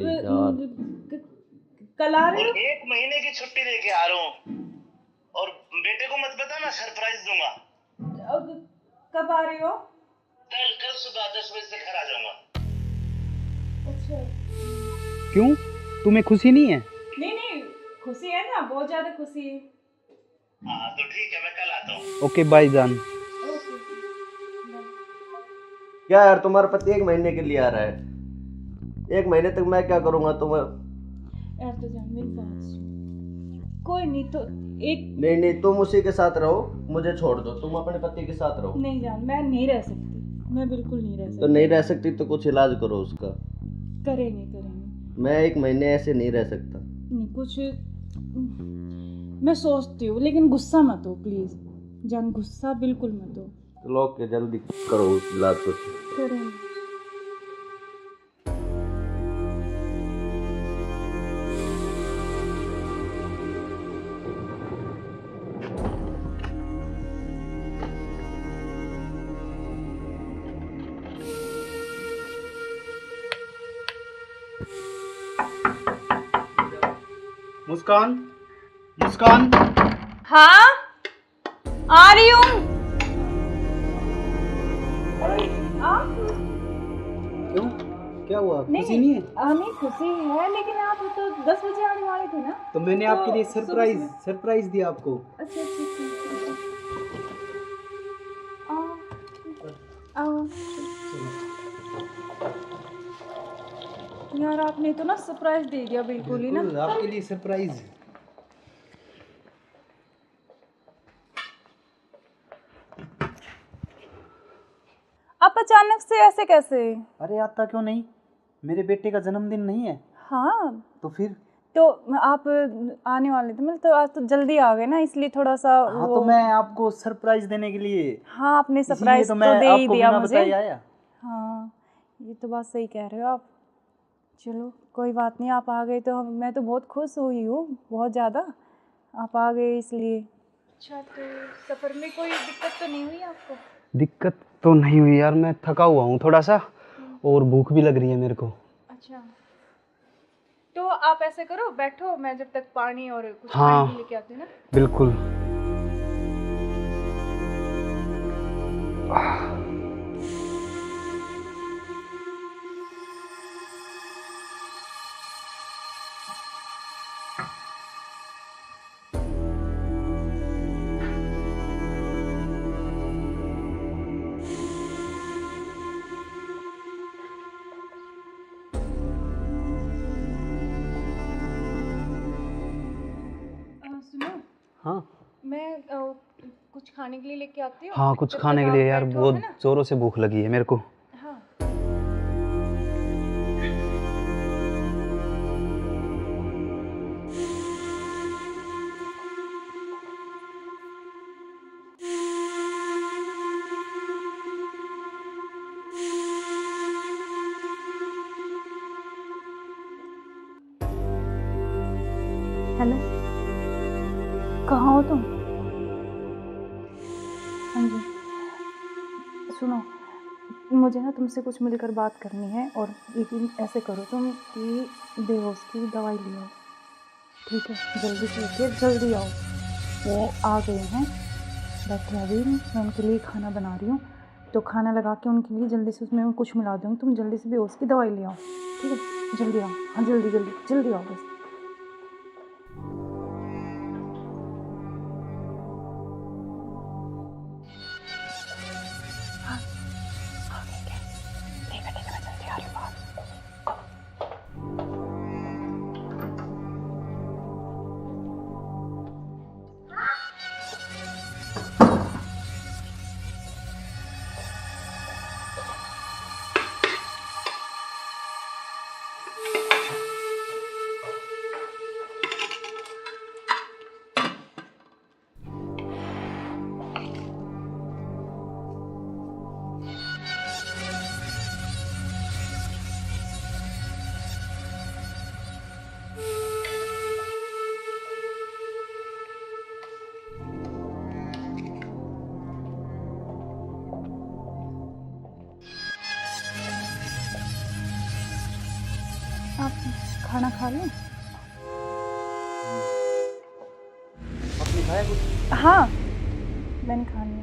यार कल आ रहे और हो? 1 महीने की छुट्टी लेके आ रहा हूँ। और बेटे को मत बताना, सरप्राइज दूंगा। कब आ रहे हो? कल कल सुबह 10 बजे से घर आ जाऊंगा। अच्छा। क्यों, तुम्हें खुशी नहीं है? नहीं नहीं, खुशी है ना, बहुत ज्यादा खुशी है। हाँ तो ठीक है, मैं कल आता हूँ। ओके बाय जान। ओके। क्या यार, तुम्हारा पति 1 महीने के लिए आ रहा है, 1 महीने तक मैं क्या करूंगा तुम्हें? यार तो जान, मेरी बात सुन। कोई नहीं तो एक नहीं नहीं, तुम उसी के साथ रहो, मुझे छोड़ दो, तुम अपने पति के साथ रहो। नहीं जान, मैं नहीं रह सकती, मैं बिल्कुल नहीं रह तो सकती। नहीं रह सकती तो कुछ इलाज करो उसका। करेंगे करेंगे। मैं 1 महीने ऐसे नहीं रह सकता। नहीं कुछ मैं सोचती हूँ, लेकिन गुस्सा मत हो प्लीज जान, गुस्सा बिल्कुल मत हो। चलो ओके, जल्दी करो इलाज कुछ। करेंगे। मुस्कान, मुस्कान। हाँ आ रही हूँ। आप क्यों, क्या हुआ? खुशी नहीं है? नहीं खुशी है, लेकिन आप तो 10 बजे आने वाले थे ना। तो मैंने तो आपके लिए सुबह सुबह। सरप्राइज दिया आपको। अच्छा अच्छा अच्छा। आओ यार, आपने तो ना सरप्राइज दे दिया बिल्कुल ही ना। बिल्कुल आपके लिए सरप्राइज। आप अचानक से ऐसे कैसे? अरे आता क्यों नहीं, मेरे बेटे का जन्मदिन नहीं है? हाँ तो फिर? तो आप आने वाले थे, मतलब तो आज तो जल्दी आ गए ना, इसलिए थोड़ा सा हाँ तो मैं आपको सरप्राइज देने के लिए, हाँ आपने इसीलिए सरप्राइज तो तो मैं दे ही आपको दिया बिना मुझे। बताए आया। हाँ ये तो बात सही कह रहे हो आप। चलो कोई बात नहीं, आप आ गए तो मैं तो बहुत खुश हुई हूँ, बहुत ज़्यादा। आप आ गए इसलिए। अच्छा तो सफ़र में कोई दिक्कत तो नहीं हुई आपको? दिक्कत तो नहीं हुई यार, मैं थका हुआ हूँ थोड़ा सा, और भूख भी लग रही है मेरे को। अच्छा तो आप ऐसे करो, बैठो, मैं जब तक पानी और कुछ हाँ। खाने के लेके आती हूँ ना। बिल्कुल। सुनो, हाँ मैं कुछ खाने के लिए लेके आती हूँ। हाँ, कुछ जब खाने तक के आप लिए यार, बैठो, बहुत है ना? जोरों से भूख लगी है मेरे को। हाँ हेलो, कहाँ हो तुम? हाँ जी सुनो, मुझे ना तुमसे कुछ मिलकर बात करनी है, और लेकिन ऐसे करो तुम कि बेहोश की दवाई ले आओ, ठीक है? जल्दी से लेके जल्दी आओ। वो आ गए हैं, बैठे अभी, मैं उनके लिए खाना बना रही हूँ, तो खाना लगा के उनके लिए जल्दी से उसमें कुछ मिला दूँगी, तुम जल्दी से बेहोश की दवाई ले आओ, ठीक है? जल्दी आओ, हाँ जल्दी जल्दी जल्दी आओ बस। आप खाना खा लूं? आपने खाया कुछ? हाँ, मैंने खा लिया।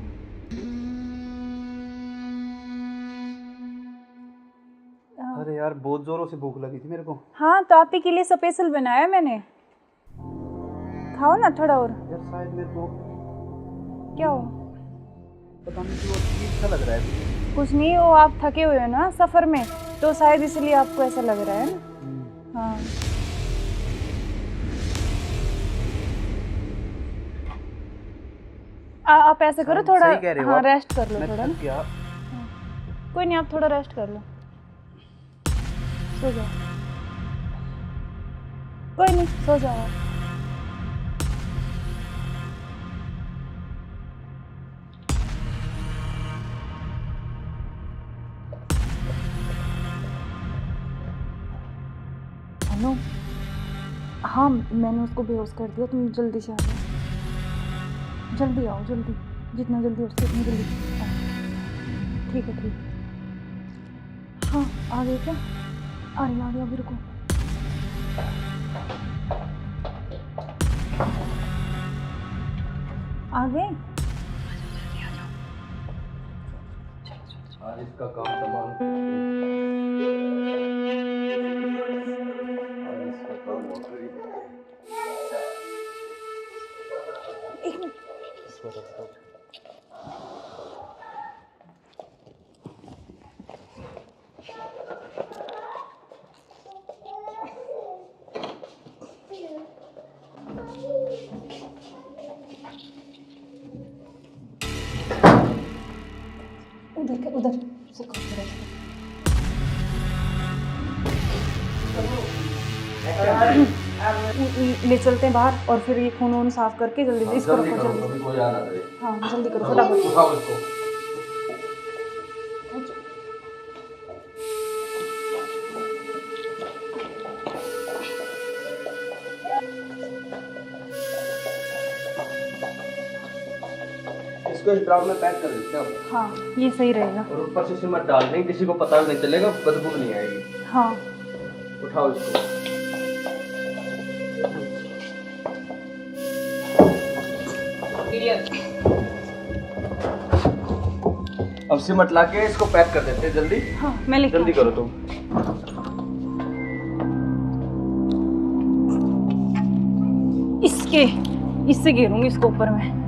अरे यार बहुत जोरों से भूख लगी थी मेरे को। हाँ, तो आप ही के लिए स्पेशल बनाया मैंने। खाओ ना थोड़ा और। यार शायद मेरे को क्या हो? पता नहीं क्यों अजीब सा लग रहा है मुझे। कुछ नहीं, वो आप थके हुए हो ना सफ़र में, तो शायद इसलिए आपको ऐसा लग रहा है ना। हाँ, आप ऐसे करो सही- थोड़ा। सही कह रहे हो हाँ, आप। रेस्ट कर लो मैं थोड़ा थक ना। गया। कोई नहीं, आप थोड़ा रेस्ट कर लो, सो जाओ। कोई नहीं, सो जाओ आप। हेलो। हाँ, मैंने उसको बेहोश कर दिया, तुम जल्दी से आ जाओ। जल्दी आओ, जल्दी, जितना जल्दी हो सके उतनी जल्दी आओ। ठीक है, ठीक है। हाँ, आ गए क्या? आ गया, अभी रुको। आ गए? आज इसका काम तमाम। आज इसका काम हो गया। एक मिनट। उधर से ले चलते हैं बाहर, और फिर ये खून वून साफ करके जल्दी से इसको जल्दी रखो, करो, जल्दी। अभी कोई आ ना जाए। हाँ, जल्दी करो फटाफट। उठाओ इसको। इसको इस ड्राम में पैक कर देते हैं हाँ, ये सही रहेगा। और ऊपर से सिमट डाल देंगे, किसी को पता भी नहीं चलेगा, बदबू भी नहीं आएगी। हाँ, उठाओ इसको। अब सिमट ला के इसको पैक कर देते हैं जल्दी। हाँ, मैं लेके जल्दी करो तुम। इससे घेरूंगी इसको ऊपर में।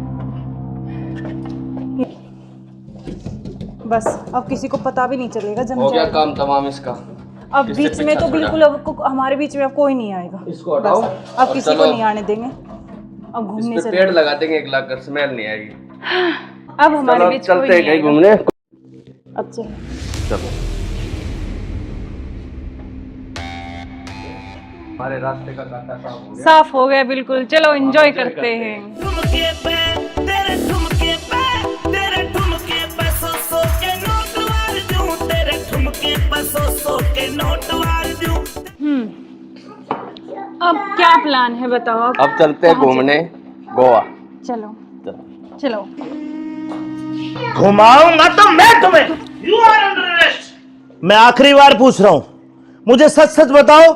बस अब किसी को पता भी नहीं चलेगा, जम हो गया जाएगा। काम तमाम इसका। अब इससे बीच में पीछा तो छोड़ा। बिल्कुल अब हमारे बीच में अब कोई नहीं आएगा। इसको हटाओ बस, अब और किसी चलो। को नहीं आने देंगे। अब घूमने इस पे से पेड़ लगा देंगे, एक लाख कर स्मेल नहीं आएगी। अब हमारे चलो बीच कोई चलते हैं नहीं कहीं आएगा। घूमने। अब चलो। चलो हमारे रास्ते का कांटा साफ हो गया। साफ हो गया बिल्कुल, चलो एंजॉय करते हैं। ठुमके पे तेरे ठुमके पे तेरे ठुमके पे सौ के नोट वार दूं, तेरे ठुमके पे सौ के नोट वार दूं। अब क्या प्लान है बताओ आप? अब चलते हैं घूमने गोवा। चलो चलो। घुमाऊंगा तो मैं तुम्हें। You are under arrest. मैं आखिरी बार पूछ रहा हूँ, मुझे सच सच बताओ,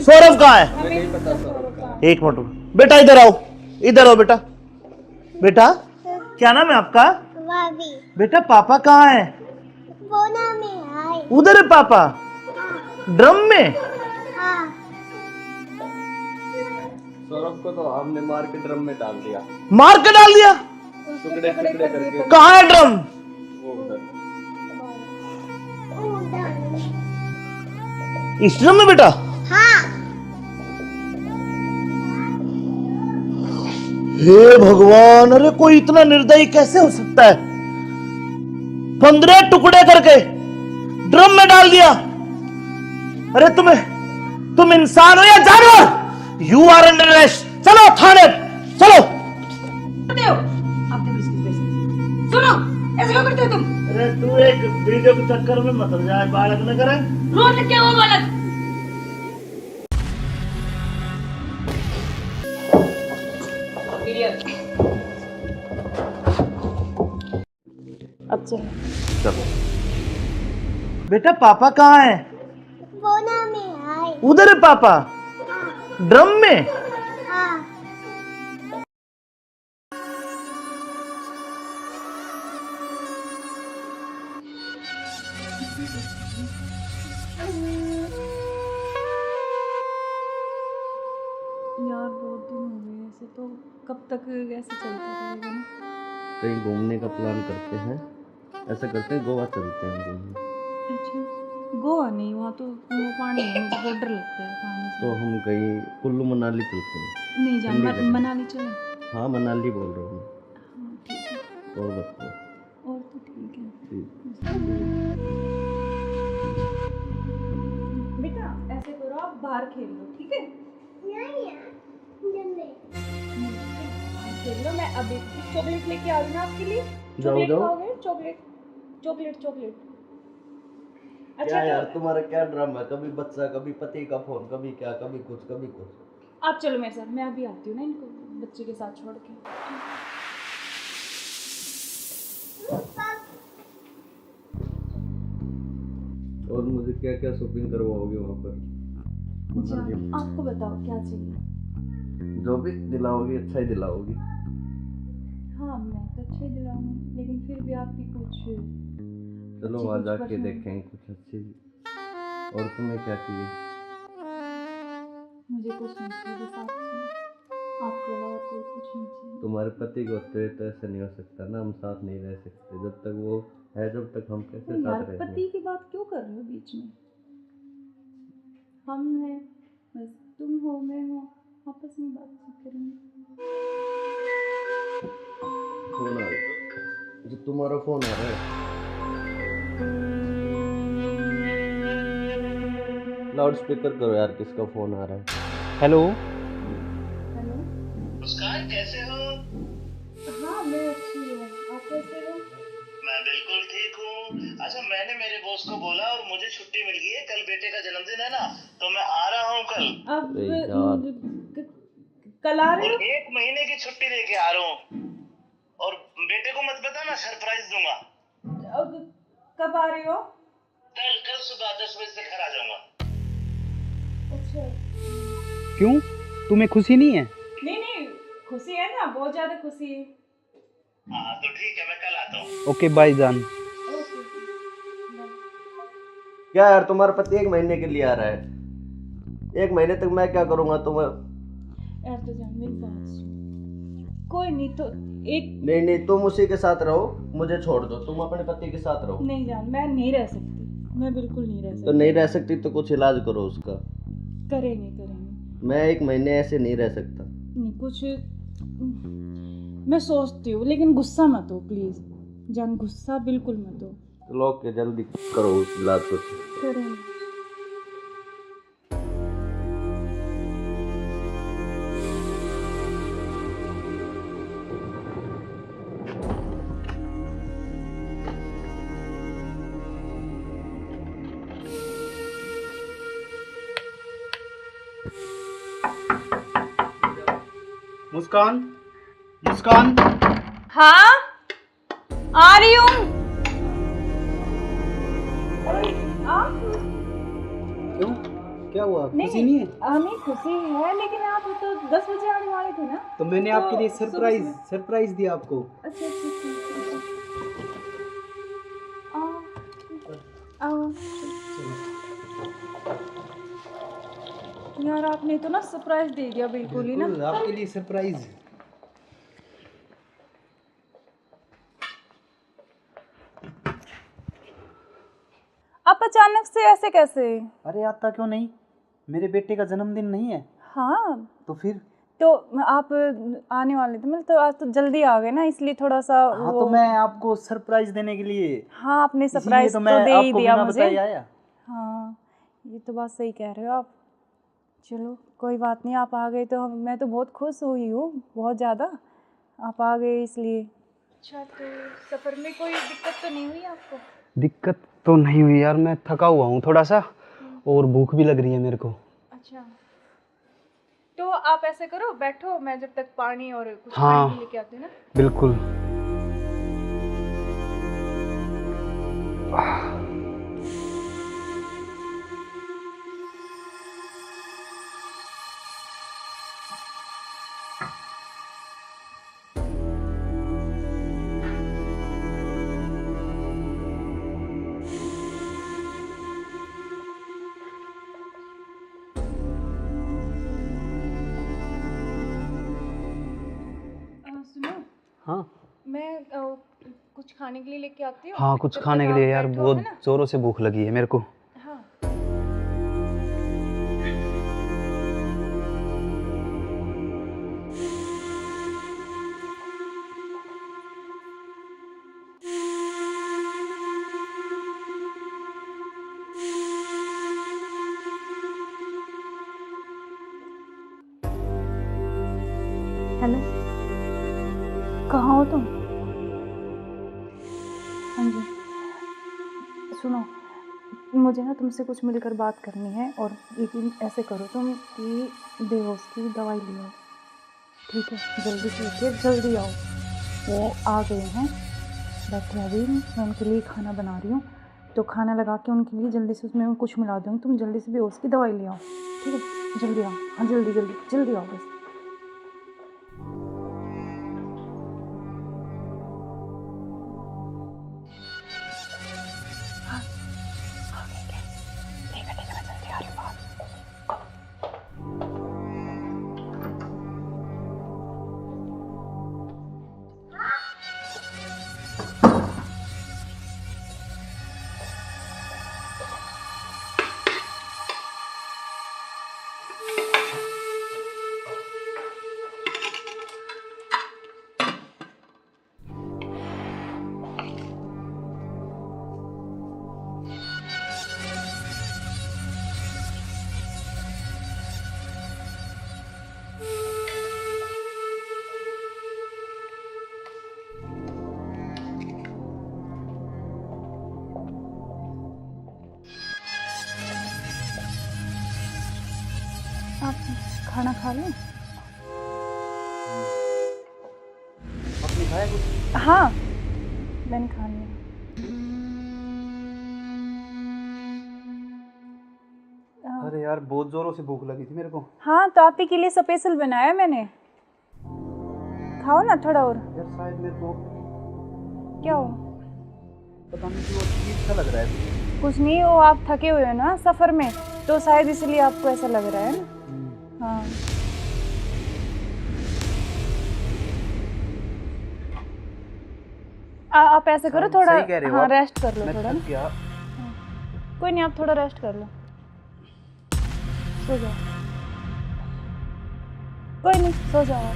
सौरभ कहाँ है? एक मिनट बेटा, इधर आओ, इधर आओ बेटा। बेटा क्या नाम है आपका? भाभी बेटा पापा कहाँ है? बोना में आए। उधर है पापा, ड्रम में। हाँ सौरभ को तो हमने मार के ड्रम में डाल दिया, मार के डाल दिया। टुकड़े टुकड़े करके। कहाँ है ड्रम? वो उधर। इस ड्रम में बेटा? हाँ हे भगवान, अरे कोई इतना निर्दयी कैसे हो सकता है? 15 टुकड़े करके ड्रम में डाल दिया। अरे तुम इंसान हो या जानवर? You are under arrest. चलो थाने, चलो। सुनो, ऐसे क्यों करते हो तुम? अरे तू एक वीडियो के चक्कर में मत जाए, बालक न करे। रोड क्या वो बालक? अब चलो। चलो बेटा पापा कहाँ है? बोना में आए। उधर है पापा ड्रम में। हाँ यार बहुत दिन हो गए ऐसे, तो कब तक ऐसे चलता रहेगा ना। कहीं घूमने का प्लान करते हैं, ऐसा करते हैं गोवा चलते हैं घूमने। अच्छा गोवा नहीं, वहाँ तो वो पानी है, मुझे बहुत डर लगता है पानी से। तो हम कहीं कुल्लू मनाली चलते हैं। नहीं जान, ठंडी जगह। मनाली चले। हाँ मनाली बोल रहा हूँ हाँ ठीक है, मैं। और बताओ। और तो ठीक है। ठीक। बेटा ऐसे करो, आप बाहर खेल लो, ठीक है? नहीं यार जल्दी बाहर खेल लो, मैं अभी चॉकलेट लेके आ रही हूँ ना आपके लिए। जाओ, चॉकलेट जाओ। खाओगे? Chocolate chocolate chocolate. क्या यार तो तुम्हारा क्या ड्रामा है, कभी बच्चा कभी पति का फोन, कभी क्या, कभी कुछ कभी कुछ। आप चलो मेरे साथ, मैं अभी आती हूँ ना इनको बच्चे के साथ छोड़ के। और मुझे क्या क्या शॉपिंग करवाओगे वहाँ पर? मनाली में। आपको बताओ क्या चाहिए? जो भी दिलाओगी अच्छा ही दिलाओगी। हाँ मैं तो अच्छे ही दिलाऊंगी, लेकिन फिर भी आपकी कुछ चलो अच्छी वहाँ कुछ जाके पसंद। देखेंगे कुछ अच्छी। और तुम्हें क्या चाहिए? मुझे कुछ नहीं चाहिए, बस आप चाहिए, आपके अलावा कोई कुछ नहीं चाहिए। तुम्हारे पति को तो ऐसा नहीं हो सकता ना, हम साथ नहीं रह सकते जब तक वो है, जब तक हम कैसे तो यार साथ रहेंगे? पति की बात क्यों कर रहे हो बीच में? हम हैं, बस तुम हो मैं हूँ, आपस में बातचीत करेंगे। फोन आ रहा है, जो तुम्हारा फोन आ रहा है। लाउड स्पीकर करो यार, किसका फोन आ रहा है? हेलो। हेलो। मुस्कान कैसे हो? हाँ मैं अच्छी हूँ, आप कैसे हो? मैं बिल्कुल ठीक हूँ। अच्छा मैंने मेरे बॉस को बोला और मुझे छुट्टी मिल गई है, कल बेटे का जन्मदिन है ना, तो मैं आ रहा हूँ कल। अब अरे यार। कल आ रहे और हो? 1 महीने की छुट्टी लेके आ रहा हूँ। और बेटे को मत बताना, सरप्राइज दूंगा। अब कब आ रहे हो? कल कल सुबह 10 बजे से घर आ जाऊंगा। अच्छा। क्यों, तुम्हें खुशी नहीं है? नहीं नहीं, खुशी है ना, बहुत ज्यादा खुशी है। हाँ तो ठीक है, मैं कल आता हूँ। ओके बाय जान। Okay bye. क्या यार तुम्हारा पति 1 महीने के लिए आ रहा है, 1 महीने तक मैं क्या करूँगा तुम्हें? यार तो जान मेरी बात सुन, कोई नहीं तो एक नहीं नहीं, तुम उसी के साथ रहो, मुझे छोड़ दो, तुम अपने पति के साथ रहो। नहीं जान, मैं नहीं रह सकती, मैं बिल्कुल नहीं रह तो सकती। नहीं रह सकती तो कुछ इलाज करो उसका। करेंगे करेंगे। मैं 1 महीने ऐसे नहीं रह सकता। नहीं कुछ मैं सोचती हूँ, लेकिन गुस्सा मत हो प्लीज जान, गुस्सा बिल्कुल मत हो। चलो ओके, जल्दी करो उस इलाज को। करेंगे। मुस्कान, मुस्कान। हाँ आ रही हूँ। क्यों, क्या हुआ, खुशी नहीं है? हमें खुशी है, लेकिन आप तो 10 बजे आने वाले थे ना। तो मैंने आपके लिए सरप्राइज दिया आपको। अच्छा अच्छा आओ। यार आपने तो ना सरप्राइज दे दिया बिल्कुल ही ना। बिल्कुल, आपके लिए सरप्राइज। आप अचानक से ऐसे कैसे? अरे आता क्यों नहीं, मेरे बेटे का जन्मदिन नहीं है? हाँ तो फिर? तो आप आने वाले थे, मतलब तो आज तो जल्दी आ गए ना, इसलिए थोड़ा सा हाँ तो मैं आपको सरप्राइज देने के लिए, हाँ आपने इसीलिए सरप्राइज तो तो मैं दे ही आपको दिया बिना मुझे। बताए आया। हाँ ये तो बात सही कह रहे हो आप। चलो कोई बात नहीं, आप आ गए तो मैं तो बहुत खुश हुई हूँ, बहुत ज़्यादा। आप आ गए इसलिए। अच्छा तो सफ़र में कोई दिक्कत तो नहीं हुई आपको? दिक्कत तो नहीं हुई यार, मैं थका हुआ हूँ थोड़ा सा, और भूख भी लग रही है मेरे को। अच्छा तो आप ऐसे करो, बैठो, मैं जब तक पानी और कुछ हाँ। खाने लेके आती हूँ ना। बिल्कुल। हाँ मैं कुछ खाने के लिए लेके आती हूँ। हाँ, कुछ जब खाने तक के आप लिए यार, बैठो, बहुत है ना? ज़ोरों से भूख लगी है मेरे को। हाँ। हेलो, कहाँ हो तुम? हाँ जी, सुनो, मुझे ना तुमसे कुछ मिलकर बात करनी है। और लेकिन ऐसे करो तुम कि बेहोश की दवाई ले आओ, ठीक है? जल्दी से उठिए, जल्दी आओ। वो आ गए हैं, बैठे अभी, मैं उनके लिए खाना बना रही हूँ, तो खाना लगा के उनके लिए जल्दी से उसमें कुछ मिला दूँगी। तुम जल्दी से बेहोश की दवाई ले आओ, ठीक है? जल्दी आओ, हाँ जल्दी जल्दी जल्दी आओ बस। आप खाना खा लें? आपने खाया कुछ? हाँ, मैंने खा लिया। अरे यार, बहुत ज़ोरों से भूख लगी थी मेरे को। हाँ, तो आप ही के लिए स्पेशल बनाया मैंने। खाओ ना थोड़ा और। यार शायद मेरे को क्या हो? पता नहीं क्यों अजीब सा लग रहा है मुझे। कुछ नहीं, वो आप थके हुए हो ना सफ़र में, तो शायद इसलिए आपको ऐसा लग रहा है ना। हाँ, आप ऐसे करो, थोड़ा सही कह रहे हो हाँ आप। रेस्ट कर लो मैं थोड़ा थक ना। गया। कोई नहीं, आप थोड़ा रेस्ट कर लो, सो जाओ। कोई नहीं, सो जाओ आप।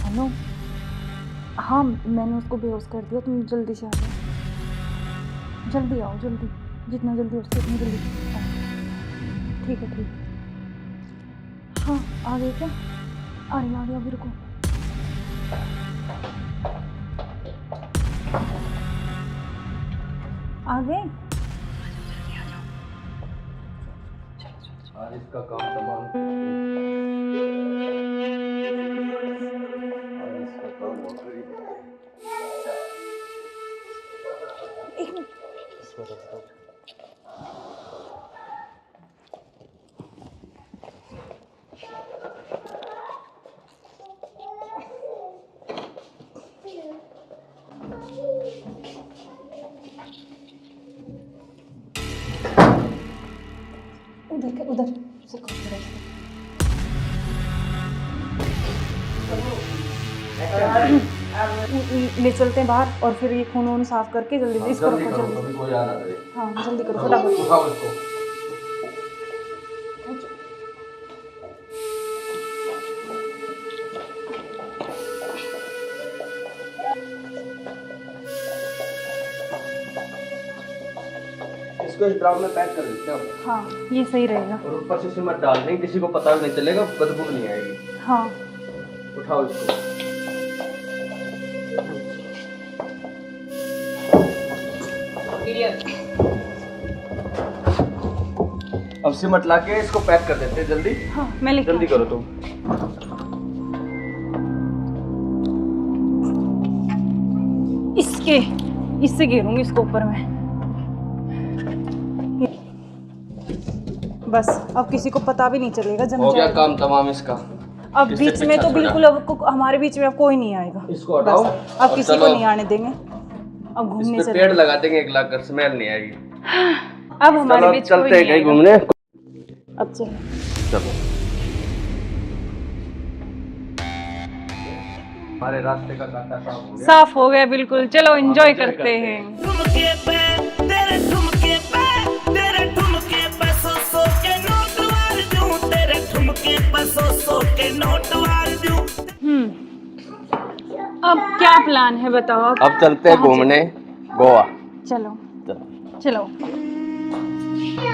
हेलो, हाँ मैंने उसको बेहोश कर दिया, तुम जल्दी से आ जाओ, जल्दी आओ, जल्दी, जितना जल्दी हो सके उतनी जल्दी आओ। ठीक है, ठीक। हाँ, आ गए क्या? आ रही अभी, रुको। आ गए? आज इसका काम तमाम। आज इसका काम हो गई। एक मिनट। उधर से करो, थोड़ा सा। ले चलते हैं बाहर, और फिर ये खून वून साफ करके जल्दी से इसको रखो, जल्दी। कभी कोई आ ना करे। हाँ जल्दी करो फटाफट। उठाओ इसको। इसको इस ड्राम में पैक कर देते हैं हाँ ये सही रहेगा। और ऊपर से सिमट डाल देंगे, किसी को पता भी नहीं चलेगा, बदबू नहीं आएगी। हाँ उठाओ इसको। अब सिमट ला के इसको पैक कर देते हैं जल्दी। हाँ मैं लेके जल्दी आती हूँ। करो तुम। इससे घेरूंगी इसको ऊपर में। बस अब किसी को पता भी नहीं चलेगा, जम हो गया जाएगा। काम तमाम इसका। अब इससे बीच में पीछा तो छोड़ा। बिल्कुल अब हमारे बीच में अब कोई नहीं आएगा। इसको हटाओ बस, अब और किसी को चलो। नहीं आने देंगे। अब इस घूमने पे चले। पेड़ लगा देंगे 1 लाख का, स्मेल नहीं आएगी। अब हमारे चलो बीच कोई चलते हैं नहीं कहीं आएगा। घूमने। अब चलो। चलो हमारे रास्ते का कांटा साफ हो गया। साफ हो गया बिल्कुल, चलो एंजॉय करते हैं। ठुमके पे तेरे ठुमके पे तेरे ठुमके पे सौ के नोट वार दूं, तेरे ठुमके पे सौ के नोट वार दूं। अब क्या प्लान है बताओ? अब चलते हैं कहाँ घूमने गोवा। चलो चलो।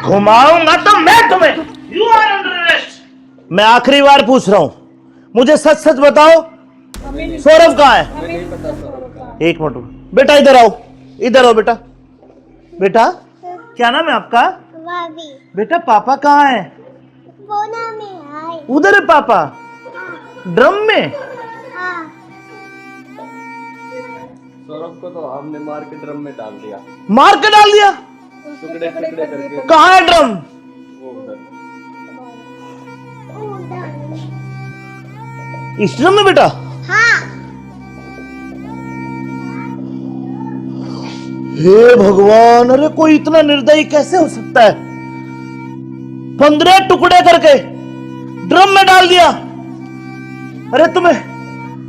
घुमाऊंगा तो मैं तुम्हें। You are under arrest. मैं आखिरी बार पूछ रहा हूं, मुझे सच सच बताओ, सौरभ कहाँ है? एक मिनट बेटा, इधर आओ, इधर आओ बेटा। बेटा क्या नाम है आपका? भाभी बेटा पापा कहाँ है? बोना में आए। उधर है पापा, ड्रम में। हाँ सौरभ को तो हमने मार के ड्रम में डाल दिया, मार के डाल दिया। टुकड़े टुकड़े करके। कहाँ है ड्रम? वो उधर। इस ड्रम में बेटा? हाँ हे भगवान, अरे कोई इतना निर्दयी कैसे हो सकता है? 15 टुकड़े करके ड्रम में डाल दिया। अरे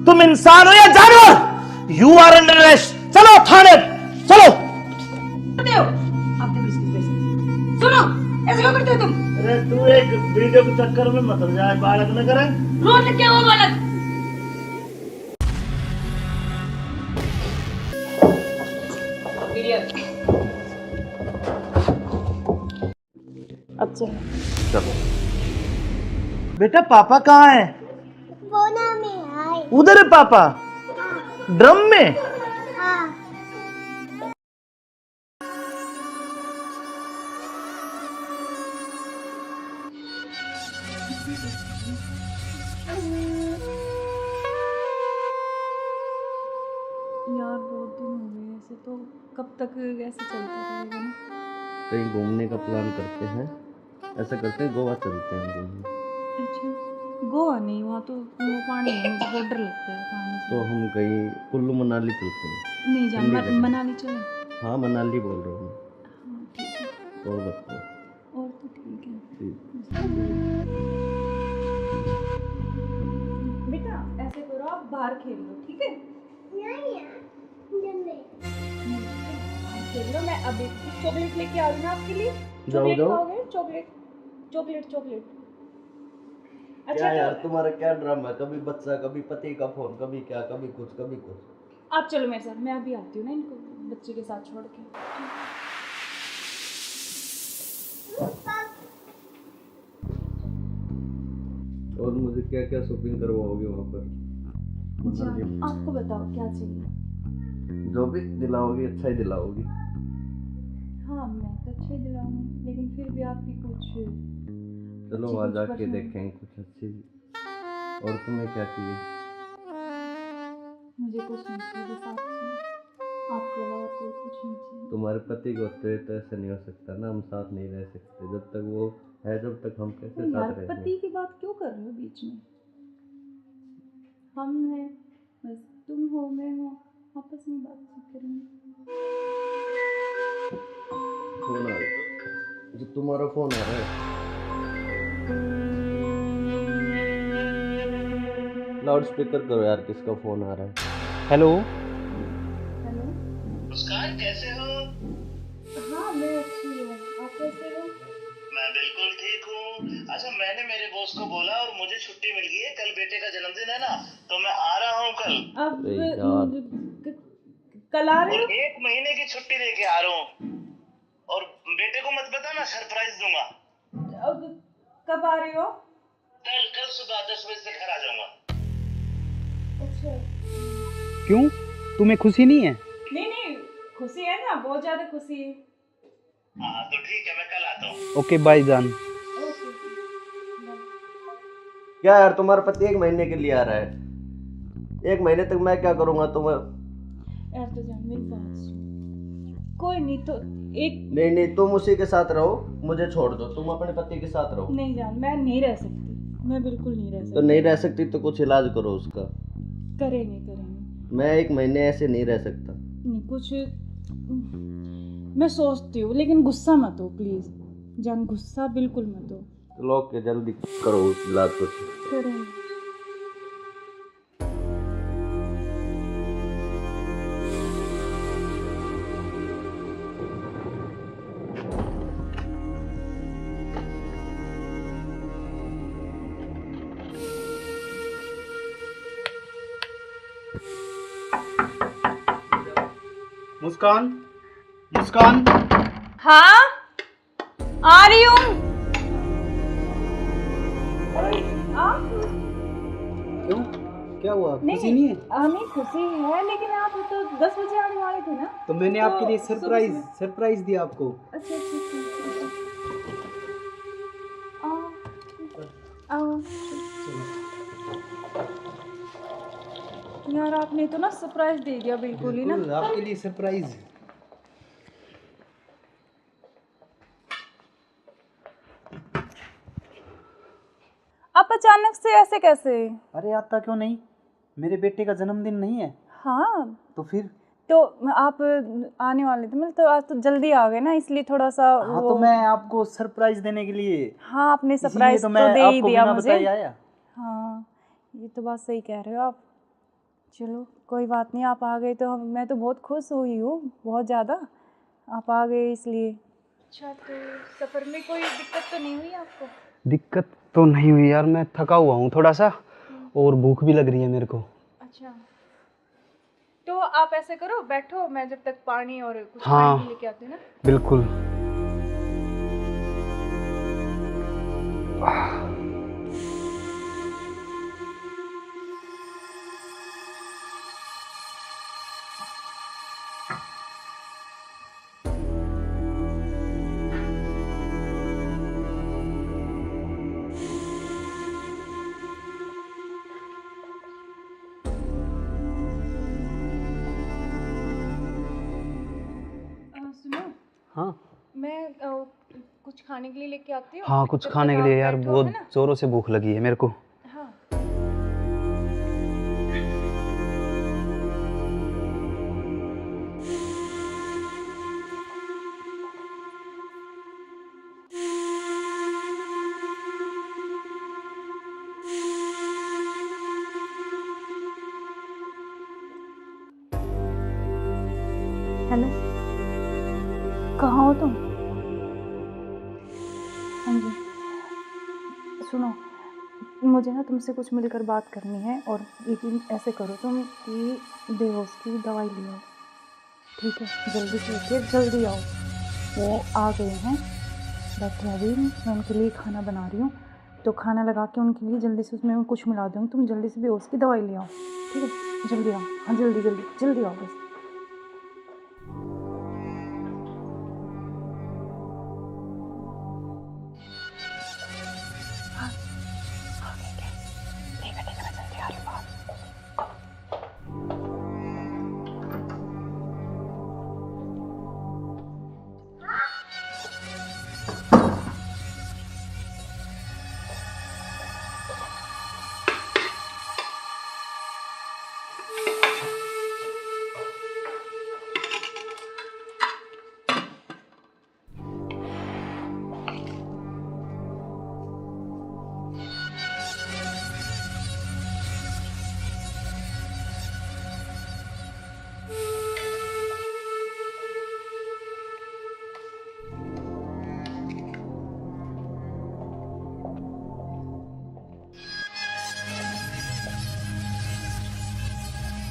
तुम इंसान हो या जानवर? You are under arrest. चलो थाने, चलो। सुनो, ऐसे क्यों करते हो तुम? अरे तू एक वीडियो के चक्कर में मत जाए, बालक न करे। रोड क्या वो बालक? अब चलो। चलो बेटा पापा कहाँ है? बोना में आए। उधर है पापा, ड्रम में। हाँ यार बहुत दिन हो गए ऐसे, तो कब तक ऐसे चलता रहेगा ना? कहीं घूमने का प्लान करते हैं, ऐसा करते हैं गोवा चलते हैं घूमने। अच्छा गोवा नहीं, वहाँ तो वो पानी है, मुझे बहुत डर लगता है पानी से। तो हम कहीं कुल्लू मनाली चलते हैं। नहीं जान, ठंडी जगह। मनाली चले। हाँ मनाली बोल रहा हूँ हाँ ठीक है, मैं। और बताओ। और तो ठीक है। ठीक। बेटा ऐसे करो, आप बाहर खेल लो, ठीक है? नहीं यार जल्दी। बाहर खेल लो, मैं अभी चॉकलेट लेके आ रही हूँ आपके लिए। जाओ, चॉकलेट जाओ। खाओगे? Chocolate chocolate chocolate. अच्छा क्या यार तो तुम्हारा क्या ड्रामा है? कभी बच्चा, कभी पति का फोन, कभी क्या, कभी कुछ कभी कुछ। आप चलो मेरे साथ, मैं अभी आती हूँ ना इनको बच्चे के साथ छोड़ के। और मुझे क्या क्या शॉपिंग करवाओगे वहाँ पर? अच्छा आपको बताओ क्या चाहिए? जो भी दिलाओगी अच्छा ही दिलाओगी। हाँ मैं तो अच्छा ही दिलाऊंगी, लेकिन फिर भी आपकी कुछ चलो अच्छी वहाँ कुछ जाके पसंद। देखेंगे कुछ अच्छी। और तुम्हें क्या चाहिए? मुझे कुछ नहीं चाहिए, बस आप चाहिए, आपके अलावा कोई कुछ नहीं चाहिए। तुम्हारे पति को होते तो ऐसा नहीं हो सकता ना, हम साथ नहीं रह सकते जब तक वो है, जब तक हम कैसे तो यार साथ रहेंगे? पति की बात क्यों कर रहे हो बीच में? हम हैं, बस तुम हो मैं हूँ, आपस में बातचीत करेंगे। फोन आ रहा है, जो तुम्हारा फोन आ रहा है। लाउड स्पीकर करो यार, किसका फोन आ रहा है? हेलो। हेलो। मुस्कान कैसे हो? हाँ मैं अच्छी हूँ, आप कैसे हो? मैं बिल्कुल ठीक हूँ। अच्छा मैंने मेरे बॉस को बोला और मुझे छुट्टी मिल गई है, कल बेटे का जन्मदिन है ना, तो मैं आ रहा हूँ कल। अब अरे यार। कल आ रहे और हो? 1 महीने की छुट्टी लेके आ रहा हूँ। और बेटे को मत बताना, सरप्राइज दूंगा। अब कब आ रहे हो? कल कल सुबह 10 बजे से घर आ जाऊंगा। अच्छा क्यों, तुम्हें खुशी नहीं है? नहीं नहीं, खुशी है ना, बहुत ज्यादा खुशी है। हाँ तो ठीक है, मैं कल आता हूँ। ओके बाय जान। ओके क्या यार तुम्हारा पति 1 महीने के लिए आ रहा है, 1 महीने तक मैं क्या करूँगा तुम्हें? यार तो जान मेरी बात सुन, कोई नहीं तो एक नहीं नहीं, तुम उसी के साथ रहो, मुझे छोड़ दो, तुम अपने पति के साथ रहो। नहीं जान, मैं नहीं रह सकती, मैं बिल्कुल नहीं रह तो सकती। नहीं रह सकती तो कुछ इलाज करो उसका। करेंगे करेंगे। मैं 1 महीने ऐसे नहीं रह सकता। नहीं कुछ मैं सोचती हूँ, लेकिन गुस्सा मत हो प्लीज जान, गुस्सा बिल्कुल मत हो। चलो के जल्दी करो उस इलाज को। करेंगे। मुस्कान, मुस्कान, हाँ आ रही हूँ। क्यों, क्या हुआ? खुशी नहीं है? हमें खुशी है, लेकिन आप तो 10 बजे आने वाले थे ना। तो मैंने तो आपके लिए सरप्राइज सुबह- सरप्राइज दिया आपको। अच्छा अच्छा अच्छा, आओ। यार आपने तो ना सरप्राइज दे दिया बिल्कुल ही ना। बिल्कुल, आपके लिए सरप्राइज। आप अचानक से ऐसे कैसे? अरे आता क्यों नहीं, मेरे बेटे का जन्मदिन नहीं है हाँ तो फिर? तो आप आने वाले थे, मतलब तो आज तो जल्दी आ गए ना, इसलिए थोड़ा सा हाँ तो मैं आपको सरप्राइज देने के लिए, हाँ आपने इसीलिए सरप्राइज तो तो मैं दे ही आपको दिया बिना मुझे। बताए आया। हाँ ये तो बात सही कह रहे हो आप। चलो कोई बात नहीं, आप आ गए तो मैं तो बहुत खुश हुई हूँ, बहुत ज़्यादा। आप आ गए इसलिए। अच्छा तो सफ़र में कोई दिक्कत तो नहीं हुई आपको? दिक्कत तो नहीं हुई यार, मैं थका हुआ हूँ थोड़ा सा और भूख भी लग रही है मेरे को। अच्छा तो आप ऐसे करो, बैठो, मैं जब तक पानी और कुछ हाँ। खाने के लेके आती हूँ ना। बिल्कुल। सुनो, हाँ मैं कुछ खाने के लिए लेके आती हूँ। हाँ, कुछ जब खाने तक के लिए आप यार, बैठो, बहुत है ना? जोरों से भूख लगी है मेरे को। हाँ हेलो, कहाँ हो तुम? हाँ जी सुनो, मुझे ना तुमसे कुछ मिलकर बात करनी है, और लेकिन ऐसे करो तुम कि बेहोश की दवाई ले आओ, ठीक है? जल्दी से उठिए, जल्दी आओ। वो आ गए हैं, बैठे हैं अभी, मैं उनके लिए खाना बना रही हूँ, तो खाना लगा के उनके लिए जल्दी से उसमें मैं कुछ मिला दूँगी, तुम जल्दी से बेहोश की दवाई ले आओ, ठीक है? जल्दी आओ, हाँ जल्दी जल्दी जल्दी आओ बस।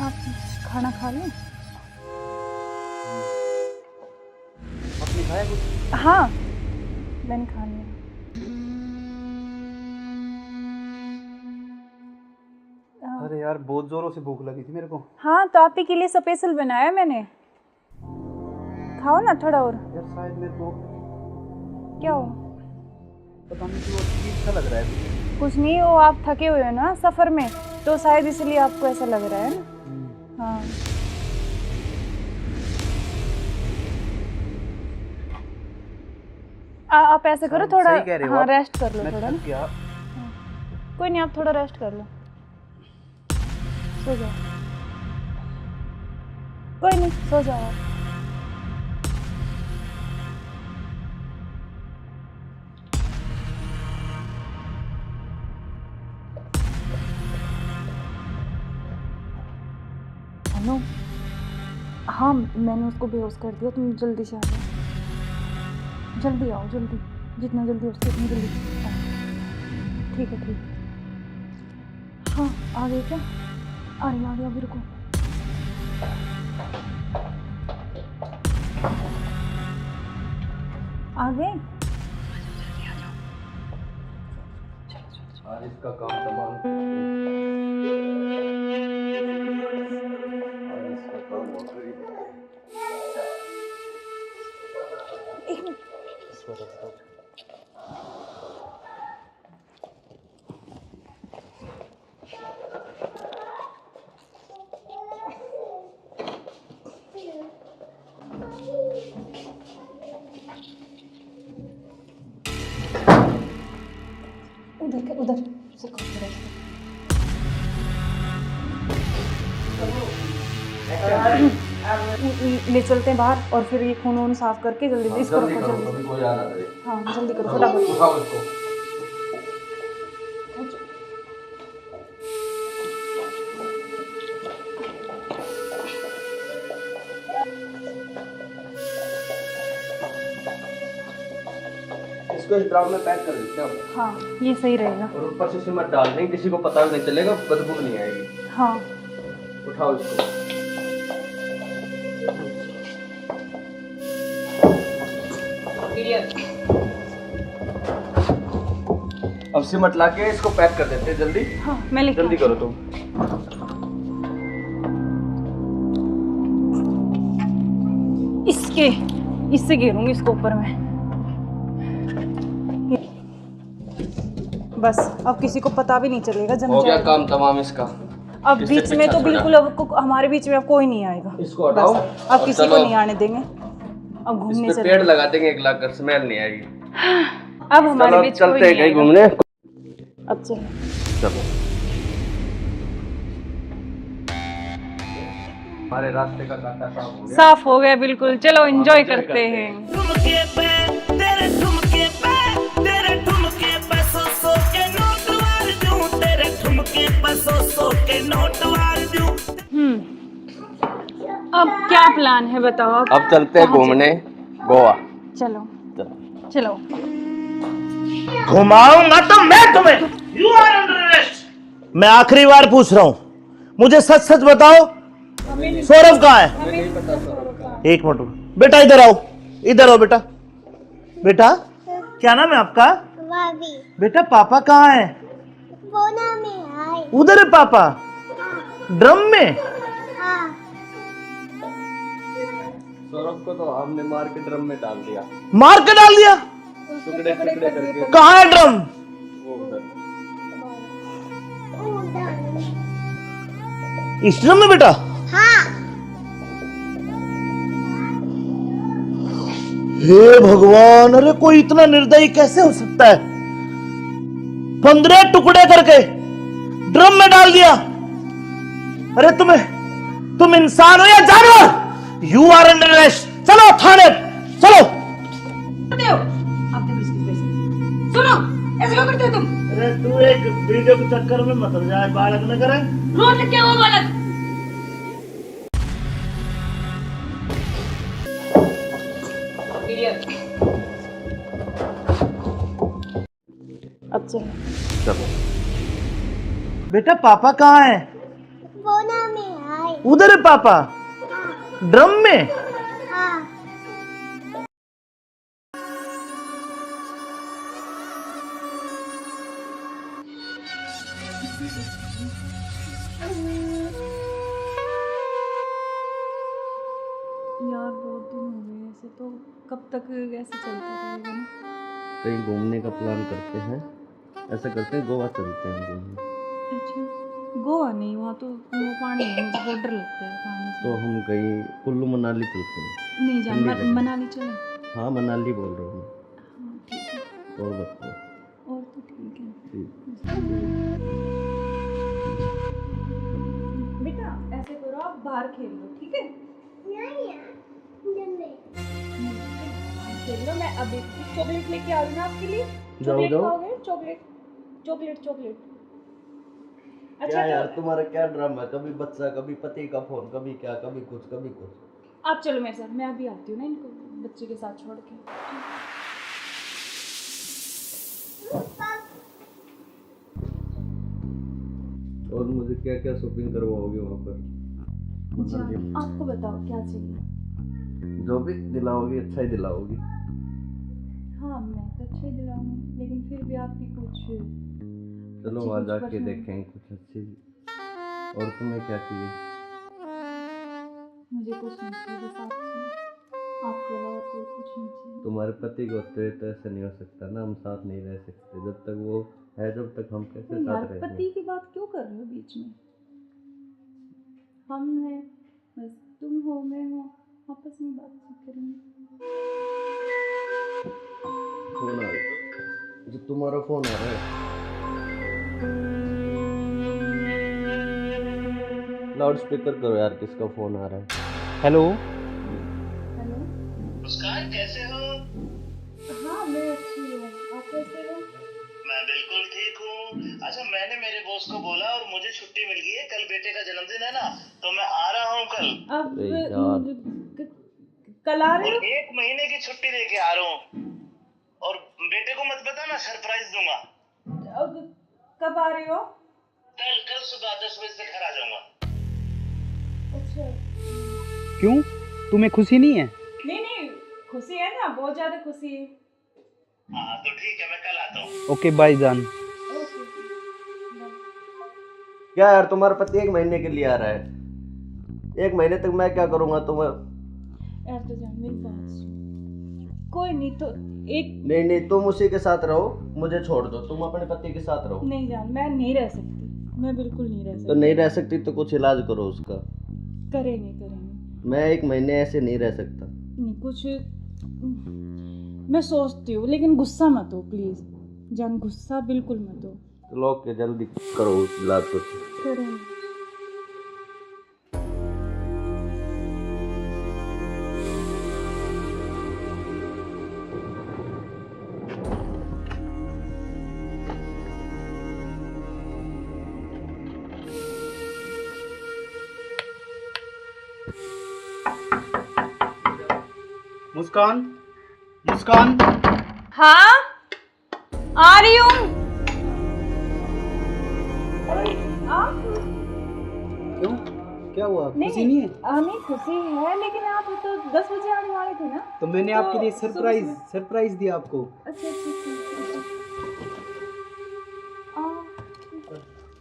आप खाना खा लें? आपने खाया कुछ? हाँ मैंने खा लिया। अरे यार बहुत जोरों से भूख लगी थी मेरे को। हाँ तो आप ही के लिए स्पेशल बनाया मैंने, खाओ ना थोड़ा और। यार शायद मेरे को क्या हो? पता नहीं क्यों अजीब सा लग रहा है। कुछ नहीं, वो आप थके हुए हो ना सफ़र में, तो शायद इसलिए आपको ऐसा लग रहा है ना। हाँ आप ऐसे करो, थोड़ा सही कह रहे हो हाँ आप। रेस्ट कर लो मैं थोड़ा थक ना। गया। कोई नहीं, आप थोड़ा रेस्ट कर लो, सो जाओ। कोई नहीं, सो जाओ आप। नो। हाँ, मैंने उसको बेहोश कर दिया। तुम जल्दी से आ जाओ, जल्दी आओ, जल्दी, जितना जल्दी हो सके उतनी जल्दी आओ। ठीक है, ठीक है। हाँ, आ गए क्या? आ गया, अभी रुको। आ गए? आज इसका काम तमाम। आज इसका काम हो गया। एक मिनट। उधर से खोल के रख ले चलते हैं बाहर और फिर ये खून वून साफ करके जल्दी इसको रखो जल्दी। कोई आ ना करे। हाँ, जल्दी करो फटाफट। उठाओ इसको। इसको इस ड्राम में पैक कर देते हैं। हाँ, ये सही रहेगा। और ऊपर से सिमट डाल देंगे, किसी को पता भी नहीं चलेगा, बदबू नहीं आएगी। हाँ, उठाओ इसको। अब सिमट ला के इसको पैक कर देते हैं जल्दी। हाँ, मैं लेके जल्दी करो तुम। इससे घेरूंगी इसको ऊपर में। बस अब किसी को पता भी नहीं चलेगा। जम हो गया जाएगा काम तमाम इसका। अब किससे बीच में तो पीछा बिल्कुल हमारे बीच में अब कोई नहीं आएगा। इसको हटाओ। बस अब किसी को नहीं आने देंगे। अब घूमने इस पे चले। पेड़ लगा देंगे, एक लाख कर स्मेल नहीं आएगी। अब हमारे चलो बीच चलते कोई हैं नहीं कहीं आएगा। घूमने। अब चलो। चलो हमारे रास्ते का कांटा साफ हो गया। साफ हो गया बिल्कुल। चलो एंजॉय करते हैं। ठुमके पे तेरे ठुमके पे तेरे ठुमके पे सौ के नोट वार दूं, तेरे ठुमके पे सौ के नोट वार दूं। अब क्या प्लान है बताओ? अब चलते हैं घूमने गोवा। चलो चलो। घुमाऊंगा तो मैं तुम्हें। You are under arrest. मैं आखिरी बार पूछ रहा हूं, मुझे सच सच बताओ, सौरभ कहाँ है? एक मिनट बेटा, इधर आओ, इधर आओ बेटा। बेटा क्या नाम है आपका? भाभी बेटा पापा कहाँ है? बोना में आए। उधर है पापा, ड्रम में। हाँ, सौरभ को तो हमने मार के ड्रम में डाल दिया, मार के डाल दिया। टुकड़े टुकड़े करके। कहाँ है ड्रम? वो उधर। इस ड्रम में बेटा? हाँ, हे भगवान, अरे कोई इतना निर्दयी कैसे हो सकता है? 15 टुकड़े करके ड्रम में डाल दिया। अरे तुम इंसान हो या जानवर? You are under arrest. चलो थाने, चलो। सुनो, ऐसे क्यों करते हो तुम? अरे तू एक वीडियो के चक्कर में मत जाए, बालक न करे। रोड क्या हुआ बालक? अब चलो बेटा पापा कहाँ है? बोना में आए। उधर है पापा, ड्रम में। हाँ, यार बहुत दिन हो गए ऐसे, तो कब तक ऐसे चलता रहेगा ना? कहीं घूमने का प्लान करते हैं, ऐसा करते हैं गोवा चलते हैं घूमने। अच्छा, गोवा नहीं, वहाँ तो वो पानी है, मुझे बहुत डर लगता है पानी से। तो हम कहीं कुल्लू मनाली चलते हैं। नहीं जान, ठंडी जगह। मनाली चले। हाँ मनाली बोल रहा हूँ हाँ ठीक है, मैं। और बताओ। और तो ठीक है। ठीक। बेटा ऐसे करो, आप बाहर खेल लो, ठीक है? नहीं यार, जल्दी। खेल लो। मैं अभी चॉकलेट लेके आ रही हूँ आपके लिए। जाओ, चॉकलेट जाओ। खाओगे? Chocolate chocolate chocolate. क्या यार तुम्हारा क्या ड्रामा है? कभी बच्चा, कभी पति का फोन, कभी क्या, कभी कुछ कभी कुछ। आप चलो मेरे साथ, मैं अभी आती हूँ ना इनको बच्चे के साथ छोड़ के। और मुझे क्या क्या शॉपिंग करवाओगे वहाँ पर? जान, आपको बताओ क्या चाहिए? जो भी दिलाओगी अच्छा ही दिलाओगी। हाँ मैं तो अच्छे दिलाऊंगी, लेकिन फिर भी आपकी कुछ चलो अच्छी वहाँ कुछ जाके पसंद। देखेंगे कुछ अच्छी। और तुम्हें क्या चाहिए? मुझे कुछ नहीं चाहिए, बस आपके अलावा कोई कुछ नहीं चाहिए। तुम्हारे पति को होते हुए तो ऐसा नहीं हो सकता ना, हम साथ नहीं रह सकते जब तक वो है, जब तक हम कैसे यार साथ रहेंगे? पति की बात क्यों कर रहे हो बीच में? हम हैं, बस तुम हो मैं हूँ, आपस में बातचीत करेंगे। फोन आ रहा, जो तुम्हारा फोन आ रहा है। लाउड स्पीकर करो यार, किसका फोन आ रहा है? हेलो। हेलो। मुस्कान कैसे हो? हाँ मैं अच्छी हूँ, आप कैसे हो? मैं बिल्कुल ठीक हूँ। अच्छा मैंने मेरे बॉस को बोला और मुझे छुट्टी मिल गई है, कल बेटे का जन्मदिन है ना, तो मैं आ रहा हूँ कल। अब अरे यार। कल आ रहे और हो? 1 महीने की छुट्टी लेके आ रहा हूँ। और बेटे को मत बताना, सरप्राइज दूंगा। अब कब आ रहे हो? कल कल सुबह 10 बजे से घर आ जाऊंगा। अच्छा। क्यों, तुम्हें खुशी नहीं है? नहीं नहीं, खुशी है ना, बहुत ज्यादा खुशी है। हाँ तो ठीक है, मैं कल आता हूँ। ओके बाय जान। ओके। क्या यार तुम्हारा पति 1 महीने के लिए आ रहा है? 1 महीने तक मैं क्या करूँगा तुम्हें? यार तो जान मेरी बात सुन, कोई नहीं तो एक नहीं नहीं, तुम उसी के साथ रहो, मुझे छोड़ दो, तुम अपने पति के साथ रहो। नहीं जान, मैं नहीं रह सकती, मैं बिल्कुल नहीं रह तो सकती। नहीं रह सकती तो कुछ इलाज करो उसका। करेंगे। मैं 1 महीने ऐसे नहीं रह सकता। नहीं कुछ मैं सोचती हूँ, लेकिन गुस्सा मत हो प्लीज जान, गुस्सा बिल्कुल मत हो। चलो ओके, जल्दी करो इलाज कुछ। करेंगे। मुस्कान, मुस्कान। हाँ आ रही हूँ। आप क्यों, क्या हुआ? खुशी नहीं है? नहीं खुशी है, लेकिन आप तो 10 बजे आने वाले थे ना। तो मैंने आपके लिए सरप्राइज दिया आपको। अच्छा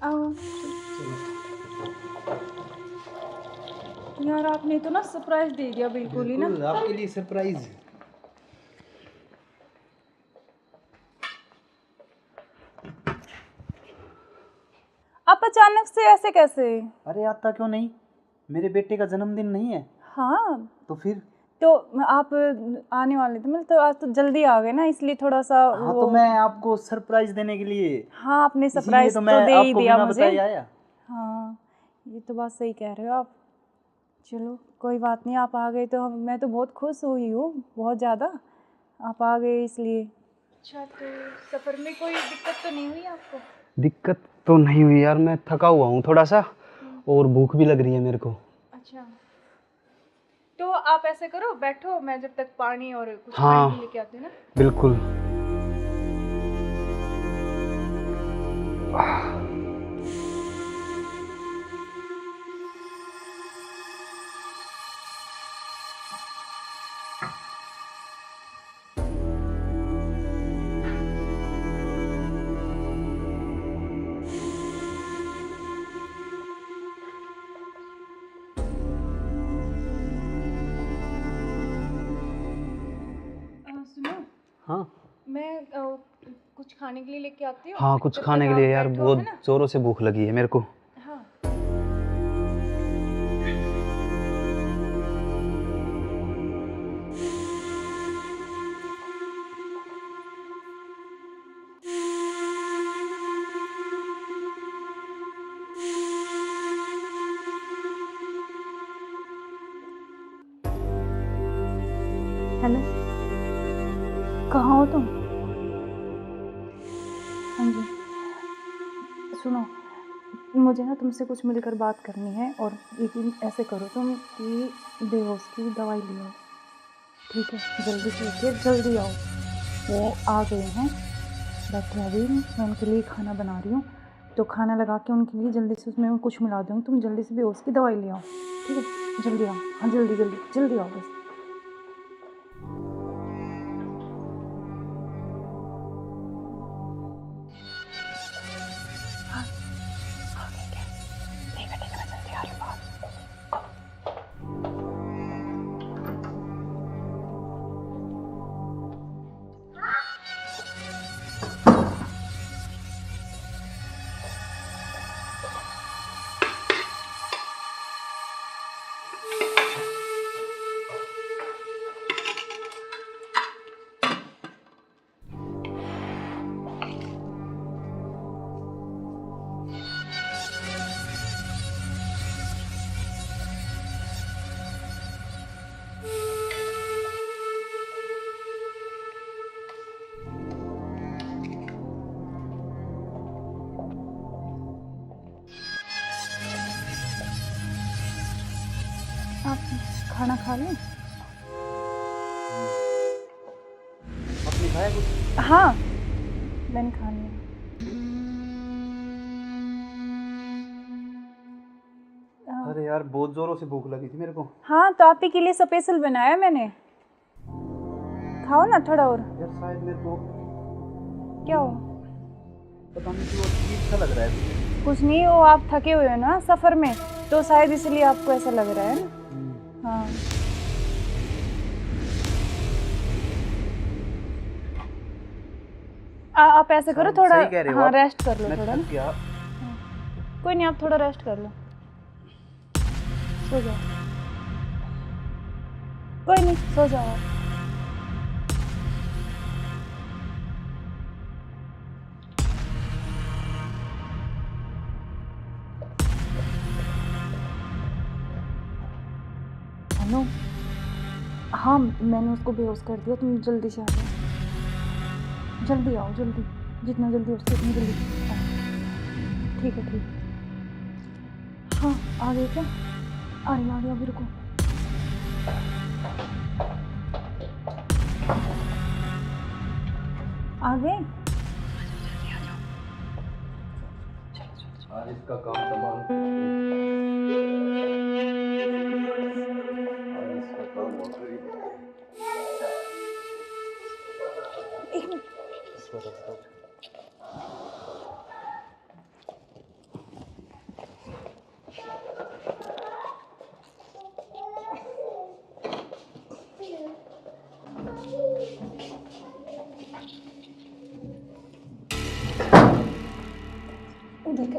आओ। यार आपने तो ना सरप्राइज दे दिया बिल्कुल ही ना। बिल्कुल, आपके लिए सरप्राइज। आप अचानक से ऐसे कैसे? अरे आता क्यों नहीं, मेरे बेटे का जन्मदिन नहीं है? हाँ तो फिर? तो आप आने वाले थे, मतलब तो आज तो जल्दी आ गए ना, इसलिए थोड़ा सा हाँ तो मैं आपको सरप्राइज देने के लिए, हाँ आपने इसीलिए सरप्राइज तो तो मैं दे ही आपको दिया बिना मुझे। बताए आया। हाँ ये तो बात सही कह रहे हो आप। चलो कोई बात नहीं, आप आ गए तो मैं तो बहुत खुश हुई हूँ, बहुत ज़्यादा। आप आ गए इसलिए। अच्छा तो सफ़र में कोई दिक्कत तो नहीं हुई आपको? दिक्कत तो नहीं हुई यार, मैं थका हुआ हूँ थोड़ा सा, और भूख भी लग रही है मेरे को। अच्छा तो आप ऐसे करो, बैठो, मैं जब तक पानी और कुछ हाँ। खाने के लेके आती हूँ ना। बिल्कुल। सुनो, हाँ मैं कुछ खाने के लिए लेके आती हूँ। हाँ, कुछ जब खाने तक के आप लिए यार, बैठो, बहुत है ना? जोरों से भूख लगी है मेरे को। हाँ हेलो, कहाँ हो तुम? हाँ जी सुनो, मुझे ना तुमसे कुछ मिलकर बात करनी है, और लेकिन ऐसे करो तुम कि बेहोश की दवाई ले आओ, ठीक है? जल्दी से उठिए, जल्दी आओ। वो आ गए हैं, बैठे हैं अभी, मैं उनके लिए खाना बना रही हूँ, तो खाना लगा के उनके लिए जल्दी से उसमें कुछ मिला दूँगी, तुम जल्दी से बेहोश की दवाई ले आओ, ठीक है? जल्दी आओ, हाँ जल्दी जल्दी जल्दी आओ बस। आप खाना खा लें? आपने खाया कुछ? हाँ, मैंने खा लिया। अरे यार बहुत जोरों से भूख लगी थी मेरे को। हाँ, तो आप ही के लिए स्पेशल बनाया मैंने, खाओ ना थोड़ा और। यार शायद मेरे को क्या हो? पता नहीं क्यों अजीब सा लग रहा है मुझे। कुछ नहीं, वो आप थके हुए हो ना सफ़र में, तो शायद इसलिए आपको ऐसा लग रहा है ना। हाँ, आप ऐसे करो, थोड़ा सही कह रहे हो हाँ आप। रेस्ट कर लो मैं थोड़ा थक ना। गया। कोई नहीं, आप थोड़ा रेस्ट कर लो, सो जाओ। कोई नहीं, सो जाओ आप। अनु, हाँ मैंने उसको बेहोश कर दिया, तुम जल्दी से आ जाओ, जल्दी आओ, जल्दी, जितना जल्दी हो सके उतनी जल्दी आओ। ठीक है, ठीक। हाँ, आ गए क्या? आ रही अभी, रुको। आ गए? आज इसका काम तमाम। आज इसका काम हो गई। एक मिनट।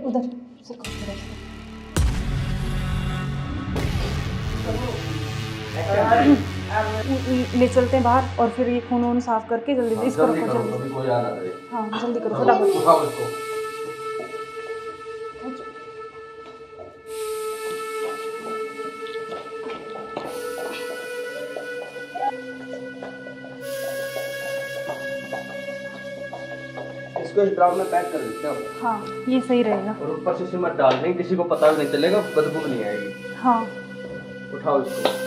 उधर से ले चलते हैं बाहर, और फिर ये खून वून साफ करके जल्दी इसको रखो, जल्दी। कोई आ ना करे। हाँ जल्दी करो फटाफट। उठाओ इसको। इसको इस ड्राम में पैक कर देते हैं हाँ ये सही रहेगा। और ऊपर से सिमट डाल देंगे, किसी को पता भी नहीं चलेगा, बदबू भी नहीं आएगी। हाँ उठाओ इसको।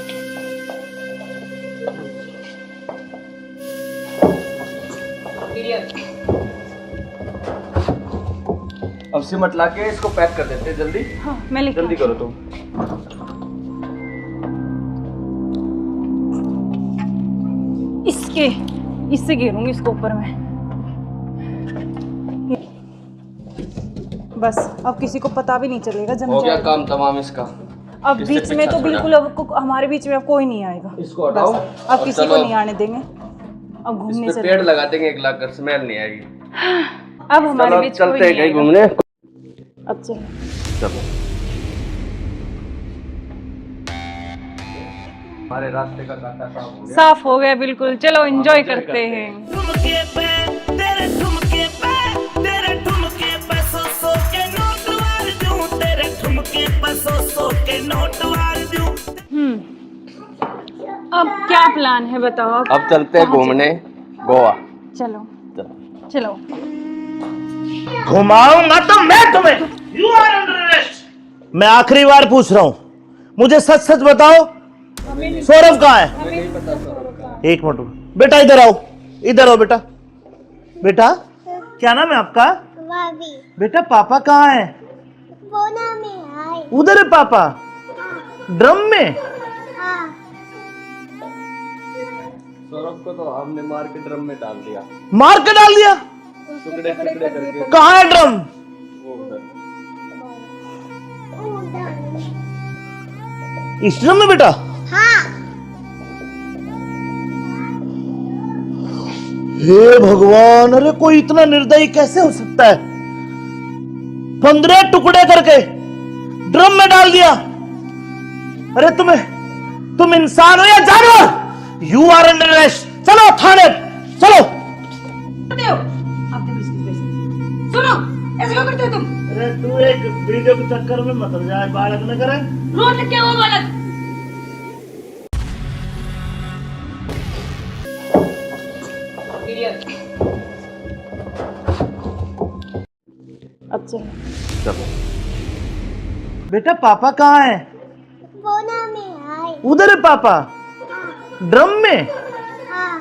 अब सिमट ला के इसको पैक कर देते हैं जल्दी। हाँ मैं लेके जल्दी आती हूँ। करो तुम। इससे घेरूंगी इसको ऊपर में। बस अब किसी को पता भी नहीं चलेगा, जम हो गया जाएगा। काम तमाम इसका। अब इससे बीच में पीछा तो छोड़ा। बिल्कुल अब हमारे बीच में अब कोई नहीं आएगा। इसको हटाओ बस, अब और किसी को चलो। नहीं आने देंगे। अब इस घूमने पे चले, पेड़ लगा देंगे, एक लाख स्मेल नहीं आएगी। अब हमारे चलो बीच कोई चलते हैं नहीं कहीं आएगा। घूमने। अब चलो। चलो हमारे रास्ते का कांटा साफ हो गया। साफ हो गया बिल्कुल, चलो एंजॉय करते हैं। ठुमके पे तेरे ठुमके पे तेरे ठुमके पे सौ के नोट वार दूं, तेरे ठुमके पे सौ के नोट वार दूं। अब क्या प्लान है बताओ आप? अब चलते हैं घूमने गोवा। चलो चलो। घुमाऊंगा तो मैं तुम्हें, यू आर अंडर अरेस्ट। मैं आखिरी बार पूछ रहा हूं, मुझे सच सच बताओ, सौरभ कहाँ है? एक मिनट बेटा, इधर आओ, इधर आओ बेटा। बेटा क्या नाम है आपका? भाभी बेटा पापा कहाँ है? बोना में आए। उधर है पापा, ड्रम में। हाँ सौरभ को तो हमने मार के ड्रम में डाल दिया, मार के डाल दिया। टुकड़े टुकड़े करके। कहाँ है ड्रम? वो उधर। इस ड्रम में बेटा? हाँ हे भगवान, अरे कोई इतना निर्दयी कैसे हो सकता है? 15 टुकड़े करके ड्रम में डाल दिया। अरे तुम इंसान हो या जानवर? You are under arrest. चलो थाने, चलो। सुनो, ऐसे क्यों करते हो तुम? अरे तू एक वीडियो के चक्कर में मत जाए, बालक न करे। रोड क्या वो बालक? अब चलो। बेटा पापा कहाँ है? बोना में आए। उधर है पापा, ड्रम में। हाँ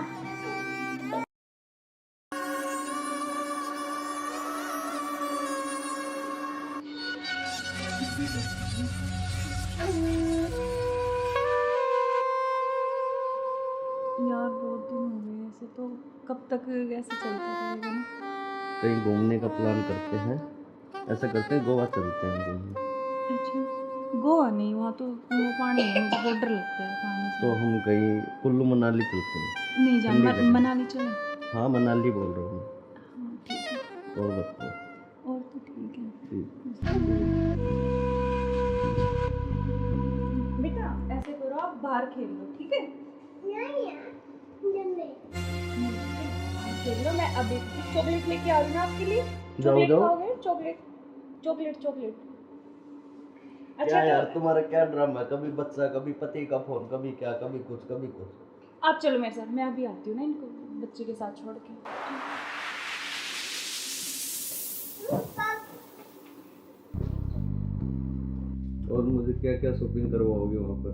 यार बहुत दिन हो गए ऐसे, तो कब तक ऐसे चलता रहेगा ना? कहीं घूमने का प्लान करते हैं, ऐसा करते हैं गोवा चलते हैं घूमने। अच्छा, गोवा नहीं, वहाँ तो वो पानी है, मुझे बहुत डर लगता है पानी से। तो हम कहीं कुल्लू मनाली चलते हैं। नहीं जान, ठंडी जगह। मनाली चले। हाँ मनाली बोल रहा हूँ हाँ ठीक है, मैं। और बताओ। और तो ठीक है। ठीक। बेटा ऐसे करो, आप बाहर खेल लो, ठीक है? नहीं यार, जल्दी। खेल लो, मैं अभी चॉकलेट लेके आ रही हूँ आपके लिए। जाओ, चॉकलेट जाओ। खाओगे? Chocolate chocolate chocolate. अच्छा क्या यार तो तुम्हारा क्या ड्रामा है? कभी बच्चा, कभी पति का फोन, कभी क्या, कभी कुछ, कभी कुछ। आप चलो मेरे साथ, मैं अभी आती हूँ ना इनको बच्चे के साथ छोड़ के। और मुझे क्या क्या शॉपिंग करवाओगे वहाँ पर?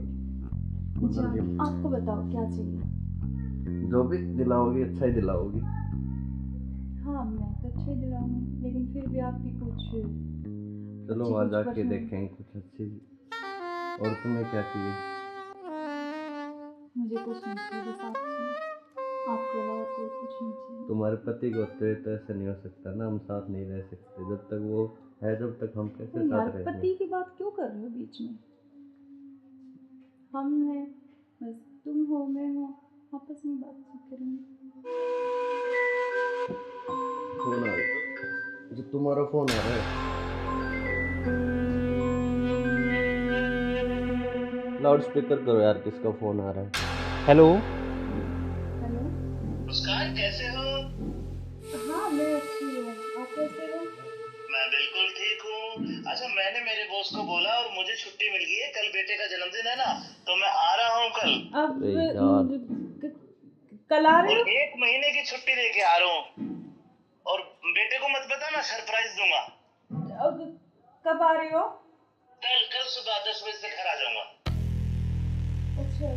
अच्छा, आपको बताओ क्या चाहिए? जो भी दिलाओगी अच्छा ही दिलाओगी। हाँ मैं तो अच्छा ही दिलाऊंगी, लेकिन फिर भी आपकी कुछ चलो अच्छी वहाँ कुछ जाके पसंद- देखेंगे कुछ अच्छी। और तुम्हें क्या चाहिए? मुझे कुछ नहीं चाहिए, बस आप चाहिए, आपके अलावा कोई कुछ नहीं चाहिए। तुम्हारे पति को होते हुए तो ऐसा नहीं हो सकता ना, हम साथ नहीं रह सकते जब तक वो है, जब तक हम कैसे तो यार साथ रहेंगे? पति की बात क्यों कर रहे हो बीच में? हम हैं, बस तुम हो, मैं हूँ, आपस में बातचीत करेंगे। फोन आ रहा, जो तुम्हारा फोन आ रहा है। लाउड स्पीकर करो यार, किसका फोन आ रहा है? हेलो। हेलो। मुस्कान कैसे हो? हाँ मैं अच्छी हूँ, आप कैसे हो? मैं बिल्कुल ठीक हूँ। अच्छा मैंने मेरे बॉस को बोला और मुझे छुट्टी मिल गई है, कल बेटे का जन्मदिन है ना, तो मैं आ रहा हूँ कल। अब अरे यार। कल आ रहे और हो? 1 महीने की छुट्टी लेके आ रहा हूँ। और बेटे को मत बताना, सरप्राइज दूंगा। अब कब आ रहे हो? कल सुबह 10 बजे से घर आ जाऊंगा। अच्छा।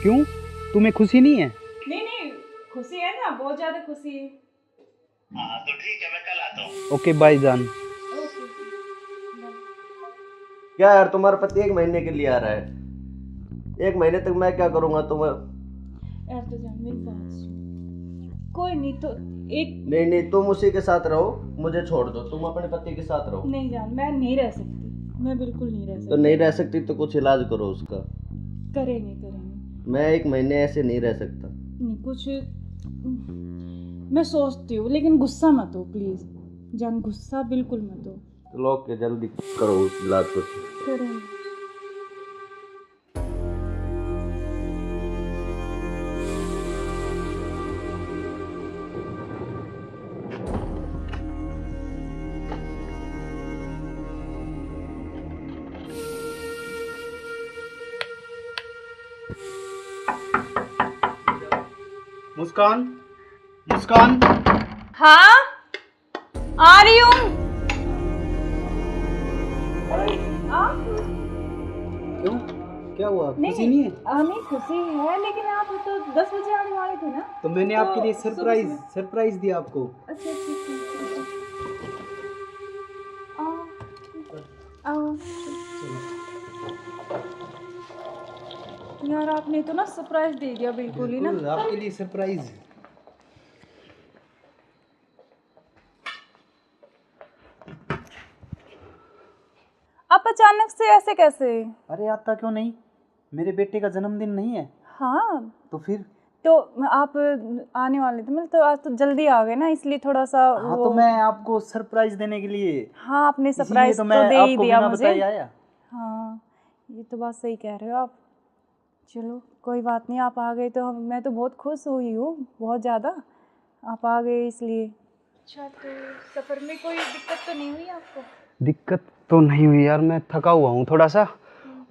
क्यों, तुम्हें खुशी नहीं है? नहीं नहीं, खुशी है ना, बहुत ज्यादा खुशी है। हाँ तो ठीक है, मैं कल आता हूँ। ओके बाय जान। ओके। क्या यार तुम्हारा पति 1 महीने के लिए आ रहा है, 1 महीने तक मैं क्या करूँगा? तुम यार तो जान मेरी बात सुन, कोई नहीं तो एक नहीं, तुम उसी के साथ रहो, मुझे छोड़ दो, तुम अपने पति के साथ रहो। नहीं जान, मैं नहीं रह सकती, मैं बिल्कुल नहीं रह तो सकती। नहीं रह सकती तो कुछ इलाज करो उसका। करेंगे करेंगे। मैं 1 महीने ऐसे नहीं रह सकता। नहीं कुछ मैं सोचती हूँ, लेकिन गुस्सा मत हो प्लीज जान, गुस्सा बिल्कुल मत हो। तो लोग के जल्दी करो उस इलाज को। करेंगे। मुस्कान, मुस्कान। हाँ आ रही हूँ। क्यों, क्या हुआ? खुशी नहीं है? नहीं खुशी है, लेकिन आप तो 10 बजे आने वाले थे ना। तो मैंने तो आपके लिए सुबह सरप्राइज दिया आपको। अच्छा आओ आओ। यार आपने तो ना सरप्राइज दे दिया बिल्कुल ही ना। बिल्कुल, आपके लिए सरप्राइज। आप अचानक से ऐसे कैसे? अरे आता क्यों नहीं, मेरे बेटे का जन्मदिन नहीं है हाँ तो फिर? तो आप आने वाले थे, मतलब तो आज तो जल्दी आ गए ना, इसलिए थोड़ा सा हाँ तो मैं आपको सरप्राइज देने के लिए, हाँ आपने इसीलिए सरप्राइज तो तो मैं दे ही आपको दिया बिना मुझे। बताए आया। हाँ ये तो बात सही कह रहे हो आप। चलो कोई बात नहीं, आप आ गए तो मैं तो बहुत खुश हुई हूँ, बहुत ज़्यादा। आप आ गए इसलिए। अच्छा तो सफ़र में कोई दिक्कत तो नहीं हुई आपको? दिक्कत तो नहीं हुई यार, मैं थका हुआ हूँ थोड़ा सा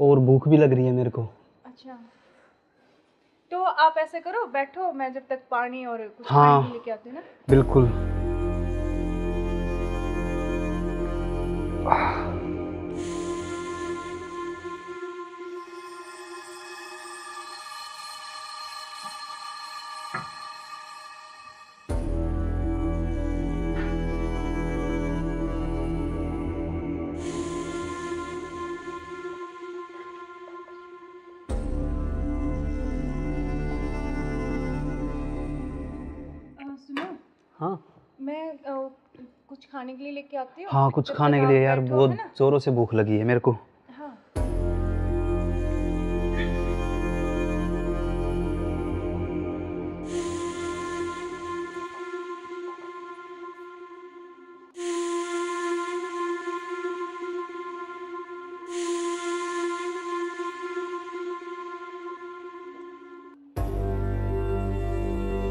और भूख भी लग रही है मेरे को। अच्छा तो आप ऐसे करो, बैठो, मैं जब तक पानी और कुछ हाँ। खाने के लेके आती हूँ ना। बिल्कुल। सुनो, हाँ मैं कुछ खाने के लिए लेके आती हूँ। हाँ, कुछ जब खाने तक के लिए आप यार, बैठो, बहुत है ना? जोरों से भूख लगी है मेरे को। हाँ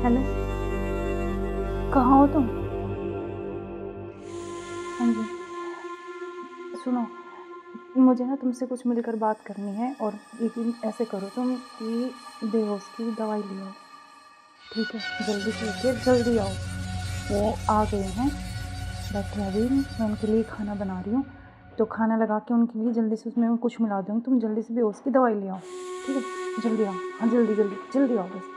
हेलो, कहाँ हो तुम? हाँ जी सुनो, मुझे ना तुमसे कुछ मिलकर बात करनी है, और लेकिन ऐसे करो तुम कि बेहोश की दवाई ले आओ, ठीक है? जल्दी से लेके जल्दी आओ। वो आ गए हैं, बैठे हैं अभी, मैं उनके लिए खाना बना रही हूँ, तो खाना लगा के उनके लिए जल्दी से उसमें मैं कुछ मिला दूँगी। तुम जल्दी से बेहोश की दवाई ले आओ, ठीक है? जल्दी आओ, हाँ जल्दी जल्दी जल्दी आओ बस।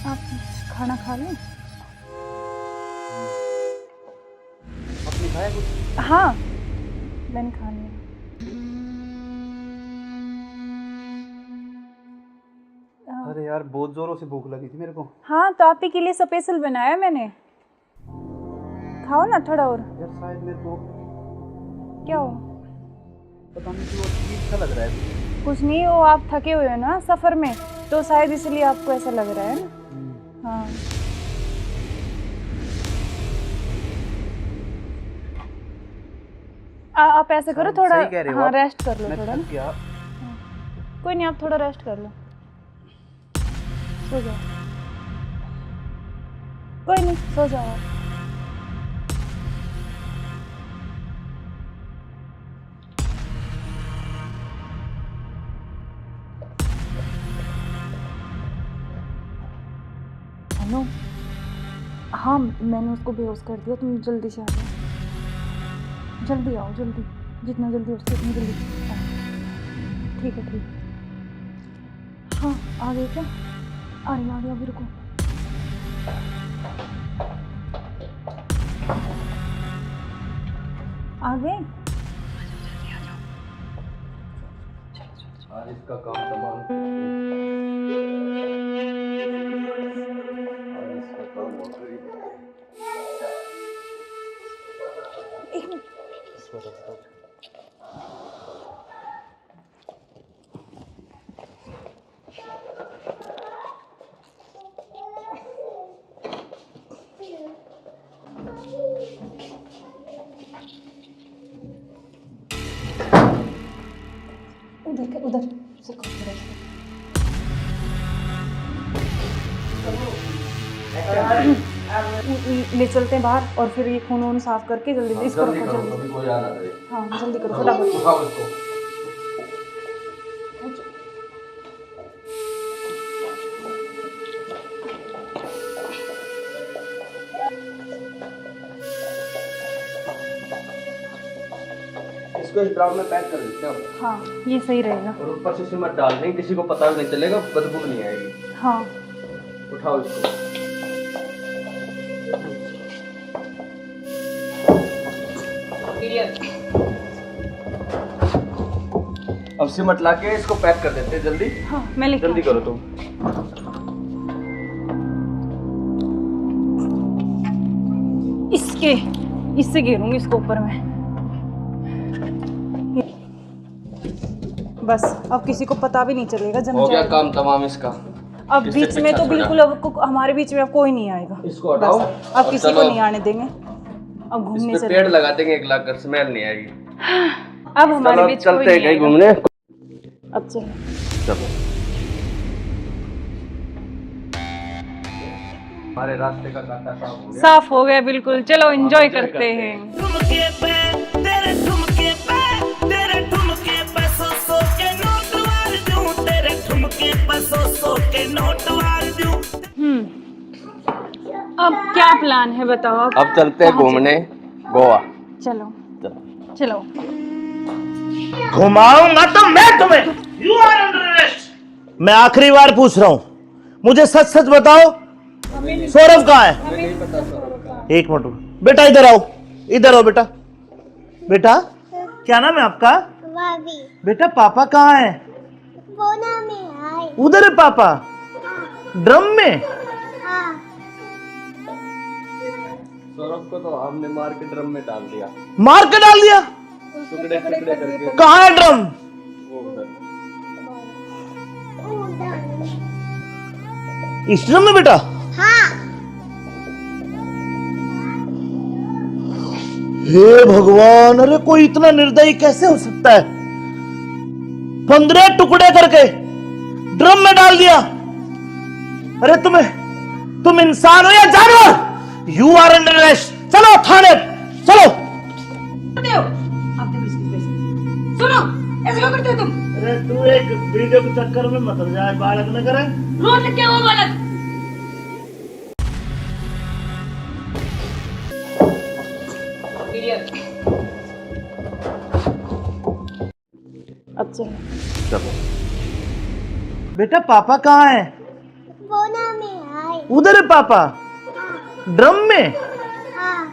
आप खाना खा लें? आपने खाया कुछ? हाँ मैंने खा लिया। अरे यार बहुत जोरों से भूख लगी थी मेरे को। हाँ तो आप ही के लिए स्पेशल बनाया मैंने, खाओ ना थोड़ा और। यार शायद मेरे को क्या हो? पता नहीं क्यों अजीब सा लग रहा है। कुछ नहीं, वो आप थके हुए हो ना सफ़र में, तो शायद इसलिए आपको ऐसा लग रहा है ना। हाँ आप ऐसे करो, थोड़ा सही कह रहे हो हाँ आप। रेस्ट कर लो मैं थोड़ा थक ना। गया। कोई नहीं, आप थोड़ा रेस्ट कर लो, सो जाओ। कोई नहीं, सो जाओ आप। हेलो, हाँ मैंने उसको बेहोश कर दिया, तुम जल्दी से आ जाओ, जल्दी आओ, जल्दी, जितना जल्दी हो सके उतनी जल्दी आओ। ठीक है ठीक है। हाँ आ गए क्या? आ रही अभी, रुको। आ गए? आज इसका काम तमाम। उधर उधर से करो, उधर से। ले चलते हैं बाहर और फिर ये खून वून साफ करके जल्दी जल्दी इसको रखो जल्दी। कोई आ ना जाए। हाँ जल्दी करो फटाफट। उठाओ इसको। इसको इस ड्राम में पैक कर देते हैं हाँ ये सही रहेगा। और ऊपर से सीमेंट डाल देंगे, किसी को पता भी नहीं चलेगा, बदबू भी नहीं आएगी। हाँ उठाओ इसको। अब सीमेंट लाके इसको पैक कर देते हैं जल्दी। हाँ मैं लेके जल्दी करो तुम। इससे घेरूंगी इसको ऊपर में। बस अब किसी को पता भी नहीं चलेगा जम हो गया जाएगा। काम तमाम इसका। अब किससे बीच में तो पीछा बिल्कुल हमारे बीच में अब कोई नहीं आएगा। इसको हटाओ। बस, अब और किसी को चलो। नहीं आने देंगे। अब घूमने इस पे चले पेड़ लगा देंगे, एक लाख कर स्मेल नहीं आएगी। अब हमारे चलो बीच चलते कोई हैं नहीं कहीं आएगा। घूमने। अब चलो चलो हमारे रास्ते का कांटा साफ हो गया। साफ हो गया बिल्कुल। चलो एंजॉय करते हैं। ठुमके पे तेरे ठुमके पे तेरे ठुमके पे सौ के नोट वार दूं, तेरे ठुमके पे सौ के नोट वार दूं। अब क्या प्लान है बताओ। अब चलते हैं घूमने गोवा। चलो चलो। चलो। घुमाऊंगा तो मैं तुम्हें। You are under arrest. मैं आखिरी बार पूछ रहा हूं, मुझे सच सच बताओ, सौरभ कहाँ है? एक मिनट बेटा, इधर आओ, इधर आओ बेटा। बेटा क्या नाम है आपका? भाभी बेटा पापा कहाँ है? बोना में आए। उधर है पापा, ड्रम में। हाँ सौरभ को तो हमने मार के ड्रम में डाल दिया, मार के डाल दिया। टुकड़े टुकड़े करके। कहाँ है ड्रम? वो उधर। इस ड्रम में बेटा? हाँ हे भगवान, अरे कोई इतना निर्दयी कैसे हो सकता है? 15 टुकड़े करके ड्रम में डाल दिया। अरे तुम इंसान हो या जानवर? You are under arrest. चलो थाने, चलो। सुनो ऐसे क्यों करते हो तुम? अरे तू एक वीडियो के चक्कर में मत जाए, बालक न करे। रोज क्या हुआ बालक? अब चलो। चलो बेटा पापा कहाँ है? बोना में आए। उधर है पापा, ड्रम में। हाँ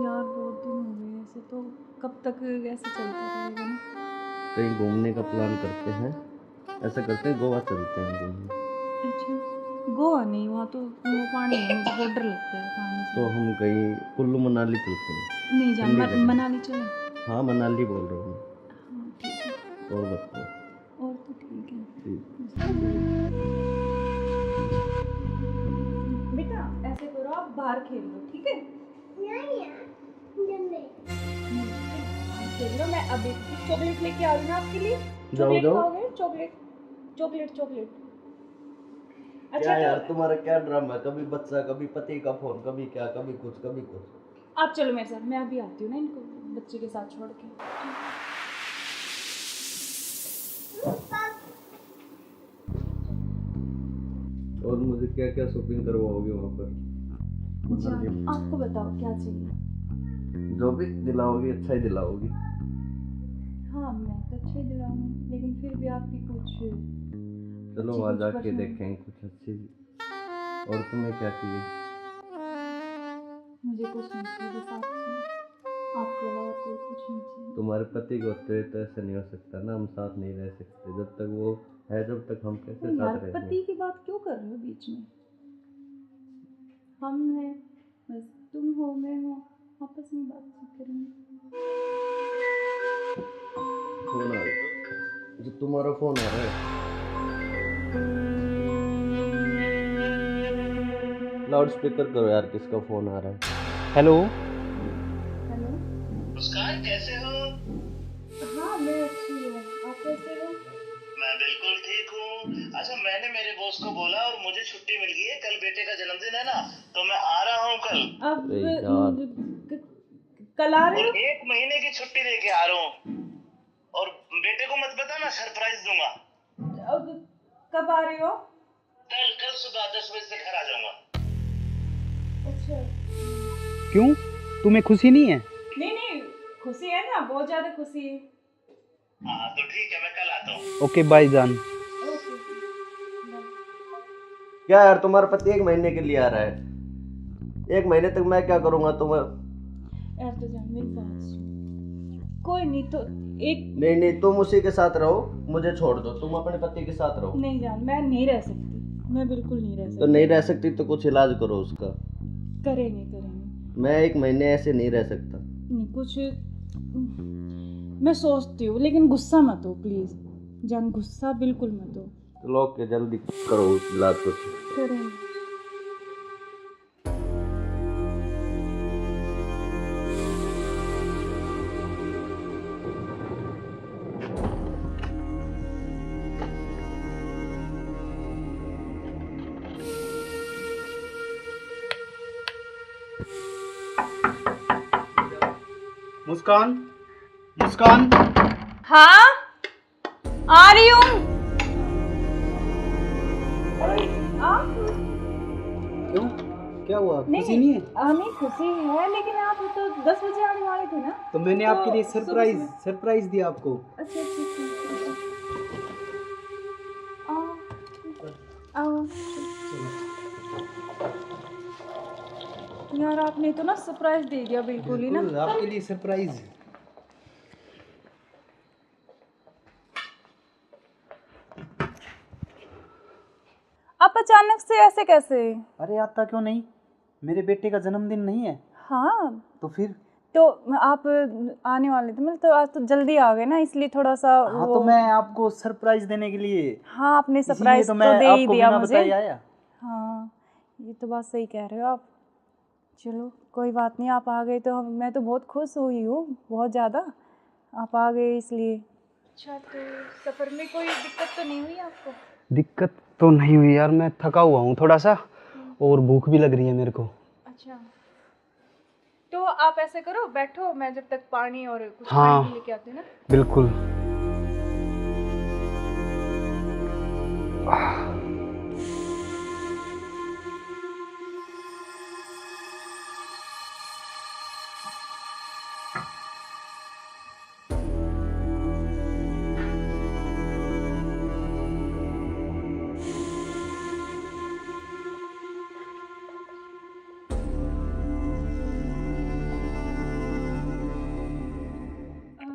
यार बहुत दिन हो गए ऐसे, तो कब तक ऐसे चलता रहेगा ना? कहीं घूमने का प्लान करते हैं, ऐसा करते हैं गोवा चलते हैं घूमने। अच्छा गोवा नहीं, वहाँ तो वो पानी है, मुझे बहुत डर लगता है पानी से। तो हम कहीं कुल्लू मनाली चलते हैं। नहीं जान, ठंडी जगह। मनाली चले। हाँ मनाली बोल रहा हूँ हाँ ठीक है, मैं। और बताओ। और तो ठीक है। ठीक। बेटा ऐसे करो, आप बाहर खेल लो ठीक है? नहीं यार जल्दी। खेल लो, मैं अभी चॉकलेट लेके आ रही हूँ आपके लिए। जाओ, चॉकलेट जाओ। खाओगे? Chocolate chocolate chocolate. क्या अच्छा यार तो तुम्हारा क्या ड्रामा है, कभी बच्चा, कभी पति का फोन, कभी क्या, कभी कुछ कभी कुछ। आप चलो मेरे साथ, मैं अभी आती हूँ ना इनको बच्चे के साथ छोड़ के। और मुझे क्या क्या शॉपिंग करवाओगे वहाँ पर? मनाली में। आपको बताओ क्या चाहिए? जो भी दिलाओगी अच्छा ही दिलाओगी। हाँ मैं तो अच्छे दिलाऊंगी, लेकिन फिर भी आपकी कुछ चलो अच्छी वहाँ कुछ जाके पसंद- देखेंगे कुछ अच्छी। और तुम्हें क्या चाहिए? मुझे कुछ नहीं चाहिए, बस आप चाहिए। आपके अलावा कोई कुछ नहीं चाहिए। तुम्हारे पति को होते हुए तो ऐसा नहीं हो सकता ना, हम साथ नहीं रह सकते जब तक वो है, जब तक हम कैसे यार साथ रहेंगे? पति की बात क्यों कर रहे हो बीच में? हम हैं, बस तुम हो मैं हूँ, आपस में बातचीत करेंगे। फोन आ रहा है। जो तुम्हारा फोन आ रहा है। लाउड स्पीकर करो यार, किसका फोन आ रहा है? हेलो। हेलो। मुस्कान कैसे हो? हाँ मैं अच्छी हूँ, आप कैसे हो? मैं बिल्कुल ठीक हूँ। अच्छा मैंने मेरे बॉस को बोला और मुझे छुट्टी मिल गई है, कल बेटे का जन्मदिन है ना, तो मैं आ रहा हूँ कल। अब अरे यार। कल आ रहे और हो? 1 महीने की छुट्टी लेके आ रहा हूँ। और बेटे को मत बताना, सरप्राइज दूंगा। अब कब आ रहे हो? कल सुबह 10 बजे से घर आ जाऊंगा। अच्छा। क्यों, तुम्हें खुशी नहीं है? नहीं खुशी है ना, बहुत ज्यादा खुशी है। हाँ तो ठीक है, मैं कल आता हूँ। ओके बाय जान। ओके। क्या यार, तुम्हारा पति 1 महीने के लिए आ रहा है, 1 महीने तक मैं क्या करूंगा? तुम्हें यार तो जान मेरी बात सुन, कोई नहीं तो एक नहीं, तुम उसी के साथ रहो, मुझे छोड़ दो, तुम अपने पति के साथ रहो। नहीं जान, मैं नहीं रह सकती, मैं बिल्कुल नहीं रह तो सकती। नहीं रह सकती तो कुछ इलाज करो उसका। करेंगे। मैं 1 महीने ऐसे नहीं रह सकता। नहीं कुछ मैं सोचती हूँ, लेकिन गुस्सा मत हो प्लीज जान, गुस्सा बिल्कुल मत हो। तो लोग के जल्दी करो इलाज कुछ। करेंगे। मुस्कान, मुस्कान। हाँ आ रही हूँ। क्यों, क्या हुआ? खुशी नहीं है? नहीं खुशी है, लेकिन आप तो 10 बजे आने वाले थे ना। तो मैंने आपके लिए सरप्राइज दिया आपको। अच्छा आओ। यार आपने तो ना सरप्राइज दे दिया बिल्कुल ही ना। बिल्कुल, आपके लिए सरप्राइज। आप अचानक से ऐसे कैसे? अरे आता क्यों नहीं, मेरे बेटे का जन्मदिन नहीं है? हाँ तो फिर? तो आप आने वाले थे, मतलब तो आज तो जल्दी आ गए ना, इसलिए थोड़ा सा हाँ तो मैं आपको सरप्राइज देने के लिए, हाँ आपने इसीलिए सरप्राइज तो तो मैं दे ही आपको दिया बिना मुझे। बताए आया। हाँ ये तो बात सही कह रहे हो आप। चलो कोई बात नहीं, आप आ गए तो मैं तो बहुत खुश हुई हूँ, बहुत ज़्यादा। आप आ गए इसलिए। अच्छा तो सफ़र में कोई दिक्कत तो नहीं हुई आपको? दिक्कत तो नहीं हुई यार, मैं थका हुआ हूँ थोड़ा सा, और भूख भी लग रही है मेरे को। अच्छा तो आप ऐसे करो, बैठो, मैं जब तक पानी और कुछ हाँ। खाने के लेके आती हूँ ना। बिल्कुल।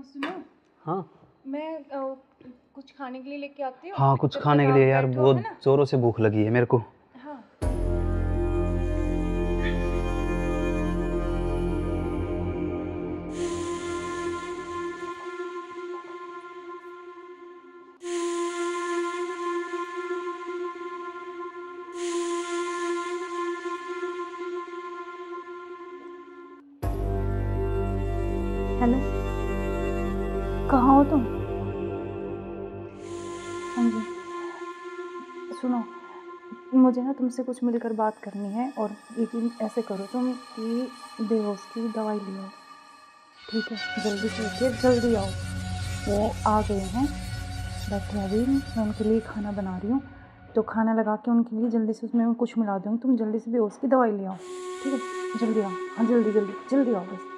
सुनो, हाँ मैं कुछ खाने के लिए लेके आती हूँ। हाँ, कुछ जब खाने तक के आप लिए यार, बैठो, बहुत है ना? जोरों से भूख लगी है मेरे को। हाँ हेलो, कहाँ हो तुम? हाँ जी सुनो, मुझे ना तुमसे कुछ मिलकर बात करनी है, और लेकिन ऐसे करो तुम कि बेहोश की दवाई ले आओ, ठीक है? जल्दी से उठिए, जल्दी आओ। वो आ गए हैं, बैठे हैं अभी, मैं उनके लिए खाना बना रही हूँ, तो खाना लगा के उनके लिए जल्दी से उसमें कुछ मिला दूँगी, तुम जल्दी से बेहोश की दवाई ले आओ, ठीक है? जल्दी आओ, हाँ जल्दी जल्दी जल्दी आओ बस।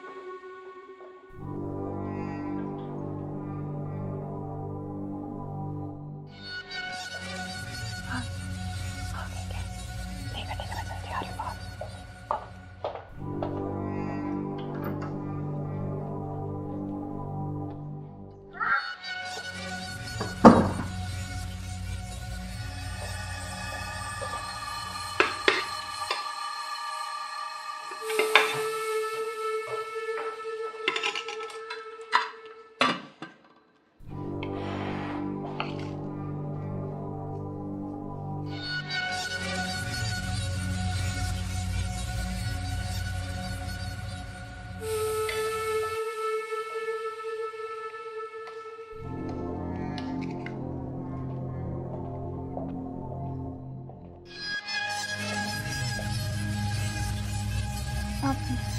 आप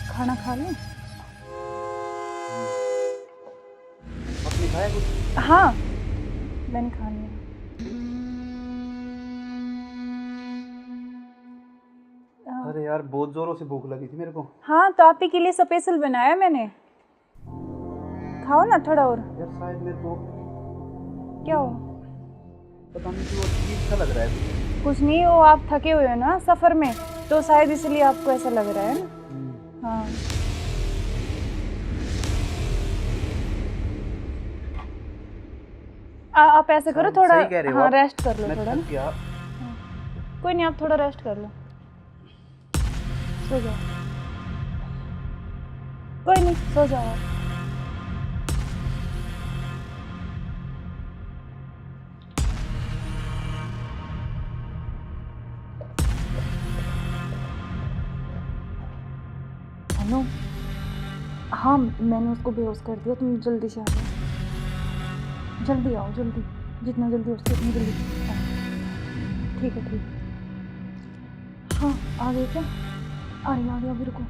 खाना खा लें? आपने खाया कुछ? हाँ, मैंने खा लिया। अरे यार बहुत जोरों से भूख लगी थी मेरे को। हाँ, तो आप ही के लिए स्पेशल बनाया मैंने। खाओ ना थोड़ा और। यार शायद मेरे को क्या हो? पता नहीं क्यों अजीब सा लग रहा है। कुछ नहीं, वो आप थके हुए हो ना सफ़र में, तो शायद इसलिए आपको ऐसा लग रहा है ना। हाँ, आप ऐसे करो थोड़ा। सही कह रहे हो हाँ, आप। रेस्ट कर लो मैं थोड़ा थक ना। गया। कोई नहीं, आप थोड़ा रेस्ट कर लो, सो जाओ। कोई नहीं, सो जाओ आप। हेलो। हाँ, मैंने उसको बेहोश कर दिया, तुम जल्दी से आ जाओ। जल्दी आओ, जल्दी, जितना जल्दी हो सके उतनी जल्दी आओ। ठीक है, ठीक है। हाँ, आ गए क्या? आ रही अभी, रुको।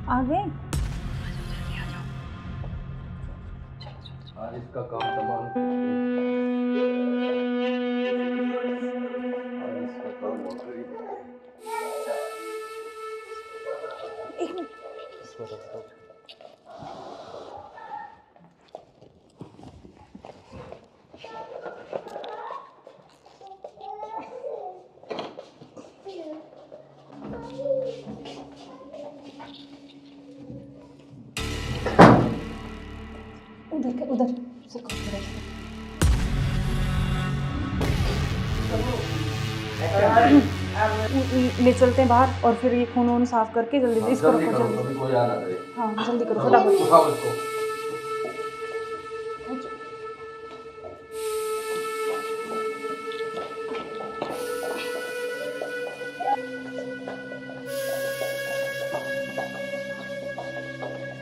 आ गए? आज इसका काम तमाम। आज इसका काम हो गई। एक मिनट। उधर ले चलते हैं बाहर, और फिर ये खून वून साफ करके जल्दी से इसको रखो जल्दी। अभी कोई आ ना करे। हाँ, जल्दी करो फटाफट। उठाओ इसको।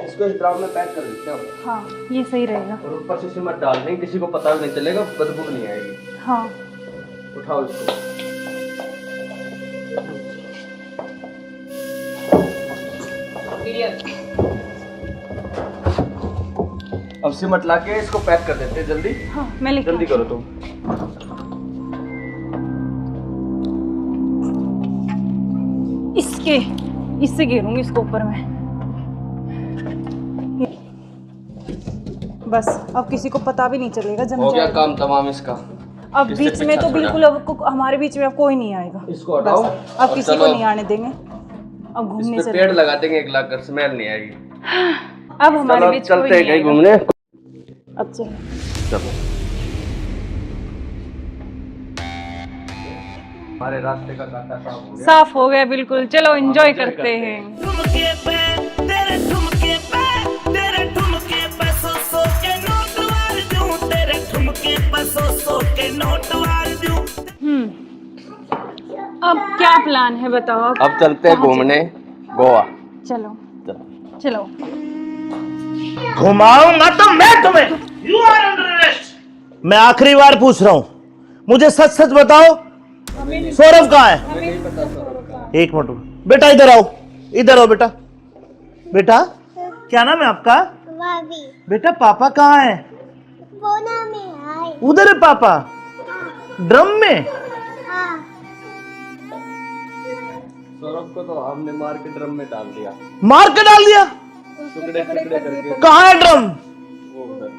इसको इस ड्राम में पैक कर देते हैं हाँ, ये सही रहेगा। और ऊपर से सिमट डाल देंगे, किसी को पता भी नहीं चलेगा, बदबू नहीं आएगी। हाँ, उठाओ इसको। अब सिमट ला के इसको पैक कर देते हैं जल्दी। हाँ, मैं लेके जल्दी आती हूँ। करो तुम। इससे घेरूंगी इसको ऊपर में। बस अब किसी को पता भी नहीं चलेगा, जम हो गया जाएगा। काम तमाम इसका। अब इससे बीच में पीछा तो छोड़ा। बिल्कुल अब हमारे बीच में अब कोई नहीं आएगा। इसको हटाओ बस, अब और किसी को चलो। नहीं आने देंगे। अब इस घूमने पे चले। पेड़ लगा देंगे, एक लाख कर स्मेल नहीं आएगी। अब हमारे चलो बीच कोई चलते हैं नहीं कहीं आएगा। घूमने। अब चलो। चलो हमारे रास्ते का कांटा साफ हो गया। साफ हो गया बिल्कुल। चलो एंजॉय करते हैं। ठुमके पे तेरे ठुमके पे सौ के नोट वाल दूं, तेरे ठुमके पे सौ के नोट वाल दूं। अब क्या प्लान है बताओ? अब चलते हैं घूमने गोवा। चलो चलो। चलो। घुमाऊंगा तो मैं तुम्हें। You are under arrest. मैं आखिरी बार पूछ रहा हूं, मुझे सच सच बताओ, सौरभ कहाँ है? एक मिनट रुको। बेटा इधर आओ, इधर आओ बेटा। बेटा क्या नाम है आपका? भाभी बेटा पापा कहाँ है? बोना में आए। उधर है पापा, ड्रम में। हाँ, सौरभ को तो हमने मार के ड्रम में डाल दिया, मार के डाल दिया। टुकड़े टुकड़े करके। कहाँ है ड्रम? वो उधर।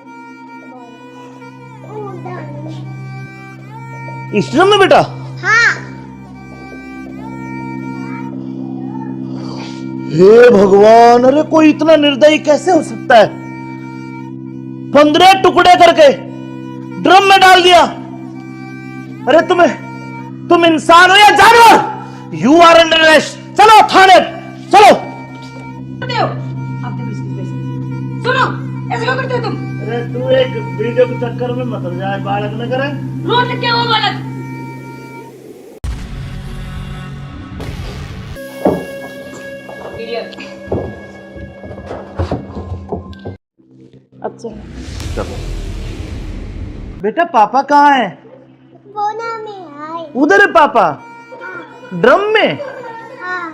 इस ड्रम में बेटा? हाँ, हे भगवान, अरे कोई इतना निर्दयी कैसे हो सकता है? 15 टुकड़े करके ड्रम में डाल दिया। अरे तुम इंसान हो या जानवर? You are under arrest. चलो थाने, चलो। सुनो, ऐसे क्यों करते हो तुम? अरे तू एक वीडियो के चक्कर में मत जाए, बालक न करे। रोड क्या हुआ बालक? अब चलो। चलो बेटा पापा कहाँ है? बोना में आए। आए। उधर है पापा ड्रम में। हाँ।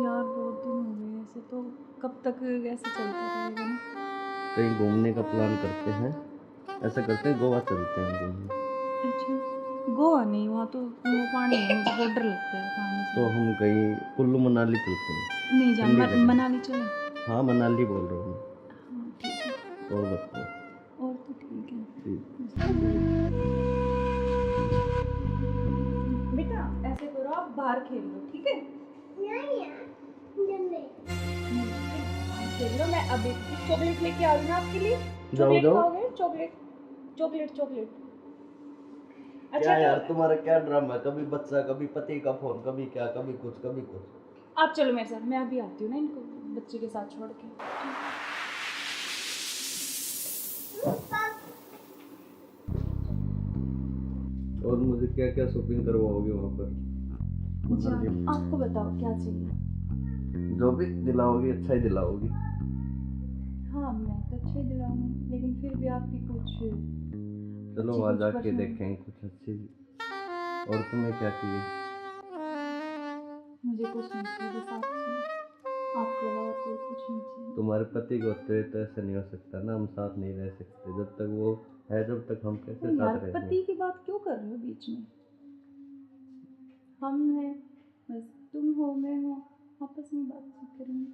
यार बहुत दिन हो गए ऐसे, तो कब तक ऐसे चलता रहेगा ना? कहीं घूमने का प्लान करते हैं, ऐसा करते हैं गोवा चलते हैं घूमने। अच्छा, गोवा नहीं, वहाँ तो वो पानी है, मुझे बहुत डर लगता है पानी से। तो हम कहीं कुल्लू मनाली चलते हैं। नहीं जान, ठंडी जगह। मनाली चले। हाँ मनाली बोल रहा हूँ हाँ ठीक है, मैं। और बताओ। और तो ठीक है। ठीक। बेटा ऐसे करो, आप बाहर खेल लो, ठीक है? नहीं यार, जल्दी। खेल लो, मैं अभी चॉकलेट लेके आ रही हूँ आपके लिए। जाओ, चॉकलेट जाओ। खाओगे? Chocolate chocolate chocolate. क्या यार तो तुम्हारा क्या ड्रामा है, कभी बच्चा, कभी पति का फोन, कभी क्या, कभी कुछ कभी कुछ। आप चलो मेरे साथ, मैं अभी आती हूँ ना इनको बच्चे के साथ छोड़ के। और मुझे क्या क्या शॉपिंग करवाओगे वहाँ पर? अच्छा, आपको बताओ क्या चाहिए? जो भी दिलाओगी अच्छा ही दिलाओगी। हाँ मैं तो अच्छे ही दिलाऊंगी, लेकिन फिर भी आपकी कुछ चलो अच्छी वहाँ कुछ जाके पसंद- देखेंगे कुछ अच्छी। और तुम्हें क्या चाहिए? मुझे कुछ नहीं चाहिए, बस आप चाहिए, आपके अलावा कोई कुछ नहीं चाहिए। तुम्हारे पति को होते तो ऐसा नहीं हो सकता ना, हम साथ नहीं रह सकते जब तक वो है, जब तक हम कैसे तो यार साथ रहेंगे? पति की बात क्यों कर रहे हो बीच में? हम हैं, बस तुम हो मैं हूँ, आपस में बातचीत करेंगे।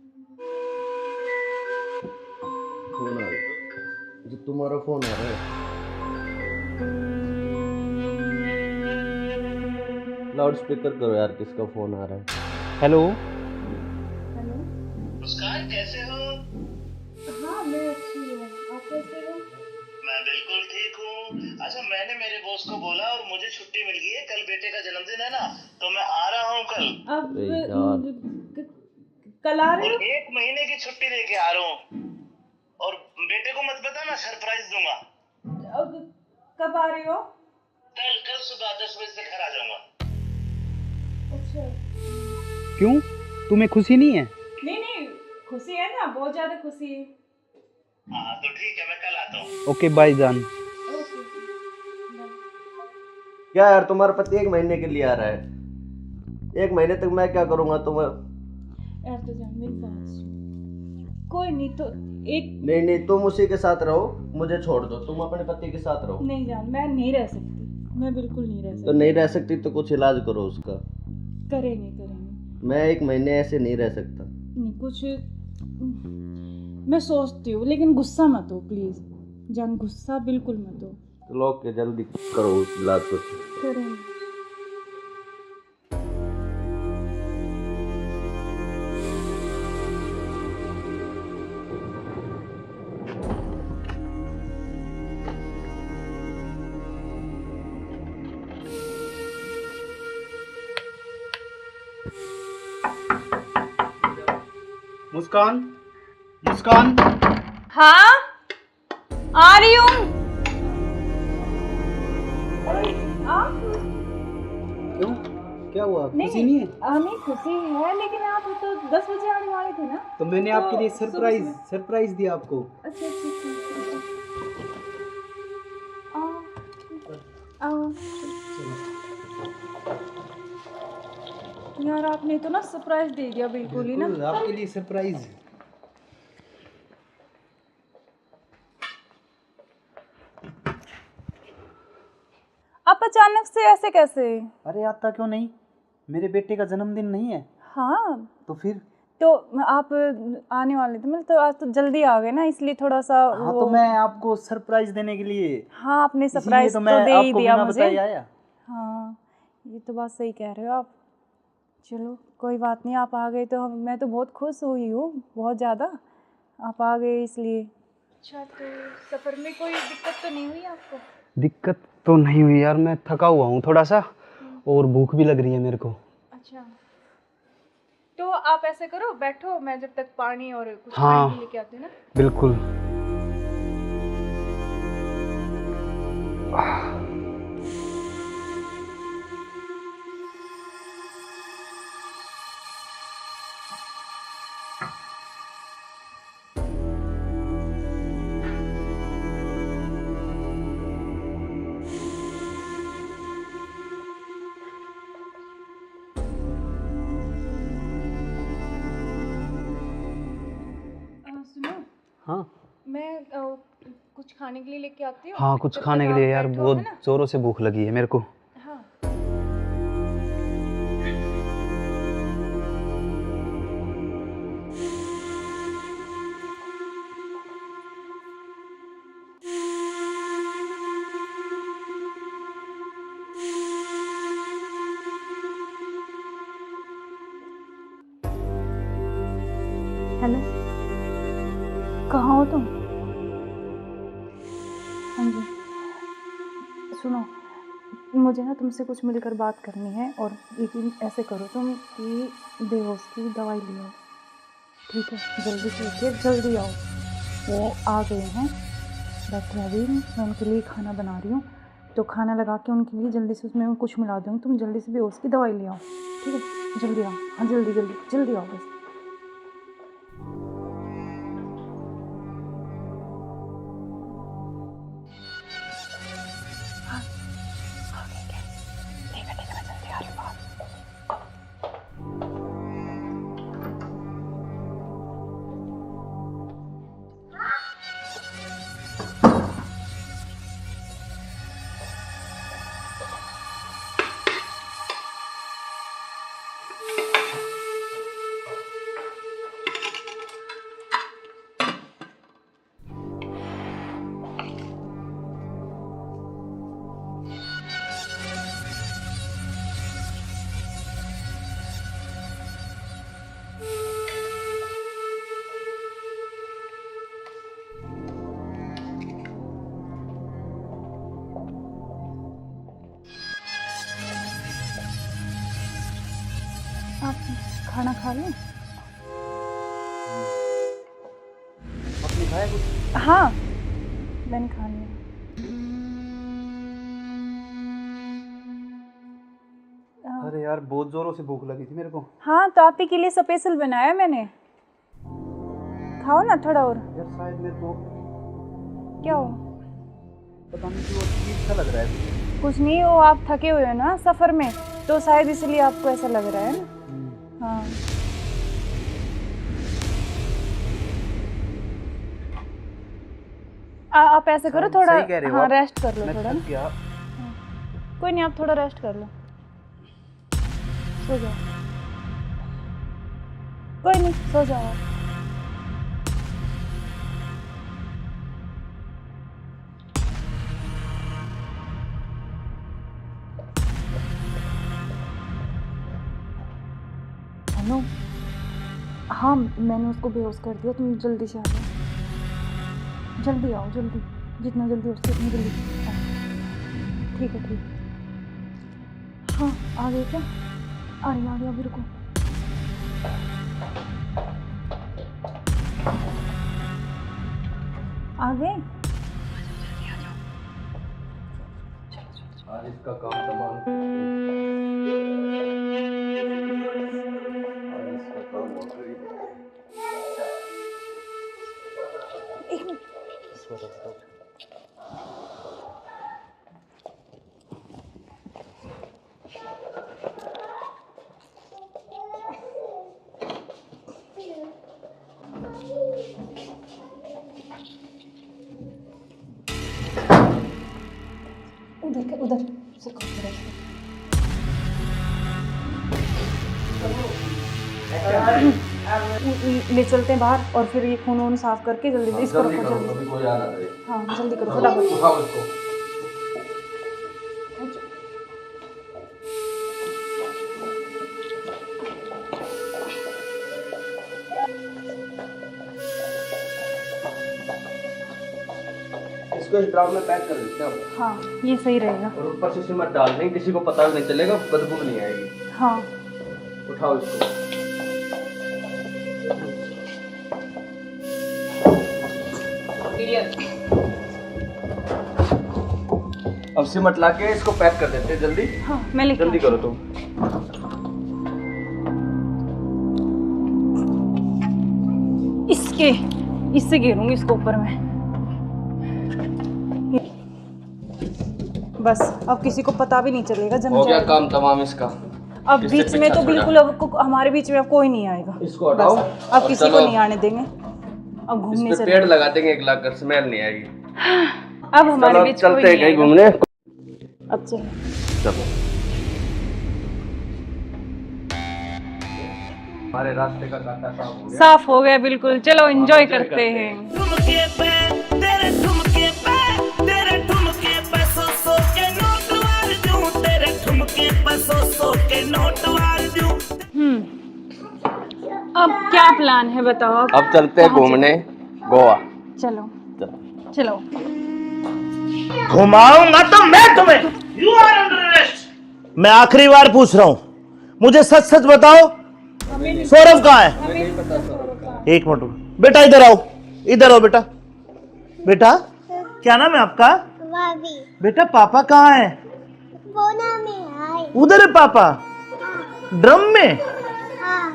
फोन आ रहा, जो तुम्हारा फोन आ रहा है। लाउड स्पीकर करो यार, किसका फोन आ रहा है? हेलो। हेलो। मुस्कान कैसे हो? हाँ मैं अच्छी हूँ, आप कैसे हो? मैं बिल्कुल ठीक हूँ। अच्छा मैंने मेरे बॉस को बोला और मुझे छुट्टी मिल गई है, कल बेटे का जन्मदिन है ना, तो मैं आ रहा हूँ कल। अब अरे यार। कल आ रहे और हो? 1 महीने की छुट्टी लेके आ रहा हूँ। और बेटे को मत बताना, सरप्राइज दूंगा। अब कब आ रहे हो? कल कल सुबह 10 बजे से घर आ जाऊंगा। अच्छा। क्यों, तुम्हें खुशी नहीं है? नहीं नहीं, खुशी है ना, बहुत ज्यादा खुशी है। हाँ तो ठीक है, मैं कल आता हूँ। ओके बाय जान। ओके। क्या यार तुम्हारा पति 1 महीने के लिए आ रहा है, 1 महीने तक मैं क्या करूँगा तुम्हें? यार तो जान मेरी बात सुन। कोई नहीं तो एक नहीं नहीं, तुम उसी के साथ रहो, मुझे छोड़ दो, तुम अपने पति के साथ रहो। नहीं जान, मैं नहीं रह सकती, मैं बिल्कुल नहीं रह तो सकती। नहीं रह सकती तो कुछ इलाज करो उसका। करेंगे करेंगे। मैं 1 महीने ऐसे नहीं रह सकता। नहीं कुछ मैं सोचती हूँ, लेकिन गुस्सा मत हो प्लीज जान, गुस्सा बिल्कुल मत हो। चलो ओके, जल्दी करो उस इलाज को। करेंगे। मुस्कान, मुस्कान। हाँ आ रही हूँ। आप क्यों, क्या हुआ, खुशी नहीं है? नहीं खुशी है, लेकिन आप तो 10 बजे आने वाले थे ना। तो मैंने तो आपके लिए सरप्राइज सुबह- सरप्राइज दिया आपको। अच्छा अच्छा अच्छा। आओ यार, आपने तो ना सरप्राइज दे दिया बिल्कुल ही ना। बिल्कुल, आपके लिए सरप्राइज। आप अचानक से ऐसे कैसे? अरे आता क्यों नहीं, मेरे बेटे का जन्मदिन नहीं है हाँ तो फिर? तो आप आने वाले थे, मतलब तो आज तो जल्दी आ गए ना, इसलिए थोड़ा सा हाँ तो मैं आपको सरप्राइज देने के लिए, हाँ आपने इसीलिए सरप्राइज तो तो मैं दे ही आपको दिया बिना मुझे। बताए आया। हाँ ये तो बात सही कह रहे हो आप। चलो कोई बात नहीं, आप आ गए तो मैं तो बहुत खुश हुई हूँ, बहुत ज़्यादा। आप आ गए इसलिए। अच्छा तो सफ़र में कोई दिक्कत तो नहीं हुई आपको? दिक्कत तो नहीं हुई यार, मैं थका हुआ हूँ थोड़ा सा, और भूख भी लग रही है मेरे को। अच्छा तो आप ऐसे करो, बैठो, मैं जब तक पानी और कुछ हाँ। खाने के लेके आती हूँ ना। बिल्कुल। मैं कुछ खाने के लिए लेके आती हूँ। हाँ कुछ जब खाने तक के आप लिए यार, बैठो, बहुत है ना? ज़ोरों से भूख लगी है मेरे को। हाँ। हेलो, कहाँ हो तुम? हाँ जी, सुनो, मुझे ना तुमसे कुछ मिलकर बात करनी है, और यकीन ऐसे करो तुम कि बेहोश की दवाई ले आओ, ठीक है? जल्दी से लेके जल्दी आओ। वो आ गए हैं, बैठे अभी, मैं उनके लिए खाना बना रही हूँ, तो खाना लगा के उनके लिए जल्दी से उसमें कुछ मिला दूँगी। तुम जल्दी से बेहोश की दवाई ले आओ, ठीक है? जल्दी आओ, हाँ जल्दी जल्दी जल्दी आओ बस। आप खाना खा लें? आपने खाया कुछ? हाँ, मैंने खा लिया। अरे यार बहुत ज़ोरों से भूख लगी थी मेरे को। हाँ, तो आप ही के लिए स्पेशल बनाया मैंने। खाओ ना थोड़ा और। यार शायद मेरे को क्या हो? पता नहीं क्यों अजीब सा लग रहा है। कुछ नहीं, वो आप थके हुए हो ना सफ़र में, तो शायद इसलिए आपको ऐसा लग रहा है ना। हाँ। आप ऐसे करो, थोड़ा सही कह रहे हो हाँ आप। रेस्ट कर लो मैं थोड़ा थक ना। गया। कोई नहीं, आप थोड़ा रेस्ट कर लो, सो जाओ। कोई नहीं, सो जाओ आप। हेलो, हाँ मैंने उसको बेहोश कर दिया, तुम जल्दी से आ जाओ, जल्दी आओ, जल्दी, जितना जल्दी हो सके उतनी जल्दी आओ। ठीक है, ठीक है। हाँ आ गए क्या? आ रही अभी, रुको। आ गए? आज इसका काम तमाम। आज इसका काम हो गई। एक मिनट। उधर से ले चलते हैं बाहर, और फिर ये खून वून साफ करके जल्दी इसको जल्दी रखो, करो, जल्दी। अभी कोई आ ना जाए। हाँ जल्दी करो फटाफट। उठाओ इसको। इसको इस ड्राम में पैक कर देते हैं। हाँ ये सही रहेगा। और ऊपर से सिमट डाल देंगे, किसी को पता भी नहीं चलेगा, बदबू नहीं आएगी। हाँ उठाओ इसको। अब सिमट ला के इसको पैक कर देते हैं जल्दी। हाँ मैं लेके जल्दी आती करो तुम। हूँ। इससे घेरूंगी इसको ऊपर में। बस अब किसी को पता भी नहीं चलेगा, जम हो गया जाएगा। काम तमाम इसका। अब किससे बीच में पीछा तो छोड़ा? बिल्कुल अब हमारे बीच में अब कोई नहीं आएगा। इसको हटाओ बस अब और किसी को चलो। नहीं आने देंगे। अब घूमने इस पे चले। पेड़ लगा देंगे 1 लाख का, स्मेल नहीं आएगी। अब हमारे चलो बीच कोई चलते हैं नहीं कहीं आएगा। घूमने। अब चलो। चलो हमारे रास्ते का कांटा साफ हो गया। साफ हो गया बिल्कुल, चलो एंजॉय करते हैं। ठुमके पे तेरे ठुमके पे तेरे ठुमके पे सौ के नोट वार दूं, तेरे ठुमके पे सौ के नोट वार दूं। अब क्या प्लान है बताओ? अब चलते हैं घूमने गोवा। चलो चलो। घुमाऊंगा तो मैं तुम्हें। You are under arrest. मैं आखिरी बार पूछ रहा हूं, मुझे सच सच बताओ, सौरभ कहाँ है? एक मिनट बेटा, इधर आओ, इधर आओ बेटा। बेटा क्या नाम है आपका? भाभी बेटा पापा कहाँ है? बोना में आए। उधर है पापा, ड्रम में। हाँ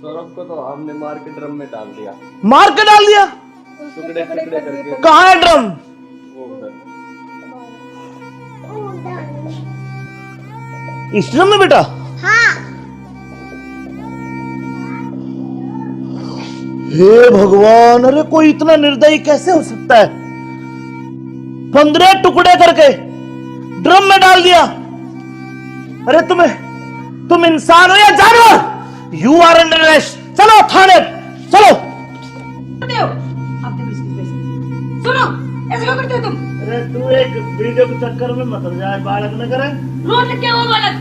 सौरभ को तो हमने मार के ड्रम में डाल दिया, मार के डाल दिया। टुकड़े टुकड़े करके। कहाँ है ड्रम? वो उधर। इस ड्रम में बेटा? हाँ हे भगवान, अरे कोई इतना निर्दयी कैसे हो सकता है? 15 टुकड़े करके ड्रम में डाल दिया। अरे तुम इंसान हो या जानवर? You are under arrest. चलो थाने, चलो। सुनो, ऐसे क्यों करते हो तुम? अरे तू एक वीडियो के चक्कर में मत जाए, बालक न करे। रोज क्या वो बालक?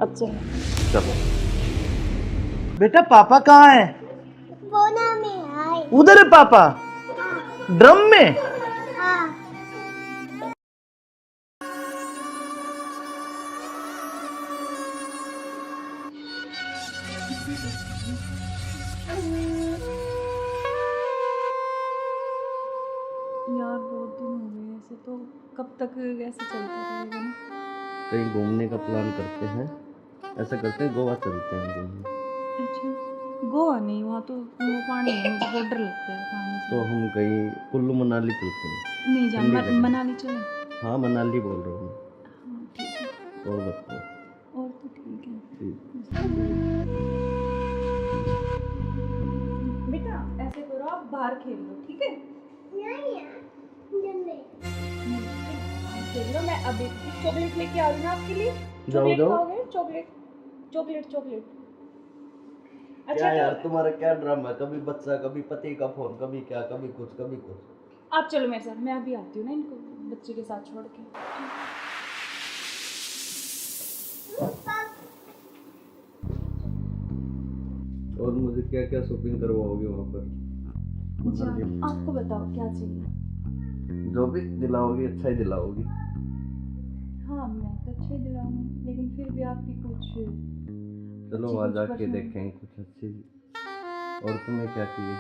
अब चलो। चलो बेटा पापा कहाँ है? बोना में आए। उधर है पापा, ड्रम में। हाँ यार बहुत दिन हो गए ऐसे, तो कब तक ऐसे चलता रहेगा ना? कहीं घूमने का प्लान करते हैं, ऐसा करते हैं गोवा चलते हैं घूमने। अच्छा गोवा नहीं, वहाँ तो वो पानी है, मुझे बहुत डर लगता है पानी से। तो हम कहीं कुल्लू मनाली चलते हैं। नहीं जान, ठंडी जगह। मनाली चले। हाँ मनाली बोल रहा हूँ हाँ ठीक है, मैं। और बताओ। और तो ठीक है। ठीक। बेटा ऐसे करो, आप बाहर खेल लो, ठीक है? नहीं यार, जल्दी। बाहर खेल लो, मैं अभी चॉकलेट लेके आ रही हूँ ना आपके लिए। जाओ, चॉकलेट जाओ। खाओगे? Chocolate chocolate chocolate. क्या अच्छा यार तो तुम्हारा क्या ड्रामा है? कभी बच्चा, कभी पति का फोन, कभी क्या, कभी कुछ कभी कुछ। आप चलो मेरे साथ, मैं अभी आती हूँ ना इनको बच्चे के साथ छोड़ के। और मुझे क्या क्या शॉपिंग करवाओगे वहाँ पर? अच्छा आपको बताओ क्या चाहिए? जो भी दिलाओगी अच्छा ही दिलाओगी। हाँ मैं तो अच्छे दिलाऊंगी, लेकिन फिर भी आपकी कुछ चलो अच्छी वहाँ कुछ जाके पसंद। देखेंगे कुछ अच्छी। और तुम्हें क्या चाहिए?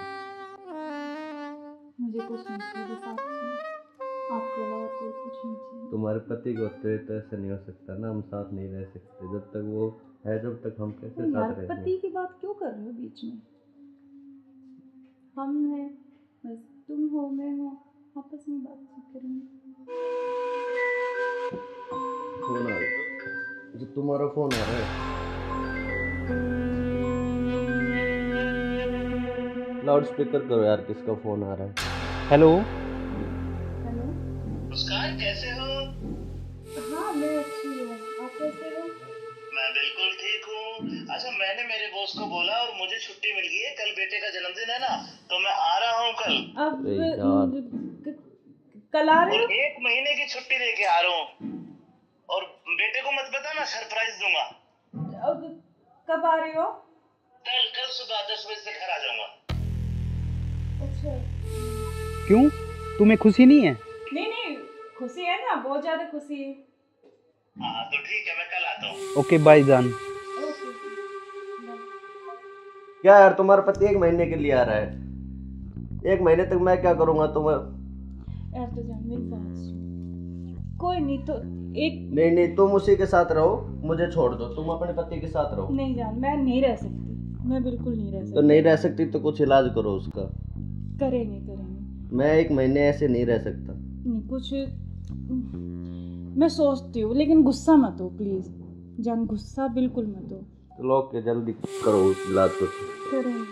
मुझे कुछ नहीं चाहिए, बस आप चाहिए, आपके अलावा कोई कुछ नहीं चाहिए। तुम्हारे पति को तो ऐसा नहीं हो सकता ना, हम साथ नहीं रह सकते जब तक वो है, जब तक हम कैसे तो यार साथ रहेंगे? पति की बात क्यों कर रहे हो बीच में? हम हैं, बस तुम हो मैं हूँ, आपस में बातचीत करेंगे। फोन आ रहा, जो तुम्हारा फोन आ रहा है। लाउड स्पीकर करो यार, किसका फोन आ रहा है? हेलो। हेलो। मुस्कान कैसे हो? हाँ मैं अच्छी हूँ, आप कैसे हो? मैं बिल्कुल ठीक हूँ। अच्छा मैंने मेरे बॉस को बोला और मुझे छुट्टी मिल गई है, कल बेटे का जन्मदिन है ना, तो मैं आ रहा हूँ कल। अब अरे यार। कल आ रहे और हो? 1 महीने की छुट्टी लेके आ रहा हूँ। और बेटे को मत बताना, सरप्राइज दूंगा। अब कब आ रहे हो? कल सुबह 10 बजे से घर आ जाऊंगा। अच्छा क्यों, तुम्हें खुशी नहीं है? नहीं खुशी है ना, बहुत ज्यादा खुशी है। हाँ तो ठीक है, मैं कल आता हूँ। ओके बाय जान। ओके क्या यार तुम्हारा पति 1 महीने के लिए आ रहा है, 1 महीने तक मैं क्या करूँगा तुम्हें? यार तो जान मेरी बात सुन, कोई नहीं तो एक नहीं तुम उसी के साथ रहो, मुझे छोड़ दो, तुम अपने पति के साथ रहो। नहीं जान, मैं नहीं रह सकती, मैं बिल्कुल नहीं रह तो सकती। नहीं रह सकती तो कुछ इलाज करो उसका। करेंगे मैं 1 महीने ऐसे नहीं रह सकता। नहीं, कुछ मैं सोचती हूँ, लेकिन गुस्सा मत हो प्लीज़ जान, गुस्सा बिल्कुल मत हो। तो लोग के जल्दी करो इलाज को। करें।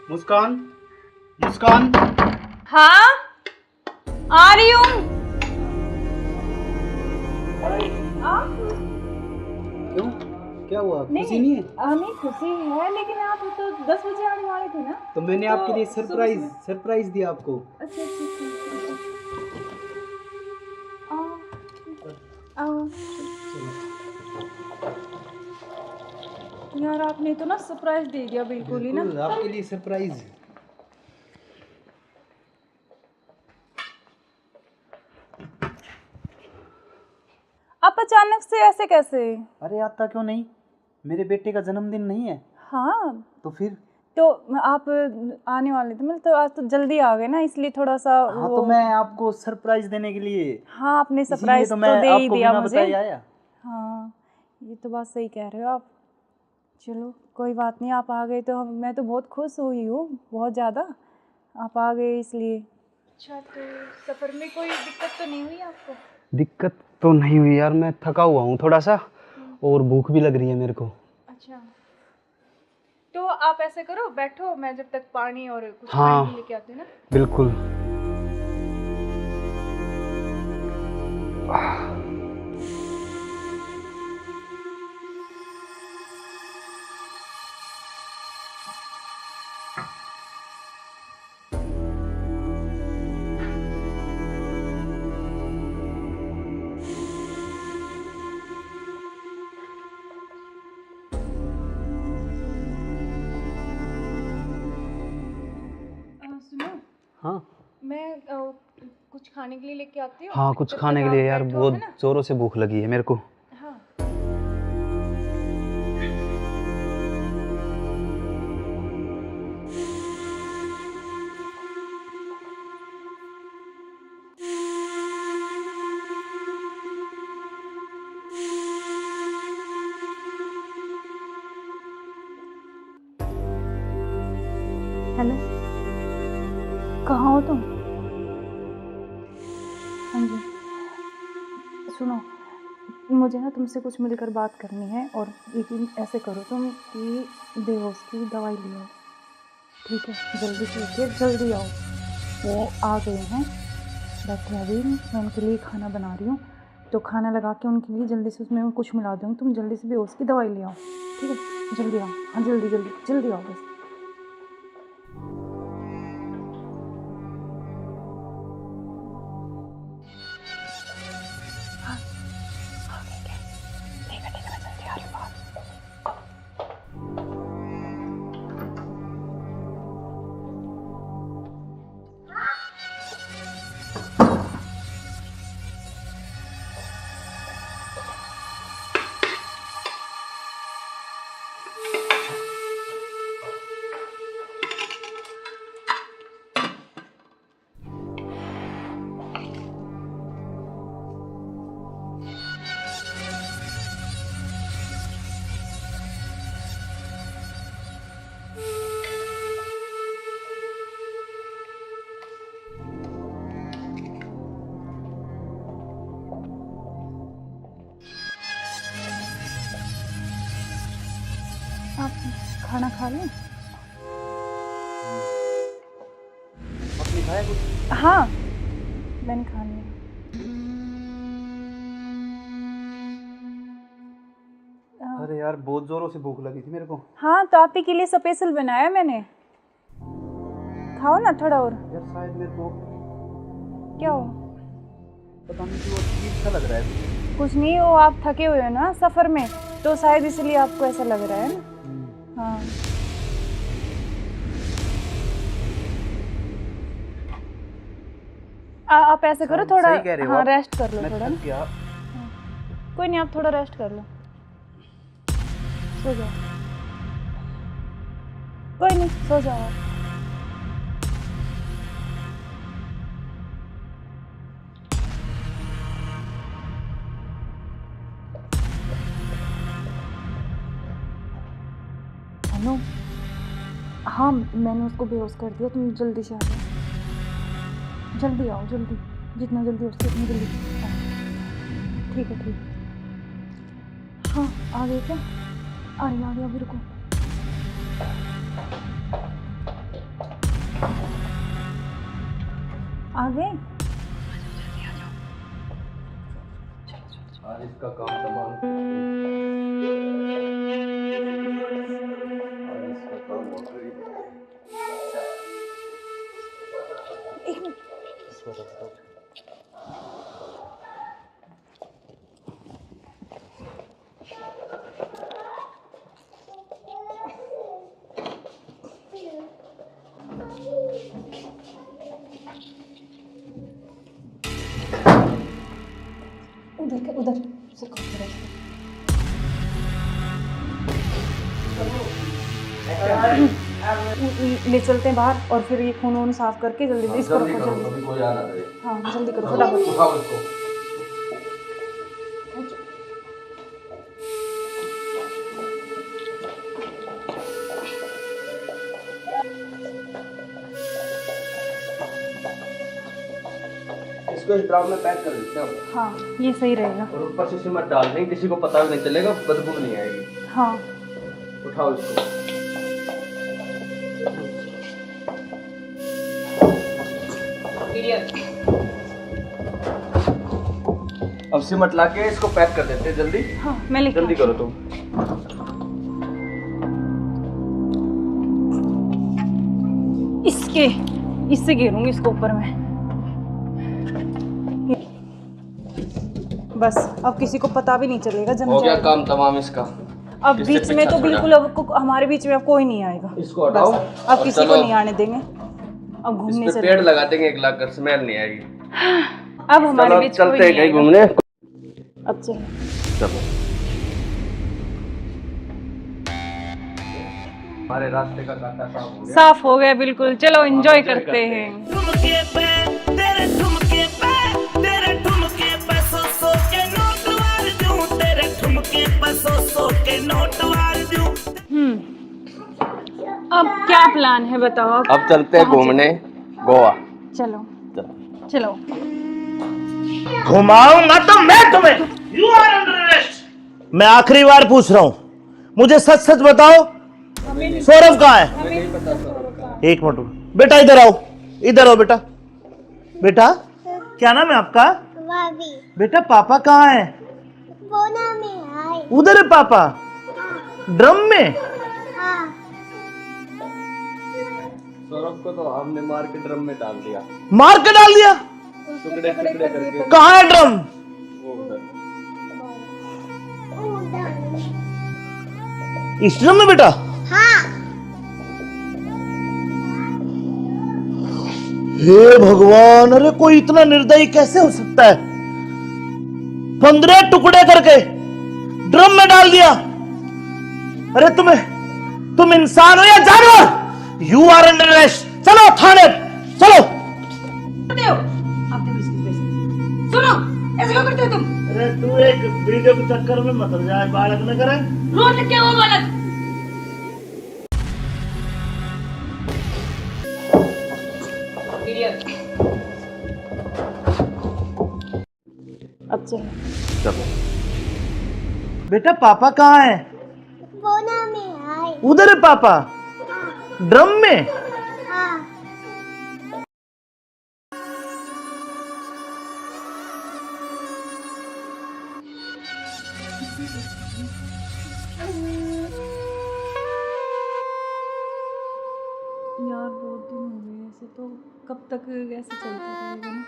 मुस्कान, मुस्कान, हाँ आ रही हूँ। क्यों, क्या हुआ, खुशी नहीं है? नहीं खुशी है, लेकिन आप तो 10 बजे आने वाले थे ना। तो मैंने तो आपके लिए सरप्राइज सुबह- सरप्राइज दिया आपको। अच्छा अच्छा अच्छा। आओ यार, आपने तो ना सरप्राइज दे दिया बिल्कुल ही ना। बिल्कुल, आपके लिए सरप्राइज। आप अचानक से ऐसे कैसे? अरे आता क्यों नहीं, मेरे बेटे का जन्मदिन नहीं है? हाँ तो फिर? तो आप आने वाले थे, मतलब तो आज तो जल्दी आ गए ना, इसलिए थोड़ा सा हाँ, तो मैं आपको सरप्राइज देने के लिए, हाँ आपने इसीलिए सरप्राइज तो तो मैं दे ही आपको दिया बिना मुझे। बताए आया। हाँ ये तो बात सही कह रहे हो आप। चलो कोई बात नहीं, आप आ गए तो मैं तो बहुत खुश हुई हूँ, बहुत ज़्यादा। आप आ गए इसलिए। अच्छा, तो सफ़र में कोई दिक्कत तो नहीं हुई आपको? दिक्कत तो नहीं हुई यार, मैं थका हुआ हूँ थोड़ा सा, और भूख भी लग रही है मेरे को। अच्छा, तो आप ऐसे करो, बैठो, मैं जब तक पानी और कुछ हाँ। खाने के लेके आती हूँ ना। बिल्कुल। सुनो, हाँ मैं कुछ खाने के लिए लेके आती हूँ। हाँ, कुछ जब खाने तक के आप लिए यार, बैठो, बहुत है ना? जोरों से भूख लगी है मेरे को। हाँ हेलो, कहाँ हो तुम? हाँ जी, सुनो, मुझे ना तुमसे कुछ मिलकर बात करनी है, और लेकिन ऐसे करो तुम कि बेहोश की दवाई ले आओ, ठीक है? जल्दी से उठिए, जल्दी आओ। वो आ गए हैं, बैठे अभी, मैं उनके लिए खाना बना रही हूँ, तो खाना लगा के उनके लिए जल्दी से उसमें कुछ मिला दूँगी। तुम जल्दी से बेहोश की दवाई ले आओ, ठीक है? जल्दी आओ, हाँ जल्दी जल्दी जल्दी आओ बस। आप खाना खा लें? आपने खाया कुछ? हाँ मैंने खा लिया। अरे यार, बहुत जोरों से भूख लगी थी मेरे को। हाँ तो आप ही के लिए स्पेशल बनाया मैंने, खाओ ना थोड़ा और। यार शायद मेरे को क्या हो? पता नहीं क्यों अजीब सा लग रहा है। कुछ नहीं, वो आप थके हुए हो ना सफ़र में, तो शायद इसलिए आपको ऐसा लग रहा है ना। हाँ आप ऐसे करो, थोड़ा सही कह रहे हो हाँ आप। रेस्ट कर लो मैं थोड़ा थक ना। गया। कोई नहीं, आप थोड़ा रेस्ट कर लो, सो जाओ। कोई नहीं, सो जाओ आप। हेलो, हाँ मैंने उसको बेहोश कर दिया, तुम जल्दी से आ जाओ, जल्दी आओ, जल्दी, जितना जल्दी हो सके उतनी जल्दी आओ। ठीक है, ठीक है। हाँ आ गए क्या? आ गया, अभी रुको। आ गए? आज इसका काम तमाम, आज इसका काम हो गया। एक मिनट। उधर से ले चलते हैं बाहर और फिर ये खून वून साफ करके जल्दी से इसको रखो, जल्दी। कोई आ ना करे। हाँ जल्दी करो फटाफट। उठाओ इसको। इसको इस ड्राम में पैक कर देते हैं। हाँ ये सही रहेगा। और ऊपर से सिमट डाल देंगे, किसी को पता भी नहीं चलेगा, बदबू भी नहीं आएगी। हाँ उठाओ इसको। अब सिमट लाके इसको पैक कर देते हैं जल्दी। हाँ मैं लेके जल्दी करो तुम। इससे घेरूंगी इसको ऊपर में। बस अब किसी को पता भी नहीं चलेगा, जम हो गया जाएगा। काम तमाम इसका। अब इससे बीच में पीछा तो छोड़ा। बिल्कुल अब हमारे बीच में अब कोई नहीं आएगा। इसको हटाओ बस, अब और किसी को चलो। नहीं आने देंगे। अब घूमने इस पे चले, पेड़ लगा देंगे, एक लाख कर स्मेल नहीं आएगी। अब हमारे चलो बीच कोई चलते हैं नहीं कहीं आएगा। घूमने। अब चलो। चलो हमारे रास्ते का कांटा साफ हो गया। साफ हो गया बिल्कुल, चलो एंजॉय करते हैं। ठुमके पे तेरे ठुमके पे सौ के नोट वार दूं, तेरे ठुमके पे सौ के नोट वार दूं। अब क्या प्लान है बताओ? अब चलते हैं घूमने गोवा। चलो चलो। चलो। घुमाऊंगा तो मैं तुम्हें। You are under arrest. मैं आखिरी बार पूछ रहा हूं, मुझे सच सच बताओ, सौरभ कहाँ है? एक मिनट बेटा, इधर आओ, इधर आओ बेटा। बेटा क्या नाम है आपका? भाभी बेटा पापा कहाँ है? बोना में आए। उधर है पापा, ड्रम में। हाँ सौरभ को तो हमने मार के ड्रम में डाल दिया, मार के डाल दिया। टुकड़े टुकड़े करके। कहाँ है ड्रम? वो उधर। इस ड्रम में बेटा? हाँ हे भगवान, अरे कोई इतना निर्दयी कैसे हो सकता है? 15 टुकड़े करके ड्रम में डाल दिया। अरे तुम इंसान हो या जानवर? You are under arrest. चलो थाने, चलो। सुनो, ऐसे क्यों करते हो तुम? अरे तू एक वीडियो के चक्कर में मत जाए, बालक न करे। रोड क्या वो बालक? अब चलो। चलो बेटा पापा कहाँ है? बोना में आए। उधर है पापा, ड्रम में। हाँ यार बहुत दिन हो गए ऐसे, तो कब तक ऐसे चलता रहेगा ना?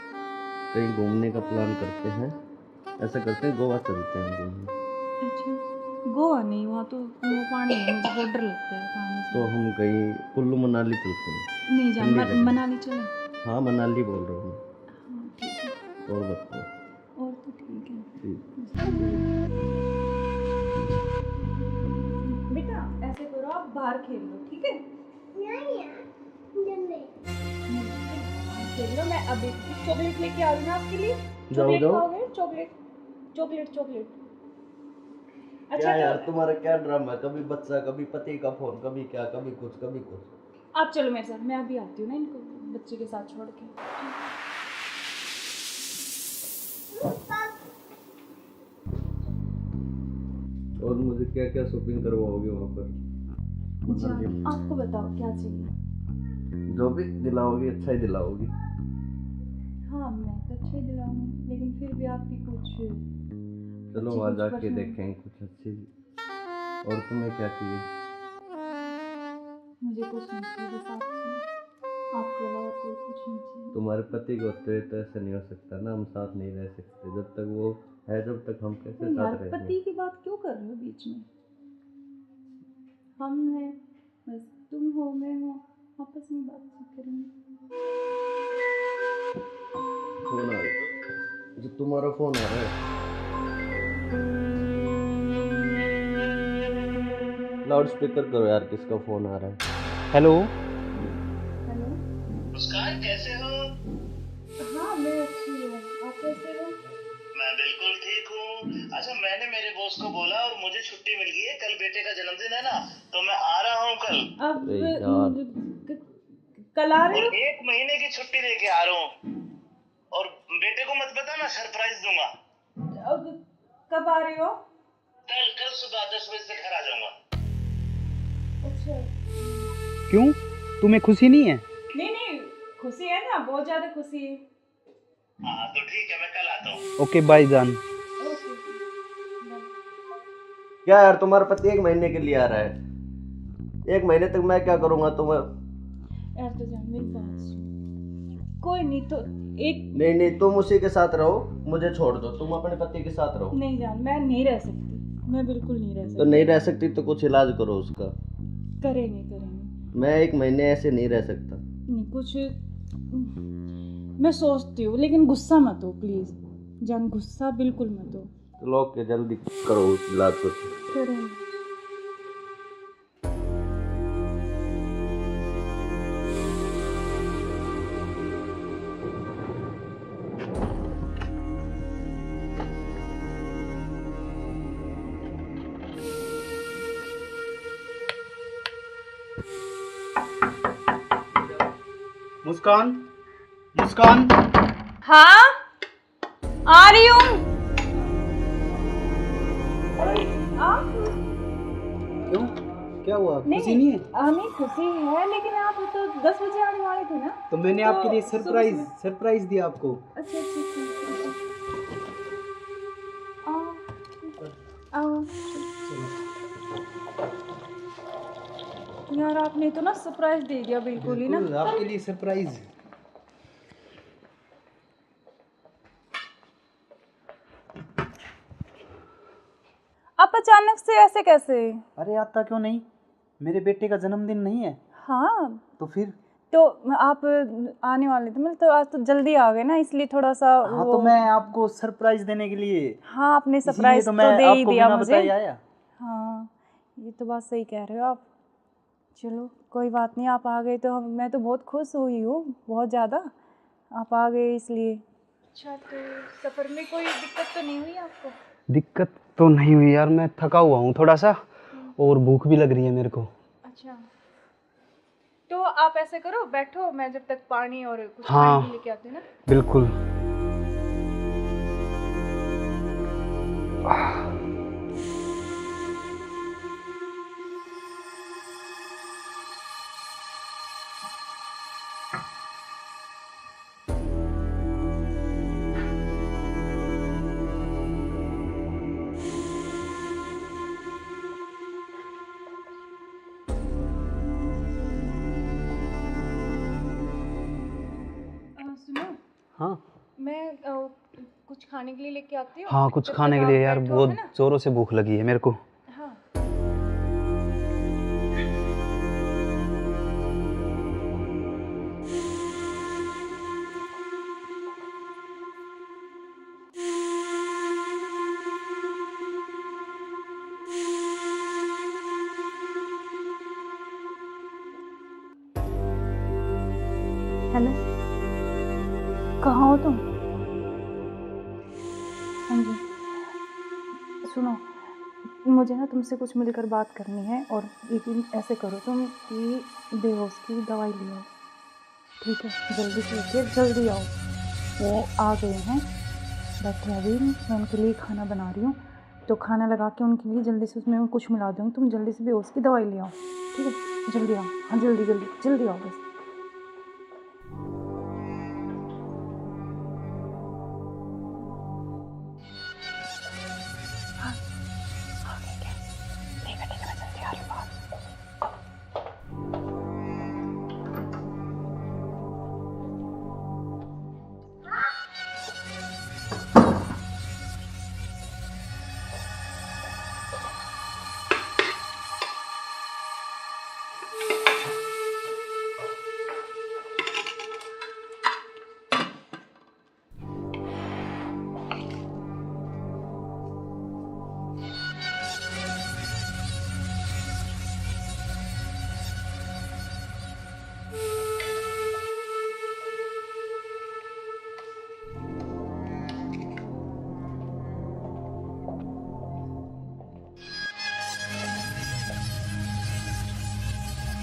कहीं घूमने का प्लान करते हैं, ऐसा करते हैं गोवा चलते हैं घूमने। अच्छा गोवा नहीं, वहाँ तो वो पानी है, मुझे बहुत डर लगता है पानी से। तो हम कहीं कुल्लू मनाली चलते हैं। नहीं जान, ठंडी जगह। मनाली चले। हाँ मनाली बोल रहा हूँ। हाँ ठीक है, और बताओ। और तो ठीक है। ठीक। बेटा ऐसे करो, आप बाहर खेल लो, ठीक है? खेल लो, मैं अभी चॉकलेट लेके आ रही हूँ आपके लिए। जाओ, चॉकलेट जाओ। खाओगे? Chocolate chocolate chocolate. अच्छा क्या यार तो तुम्हारा क्या ड्रामा है? कभी बच्चा, कभी पति का फोन, कभी क्या, कभी कुछ, कभी कुछ। आप चलो मेरे साथ, मैं अभी आती हूँ ना इनको बच्चे के साथ छोड़ के। और मुझे क्या क्या शॉपिंग करवाओगे वहाँ पर? जान, आपको बताओ क्या चाहिए? जो भी दिलाओगी अच्छा ही दिलाओगी। हाँ मैं तो अच्छा ही दिलाऊंगी, लेकिन फिर भी आपकी कुछ चलो अच्छी वहाँ कुछ जाके पसंद- देखेंगे कुछ अच्छी। और तुम्हें क्या चाहिए? मुझे कुछ नहीं चाहिए, बस आप चाहिए। आपके अलावा कोई कुछ नहीं चाहिए। तुम्हारे पति को तो ऐसा नहीं हो सकता ना, हम साथ नहीं रह सकते जब तक वो है, जब तक हम कैसे तो यार साथ रहेंगे? पति की बात क्यों कर रहे हो बीच में? हम हैं, बस तुम हो मैं हूँ, आपस में बातचीत करेंगे। फोन आ रहा, जो तुम्हारा फोन आ रहा है। लाउड स्पीकर करो यार, किसका फोन आ रहा है? हेलो। हेलो। मुस्कान कैसे हो? हाँ मैं अच्छी हूँ, आप कैसे हो? मैं बिल्कुल ठीक हूँ। अच्छा मैंने मेरे बॉस को बोला और मुझे छुट्टी मिल गई है, कल बेटे का जन्मदिन है ना, तो मैं आ रहा हूँ कल। अब अरे यार। कल आ रहे और हो? 1 महीने की छुट्टी लेके आ रहा हूँ। और बेटे को मत बताना, सरप्राइज दूंगा। अब कब आ रहे हो? कल कल सुबह 10 बजे से घर आ जाऊंगा। अच्छा। क्यों, तुम्हें खुशी नहीं है? नहीं नहीं, खुशी है ना, बहुत ज्यादा खुशी है। हाँ तो ठीक है, मैं कल आता हूँ। ओके बाय जान। ओके। क्या यार तुम्हारा पति 1 महीने के लिए आ रहा है? 1 महीने तक मैं क्या करूँगा तुम्हें? यार तो जान मेरी बात सुन, कोई नहीं तो एक नहीं नहीं, तुम उसी के साथ रहो, मुझे छोड़ दो, तुम अपने पति के साथ रहो। नहीं जान, मैं नहीं रह सकती, मैं बिल्कुल नहीं रह तो सकती। नहीं रह सकती तो कुछ इलाज करो उसका। करेंगे करेंगे। मैं 1 महीने ऐसे नहीं रह सकता। नहीं कुछ मैं सोचती हूँ, लेकिन गुस्सा मत हो प्लीज जान, गुस्सा बिल्कुल मत हो। चलो ओके, जल्दी करो उस इलाज को। करेंगे। मुस्कान, मुस्कान। हाँ आ रही हूँ। आप क्यों, क्या हुआ, खुशी नहीं है? नहीं खुशी है, लेकिन आप तो 10 बजे आने वाले थे ना। तो मैंने आपके लिए सरप्राइज दिया आपको। अच्छा अच्छा आओ। यार आपने तो ना सरप्राइज दे दिया बिल्कुल ही ना। बिल्कुल, आपके लिए सरप्राइज। आप अचानक से ऐसे कैसे? अरे आता क्यों नहीं, मेरे बेटे का जन्मदिन नहीं है हाँ तो फिर? तो आप आने वाले थे, मतलब तो आज तो जल्दी आ गए ना, इसलिए थोड़ा सा हाँ तो मैं आपको सरप्राइज देने के लिए, हाँ आपने इसीलिए सरप्राइज तो तो मैं दे ही आपको दिया बिना मुझे। बताए आया। हाँ ये तो बात सही कह रहे हो आप। चलो कोई बात नहीं, आप आ गए तो मैं तो बहुत खुश हुई हूँ, बहुत ज़्यादा। आप आ गए इसलिए। अच्छा तो सफ़र में कोई दिक्कत तो नहीं हुई आपको? दिक्कत तो नहीं हुई यार, मैं थका हुआ हूँ थोड़ा सा, और भूख भी लग रही है मेरे को। अच्छा तो आप ऐसे करो, बैठो, मैं जब तक पानी और कुछ हाँ। खाने के लेके आती हूँ ना। बिल्कुल। सुनो, हाँ मैं कुछ खाने के लिए लेके आती हूँ। हाँ, कुछ तब खाने तक के आप लिए यार, बैठो, बहुत है ना? जोरों से भूख लगी है मेरे को। हाँ हेलो, कहाँ हो तुम? हाँ जी सुनो, मुझे ना तुमसे कुछ मिलकर बात करनी है, और यकीन ऐसे करो तुम कि बेहोश की दवाई ले आओ, ठीक है? जल्दी से उठिए, जल्दी आओ। वो आ गए हैं, बैठे अभी, मैं उनके लिए खाना बना रही हूँ, तो खाना लगा के उनके लिए जल्दी से उसमें कुछ मिला दूँगी, तुम जल्दी से बेहोश की दवाई ले आओ, ठीक है? जल्दी आओ, हाँ जल्दी जल्दी जल्दी आओ बस।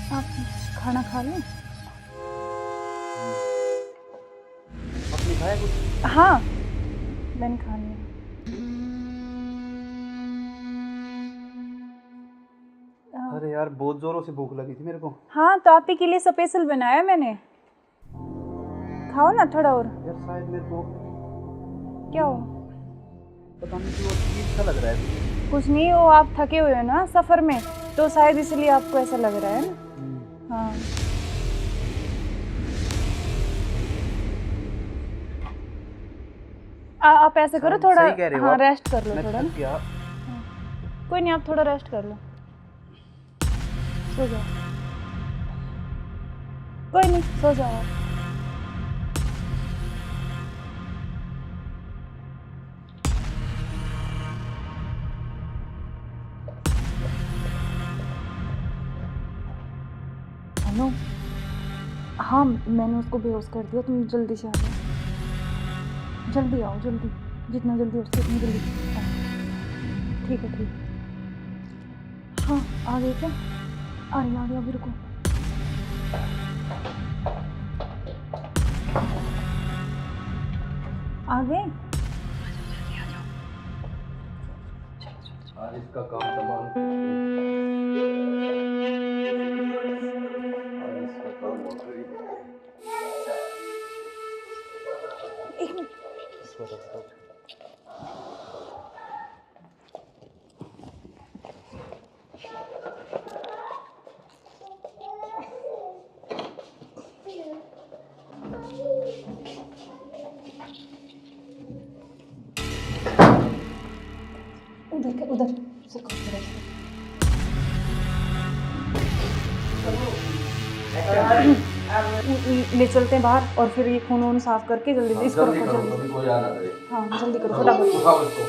आप खाना खा लें? आपने खाया कुछ? हाँ, मैंने खा लिया। अरे यार बहुत जोरों से भूख लगी थी मेरे को। हाँ, तो आप ही के लिए स्पेशल बनाया मैंने, खाओ ना थोड़ा और। यार शायद मेरे को क्या हो? पता नहीं क्यों अजीब सा लग रहा है। कुछ नहीं, वो आप थके हुए हो ना सफ़र में, तो शायद इसलिए आपको ऐसा लग रहा है ना। हाँ, आप ऐसे करो, थोड़ा सही कह रहे हो हाँ आप। रेस्ट कर लो मैं थोड़ा थक ना। गया। कोई नहीं, आप थोड़ा रेस्ट कर लो, सो जाओ। कोई नहीं, सो जाओ आप। हेलो, हाँ मैंने उसको बेहोश कर दिया, तुम जल्दी से आ जाओ, जल्दी आओ, जल्दी, जितना जल्दी हो सके उतनी जल्दी आओ। ठीक है, ठीक है। हाँ, आ गए क्या? आ रही अभी, रुको। आ गए? आज इसका काम तमाम। आज इसका काम हो गई। एक मिनट। उधर से कौन सा रास्ता? ले चलते हैं बाहर, और फिर ये खून वून साफ करके जल्दी से इसको रखो, जल्दी। कभी कोई आना दे। हाँ जल्दी करो, फटाफट। उठाओ इसको।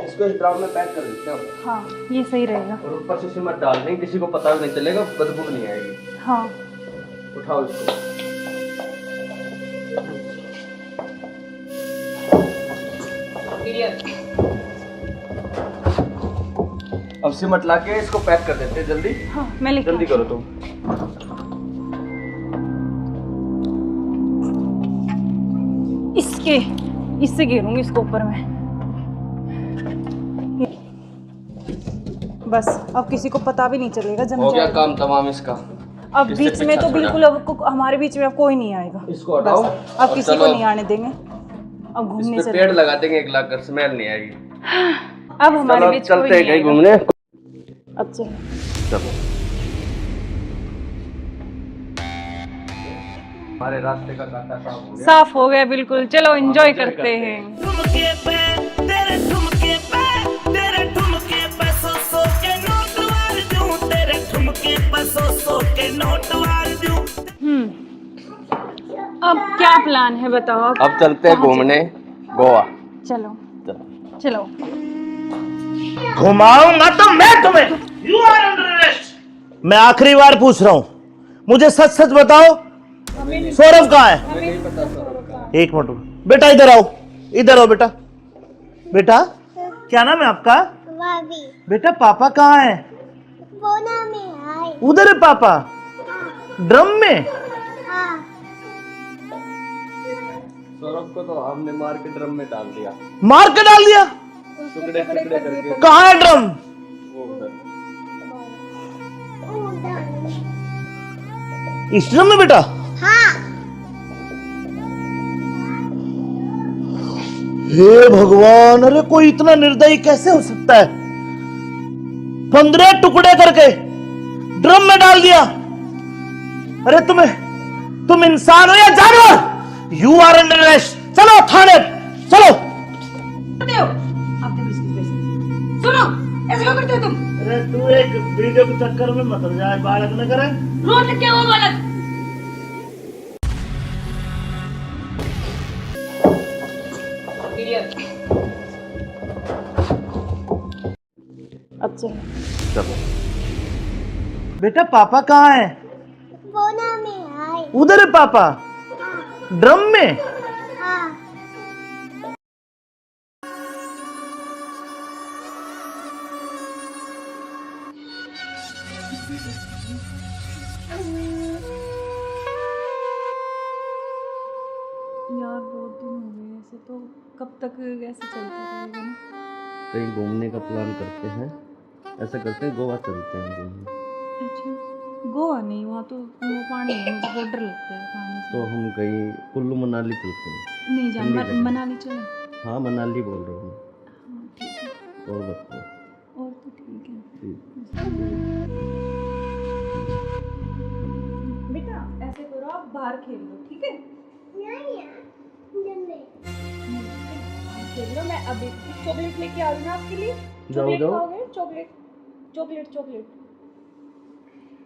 इसको इस ड्राम में पैक कर देते हैं। हाँ ये सही रहेगा। और ऊपर से सिमट डाल देंगे, किसी को पता भी नहीं चलेगा, बदबू नहीं आएगी। हाँ उठाओ इसको। अब सिमट ला के इसको पैक कर देते हैं जल्दी। हाँ मैं लेके जल्दी आती करो तुम। इससे घेरूंगी इसको ऊपर में। बस अब किसी को पता भी नहीं चलेगा, जम हो गया जाएगा। काम तमाम इसका। अब किससे बीच में पीछा तो छोड़ा? बिल्कुल हमारे बीच में अब कोई नहीं आएगा। इसको हटाओ। बस, अब और किसी चलो, को नहीं आने देंगे। अब इस घूमने पे चले, पेड़ लगा देंगे, एक लाख कर स्मेल नहीं आएगी। अब हमारे चलो बीच कोई चलते हैं नहीं कहीं आएगा। घूमने। अब चलो। चलो हमारे रास्ते का कांटा साफ हो गया। साफ हो गया बिल्कुल, चलो एंजॉय करते हैं। ठुमके पे तेरे ठुमके पे तेरे ठुमके पे सौ के नोट वार दूं, तेरे ठुमके पे सौ के नोट वार दूं। अब क्या प्लान है बताओ? अब चलते हैं घूमने गोवा। चलो चलो। घुमाऊंगा तो मैं तुम्हें। यू आर अंडर मैं आखिरी बार पूछ रहा हूं, मुझे सच सच बताओ, सौरभ कहाँ है? एक मिनट बेटा, इधर आओ, इधर आओ बेटा। बेटा क्या नाम है आपका? भाभी बेटा पापा कहाँ है? बोना में आए। उधर है पापा, ड्रम में। हाँ सौरभ को तो हमने मार के ड्रम में डाल दिया, मार के डाल दिया। टुकड़े टुकड़े करके। कहाँ है ड्रम? वो उधर। इस ड्रम में बेटा? हाँ हे भगवान, अरे कोई इतना निर्दयी कैसे हो सकता है? 15 टुकड़े करके ड्रम में डाल दिया। अरे तुम इंसान हो या जानवर? You are under arrest. चलो थाने, चलो। सुनो, ऐसे क्यों करते हो तुम? अरे तू एक वीडियो के चक्कर में मत हो जाए, बालक न करे। रोड क्या हुआ बालक? अच्छा चलो बेटा पापा कहाँ है? बोना में आए। उधर है पापा, ड्रम में। हाँ यार बहुत दिन हो गए ऐसे, तो कब तक ऐसे चलता रहेगा ना? कहीं घूमने का प्लान करते हैं, ऐसा करते हैं गोवा चलते हैं घूमने। अच्छा, गोवा नहीं, वहाँ तो वो पानी है, मुझे बहुत डर लगता है पानी से। तो हम कहीं कुल्लू मनाली चलते हैं। नहीं जान, ठंडी जगह। मनाली चले। हाँ मनाली बोल रहा हूँ मैं। हाँ ठीक है, और बताओ। और तो ठीक है। ठीक। बेटा ऐसे करो, आप बाहर खेल लो, ठीक है? नहीं यार, जल्दी। खेल लो, मैं अभी चॉकलेट लेके आ रही हूँ आपके लिए। जाओ, चॉकलेट जाओ। खाओगे? Chocolate chocolate chocolate.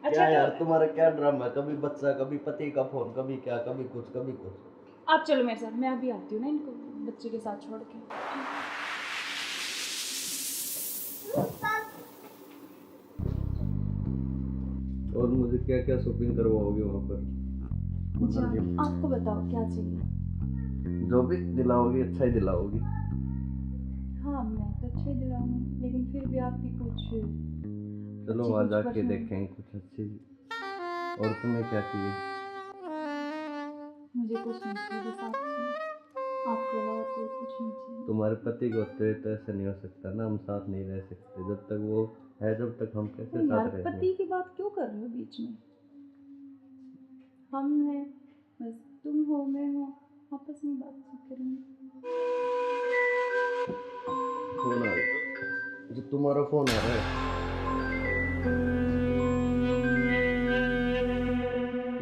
क्या अच्छा यार तो तुम्हारा क्या ड्रामा है? कभी बच्चा, कभी पति का फोन, कभी क्या, कभी कुछ कभी कुछ। आप चलो मेरे साथ, मैं अभी आती हूँ ना इनको बच्चे के साथ छोड़ के। और मुझे क्या क्या शॉपिंग करवाओगे वहाँ पर? मनाली में। आपको बताओ क्या चाहिए? जो भी दिलाओगी अच्छा ही दिलाओगी। हाँ मैं तो अच्छे दिलाऊंगी, लेकिन फिर भी आपकी कुछ चलो अच्छी वहाँ कुछ जाके पसंद। देखेंगे कुछ अच्छी। और तुम्हें क्या चाहिए? मुझे कुछ नहीं चाहिए, बस आप चाहिए, आपके अलावा कोई कुछ नहीं चाहिए। तुम्हारे पति को तो ऐसा नहीं हो सकता ना, हम साथ नहीं रह सकते जब तक वो है, जब तक हम कैसे यार साथ रहेंगे? पति की बात क्यों कर रहे हो बीच में? हम हैं, बस तुम हो, मैं हूँ, आपस में बातचीत करेंगे। फोन आ रहा, जो तुम्हारा फोन आ रहा है।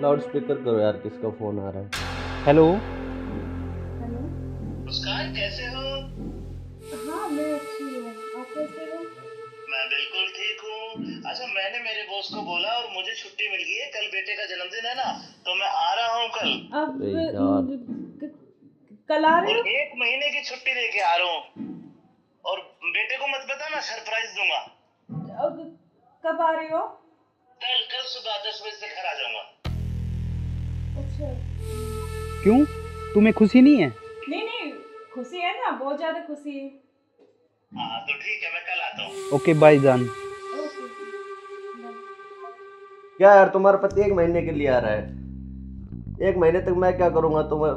लाउड स्पीकर करो यार, किसका फोन आ रहा है? हेलो। हेलो। मुस्कान कैसे हो? हाँ मैं अच्छी हूँ, आप कैसे हो? मैं बिल्कुल ठीक हूँ। अच्छा मैंने मेरे बॉस को बोला और मुझे छुट्टी मिल गई है, कल बेटे का जन्मदिन है ना, तो मैं आ रहा हूँ कल। अब अरे यार। कल आ रहे और हो? 1 महीने की छुट्टी लेके आ रहा हूँ। और बेटे को मत बताना, सरप्राइज दूंगा। अब कब आ रहे हो? कल सुबह 10 बजे से घर आ जाऊंगा। अच्छा। क्यों, तुम्हें खुशी नहीं है? नहीं खुशी है ना, बहुत ज्यादा खुशी है। हाँ तो ठीक है, मैं कल आता हूँ। ओके बाय जान। ओके। क्या यार तुम्हारा पति 1 महीने के लिए आ रहा है, 1 महीने तक मैं क्या करूँगा तुम्हें?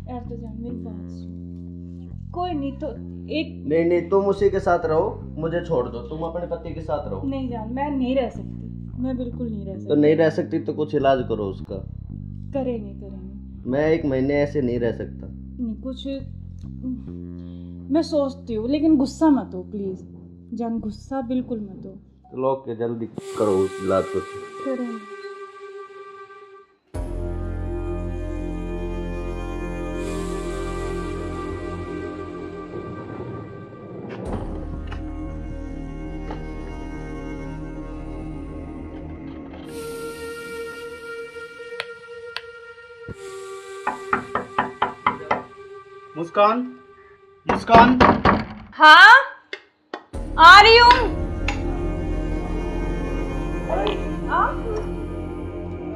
यार तो जान मेरी बात सुन, कोई नहीं तो एक नहीं तुम उसी के साथ रहो, मुझे छोड़ दो, तुम अपने पति के साथ रहो। नहीं जान, मैं नहीं रह सकती, मैं बिल्कुल नहीं रह तो सकती। नहीं रह सकती तो कुछ इलाज करो उसका। करेंगे। मैं 1 महीने ऐसे नहीं रह सकता। नहीं कुछ मैं सोचती हूँ, लेकिन गुस्सा मत हो प्लीज जान, गुस्सा बिल्कुल मत हो। चलो ओके, जल्दी करो उस इलाज को। करेंगे। मुस्कान, मुस्कान। हाँ आ रही हूँ।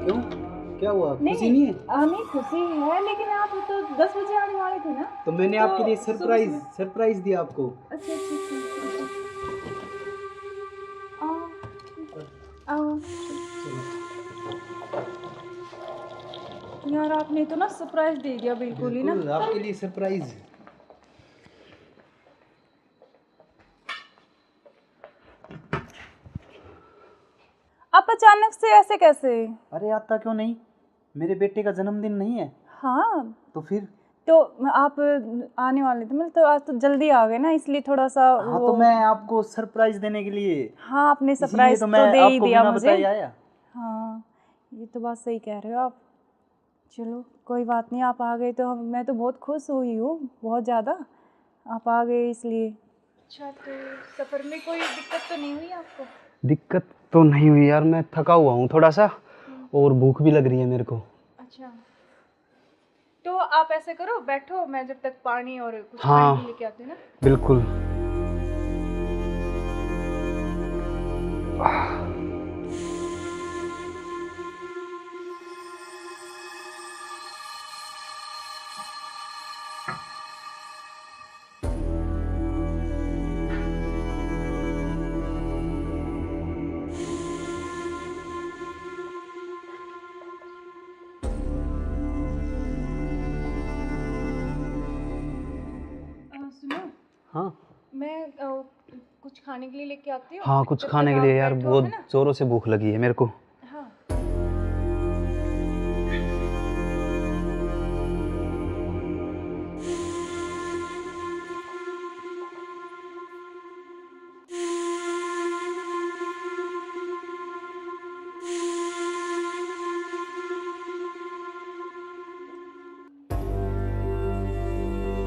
क्यों, क्या हुआ, खुशी नहीं है? नहीं खुशी है, लेकिन आप तो 10 बजे आने वाले थे ना। तो मैंने आपके लिए सरप्राइज दिया आपको। अच्छा अच्छा आओ। यार आपने तो ना सरप्राइज दे दिया बिल्कुल ही ना। बिल्कुल, आपके लिए सरप्राइज। आप अचानक से ऐसे कैसे? अरे आता क्यों नहीं, मेरे बेटे का जन्मदिन नहीं है? हाँ तो फिर? तो आप आने वाले थे, मतलब तो आज तो जल्दी आ गए ना, इसलिए थोड़ा सा हाँ तो मैं आपको सरप्राइज देने के लिए, हाँ आपने इसीलिए सरप्राइज तो तो मैं दे ही आपको दिया बिना मुझे। बताए आया। हाँ ये तो बात सही कह रहे हो आप। चलो कोई बात नहीं, आप आ गए तो मैं तो बहुत खुश हुई हूँ, बहुत ज़्यादा। आप आ गए इसलिए। अच्छा तो सफ़र में कोई दिक्कत तो नहीं हुई आपको? दिक्कत तो नहीं हुई यार, मैं थका हुआ हूँ थोड़ा सा और भूख भी लग रही है मेरे को। अच्छा तो आप ऐसे करो, बैठो, मैं जब तक पानी और कुछ हाँ। खाने के लेके आती हूँ ना। बिल्कुल। सुनो, हाँ मैं कुछ खाने के लिए लेके आती हूँ। हाँ, कुछ जब खाने तक के आप लिए यार, बैठो, बहुत है ना? जोरों से भूख लगी है मेरे को। हाँ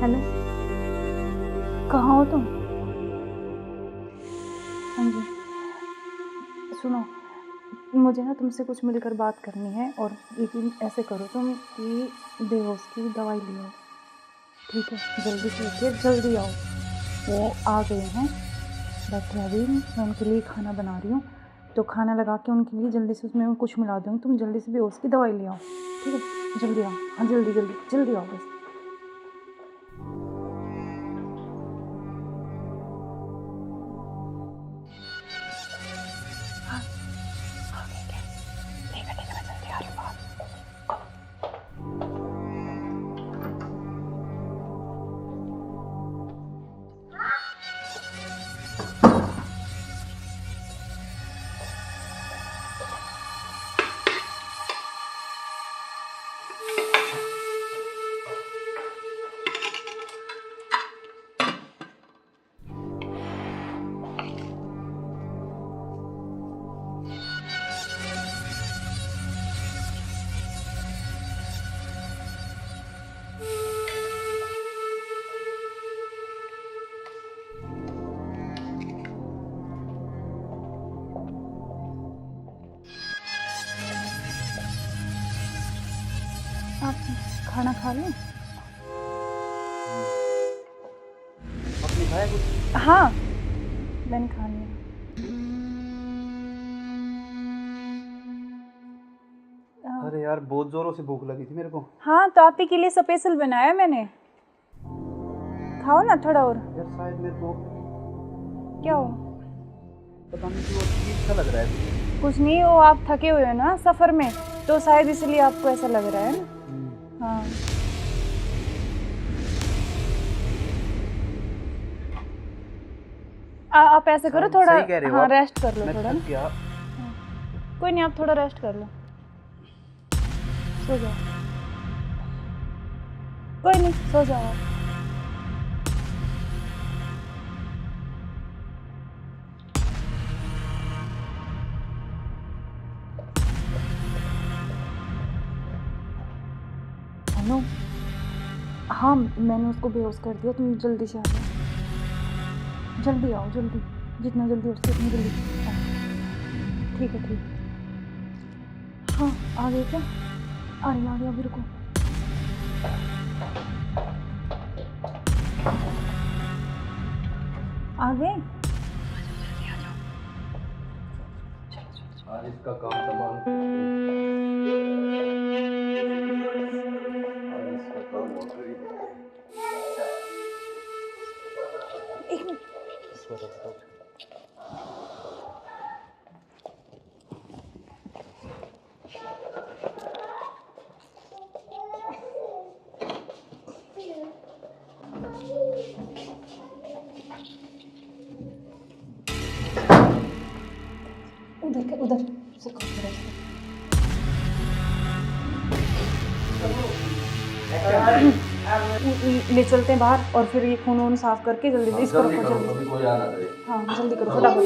हेलो, कहाँ हो तुम? हाँ जी सुनो, मुझे ना तुमसे कुछ मिलकर बात करनी है, और लेकिन ऐसे करो तुम कि बेहोश की दवाई लियो, ठीक है? जल्दी से लेके जल्दी आओ। वो आ गए हैं, बैठे अभी, मैं उनके लिए खाना बना रही हूँ, तो खाना लगा के उनके लिए जल्दी से उसमें कुछ मिला दूँगी, तुम जल्दी से बेहोश की दवाई ले आओ, ठीक है? जल्दी आओ, हाँ जल्दी जल्दी जल्दी आओ बस। आप खाना खा लें? आपने खाया कुछ? हाँ मैंने खा लिया। अरे यार बहुत जोरों से भूख लगी थी मेरे को। हाँ तो आप ही के लिए स्पेशल बनाया मैंने, खाओ ना थोड़ा और। यार शायद मेरे को क्या हो? पता नहीं क्यों अजीब सा लग रहा है। कुछ नहीं, वो आप थके हुए हो ना सफ़र में, तो शायद इसलिए आपको ऐसा लग रहा है ना। हाँ आप ऐसे करो, थोड़ा सही कह रहे हो हाँ आप। रेस्ट कर लो मैं थोड़ा थक ना। गया। कोई नहीं, आप थोड़ा रेस्ट कर लो, सो जाओ। कोई नहीं, सो जाओ आप। हेलो, हाँ मैंने उसको बेहोश कर दिया, तुम जल्दी से आ जाओ, जल्दी आओ, जल्दी, जितना जल्दी हो सके उतनी जल्दी आओ। ठीक है ठीक है। हाँ आ गए क्या? आ रही अभी, रुको। आ गए? आज इसका काम तमाम। उधर उधर से करो, उधर से। ले चलते हैं बाहर और फिर ये खून वून साफ करके जल्दी से इसको रखो जल्दी। हाँ जल्दी करो फटाफट।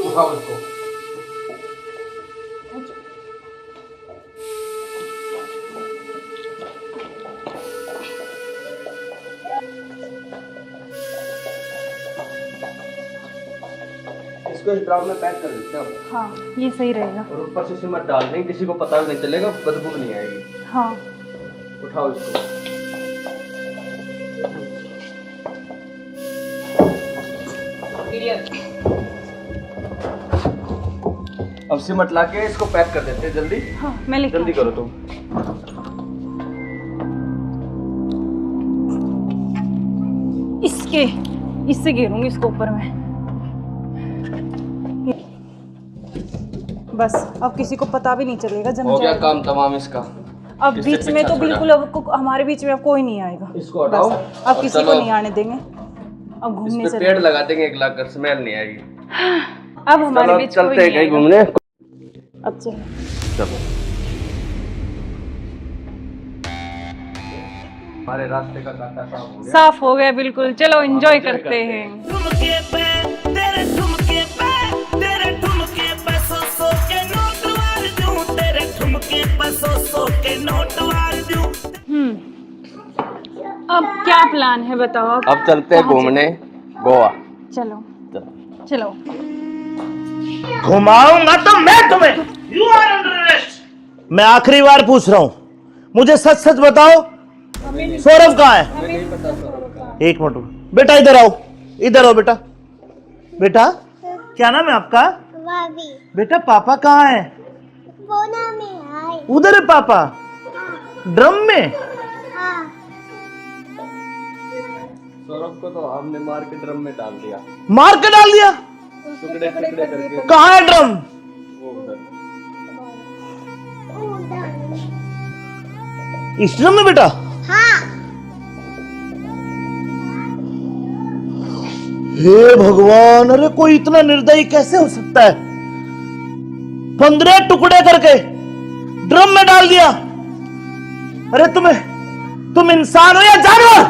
इसको इस ड्राम में पैक कर देते हैं अब। हाँ ये सही रहेगा। और ऊपर से सिमट डाल देंगे, किसी को पता भी नहीं चलेगा, बदबू भी नहीं आएगी। हाँ उठाओ इसको। अब सिमट ला के इसको पैक कर देते हैं जल्दी। हाँ मैं लेके जल्दी करो तुम। इससे घेरूंगी इसको ऊपर में। बस अब किसी को पता भी नहीं चलेगा, जम हो गया जाएगा। काम तमाम इसका। अब इससे बीच में पीछा तो छोड़ा। बिल्कुल अब हमारे बीच में अब कोई नहीं आएगा। इसको हटाओ बस, अब और किसी को चलो। नहीं आने देंगे। अब इस घूमने पे चले पेड़ लगा देंगे एक लाख, स्मेल नहीं आएगी। अब हमारे चलो बीच कोई चलते हैं नहीं कहीं आएगा। घूमने। अब चलो चलो हमारे रास्ते का कांटा साफ हो गया। साफ हो गया बिल्कुल। चलो एंजॉय करते हैं। ठुमके पे तेरे ठुमके पे सौ के नोट वार दूं, तेरे ठुमके पे सौ के नोट वार दूं। अब क्या प्लान है बताओ आप? अब चलते हैं घूमने गोवा। चलो चलो। घुमाऊंगा तो मैं तुम्हें। You are under arrest. मैं आखिरी बार पूछ रहा हूं, मुझे सच सच बताओ, सौरभ कहाँ है? एक मिनट बेटा, इधर आओ, इधर आओ बेटा। बेटा क्या नाम है आपका? भाभी बेटा पापा कहाँ है? बोना में आए। उधर है पापा, ड्रम में। हाँ सौरभ को तो हमने मार के ड्रम में डाल दिया, मार के डाल दिया। टुकड़े टुकड़े करके। कहाँ है ड्रम? वो उधर। इस ड्रम में बेटा? हाँ हे भगवान, अरे कोई इतना निर्दयी कैसे हो सकता है? 15 टुकड़े करके ड्रम में डाल दिया। अरे तुम इंसान हो या जानवर?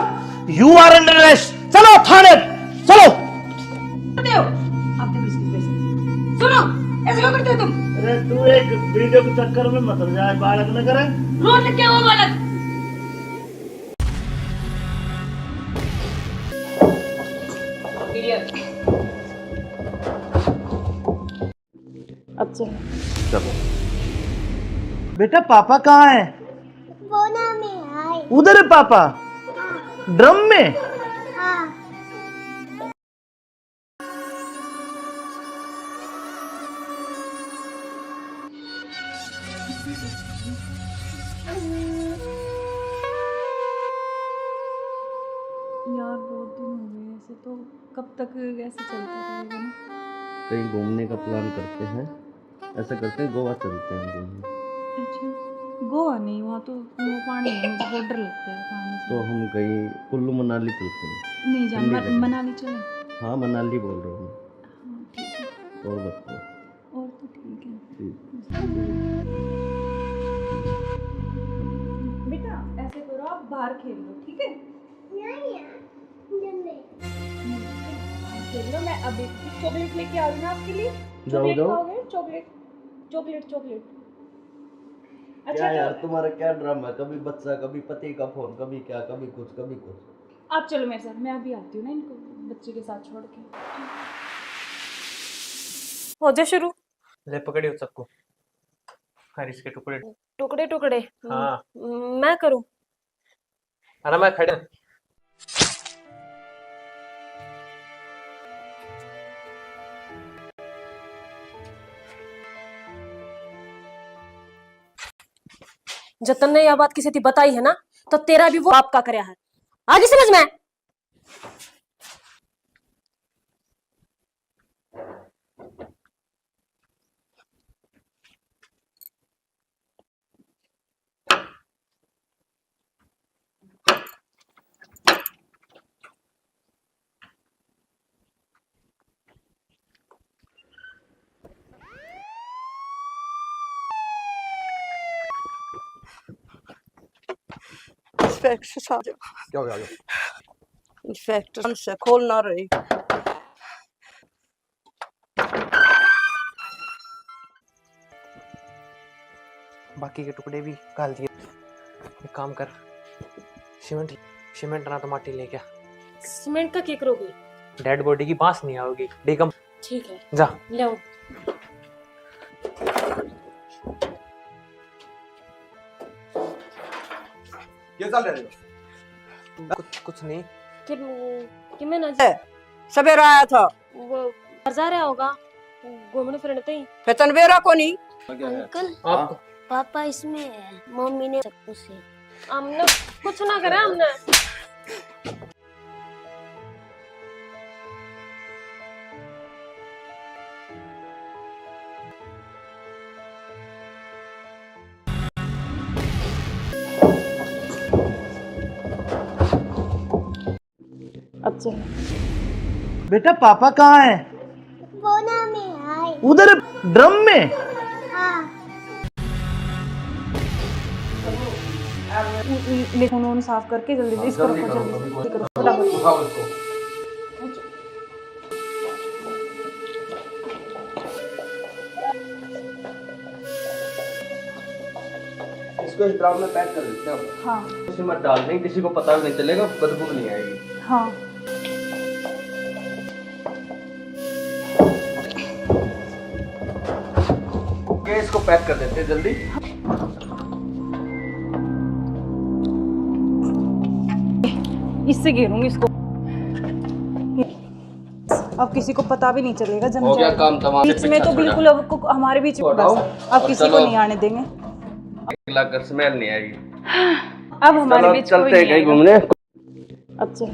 You are under arrest. चलो थाने, चलो। सुनो ऐसे क्यों करते हो तुम? अरे तू एक वीडियो के चक्कर में मत जाए, बालक न करे। रोड क्या वो बालक? अब चलो चलो बेटा पापा कहाँ है? बोना में आए। उधर है पापा, ड्रम में। हाँ यार बहुत दिन हो गए ऐसे, तो कब तक ऐसे चलता रहेगा ना? कहीं घूमने का प्लान करते हैं, ऐसा करते हैं गोवा चलते हैं घूमने। अच्छा गोवा नहीं, वहाँ तो वो पानी है, मुझे बहुत डर लगता है पानी से। तो हम कहीं कुल्लू मनाली चलते हैं। नहीं जान, ठंडी जगह। मनाली चले। हाँ मनाली बोल रहा हूँ हाँ ठीक है, मैं। और बताओ। और तो ठीक है। ठीक। बेटा ऐसे करो, आप बाहर खेल लो ठीक है? नहीं यार, जल्दी। बाहर खेल लो। मैं अभी चॉकलेट लेके आ रही हूँ आपके लिए। जाओ, चॉकलेट जाओ। खाओगे? Chocolate chocolate chocolate. अच्छा क्या यार तो तुम्हारा क्या ड्रामा है? कभी बच्चा, कभी पति का फोन, कभी क्या, कभी कुछ कभी कुछ। आप चलो मेरे साथ, मैं अभी आती हूँ ना इनको बच्चे के साथ छोड़ के। हो जा शुरू। ले पकड़ियो सबको। हरीश के टुकड़े। टुकड़े टुकड़े। हाँ मैं करूं? अरे मैं खड़े। जतन ने यह बात किसी थी बताई है ना, तो तेरा भी वो बाप का करया है। आगे समझ में? इन्फेक्शन आ जाओ। क्या हो गया? इन्फेक्शन से खोल ना रही। बाकी के टुकड़े भी डाल दिए। एक काम कर, सीमेंट सीमेंट ना तो माटी ले क्या, सीमेंट का क्या करोगे? डेड बॉडी की बांस नहीं आओगी डिकम। ठीक है, जा ले आओ। क्या चल रहा है? कुछ नहीं। कि मैं ना सवेरा आया था, वो जा रहा होगा घूमने फिरने तो ही। तनवेरा को नहीं। अंकल आपको पापा इसमें है, मम्मी ने चक्कू से। हमने कुछ ना करा हमने। अच्छा बेटा पापा कहाँ है? बोना में आए। उधर ड्रम में? हाँ लेकिन उन्होंने साफ करके जल्दी इसको रखो, जल्दी करो फटाफट। इसको इस ड्रम में पैक कर देते हैं। हाँ उसे मत डाल दें, किसी को पता भी नहीं चलेगा, बदबू नहीं आएगी। हाँ ये इसको पैक कर देते हैं जल्दी। इससे घेरूंगी इसको, अब किसी को पता भी नहीं चलेगा। जम हो गया जाएगा काम तमाम। बीच में, तो बिल्कुल अब हमारे बीच में बस, अब किसी को नहीं आने देंगे। लाकर स्मेल नहीं आएगी। अब हमारे बीच कोई चलते हैं नहीं कहीं आएगा। घूमने। अच्छा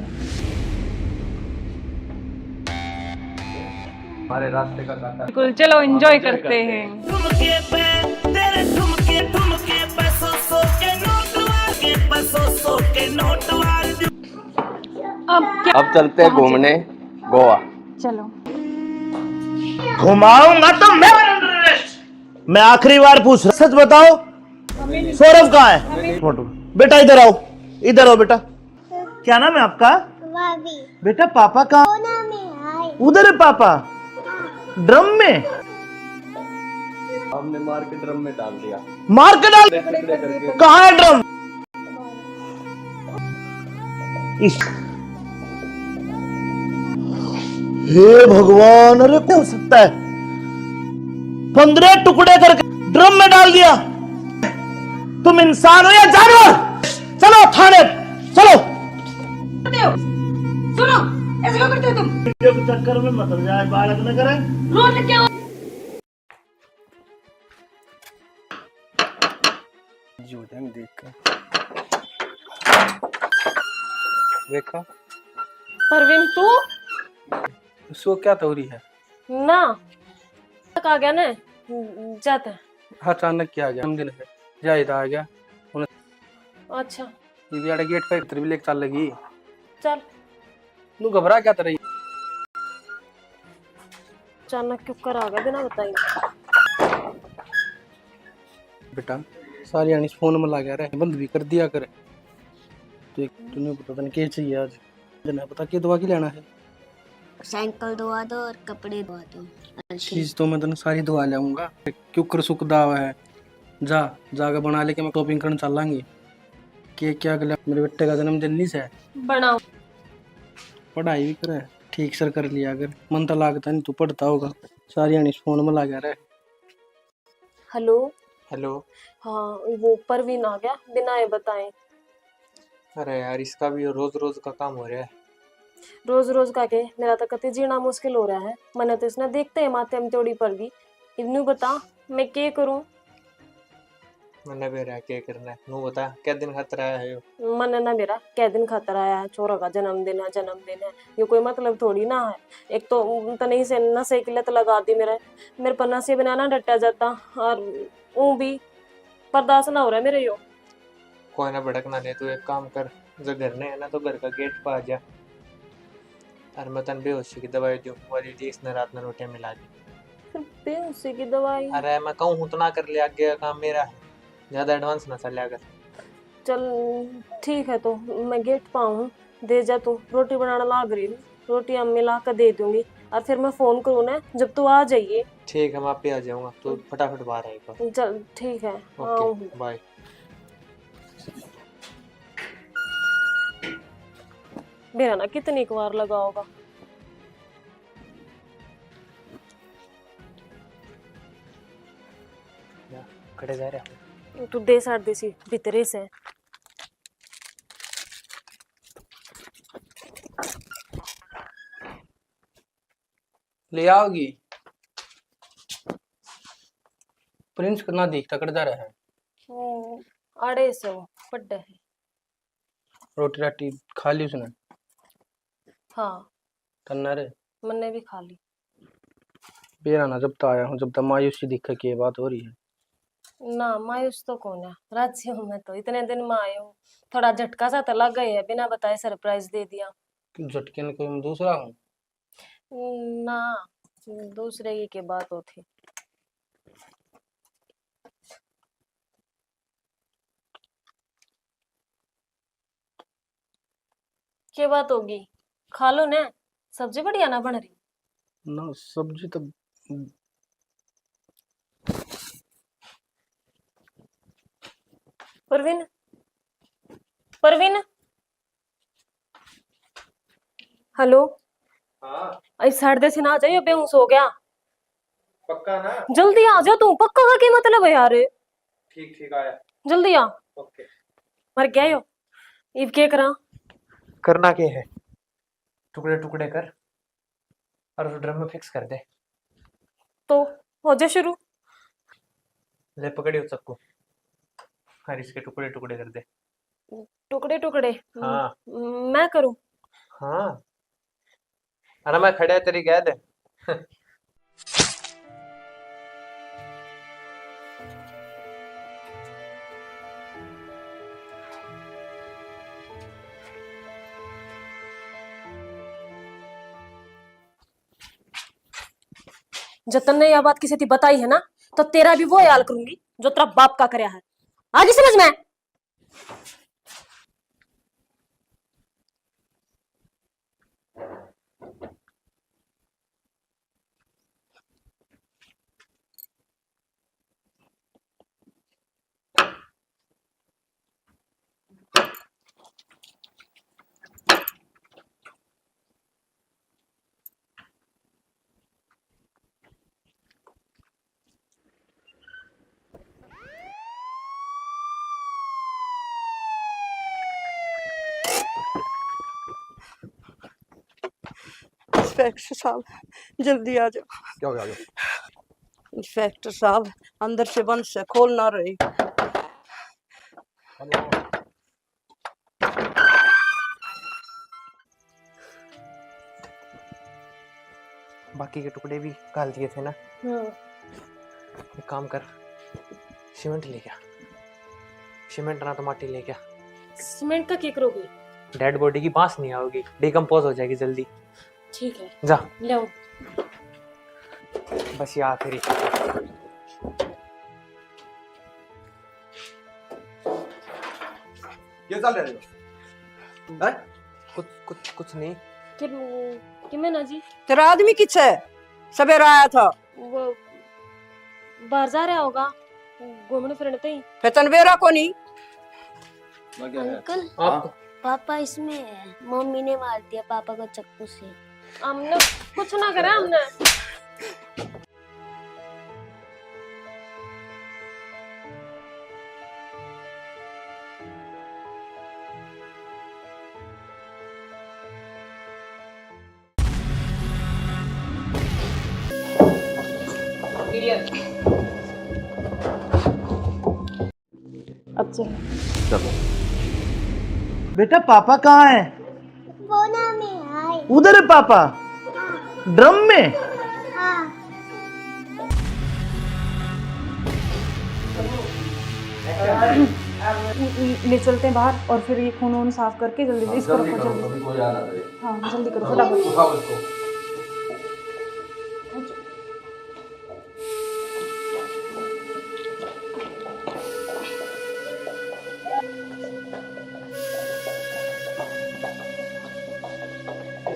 हमारे रास्ते का काटा। बिल्कुल, चलो एंजॉय करते हैं। ठुमके पे तेरे ठुमके ठुमके पे सौ के नोट वाले पे सौ के नोट वाले। अब क्या, अब चलते हैं घूमने गोवा। चलो घुमाऊंगा तो मैं आखिरी बार पूछ रहा, सच बताओ सौरभ कहाँ है? फोटो बेटा इधर आओ, इधर आओ बेटा। क्या नाम है आपका? भाभी बेटा पापा कहाँ? बोना में आए। उधर है पापा ड्रम में। हमने मार के ड्रम में डाल दिया। मार के डाल। कहाँ है ड्रम? हे भगवान, अरे क्या हो सकता है? 15 टुकड़े करके ड्रम में डाल दिया। तुम इंसान हो या जानवर? चलो थाने, चलो। सुनो, ऐसे क्यों करते हो तुम? वीडियो के चक्कर में मत जाए, बालक न करे। रोज क्या देखा परवीन तू उसको क्या तौरी है? ना तक आ गया ना, जाता है। अचानक क्या आ गया? जन्मदिन है, जाहिद आ गया। अच्छा ये भी आड़े गेट पे तेरे भी लेके चल लगी। चल, तू घबरा क्या तरह? अचानक क्यों कर आ गया बिना बताइए? बेटा सारी आनी फोन में लगा रहे, बंद भी कर दिया करे। तो तूने पता नहीं क्या चाहिए आज? जना पता क्या दवा की लेना है? साइकिल धोआ दो और कपड़े धोआ दो। चीज तो मैं तेन सारी धुआ लाऊंगा। क्यों कर सुख दावा है? जा जाकर बना लेके मैं शॉपिंग करने चल लांगी। क्या अगला मेरे बेटे का जन्मदिन नहीं से? बनाओ। पढ़ाई भी करे ठीक से कर लिया अगर मन तो लागता नहीं, तू पढ़ता होगा। सारी आनी फोन में लगा रहे। Hello hello. हाँ, वो परवीन आ गया बिना ये बताए। अरे यार इसका भी रोज रोज का काम हो रहा है। रोज रोज का के मेरा तो कति जीना मुश्किल हो रहा है। मैंने तो इसने देखते हैं माथे में तोड़ी पर भी। इन्नू बता मैं क्या करूं? मैंने भी रहा क्या करना है, नू बता क्या दिन खतरा है यो? मन ना मेरा क्या दिन खतरा आया है? छोरा का जन्मदिन है। ये कोई मतलब थोड़ी ना है। एक तो तनी से नशे की लत लगा दी मेरे पर नशे बिना ना डटा जाता, और ऊ भी बर्दाश्त ना हो रहा है मेरे यो। कोई ना भड़क ना ले, तू एक काम कर, जो घर ने है ना तो घर का गेट पर आ जा। और मैं तन बेहोशी की दवाई दूं वाली थी, इसने रात में रोटियां मिला दी। फिर बेहोशी की दवाई? अरे मैं कहूँ हूं तो ना कर ले, आगे का काम मेरा है, ज्यादा एडवांस ना चल अगर। चल ठीक है, तो मैं गेट पाऊँ दे जा, तू रोटी बनाना लाग रही हूँ, रोटी अम्मी ला कर दे दूंगी और फिर मैं फोन करूँ ना जब तू आ जाइए। ठीक है, मैं आप पे आ जाऊंगा, तो फटाफट बाहर आएगा। चल ठीक है, ओके बाय। मेरा ना कितनी बार लगा होगा। खड़े जा रहे तू दे साड़ देसी भीतरे से। ले आओगी। प्रिंस कितना दिखता कर जा रहा है। आड़े से पड्डे है। रोटी राटी खा ली उसने? हाँ करना रे मैंने भी खा ली। बेरा ना जब तक आया हूँ, जब तक मायूसी दिख के बात हो रही है। ना मायूस तो कौन है, राजी हूँ मैं तो, इतने दिन में आई हूँ, थोड़ा झटका सा तो लग गई है, बिना बताए सरप्राइज दे दिया। झटके में कोई मैं दूसरा हूँ? ना दूसरे की क्या बात होती। क्या बात होगी, खा लो ना, सब्जी बढ़िया ना बन रही। ना सब्जी तो परवीन, परवीन, हेलो। हाँ आई साढ़े से ना आ जाइए, बेहोश हो गया। पक्का ना? जल्दी आ जाओ, तू पक्का का क्या मतलब है यार? ठीक ठीक आया। जल्दी आ। ओके। मर गया यो, इब क्या करा? करना क्या है, टुकड़े टुकड़े कर और उस ड्रम में फिक्स कर दे। तो हो जा शुरू। ले पकड़ियो सबको और इसके टुकड़े टुकड़े कर दे। टुकड़े टुकड़े? हाँ मैं करूं? हाँ, अरे मैं खड़े तेरी कह दे। जब तन्ने यह बात किसी थी बताई है ना, तो तेरा भी वो हाल करूंगी जो तेरा बाप का करया है। आगे समझ में? इंस्पेक्टर साहब जल्दी आ जाओ। क्या हो गया? इंस्पेक्टर साहब अंदर से बंद से खोल ना रही। बाकी के टुकड़े भी काल दिए थे ना? एक काम कर, सीमेंट ले क्या, सीमेंट ना तो माटी ले क्या। सीमेंट का क्या करोगे? डेड बॉडी की बांस नहीं आओगी, डिकम्पोज हो जाएगी जल्दी। ठीक है जा ले आओ। बस ये आखिरी। ये चल रहे हो? कुछ नहीं। कि मैं ना जी, तेरा आदमी किस है? सवेरा आया था। वो बाहर जा रहा होगा घूमने फिरने तो ही। तनवेरा को नहीं। अंकल आप पापा इसमें है, मम्मी ने मार दिया पापा को चक्कू से। हमने कुछ ना करा हमने। अब चल। चलो। बेटा पापा कहाँ है? वो ना में आए। उधर है पापा? ड्रम में? हाँ। ले चलते हैं बाहर और फिर ये खून वून साफ करके जल्दी से इसको रखो जल्दी। हाँ जल्दी करो फटाफट।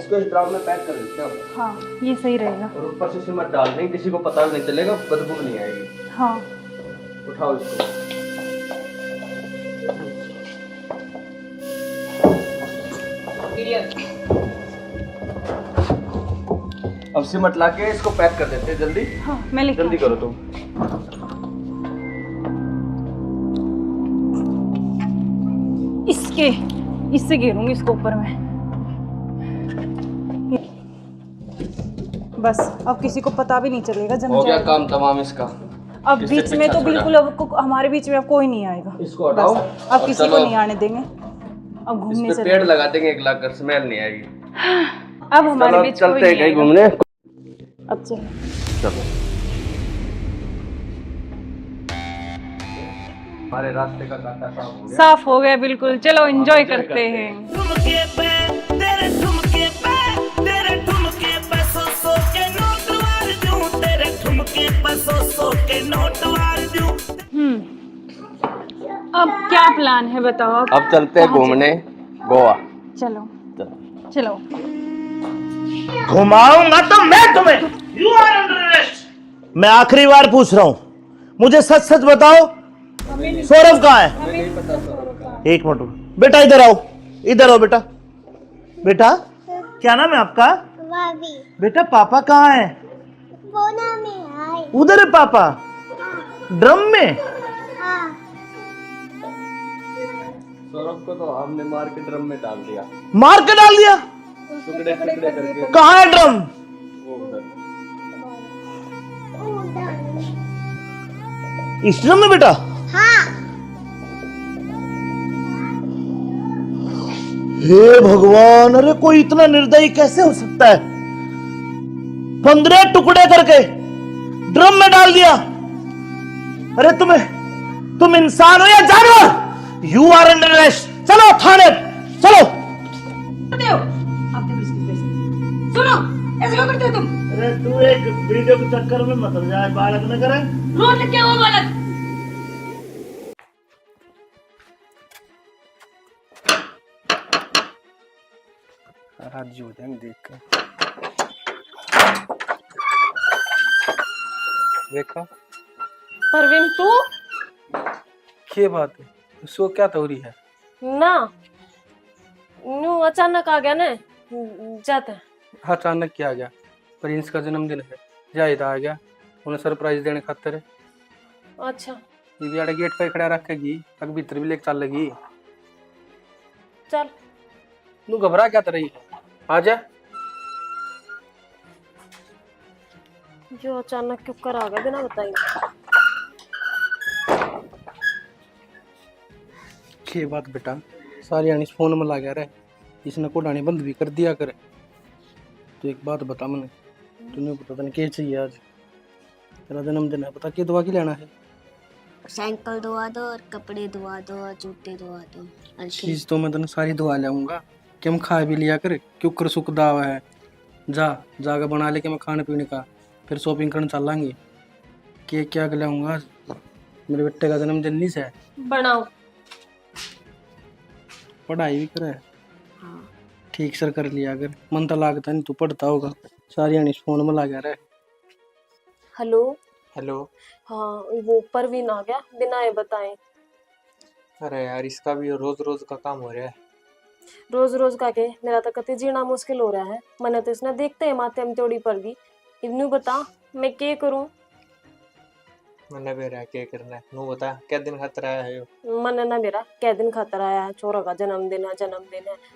इसको इस ड्राम में पैक कर देते हो हाँ ये सही रहेगा। और ऊपर से सिमट डाल देंगे, किसी को पता भी नहीं चलेगा, बदबू भी नहीं आएगी। हाँ उठाओ इसको। अब सिमट ला के इसको पैक कर देते हैं जल्दी। हाँ मैं लिख जल्दी करो तुम। इससे घेरूंगी इसको ऊपर में। बस अब किसी को पता भी नहीं चलेगा, जम हो गया जाएगा। काम तमाम इसका। अब किससे बीच में पीछा तो छोड़ा? बिल्कुल अब हमारे बीच में अब कोई नहीं आएगा। इसको हटाओ। बस, अब किसी को चलो। नहीं आने देंगे। अब घूमने इस पे से पेड़ लगा देंगे, एक लाख कर स्मेल नहीं आएगी। अब हमारे चलो बीच चलते कोई हैं नहीं कहीं आएगा। घूमने। अब चलो। चलो हमारे रास्ते का कांटा साफ हो गया। साफ हो गया बिल्कुल। चलो एंजॉय करते हैं। ठुमके पे तेरे ठुमके पे तेरे ठुमके पे सौ के नोट वार दूं, तेरे ठुमके पे सौ के नोट वार दूं। अब क्या प्लान है बताओ? अब चलते हैं घूमने गोवा। चलो चलो। घुमाऊंगा तो मैं तुम्हें। You are under arrest. मैं आखिरी बार पूछ रहा हूं, मुझे सच सच बताओ, सौरभ कहाँ है? एक मिनट बेटा, इधर आओ, इधर आओ बेटा। बेटा क्या नाम है आपका? बेटा पापा कहाँ है? उधर है पापा। ड्रम में? सौरभ को तो हमने मार के ड्रम में डाल दिया। मार के डाल दिया? टुकड़े टुकड़े करके। कहाँ है ड्रम? वो उधर। इस ड्रम में बेटा? हे भगवान, अरे कोई इतना निर्दयी कैसे हो सकता है? 15 टुकड़े करके ड्रम में डाल दिया। अरे तुम इंसान हो या जानवर? You are under arrest. चलो थाने, चलो। सुनो, ऐसे क्यों करते हो तुम? अरे तू एक वीडियो के चक्कर में मत जाए, बालक न करे। रोड क्या हुआ बालक? राजी हो जाएंगे देख कर। देखा परवीन तू क्या बात है, उसको क्या तौरी है? ना न्यू अचानक आ गया ना, जाते हैं। अचानक क्या आ गया? प्रिंस का जन्मदिन है, जायदा आ गया, उन्हें सरप्राइज देने खातिर। अच्छा ये भी आड़े गेट पे खड़ा रखेगी, तक भीतर भी लेके चल लगी। चल। तू घबरा क्या रही है? आजा। जो अचानक क्यों कर आ गया बिना बताइए। ये बात बेटा, सारी आनी फोन में लगा रहे, इसने कोडानी बंद भी कर दिया करे। तो एक बात बता मने, तूने पता नहीं क्या चाहिए आज? तेरा जन्मदिन है, पता क्या दुआ की लेना है? साइकिल धोआ दो और कपड़े धोआ दो और जूते धोआ दो और चीज तो मैं तेने सारी दुआ लाऊंगा कि हम खा भी लिया कर, क्यों कर सुख दावा है। जाकर बना ले के मैं खाने पीने का, फिर शॉपिंग करने चल लाएंगे। केक क्या लाऊंगा आज, मेरे बेटे का जन्मदिन नहीं है। बनाओ। पढ़ाई भी करे ठीक सर कर लिया अगर, मन तो लागता नहीं तू पढ़ता होगा। सारी आनी फोन में लगा रहे। Hello hello. हाँ वो परवीन आ गया बिना ये बताए। अरे यार इसका भी रोज रोज का काम हो रहा है। रोज रोज का के मेरा तो कति जीना मुश्किल हो रहा है। मैंने तो इसने देखते हैं माथे में तोड़ी पर भी। इवनू बता मैं क्या करूं? मैंने भी रहा क्या करना है, नू बता क्या दिन खातर आया है यो? मन ना मेरा कै दिन खातर आया है, छोरा का जन्मदिन है।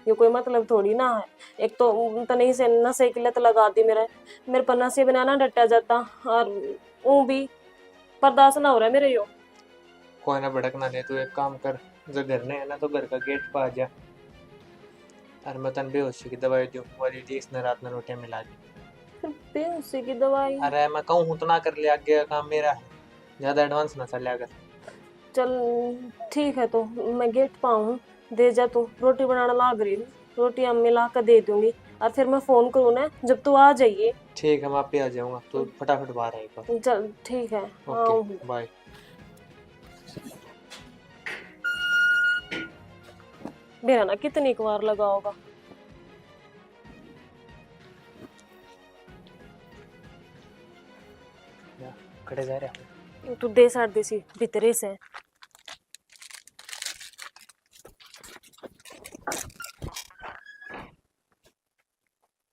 ये कोई मतलब थोड़ी ना है। एक तो तनी से नशे की लत लगा दी मेरे पर नशे बिना ना डटा जाता, और ऊ भी बर्दाश्त ना हो रहा है मेरे यो। कोई ना भड़कना नहीं, तू एक काम कर, जो घर ने है ना तो घर का गेट पर आ जा, और मैं तन बेहोशी की दवाई दूं, वाली दी इसने रात में रोटियां मिला दी। बेहोशी की दवाई? अरे मैं कहूँ हूँ तो ना कर लिया, आगे का काम मेरा है, ज्यादा एडवांस ना चल कर। चल ठीक है, तो मैं गेट पाऊँ दे जा, तू रोटी बनाना लाग रही हूँ, रोटी अम्मी ला कर दे दूंगी, और फिर मैं फोन करूँ ना जब तू आ जाइए। ठीक है मैं आप पे आ जाऊंगा, तो फटाफट बाहर आएगा। चल ठीक है। Okay bye. मेरा ना कितनी बार लगा होगा। या खड़े जा रहे हैं। तू दे साड़ देसी भीतरे से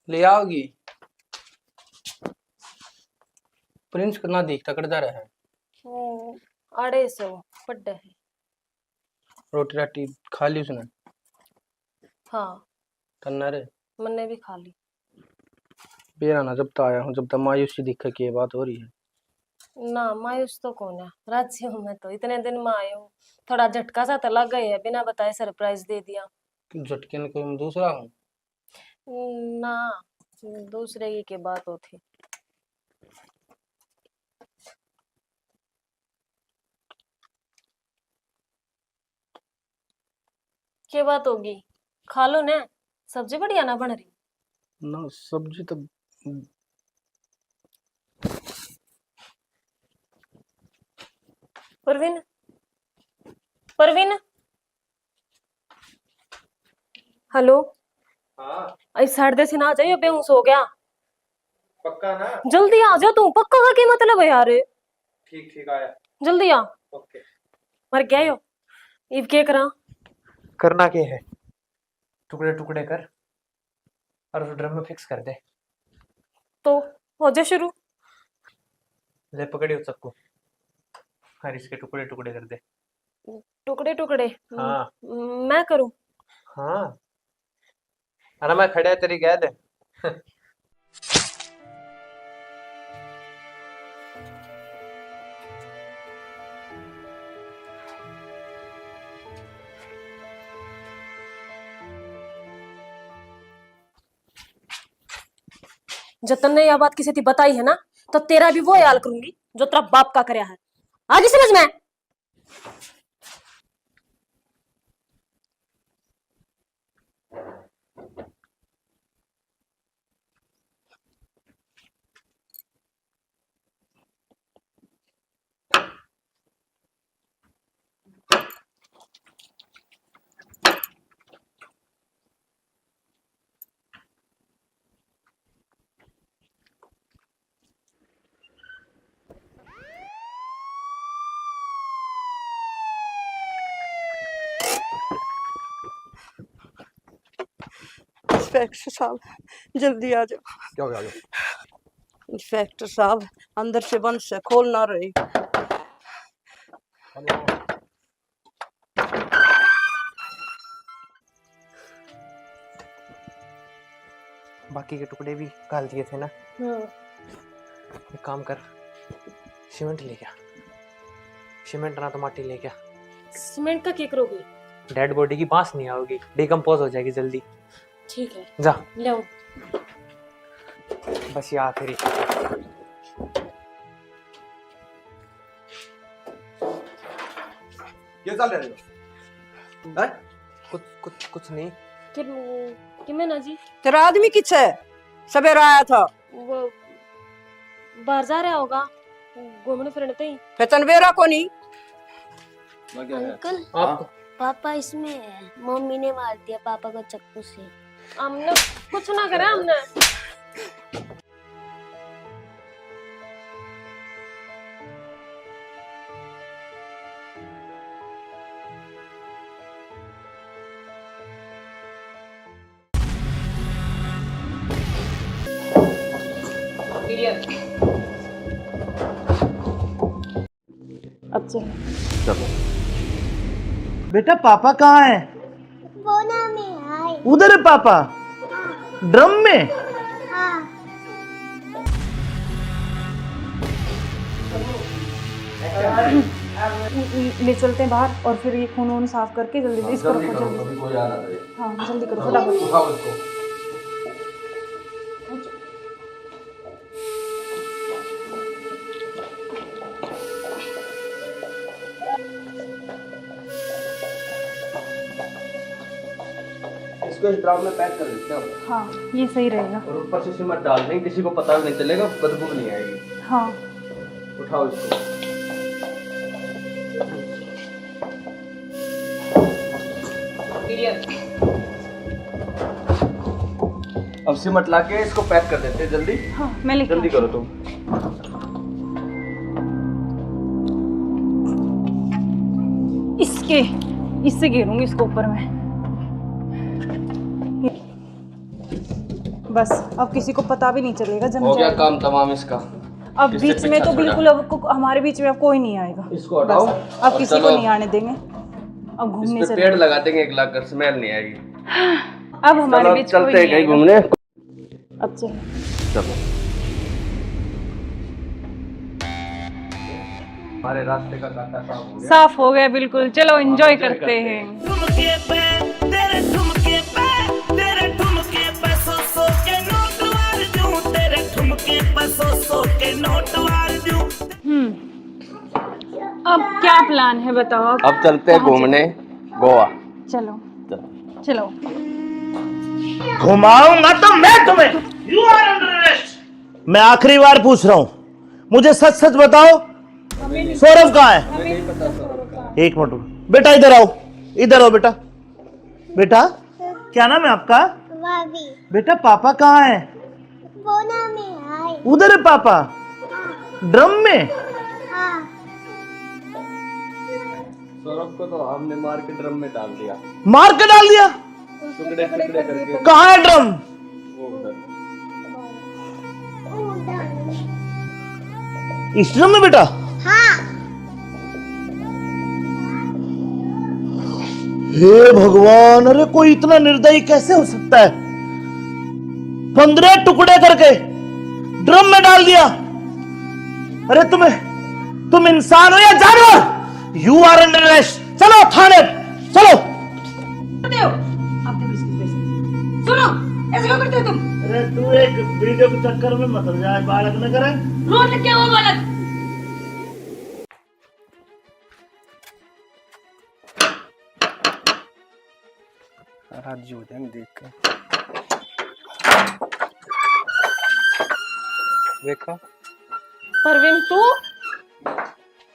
ले आओगी। प्रिंस कितना दिखता कर जा रहा है। आड़े से पड्डे है। रोटी राटी खा ली उसने। हाँ तन्ना रे मैंने भी खा ली। बेरा ना जब तक आया हूँ, जब तक मायूसी दिख की ये बात हो रही है। ना मायूस तो कौन है, राजी हूँ मैं तो। इतने दिन में आई हूँ, थोड़ा झटका सा तो लग गई है, बिना बताए सरप्राइज दे दिया। झटके में कोई मैं दूसरा हूँ। ना दूसरे की बात होती। क्या बात होगी, खा लो ना, सब्जी बढ़िया ना बन रही। ना सब्जी तो परवीन, परवीन, हेलो। हाँ आई साढ़े से ना आ जाइए, बेहोश हो गया। पक्का ना? जल्दी आ जाओ तू। पक्का का क्या मतलब है यार? ठीक ठीक आया। जल्दी आ। ओके। मर गया यो। इब क्या करा? करना क्या है, टुकड़े टुकड़े कर और उस ड्रम में फिक्स कर दे। तो हो जा शुरू। ले पकड़ियो सबको और इसके टुकड़े टुकड़े कर दे। टुकड़े टुकड़े? हाँ मैं करूं? हाँ, अरे मैं खड़े तेरी कह दे। जब तन्ने यह बात किसी थी बताई है ना, तो तेरा भी वो हाल करूंगी जो तेरा बाप का करया है। आगे समझ में? इंस्पेक्टर साहब जल्दी आ जाओ। क्या हो गया? इंस्पेक्टर साहब अंदर से बंद से खोल ना रही। बाकी के टुकड़े भी काल दिए थे ना। एक काम कर, सीमेंट ले क्या, सीमेंट ना तो माटी ले क्या। सीमेंट का क्या करोगे? डेड बॉडी की बांस नहीं आओगी, डिकम्पोज हो जाएगी जल्दी। ठीक है जा ले आओ। बस ये आखिरी। ये चल रहे हो? कुछ नहीं। कि मैं ना जी, तेरा आदमी किच है? सवेरा आया था। वो बाहर जा रहा होगा घूमने फिरने ही। तनवेरा को नहीं। अंकल आपको पापा इसमें है। मम्मी ने मार दिया पापा को चाकू से। हमने कुछ ना करा हमने। अब चल। चलो। बेटा पापा कहाँ है? बोना में आए। उधर है पापा, ड्रम में। हाँ। ले चलते हैं बाहर और फिर ये खून वून साफ करके जल्दी से इसको रखो जल्दी। हाँ जल्दी करो फटाफट। इसको इस ड्रम में पैक कर देते हो। हाँ ये सही रहेगा। और ऊपर से सीमेंट डाल देंगे, किसी को पता भी नहीं चलेगा, बदबू भी नहीं आएगी। हाँ उठाओ इसको। अब सीमेंट लाके इसको पैक कर देते हैं जल्दी। हाँ मैं लेके जल्दी आती करो तुम। इससे गिरूंगी इसको ऊपर में। बस अब किसी को पता भी नहीं चलेगा। जम हो गया जाएगा। काम तमाम इसका। अब किससे बीच में पीछा तो छोड़ा? बिल्कुल हमारे बीच में अब कोई नहीं आएगा। इसको हटाओ बस, अब और किसी चलो। को नहीं आने देंगे। अब इस घूमने पे से पेड़ लगा देंगे 1 लाख कर, स्मेल नहीं आएगी। अब हमारे चलो बीच कोई चलते हैं नहीं कहीं आएगा। घूमने। अब चलो। चलो हमारे रास्ते का कांटा साफ हो गया। साफ हो गया बिल्कुल। चलो एंजॉय करते हैं। ठुमके पे तेरे ठुमके पे तेरे ठुमके पे सौ के नोट वार दूं तेरे ठुमके पे सौ के नोट वार दूं। अब क्या प्लान है बताओ। अब चलते हैं घूमने गोवा। चलो चलो। घुमाऊंगा तो मैं तुम्हें। You are under arrest. मैं आखिरी बार पूछ रहा हूं, मुझे सच सच बताओ, सौरभ कहाँ है? एक मिनट बेटा, इधर आओ, इधर आओ बेटा। बेटा क्या नाम है आपका? बेटा पापा कहाँ है? उधर है पापा। ड्रम में? सौरभ को तो हमने मार के ड्रम में डाल दिया। मार के डाल दिया? टुकड़े टुकड़े करके। कहाँ है ड्रम? वो उधर। इस ड्रम में बेटा? हे भगवान, अरे कोई इतना निर्दयी कैसे हो सकता है? 15 टुकड़े करके ड्रम में डाल दिया। अरे तुम इंसान हो या जानवर? You are under arrest. चलो थाने, चलो। सुनो, ऐसे क्यों करते हो तुम? अरे तू एक वीडियो के चक्कर में मत जाए, बालक न करे। रोड क्या हुआ बालक? राजी हो जाएंगे देख कर। देखा परवीन तू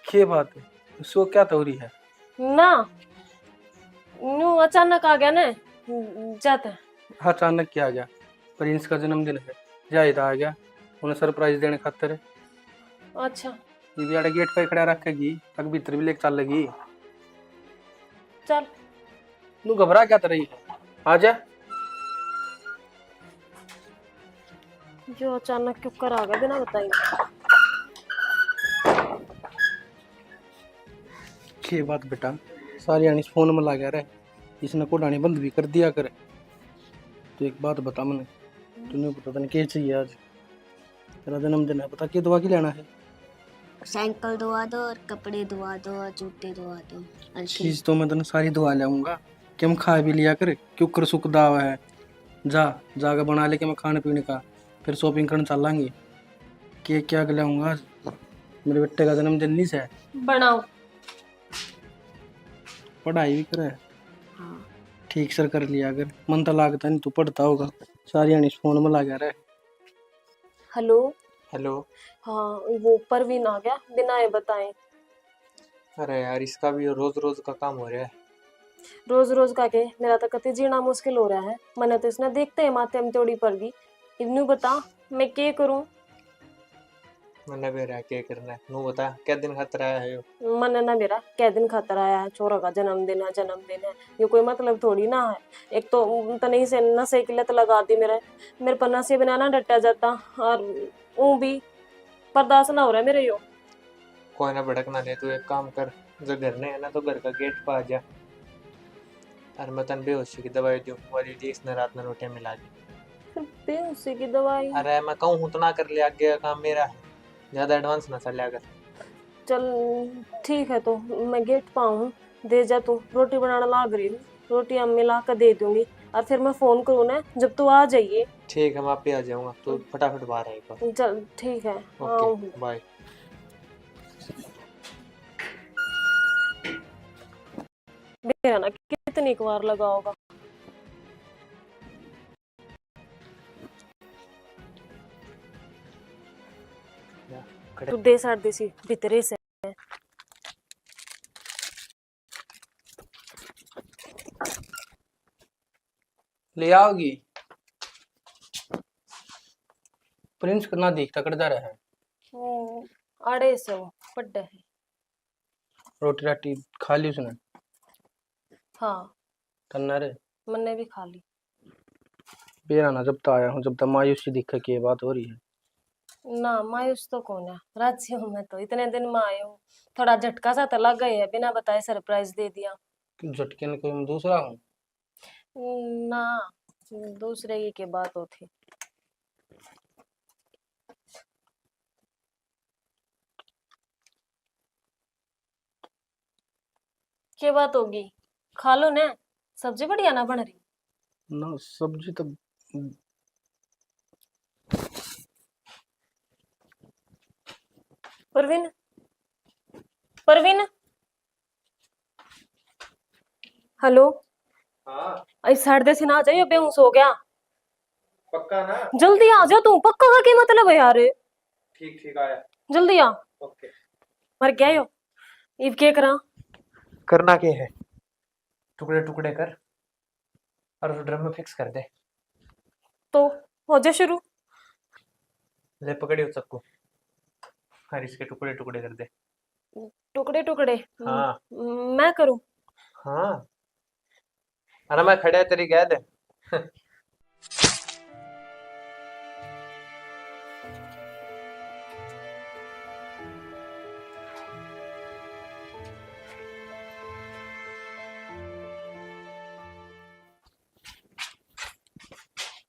क्या बात है, उसको क्या तौरी है? ना न्यू अचानक आ गया ना जाता। अचानक क्या आ गया? प्रिंस का जन्मदिन है, जाहिद आ गया, उन्हें सरप्राइज देने खातिर। अच्छा ये भी आड़े गेट पे खड़ा रखेगी, तक भीतर भी लेके चल लगी। चल तू घबरा क्या रही है? आजा। जो अचानक क्यों कर आ गया बिना बताइए। ये बात बेटा, सारी आनी फोन में लगा रहे, इसने कोडानी बंद भी कर दिया करे। तो एक बात बता मैंने, तूने पता नहीं क्या चाहिए आज? तेरा जन्मदिन है, पता क्या दुआ की लेना है? साइकिल धुआ दो और कपड़े धुआ दो और जूते धुआ दो। चीज तो मैं तेने सारी दुआ लाऊंगा कि हम खा भी लिया कर, क्यों कर सुख दावा है। जागा बना ले के मैं खाने पीने का, फिर शॉपिंग करने चल लाएंगे। केक क्या लाऊंगा आज? मेरे बेटे का जन्मदिन नहीं है। बनाओ। पढ़ाई भी करे हाँ ठीक सर कर लिया अगर, मन तो लागता नहीं तू पढ़ता होगा। सारी आनी फोन में लगा रहे। Hello hello. हाँ वो परवीन आ गया बिना ये बताए। अरे यार इसका भी रोज रोज का काम हो रहा है। रोज रोज का के मेरा तो कति जीना मुश्किल हो रहा है। मैंने तो इसने देखते ही माथे में तोड़ी पड़ गई। इन्नू बता मैं क्या करूं? मैंने भी रहा क्या करना है, नू बता क्या दिन खातर आया है यो? मन ना मेरा कै दिन खातर आया है, छोरा का जन्मदिन है। ये कोई मतलब थोड़ी ना है। एक तो तने से नशे की लत लगा दी मेरे पर नशे बिना ना डटा जाता और ऊ भी बर्दाश्त ना हो रहा है मेरे यो। कोई ना भड़कना ले, तू एक काम कर, जो घर ने है ना तो घर का गेट पर आ जा और मैं तन बेहोशी की दवाई दूं वाली दी इसने रात में रोटियां मिला दी। बेहोशी की दवाई? अरे मैं कहूँ हूं तो ना कर ले, आगे का काम मेरा है, ज्यादा एडवांस ना चल कर। चल ठीक है तो मैं गेट पाऊँ दे जा, तू रोटी बनाना लाग रही हूँ, रोटी हम मिला कर दे दूंगी और फिर मैं फोन करूँ ना जब तू आ जाइए। ठीक है मैं आप ही आ जाऊंगा, तो फटाफट बाहर है एक बार। चल ठीक है। Okay bye. मेरा ना कितनी बार लगा होगा। तू दे साड़ देसी भीतरे से। ले आओगी? प्रिंस करना देखता कर जा रहा है। आड़े से वो पड्डा है। रोटी राटी खा ली उसने? हाँ तन्ना रे मैंने भी खा ली। बेरा ना जब तक आया हूँ, जब तक मायूसी दिखे कि ये बात हो रही है। ना मायूस तो कौन है, राजी हूँ मैं तो, इतने दिन में आई हूँ। थोड़ा झटका सा तो लग गई है, बिना बताए सरप्राइज दे दिया। झटके ने कोई मैं दूसरा हूँ। ना दूसरे की क्या बात होती। क्या बात होगी, खा लो ना, सब्जी बढ़िया ना बन रही। ना सब्जी तो परवीन, परवीन, हेलो। हाँ आई साढ़े 10 ना जाइए, बेहोश हो गया। पक्का ना? जल्दी आ जा तू, पक्का का क्या मतलब है यार। ठीक ठीक आया। जल्दी आ। ओके। मर गया यो, इब क्या करा? करना क्या है, टुकड़े टुकड़े कर और उस ड्रम में फिक्स कर दे। तो हो जा शुरू। ले पकड़ी सबको और इसके टुकड़े टुकड़े कर दे। टुकड़े टुकड़े? हाँ मैं करूं? हाँ, अरे मैं खड़े तेरी गैद है।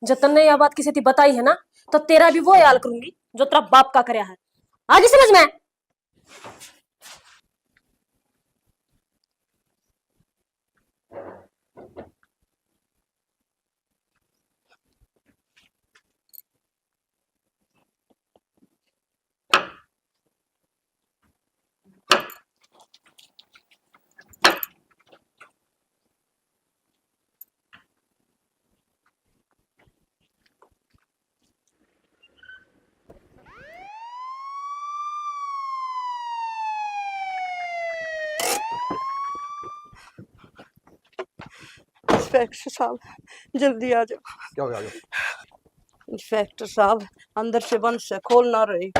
जब तन्ने यह बात किसी थी बताई है ना, तो तेरा भी वो हाल करूंगी जो तेरा बाप का करया है। आगे समझ में? इंस्पेक्टर साहब जल्दी आ जाओ। क्या हो गया? इंस्पेक्टर साहब अंदर से बंद से खोल ना रही।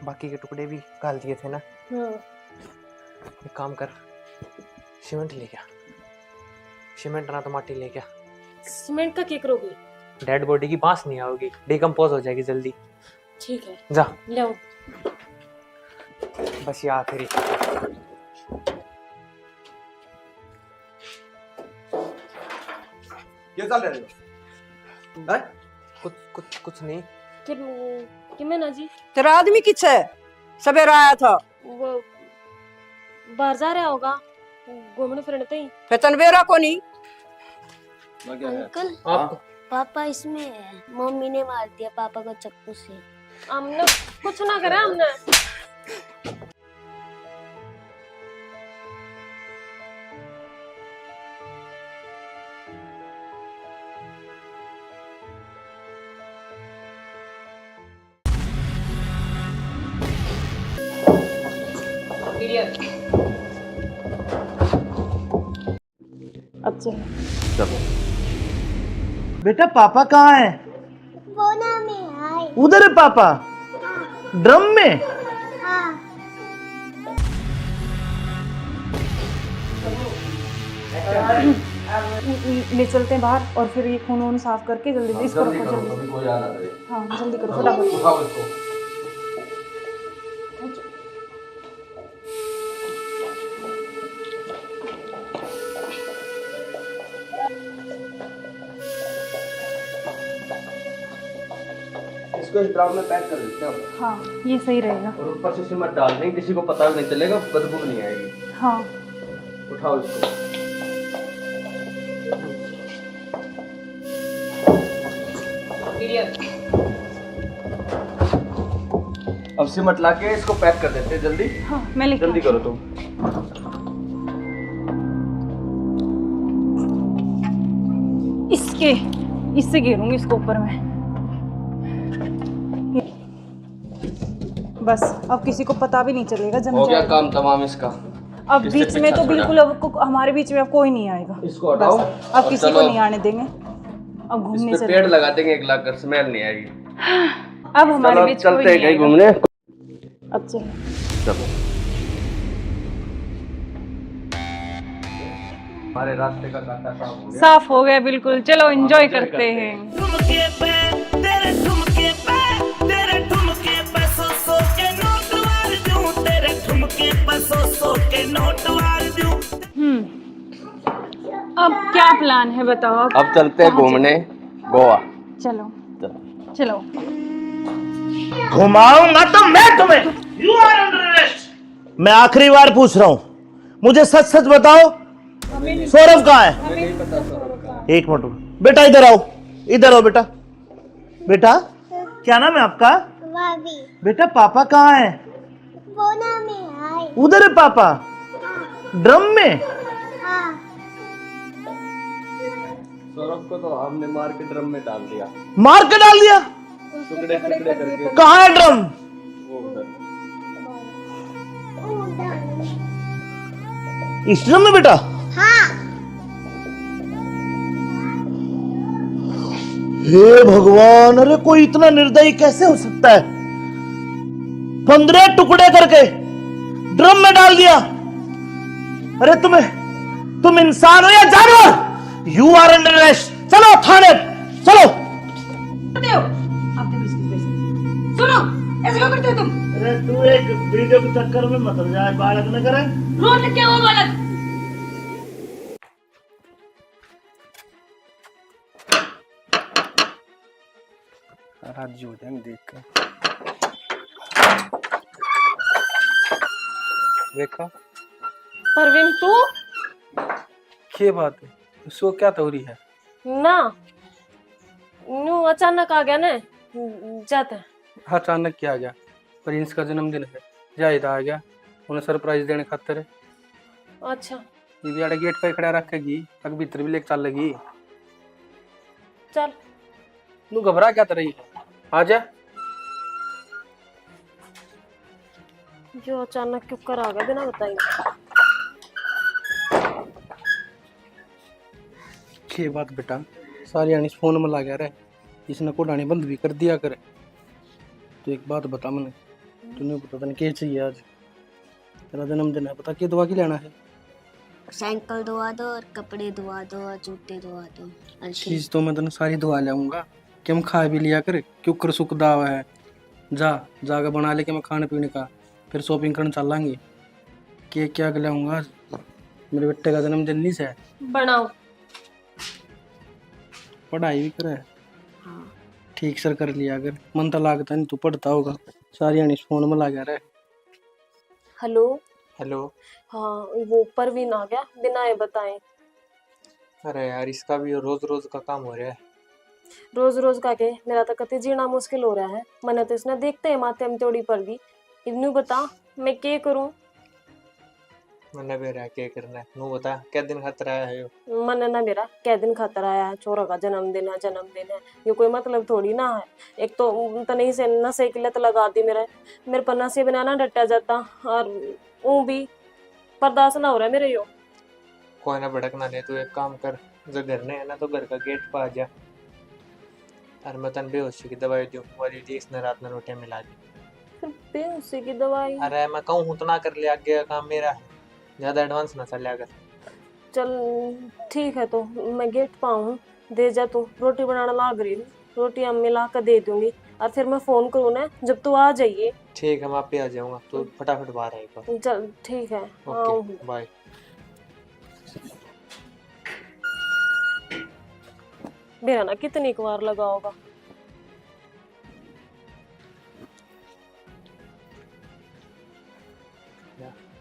बाकी के टुकड़े भी काल दिए थे ना। एक काम कर, सीमेंट ले क्या, सीमेंट ना तो माटी ले क्या। सीमेंट का क्या करोगे? डेड बॉडी की बांस नहीं आओगी, डिकम्पोज हो जाएगी जल्दी। ठीक है जा ले आओ। बस ये आखिरी। क्या चल रहा है? कुछ नहीं। कि मैं ना जी, तेरा आदमी किस है? सवेरा आया था। वो बाहर जा रहा होगा घूमने फिरने ही। फिर तनवेरा को नहीं। अंकल आपको पापा इसमें है, मम्मी ने मार दिया पापा को चाकू से। हमने कुछ ना करा हमने। अब चल। चलो। बेटा पापा कहाँ है? वो ना में आए। उधर है पापा? ड्रम में? हाँ। ले चलते हैं बाहर और फिर ये खून वून साफ करके जल्दी से इसको रखो जल्दी। कोई आ ना करे। हाँ जल्दी करो फटाफट। उठाओ इसको। इसको इस ड्राम में पैक कर देते हैं। हाँ ये सही रहेगा। और ऊपर से सिमट डाल देंगे, किसी को पता भी नहीं चलेगा, बदबू नहीं आएगी। हाँ उठाओ इसको। अब सिमट ला के इसको पैक कर देते हैं जल्दी। हाँ मैं लेके जल्दी करो तुम। इससे घेरूंगी इसको ऊपर में। बस अब किसी को पता भी नहीं चलेगा, जम हो गया जाएगा। काम तमाम इसका। अब इससे बीच में पीछा तो छोड़ा। बिल्कुल अब हमारे बीच में अब कोई नहीं आएगा। इसको हटाओ बस अब और किसी को चलो। नहीं आने देंगे। अब घूमने इस पे चलेंगे। पेड़ लगा देंगे, एक लाख कर, स्मेल नहीं आएगी। अब हमारे चलो बीच कोई चलते हैं नहीं कहीं आएगा। घूमने। अब चलो। चलो हमारे रास्ते का कांटा साफ हो गया। साफ हो गया बिल्कुल, चलो एंजॉय करते हैं। ठुमके पे तेरे ठुमके पे तेरे ठुमके पे सौ के नोट वार दूं तेरे ठुमके पे सौ के नोट वार दूं। अब क्या प्लान है बताओ? अब चलते हैं कहाँ घूमने गोवा। चलो चलो। चलो। घुमाऊंगा तो मैं तुम्हें। You are under arrest. मैं आखिरी बार पूछ रहा हूं, मुझे सच सच बताओ, सौरभ कहाँ है? एक मिनट रुको। बेटा इधर आओ, इधर आओ बेटा। बेटा क्या नाम है आपका? बेटा पापा कहाँ है? उधर है पापा। ड्रम में? सौरभ को तो हमने मार के ड्रम में डाल दिया। मार के डाल दिया? टुकड़े टुकड़े करके। कहाँ है ड्रम? वो उधर। इस ड्रम में बेटा? हे भगवान, अरे कोई इतना निर्दयी कैसे हो सकता है? 15 टुकड़े करके ड्रम में डाल दिया। अरे तुम इंसान हो या जानवर? You are under arrest. चलो थाने, चलो। सुनो, ऐसे क्यों करते हो तुम? अरे तू एक वीडियो के चक्कर में मत जाए, बालक न करे। रोड क्या हुआ बालक? राज्य हो जाएंगे देख कर। देखा परवीन तू क्या बात है? उसको क्या तौरी है? ना न्यू अचानक आ गया ना, जाते हैं। अचानक क्या आ गया? प्रिंस का जन्मदिन है, जाहिद आ गया उन्हें सरप्राइज देने खातिर। अच्छा ये भी आड़े गेट पे खड़ा रखेगी, अग भीतर भी लेके चल लगी। चल। तू घबरा क्या तर रही है? आजा। जो अचानक क्यों कर आ गया बिना बताइए। ये बात बेटा, सारी आनी फोन में लगा रहे, इसने कोडानी बंद भी कर दिया करे। तो एक बात बता मने, तूने पता नहीं क्या चाहिए आज? तेरा जन्मदिन है, पता क्या दुआ की लेना है? साइकिल धुआ दो और कपड़े धुआ दो और जूते धुआ दो और चीज तो मैं तेने सारी दुआ लाऊंगा कि हम खा भी लिया करे, क्यों कर सुख दावा है। जा जाकर बना ले के मैं खाने पीने का, फिर शॉपिंग करने चलेंगे। केक क्या लाऊंगा आज? मेरे बेटे का जन्मदिन नहीं से। बनाओ। पढ़ाई भी करे हाँ। ठीक सर कर लिया अगर, मन तो लागता नहीं तू पढ़ता होगा। सारी आनी फोन में लगा रहे। हेलो। हेलो। हाँ वो परवीन आ गया बिना ये बताए। अरे यार इसका भी रोज रोज का काम हो रहा है। रोज रोज का के मेरा तो कति जीना मुश्किल हो रहा है। मैंने तो इसने देखते हैं माथे में तोड़ी पड़ गई। इन्नू बता मैं क्या करूं? मैंने भी रहा क्या करना है, नू बता क्या दिन खातर आया है यो? मन ना मेरा क्या दिन खातर आया है, छोरा का जन्मदिन है ये कोई मतलब थोड़ी ना है। एक तो तने से नशे की लत लगा दी मेरे पर नशे बिना ना डटा जाता और ऊँ भी बर्दाश्त ना हो रहा है मेरे यो। कोई ना भड़कना नहीं, तू एक काम कर, जो घर ने है ना तो घर का गेट पर आ जा और मैं तन बेहोशी की दवाई दूं वाली दी इसने रात में रोटियां मिला दी। फिर बेहोशी की दवाई? अरे मैं कहूँ हूं तो ना कर लिया, आगे का काम मेरा है, ज्यादा एडवांस ना चल कर। चल ठीक है, तो मैं गेट पाऊँ दे जा, तू रोटी बनाना लाग रही हूँ, रोटी अम्मी ला कर दे दूंगी और फिर मैं फोन करूँ ना जब तू आ जाइए। ठीक है मैं आप पे आ जाऊंगा, तो फटाफट बाहर आएगा। चल ठीक है। Okay bye. मेरा ना कितनी बार लगा होगा।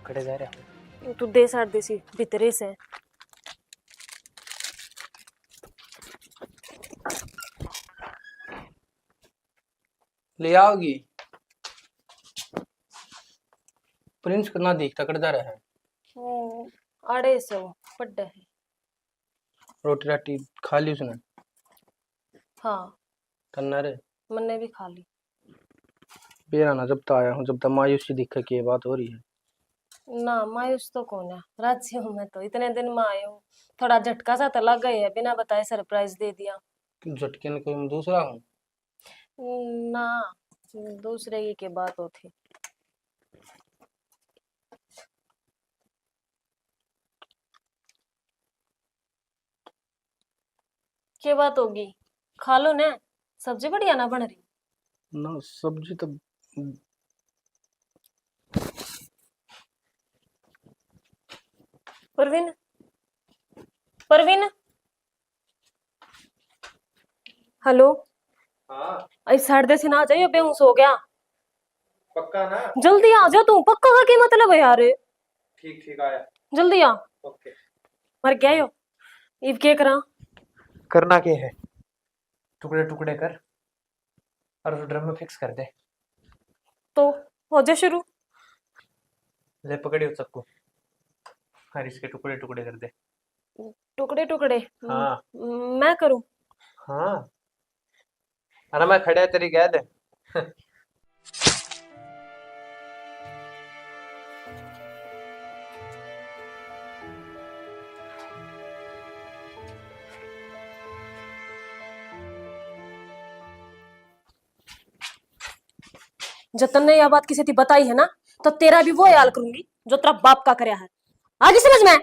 खड़े जा रहे तू दे साड़ देसी भीतरे से। ले आओगी? प्रिंस करना दिखता कर जा रहा है। आड़े से वो पड्डे है। रोटी राटी खा ली उसने? हाँ करना रे मैंने भी खा ली। बेरा ना जब तक आया हूँ, जब तक मायूसी दिखे की बात हो रही है। ना मायूस तो कौन है, राजी हूँ मैं, तो इतने दिन में आई हूँ, थोड़ा झटका सा तो लग गई है, बिना बताए सरप्राइज दे दिया। झटके ने कोई मैं दूसरा हूँ? ना दूसरे की क्या बात होती। क्या बात होगी, खा लो ना, सब्जी बढ़िया ना बन रही। ना सब्जी तो परवीन, परवीन, हेलो। हाँ इस साइड दे से ना आ जाइयो, बेहोश हो गया। पक्का ना? जल्दी आ जा तू, पक्का का क्या मतलब है यार। ठीक ठीक आया। जल्दी आ। ओके। मर गया यो, इब क्या करा? करना क्या है, टुकड़े टुकड़े कर और उस ड्रम में फिक्स कर दे। तो हो जा शुरू। ले पकड़ियो चक्कू और इसके टुकड़े टुकड़े कर दे। टुकड़े टुकड़े? हाँ मैं करूं? हाँ, अरे मैं खड़े तेरी गैद है। जतन ने यह बात किसी थी बताई है ना, तो तेरा भी वो हाल करूंगी जो तेरा बाप का करया है। आगे समझ में?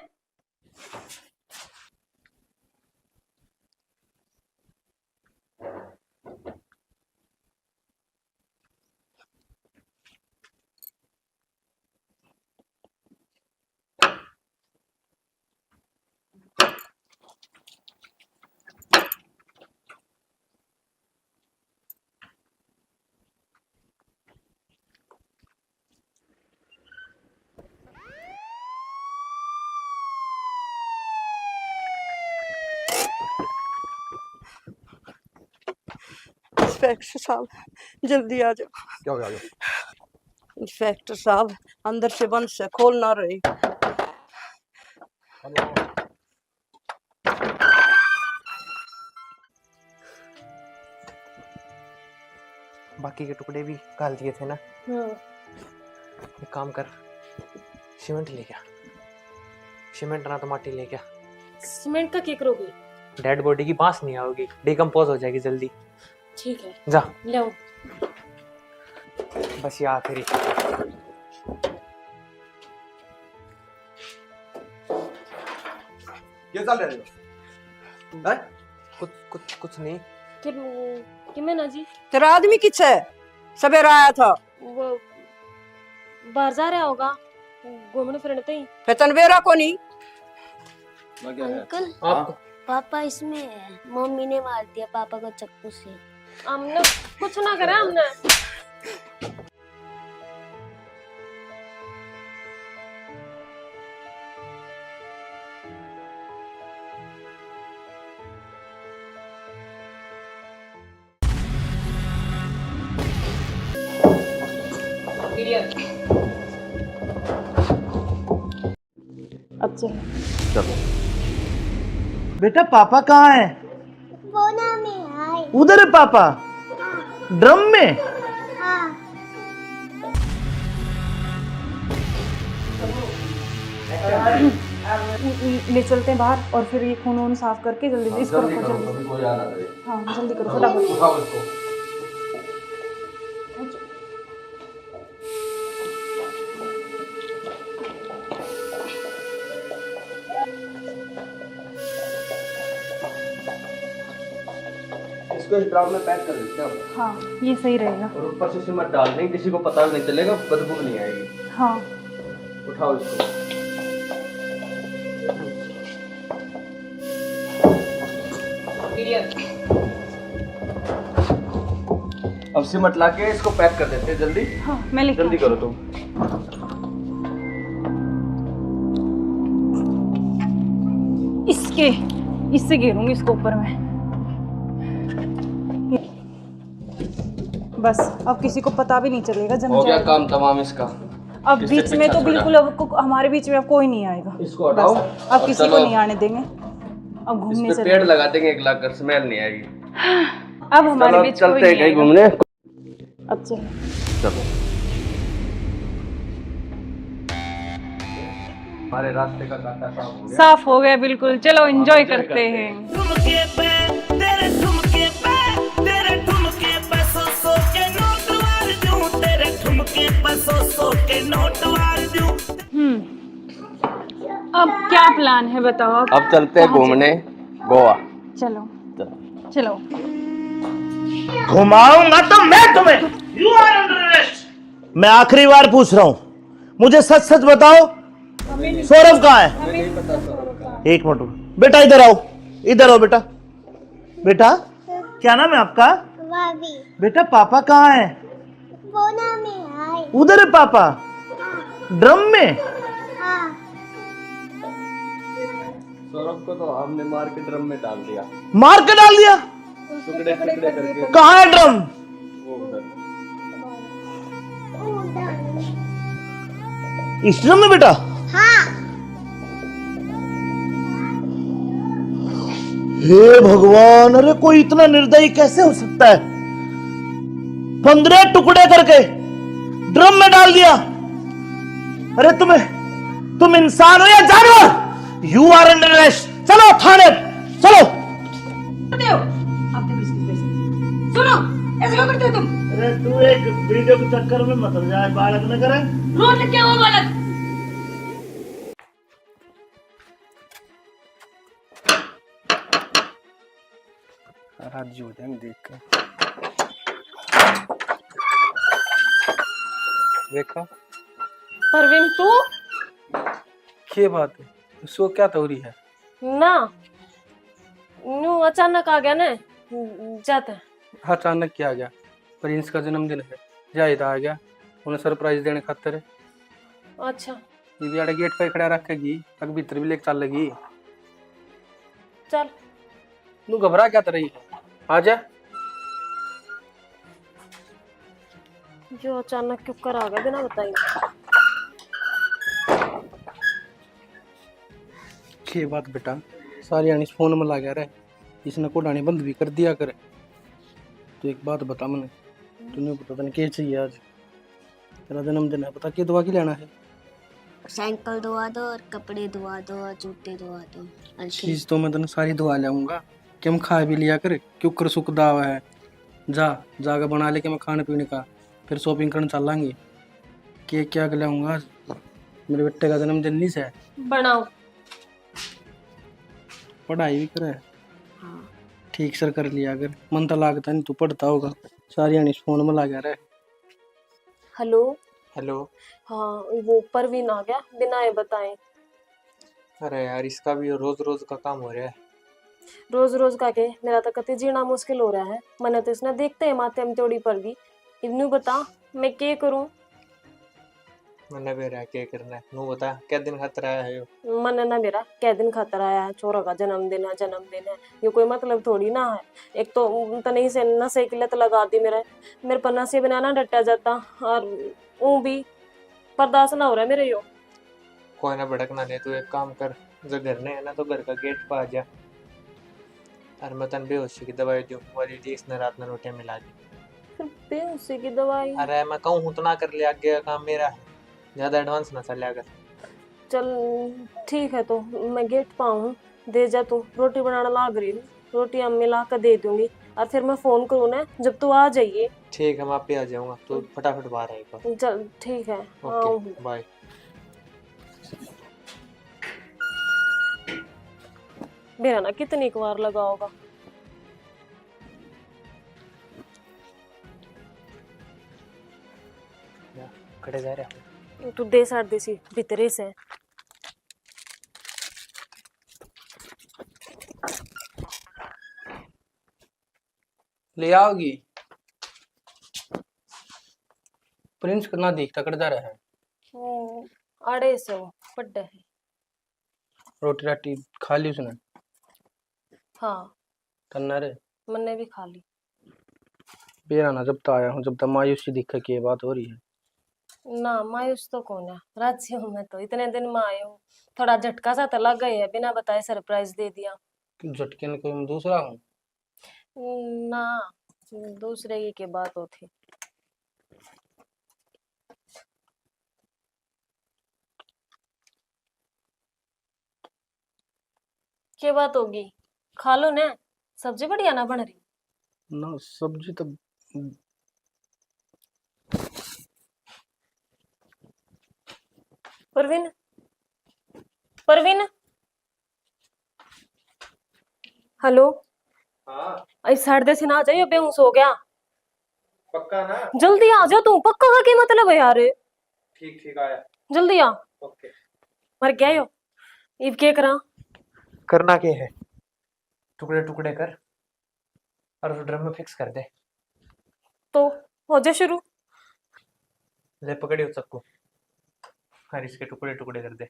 इंस्पेक्टर साहब जल्दी आ जाओ। क्या हो गया? इंस्पेक्टर साहब अंदर से बंद से खोल ना रही। बाकी के टुकड़े भी काल दिए थे ना। एक काम कर, सीमेंट ले क्या, सीमेंट ना तो माटी ले क्या। सीमेंट का क्या करोगे? डेड बॉडी की बांस नहीं आओगी, डिकम्पोज हो जाएगी जल्दी। ठीक है, जा ले आओ। बस ये आखिरी। ये चल रहे हो? कुछ नहीं। कि मैं ना जी, तेरा आदमी किस है? सवेरा आया था। वो बाहर जा रहा होगा घूमने फिरने तो ही। फिर तनवेरा को नहीं। अंकल आपको पापा इसमें है, मम्मी ने मार दिया पापा को चाकू से। हमने कुछ ना करा हमने। अब चल। चलो। बेटा पापा कहाँ है? वो ना में आए। उधर है पापा, ड्रम में। हाँ। ले चलते हैं बाहर और फिर ये खून वून साफ करके जल्दी से इसको रखो जल्दी। हाँ जल्दी करो फटाफट। इसको इस ड्राम में पैक कर देते हैं हाँ ये सही रहेगा। और ऊपर से सीमेंट डाल देंगे, किसी को पता नहीं चलेगा, बदबू नहीं आएगी। हाँ उठाओ इसको। अब सीमेंट लाके इसको पैक कर देते हैं जल्दी। हाँ मैं लेके जल्दी करो तुम। इससे घेरूंगी इसको ऊपर में। बस अब किसी को पता भी नहीं चलेगा, जम हो गया जाएगा। काम तमाम इसका। अब इससे बीच में पीछा तो छोड़ा। बिल्कुल अब हमारे बीच में अब कोई नहीं आएगा। इसको हटाओ बस, अब और किसी को चलो। नहीं आने देंगे। अब घूमने इस पे चले। पेड़ लगा देंगे, एक लाख कर स्मेल नहीं आएगी। अब हमारे चलो बीच कोई चलते हैं नहीं कहीं आएगा। घूमने। अब चलो। चलो हमारे रास्ते का कांटा साफ हो गया। साफ हो गया बिल्कुल, चलो एंजॉय करते हैं। ठुमके पे तेरे ठुमके पे, तेरे ठुमके पे सो सो के नोट वाले के नोट वार दूं। अब क्या प्लान है बताओ अब अब चलते हैं घूमने गोवा। चलो चलो घुमाऊंगा तो मैं तुम्हें। You are under arrest. मैं आखिरी बार पूछ रहा हूं, मुझे सच सच बताओ, सौरभ कहाँ है? एक मिनट रुको। बेटा इधर आओ, इधर आओ बेटा। बेटा क्या नाम है आपका? बेटा पापा कहाँ है? उधर है पापा। ड्रम में? सौरभ को तो हमने मार के ड्रम में डाल दिया। मार के डाल दिया? टुकड़े टुकड़े करके। कहाँ है ड्रम? वो उधर। इस ड्रम में बेटा? हे भगवान, अरे कोई इतना निर्दयी कैसे हो सकता है? 15 टुकड़े करके ड्रम में डाल दिया। अरे तुम इंसान हो या जानवर? You are under arrest. चलो थाने चलो। सुनो, ऐसे क्यों करते हो तुम? अरे तू एक वीडियो के चक्कर में मत जाए, बालक न करे। रोड क्या हुआ बालक? राज्य हो जाएंगे देख कर। देखा परवीन तू क्या बात है, उसको क्या तौरी है? ना न्यू अचानक आ गया ना, जाते हैं। अचानक क्या आ गया? प्रिंस का जन्मदिन है, जाहिद आ गया उन्हें सरप्राइज देने खातिर। अच्छा ये भी आड़े गेट पे खड़ा रखेगी, अग भीतर भी लेके चल लगी। चल। तू घबरा क्या तर रही है? आजा। जो अचानक क्यों कर आ गया बिना बताएंगे। ये बात बेटा सारी आनी फोन में ला गया रहे, इसने कोडानी बंद भी कर दिया करे। तो एक बात बता मैंने, तूने पता नहीं क्या चाहिए आज? तेरा जन्मदिन है, पता क्या दुआ की लेना है? साइकिल धुआ दो और कपड़े धुआ दो और जूते धुआ दो और चीज तो मैं तेने सारी दुआ लाऊंगा कि हम खा भी लिया करे, क्यों कर सुख दावा है। जाकर बना ले के मैं खाने पीने का, फिर शॉपिंग करने चलेंगे। केक क्या लाऊंगा आज? मेरे बेटे का जन्मदिन नहीं से। बनाओ। पढ़ाई भी करे हाँ। ठीक सर कर लिया अगर मन तो लागता नहीं, तू पढ़ता होगा। सारी आनी फोन में लगा रहे। हेलो। हेलो। हाँ वो परवीन आ गया बिना ये बताए। अरे यार इसका भी रोज रोज का काम हो रहा है। रोज रोज का के मेरा तो कति जीना मुश्किल हो रहा है। मैंने तो इसने देखते हैं माथे में तोड़ी पड़ गई। इन्नू बता मैं क्या करूं? मैंने भी रहा क्या करना है, नू बता क्या दिन खातर आया है यो? मन ना मेरा क्या दिन खातर आया है, छोरा का जन्मदिन है। ये कोई मतलब थोड़ी ना है। एक तो तने से नशे की लत लगा दी मेरे पन्ना से बिना ना डटा जाता, और ऊ भी बर्दाश्त ना हो रहा है मेरे यो। कोई ना भड़कना नहीं, तू एक काम कर, जो घर ने है ना तो घर का गेट पर आ जा, और मैं तन बेहोशी की दवाई दूं वाली दी इसने रात में रोटियां मिला दी। बेहोशी की दवाई? अरे मैं कहूँ हूँ तो ना कर लिया, आगे का काम मेरा है, ज्यादा एडवांस ना चल कर। चल ठीक है, तो मैं गेट पाऊँ दे जा, तू रोटी बनाना लाग रही हूँ, रोटी अम्मी ला कर दे दूंगी, और फिर मैं फोन करूँ ना जब तू आ जाइए। ठीक है मैं आप पे आ जाऊंगा, तो फटाफट बाहर आएगा। चल ठीक है। Okay bye. मेरा ना कितनी बार लगा होगा। खड़े जा रहे तू दे साड़ देसी भीतरे से। ले आओगी? प्रिंस कितना दिखता कर जा रहा है। आड़े से वो पड्डे है। रोटी राटी खा ली उसने? हाँ तन्ना रे मैंने भी खा ली। बेरा ना जब तक आया हूँ, जब तक मायूसी दिखे कि ये बात हो रही है। ना मायूस तो कौन है, राजी हूँ मैं तो, इतने दिन में आई हूँ, थोड़ा झटका सा तो लग गई है, बिना बताए सरप्राइज दे दिया। झटके में कोई मैं दूसरा हूँ? ना दूसरे की बात होती। क्या बात होगी? खा लो ना, सब्जी बढ़िया ना बन रही। ना सब्जी तो परवीन, परवीन, हेलो। हाँ आई साढ़े से ना आ जाइए, बेहोश हो गया। पक्का ना? जल्दी आ जाओ, तू पक्का का क्या मतलब है यार? ठीक ठीक आया। जल्दी आ। ओके। मर गया यो। इब क्या करा? करना क्या है, टुकड़े टुकड़े कर और उस ड्रम में फिक्स कर दे। तो हो जा शुरू। ले पकड़ी उस सबको और इसके टुकड़े टुकड़े कर दे।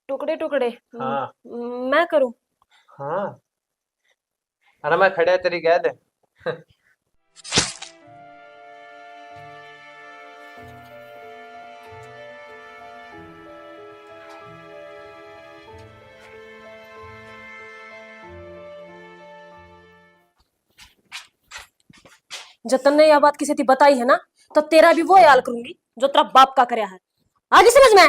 टुकड़े टुकड़े? हाँ मैं करूं? हाँ, अरे मैं खड़े तेरी गैद है। जब तन्ने यह बात किसी थी बताई है ना, तो तेरा भी वो हाल करूंगी जो तेरा बाप का करया है। आगे समझ में?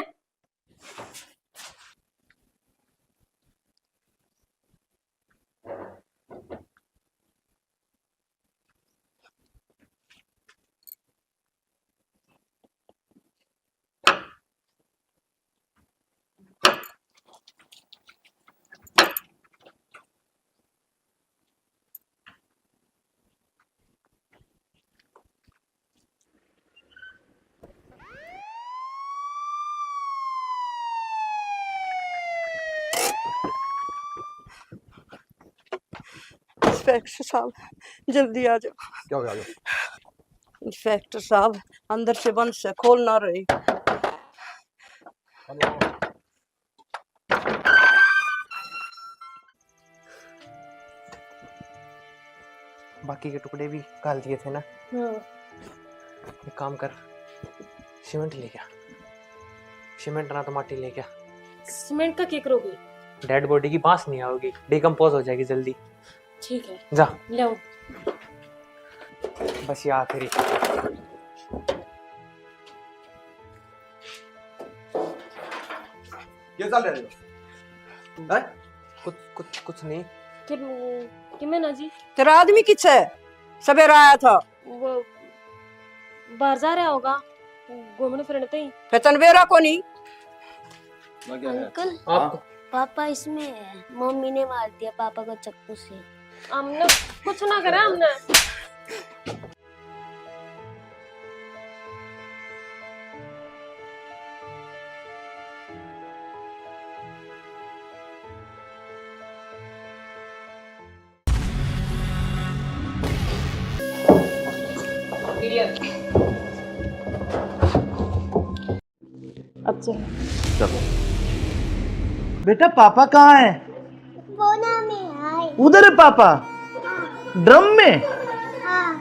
इंस्पेक्टर साहब जल्दी आ जाओ। क्या हो गया? इंस्पेक्टर साहब अंदर से बंद से खोल ना रही। बाकी के टुकड़े भी काल दिए थे ना। एक काम कर, सीमेंट ले क्या, सीमेंट ना तो माटी ले क्या। सीमेंट का क्या करोगे? डेड बॉडी की बांस नहीं आओगी, डिकम्पोज हो जाएगी जल्दी। ठीक है, जा ले आओ। बस ये आखिरी। क्या चल रहा है? कुछ नहीं। कि मैं ना जी, तेरा आदमी किस है? सवेरा आया था। वो बाहर जा रहा होगा घूमने फिरने तो ही। फिर बेरा को नहीं। अंकल आपको पापा इसमें है, मम्मी ने मार दिया पापा को चाकू से। हमने कुछ ना करा हमने। अब चलो। बेटा पापा कहाँ है? वो ना में आए। उधर है पापा, ड्रम में। हाँ।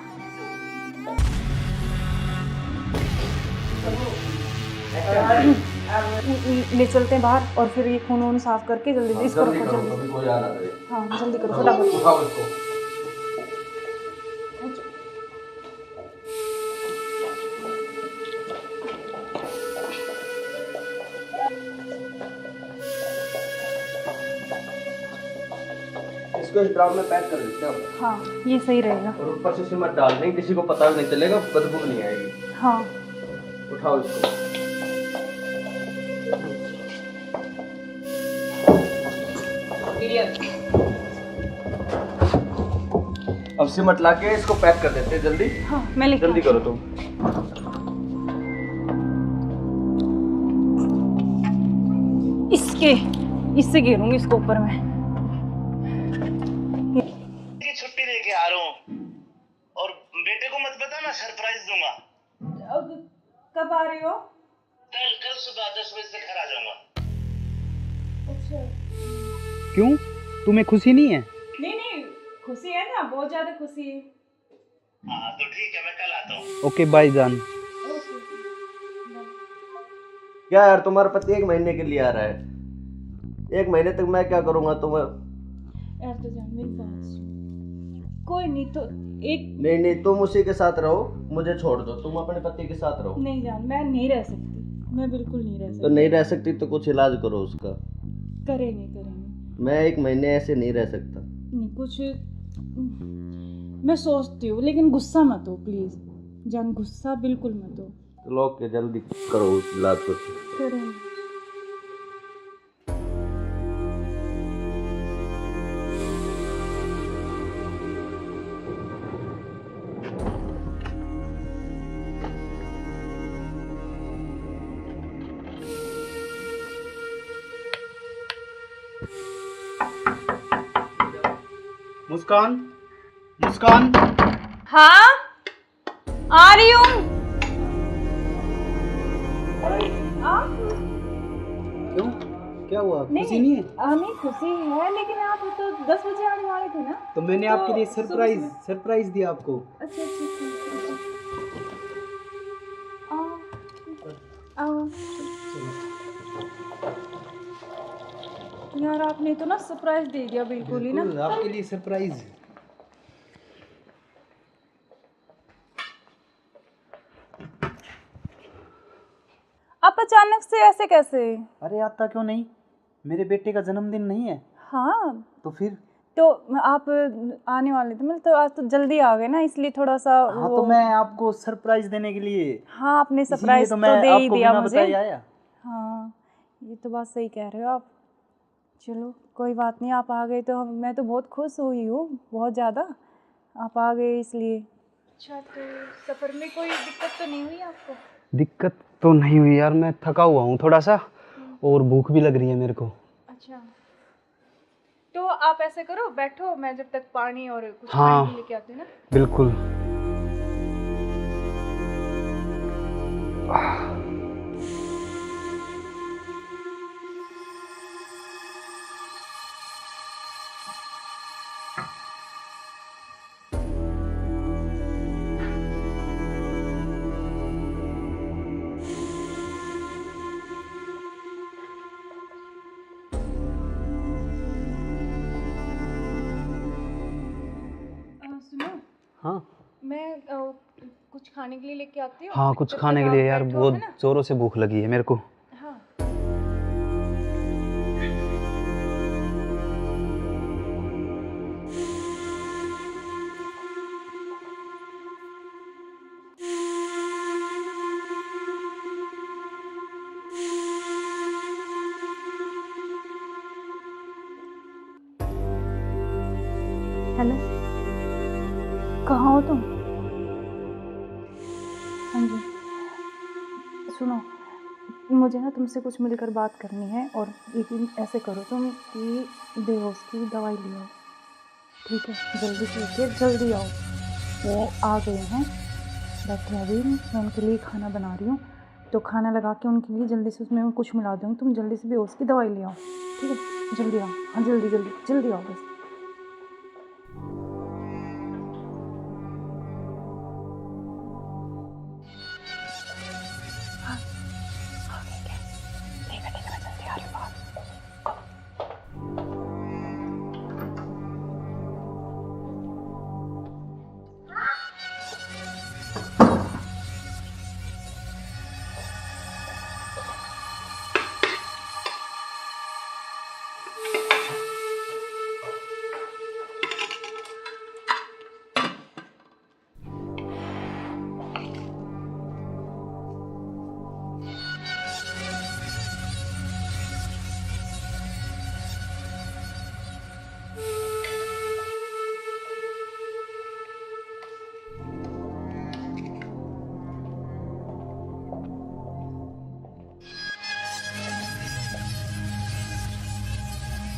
ले चलते हैं बाहर और फिर ये खून वून साफ करके जल्दी इसको रखो जल्दी। हाँ जल्दी करो फटाफट। इसको इस ड्राम में पैक कर देते हो हाँ ये सही रहेगा। और ऊपर से सीमेंट डाल देंगे, किसी को पता भी नहीं चलेगा, बदबू नहीं आएगी। हाँ उठाओ इसको। अब सीमेंट लाके इसको पैक कर देते हैं जल्दी। हाँ मैं लेके जल्दी करो तुम। इससे घेरूंगी इसको ऊपर में। की छुट्टी लेके आ रहा हूँ और बेटे को मत बता, मैं सरप्राइज दूंगा। कब आ रही हो? कल सुबह 10 बजे से घर आ जाऊंगा। क्यों, तुम्हें खुशी नहीं है? नहीं खुशी है ना, बहुत ज्यादा खुशी है। हाँ तो ठीक है, मैं कल आता हूँ। ओके बाय जान। क्या यार, तुम्हारा पति 1 महीने के लिए आ रहा है, 1 महीने तक मैं क्या करूंगा? तुम यार तो जान मेरी बात सुन। कोई नहीं तो एक नहीं तुम उसी के साथ रहो, मुझे छोड़ दो, तुम अपने पति के साथ रहो। नहीं जान, मैं नहीं रह सकती, मैं बिल्कुल नहीं रह तो सकती। नहीं रह सकती तो कुछ इलाज करो उसका। करेंगे मैं 1 महीने ऐसे नहीं रह सकता। नहीं कुछ मैं सोचती हूँ, लेकिन गुस्सा मत हो प्लीज जान, गुस्सा बिल्कुल मत हो। लोग के जल्दी करो इलाज को। करेंगे। मुस्कान, मुस्कान। हाँ आ रही हूँ। क्यों, क्या हुआ? खुशी नहीं है? नहीं खुशी है, लेकिन आप तो 10 बजे आने वाले थे ना। तो मैंने आपके लिए सरप्राइज दिया आपको। अच्छा अच्छा आओ। यार आपने तो ना सरप्राइज दे दिया बिल्कुल ही ना। बिल्कुल, आपके लिए सरप्राइज। आप अचानक से ऐसे कैसे? अरे आता क्यों नहीं, मेरे बेटे का जन्मदिन नहीं है? हाँ तो फिर? तो आप आने वाले थे, मतलब तो आज तो जल्दी आ गए ना, इसलिए थोड़ा सा हाँ तो मैं आपको सरप्राइज देने के लिए। हाँ आपने सरप्राइज तो मैं दे ही आपको दिया बिना मुझे। बताए आया। हाँ ये तो बात सही कह रहे हो आप। चलो कोई बात नहीं, आप आ गए तो मैं तो बहुत खुश हुई हूँ, बहुत ज़्यादा। आप आ गए इसलिए। अच्छा तो सफ़र में कोई दिक्कत तो नहीं हुई आपको? दिक्कत तो नहीं हुई यार, मैं थका हुआ हूँ थोड़ा सा, और भूख भी लग रही है मेरे को। अच्छा तो आप ऐसे करो, बैठो, मैं जब तक पानी और कुछ हाँ, खाने के लेके आती हूँ ना। बिल्कुल। सुनो, हाँ मैं कुछ खाने के लिए लेके आती हूँ। हाँ, कुछ जब खाने तक के आप लिए यार, बैठो, बहुत है ना? जोरों से भूख लगी है मेरे को। हाँ हेलो, कहाँ हो तुम? हाँ जी सुनो, मुझे ना तुमसे कुछ मिलकर बात करनी है, और लेकिन ऐसे करो तुम कि बेहोश की दवाई ले आओ, ठीक है? जल्दी से उठिए, जल्दी आओ। वो आ गए हैं, बैठे हैं अभी, मैं उनके लिए खाना बना रही हूँ, तो खाना लगा के उनके लिए जल्दी से उसमें कुछ मिला दूँगी। तुम जल्दी से बेहोश की दवाई ले आओ, ठीक है? जल्दी आओ, हाँ जल्दी जल्दी जल्दी आओ बस।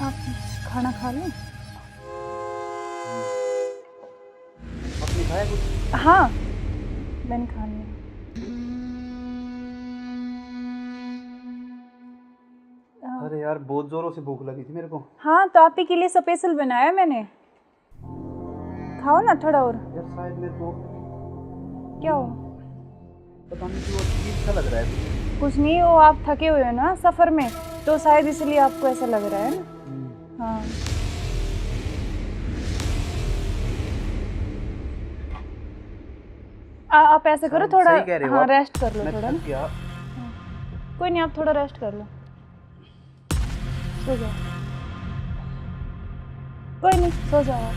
आप खाना खा लें? आपने खाया कुछ? हाँ मैंने खा लिया। अरे यार बहुत जोरों से भूख लगी थी मेरे को। हाँ तो आप ही के लिए स्पेशल बनाया मैंने, खाओ ना थोड़ा और। यार शायद मेरे को क्या हो? पता नहीं क्यों अजीब सा लग रहा है। कुछ नहीं, वो आप थके हुए हो ना सफ़र में, तो शायद इसलिए आपको ऐसा लग रहा है ना। हाँ आप ऐसे करो, थोड़ा सही कह रहे हो हाँ आप। रेस्ट कर लो मैं थोड़ा थक ना। गया। कोई नहीं, आप थोड़ा रेस्ट कर लो, सो जाओ। कोई नहीं, सो जाओ आप।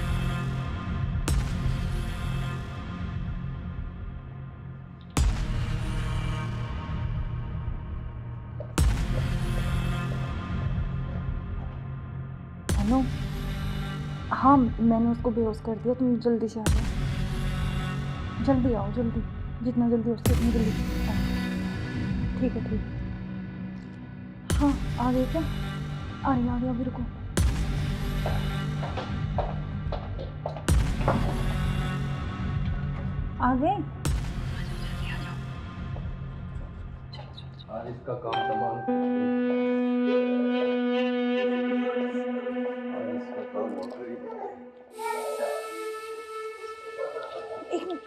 हेलो, हाँ मैंने उसको बेहोश कर दिया, तुम जल्दी से आ जाओ, जल्दी आओ, जल्दी, जितना जल्दी हो सके उतनी जल्दी आओ। ठीक है ठीक है। हाँ आ गए क्या? आ रही अभी रुको। आ गए? आज इसका काम तमाम। आज इसका काम हो गया। एक मिनट।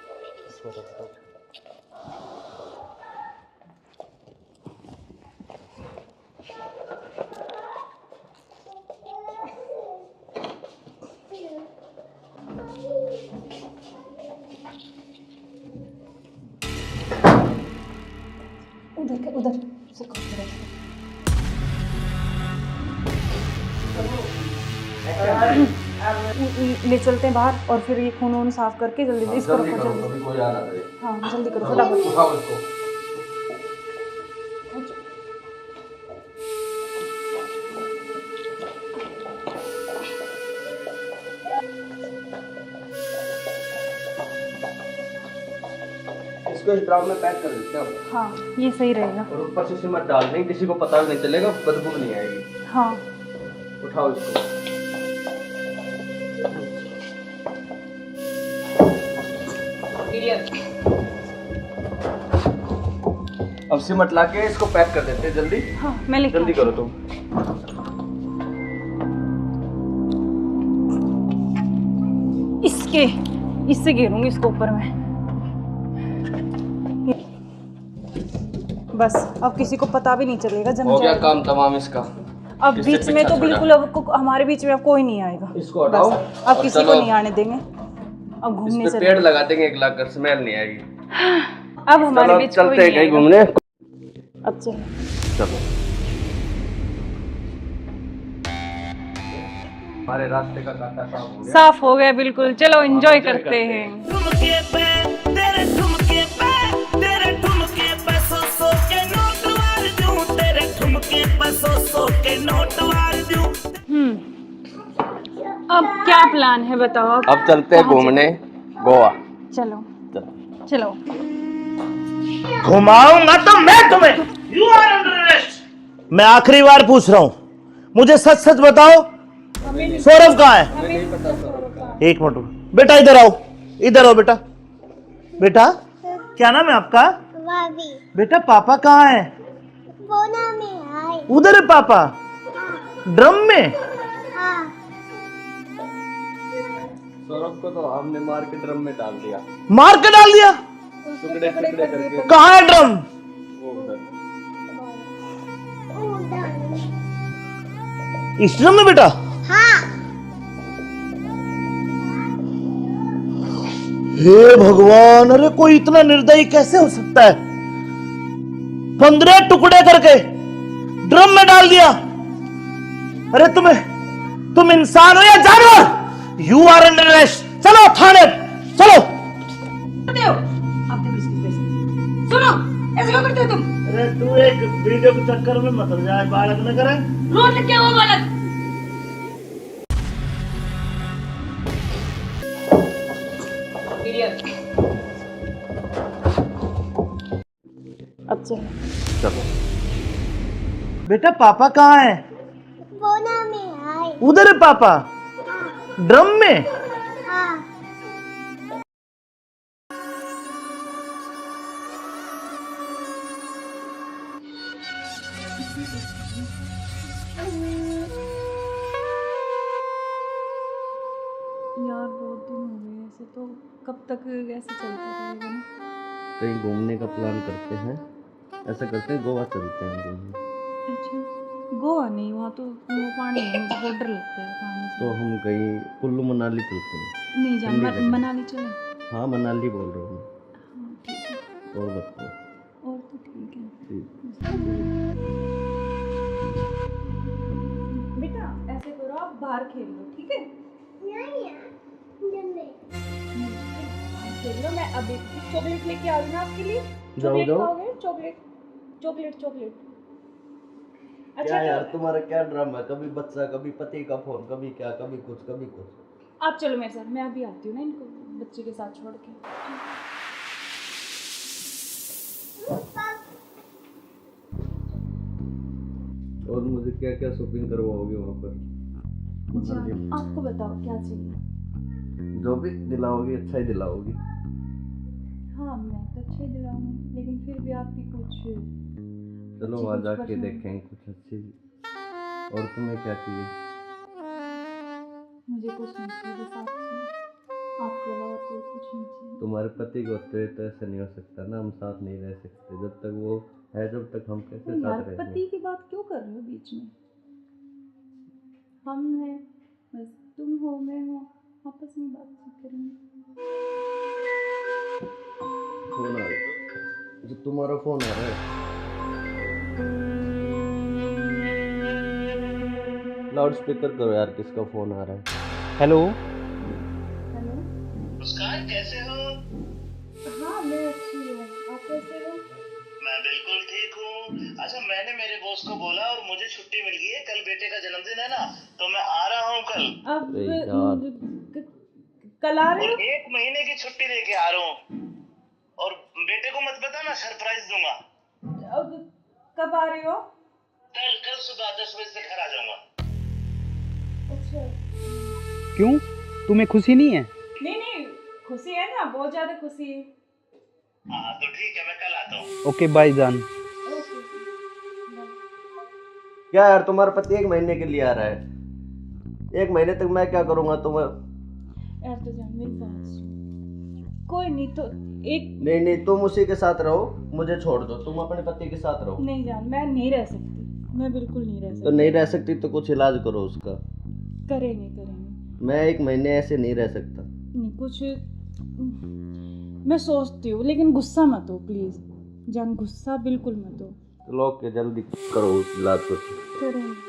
उधर से ले चलते हैं बाहर और फिर ये खून वून साफ करके जल्दी इसको रखो जल्दी। कोई आ ना करे। हाँ जल्दी करो फटाफट। उठाओ इसको। इसको इस ड्राम में पैक कर देते हैं। हाँ ये सही रहेगा। और ऊपर से सिमट डाल देंगे, किसी को पता भी नहीं चलेगा, बदबू भी नहीं आएगी। हाँ उठाओ इसको। अब सिमट लाके इसको पैक कर देते हैं जल्दी। हाँ मैं लेके जल्दी करो तुम। इससे घेरूंगी इसको ऊपर में। बस अब किसी को पता भी नहीं चलेगा। जम हो गया जाएगा काम तमाम इसका। अब किससे बीच में तो पीछा बिल्कुल हमारे बीच में अब कोई नहीं आएगा। इसको हटाओ। बस अब किसी को नहीं आने देंगे। अब घूमने इस पे पेड़ लगा देंगे, एक लाख कर स्मेल नहीं आएगी। अब हमारे बीच कोई चलते हैं नहीं कहीं आएगा। घूमने। अब चलो चलो हमारे रास्ते का कांटा साफ हो गया। साफ हो गया बिल्कुल। चलो एंजॉय करते हैं। ठुमके पे तेरे ठुमके पे तेरे ठुमके पे सौ के नोट वार दूं, तेरे ठुमके पे सौ के नोट वार दूं। अब क्या प्लान है बताओ? अब चलते हैं घूमने गोवा। चलो चलो। घुमाऊंगा तो मैं तुम्हें। You are under arrest. मैं आखिरी बार पूछ रहा हूं, मुझे सच सच बताओ, सौरभ कहाँ है? एक मिनट बेटा, इधर आओ, इधर आओ बेटा। बेटा क्या नाम है आपका? बेटा पापा कहाँ है? उधर है पापा। ड्रम में? सौरभ को तो हमने मार के ड्रम में डाल दिया। मार के डाल दिया? टुकड़े टुकड़े करके। कहाँ है ड्रम? वो उधर। इस ड्रम में बेटा? हे भगवान, अरे कोई इतना निर्दयी कैसे हो सकता है? 15 टुकड़े करके ड्रम में डाल दिया। अरे तुम इंसान हो या जानवर? You are under arrest. चलो थाने चलो। सुनो ऐसे क्यों करते हो तुम? अरे तू एक वीडियो के चक्कर में मत जाए, बालक न करे। रोड लेके आओ बालक। अब चलो बेटा पापा कहाँ है? उधर है पापा। ड्रम में? यार बहुत दिन हो गए ऐसे, तो कब तक ऐसे चलता रहेगा ना? कहीं घूमने का प्लान करते हैं। ऐसा करते हैं गोवा चलते हैं घूमने। अच्छा गोवा नहीं, वहाँ तो वो पानी है, मुझे बहुत डर लगता है पानी से। तो हम कहीं कुल्लू मनाली चलते हैं। नहीं जान ठंडी जगह। मनाली चले। हाँ मनाली बोल रहा हूँ मैं। हाँ ठीक है। और बताओ। और तो ठीक है। ठीक। बेटा ऐसे करो, आप बाहर खेल लो ठीक है? खेल लो। मैं अभी चॉकलेट लेके आ रही हूँ आपके लिए। चॉकलेट खाओगे? Chocolate chocolate chocolate. क्या अच्छा यार तुम्हारा क्या ड्रामा है? कभी बच्चा, कभी पति का फोन, कभी क्या, कभी कुछ कभी कुछ। आप चलो मेरे साथ, मैं अभी आती हूँ ना इनको बच्चे के साथ छोड़ के। और मुझे क्या क्या शॉपिंग करवाओगे वहाँ पर? आपको बताओ क्या चाहिए? जो भी दिलाओगी अच्छा ही दिलाओगी। हाँ मैं तो अच्छा ही दिलाऊंगी, लेकिन फिर भी आपकी कुछ चलो अच्छी वहाँ कुछ जाके पसंद- देखेंगे कुछ अच्छी। और तुम्हें क्या चाहिए? मुझे कुछ नहीं चाहिए, बस आप चाहिए, आपके अलावा कोई कुछ नहीं चाहिए। तुम्हारे पति को होते हुए तो ऐसा नहीं हो सकता ना, हम साथ नहीं रह सकते जब तक वो है, जब तक हम कैसे यार साथ रहेंगे? पति की बात क्यों कर रहे हो बीच में? हम हैं, बस तुम हो मैं हूँ, आपस में बातचीत करेंगे। फोन आ रहा, जो तुम्हारा फोन आ रहा है। लाउड स्पीकर करो यार, किसका फोन आ रहा है? हेलो। हेलो। मुस्कान कैसे हो? हाँ मैं अच्छी हूँ, आप कैसे हो? मैं बिल्कुल ठीक हूँ। अच्छा मैंने मेरे बॉस को बोला और मुझे छुट्टी मिल गई है, कल बेटे का जन्मदिन है ना, तो मैं आ रहा हूँ कल। अब अरे यार। कल आ रहे और हो? 1 महीने की छुट्टी लेके आ रहा हूँ। और बेटे को मत बताना, सरप्राइज दूंगा। अब कब आ रहे हो? कल सुबह 10 बजे से घर आ जाऊंगा। अच्छा। क्यों, तुम्हें खुशी नहीं है? नहीं खुशी है ना, बहुत ज्यादा खुशी है। हाँ तो ठीक है, मैं कल आता हूँ। ओके बाय जान। ओके। क्या यार, तुम्हारा पति 1 महीने के लिए आ रहा है, 1 महीने तक मैं क्या करूँगा तुम्हें? यार तो जान मेरी बात सुन, कोई नहीं तो एक नहीं, तुम उसी के साथ रहो, मुझे छोड़ दो, तुम अपने पति के साथ रहो। नहीं जान, मैं नहीं रह सकती, मैं बिल्कुल नहीं रह सकती। तो नहीं रह सकती तो कुछ इलाज करो उसका। करेंगे। मैं 1 महीने ऐसे नहीं रह सकता। नहीं कुछ मैं सोचती हूँ, लेकिन गुस्सा मत हो प्लीज जान, गुस्सा बिल्कुल मत हो। चलो ओके, जल्दी करो इलाज कुछ। करेंगे।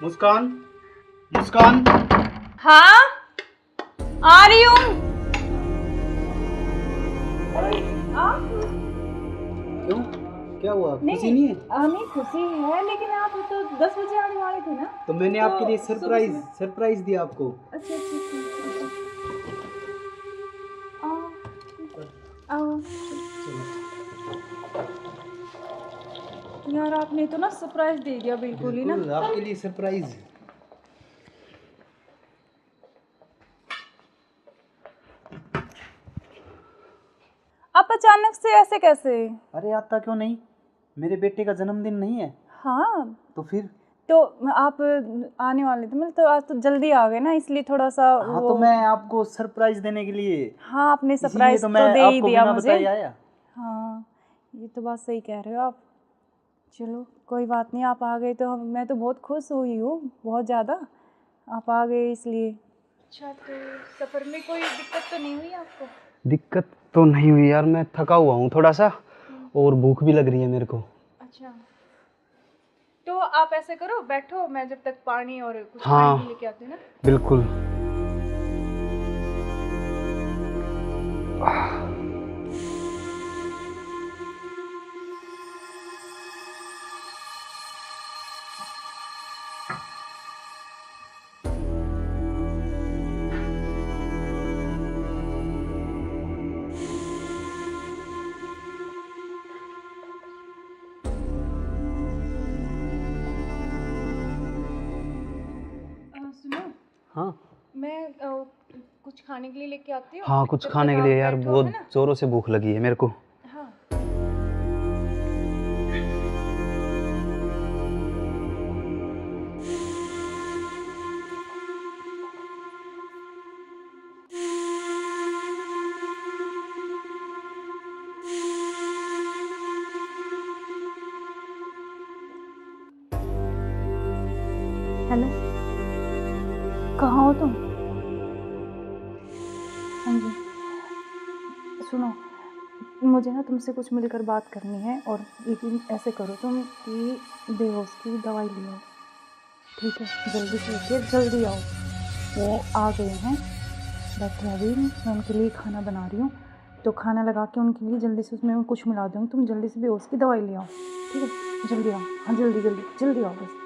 मुस्कान, मुस्कान। हाँ आ रही हूँ। क्यों, क्या हुआ, खुशी नहीं है? हमें खुशी है, लेकिन आप तो 10 बजे आने वाले थे ना। तो मैंने तो आपके लिए सुबह सुबह- सरप्राइज दिया आपको। अच्छा आओ। यार आपने तो ना सरप्राइज दे दिया बिल्कुल ही ना। बिल्कुल, आपके लिए सरप्राइज। आप अचानक से ऐसे कैसे? अरे आता क्यों नहीं, मेरे बेटे का जन्मदिन नहीं है? हाँ तो फिर? तो आप आने वाले थे, मतलब तो आज तो जल्दी आ गए ना, इसलिए थोड़ा सा हाँ तो मैं आपको सरप्राइज देने के लिए, हाँ आपने इसीलिए सरप्राइज तो तो मैं दे ही आपको दिया बिना मुझे। बताए आया। हाँ ये तो बात सही कह रहे हो आप। चलो कोई बात नहीं, आप आ गए तो मैं तो बहुत खुश हुई हूँ, बहुत ज़्यादा। आप आ गए इसलिए। अच्छा तो सफ़र में कोई दिक्कत तो नहीं हुई आपको? दिक्कत तो नहीं हुई यार, मैं थका हुआ हूँ थोड़ा सा, और भूख भी लग रही है मेरे को। अच्छा तो आप ऐसे करो, बैठो, मैं जब तक पानी और कुछ हाँ, खाने के लेके आती हूँ ना। बिल्कुल। सुनो, हाँ मैं कुछ खाने के लिए लेके आती हूँ। हाँ, कुछ जब खाने तक के लिए आप यार, बैठो, बहुत है ना? जोरों से भूख लगी है मेरे को। हाँ हेलो, कहाँ हो तुम? हाँ जी सुनो, मुझे ना तुमसे कुछ मिलकर बात करनी है, और लेकिन ऐसे करो तुम कि बेहोश की दवाई ले आओ, ठीक है? जल्दी से उठिए, जल्दी आओ। वो आ गए हैं, बैठे हैं अभी, मैं उनके लिए खाना बना रही हूँ, तो खाना लगा के उनके लिए जल्दी से उसमें कुछ मिला दूँगी, तुम जल्दी से बेहोश की दवाई ले आओ, ठीक है? जल्दी आओ, हाँ जल्दी आओ बस।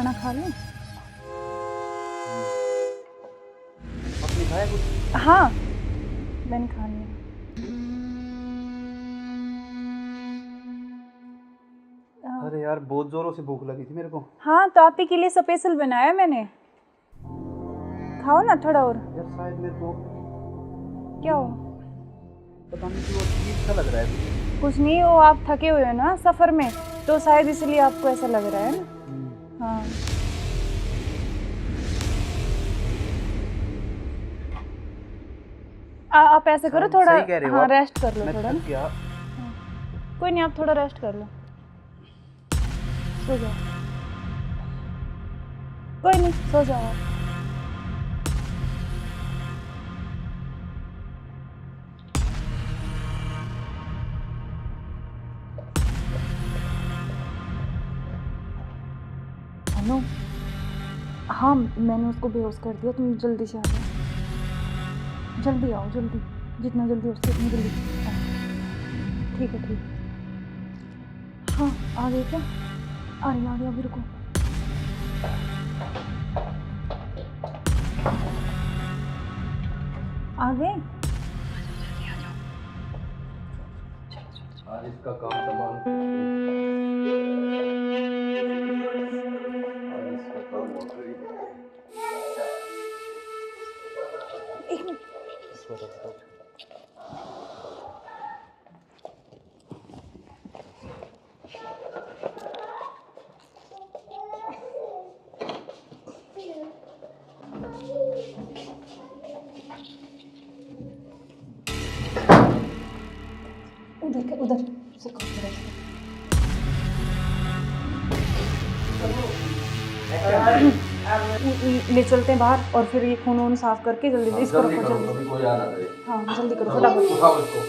खाना खा लूं? आपने खाया कुछ? हाँ, मैंने खा लिया। अरे यार बहुत जोरों से भूख लगी थी मेरे को। हाँ, तो आप ही के लिए स्पेशल बनाया मैंने। खाओ ना थोड़ा और। यार शायद मेरे को क्या हो? पता नहीं क्यों अजीब सा लग रहा है। कुछ नहीं, वो आप थके हुए हो ना सफर में, तो शायद इसलिए आपको ऐसा लग रहा है ना। हाँ, आप ऐसे करो थोड़ा। सही कह रहे हो हाँ, आप। रेस्ट कर लो मैं थोड़ा थक ना। गया। कोई नहीं, आप थोड़ा रेस्ट कर लो, सो जाओ। कोई नहीं, सो जाओ आप। हेलो, हाँ मैंने उसको बेहोश कर दिया, तुम जल्दी से आ जाओ। जल्दी आओ, जल्दी, जितना जल्दी हो सके उतनी जल्दी आओ। ठीक है, ठीक है। हाँ, आ गए क्या? आ रही अभी, रुको। आ गए? आज इसका काम तमाम। आज इसका काम हो गई। एक मिनट। उधर से ले चलते हैं बाहर, और फिर ये खून वून साफ करके जल्दी से इसको रखो जल्दी। कोई आ ना करे। हाँ, जल्दी करो फटाफट। उठाओ इसको।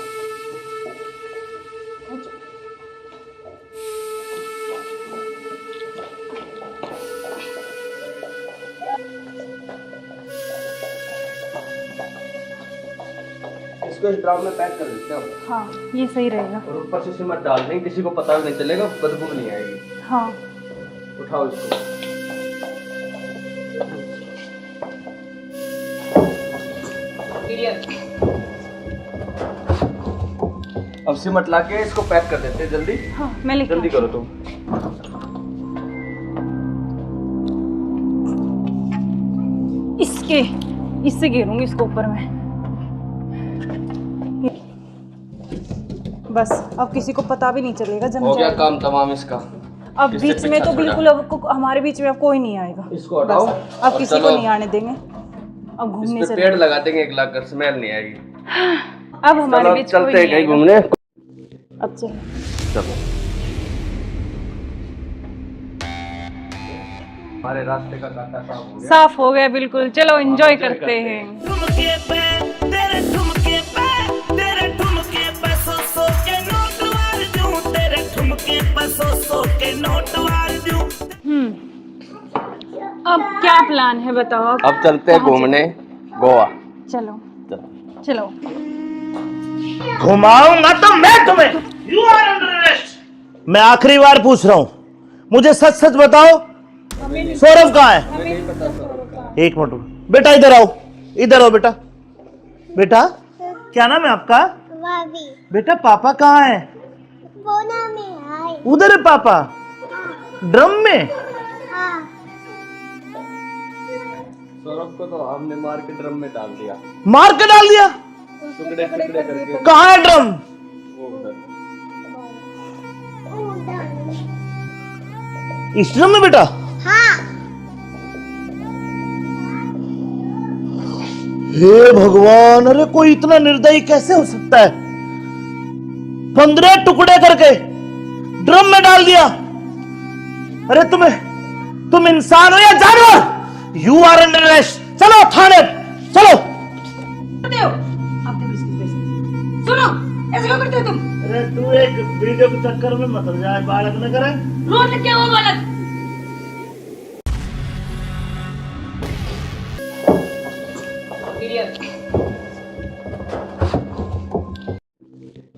इसको इस ड्राम में पैक कर देते हैं। हाँ, ये सही रहेगा। और ऊपर से सिमट डाल देंगे, किसी को पता भी नहीं चलेगा, बदबू नहीं आएगी। हाँ, उठाओ इसको। अब सिमट ला के इसको पैक कर देते हैं जल्दी। हाँ, मैं लेके जल्दी करो तुम। इससे घेरूंगी इसको ऊपर में। बस अब किसी को पता भी नहीं चलेगा, जम हो गया जाएगा। काम तमाम इसका। अब इससे बीच में पीछा तो छोड़ा। बिल्कुल अब हमारे बीच में अब कोई नहीं आएगा। इसको हटाओ। बस अब और किसी को चलो। नहीं आने देंगे। अब इस घूमने पे से पेड़ लगा देंगे, एक लाख कर स्मेल नहीं आएगी। अब हमारे चलो बीच कोई चलते हैं नहीं कहीं आएगा। घूमने। अब चलो। चलो हमारे रास्ते का कांटा साफ हो गया। साफ हो गया बिल्कुल। चलो एंजॉय करते हैं। ठुमके पे तेरे ठुमके पे तेरे ठुमके पे सौ के नोट वार दूं, तेरे ठुमके पे सौ के नोट वार दूं। अब क्या प्लान है बताओ? अब चलते हैं कहाँ घूमने गोवा। चलो चलो। चलो। घुमाऊंगा तो मैं तुम्हें। You are under arrest. मैं आखिरी बार पूछ रहा हूं, मुझे सच सच बताओ, सौरभ कहाँ है? एक मिनट बेटा, इधर आओ, इधर आओ बेटा। बेटा क्या नाम है आपका? बेटा पापा कहाँ है? उधर है पापा। ड्रम में? सौरभ को तो हमने मार के ड्रम में डाल दिया। मार के डाल दिया? टुकड़े टुकड़े करके। कहाँ है ड्रम? वो उधर। इस ड्रम में बेटा? हे भगवान, अरे कोई इतना निर्दयी कैसे हो सकता है? 15 टुकड़े करके ड्रम में डाल दिया। अरे तुम इंसान हो या जानवर? You are under arrest. चलो थाने, चलो। सुनो, ऐसे क्यों करते हो तुम? अरे तू एक वीडियो के चक्कर में मत जाए, बालक न करे। रोड लिख के वो बालक।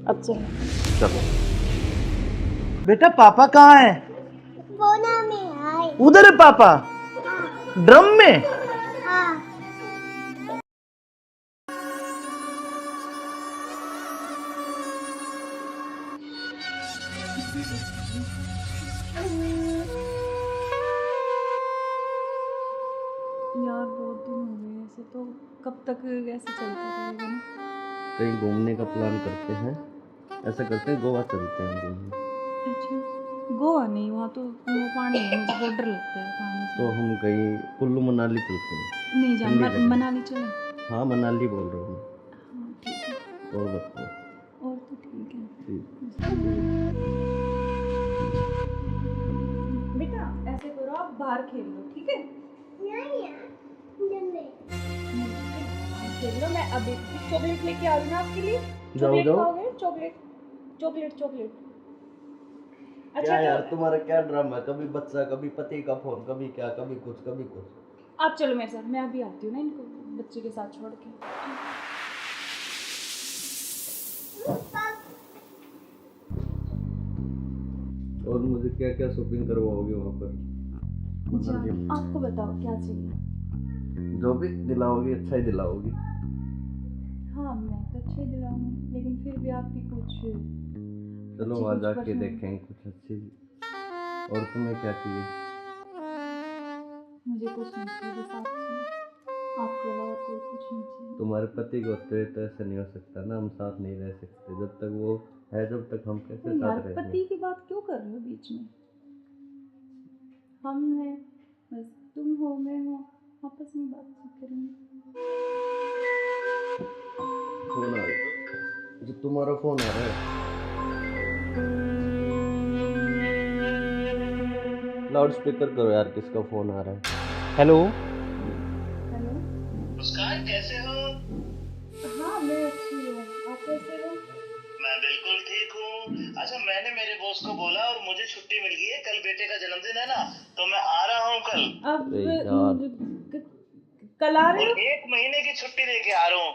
अब चलो। चलो। बेटा पापा कहाँ है? उधर है पापा ड्रम में। यार बहुत दिन हो गए ऐसे, तो कब तक ऐसे चलता रहेगा ना? कहीं घूमने का प्लान करते हैं, ऐसा करते हैं गोवा चलते हैं घूमने। अच्छा, गोवा नहीं, वहाँ तो वो पानी है, मुझे बहुत डर लगता है पानी से। तो हम कहीं कुल्लू मनाली चलते हैं। नहीं जान, ठंडी जगह। मनाली चले। हाँ मनाली बोल रहा हूँ हाँ ठीक है, मैं। और बताओ। और तो ठीक है। ठीक। बेटा ऐसे करो, आप बाहर खेल लो, ठीक है? खेल लो, मैं अभी चॉकलेट लेके आ रही हूँ आपके लिए। चॉकलेट खाओगे? Chocolate chocolate chocolate. क्या यार तुम्हारा क्या ड्रामा है, कभी बच्चा, कभी पति का फोन, कभी क्या, कभी कुछ कभी कुछ। आप चलो मेरे साथ, मैं अभी आती हूँ ना इनको बच्चे के साथ छोड़ के। और मुझे क्या क्या शॉपिंग करवाओगे वहाँ पर? आपको बताओ क्या चाहिए? जो भी दिलाओगी अच्छा ही दिलाओगी। हाँ मैं तो अच्छे ही दिलाऊंगी, लेकिन फिर भी आपकी कुछ चलो अच्छी वहाँ कुछ जाके पसंद। देखेंगे कुछ अच्छी। और तुम्हें क्या चाहिए? मुझे कुछ नहीं चाहिए, बस आप चाहिए, आपके अलावा कोई कुछ नहीं चाहिए। तुम्हारे पति को होते तो ऐसा नहीं हो सकता ना, हम साथ नहीं रह सकते जब तक वो है, जब तक हम कैसे तो यार साथ रहेंगे? पति की बात क्यों कर रहे हो बीच में? हम हैं, बस तुम हो मैं हूँ, आपस में बात करेंगे। फोन आ रहा है, जो तुम्हारा फोन आ रहा है। लाउड स्पीकर करो यार, किसका फोन आ रहा है? हेलो। हेलो। मुस्कान कैसे हो? हाँ मैं अच्छी हूँ, आप कैसे हो? मैं बिल्कुल ठीक हूँ। अच्छा मैंने मेरे बॉस को बोला और मुझे छुट्टी मिल गई है, कल बेटे का जन्मदिन है ना, तो मैं आ रहा हूँ कल। अब अरे यार। कल आ रहे और हो? 1 महीने की छुट्टी लेके आ रहा हूँ।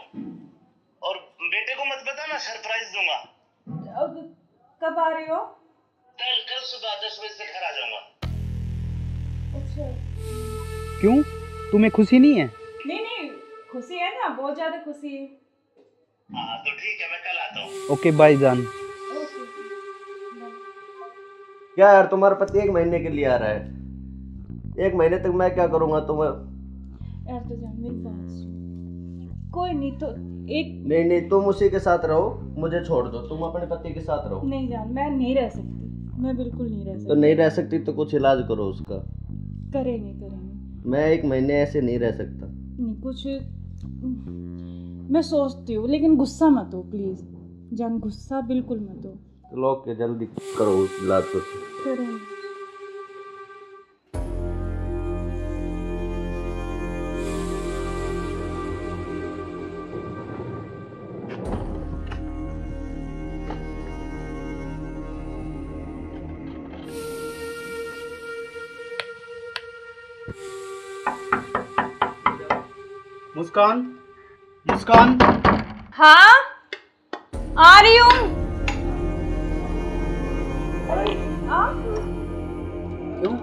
और बेटे को मत बताना, सरप्राइज दूंगा। अब कब आ रहे हो? कल सुबह 10 बजे से घर आ जाऊंगा। अच्छा। क्यों, तुम्हें खुशी नहीं है? नहीं नहीं, खुशी है ना, बहुत ज्यादा खुशी है। हाँ तो ठीक है, मैं कल आता हूँ। ओके बाय जान। ओके। क्या यार तुम्हारा पति 1 महीने के लिए आ रहा है, 1 महीने तक मैं क्या करूँगा तुम्हें? यार तो जान मेरी बात सुन, कोई नहीं तो एक। नहीं तुम उसी के साथ रहो, मुझे छोड़ दो, तुम अपने पति के साथ रहो। नहीं जान, मैं नहीं रह सकती, मैं बिल्कुल नहीं रह सकती। तो नहीं रह सकती तो कुछ इलाज करो उसका। करेंगे करेंगे। मैं 1 महीने ऐसे नहीं रह सकता। नहीं कुछ मैं सोचती हूँ, लेकिन गुस्सा मत हो प्लीज जान, गुस्सा बिल्कुल मत हो। चलो ओके, जल्दी करो उस इलाज को। करेंगे। मुस्कान, मुस्कान। हाँ आ रही हूँ। क्यों,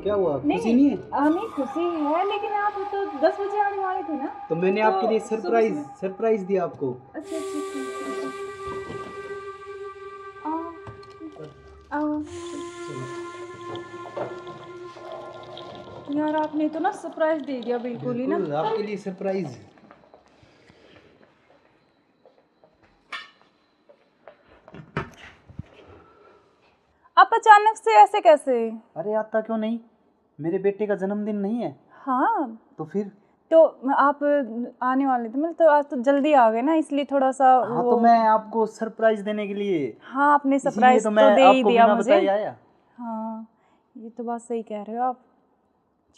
क्या हुआ, खुशी नहीं है? नहीं खुशी है, लेकिन आप तो 10 बजे आने वाले थे ना। तो मैंने तो आपके लिए सुबह सरप्राइज दिया आपको। अच्छा अच्छा आओ। यार आपने तो ना सरप्राइज दे दिया बिल्कुल ही ना। बिल्कुल, आपके लिए सरप्राइज। आप अचानक से ऐसे कैसे? अरे आता क्यों नहीं, मेरे बेटे का जन्मदिन नहीं है? हाँ तो फिर? तो आप आने वाले थे, मतलब तो आज तो जल्दी आ गए ना, इसलिए थोड़ा सा हाँ तो मैं आपको सरप्राइज देने के लिए। हाँ आपने सरप्राइज तो तो मैं दे ही आपको दिया बिना मुझे। बताए आया। हाँ ये तो बात सही कह रहे हो आप।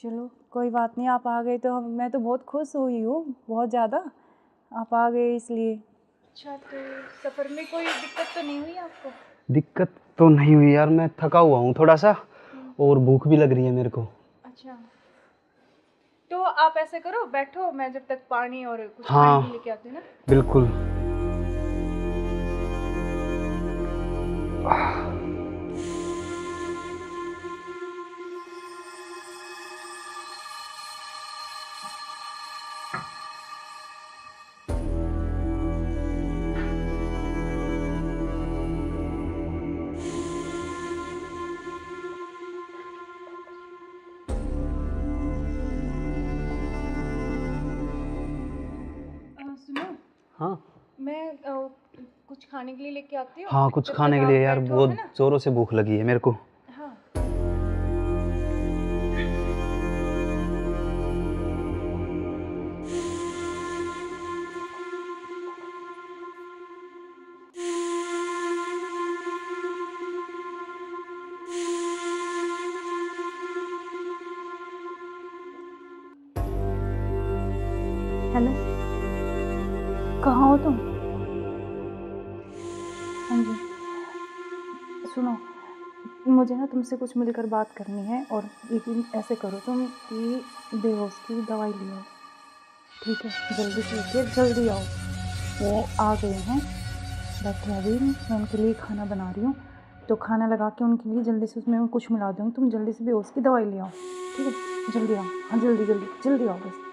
चलो कोई बात नहीं, आप आ गए तो मैं तो बहुत खुश हुई हूँ, बहुत ज़्यादा। आप आ गए इसलिए। अच्छा तो सफ़र में कोई दिक्कत तो नहीं हुई आपको? दिक्कत तो नहीं हुई यार, मैं थका हुआ हूँ थोड़ा सा, और भूख भी लग रही है मेरे को। अच्छा तो आप ऐसे करो, बैठो, मैं जब तक पानी और कुछ हाँ, खाने लेके आती हूँ ना। बिल्कुल। हाँ मैं कुछ खाने के लिए लेके आती हूँ। हाँ, कुछ जब खाने तक के आप लिए यार, बैठो, बहुत है ना? जोरों से भूख लगी है मेरे को। हाँ। हेलो, कहाँ हो तुम? हाँ जी, सुनो, मुझे ना तुमसे कुछ मिलकर बात करनी है, और लेकिन ऐसे करो तुम कि बेहोश की दवाई लियो, ठीक है? जल्दी से उठिए, जल्दी आओ। वो आ गए हैं, बैठे अभी, मैं उनके लिए खाना बना रही हूँ, तो खाना लगा के उनके लिए जल्दी से उसमें कुछ मिला दूँगी। तुम जल्दी से बेहोश की दवाई ले आओ, ठीक है? जल्दी आओ, हाँ जल्दी जल्दी जल्दी आओ बस।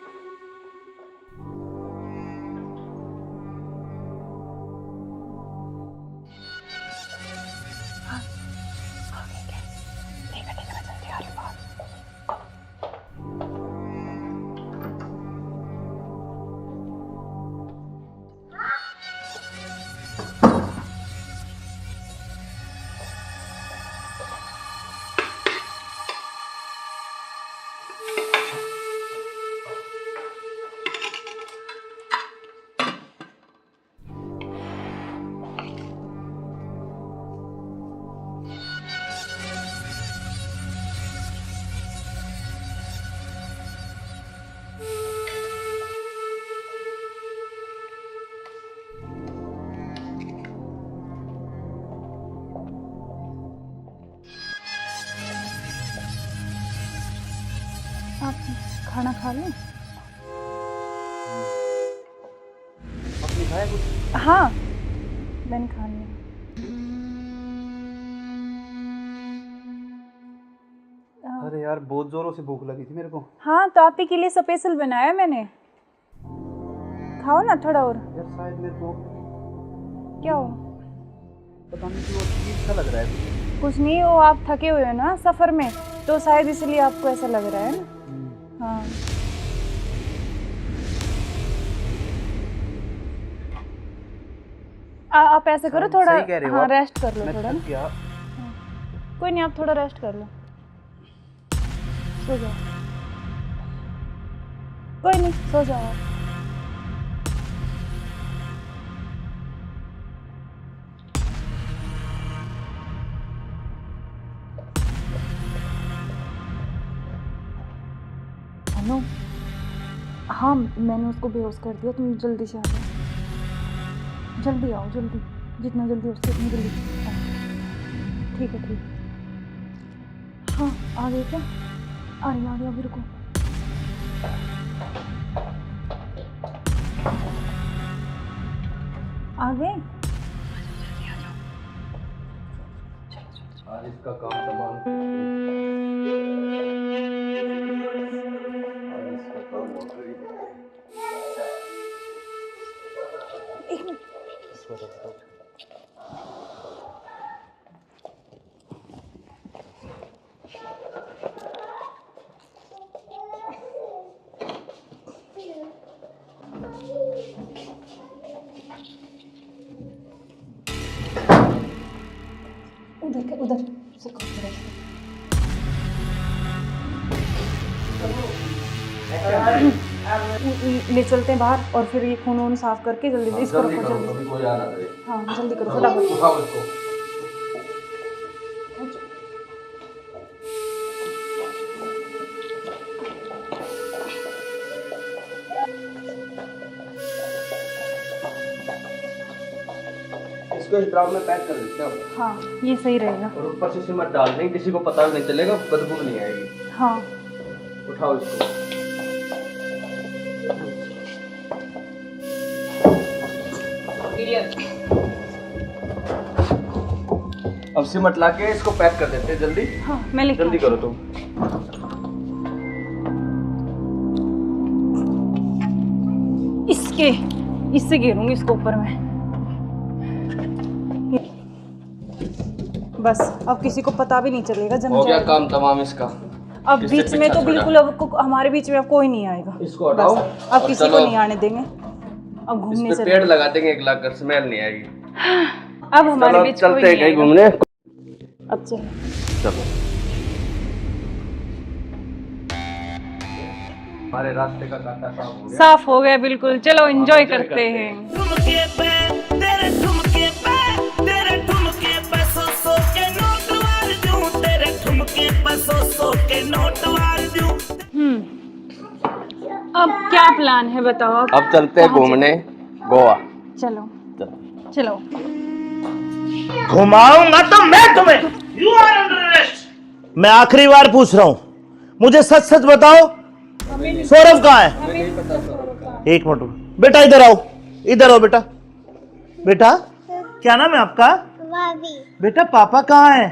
आप खाना खा लें? आपने खाया कुछ? हाँ, मैंने खा लिया। अरे यार, बहुत जोरों से भूख लगी थी मेरे को। हाँ, तो आप ही के लिए स्पेशल बनाया मैंने। खाओ ना थोड़ा और। यार शायद मेरे को क्या हो? पता नहीं क्यों अजीब सा लग रहा है। कुछ नहीं, वो आप थके हुए हो ना सफ़र में, तो शायद इसलिए आपको ऐसा लग रहा है ना। हाँ, आप ऐसे करो, थोड़ा सही कह रहे हो हाँ आप। रेस्ट कर लो मैं थोड़ा थक ना। गया। कोई नहीं, आप थोड़ा रेस्ट कर लो, सो जाओ। कोई नहीं, सो जाओ आप। अनु, हाँ मैंने उसको बेहोश कर दिया, तुम जल्दी से आ जाओ, जल्दी आओ, जल्दी, जितना जल्दी हो सके उतनी जल्दी आओ। ठीक है, ठीक है। हाँ, आ गए क्या? आ रही अभी, रुको। आ गए? आज इसका काम तमाम। आज इसका काम हो गई। एक मिनट। उधर उधर से करो, ले चलते हैं बाहर, और फिर ये खून वून साफ करके जल्दी इसको रखो, जल्दी। कभी कोई आना करे। हाँ जल्दी करो, फटाफट। उठाओ इसको। इसको इस ड्राम में पैक कर देते हैं। हाँ, ये सही रहेगा। और ऊपर से सिमट डाल देंगे, किसी को पता भी नहीं चलेगा, बदबू नहीं आएगी। हाँ, उठाओ इसको। अब सिमट ला के इसको पैक कर देते हैं जल्दी। हाँ मैं लेके जल्दी करो तुम। इससे घेरूंगी इसको ऊपर में। बस अब किसी को पता भी नहीं चलेगा, जम हो गया जाएगा। काम तमाम इसका। अब इससे बीच में पीछा तो छोड़ा। बिल्कुल अब हमारे बीच में अब कोई नहीं आएगा। इसको हटाओ बस अब और किसी को चलो। नहीं आने देंगे। अब घूमने इस पे चले। पेड़ लगा देंगे 1 लाख कर, स्मेल नहीं आएगी। अब हमारे चलो बीच कोई चलते हैं नहीं कहीं आएगा। घूमने। अब चलो। चलो हमारे रास्ते का कांटा साफ हो गया। साफ हो गया बिल्कुल। चलो एंजॉय करते हैं। ठुमके पे तेरे ठुमके पे तेरे ठुमके पे सौ के नोट वार दूं, तेरे ठुमके पे सौ के नोट वार दूं। अब क्या प्लान है बताओ? अब चलते हैं घूमने गोवा। चलो चलो। घुमाऊंगा तो मैं तुम्हें। You are under arrest. मैं आखिरी बार पूछ रहा हूं, मुझे सच सच बताओ, सौरभ कहाँ है? एक मिनट बेटा, इधर आओ, इधर आओ बेटा। बेटा क्या नाम है आपका? बेटा पापा कहाँ है?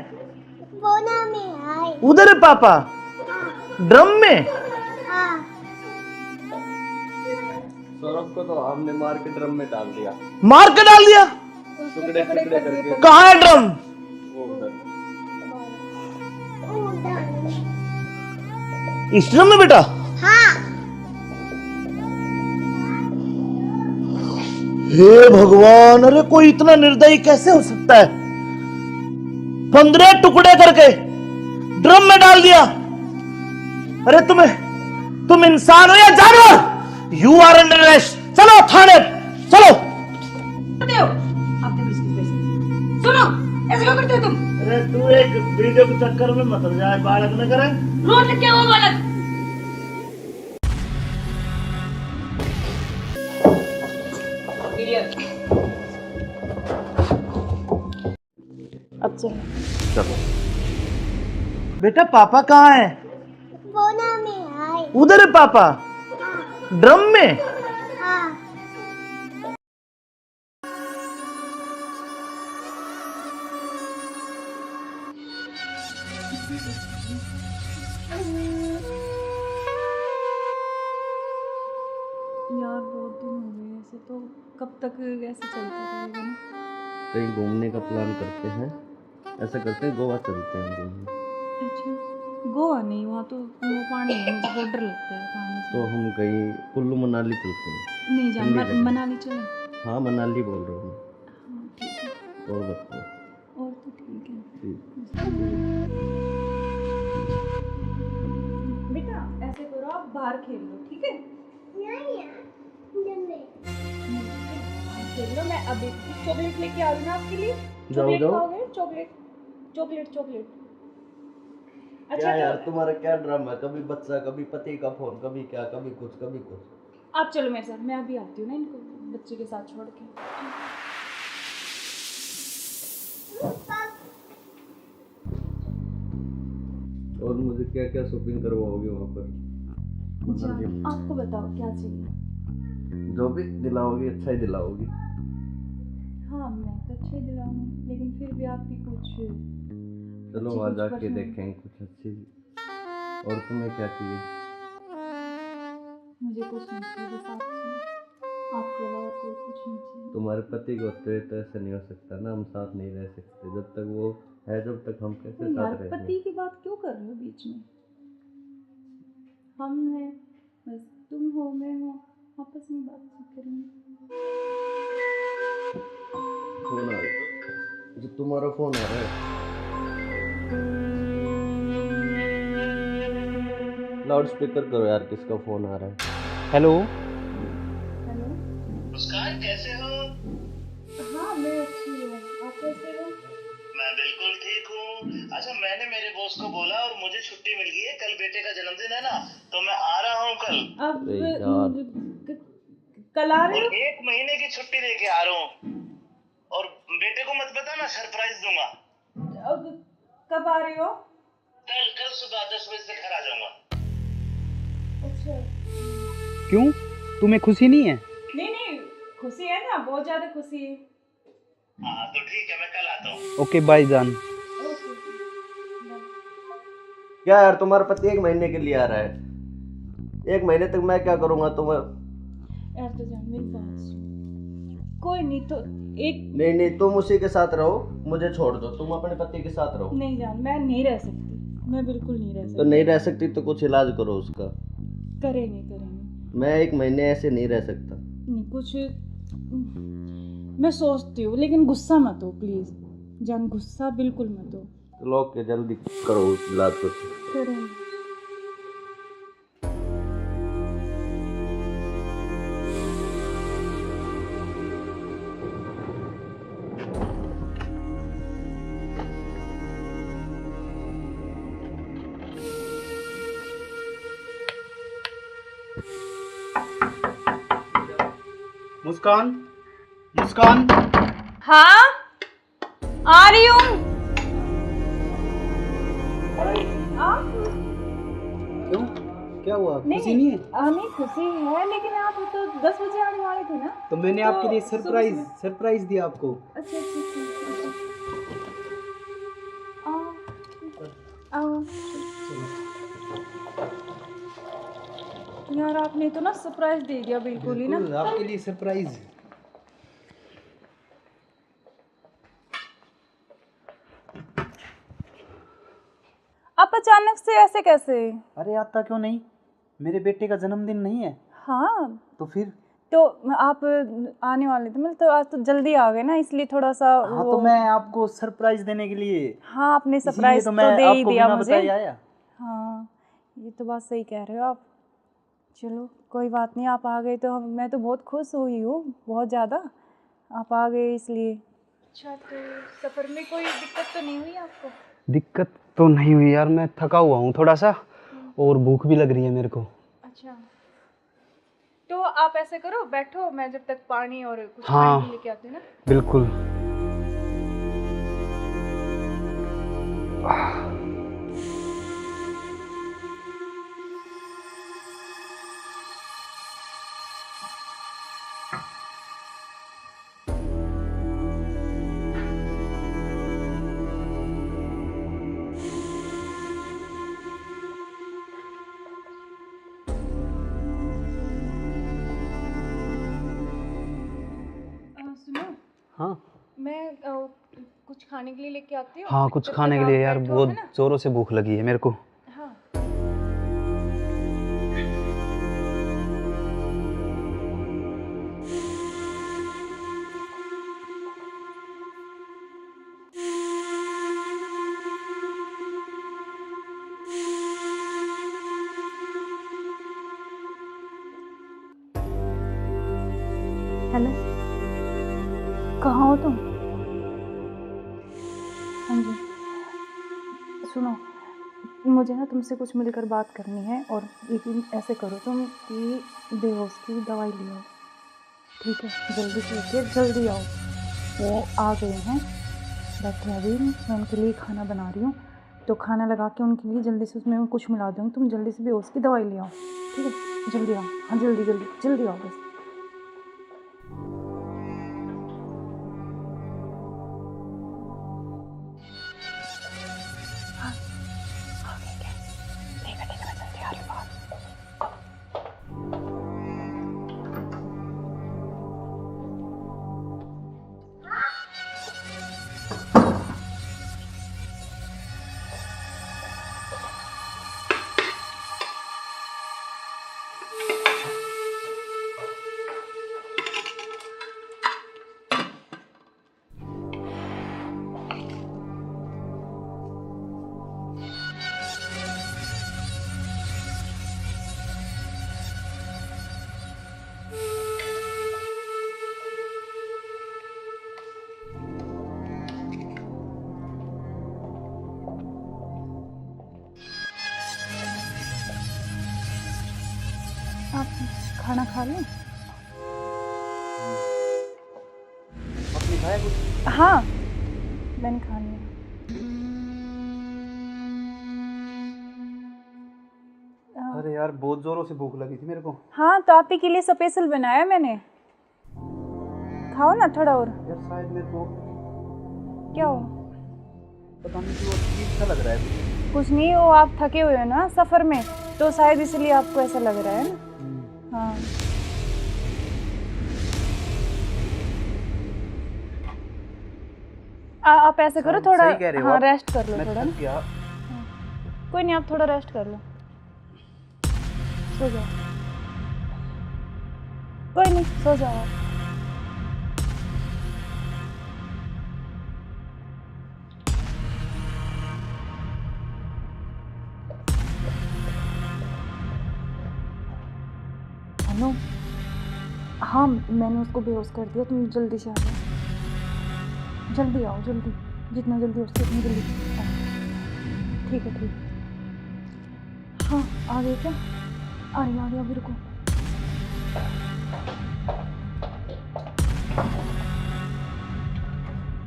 उधर है पापा, ड्रम में। सौरभ को तो हमने मार के ड्रम में डाल दिया। मार के डाल दिया? टुकड़े टुकड़े करके। कहाँ है ड्रम? वो उधर। इस ड्रम में बेटा? हे भगवान, अरे कोई इतना निर्दयी कैसे हो सकता है? 15 टुकड़े करके ड्रम में डाल दिया। अरे तुम इंसान हो या जानवर? You are under arrest. चलो थाने, चलो। सुनो, ऐसे क्यों करते हो तुम? अरे तू एक वीडियो के चक्कर में मत जाए, बालक न करे। रोड क्या हुआ बालक? अब चलो। चलो बेटा पापा कहाँ है? उधर है पापा, ड्रम में। यार बहुत दिन हो गए ऐसे, तो कब तक ऐसे चलता रहेगा ना? कहीं घूमने का प्लान करते हैं। ऐसा करते हैं गोवा चलते हैं घूमने। अच्छा गोवा नहीं, वहाँ तो वो पानी है, मुझे बहुत डर लगता है पानी से। तो हम कहीं कुल्लू मनाली चलते हैं। नहीं जान, ठंडी जगह। मनाली चले। हाँ मनाली बोल रहा हूँ हाँ ठीक है। मैं। और बताओ। और तो ठीक है। ठीक। बेटा ऐसे करो, आप बाहर खेल लो, ठीक है? खेल लो। मैं अभी चॉकलेट लेके आ रही हूँ आपके लिए। चॉकलेट खाओगे? Chocolate chocolate chocolate. अच्छा क्या यार तो तुम्हारा क्या ड्रामा है? कभी बच्चा, कभी पति का फोन, कभी क्या, कभी कुछ कभी कुछ। आप चलो मेरे साथ, मैं अभी आती हूँ ना इनको बच्चे के साथ छोड़ के। और मुझे क्या क्या शॉपिंग करवाओगे वहाँ पर? अच्छा आपको बताओ क्या चाहिए? जो भी दिलाओगी अच्छा ही दिलाओगी। हाँ मैं तो अच्छे दिलाऊंगी, लेकिन फिर भी आपकी कुछ चलो अच्छी वहाँ कुछ जाके पसंद। देखेंगे कुछ अच्छी। और तुम्हें क्या चाहिए? मुझे कुछ नहीं चाहिए, बस आप चाहिए। आपके अलावा कोई कुछ नहीं चाहिए। तुम्हारे पति को होते तो ऐसा नहीं हो सकता ना, हम साथ नहीं रह सकते जब तक वो है, जब तक हम कैसे यार साथ रहेंगे? पति की बात क्यों कर रहे हो बीच में? हम हैं, बस तुम हो मैं हूँ, आपस में बातचीत करेंगे। फोन आ रहा, जो तुम्हारा फोन आ रहा है। लाउड स्पीकर करो यार, किसका फोन आ रहा है? हेलो। हेलो। मुस्कान कैसे हो? हाँ मैं अच्छी हूँ, आप कैसे हो? मैं बिल्कुल ठीक हूँ। अच्छा मैंने मेरे बॉस को बोला और मुझे छुट्टी मिल गई है, कल बेटे का जन्मदिन है ना, तो मैं आ रहा हूँ कल। अब अरे यार। कल आ रहे और हो? 1 महीने की छुट्टी लेके आ रहा हूँ। और बेटे को मत बताना, सरप्राइज दूंगा। अब कब आ रहे हो? कल सुबह 10 बजे से घर आ जाऊंगा। अच्छा क्यों, तुम्हें खुशी नहीं है? नहीं खुशी है ना, बहुत ज्यादा खुशी है। हाँ तो ठीक है, मैं कल आता हूँ। ओके बाय जान। ओके क्या यार तुम्हारा पति 1 महीने के लिए आ रहा है? 1 महीने तक मैं क्या करूँगा तुम्हें? यार तो जान मेरी बात सुन, कोई नहीं तो एक नहीं तुम उसी के साथ रहो, मुझे छोड़ दो, तुम अपने पति के साथ रहो। नहीं जान, मैं नहीं रह सकती, मैं बिल्कुल नहीं रह तो सकती। नहीं रह सकती तो कुछ इलाज करो उसका। करेंगे मैं 1 महीने ऐसे नहीं रह सकता। नहीं कुछ मैं सोचती हूँ, लेकिन गुस्सा मत हो प्लीज जान, गुस्सा बिल्कुल मत हो। चलो के जल्दी करो इलाज कुछ। करें। मुस्कान, मुस्कान। हाँ आ रही हूँ। क्यों, क्या हुआ? खुशी नहीं है? नहीं खुशी है, लेकिन आप तो 10 बजे आने वाले थे ना। तो मैंने तो आपके लिए सरप्राइज सुबह सरप्राइज दिया आपको। अच्छा अच्छा अच्छा। आओ यार, आपने तो ना सरप्राइज दे दिया बिल्कुल ही ना। बिल्कुल, आपके लिए सरप्राइज। आप अचानक से ऐसे कैसे? अरे आता क्यों नहीं, मेरे बेटे का जन्मदिन नहीं है? हाँ तो फिर? तो आप आने वाले थे, मतलब तो आज तो जल्दी आ गए ना, इसलिए थोड़ा सा हाँ तो मैं आपको सरप्राइज देने के लिए। हाँ आपने सरप्राइज तो तो मैं दे ही आपको दिया बिना मुझे। बताए आया। हाँ ये तो बात सही कह रहे हो आप। चलो कोई बात नहीं, आप आ गए तो मैं तो बहुत खुश हुई हूँ, बहुत ज़्यादा। आप आ गए इसलिए। अच्छा तो सफ़र में कोई दिक्कत तो नहीं हुई आपको? दिक्कत तो नहीं हुई यार, मैं थका हुआ हूँ थोड़ा सा और भूख भी लग रही है मेरे को। अच्छा तो आप ऐसे करो, बैठो, मैं जब तक पानी और कुछ हाँ, खाने लेके आती हूँ ना। बिल्कुल। सुनो, हाँ मैं कुछ खाने के लिए लेके आती हूँ। हाँ, कुछ जब खाने तक के लिए आप यार, बैठो, बहुत है ना? जोरों से भूख लगी है मेरे को। हाँ हेलो, कहाँ हो तुम? हाँ जी सुनो, मुझे ना तुमसे कुछ मिलकर बात करनी है, और लेकिन ऐसे करो तुम कि बेहोश की दवाई ले आओ, ठीक है? जल्दी से लेके जल्दी आओ। वो आ गए हैं, बैठे हैं अभी, मैं उनके लिए खाना बना रही हूँ, तो खाना लगा के उनके लिए जल्दी से उसमें कुछ मिला दूँगी। तुम जल्दी से बेहोश की दवाई ले आओ, ठीक है? जल्दी आओ, हाँ जल्दी जल्दी जल्दी आओ बस। आप खाना खा लें? आपने खाया कुछ? हाँ मैंने खा लिया। अरे यार बहुत जोरों से भूख लगी थी मेरे को। हाँ तो आप ही के लिए स्पेशल बनाया मैंने, खाओ ना थोड़ा और। यार शायद मेरे को क्या हो? पता नहीं क्यों अजीब सा लग रहा है। कुछ नहीं, वो आप थके हुए हो ना सफ़र में, तो शायद इसलिए आपको ऐसा लग रहा है ना। हाँ आप ऐसे करो, थोड़ा हाँ रेस्ट कर लो थोड़ा ना। कोई नहीं, आप थोड़ा रेस्ट कर लो, सो जाओ। कोई नहीं, सो जाओ आप। हेलो, हाँ मैंने उसको बेहोश कर दिया, तुम जल्दी से आ जाओ, जल्दी आओ, जल्दी, जितना जल्दी हो सके उतनी जल्दी आओ। ठीक है, ठीक है। हाँ आ गए क्या? आ रही अभी, रुको।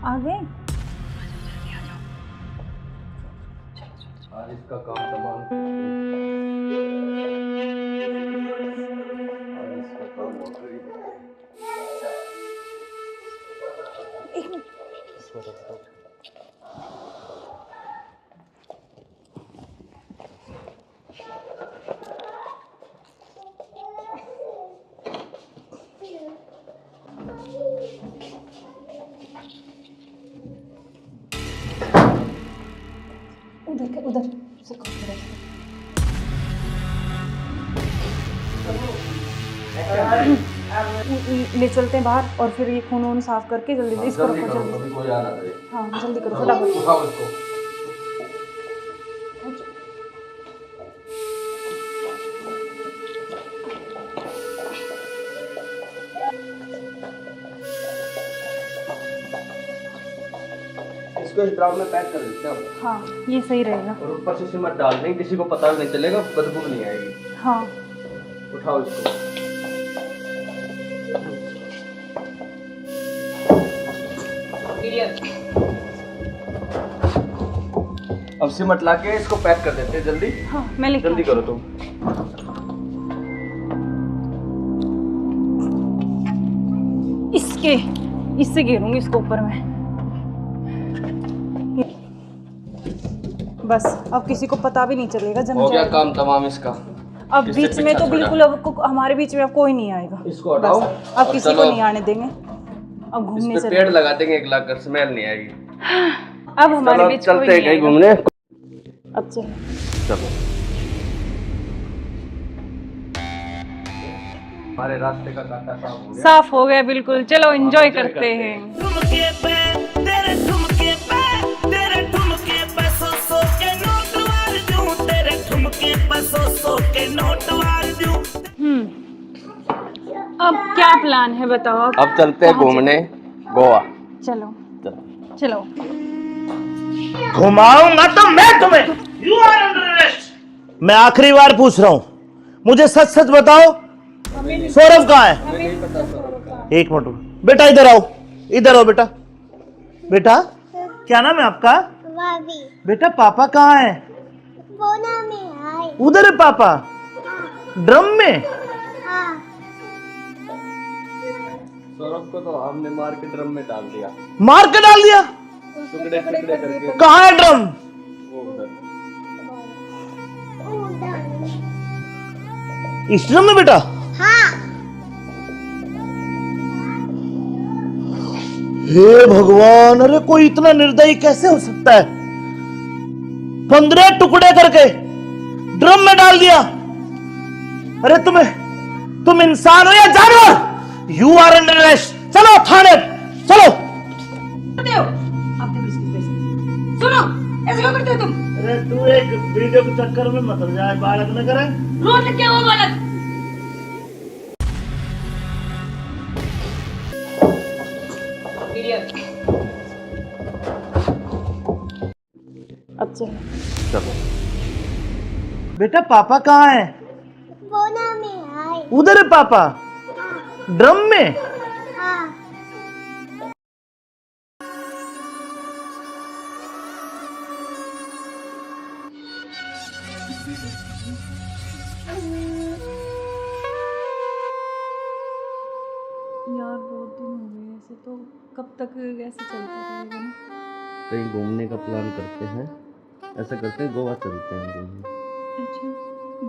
आ गए? आज इसका काम तमाम, आज इसका काम हो गया। एक मिनट। उधर से ले चलते हैं बाहर और फिर ये खून वून साफ करके जल्दी से इसको रखो, जल्दी। कोई आ ना करे। हाँ जल्दी करो फटाफट। उठाओ इसको। इसको इस ड्राम में पैक कर देते हैं। हाँ ये सही रहेगा। और ऊपर से सिमट डाल देंगे, किसी को पता नहीं चलेगा, बदबू नहीं आएगी। हाँ उठाओ इसको। अब सिमट लाके इसको पैक कर देते हैं जल्दी। हाँ मैं लेके जल्दी करो तुम। इससे घेरूंगी इसको ऊपर में। बस अब किसी को पता भी नहीं चलेगा, जम हो गया जाएगा। काम तमाम इसका। अब इससे बीच में पीछा तो छोड़ा। बिल्कुल अब हमारे बीच में अब कोई नहीं आएगा। इसको हटाओ। बस, अब और किसी चलो। को नहीं आने देंगे। अब घूमने इस पे से पेड़ लगा देंगे, एक लाख कर, स्मेल नहीं आएगी। अब हमारे चलो बीच चलते कोई हैं नहीं कहीं आएगा। घूमने। अब चलो। चलो हमारे रास्ते का कांटा साफ हो गया। साफ हो गया बिल्कुल, चलो एंजॉय करते हैं। ठुमके पे तेरे ठुमके पे तेरे ठुमके पे सौ के नोट वार दूं, तेरे ठुमके पे सौ के नोट वार दूं। अब क्या प्लान है बताओ? अब चलते हैं घूमने गोवा। चलो चलो। चलो। घुमाऊंगा तो मैं तुम्हें। You are under arrest. मैं आखिरी बार पूछ रहा हूं, मुझे सच सच बताओ, सौरभ कहाँ है? एक मिनट बेटा, इधर आओ, इधर आओ बेटा। बेटा क्या नाम है आपका? बेटा पापा कहाँ है? उधर है पापा। ड्रम में? सौरभ को तो हमने मार के ड्रम में डाल दिया। मार के डाल दिया? टुकड़े टुकड़े करके। कहाँ है ड्रम? वो उधर। इस ड्रम में बेटा? हे भगवान, अरे कोई इतना निर्दयी कैसे हो सकता है? 15 टुकड़े करके ड्रम में डाल दिया। अरे तुम इंसान हो या जानवर? You are under arrest. चलो थाने, चलो। सुनो, ऐसे क्यों करते हो तुम? अरे तू एक वीडियो के चक्कर में मत जाए, बालक न करे। रोड क्या हुआ बालक? अब चलो। चलो बेटा पापा कहाँ है? उधर है पापा। ड्रम में? यार बहुत दिन हो गए ऐसे, तो कब तक ऐसे चलता रहेगा ना? कहीं घूमने का प्लान करते हैं, ऐसा करते हैं गोवा चलते हैं घूमने। अच्छा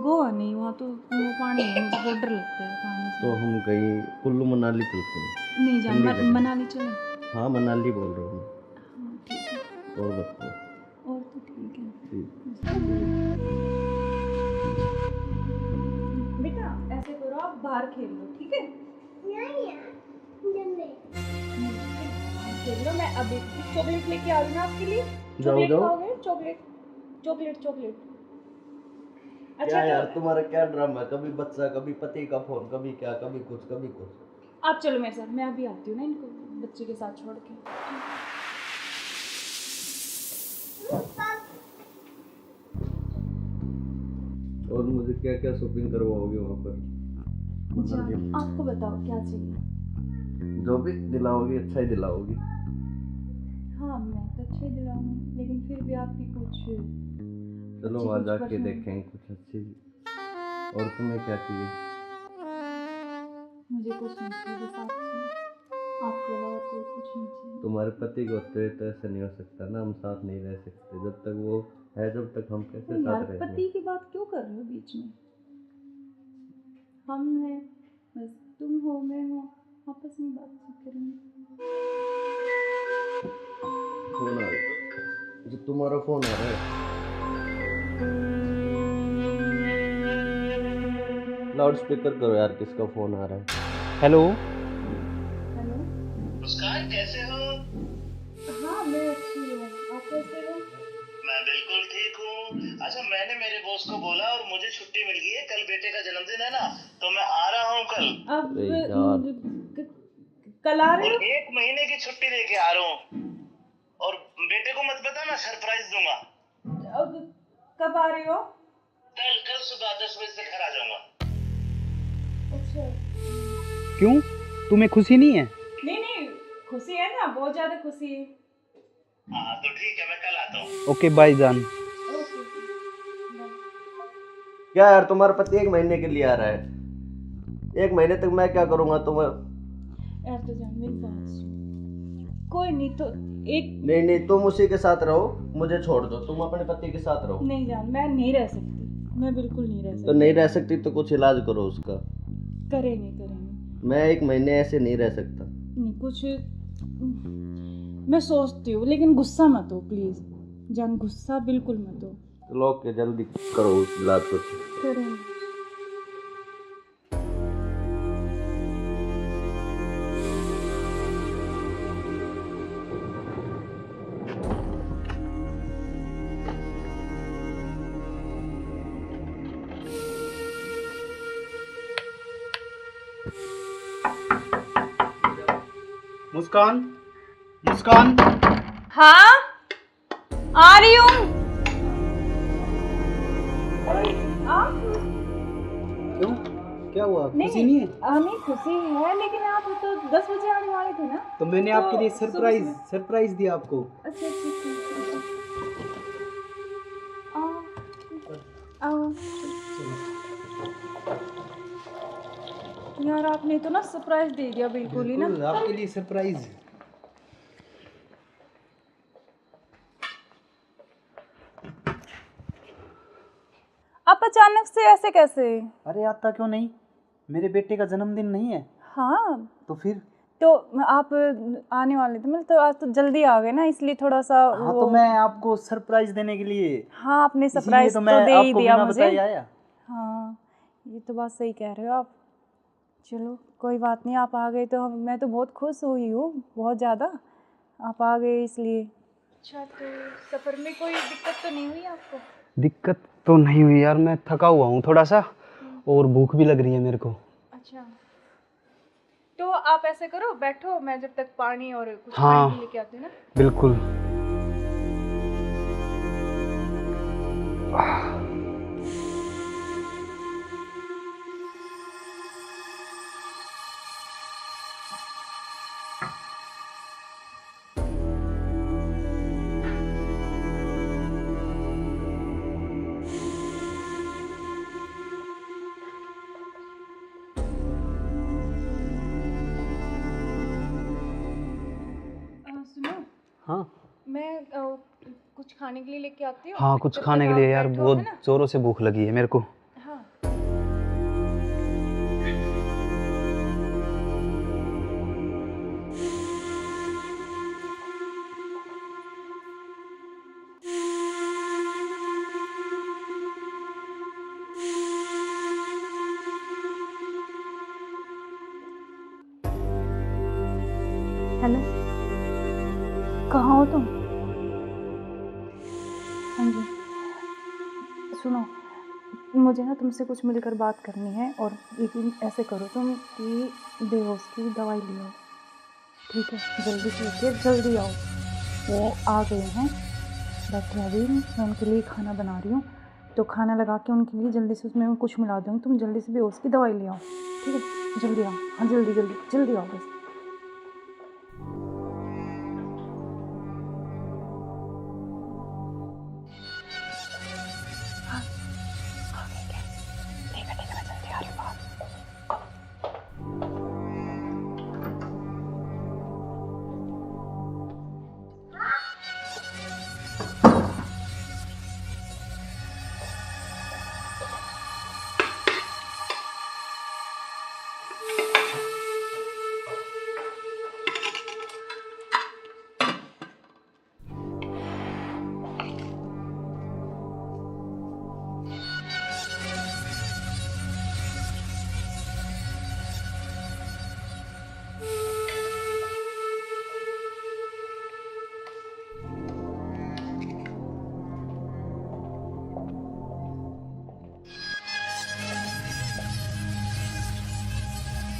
गोवा नहीं, वहाँ तो वो पानी है, मुझे बहुत डर लगता है पानी से। तो हम कहीं कुल्लू मनाली चलते हैं। नहीं जान, ठंडी जगह। मनाली चले। हाँ मनाली बोल रहा हूँ। हाँ ठीक है, और बताओ। और तो ठीक है। ठीक। बेटा ऐसे करो, आप बाहर खेल लो, ठीक है? खेल लो, मैं अभी चॉकलेट लेके आ रही हूँ ना आपके लिए। जाओ, चॉकलेट जाओ। खाओगे? Chocolate chocolate chocolate. क्या यार तुम्हारा क्या ड्रामा है? कभी बच्चा, कभी पति का फोन, कभी क्या, कभी कुछ कभी कुछ। आप चलो मेरे साथ, मैं अभी आती हूँ ना इनको बच्चे के साथ छोड़ के। और मुझे क्या क्या शॉपिंग करवाओगे वहाँ पर? जान, आपको बताओ क्या चाहिए? जो भी दिलाओगी अच्छा ही दिलाओगी। हाँ मैं तो अच्छे ही दिलाऊंगी, लेकिन फिर भी आपकी कुछ चलो अच्छी वहाँ कुछ जाके पसंद- देखेंगे कुछ अच्छी। और तुम्हें क्या चाहिए? मुझे कुछ नहीं चाहिए, बस आप चाहिए। आपके अलावा कोई कुछ नहीं चाहिए। तुम्हारे पति को तो ऐसा नहीं हो सकता ना, हम साथ नहीं रह सकते जब तक वो है, जब तक हम कैसे यार साथ रहेंगे? पति की बात क्यों कर रहे हो बीच में? हम हैं, बस तुम हो मैं हूँ, आपस में बातचीत करेंगे। फोन आ रहा, जो तुम्हारा फोन आ रहा है। लाउड स्पीकर करो यार, किसका फोन आ रहा है? हेलो। हेलो। मुस्कान कैसे हो? हाँ मैं अच्छी हूँ, आप कैसे हो? मैं बिल्कुल ठीक हूँ। अच्छा मैंने मेरे बॉस को बोला और मुझे छुट्टी मिल गई है, कल बेटे का जन्मदिन है ना, तो मैं आ रहा हूँ कल। अब अरे यार। कल आ रहे हो? और 1 महीने की छुट्टी लेके आ रहा हूँ। और बेटे को मत बताना, सरप्राइज दूंगा। अब कब आ रहे हो? कल सुबह 10 बजे से घर आ जाऊंगा। अच्छा। क्यों, तुम्हें खुशी नहीं है? नहीं खुशी है ना, बहुत ज्यादा खुशी है। हाँ तो ठीक है, मैं कल आता हूँ। ओके बाय जान। Okay bye. क्या यार तुम्हारा पति 1 महीने के लिए आ रहा है? 1 महीने तक मैं क्या करूँगा तुम्हें? यार तो जान मेरी बात सुन, कोई नहीं तो एक नहीं तुम उसी के साथ रहो, मुझे छोड़ दो, तुम अपने पति के साथ रहो। नहीं जान, मैं नहीं रह सकती, मैं बिल्कुल नहीं रह सकती। तो नहीं रह सकती तो कुछ इलाज करो उसका। करेंगे। मैं 1 महीने ऐसे नहीं रह सकता। नहीं कुछ मैं सोचती हूँ, लेकिन गुस्सा मत हो प्लीज जान, गुस्सा बिल्कुल मत हो। चलो ओके, जल्दी करो उस इलाज को। करेंगे। मुस्कान, मुस्कान। हाँ आ रही हूँ। क्यों, क्या हुआ? खुशी नहीं है? नहीं खुशी है, लेकिन आप तो 10 बजे आने वाले थे ना। तो मैंने आपके लिए सरप्राइज दिया आपको। अच्छा आओ। यार आपने तो ना सरप्राइज दे दिया बिल्कुल ही ना। बिल्कुल, आपके लिए सरप्राइज। आप अचानक से ऐसे कैसे? अरे आता क्यों नहीं, मेरे बेटे का जन्मदिन नहीं है? हाँ तो फिर? तो आप आने वाले थे, मतलब तो आज तो जल्दी आ गए ना, इसलिए थोड़ा सा हाँ तो मैं आपको सरप्राइज देने के लिए। हाँ आपने इसीलिए सरप्राइज तो तो मैं दे ही आपको दिया बिना मुझे। बताए आया। हाँ ये तो बात सही कह रहे हो आप। चलो कोई बात नहीं, आप आ गए तो मैं तो बहुत खुश हुई हूँ, बहुत ज़्यादा। आप आ गए इसलिए। अच्छा तो सफ़र में कोई दिक्कत तो नहीं हुई आपको? दिक्कत तो नहीं हुई यार, मैं थका हुआ हूँ थोड़ा सा, और भूख भी लग रही है मेरे को। अच्छा तो आप ऐसे करो, बैठो, मैं जब तक पानी और कुछ हाँ, खाने लेके आती हूँ ना। बिल्कुल। सुनो। हाँ मैं कुछ खाने के लिए लेके आती हूँ। हाँ, कुछ जब खाने तक के लिए आप यार, बैठो, बहुत है ना? जोरों से भूख लगी है मेरे को। हाँ हेलो, कहाँ हो तुम? हाँ जी सुनो, मुझे ना तुमसे कुछ मिलकर बात करनी है, और लेकिन ऐसे करो तुम कि बेहोश की दवाई ले आओ, ठीक है? जल्दी से लेके जल्दी आओ। वो आ गए हैं, बैठे अभी, मैं उनके लिए खाना बना रही हूँ, तो खाना लगा के उनके लिए जल्दी से उसमें कुछ मिला दूँगी। तुम जल्दी से बेहोश की दवाई ले आओ, ठीक है? जल्दी आओ, हाँ जल्दी जल्दी जल्दी आओ बस।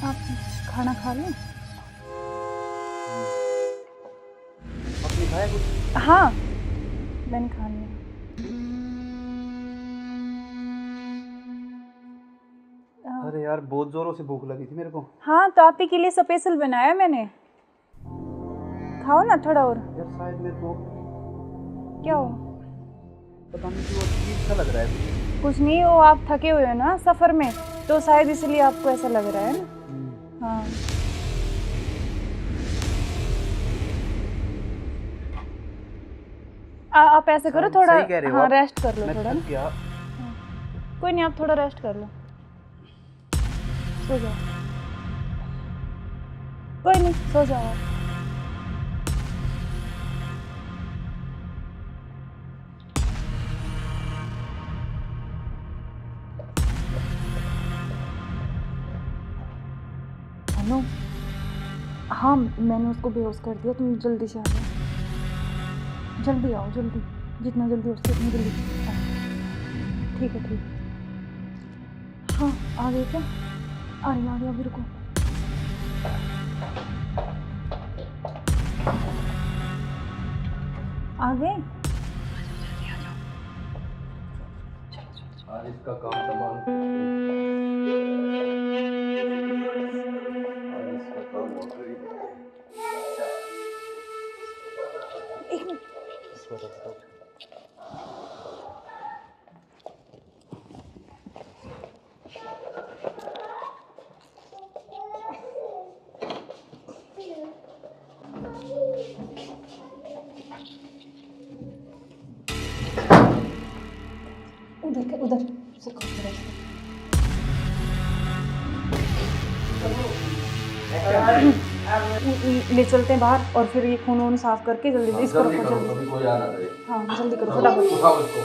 आप खाना खा लें? आपने खाया कुछ? हाँ, मैंने खा लिया। अरे यार बहुत जोरों से भूख लगी थी मेरे को। हाँ, तो आप ही के लिए स्पेशल बनाया मैंने, खाओ ना थोड़ा और। यार शायद मेरे को क्या हो? पता नहीं क्यों अजीब सा लग रहा है मुझे। कुछ नहीं, वो आप थके हुए हो ना सफ़र में, तो शायद इसलिए आपको ऐसा लग रहा है ना। हाँ, आप ऐसे करो, थोड़ा सही कह रहे हो हाँ आप। रेस्ट कर लो मैं थोड़ा थक ना। गया। कोई नहीं, आप थोड़ा रेस्ट कर लो, सो जाओ। कोई नहीं, सो जाओ आप। अनु, हाँ मैंने उसको बेहोश कर दिया, तुम जल्दी से आ जाओ, जल्दी आओ, जल्दी, जितना जल्दी हो सके उतना जल्दी आओ। ठीक है, ठीक है। हाँ, आ गए क्या? आ रही अभी, रुको। आ गए? आज इसका काम तमाम। आज इसका काम हो गई। एक मिनट। उधर उधर से ले चलते हैं बाहर, और फिर ये खून वून साफ करके जल्दी से इसको रखो, जल्दी। कोई आ ना करे। हाँ जल्दी करो फटाफट। उठाओ इसको।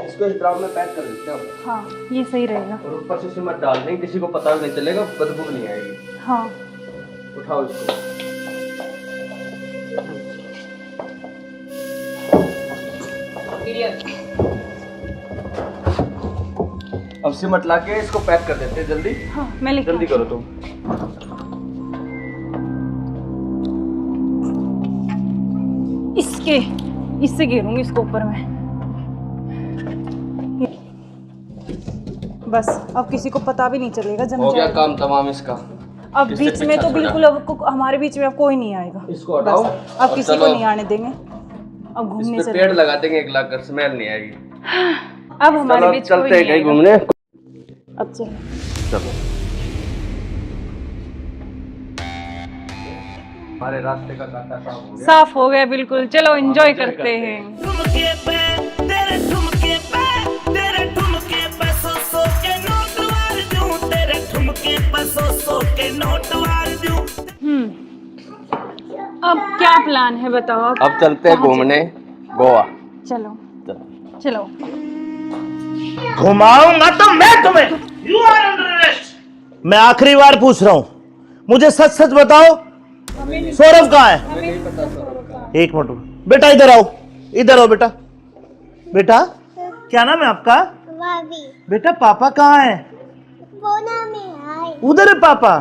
इसको इस ड्राम में पैक कर देते हैं। हाँ ये सही रहेगा। और ऊपर से सिमट डाल देंगे, किसी को पता भी नहीं चलेगा, बदबू नहीं आएगी। हाँ उठाओ इसको। अब सिमट ला के इसको पैक कर देते हैं जल्दी। हाँ मैं लेके जल्दी करो तुम। इससे घेरूंगी इसको ऊपर में। बस अब किसी को पता भी नहीं चलेगा, जम हो गया जाएगा। काम तमाम इसका। अब इससे बीच में पीछा तो छोड़ा। बिल्कुल अब हमारे बीच में अब कोई नहीं आएगा। इसको हटाओ। बस, अब और किसी को चलो। नहीं आने देंगे। अब घूमने इस पे चले, पेड़ लगा देंगे, एक लाख स्मेल नहीं आएगी। अब हमारे चलो बीच कोई चलते हैं नहीं कहीं आएगा। घूमने। अब चलो। चलो हमारे रास्ते का कांटा साफ हो गया। साफ हो गया बिल्कुल, चलो एंजॉय करते हैं। ठुमके पे तेरे ठुमके पे तेरे ठुमके पे सौ के नोट वार दूं, तेरे ठुमके पे सौ के नोट वार दूं। अब क्या प्लान है बताओ आप? अब चलते हैं घूमने गोवा। चलो चलो। घुमाऊंगा तो मैं तुम्हें। You are under arrest. मैं आखिरी बार पूछ रहा हूं, मुझे सच सच बताओ, सौरभ कहाँ है? एक मिनट बेटा, इधर आओ, इधर आओ बेटा। बेटा क्या नाम है आपका? बेटा पापा कहाँ है? उधर है पापा।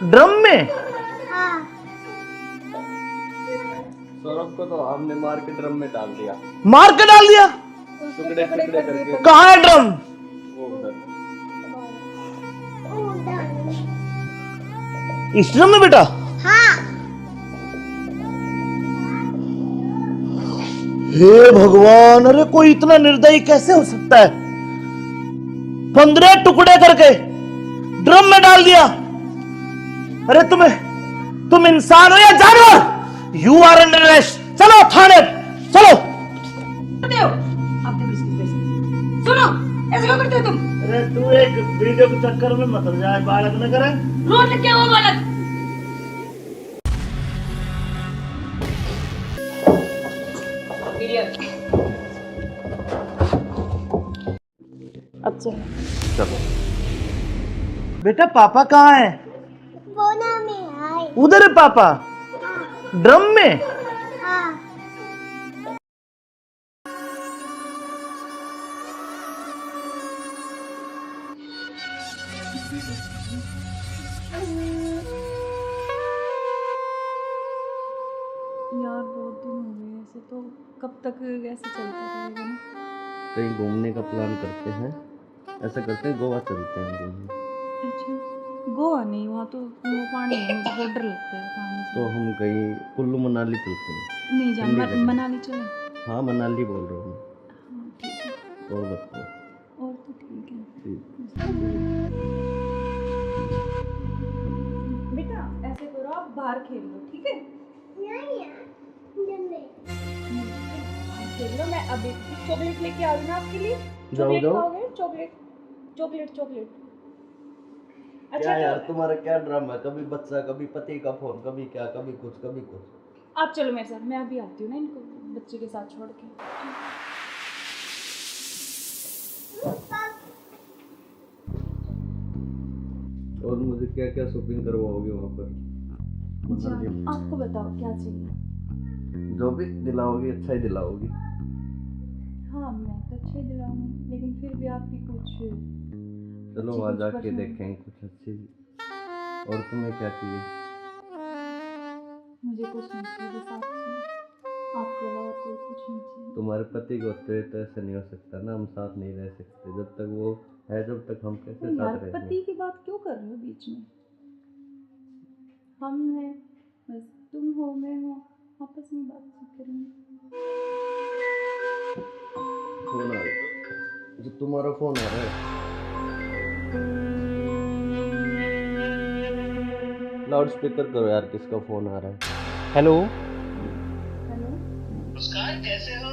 ड्रम में? सौरभ को तो हमने मार के ड्रम में डाल दिया। मार के डाल दिया? टुकड़े टुकड़े करके। कहाँ है ड्रम? वो उधर। इस ड्रम में बेटा? हे भगवान, अरे कोई इतना निर्दयी कैसे हो सकता है? 15 टुकड़े करके ड्रम में डाल दिया। अरे तुम इंसान हो या जानवर? You are under arrest. चलो थाने, चलो। सुनो, ऐसे क्यों करते हो तुम? अरे तू एक वीडियो के चक्कर में मत जाए, बालक न करे। रोड क्या वो बालक? अब चलो। बेटा पापा कहाँ है? उधर है पापा। ड्रम में? यार बहुत दिन हो गए ऐसे, तो कब तक ऐसे चलता रहेगा ना? कहीं घूमने का प्लान करते हैं, ऐसा करते हैं गोवा चलते हैं घूमने। अच्छा, गोवा नहीं, वहाँ तो वो पानी है, मुझे बहुत डर लगता है पानी से। तो हम कहीं कुल्लू मनाली चलते हैं। नहीं जान, ठंडी जगह। मनाली चले। हाँ मनाली बोल रहा हूँ हाँ ठीक है, मैं। और बताओ। और तो ठीक है। ठीक। बेटा ऐसे करो, आप बाहर खेल लो, ठीक है? खेल लो, मैं अभी चॉकलेट लेके आ रही हूँ आपके लिए। चॉकलेट खाओगे? Chocolate chocolate chocolate. क्या यार तुम्हारा क्या ड्रामा है? कभी बच्चा, कभी पति का फोन, कभी क्या, कभी कुछ कभी कुछ। आप चलो मेरे साथ, मैं अभी आती हूँ ना इनको बच्चे के साथ छोड़ के। और मुझे क्या क्या शॉपिंग करवाओगे वहाँ पर? अच्छा, आपको बताओ क्या चाहिए? जो भी दिलाओगी अच्छा ही दिलाओगी। हाँ मैं तो अच्छे दिलाऊंगी, लेकिन फिर भी आपकी कुछ चलो अच्छी वहाँ कुछ जाके पसंद। देखेंगे कुछ अच्छी। और तुम्हें क्या चाहिए? मुझे कुछ नहीं चाहिए, बस आप चाहिए, आपके अलावा कोई कुछ नहीं चाहिए। तुम्हारे पति को होते तो ऐसा नहीं हो सकता ना, हम साथ नहीं रह सकते जब तक वो है, जब तक हम कैसे तो यार साथ रहेंगे? पति की बात क्यों कर रहे हो बीच में? हम हैं, बस तुम हो, मैं हूँ, आपस में बातचीत करेंगे। फोन आ रहा है, जो तुम्हारा फोन आ रहा है। लाउड स्पीकर करो यार, किसका फोन आ रहा है? हेलो। हेलो। मुस्कान कैसे हो?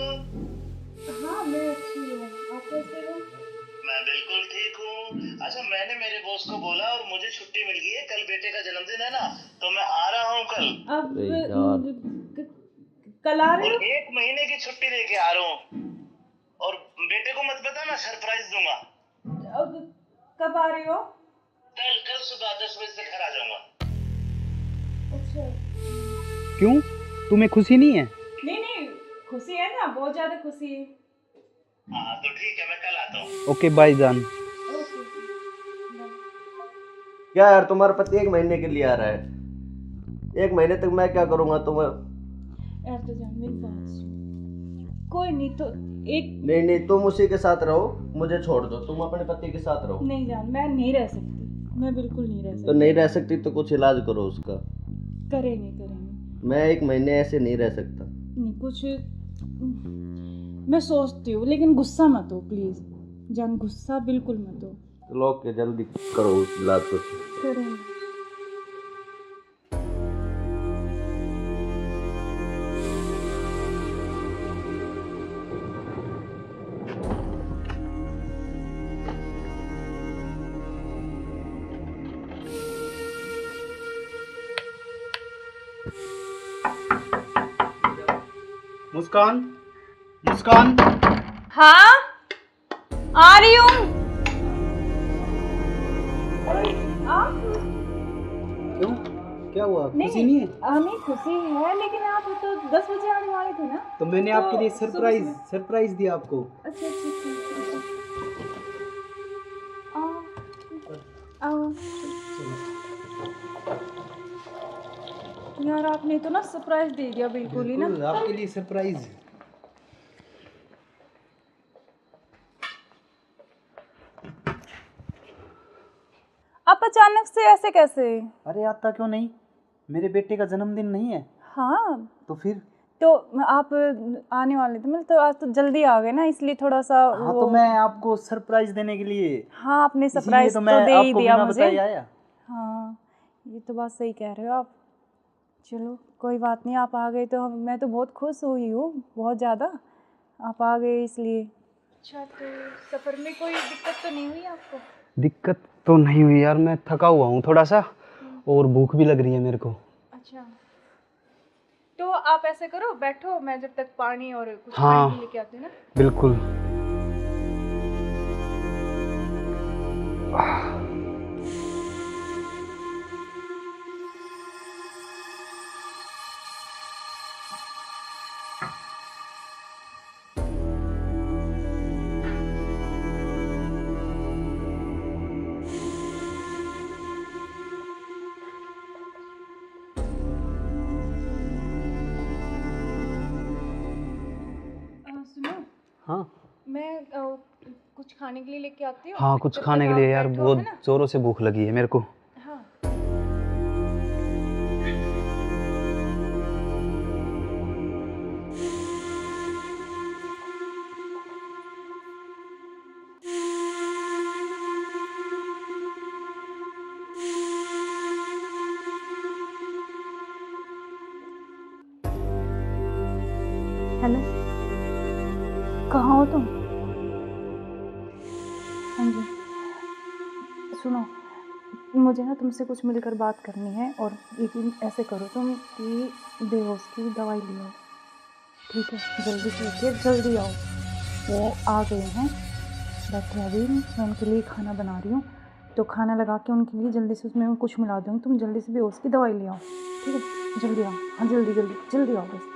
हाँ मैं अच्छी हूँ, आप कैसे हो? मैं बिल्कुल ठीक हूँ। अच्छा मैंने मेरे बॉस को बोला और मुझे छुट्टी मिल गई है, कल बेटे का जन्मदिन है ना, तो मैं आ रहा हूँ कल। अब अरे यार। कल आ रहे और हो? 1 महीने की छुट्टी लेके आ रहा हूँ। और बेटे को मत बता, मैं सरप्राइज दूंगा। अब कब आ रहे हो? कल सुबह 10 बजे से घर आ जाऊंगा। अच्छा। क्यों, तुम्हें खुशी नहीं है? नहीं नहीं, खुशी है ना, बहुत ज्यादा खुशी है। हाँ तो ठीक है, मैं कल आता हूँ। ओके बाय जान। ओके। क्या यार तुम्हारा पति 1 महीने के लिए आ रहा है? 1 महीने तक मैं क्या करूंगा? तुम यार तो जान मेरी बात सुन। कोई नहीं तो एक नहीं तुम उसी के साथ रहो, मुझे छोड़ दो, तुम अपने पति के साथ रहो। नहीं जान, मैं नहीं रह सकती, मैं बिल्कुल नहीं रह सकती। तो नहीं रह सकती तो कुछ इलाज करो उसका। करेंगे करेंगे। मैं 1 महीने ऐसे नहीं रह सकता। नहीं कुछ मैं सोचती हूँ, लेकिन गुस्सा मत हो प्लीज जान, गुस्सा बिल्कुल मत हो। चलो ओके, जल्दी करो उस इलाज को। करेंगे। मुस्कान, मुस्कान। हाँ आ रही हूँ। क्यों, क्या हुआ? खुशी नहीं है? नहीं खुशी है, लेकिन आप तो 10 बजे आने वाले थे ना। तो मैंने तो आपके लिए सुबह सरप्राइज दिया आपको। अच्छा अच्छा आओ आओ। यार आपने तो ना सरप्राइज दे दिया बिल्कुल ही ना। बिल्कुल, आपके लिए सरप्राइज। आप अचानक से ऐसे कैसे? अरे आता क्यों नहीं, मेरे बेटे का जन्मदिन नहीं है? हाँ तो फिर? तो आप आने वाले थे, मतलब तो आज तो जल्दी आ गए ना, इसलिए थोड़ा सा हाँ तो मैं आपको सरप्राइज देने के लिए। हाँ आपने इसीलिए सरप्राइज तो तो मैं दे ही आपको दिया बिना मुझे। बताए आया। हाँ ये तो बात सही कह रहे हो आप। चलो कोई बात नहीं, आप आ गए तो मैं तो बहुत खुश हुई हूँ, बहुत ज़्यादा। आप आ गए इसलिए। अच्छा तो सफ़र में कोई दिक्कत तो नहीं हुई आपको? दिक्कत तो नहीं हुई यार, मैं थका हुआ हूँ थोड़ा सा, और भूख भी लग रही है मेरे को। अच्छा तो आप ऐसे करो, बैठो, मैं जब तक पानी और कुछ हाँ, खाने के लेके आती हूँ ना। बिल्कुल। सुनो, हाँ मैं कुछ खाने के लिए लेके आती हूँ। हाँ, कुछ जब खाने तक के आप लिए यार, बैठो, बहुत है ना? जोरों से भूख लगी है मेरे को। हाँ हेलो, कहाँ हो तुम? हाँ जी सुनो, मुझे ना तुमसे कुछ मिलकर बात करनी है, और लेकिन ऐसे करो तुम कि बेहोश की दवाई ले आओ, ठीक है? जल्दी से उठिए, जल्दी आओ। वो आ गए हैं, बैठे अभी, मैं उनके लिए खाना बना रही हूँ, तो खाना लगा के उनके लिए जल्दी से उसमें कुछ मिला दूँगी। तुम जल्दी से बेहोश की दवाई ले आओ, ठीक है? जल्दी आओ, हाँ जल्दी जल्दी जल्दी आओ बस।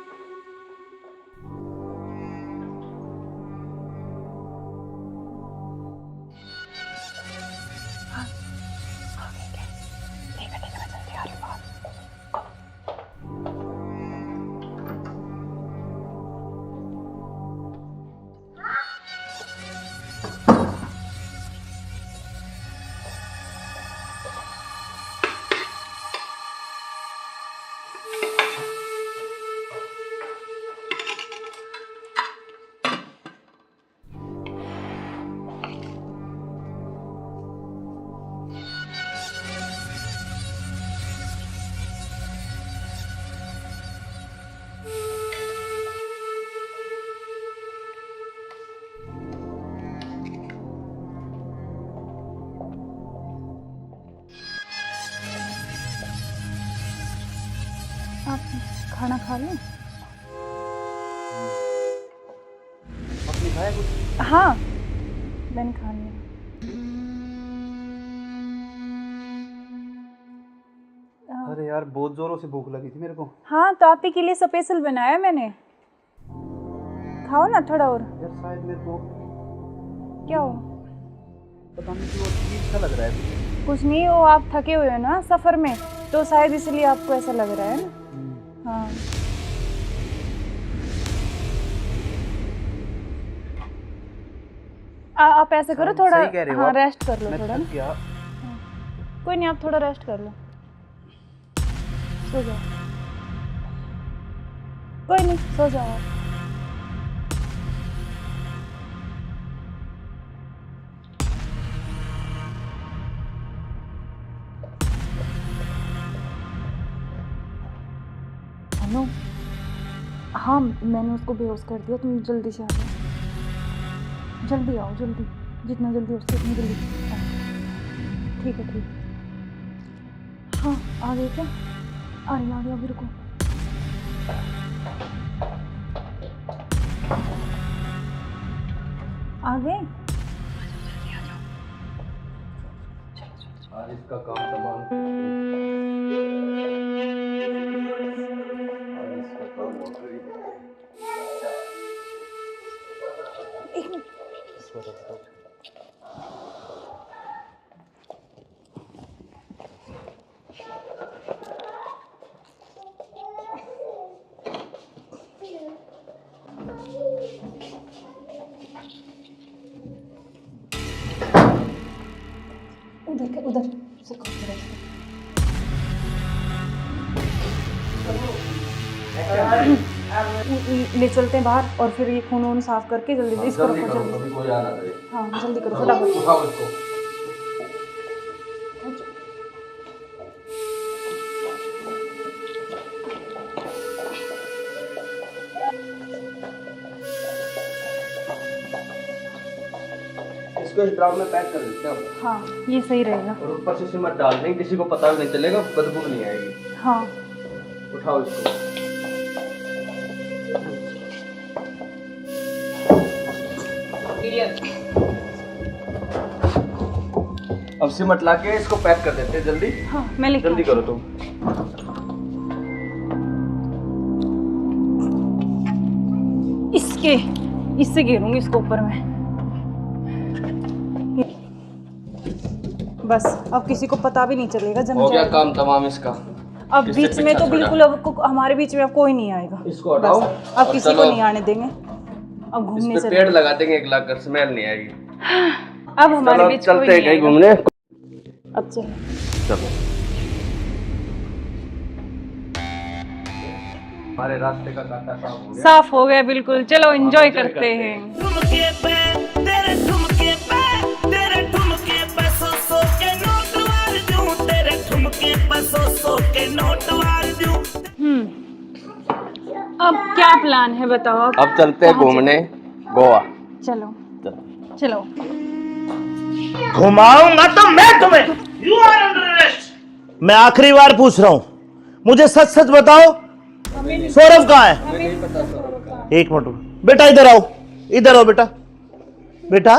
आप खाना खा लें? आपने खाया कुछ? हाँ मैंने खा लिया। अरे यार, बहुत जोरों से भूख लगी थी मेरे को। हाँ तो आप ही के लिए स्पेशल बनाया मैंने, खाओ ना थोड़ा और। यार शायद मेरे को क्या हो? पता नहीं क्यों अजीब सा लग रहा है। कुछ नहीं, वो आप थके हुए हो ना सफ़र में, तो शायद इसलिए आपको ऐसा लग रहा है ना। हाँ आप ऐसे करो, थोड़ा सही कह रहे हो हाँ आप। रेस्ट कर लो मैं थोड़ा थक ना। गया। कोई नहीं, आप थोड़ा रेस्ट कर लो, सो जाओ। कोई नहीं, सो जाओ आप। हेलो, हाँ मैंने उसको बेहोश कर दिया, तुम जल्दी से आ जाओ, जल्दी आओ, जल्दी, जितना जल्दी हो सके उतनी जल्दी आओ। ठीक है ठीक है। हाँ आ गए क्या? आ गया अभी, रुको। आ गए? आज इसका काम तमाम आज इसका काम हो कर ही देते हैं। इसको रख दो। उधर उधर से खोल के रख ले चलते हैं बाहर और फिर ये खून वून साफ करके जल्दी से इसको जल्दी रखो करो, जल्दी। कभी कोई आना दे। हाँ जल्दी करो फटाफट। उठाओ इसको। इसको इस ड्राम में पैक कर देते हैं हम। हाँ ये सही रहेगा। और ऊपर से सिमट डाल देंगे, किसी को पता भी नहीं चलेगा, बदबू नहीं आएगी। हाँ उठाओ इसको। अब सिमट ला के इसको पैक कर देते हैं जल्दी। हाँ मैं लेके जल्दी करो तुम। इससे घेरूंगी इसको ऊपर में। बस अब किसी को पता भी नहीं चलेगा जम हो गया जाएगा। काम तमाम इसका। अब किससे बीच में पीछा तो छोड़ा? बिल्कुल हमारे बीच में अब कोई नहीं आएगा। इसको हटाओ। बस, अब और किसी चलो। को नहीं आने देंगे। अब इस घूमने पे से पेड़ लगा देंगे, एक लाख कर स्मेल नहीं आएगी। अब हमारे चलो बीच चलते कोई हैं नहीं कहीं आएगा। घूमने। अब चलो चलो हमारे रास्ते का कांटा साफ हो गया। साफ हो गया बिल्कुल। चलो एंजॉय करते हैं। ठुमके पे तेरे ठुमके पे तेरे ठुमके पे सौ के नोट वार दूं तेरे ठुमके पे सौ के नोट वार दूं। अब क्या प्लान है बताओ। अब चलते हैं घूमने गोवा। चलो चलो। घुमाऊंगा तो मैं तुम्हें। You are under arrest. मैं आखिरी बार पूछ रहा हूं, मुझे सच सच बताओ, सौरभ कहाँ है? एक मिनट बेटा, इधर आओ, इधर आओ बेटा। बेटा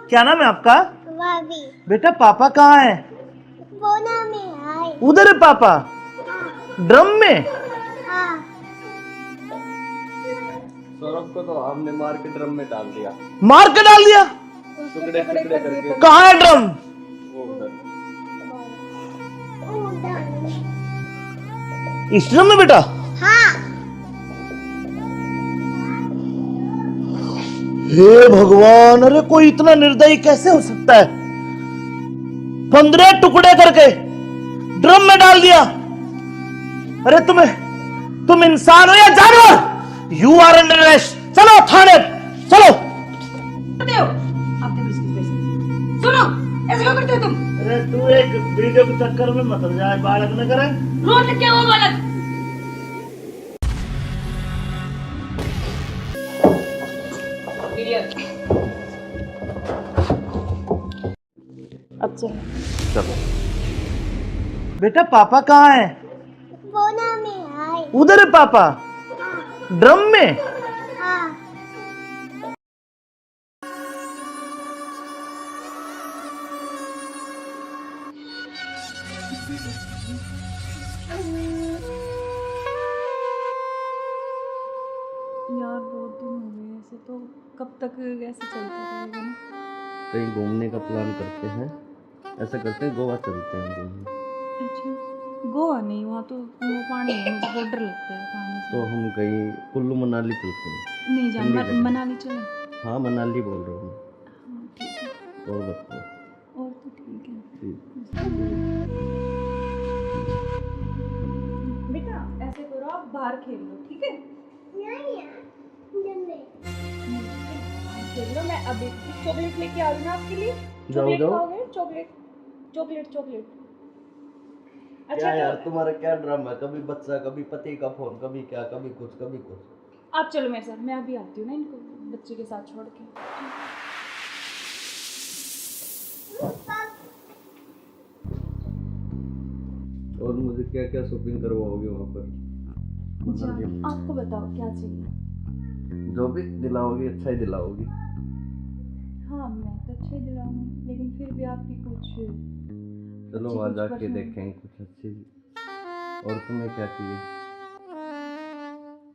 क्या नाम है आपका? बेटा पापा कहाँ है? उधर है पापा। ड्रम में? सौरभ को तो हमने मार के ड्रम में डाल दिया। मार के डाल दिया? टुकड़े टुकड़े करके। कहाँ है ड्रम? वो उधर। इस ड्रम में बेटा? हे भगवान, अरे कोई इतना निर्दयी कैसे हो सकता है? 15 टुकड़े करके ड्रम में डाल दिया। अरे तुम इंसान हो या जानवर? You are under arrest. चलो थाने चलो। सुनो ऐसे क्यों करते हो तुम? अरे तू एक वीडियो के चक्कर में मत जाए, बालक न करे। रोड क्या हुआ बालक? अब चलो। चलो बेटा पापा कहाँ है? उधर है पापा। ड्रम में? यार बहुत दिन हो गए ऐसे, तो कब तक ऐसे चलता रहेगा ना? कहीं घूमने का प्लान करते हैं। ऐसा करते हैं गोवा चलते हैं घूमने। अच्छा गोवा नहीं, वहाँ तो वो पानी है, मुझे बहुत डर लगता है पानी से। तो हम कहीं कुल्लू मनाली चलते हैं। नहीं जान ठंडी जगह। मनाली चले। हाँ मनाली बोल रहा हूँ मैं। हाँ ठीक है। और बताओ। और तो ठीक है। ठीक। बेटा ऐसे करो, आप बाहर खेल लो ठीक है? खेल लो। मैं अभी चॉकलेट लेके आ रही हूँ आपके लिए। चॉकलेट जाओ। खाओगे? Chocolate chocolate chocolate. क्या अच्छा यार तो तुम्हारा क्या ड्रामा है? कभी बच्चा, कभी पति का फोन, कभी क्या, कभी कुछ कभी कुछ। आप चलो मेरे साथ, मैं अभी आती हूँ ना इनको बच्चे के साथ छोड़ के। और मुझे क्या क्या शॉपिंग करवाओगे वहाँ पर? जान, आपको बताओ क्या चाहिए? जो भी दिलाओगी अच्छा ही दिलाओगी। हाँ मैं तो अच्छे दिलाऊंगी, लेकिन फिर भी आपकी कुछ चलो बच्चे वहाँ कुछ जाके परेशान- देखेंगे कुछ अच्छी। और तुम्हें क्या चाहिए?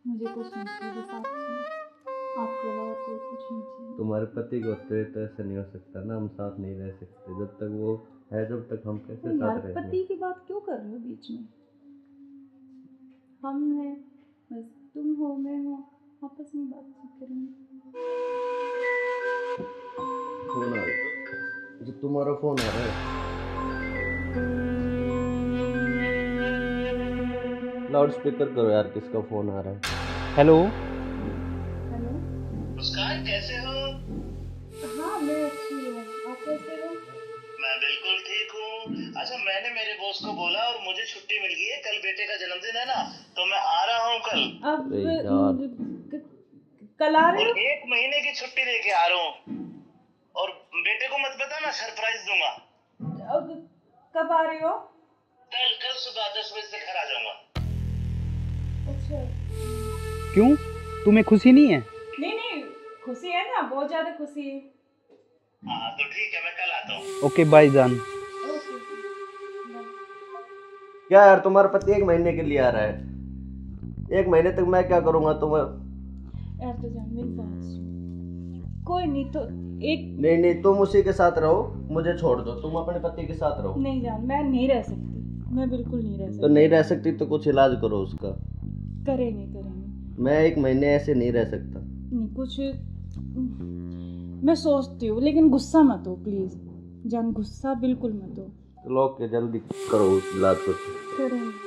मुझे कुछ नहीं चाहिए, बस आप चाहिए। आपके अलावा कोई कुछ नहीं चाहिए। तुम्हारे पति को तो ऐसा नहीं हो सकता ना, हम साथ नहीं रह सकते जब तक वो है, जब तक हम कैसे यार साथ रहेंगे? पति की बात क्यों कर रहे हो बीच में? हम हैं, बस तुम हो, मैं हूँ, आपस में बातचीत करेंगे। फोन आ रहा, जो तुम्हारा फोन आ रहा है। लाउड स्पीकर करो यार, किसका फोन आ रहा है? हेलो। हेलो। मुस्कान कैसे हो? हाँ मैं अच्छी हूँ, आप कैसे हो? मैं बिल्कुल ठीक हूँ। अच्छा मैंने मेरे बॉस को बोला और मुझे छुट्टी मिल गई है, कल बेटे का जन्मदिन है ना, तो मैं आ रहा हूँ कल। अब अरे यार। कल आ रहे और हो? 1 महीने की छुट्टी लेके आ रहा हूँ। और बेटे को मत बताना, सरप्राइज दूंगा। अब कब आ रहे हो? कल सुबह 10 बजे से घर आ जाऊंगा। अच्छा। क्यों, तुम्हें खुशी नहीं है? नहीं खुशी है ना, बहुत ज्यादा खुशी है। हाँ तो ठीक है, मैं कल आता हूँ। ओके बाय जान। ओके। क्या यार, तुम्हारा पति 1 महीने के लिए आ रहा है? 1 महीने तक मैं क्या करूँगा तुम्हें? यार तो जान मेरी बात सुन, कोई नहीं तो एक नहीं, तुम उसी के साथ रहो, मुझे छोड़ दो, तुम अपने पति के साथ रहो। नहीं जान, मैं नहीं रह सकती, मैं बिल्कुल नहीं रह सकती। तो नहीं रह सकती तो कुछ इलाज करो उसका। करेंगे। मैं 1 महीने ऐसे नहीं रह सकता। नहीं कुछ मैं सोचती हूँ, लेकिन गुस्सा मत हो प्लीज जान, गुस्सा बिल्कुल मत हो। चलो ओके, जल्दी करो इलाज कुछ। करेंगे।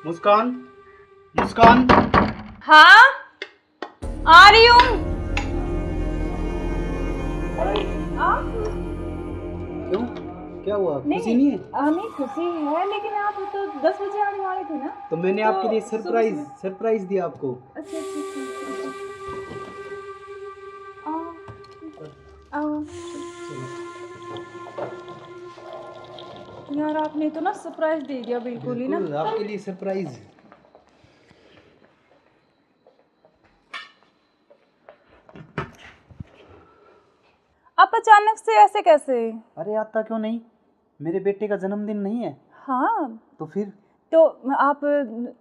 मुस्कान, मुस्कान। हाँ आ रही हूँ। क्यों, क्या हुआ, खुशी नहीं है? हमें खुशी है, लेकिन आप तो 10 बजे आने वाले थे ना। तो मैंने आपके लिए सरप्राइज दिया आपको। अच्छा। आओ। यार आपने तो ना सरप्राइज दे दिया बिल्कुल ही ना। बिल्कुल, आपके लिए सरप्राइज। आप अचानक से ऐसे कैसे? अरे आता क्यों नहीं, मेरे बेटे का जन्मदिन नहीं है? हाँ तो फिर? तो आप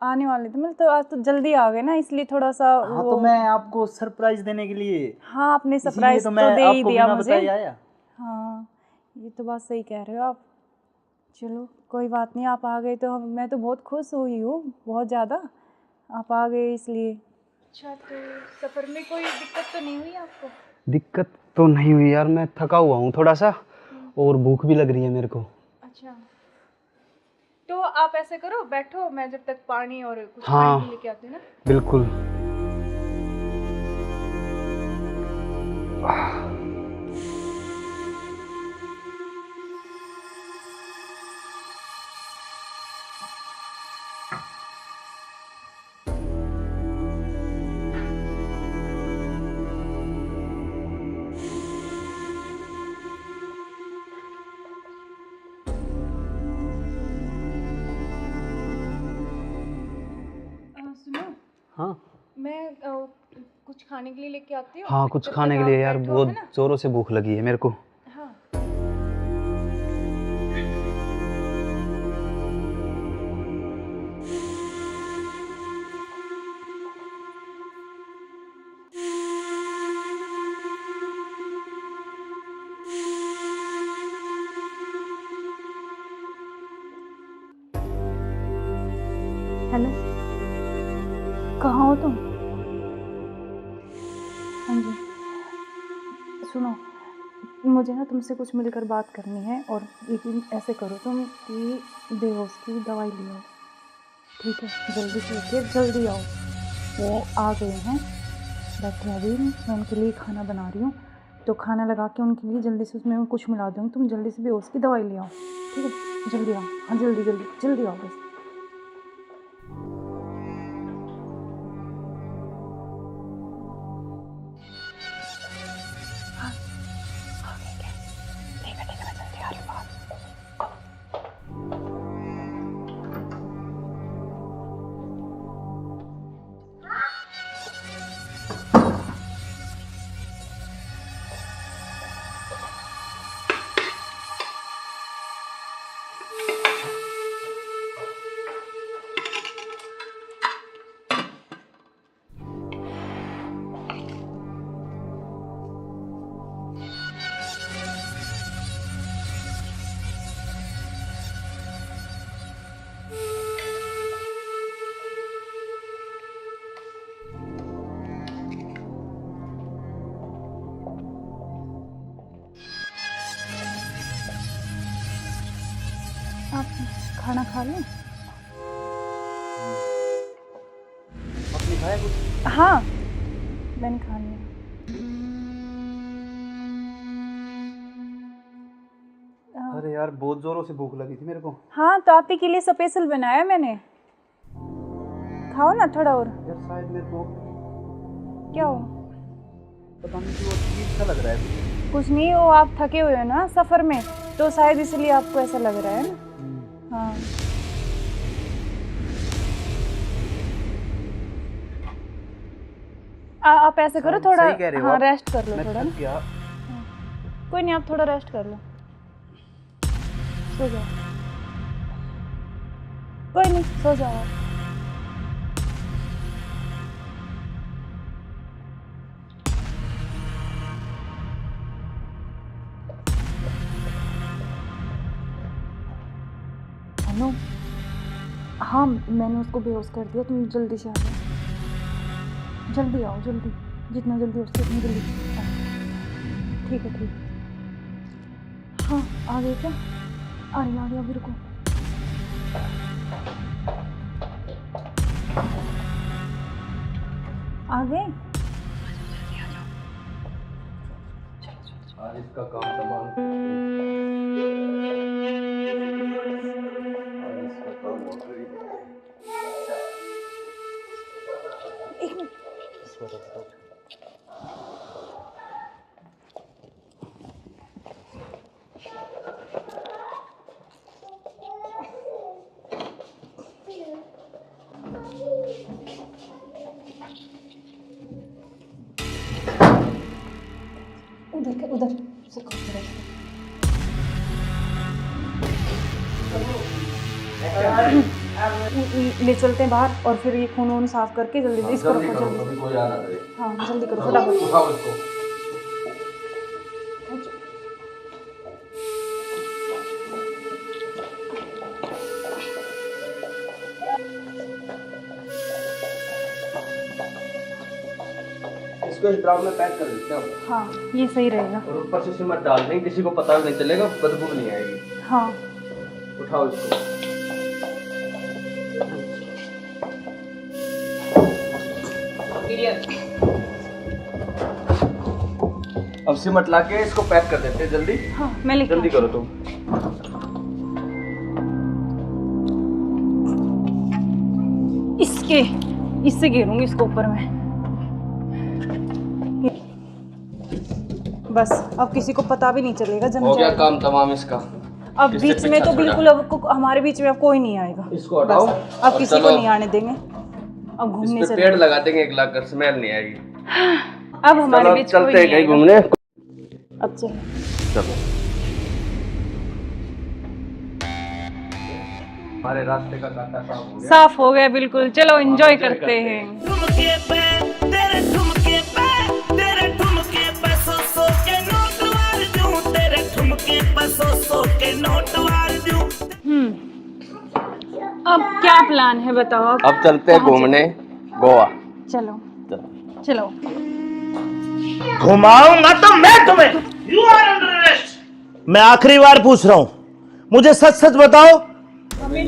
आने वाले थे, मतलब तो आज तो जल्दी आ गए ना, इसलिए थोड़ा सा हाँ तो मैं आपको सरप्राइज देने के लिए, हाँ आपने इसीलिए सरप्राइज तो तो मैं दे ही आपको दिया बिना मुझे। बताए आया। हाँ ये तो बात सही कह रहे हो आप। चलो कोई बात नहीं, आप आ गए तो मैं तो बहुत खुश हुई हूँ, बहुत ज़्यादा। आप आ गए इसलिए। अच्छा तो सफ़र में कोई दिक्कत तो नहीं हुई आपको? दिक्कत तो नहीं हुई यार, मैं थका हुआ हूँ थोड़ा सा, और भूख भी लग रही है मेरे को। अच्छा तो आप ऐसे करो, बैठो, मैं जब तक पानी और कुछ हाँ, खाने के लेके आती हूँ ना। बिल्कुल। सुनो, हाँ मैं कुछ खाने के लिए लेके आती हूँ। हाँ, कुछ जब खाने तक के आप लिए यार, बैठो, बहुत है ना? जोरों से भूख लगी है मेरे को। हाँ हेलो, कहाँ हो तुम? हाँ जी सुनो, मुझे ना तुमसे कुछ मिलकर बात करनी है, और लेकिन ऐसे करो तुम कि बेहोश की दवाई ले आओ, ठीक है? जल्दी से उठिए, जल्दी आओ। वो आ गए हैं, बैठे हैं अभी, मैं उनके लिए खाना बना रही हूँ, तो खाना लगा के उनके लिए जल्दी से उसमें कुछ मिला दूँगी, तुम जल्दी से बेहोश की दवाई ले आओ, ठीक है? जल्दी आओ, हाँ जल्दी जल्दी जल्दी आओ बस। आप खाना खा लें? आपने खाया कुछ? हाँ, मैंने खा लिया। अरे यार बहुत जोरों से भूख लगी थी मेरे को। हाँ, तो आप ही के लिए स्पेशल बनाया मैंने। खाओ ना थोड़ा और। यार शायद मेरे को क्या हो? पता नहीं क्यों अजीब सा लग रहा है। कुछ नहीं, वो आप थके हुए हो ना सफ़र में, तो शायद इसलिए आपको ऐसा लग रहा है ना। हाँ, आप ऐसे करो थोड़ा। सही कह रहे हो हाँ, आप। रेस्ट कर लो मैं थोड़ा थक ना। गया। कोई नहीं, आप थोड़ा रेस्ट कर लो, सो जाओ। कोई नहीं, सो जाओ आप। हेलो। हाँ, मैंने उसको बेहोश कर दिया, तुम जल्दी से आ जाओ। जल्दी आओ, जल्दी, जितना जल्दी हो सके उतनी जल्दी आओ। ठीक है, ठीक है। हाँ, आ गए क्या? आ रही अभी, रुको। आ गए? आज इसका काम तमाम। आज इसका काम हो गया। एक मिनट। उधर से ले चलते हैं बाहर, और फिर ये खून वून साफ करके जल्दी से इसको रखो जल्दी। कोई आ ना करे। हाँ, जल्दी करो फटाफट। उठाओ इसको। इसको इस ड्राम में पैक कर देते हैं। हाँ, ये सही रहेगा। और ऊपर से सिमट डाल देंगे, किसी को पता भी नहीं चलेगा, बदबू नहीं आएगी। हाँ, उठाओ इसको। अब सिमट लाके इसको पैक कर देते हैं जल्दी। हाँ, मैं लेके जल्दी करो तुम। इससे घेरूंगी इसको ऊपर में। बस अब किसी को पता भी नहीं चलेगा, जम हो गया जाएगा। काम तमाम इसका। अब इससे बीच में पीछा तो छोड़ा। बिल्कुल अब हमारे बीच में अब कोई नहीं आएगा। इसको हटाओ। बस, अब और किसी को चलो। नहीं आने देंगे। अब इस घूमने पे से पेड़ लगा देंगे, एक लाख कर स्मेल नहीं आएगी। अब हमारे चलो बीच कोई चलते हैं नहीं कहीं आएगा। घूमने। अब चलो। चलो हमारे रास्ते का कांटा साफ हो गया। साफ हो गया बिल्कुल। चलो एंजॉय करते हैं। ठुमके पे तेरे ठुमके पे तेरे ठुमके पे सौ के नोट वार दूं, तेरे ठुमके पे सौ के नोट वार दूं। अब क्या प्लान है बताओ? अब चलते हैं कहाँ घूमने गोवा। चलो चलो। चलो। घुमाऊंगा तो मैं तुम्हें। You are under arrest. मैं आखिरी बार पूछ रहा हूं, मुझे सच सच बताओ,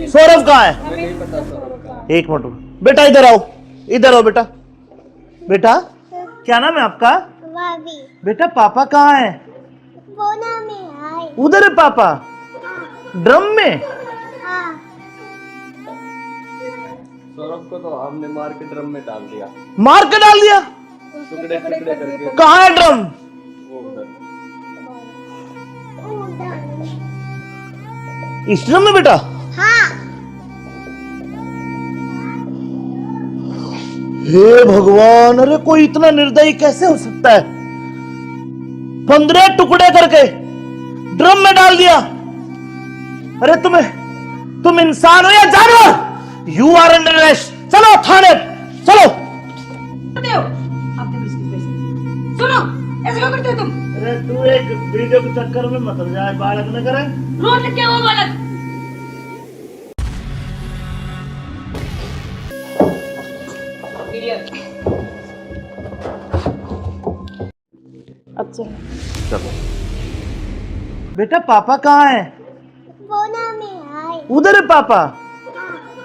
सौरभ कहाँ है? एक मिनट बेटा, इधर आओ, इधर आओ बेटा। बेटा क्या नाम है आपका? बेटा पापा कहाँ है? उधर है पापा। ड्रम में? सौरभ को तो हमने मार के ड्रम में डाल दिया। मार के डाल दिया? टुकड़े टुकड़े करके। कहाँ है ड्रम? वो उधर। इस ड्रम में बेटा? हे भगवान, अरे कोई इतना निर्दयी कैसे हो सकता है? 15 टुकड़े करके ड्रम में डाल दिया। अरे तुम इंसान हो या जानवर? You are under arrest. चलो थाने, चलो। सुनो, ऐसे क्यों करते हो तुम? अरे तू एक वीडियो के चक्कर में मत जाए, बालक न करे। रोड लग क्या हुआ बालक? अब चलो। चलो बेटा पापा कहाँ है? उधर है पापा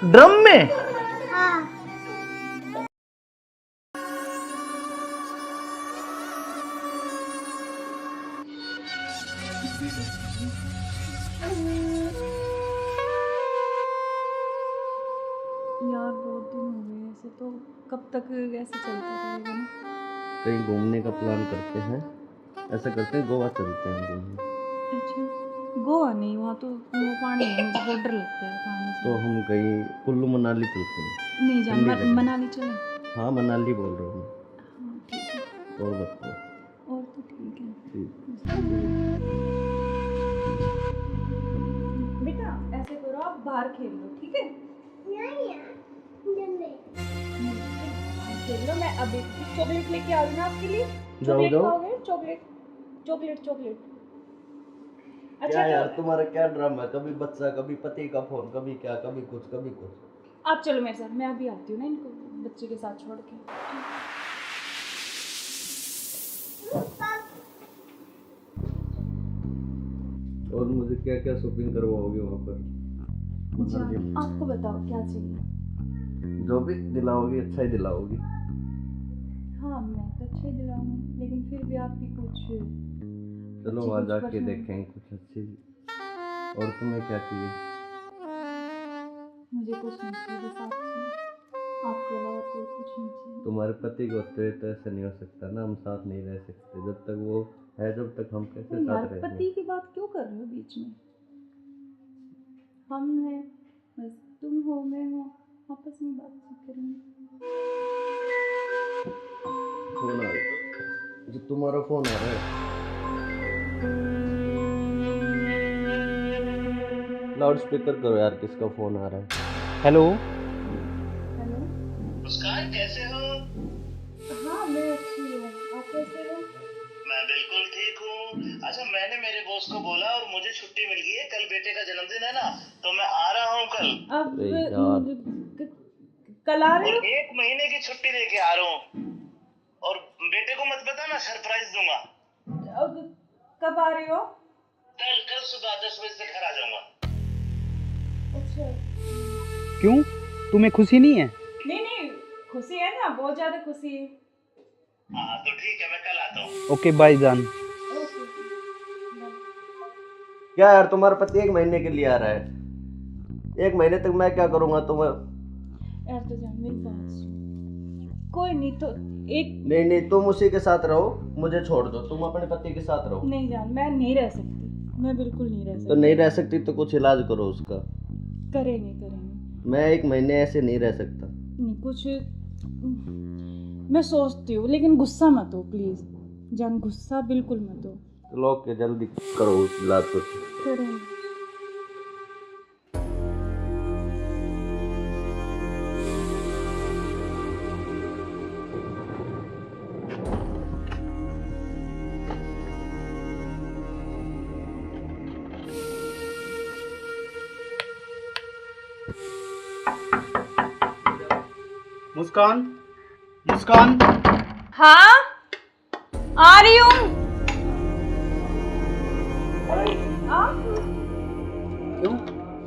ड्रम में। यार बहुत दिन हो गए ऐसे, तो कब तक ऐसे चलता रहेगा ना? कहीं घूमने का प्लान करते हैं, ऐसा करते हैं गोवा चलते हैं घूमने। अच्छा, गोवा नहीं, वहाँ तो वो पानी है, मुझे बहुत डर लगता है पानी से। तो हम कहीं कुल्लू मनाली चलते हैं। नहीं जान, ठंडी जगह। मनाली चले। हाँ मनाली बोल रहा हूँ हाँ ठीक है, मैं। और बताओ। और तो ठीक है। ठीक। बेटा ऐसे करो, आप बाहर खेल लो, ठीक है? खेल लो, मैं अभी चॉकलेट लेके आ रही हूँ आपके लिए। चॉकलेट खाओगे? Chocolate chocolate chocolate. क्या यार तुम्हारा क्या ड्रामा है, कभी बच्चा कभी पति का फोन, कभी क्या कभी कुछ कभी कुछ। आप चलो मेरे साथ, मैं अभी आती हूँ ना इनको बच्चे के साथ छोड़ के। और मुझे क्या क्या शॉपिंग करवाओगे वहाँ पर? आपको बताओ क्या चाहिए? जो भी दिलाओगी अच्छा ही दिलाओगी। हाँ मैं तो अच्छे ही दिलाऊंगी, लेकिन फिर भी आपकी कुछ चलो अच्छी वहाँ कुछ जाके पसंद। देखेंगे कुछ अच्छी। और तुम्हें क्या चाहिए? मुझे कुछ नहीं चाहिए, बस आप चाहिए, आपके अलावा कोई कुछ नहीं चाहिए। तुम्हारे पति को होते तो ऐसा नहीं हो सकता ना, हम साथ नहीं रह सकते जब तक वो है, जब तक हम कैसे तो यार साथ रहेंगे? पति की बात क्यों कर रहे हो बीच में? हम हैं, बस तुम हो मैं हूँ, आपस में बात करेंगे। फोन आ रहा है, जो तुम्हारा फोन आ रहा है। लाउड स्पीकर करो यार, किसका फोन आ रहा है? हेलो। हेलो। मुस्कान कैसे हो? हाँ मैं अच्छी हूँ, आप कैसे हो? मैं बिल्कुल ठीक हूँ। अच्छा मैंने मेरे बॉस को बोला और मुझे छुट्टी मिल गई है, कल बेटे का जन्मदिन है ना, तो मैं आ रहा हूँ कल। अब अरे यार। कल आ रहे और हो? 1 महीने की छुट्टी लेके आ रहा हूँ। और बेटे को मत बताना, सरप्राइज दूंगा। अब कब आ रहे हो? कल सुबह 10 बजे से घर आ जाऊंगा। अच्छा। क्यों, तुम्हें खुशी नहीं है? नहीं नहीं, खुशी है ना, बहुत ज्यादा खुशी है। हाँ तो ठीक है, मैं कल आता हूँ। ओके बाय जान। ओके। क्या यार तुम्हारा पति 1 महीने के लिए आ रहा है? 1 महीने तक मैं क्या करूँगा तुम्हें? यार तो जान मेरी बात सुन, कोई नहीं तो एक। नहीं तुम उसी के साथ रहो, मुझे छोड़ दो, तुम अपने पति के साथ रहो। नहीं जान, मैं नहीं रह सकती, मैं बिल्कुल नहीं रह सकती। तो नहीं रह सकती तो कुछ इलाज करो उसका। करेंगे। मैं 1 महीने ऐसे नहीं रह सकता। नहीं कुछ मैं सोचती हूँ, लेकिन गुस्सा मत हो प्लीज जान, गुस्सा बिल्कुल मत हो। चलो ओके, जल्दी करो उस इलाज को। करेंगे। मुस्कान, मुस्कान। हाँ आ रही हूँ। क्यों,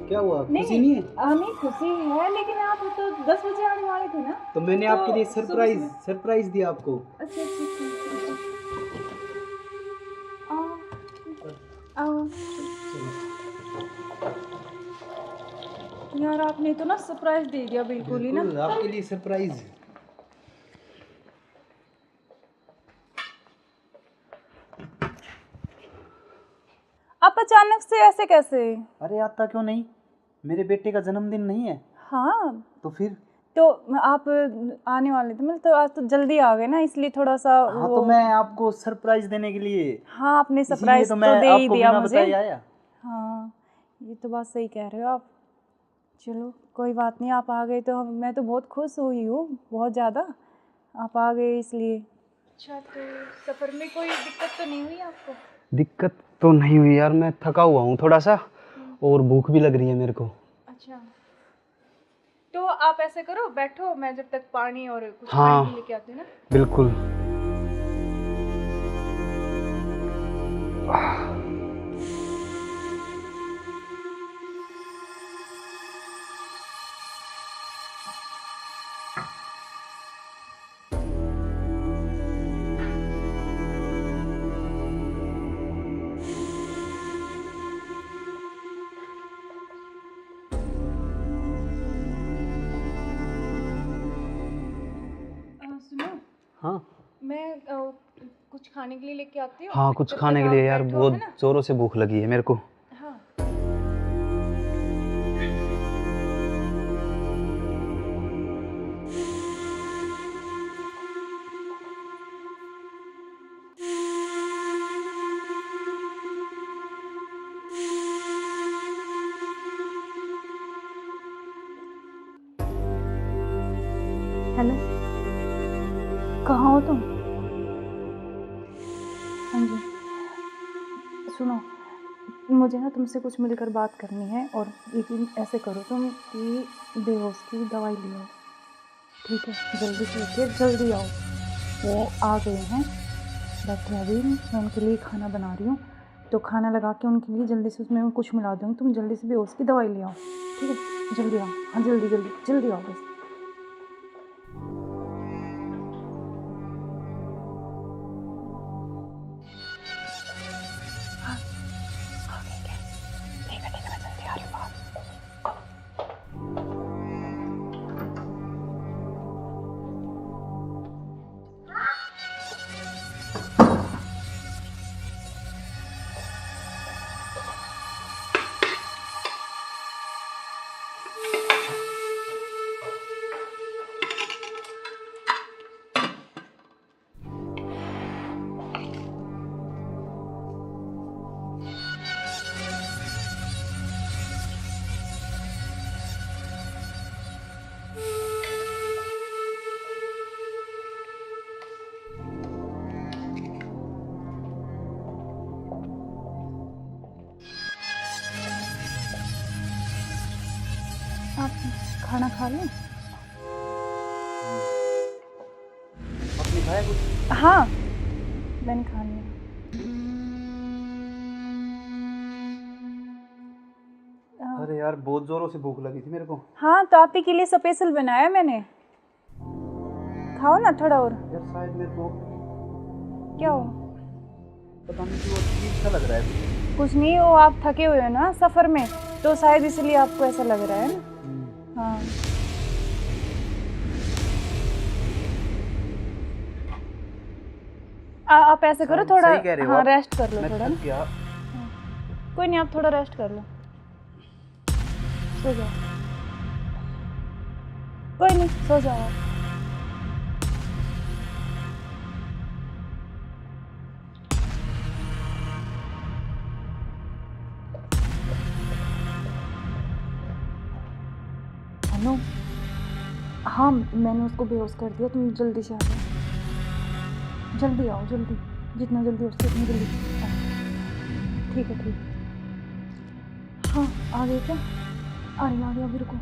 क्या हुआ? खुशी नहीं है? नहीं खुशी है, लेकिन आप तो 10 बजे आने वाले थे ना। तो मैंने तो आपके लिए सुबह सरप्राइज दिया आपको। अच्छा आओ। यार आपने तो ना सरप्राइज दे दिया बिल्कुल ही ना। बिल्कुल, आपके लिए सरप्राइज। आप अचानक से ऐसे कैसे? अरे आता क्यों नहीं, मेरे बेटे का जन्मदिन नहीं है? हाँ तो फिर? तो आप आने वाले थे, मतलब तो आज तो जल्दी आ गए ना, इसलिए थोड़ा सा हाँ तो मैं आपको सरप्राइज देने के लिए। हाँ आपने सरप्राइज तो तो मैं दे ही आपको दिया बिना मुझे। बताए आया। हाँ ये तो बात सही कह रहे हो आप। चलो कोई बात नहीं, आप आ गए तो मैं तो बहुत खुश हुई हूँ, बहुत ज़्यादा। आप आ गए इसलिए। अच्छा तो सफ़र में कोई दिक्कत तो नहीं हुई आपको? दिक्कत तो नहीं हुई यार, मैं थका हुआ हूँ थोड़ा सा, और भूख भी लग रही है मेरे को। अच्छा तो आप ऐसे करो, बैठो, मैं जब तक पानी और कुछ हाँ, खाने लेके आती हूँ ना। बिल्कुल। हाँ मैं कुछ खाने के लिए लेके आती हूँ। हाँ, कुछ जब खाने तक के आप लिए यार, बैठो, बहुत है ना? जोरों से भूख लगी है मेरे को। हाँ। हेलो, कहाँ हो तुम? हाँ जी, सुनो, मुझे ना तुमसे कुछ मिलकर बात करनी है। और लेकिन ऐसे करो तुम कि बेहोश की दवाई ले आओ, ठीक है? जल्दी से उठिए, जल्दी आओ। वो आ गए हैं, बैठे अभी, मैं उनके लिए खाना बना रही हूँ। तो खाना लगा के उनके लिए जल्दी से उसमें कुछ मिला दूँगी। तुम जल्दी से बेहोश की दवाई ले आओ, ठीक है? जल्दी आओ, हाँ जल्दी जल्दी जल्दी आओ बस। आप खाना खा लें? आपने खाया कुछ? हाँ, मैंने खा लिया। अरे यार, बहुत जोरों से भूख लगी थी मेरे को। हाँ, तो आप ही के लिए स्पेशल बनाया मैंने। खाओ ना थोड़ा और। यार शायद मेरे को क्या हो? पता नहीं क्यों अजीब सा लग रहा है मुझे। कुछ नहीं, वो आप थके हुए हो ना सफ़र में, तो शायद इसलिए आपको ऐसा लग रहा है ना। हाँ, आप ऐसे करो, थोड़ा सही कह रहे हो हाँ आप। रेस्ट कर लो मैं थोड़ा थक ना। गया। कोई नहीं, आप थोड़ा रेस्ट कर लो, सो जाओ। कोई नहीं, सो जाओ आप। अनु, हाँ मैंने उसको बेहोश कर दिया, तुम जल्दी से आ जाओ, जल्दी आओ, जल्दी, जितना जल्दी हो सके उतनी जल्दी आओ। ठीक है, ठीक है। हाँ, आ गए क्या? आ गया, अभी रुको।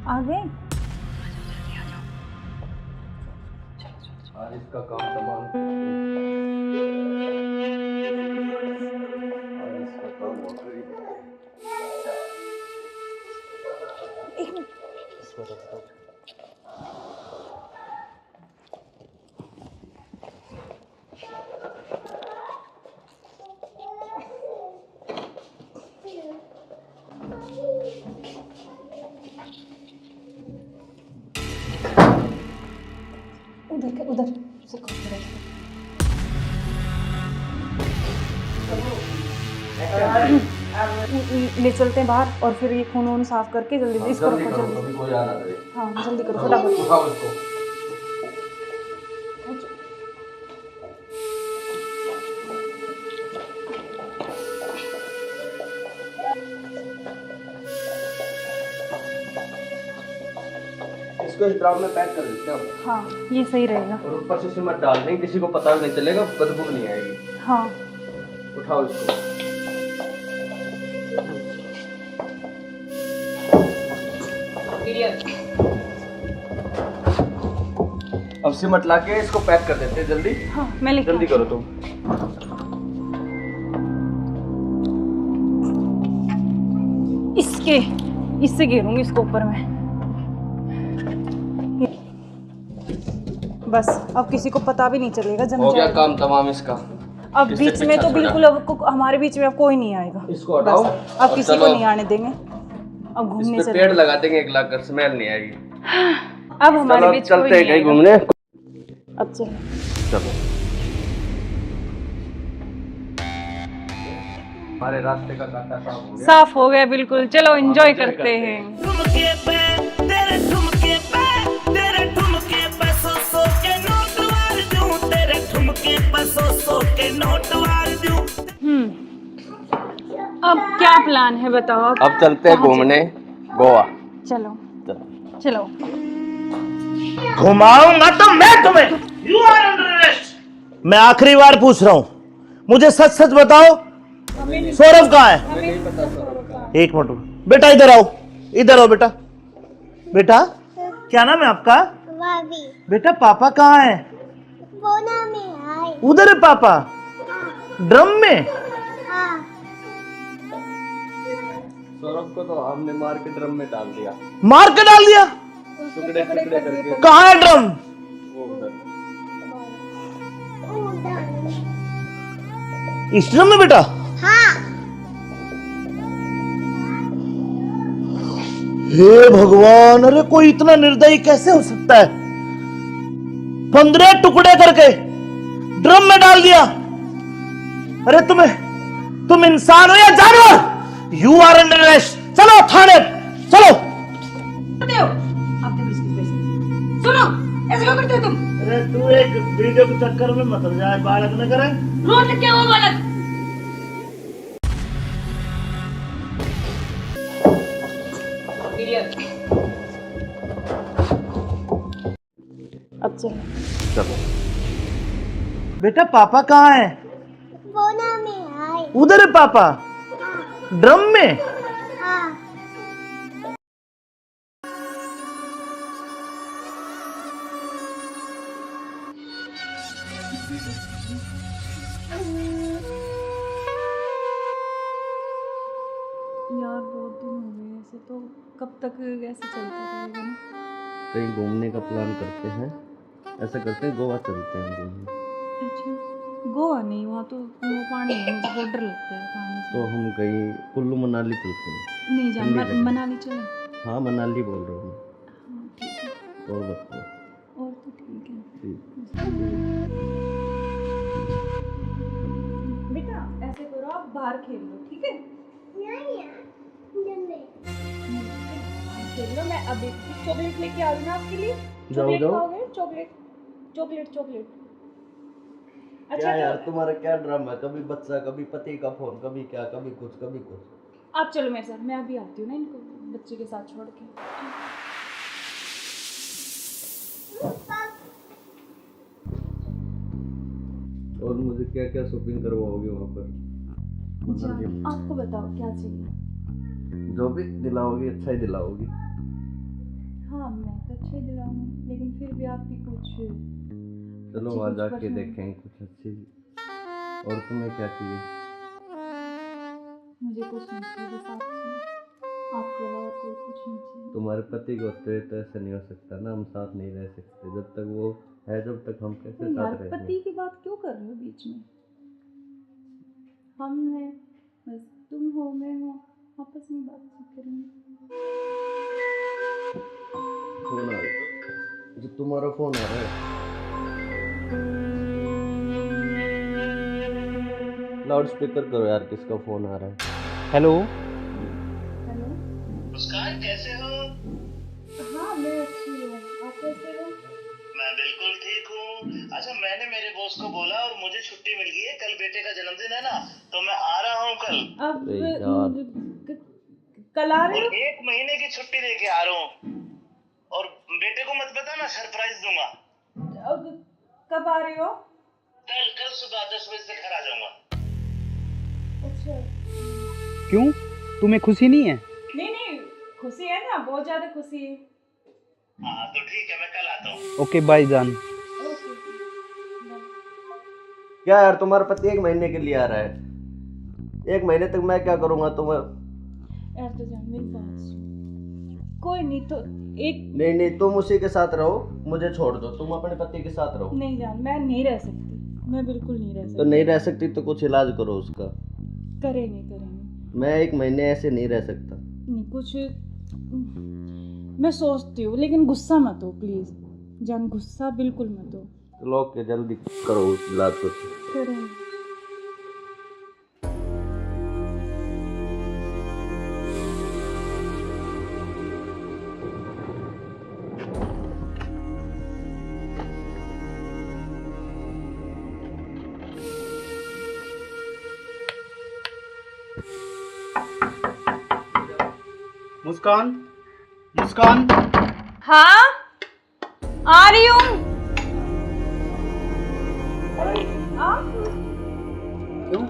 आ गए? आज इसका काम तमाम। आज इसका काम हो गई। एक मिनट। उधर से ले चलते हैं बाहर, और फिर ये खून वून साफ करके जल्दी इसको रखो, जल्दी। कभी कोई आ ना करे। हाँ जल्दी करो, फटाफट। उठाओ इसको। इसको इस ड्राम में पैक कर देते हैं। हाँ ये सही रहेगा। और ऊपर से सिमट डाल देंगे, किसी को पता भी नहीं चलेगा, बदबू नहीं आएगी। हाँ उठाओ इसको। अब सिमट ला के इसको पैक कर देते हैं जल्दी। हाँ मैं लेके जल्दी करो तुम। इससे घेरूंगी इसको ऊपर में। बस अब किसी को पता भी नहीं चलेगा, जम हो गया जाएगा। काम तमाम इसका। अब इससे बीच में पीछा तो छोड़ा। बिल्कुल अब हमारे बीच में अब कोई नहीं आएगा। इसको हटाओ बस अब और किसी को चलो। नहीं आने देंगे। अब इस घूमने पे चले। पेड़ लगा देंगे, एक लाकर स्मेल नहीं आएगी। अब हमारे चलो बीच कोई चलते हैं नहीं कहीं आएगा। घूमने। अब चलो। चलो हमारे रास्ते का कांटा साफ हो गया। साफ हो गया बिल्कुल, चलो एंजॉय करते हैं। ठुमके पे तेरे ठुमके पे तेरे ठुमके पे सौ के नोट वार दूं, तेरे ठुमके पे सौ के नोट वार दूं। अब क्या प्लान है बताओ? अब चलते हैं घूमने गोवा। चलो चलो। घुमाऊंगा तो मैं तुम्हें। You are under arrest. मैं आखिरी बार पूछ रहा हूं, मुझे सच सच बताओ, सौरभ कहाँ है? एक मिनट बेटा, इधर आओ, इधर आओ बेटा। बेटा क्या नाम है आपका? बेटा पापा कहाँ है? उधर है पापा, ड्रम में। सौरभ को तो हमने मार के ड्रम में डाल दिया। मार के डाल दिया? टुकड़े टुकड़े करके। कहाँ है ड्रम? वो उधर। इस ड्रम में बेटा? हे भगवान, अरे कोई इतना निर्दयी कैसे हो सकता है? 15 टुकड़े करके ड्रम में डाल दिया। अरे तुम इंसान हो या जानवर? You are under arrest. चलो थाने, चलो। सुनो, ऐसे क्यों करते हो तुम? अरे तू एक वीडियो के चक्कर में मत जाए, बालक न करे। रोड क्या वो बालक? अब चलो। चलो बेटा पापा कहाँ है? उधर है पापा, ड्रम में। यार बहुत दिन हो गए ऐसे, तो कब तक ऐसे चलता रहेगा ना? कहीं घूमने का प्लान करते हैं, ऐसा करते हैं गोवा चलते हैं घूमने। अच्छा, गोवा नहीं, वहाँ तो वो पानी है, मुझे बहुत डर लगता है पानी से। तो हम कहीं कुल्लू मनाली चलते हैं। नहीं जान, ठंडी जगह। मनाली चले। हाँ मनाली बोल रहा हूँ हाँ ठीक है, मैं। और बताओ। और तो ठीक है। ठीक। बेटा ऐसे करो, आप बाहर खेल लो, ठीक है? खेल लो, मैं अभी चॉकलेट लेके आ रही हूँ आपके लिए। चॉकलेट जाओ। खाओगे? Chocolate chocolate chocolate. अच्छा क्या यार तो तुम्हारा क्या ड्रामा है? कभी बच्चा, कभी पति का फोन, कभी क्या, कभी कुछ कभी कुछ। आप चलो मेरे साथ, मैं अभी आती हूँ ना इनको बच्चे के साथ छोड़ के। और मुझे क्या क्या शॉपिंग करवाओगे वहाँ पर? अच्छा, आपको बताओ क्या चाहिए? जो भी दिलाओगी अच्छा ही दिलाओगी। हाँ मैं तो अच्छे दिलाऊंगी, लेकिन फिर भी आप भी कुछ चलो अच्छी वहाँ कुछ जाके पसंद। देखेंगे कुछ अच्छी। और तुम्हें क्या चाहिए? मुझे कुछ नहीं चाहिए, बस आप चाहिए, आपके अलावा कोई कुछ नहीं चाहिए। तुम्हारे पति को तो ऐसा नहीं हो सकता ना, हम साथ नहीं रह सकते जब तक वो है, जब तक हम कैसे तो यार साथ रहेंगे? पति की बात क्यों कर रहे हो बीच में? हम हैं, बस तुम हो मैं हूँ, आपस में बातचीत करेंगे। फोन आ रहा है, जो तुम्हारा फोन आ रहा है। लाउड स्पीकर करो यार, किसका फोन आ रहा है? हेलो। हेलो। मुस्कान कैसे हो? हाँ मैं अच्छी हूँ, आप कैसे हो? मैं बिल्कुल ठीक हूँ। अच्छा मैंने मेरे बॉस को बोला और मुझे छुट्टी मिल गई है, कल बेटे का जन्मदिन है ना, तो मैं आ रहा हूँ कल। अब अरे यार। कल आ रहे और हो? 1 महीने की छुट्टी लेके आ रहा हूँ। और बेटे को मत बताना, सरप्राइज दूंगा। अब कब आ रहे हो? कल सुबह 10 बजे से घर आ जाऊंगा। अच्छा। क्यों, तुम्हें खुशी नहीं है? नहीं खुशी है ना, बहुत ज्यादा खुशी है। हाँ तो ठीक है, मैं कल आता हूँ। ओके बाय जान। ओके। क्या यार तुम्हारा पति 1 महीने के लिए आ रहा है? 1 महीने तक मैं क्या करूँगा तुम्हें? यार तो जान मेरी बात सुन, कोई नहीं तो एक नहीं तुम उसी के साथ रहो, मुझे छोड़ दो, तुम अपने पति के साथ रहो। नहीं जान, मैं नहीं रह सकती, मैं बिल्कुल नहीं रह तो सकती। नहीं रह सकती तो कुछ इलाज करो उसका। करेंगे मैं 1 महीने ऐसे नहीं रह सकता। नहीं, कुछ मैं सोचती हूँ, लेकिन गुस्सा मत हो प्लीज जान, गुस्सा बिल्कुल मत हो। चलो के जल्दी करो उस लात को। करें। मुस्कान, मुस्कान। हाँ आ रही हूँ। क्यों,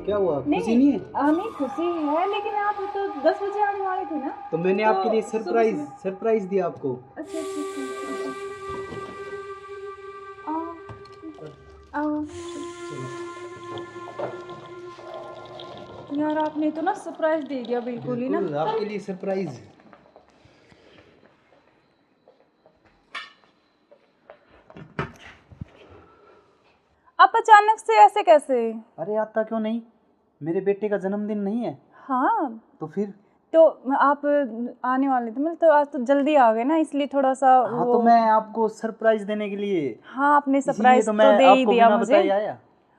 क्या हुआ? खुशी नहीं है? नहीं खुशी है, लेकिन आप तो 10 बजे आने वाले थे ना। तो मैंने आपके लिए सरप्राइज दिया आपको। अच्छा आओ। यार आपने तो ना सरप्राइज दे दिया बिल्कुल ही ना। आपके लिए सरप्राइज। आप अचानक से ऐसे कैसे? अरे आता क्यों नहीं, मेरे बेटे का जन्मदिन नहीं है? हाँ तो फिर? तो आप आने वाले थे, मतलब तो आज तो जल्दी आ गए ना, इसलिए थोड़ा सा हाँ तो मैं आपको सरप्राइज देने के लिए। हाँ आपने सरप्राइज तो दे ही दिया मुझे।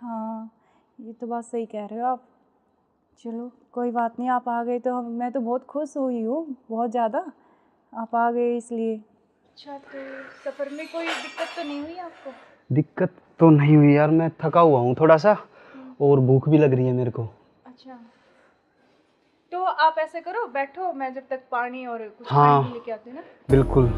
हाँ ये तो बात सही कह रहे हो आप। चलो कोई बात नहीं, आप आ गए तो मैं तो बहुत खुश हुई हूँ, बहुत ज़्यादा। आप आ गए इसलिए। अच्छा तो सफ़र में कोई दिक्कत तो नहीं हुई आपको? दिक्कत तो नहीं हुई यार, मैं थका हुआ हूँ थोड़ा सा और भूख भी लग रही है मेरे को। अच्छा तो आप ऐसे करो, बैठो, मैं जब तक पानी और कुछ हाँ, खाने लेके आती हूँ ना। बिल्कुल।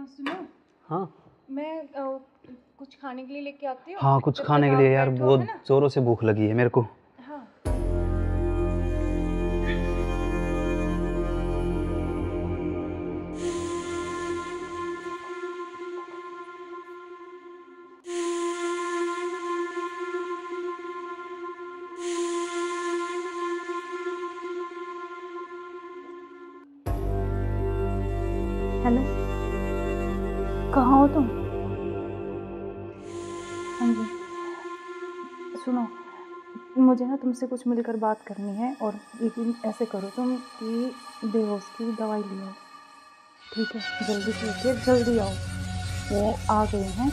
सुनो, हाँ मैं कुछ खाने के लिए लेके आती हूँ। हाँ, कुछ खाने के लिए यार, बहुत जोरों से भूख लगी है मेरे को। हाँ हेलो, कहाँ हो तुम? हाँ जी सुनो, मुझे ना तुमसे कुछ मिलकर बात करनी है, और लेकिन ऐसे करो तुम कि बेहोश की दवाई ले आओ, ठीक है? जल्दी से उठिए, जल्दी आओ। वो आ गए हैं,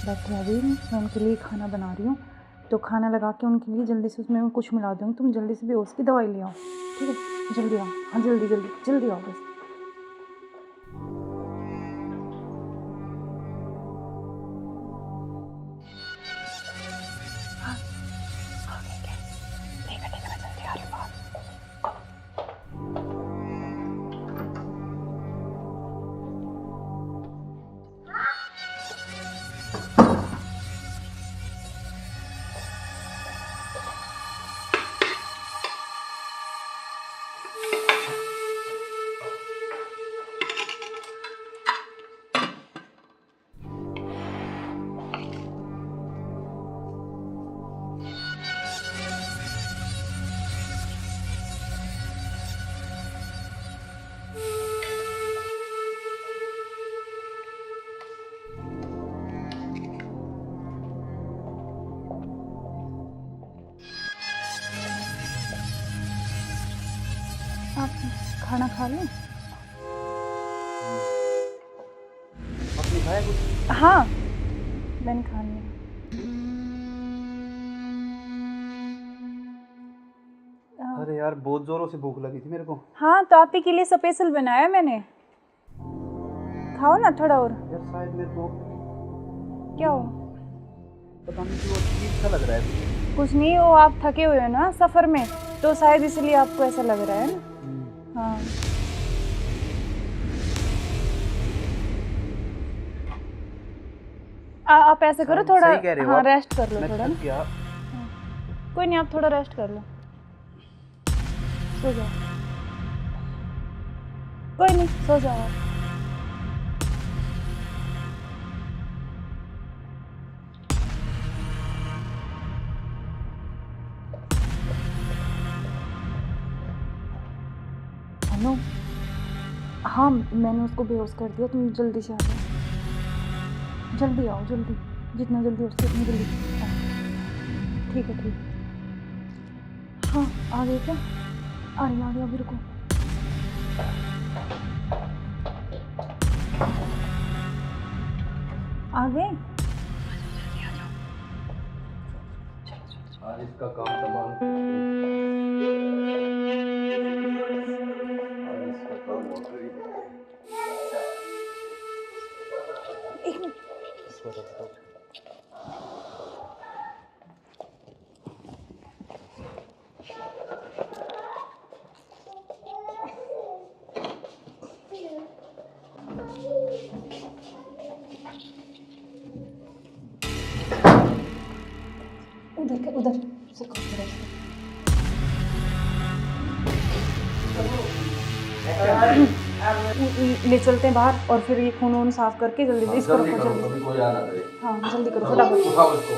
बैठे अभी, मैं उनके लिए खाना बना रही हूँ, तो खाना लगा के उनके लिए जल्दी से उसमें मैं कुछ मिला दूँगी, तुम जल्दी से बेहोश की दवाई ले आओ, ठीक है? जल्दी आओ, हाँ जल्दी जल्दी जल्दी आओ बस। आप खाना खा लें? आपने खाया कुछ? हाँ मैंने खा लिया। अरे यार बहुत जोरों से भूख लगी थी मेरे को। हाँ तो आप ही के लिए स्पेशल बनाया मैंने, खाओ ना थोड़ा और। यार शायद मेरे को क्या हो? पता नहीं क्यों अजीब सा लग रहा है। कुछ नहीं, वो आप थके हुए हो ना सफ़र में, तो शायद इसलिए आपको ऐसा लग रहा है ना। हाँ आप ऐसे करो, थोड़ा हाँ रेस्ट कर लो थोड़ा ना। कोई नहीं, आप थोड़ा रेस्ट कर लो, सो जाओ। कोई नहीं, सो जाओ आप। हेलो, हाँ मैंने उसको बेहोश कर दिया, तुम जल्दी से आ जाओ, जल्दी आओ, जल्दी, जितना जल्दी हो सके उतनी जल्दी आओ। ठीक है, ठीक है। हाँ आ गए क्या? आ रही अभी, रुको। आ गए? आज इसका काम तमाम, आज इसका काम हो गया। एक मिनट। उधर से ले चलते हैं बाहर और फिर ये खून वून साफ करके जल्दी से इसको रखो, जल्दी। कोई आना करे। हाँ जल्दी करो फटाफट। उठाओ इसको।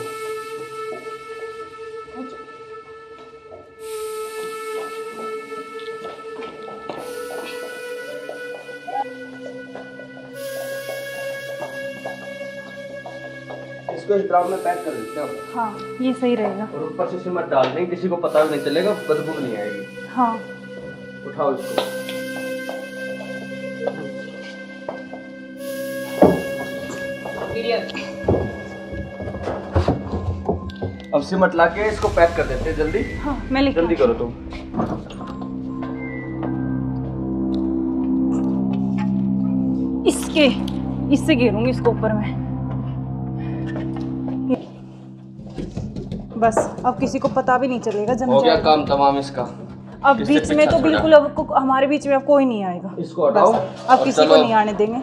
इसको इस ड्राम में पैक कर देते हैं। हाँ ये सही रहेगा। और ऊपर से सिमट डाल देंगे, किसी को पता भी नहीं चलेगा, बदबू नहीं आएगी। हाँ उठाओ इसको। अब सिमट लाके इसको पैक कर देते हैं जल्दी। हाँ मैं लेके जल्दी करो तुम। इससे घेरूंगी इसको ऊपर में। बस अब किसी को पता भी नहीं चलेगा, जम हो गया जाएगा। काम तमाम इसका। अब इससे बीच में पीछा तो छोड़ा। बिल्कुल अब हमारे बीच में अब कोई नहीं आएगा। इसको हटाओ। बस, अब और किसी चलो। को नहीं आने देंगे।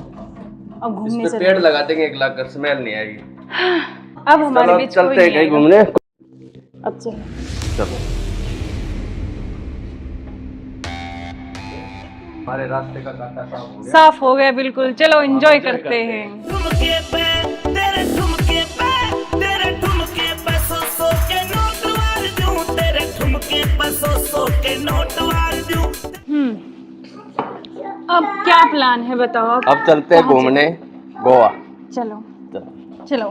अब घूमने इस पे चले। पेड़ लगा देंगे, एक लाख कर, स्मेल नहीं आएगी। अब हमारे चलो बीच चलते कोई हैं नहीं कहीं आएगा। घूमने। अब चलो। चलो हमारे रास्ते का कांटा साफ हो गया। साफ हो गया बिल्कुल। चलो एंजॉय करते हैं। ठुमके पे तेरे ठुमके पे तेरे ठुमके पे सौ के नोट वार दूं, तेरे ठुमके पे सौ के नोट वार दूं। अब क्या प्लान है बताओ? अब चलते हैं घूमने गोवा। चलो चलो।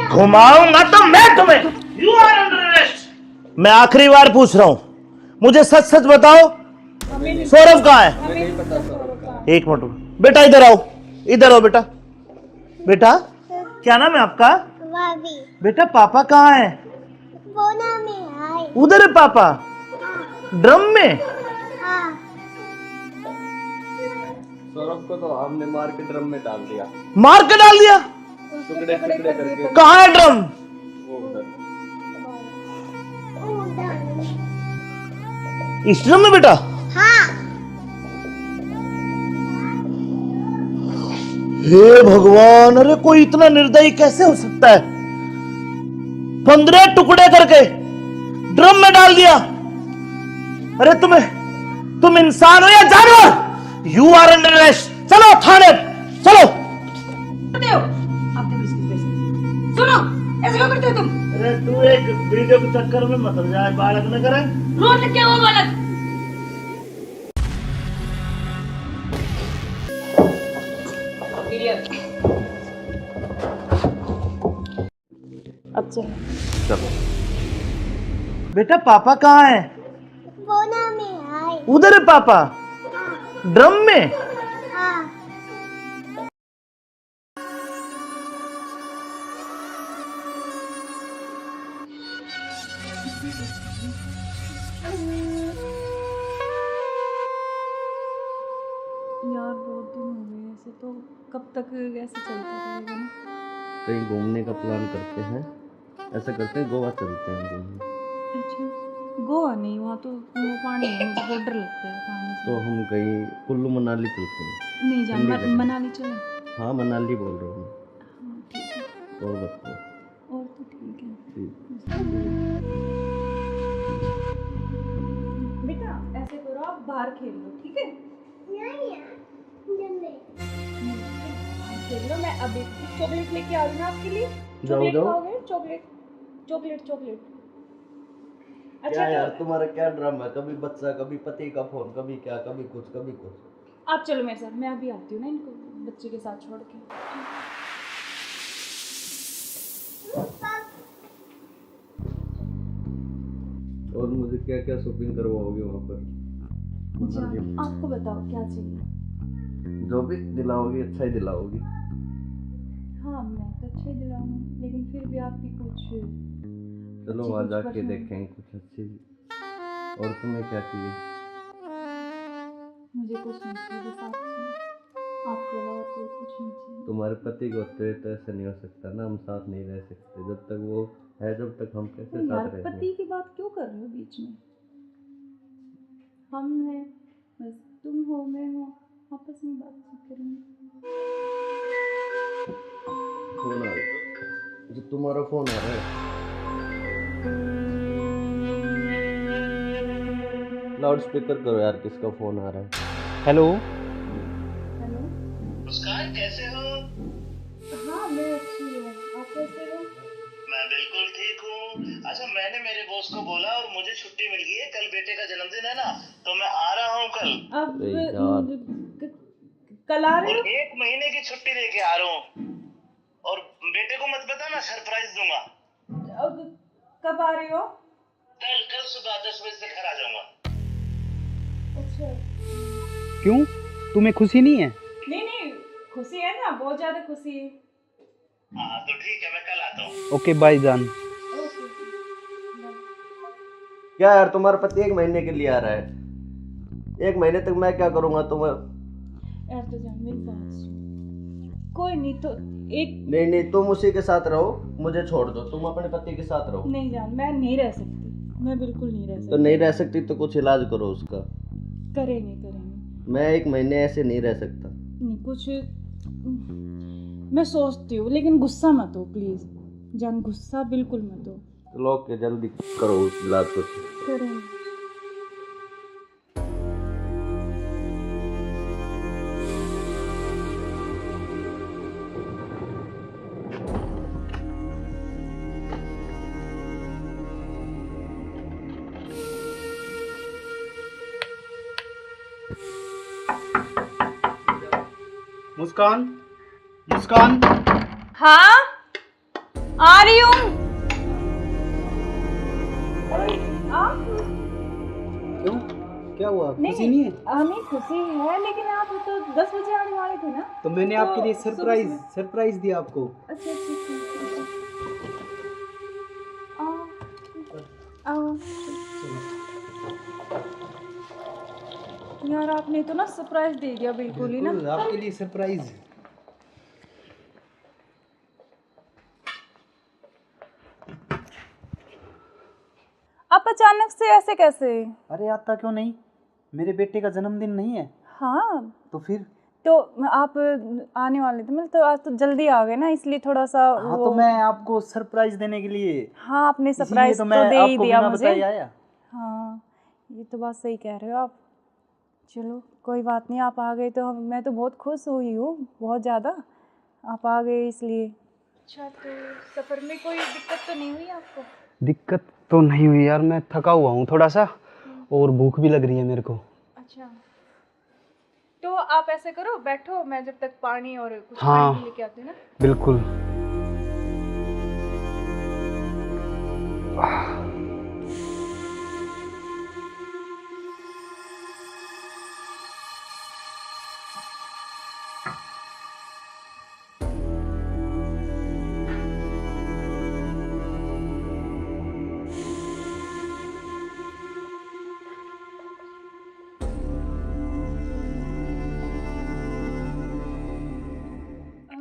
घुमाऊंगा तो मैं तुम्हें। You are under arrest. मैं आखिरी बार पूछ रहा हूं, मुझे सच सच बताओ, सौरभ कहाँ है? एक मिनट बेटा, इधर आओ, इधर आओ बेटा। बेटा क्या नाम है आपका? बेटा पापा कहाँ है? उधर है पापा। ड्रम में? सौरभ को तो हमने मार के ड्रम में डाल दिया। मार के डाल दिया? टुकड़े टुकड़े करके। कहाँ है ड्रम? वो उधर। इस ड्रम में बेटा? हे भगवान, अरे कोई इतना निर्दयी कैसे हो सकता है? 15 टुकड़े करके ड्रम में डाल दिया। अरे तुम इंसान हो या जानवर? You are under arrest. चलो थाने, चलो। सुनो, ऐसे क्यों करते हो तुम? अरे तू एक वीडियो के चक्कर में मत जाए, बालक न करे। रोड क्या हुआ बालक? अब चलो। चलो बेटा पापा कहाँ है? उधर है पापा। ड्रम में? यार बहुत दिन हो गए ऐसे, तो कब तक ऐसे चलता रहेगा ना? कहीं घूमने का प्लान करते हैं, ऐसा करते हैं गोवा चलते हैं घूमने। अच्छा गोवा नहीं, वहाँ तो वो पानी है, मुझे बहुत डर लगता है पानी से। तो हम कहीं कुल्लू मनाली चलते हैं। नहीं जान, ठंडी जगह। मनाली चले। हाँ मनाली बोल रहा हूँ। हाँ ठीक है। और बताओ। और तो ठीक है। ठीक। बेटा ऐसे करो, आप बाहर खेल लो, ठीक है? खेल लो, मैं अभी चॉकलेट लेके आ रही हूँ आपके लिए। जाओ, चॉकलेट जाओ। खाओगे? Chocolate chocolate chocolate. क्या यार तुम्हारा क्या ड्रामा है? कभी बच्चा, कभी पति का फोन, कभी क्या, कभी कुछ कभी कुछ। आप चलो मेरे साथ, मैं अभी आती हूँ ना इनको बच्चे के साथ छोड़ के। और मुझे क्या क्या शॉपिंग करवाओगे वहाँ पर? जान, आपको बताओ क्या चाहिए? जो भी दिलाओगी अच्छा ही दिलाओगी। हाँ मैं तो अच्छे ही दिलाऊंगी, लेकिन फिर भी आपकी कुछ चलो वहाँ जाके देखेंगे कुछ अच्छी। और तुम्हें क्या चाहिए? मुझे कुछ नहीं चाहिए, बस आपके अलावा कोई कुछ नहीं चाहिए। तुम्हारे पति को तो ऐसा नहीं हो सकता ना, हम साथ नहीं रह सकते जब तक वो है, जब तक हम कैसे यार साथ रहेंगे? पति की बात क्यों कर रहे हो बीच में? हम हैं, बस तुम हो मैं हूँ, आपस में बात करेंगे। फोन आ रहा है, जो तुम्हारा फोन आ रहा है। लाउड स्पीकर करो यार, किसका फोन आ रहा है? हेलो। हेलो। मुस्कान कैसे हो? हाँ मैं अच्छी हूँ, आप कैसे हो? मैं बिल्कुल ठीक हूँ। अच्छा मैंने मेरे बॉस को बोला और मुझे छुट्टी मिल गई है, कल बेटे का जन्मदिन है ना, तो मैं आ रहा हूँ कल। अब अरे यार। कल आ रहे और हो? 1 महीने की छुट्टी लेके आ रहा हूँ। और बेटे को मत बताना, सरप्राइज दूंगा। अब कब आ रहे हो? कल सुबह 10 बजे से घर आ जाऊंगा। अच्छा। क्यों, तुम्हें खुशी नहीं है? नहीं खुशी है ना, बहुत ज्यादा खुशी है। हाँ तो ठीक है, मैं कल आता हूँ। ओके बाय जान। ओके। क्या यार तुम्हारा पति 1 महीने के लिए आ रहा है? 1 महीने तक मैं क्या करूँगा तुम्हें? यार तो जान मेरी बात सुन, कोई नहीं तो एक नहीं तुम उसी के साथ रहो, मुझे छोड़ दो, तुम अपने पति के साथ रहो। नहीं जान, मैं नहीं रह सकती, मैं बिल्कुल नहीं रह सकती। तो नहीं रह सकती तो कुछ इलाज करो उसका। करेंगे। मैं 1 महीने ऐसे नहीं रह सकता। नहीं कुछ मैं सोचती हूँ, लेकिन गुस्सा मत हो प्लीज जान, गुस्सा बिल्कुल मत हो। चलो ओके, जल्दी करो उस इलाज को। करेंगे। मुस्कान। हाँ आ रही हूँ। क्यों, क्या हुआ? खुशी नहीं है? नहीं खुशी है, लेकिन आप तो 10 बजे आने वाले थे ना। तो मैंने आपके लिए सरप्राइज दिया आपको। अच्छा आओ। यार आपने तो ना सरप्राइज दे दिया बिल्कुल ही ना। आपके लिए सरप्राइज। आप अचानक से ऐसे कैसे? अरे आता क्यों नहीं, मेरे बेटे का जन्मदिन नहीं है? हाँ तो फिर तो आप आने वाले थे, मतलब तो आज तो जल्दी आ गए ना, इसलिए थोड़ा सा हाँ तो मैं आपको सरप्राइज देने के लिए। हाँ आपने सरप्राइज तो तो मैं दे ही आपको दिया बिना मुझे। बताए आया। हाँ ये तो बात सही कह रहे हो आप। चलो कोई बात नहीं, आप आ गए तो मैं तो बहुत खुश हुई हूँ, बहुत ज़्यादा। आप आ गए इसलिए। अच्छा तो सफ़र में कोई दिक्कत तो नहीं हुई आपको? दिक्कत तो नहीं हुई यार, मैं थका हुआ हूँ थोड़ा सा, और भूख भी लग रही है मेरे को। अच्छा तो आप ऐसे करो, बैठो, मैं जब तक पानी और कुछ हाँ खाने लेके आती हूँ ना। बिल्कुल।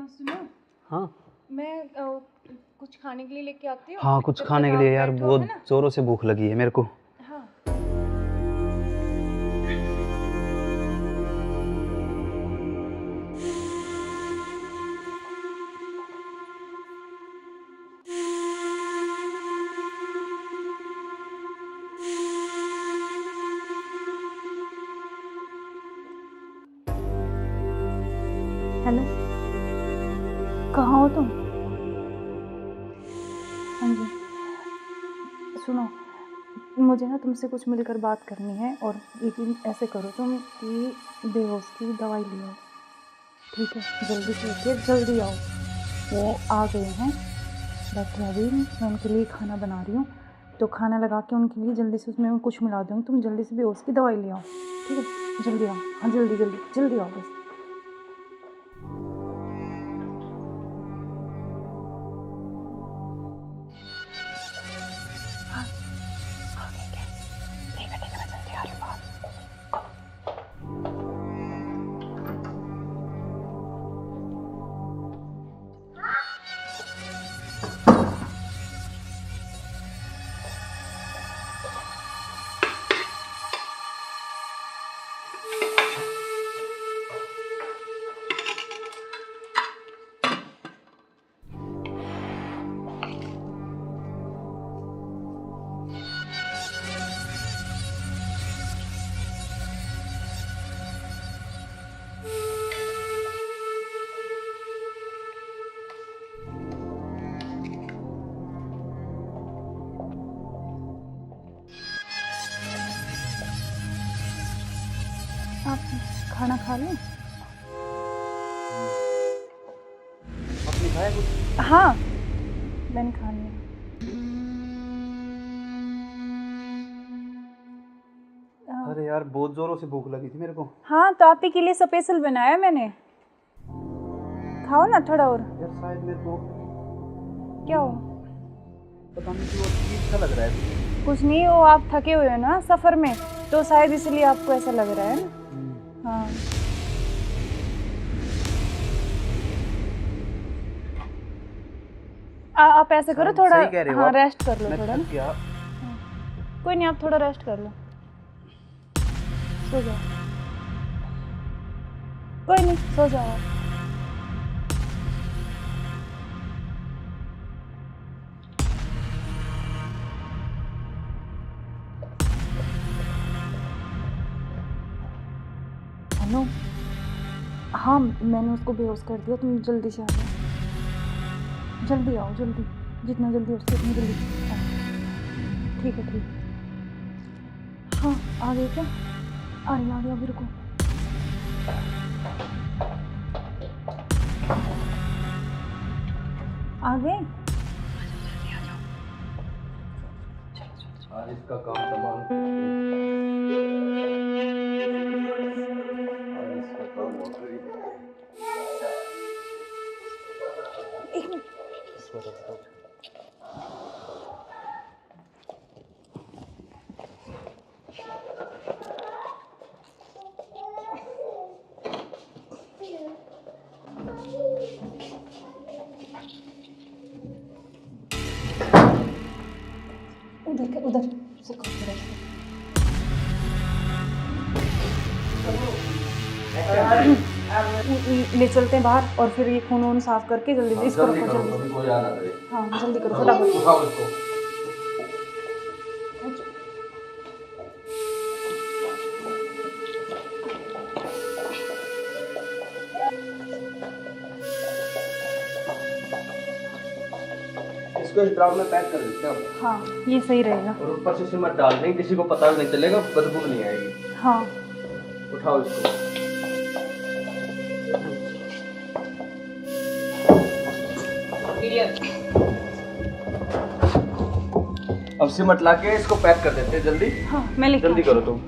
सुनो। हाँ मैं कुछ खाने के लिए लेके आती हूँ। हाँ, कुछ जब खाने तक के लिए आप यार, बैठो, बहुत है ना? जोरों से भूख लगी है मेरे को। हाँ हेलो, कहाँ हो तुम? हाँ जी सुनो, मुझे ना तुमसे कुछ मिलकर बात करनी है, और लेकिन ऐसे करो तुम कि बेहोश की दवाई ले आओ, ठीक है? जल्दी से उठिए, जल्दी आओ। वो आ गए हैं, डॉक्टर अभी मैं उनके लिए खाना बना रही हूँ, तो खाना लगा के उनके लिए जल्दी से उसमें कुछ मिला दूँगी, तुम जल्दी से बेहोश की दवाई ले आओ, ठीक है? जल्दी आओ, हाँ जल्दी जल्दी जल्दी आओ बस। आप खाना खा लें? आपने खाया कुछ? हाँ, मैंने खा लिया। अरे यार बहुत जोरों से भूख लगी थी मेरे को। हाँ, तो आप ही के लिए स्पेशल बनाया मैंने, खाओ ना थोड़ा और। यार शायद मेरे को क्या हो? पता नहीं क्यों अजीब सा लग रहा है। कुछ नहीं, वो आप थके हुए हो ना सफ़र में, तो शायद इसलिए आपको ऐसा लग रहा है ना। हाँ, आप ऐसे करो थोड़ा, सही कह रहे हो हाँ आप। रेस्ट कर लो मैं थोड़ा थक ना। गया। कोई नहीं, आप थोड़ा रेस्ट कर लो, सो जाओ। कोई नहीं, सो जाओ आप। हेलो, हाँ मैंने उसको बेहोश कर दिया, तुम जल्दी से आ जाओ, जल्दी आओ, जल्दी, जितना जल्दी हो सके उतनी जल्दी आओ। ठीक है, ठीक। हाँ, आ गए क्या? आ गया अभी, रुको। आ गए? आज इसका काम तमाम। आज इसका काम हो गई। एक मिनट। उधर से ले चलते हैं बाहर, और फिर ये खून वून साफ करके जल्दी से इसको रखो, जल्दी। कोई आ ना करे। हाँ जल्दी करो फटाफट। उठाओ इसको। इसको इस ड्राम में पैक कर देते हैं। हाँ ये सही रहेगा। और ऊपर से सिमट डाल देंगे, किसी को पता भी नहीं चलेगा, बदबू नहीं आएगी। हाँ उठाओ इसको। अब सिमट ला के इसको पैक कर देते हैं जल्दी। हाँ मैं लेके जल्दी करो तुम।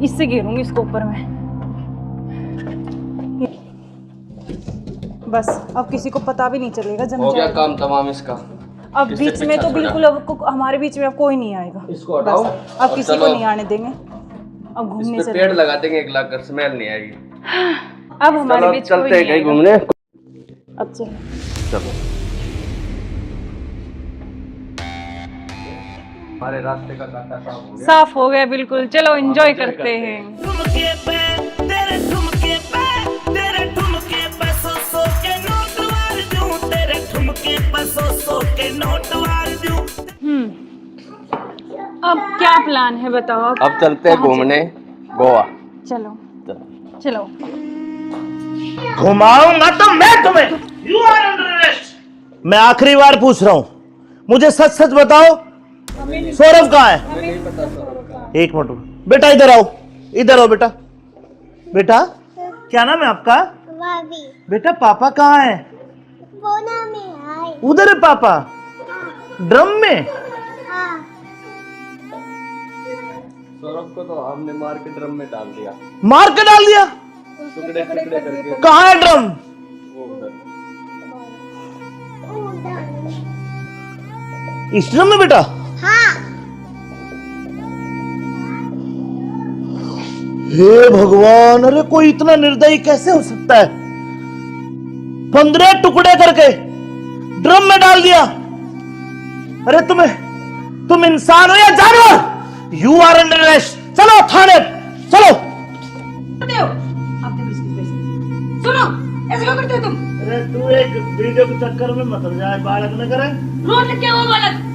इससे घेरूंगी इसको ऊपर में, बस अब किसी को पता भी नहीं चलेगा। जम हो गया जाएगा काम तमाम इसका। अब बीच में तो बिल्कुल अब हमारे बीच में अब कोई नहीं आएगा। इसको हटाओ। अब किसी को नहीं आने देंगे। अब घूमने इस पे पेड़ लगा देंगे, एक लाख कर स्मेल नहीं आएगी। अब हमारे बीच कोई चलते नहीं हैं कहीं आएगा। घूमने। अब चलो चलो हमारे रास्ते का कांटा साफ हो गया। साफ हो गया बिल्कुल। चलो एंजॉय करते हैं। ठुमके पे तेरे ठुमके पे तेरे ठुमके पे सौ के नोट वार दूं, तेरे ठुमके पे सौ के नोट वार दूं। अब क्या प्लान है बताओ? अब चलते हैं घूमने गोवा। चलो चलो। घुमाऊंगा तो मैं तुम्हें। यू आर अंडर मैं आखिरी बार पूछ रहा हूं, मुझे सच सच बताओ, सौरभ कहाँ है? एक मिनट बेटा, इधर आओ, इधर आओ बेटा। बेटा क्या नाम है आपका? बेटा पापा कहाँ है? उधर है पापा, ड्रम में। सौरभ को तो हमने मार के ड्रम में डाल दिया। मार के डाल दिया? टुकड़े टुकड़े करके। कहाँ है ड्रम? वो उधर। इस ड्रम में बेटा? हे भगवान, अरे कोई इतना निर्दयी कैसे हो सकता है? 15 टुकड़े करके ड्रम में डाल दिया। अरे तुम इंसान हो या जानवर? You are under arrest. चलो थाने, चलो। सुनो, ऐसे क्यों करते हो तुम? अरे तू एक वीडियो के चक्कर में मत जाए, बालक न करे। रोड क्या हुआ बालक?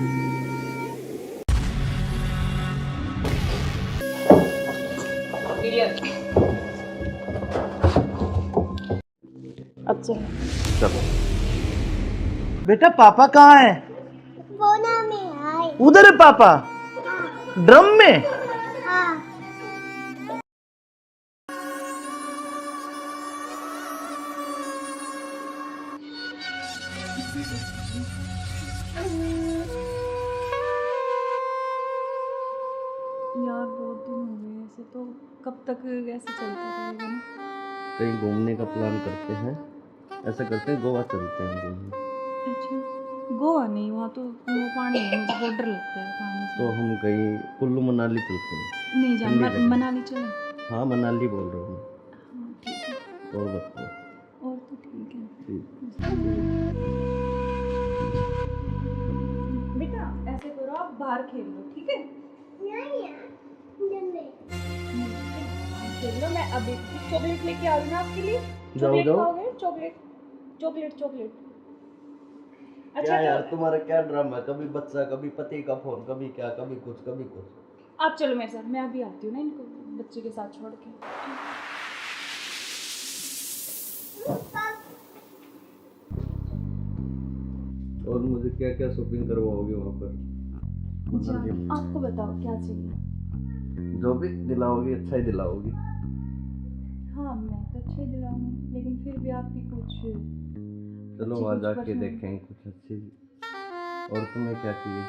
अब चलो बेटा, पापा कहाँ है? उधर है पापा, ड्रम में। यार बहुत दिन हो गए ऐसे, तो कब तक ऐसे चलता रहेगा ना? कहीं घूमने का प्लान करते हैं, ऐसा करते हैं गोवा चलते हैं घूमने। अच्छा, गोवा नहीं, वहाँ तो वो पानी है, मुझे बहुत डर लगता है पानी से। तो हम कहीं कुल्लू मनाली चलते हैं। नहीं जान, ठंडी जगह। मनाली चले। हाँ मनाली बोल रहा हूँ हाँ ठीक है, मैं। और बताओ। और तो ठीक है। ठीक। बेटा ऐसे करो, आप बाहर खेल लो, ठीक है? खेल लो, मैं अभी चॉकलेट लेके आ रही हूँ आपके लिए। चॉकलेट खाओगे? Chocolate chocolate chocolate. क्या यार तुम्हारा क्या ड्रामा है? कभी बच्चा, कभी पति का फोन, कभी क्या, कभी कुछ कभी कुछ। आप चलो मेरे साथ, मैं अभी आती हूँ ना इनको बच्चे के साथ छोड़ के। और मुझे क्या क्या शॉपिंग करवाओगे वहाँ पर? अच्छा, आपको बताओ क्या चाहिए? जो भी दिलाओगी अच्छा ही दिलाओगी। हाँ मैं तो अच्छा ही दिलाऊंगी, लेकिन फिर भी आपकी कुछ चलो अच्छी वहाँ कुछ जाके पसंद। देखेंगे कुछ अच्छी। और तुम्हें क्या चाहिए?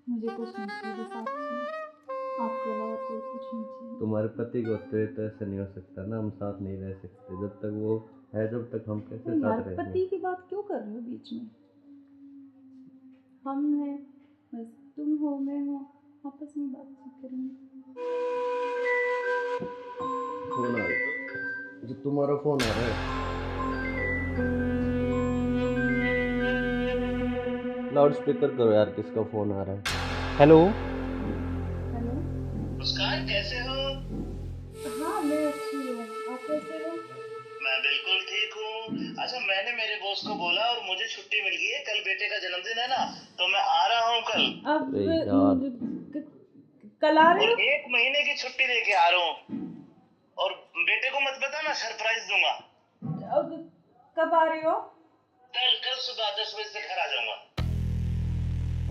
मुझे कुछ नहीं चाहिए, बस आप चाहिए, आपके अलावा कोई कुछ नहीं चाहिए। तुम्हारे पति को होते हुए तो ऐसा नहीं हो सकता ना, हम साथ नहीं रह सकते जब तक वो है, जब तक हम कैसे तो यार साथ रहेंगे? पति की बात क्यों कर रहे हो बीच में? हम हैं, बस तुम हो मैं हूँ, आपस में बातचीत करेंगे। फोन आ रहा है, जो तुम्हारा फोन आ रहा है। लाउड स्पीकर करो यार, किसका फोन आ रहा है? हेलो। हेलो। मुस्कान कैसे हो? हाँ मैं अच्छी हूँ, आप कैसे हो? मैं बिल्कुल ठीक हूँ। अच्छा मैंने मेरे बॉस को बोला और मुझे छुट्टी मिल गई है, कल बेटे का जन्मदिन है ना, तो मैं आ रहा हूँ कल। अब अरे यार। कल आ रहे और हो? 1 महीने की छुट्टी लेके आ रहा हूँ। और बेटे को मत बताना, सरप्राइज दूंगा। अब कब आ रहे हो? कल सुबह 10 बजे से घर आ जाऊंगा।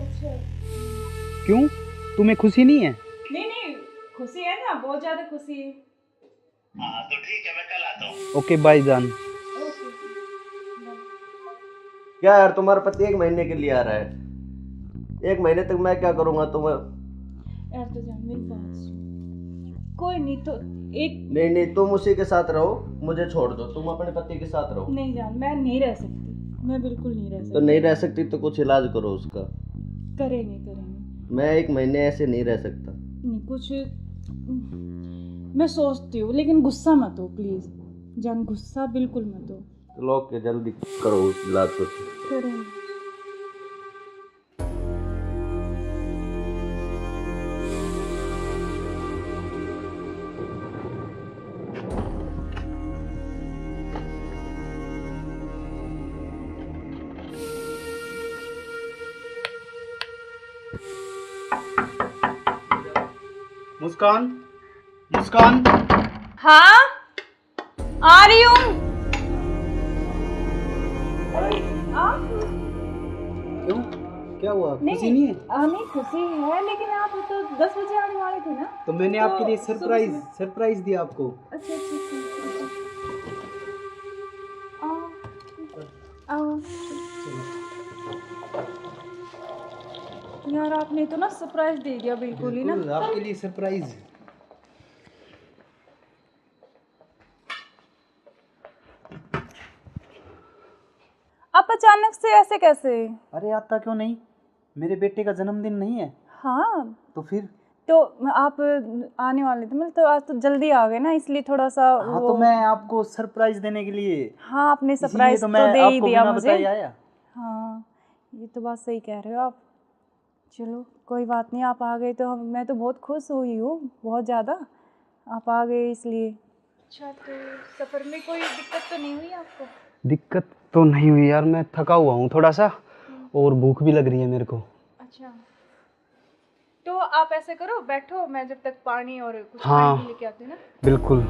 अच्छा। क्यों, तुम्हें खुशी नहीं है? नहीं नहीं, खुशी है ना, बहुत ज्यादा खुशी है। हाँ तो ठीक है, मैं कल आता हूँ। ओके बाय जान। ओके। क्या यार तुम्हारा पति 1 महीने के लिए आ रहा है? 1 महीने तक मैं क्या करूँगा तुम्हें? यार तो जान मेरी बात सुन, कोई नहीं तो एक नहीं तुम उसी के साथ रहो, मुझे छोड़ दो, तुम अपने पति के साथ रहो। नहीं जान, मैं नहीं रह सकती, मैं बिल्कुल नहीं रह तो सकती। नहीं रह सकती तो कुछ इलाज करो उसका। करेंगे करेंगे। मैं 1 महीने ऐसे नहीं रह सकता। नहीं कुछ मैं सोचती हूँ, लेकिन गुस्सा मत हो प्लीज जान, गुस्सा बिल्कुल मत हो। चलो ओके, जल्दी करो उस इलाज को। करेंगे। मुस्कान, मुस्कान। हाँ आ रही हूँ। क्यों, क्या हुआ? खुशी नहीं है? नहीं खुशी है, लेकिन आप तो 10 बजे आने वाले थे ना। तो मैंने तो आपके लिए सुबह सरप्राइज दिया आपको। अच्छा अच्छा अच्छा। आओ यार, आपने तो ना सरप्राइज दे दिया बिल्कुल ही ना। बिल्कुल, आपके लिए सरप्राइज। आप अचानक से ऐसे कैसे? अरे आता क्यों नहीं, मेरे बेटे का जन्मदिन नहीं है? हाँ तो फिर? तो आप आने वाले थे, मतलब तो आज तो जल्दी आ गए ना, इसलिए थोड़ा सा हाँ तो मैं आपको सरप्राइज देने के लिए, हाँ आपने इसीलिए सरप्राइज तो तो मैं दे ही आपको दिया बिना मुझे। बताए आया। हाँ ये तो बात सही कह रहे हो आप। चलो कोई बात नहीं, आप आ गए तो मैं तो बहुत खुश हुई हूँ, बहुत ज़्यादा। आप आ गए इसलिए। अच्छा, तो सफ़र में कोई दिक्कत तो नहीं हुई आपको? दिक्कत तो नहीं हुई यार, मैं थका हुआ हूँ थोड़ा सा, और भूख भी लग रही है मेरे को। अच्छा, तो आप ऐसे करो, बैठो, मैं जब तक पानी और कुछ हाँ, खाने के लेके आती हूँ ना। बिल्कुल।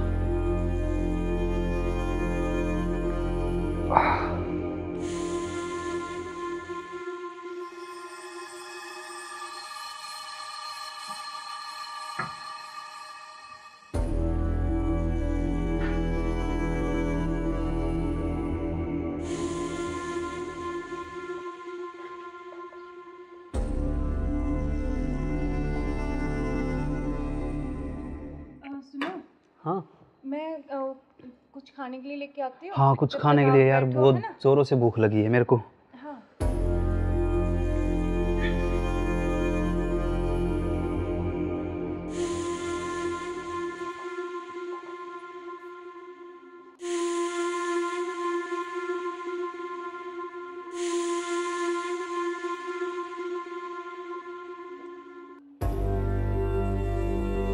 सुनो, हाँ मैं कुछ खाने के लिए लेके आती हूँ। हाँ, कुछ जब खाने तक के लिए आप यार, बैठो, बहुत है ना? जोरों से भूख लगी है मेरे को। हाँ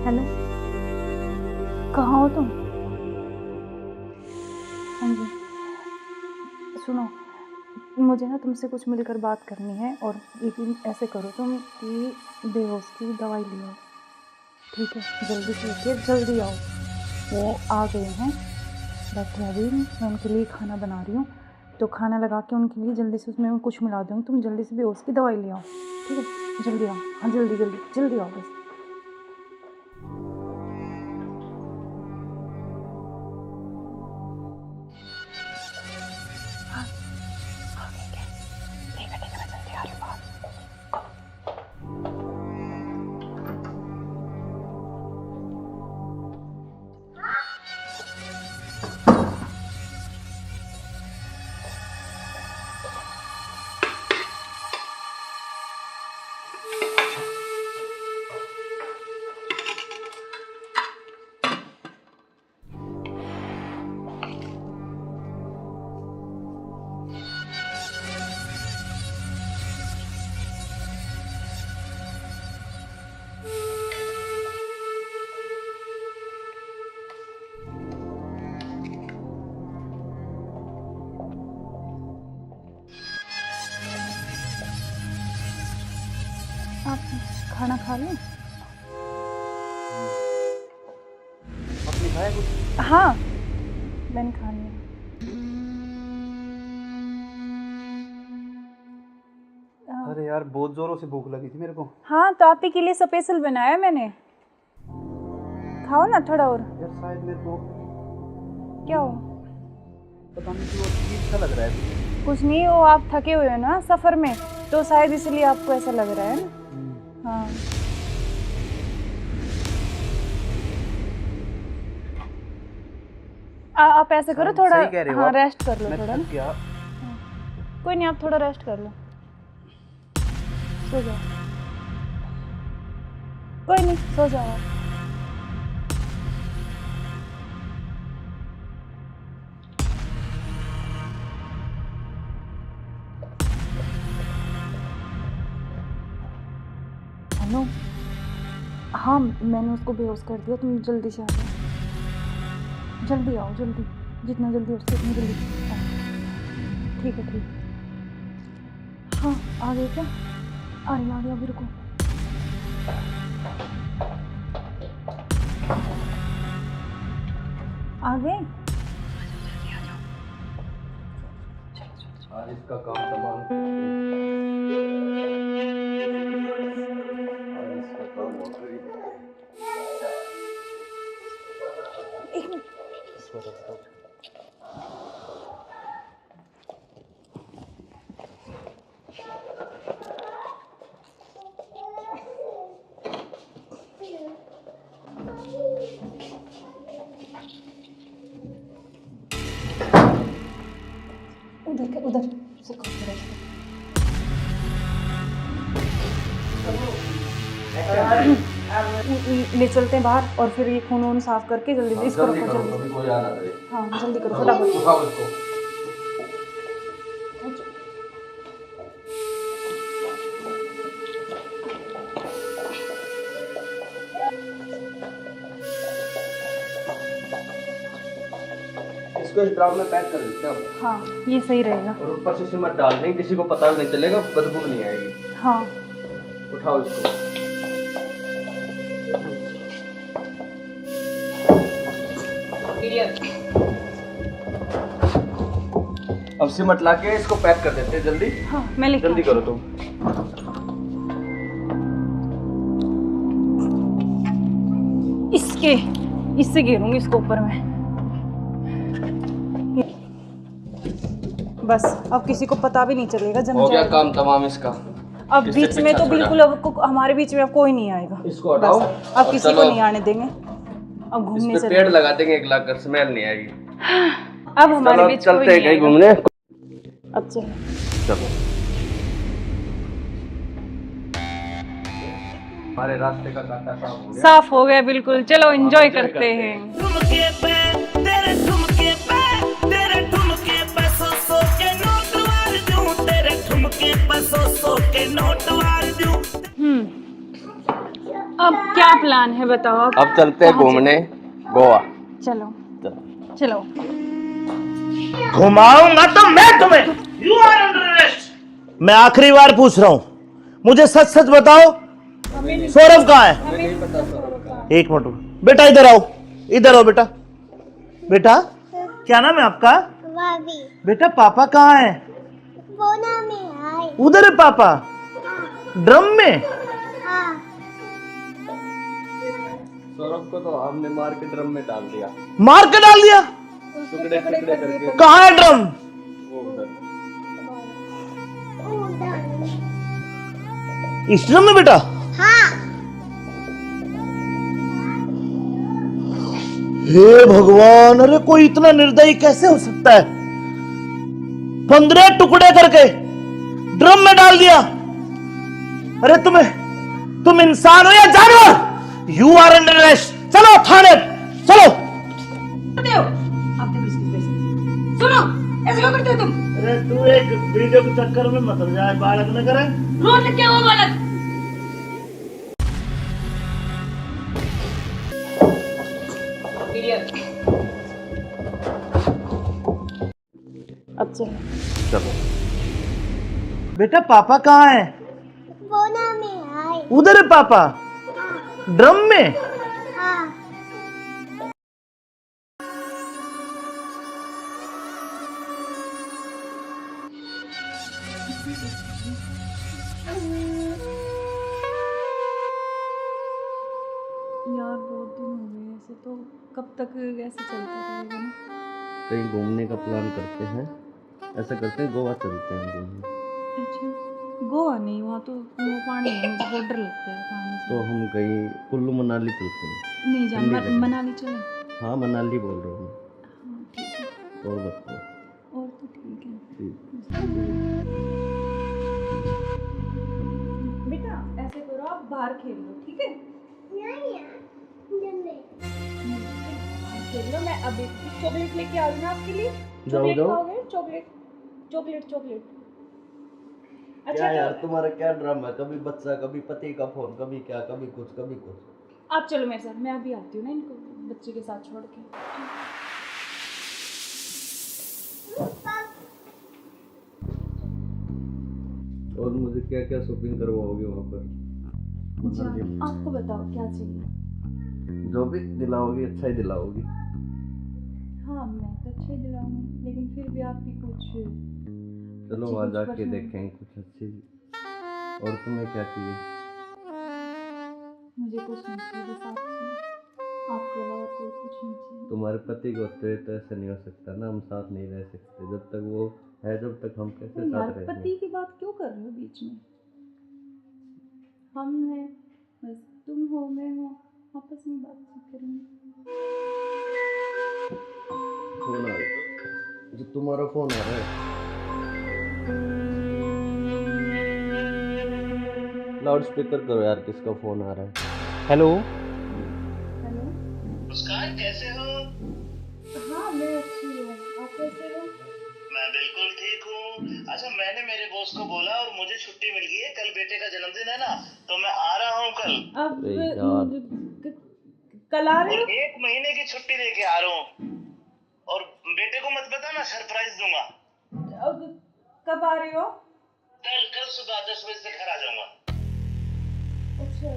हेलो, कहाँ हो तुम? हाँ जी, सुनो, मुझे ना तुमसे कुछ मिलकर बात करनी है, और लेकिन ऐसे करो तुम कि बेहोश की दवाई ले आओ, ठीक है? जल्दी से लेके जल्दी आओ। वो आ गए हैं, बैठे हैं अभी, मैं उनके लिए खाना बना रही हूँ, तो खाना लगा के उनके लिए जल्दी से उसमें मैं कुछ मिला दूँगी, तुम जल्दी से बेहोश की दवाई ले आओ, ठीक है? जल्दी आओ, हाँ जल्दी जल्दी जल्दी आओ बस। आप खाना खा लें? आपने खाया कुछ? हाँ मैंने खा लिया। अरे यार, बहुत जोरों से भूख लगी थी मेरे को। हाँ तो आप ही के लिए स्पेशल बनाया मैंने, खाओ ना थोड़ा और। यार शायद मेरे को क्या हो? पता नहीं क्यों अजीब सा लग रहा है। कुछ नहीं, वो आप थके हुए हो ना सफ़र में, तो शायद इसलिए आपको ऐसा लग रहा है ना। हाँ आप ऐसे करो, थोड़ा हाँ रेस्ट कर लो थोड़ा ना। कोई नहीं, आप थोड़ा रेस्ट कर लो, सो जाओ। कोई नहीं, सो जाओ आप। हेलो, हाँ मैंने उसको बेहोश कर दिया, तुम जल्दी से आ जाओ, जल्दी आओ, जल्दी, जितना जल्दी हो सके उतनी जल्दी आओ। ठीक है ठीक है। हाँ आ गए क्या? आ रही अभी, रुको। आ गए? चलो चलो चलो। आज इसका काम तमाम करते हैं। आज इसका काम और कर ही देते हैं। इसको रख दो। उधर से ले चलते हैं बाहर और फिर ये खून वून साफ करके जल्दी इसको जल्दी रखो करो, जल्दी। कभी कोई आना करे। हाँ जल्दी करो फटाफट। उठाओ इसको। इसको इस ड्राम में पैक कर देते हैं। हाँ ये सही रहेगा। और ऊपर से सीमेंट डाल देंगे, किसी को पता भी नहीं चलेगा, बदबू भी नहीं आएगी। हाँ उठाओ इसको। अब सीमेंट लाके इसको पैक कर देते हैं जल्दी। हाँ मैं लेके जल्दी करो तुम। इससे घेरूंगी इसको ऊपर में। बस अब किसी को पता भी नहीं चलेगा जम हो गया जाएगा। काम तमाम इसका। अब किससे बीच में तो पीछा बिल्कुल हमारे बीच में अब कोई नहीं आएगा। इसको हटाओ। बस, अब किसी को नहीं आने देंगे। अब घूमने इस पे चले पेड़ लगा देंगे, एक लाख कर स्मेल नहीं आएगी। अब हमारे चलो बीच चलते कोई हैं नहीं कहीं आएगा। घूमने। अब चलो चलो हमारे रास्ते का कांटा साफ हो गया। साफ हो गया बिल्कुल। चलो एंजॉय करते हैं। ठुमके पे तेरे ठुमके पे तेरे ठुमके पे सौ के नोट वार दूं, तेरे ठुमके पे सौ के नोट वार दूं। अब क्या प्लान है बताओ। अब चलते हैं घूमने गोवा। चलो चलो। घुमाऊंगा तो मैं तुम्हें। You are under arrest. मैं आखिरी बार पूछ रहा हूं, मुझे सच सच बताओ, सौरभ कहाँ है? एक मिनट बेटा, इधर आओ, इधर आओ बेटा। बेटा क्या नाम है आपका? बेटा पापा कहाँ है? उधर है पापा। ड्रम में? सौरभ को तो हमने मार के ड्रम में डाल दिया। मार के डाल दिया? टुकड़े टुकड़े करके। कहाँ है ड्रम? वो उधर। इस ड्रम में बेटा? हे भगवान, अरे कोई इतना निर्दयी कैसे हो सकता है? 15 टुकड़े करके ड्रम में डाल दिया। अरे तुम इंसान हो या जानवर? You are under arrest. चलो थाने चलो। सुनो ऐसे क्यों करते हो तुम? अरे तू एक वीडियो के चक्कर में मत जाए, बालक न करे। रोड क्या हुआ बालक? अच्छा चलो बेटा पापा कहाँ है? उधर है पापा। ड्रम में? यार बहुत दिन हो गए ऐसे, तो कब तक ऐसे चलता रहेगा ना? कहीं घूमने का प्लान करते हैं। ऐसा करते हैं गोवा चलते हैं घूमने। अच्छा गोवा नहीं, वहाँ तो वो पानी है, मुझे बहुत डर लगता है पानी से। तो हम कहीं कुल्लू मनाली चलते हैं। नहीं जान ठंडी जगह। मनाली चले। हाँ मनाली बोल रहा हूँ मैं। हाँ ठीक है। और बताओ। और तो ठीक है। ठीक। बेटा ऐसे करो, आप बाहर खेल लो ठीक है? खेल लो। मैं अभी चॉकलेट लेके आ रही हूँ आपके लिए। चॉकलेट जाओ। खाओगे? Chocolate chocolate chocolate. क्या तो यार तुम्हारा क्या ड्रामा है? कभी बच्चा, कभी पति का फोन, कभी क्या, कभी कुछ कभी कुछ। आप चलो मेरे साथ, मैं अभी आती हूँ ना इनको बच्चे के साथ छोड़ के। और मुझे क्या क्या शॉपिंग करवाओगे वहाँ पर? आपको बताओ क्या चाहिए? जो भी दिलाओगी अच्छा ही दिलाओगी। हाँ मैं तो अच्छा ही दिलाऊंगी, लेकिन फिर भी आपकी कुछ चलो अच्छी वहाँ कुछ जाके पसंद। देखेंगे कुछ अच्छी। और तुम्हें क्या चाहिए? मुझे कुछ नहीं चाहिए, बस आपके अलावा कोई कुछ नहीं चाहिए। तुम्हारे पति को तो ऐसा नहीं हो सकता ना, हम साथ नहीं रह सकते जब तक वो है, जब तक हम कैसे यार साथ रहेंगे? पति की बात क्यों कर रहे हो बीच में? हम हैं, बस तुम हो, मैं हूँ, आपस में बातचीत करेंगे। फोन आ रहा, जो तुम्हारा फोन आ रहा है। लाउड स्पीकर करो यार, किसका फोन आ रहा है? हेलो। हेलो। मुस्कान कैसे हो? हाँ मैं अच्छी हूँ, आप कैसे हो? मैं बिल्कुल ठीक हूँ। अच्छा मैंने मेरे बॉस को बोला और मुझे छुट्टी मिल गई है, कल बेटे का जन्मदिन है ना, तो मैं आ रहा हूँ कल। अब अरे यार। कल आ रहे और हो? 1 महीने की छुट्टी लेके आ रहा हूँ। और बेटे को मत बताना, सरप्राइज दूंगा। अब कब आ रहे हो? कल सुबह 10 बजे से घर आ जाऊंगा। अच्छा।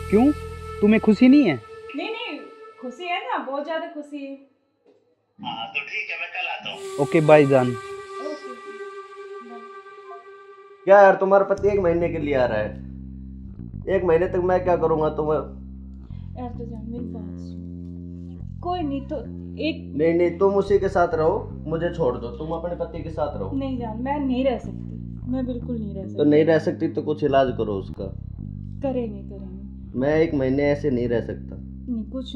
क्यों, तुम्हें खुशी नहीं है? नहीं खुशी है ना, बहुत ज्यादा खुशी है। हाँ तो ठीक है, मैं कल आता हूँ। ओके बाय जान। ओके। क्या यार, तुम्हारा पति 1 महीने के लिए आ रहा है? 1 महीने तक मैं क्या करूँगा तुम्हें? यार तो जान मेरी बात सुन, कोई नहीं तो एक नहीं, तुम उसी के साथ रहो, मुझे छोड़ दो, तुम अपने पति के साथ रहो। नहीं जान, मैं नहीं रह सकती, मैं बिल्कुल नहीं रह सकती। तो नहीं रह सकती तो कुछ इलाज करो उसका। करेंगे। मैं 1 महीने ऐसे नहीं रह सकता। नहीं कुछ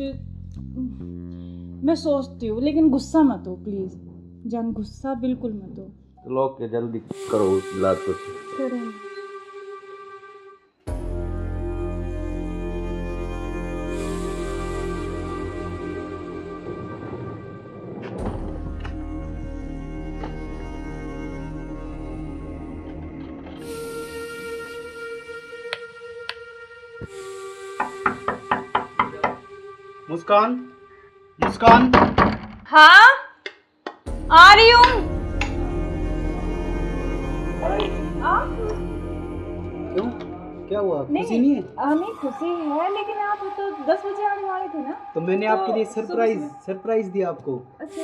मैं सोचती हूँ, लेकिन गुस्सा मत हो प्लीज जान, गुस्सा बिल्कुल मत हो। चलो ओके, जल्दी करो इलाज कुछ। करेंगे। मुस्कान, मुस्कान। हाँ आ रही हूँ। क्यों, क्या हुआ, खुशी नहीं है? नहीं खुशी है, लेकिन आप तो 10 बजे आने वाले थे ना। तो मैंने आपके लिए सरप्राइज दिया आपको। अच्छा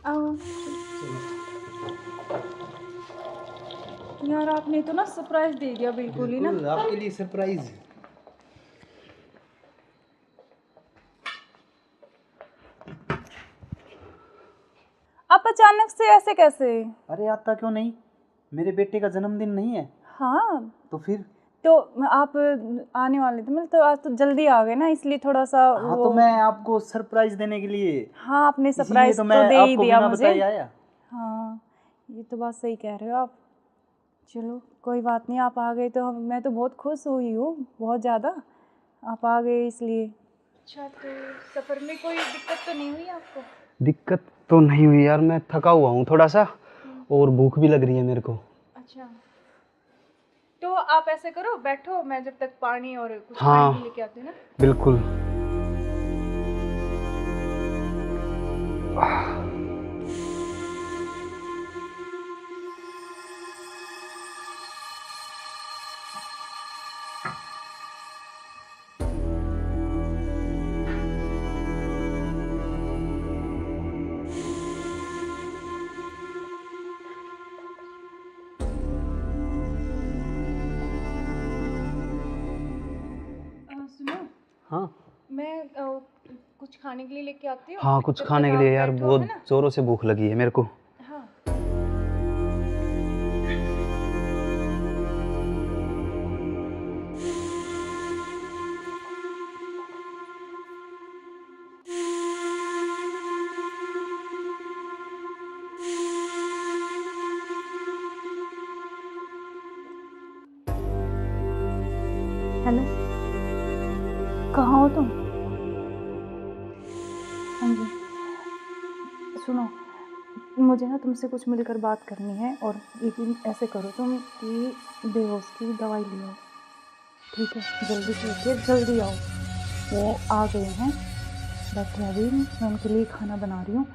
आओ। यार आपने तो ना सरप्राइज दे दिया बिल्कुल ही ना। बिल्कुल, आपके लिए सरप्राइज। आप अचानक से ऐसे कैसे? अरे आता क्यों नहीं, मेरे बेटे का जन्मदिन नहीं है? हाँ तो फिर? तो आप आने वाले थे, मतलब तो आज तो जल्दी आ गए ना, इसलिए थोड़ा सा हाँ तो मैं आपको सरप्राइज देने के लिए। हाँ आपने इसीलिए सरप्राइज तो तो मैं दे ही आपको दिया बिना मुझे। बताए आया। हाँ ये तो बात सही कह रहे हो आप। चलो कोई बात नहीं, आप आ गए तो मैं तो बहुत खुश हुई हूँ, बहुत ज़्यादा। आप आ गए इसलिए। अच्छा तो सफ़र में कोई दिक्कत तो नहीं हुई आपको? दिक्कत तो नहीं हुई यार, मैं थका हुआ हूँ थोड़ा सा, और भूख भी लग रही है मेरे को। अच्छा तो आप ऐसे करो, बैठो, मैं जब तक पानी और कुछ हाँ, खाने लेके आती हूँ ना। बिल्कुल। सुनो। हाँ मैं कुछ खाने के लिए लेके आती हूँ। हाँ, कुछ जब खाने तक के आप लिए यार, बैठो, बहुत है ना? जोरों से भूख लगी है मेरे को। हाँ हेलो, कहाँ हो तुम? हाँ जी सुनो, मुझे ना तुमसे कुछ मिलकर बात करनी है, और लेकिन ऐसे करो तुम कि बेहोश की दवाई ले आओ, ठीक है? जल्दी से उठिए, जल्दी आओ। वो आ गए हैं, बैठे अभी, मैं उनके लिए खाना बना रही हूँ,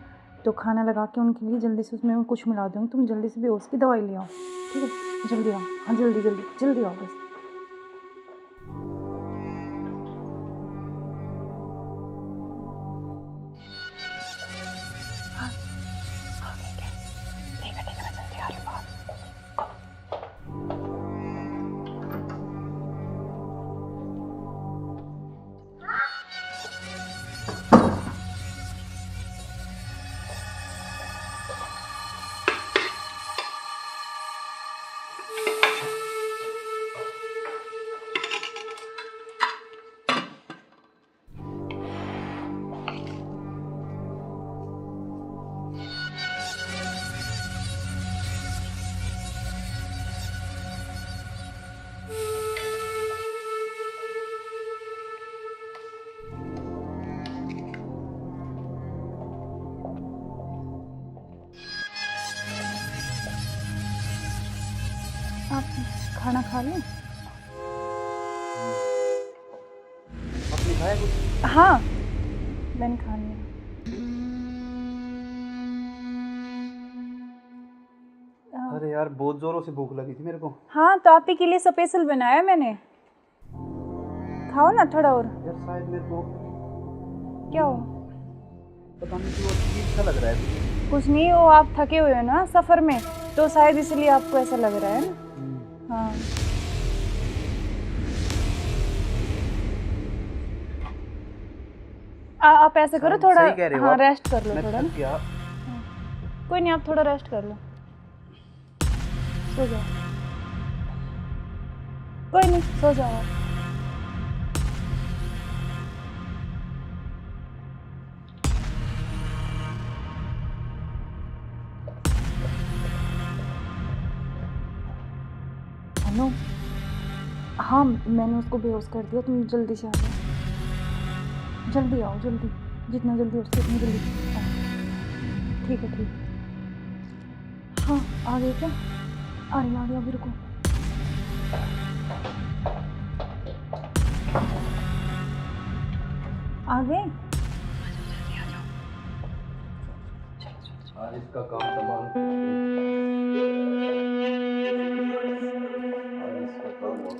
तो खाना लगा के उनके लिए जल्दी से उसमें कुछ मिला दूँगी, तुम जल्दी से बेहोश की दवाई ले आओ, ठीक है? जल्दी आओ, हाँ जल्दी जल्दी जल्दी आओ बस। आप खाना खा लें? आपने खाया कुछ? हाँ, मैंने खा लिया। अरे यार बहुत जोरों से भूख लगी थी मेरे को। हाँ, तो आप ही के लिए स्पेशल बनाया मैंने। खाओ ना थोड़ा और। यार शायद मेरे को क्या हो? पता नहीं क्यों अजीब सा लग रहा है। कुछ नहीं, वो आप थके हुए हो ना सफ़र में, तो शायद इसलिए आपको ऐसा लग रहा है ना। हाँ, आप ऐसे करो थोड़ा। सही कह रहे हो हाँ, आप। रेस्ट कर लो मैं थोड़ा थक ना। गया। कोई नहीं, आप थोड़ा रेस्ट कर लो, सो जाओ। कोई नहीं, सो जाओ आप। हेलो, हाँ मैंने उसको बेहोश कर दिया, तुम जल्दी से आ जाओ। जल्दी आओ, जल्दी, जितना जल्दी हो सके उतनी जल्दी आओ। ठीक है, ठीक है। हाँ, आ गए क्या? आ गया अभी, रुको। आ गए? आज इसका काम तमाम। आज इसका काम हो गया।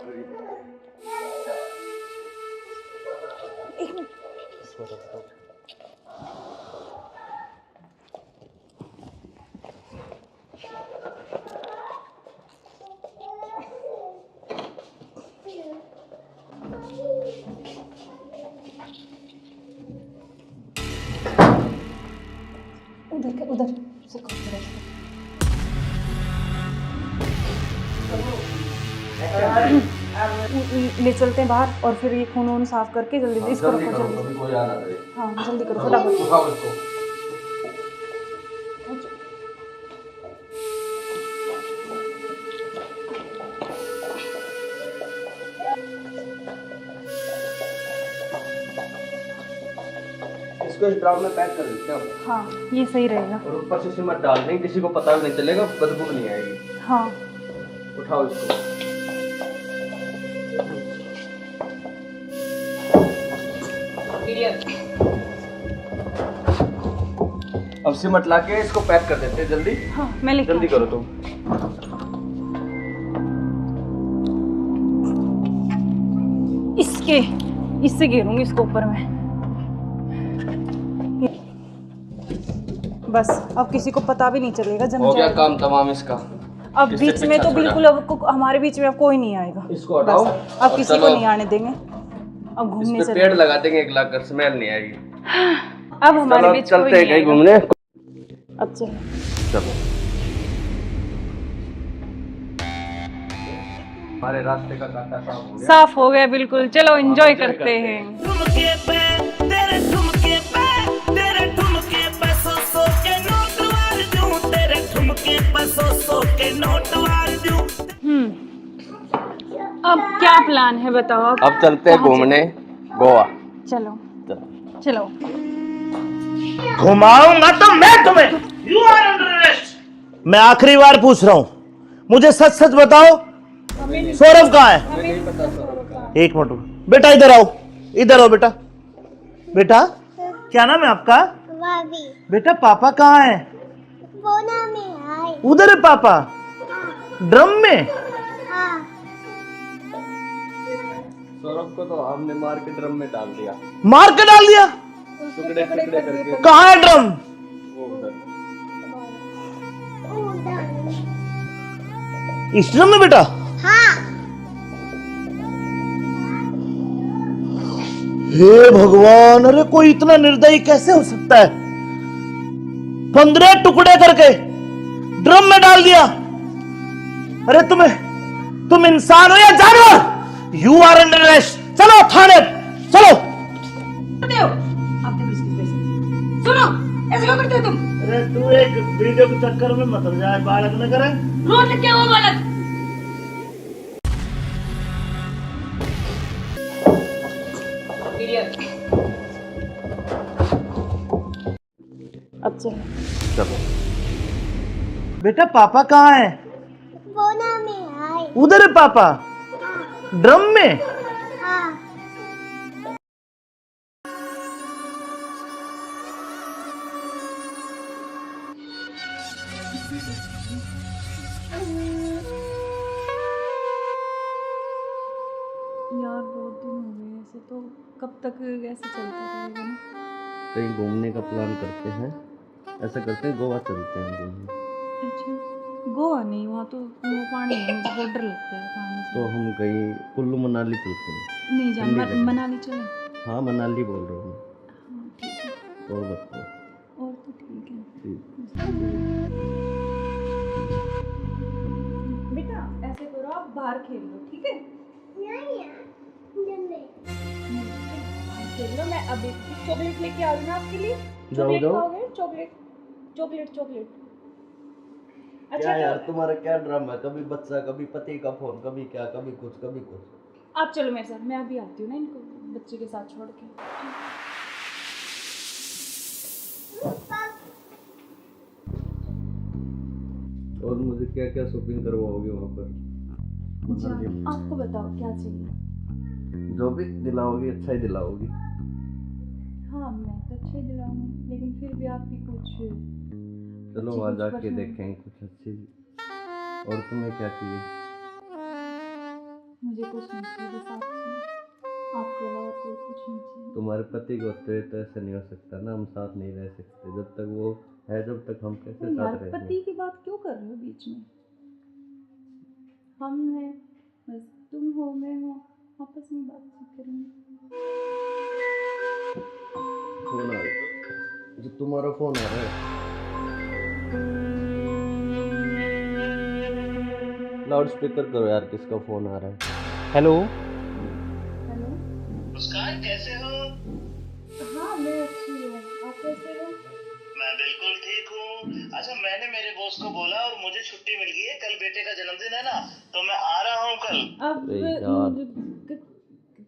एक मिनट। उधर से ले चलते हैं बाहर, और फिर ये खून वून साफ करके जल्दी से इसको रखो जल्दी। कभी कोई आना करे। हाँ, जल्दी करो फटाफट। उठाओ इसको। इसको इस ड्राम में पैक कर देते हैं। हाँ, ये सही रहेगा। और ऊपर से सिमट डाल देंगे, किसी को पता भी नहीं चलेगा, बदबू नहीं आएगी। हाँ, उठाओ इसको। अब सिमट ला के इसको पैक कर देते हैं जल्दी। हाँ, मैं लेके जल्दी करो तुम। इससे घेरूंगी इसको ऊपर में। बस अब किसी को पता भी नहीं चलेगा, जम हो गया जाएगा। काम तमाम इसका। अब इससे बीच में पीछा तो छोड़ा। बिल्कुल अब हमारे बीच में अब कोई नहीं आएगा। इसको हटाओ। बस, अब और किसी को चलो। नहीं आने देंगे। अब इस घूमने पे चले। पेड़ लगा देंगे, एक लाख कर स्मेल नहीं आएगी। अब हमारे चलो बीच कोई चलते हैं नहीं कहीं आएगा। घूमने। अब चलो। चलो हमारे रास्ते का कांटा साफ हो गया। साफ हो गया बिल्कुल। चलो एंजॉय करते हैं। ठुमके पे तेरे ठुमके पे तेरे ठुमके पे सौ के नोट वार दूं, तेरे ठुमके पे सौ के नोट वार दूं। अब क्या प्लान है बताओ? अब चलते हैं घूमने गोवा। चलो चलो। चलो। घुमाऊंगा तो मैं तुम्हें। You are under arrest. मैं आखिरी बार पूछ रहा हूं, मुझे सच सच बताओ, सौरभ कहाँ है? एक मिनट बेटा, इधर आओ, इधर आओ बेटा। बेटा क्या नाम है आपका? बेटा पापा कहाँ है? उधर है पापा। ड्रम में? सौरभ को तो हमने मार के ड्रम में डाल दिया। मार के डाल दिया? टुकड़े टुकड़े करके। कहाँ है ड्रम? वो उधर। इस ड्रम में बेटा? हे भगवान, अरे कोई इतना निर्दयी कैसे हो सकता है? 15 टुकड़े करके ड्रम में डाल दिया। अरे तुम इंसान हो या जानवर? You are under arrest. चलो थाने, चलो। सुनो, ऐसे क्यों करते हो तुम? अरे तू एक वीडियो के चक्कर में मत जाए, बालक न करे। रोड क्या हुआ बालक? अब चलो। चलो। बेटा पापा कहाँ है? उधर है पापा ड्रम में। यार बहुत दिन हो गए ऐसे, तो कब तक ऐसे चलता रहेगा ना? कहीं घूमने का प्लान करते हैं, ऐसा करते हैं गोवा चलते हैं घूमने। अच्छा, गोवा नहीं, वहाँ तो वो पानी है, मुझे बहुत डर लगता है पानी से। तो हम कहीं कुल्लू मनाली चलते हैं। नहीं जान, ठंडी जगह। मनाली चले। हाँ मनाली बोल रहा हूँ हाँ ठीक है, मैं। और बताओ। और तो ठीक है। ठीक। बेटा ऐसे करो, आप बाहर खेल लो, ठीक है? खेल लो, मैं अभी चॉकलेट लेके आ रही हूँ आपके लिए। चॉकलेट खाओगे? Chocolate chocolate chocolate. क्या यार तुम्हारा क्या ड्रामा है, कभी बच्चा कभी पति का फोन, कभी क्या कभी कुछ कभी कुछ। आप चलो मेरे साथ, मैं अभी आती हूँ ना इनको बच्चे के साथ छोड़ के। और मुझे क्या क्या शॉपिंग करवाओगे वहाँ पर? आपको बताओ क्या चाहिए? जो भी दिलाओगी अच्छा ही दिलाओगी। हाँ मैं तो अच्छा ही दिलाऊंगी, लेकिन फिर भी आपकी कुछ चलो अच्छी वहाँ कुछ जाके पसंद। देखेंगे कुछ अच्छी। और तुम्हें क्या चाहिए? मुझे कुछ नहीं चाहिए, बस आप चाहिए, आपके अलावा कोई कुछ नहीं चाहिए। तुम्हारे पति को तो ऐसा नहीं हो सकता ना, हम साथ नहीं रह सकते जब तक वो है, जब तक हम कैसे तो यार साथ रहेंगे? पति की बात क्यों कर रहे हो बीच में? हम हैं, बस तुम हो मैं हूँ, आपस में बातचीत करेंगे। फोन आ रहा है, जो तुम्हारा फोन आ रहा है। लाउड स्पीकर करो यार, किसका फोन आ रहा है? हेलो। हेलो। मुस्कान कैसे हो? हाँ मैं अच्छी हूँ, आप कैसे हो? मैं बिल्कुल ठीक हूँ। अच्छा मैंने मेरे बॉस को बोला और मुझे छुट्टी मिल गई है, कल बेटे का जन्मदिन है ना, तो मैं आ रहा हूँ कल। अब अरे यार।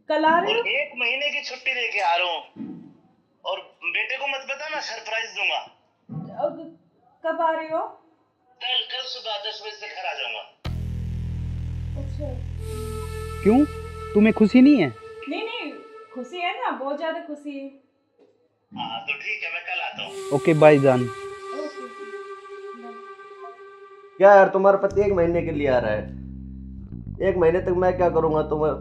कल आ रहे और हो? 1 महीने की छुट्टी लेके आ रहा हूँ। और बेटे को मत बताना, सरप्राइज दूंगा। अब कब आ रहे हो? कल सुबह 10 बजे से घर आ जाऊंगा। अच्छा। क्यों, तुम्हें खुशी नहीं है? नहीं नहीं, खुशी है ना, बहुत ज्यादा खुशी है। हाँ तो ठीक है, मैं कल आता हूँ। ओके बाय जान। ओके। क्या यार तुम्हारा पति 1 महीने के लिए आ रहा है? 1 महीने तक मैं क्या करूँगा तुम्हें?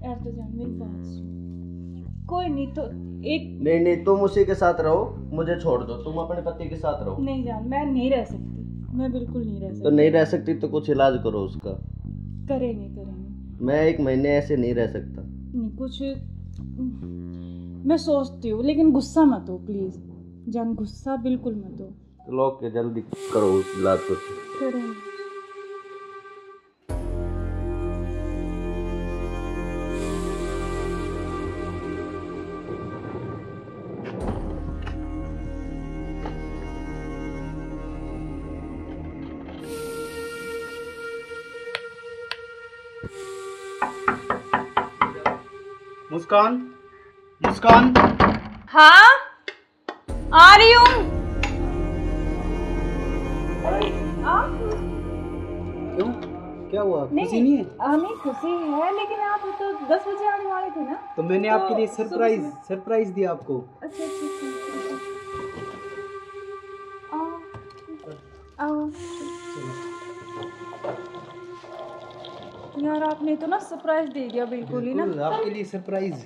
यार तो जान मेरी बात सुन, कोई नहीं तो एक। नहीं तुम उसी के साथ रहो, मुझे छोड़ दो, तुम अपने पति के साथ रहो। नहीं जान, मैं नहीं रह सकती, मैं बिल्कुल नहीं रह सकती। तो नहीं रह सकती तो कुछ इलाज करो उसका। करेंगे। मैं 1 महीने ऐसे नहीं रह सकता। नहीं कुछ मैं सोचती हूँ, लेकिन गुस्सा मत हो प्लीज जान, गुस्सा बिल्कुल मत हो। चलो ओके, जल्दी करो उस इलाज को। करेंगे। मुस्कान, मुस्कान। हाँ आ रही हूँ। क्यों, क्या हुआ? खुशी नहीं है? नहीं खुशी है, लेकिन आप तो 10 बजे आने वाले थे ना। तो मैंने तो आपके लिए सुबह- सरप्राइज दिया आपको। अच्छा। आओ। यार आपने तो ना सरप्राइज दे दिया बिल्कुल ही ना। बिल्कुल, आपके लिए सरप्राइज।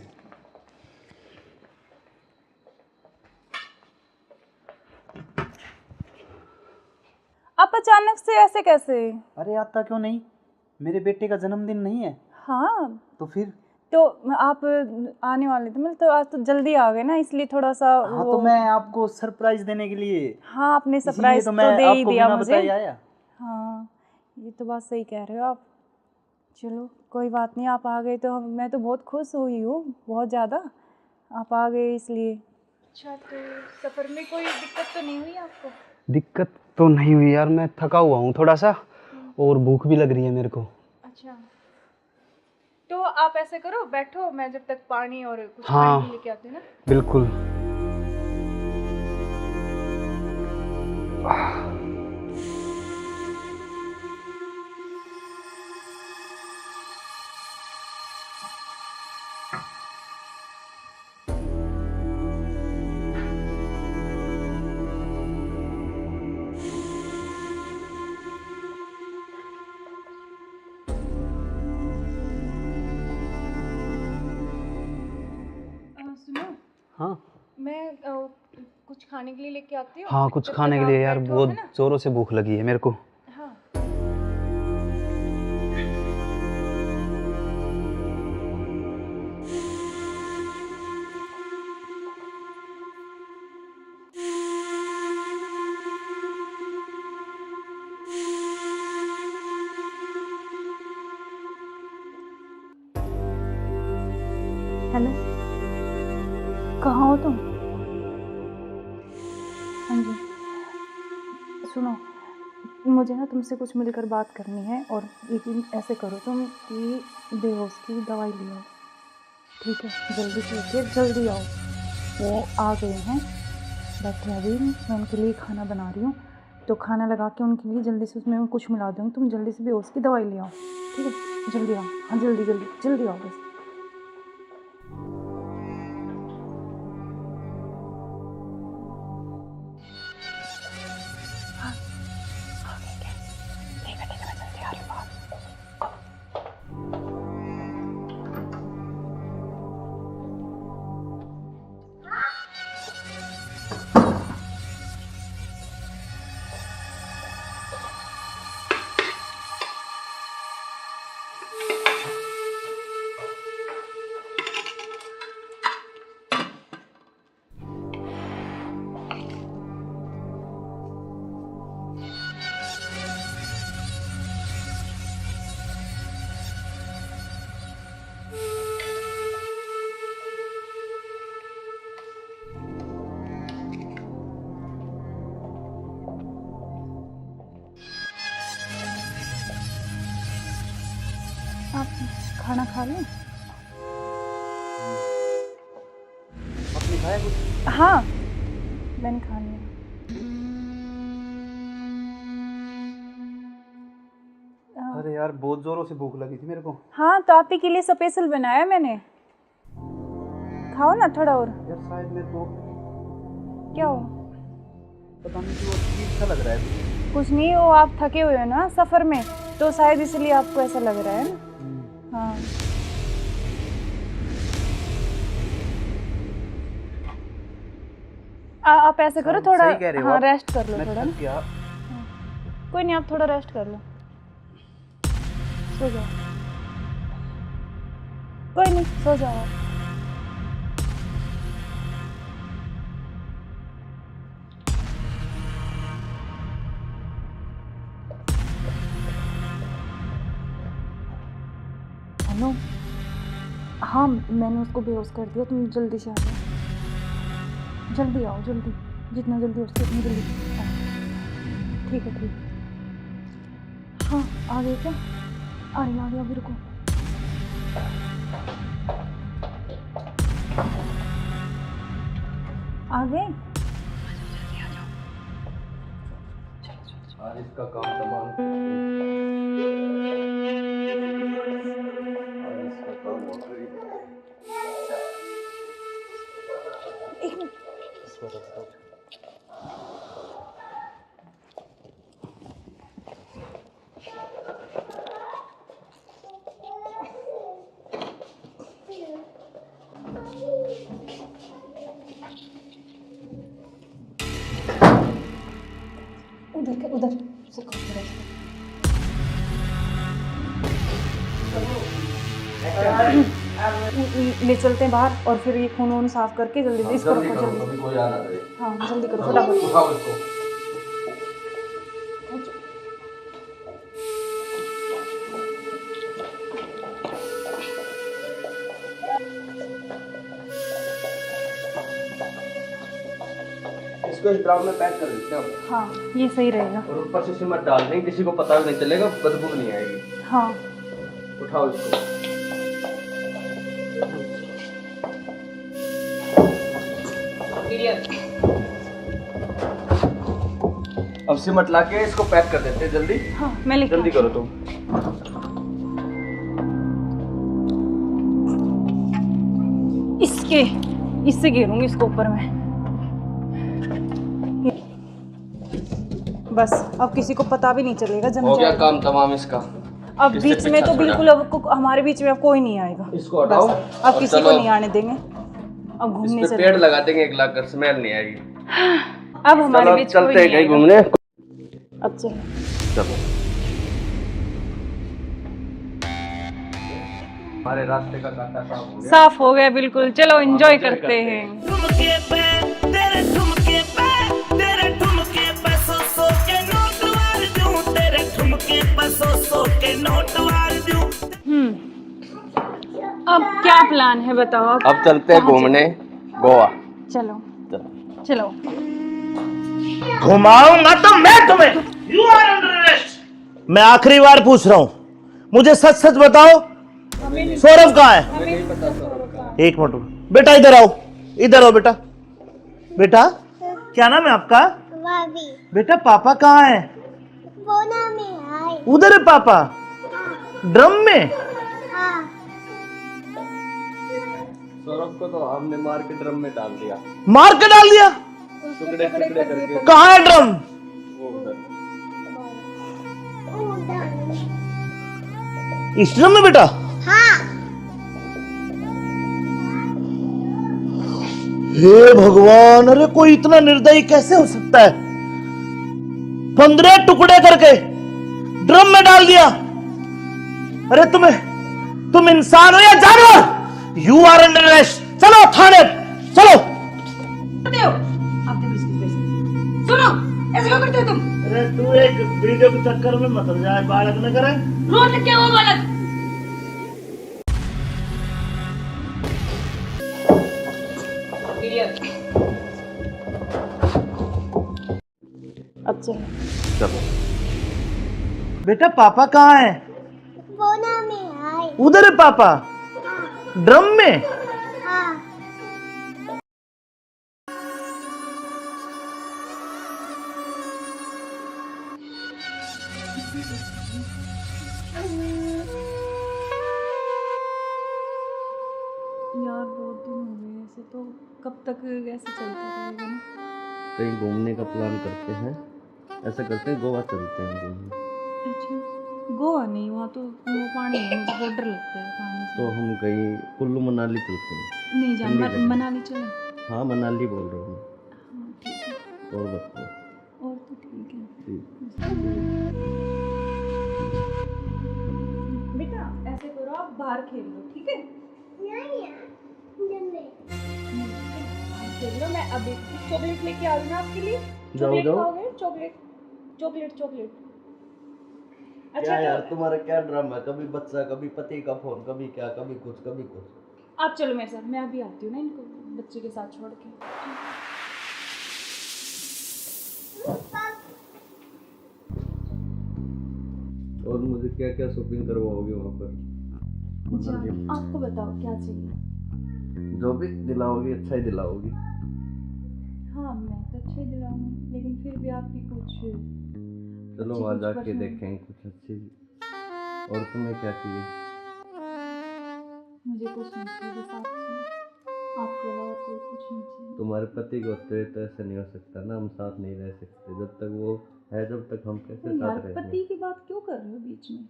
आप अचानक से ऐसे कैसे? अरे आता क्यों नहीं, मेरे बेटे का जन्मदिन नहीं है? हाँ तो फिर? तो आप आने वाले थे, मतलब तो आज तो जल्दी आ गए ना, इसलिए थोड़ा सा हाँ तो मैं आपको सरप्राइज देने के लिए। हाँ आपने सरप्राइज तो तो मैं दे ही आपको दिया बिना मुझे। बताए आया। हाँ ये तो बात सही कह रहे हो आप। चलो कोई बात नहीं, आप आ गए तो मैं तो बहुत खुश हुई हूँ, बहुत ज़्यादा। आप आ गए इसलिए। अच्छा तो सफ़र में कोई दिक्कत तो नहीं हुई आपको? दिक्कत तो नहीं हुई यार, मैं थका हुआ हूँ थोड़ा सा, और भूख भी लग रही है मेरे को। अच्छा तो आप ऐसे करो, बैठो, मैं जब तक पानी और कुछ हाँ, खाने लेके आती हूँ ना। बिल्कुल। मैं कुछ खाने के लिए लेके आती हूँ। हाँ कुछ जब खाने तक के आप लिए यार, बैठो, बहुत है ना? जोरों से भूख लगी है मेरे को। हाँ। हेलो, कहाँ हो तुम? हाँ जी, सुनो, मुझे ना तुमसे कुछ मिलकर बात करनी है, और यकीन ऐसे करो तुम कि बेहोश की दवाई ले आओ, ठीक है? जल्दी से उठिए, जल्दी आओ। वो आ गए हैं, बैठे अभी, मैं उनके लिए खाना बना रही हूँ, तो खाना लगा के उनके लिए जल्दी से उसमें कुछ मिला दूँगी। तुम जल्दी से बेहोश की दवाई ले आओ, ठीक है? जल्दी आओ, हाँ जल्दी जल्दी जल्दी आओ बस। आप खाना खा लें? आपने खाया कुछ? हाँ, मैंने खा लिया। अरे यार बहुत जोरों से भूख लगी थी मेरे को। हाँ, तो आप ही के लिए स्पेशल बनाया मैंने। खाओ ना थोड़ा और। यार शायद मेरे को क्या हो? पता नहीं क्यों अजीब सा लग रहा है। कुछ नहीं, वो आप थके हुए हो ना सफ़र में, तो शायद इसलिए आपको ऐसा लग रहा है ना। हाँ। आप ऐसे करो, थोड़ा सही कह रहे हो हाँ आप। रेस्ट कर लो मैं थोड़ा थक ना। गया। कोई नहीं, आप थोड़ा रेस्ट कर लो, सो जाओ। कोई नहीं, सो जाओ आप। हेलो, हाँ मैंने उसको बेहोश कर दिया, तुम जल्दी से आ जाओ, जल्दी आओ, जल्दी, जितना जल्दी हो सके उतनी जल्दी आओ। ठीक है, ठीक है। हाँ, आ गए क्या? आ गया, अभी रुको। आ गए? आज इसका काम तमाम। आज इसका काम हो गई। एक मिनट। उधर से ले चलते हैं बाहर, और फिर ये खून वून साफ करके जल्दी से इसको रखो, जल्दी। कोई आ ना जाए। हाँ जल्दी करो फटाफट। उठाओ इसको। इसको इस ड्राम में पैक कर देते हैं। हाँ ये सही रहेगा। और ऊपर से सिमट डाल देंगे, किसी को पता भी नहीं चलेगा, बदबू नहीं आएगी। हाँ उठाओ इसको। अब सिमट ला के इसको पैक कर देते हैं जल्दी। हाँ मैं लेके जल्दी करो तुम। इससे घेरूंगी इसको ऊपर में। बस अब किसी को पता भी नहीं चलेगा, जम हो गया जाएगा। काम तमाम इसका। अब इससे बीच में पीछा तो छोड़ा। बिल्कुल अब हमारे बीच में अब कोई नहीं आएगा। इसको हटाओ बस अब और किसी को चलो। नहीं आने देंगे। अब इस घूमने पे चले। पेड़ लगा देंगे, एक लाकर स्मेल नहीं आएगी। अब हमारे चलो बीच कोई चलते हैं नहीं कहीं आएगा। घूमने। अब चलो। चलो हमारे रास्ते का कांटा साफ हो गया। साफ हो गया बिल्कुल। चलो एंजॉय करते हैं। ठुमके पे तेरे ठुमके पे तेरे ठुमके पे सौ के नोट वार दूं, तेरे ठुमके पे सौ के नोट वार दूं। अब क्या प्लान है बताओ? अब चलते हैं घूमने गोवा। चलो चलो। घुमाऊंगा तो मैं तुम्हें। You are under arrest. मैं आखिरी बार पूछ रहा हूं, मुझे सच सच बताओ, सौरभ कहाँ है? एक मिनट बेटा, इधर आओ, इधर आओ बेटा। बेटा क्या नाम है आपका? बेटा पापा कहाँ है? उधर है पापा, ड्रम में। सौरभ को तो हमने मार के ड्रम में डाल दिया। मार के डाल दिया? टुकड़े टुकड़े करके। कहाँ है ड्रम? वो उधर। इस ड्रम में बेटा? हे भगवान, अरे कोई इतना निर्दयी कैसे हो सकता है? 15 टुकड़े करके ड्रम में डाल दिया। अरे तुम इंसान हो या जानवर? You are under arrest. चलो थाने, चलो। सुनो, ऐसे क्यों करते हो तुम? अरे तू एक वीडियो के चक्कर में मत जाए, बालक न करे। रोज क्या वो बालक? अब चलो। चलो बेटा पापा कहाँ है? उधर है पापा, ड्रम में। यार बहुत दिन हो गए ऐसे, तो कब तक ऐसे चलता रहेगा ना? कहीं घूमने का प्लान करते हैं। ऐसा करते हैं गोवा चलते हैं घूमने। अच्छा गोवा नहीं, वहाँ तो वो पानी है, मुझे बहुत डर लगता है पानी से। तो हम कहीं कुल्लू मनाली चलते हैं। नहीं जान, ठंडी जगह। मनाली चले। हाँ मनाली बोल रहा हूँ हाँ ठीक है। मैं। और बताओ। और तो ठीक है। ठीक। बेटा ऐसे करो, आप बाहर खेल लो, ठीक है? खेल लो। मैं अभी चॉकलेट लेके आ रही हूँ आपके लिए। चॉकलेट जाओ। खाओगे? Chocolate chocolate chocolate. अच्छा क्या यार तो तुम्हारा क्या ड्रामा है? कभी बच्चा, कभी पति का फोन, कभी क्या, कभी कुछ कभी कुछ। आप चलो मेरे साथ, मैं अभी आती हूँ ना इनको बच्चे के साथ छोड़ के। और मुझे क्या क्या शॉपिंग करवाओगे वहाँ पर? अच्छा आपको बताओ क्या चाहिए? जो भी दिलाओगी अच्छा ही दिलाओगी। हाँ मैं तो अच्छे दिलाऊंगी, लेकिन फिर भी आप भी कुछ चलो अच्छी वहाँ कुछ जाके पसंद। देखेंगे कुछ अच्छी। और तुम्हें क्या चाहिए? मुझे कुछ नहीं चाहिए, बस आप चाहिए। आपके अलावा कोई कुछ नहीं चाहिए। तुम्हारे पति को तो ऐसा नहीं हो सकता ना, हम साथ नहीं रह सकते जब तक वो है, जब तक हम कैसे तो यार साथ रहेंगे? पति की बात क्यों कर रहे हो बीच में?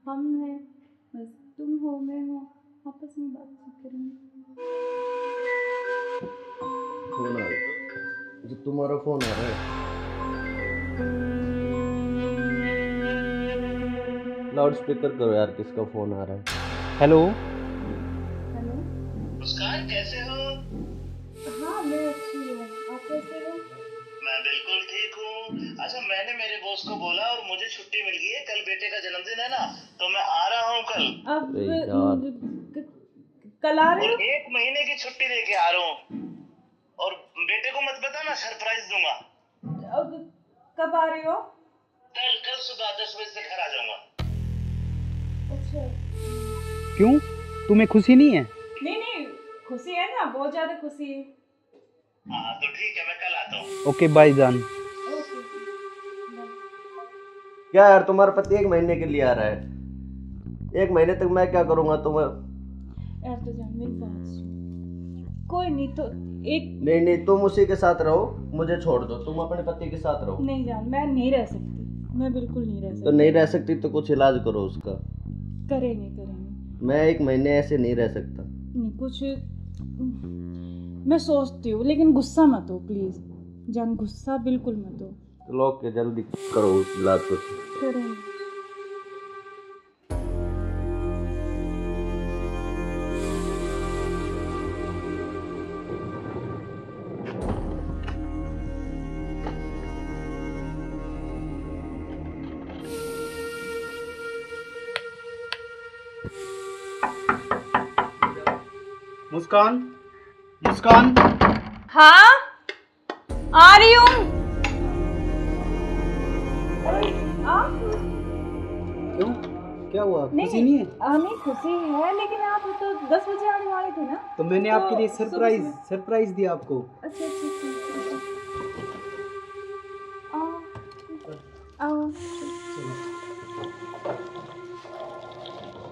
हम हैं, बस तुम हो मैं हूँ, आपस में बातचीत करेंगे। फोन आ रहा है। जो तुम्हारा फोन आ रहा है। लाउड स्पीकर करो यार, किसका फोन आ रहा है? हेलो। हेलो। मुस्कान कैसे हो? हाँ मैं अच्छी हूँ, आप कैसे हो? मैं बिल्कुल ठीक हूँ। अच्छा मैंने मेरे बॉस को बोला और मुझे छुट्टी मिल गई है, कल बेटे का जन्मदिन है ना, तो मैं आ रहा हूँ कल। अब अरे यार। कल आ रहे और हो? 1 महीने की छुट्टी लेके आ रहा हूँ। और बेटे को मत बताना, सरप्राइज दूंगा। अब कब आ रहे हो? कल सुबह 10 बजे से घर आ जाऊंगा। अच्छा क्यों, तुम्हें खुशी नहीं है? नहीं खुशी है ना, बहुत ज्यादा खुशी है। हाँ तो ठीक है, मैं कल आता हूँ। ओके बाय जान। ओके क्या यार तुम्हारा पति 1 महीने के लिए आ रहा है? 1 महीने तक मैं क्या करूँगा तुम्हें? यार तो जान मेरी बात सुन, कोई नहीं तो एक नहीं तुम उसी के साथ रहो, मुझे छोड़ दो, तुम अपने पति के साथ रहो। नहीं जान, मैं नहीं रह सकती, मैं बिल्कुल नहीं रह तो सकती। नहीं रह सकती तो कुछ इलाज करो उसका। करेंगे मैं 1 महीने ऐसे नहीं रह सकता। नहीं कुछ मैं सोचती हूँ, लेकिन गुस्सा मत हो प्लीज़ जान, गुस्सा बिल्कुल मत हो। चलो के जल्दी करो उस इलाज को। करें। मुस्कान, मुस्कान। हाँ आ रही हूँ। क्यों, क्या हुआ? खुशी नहीं है? नहीं खुशी है, लेकिन आप तो 10 बजे आने वाले थे ना। तो मैंने तो आपके लिए सरप्राइज सुबह सरप्राइज दिया आपको। अच्छा अच्छा अच्छा। आओ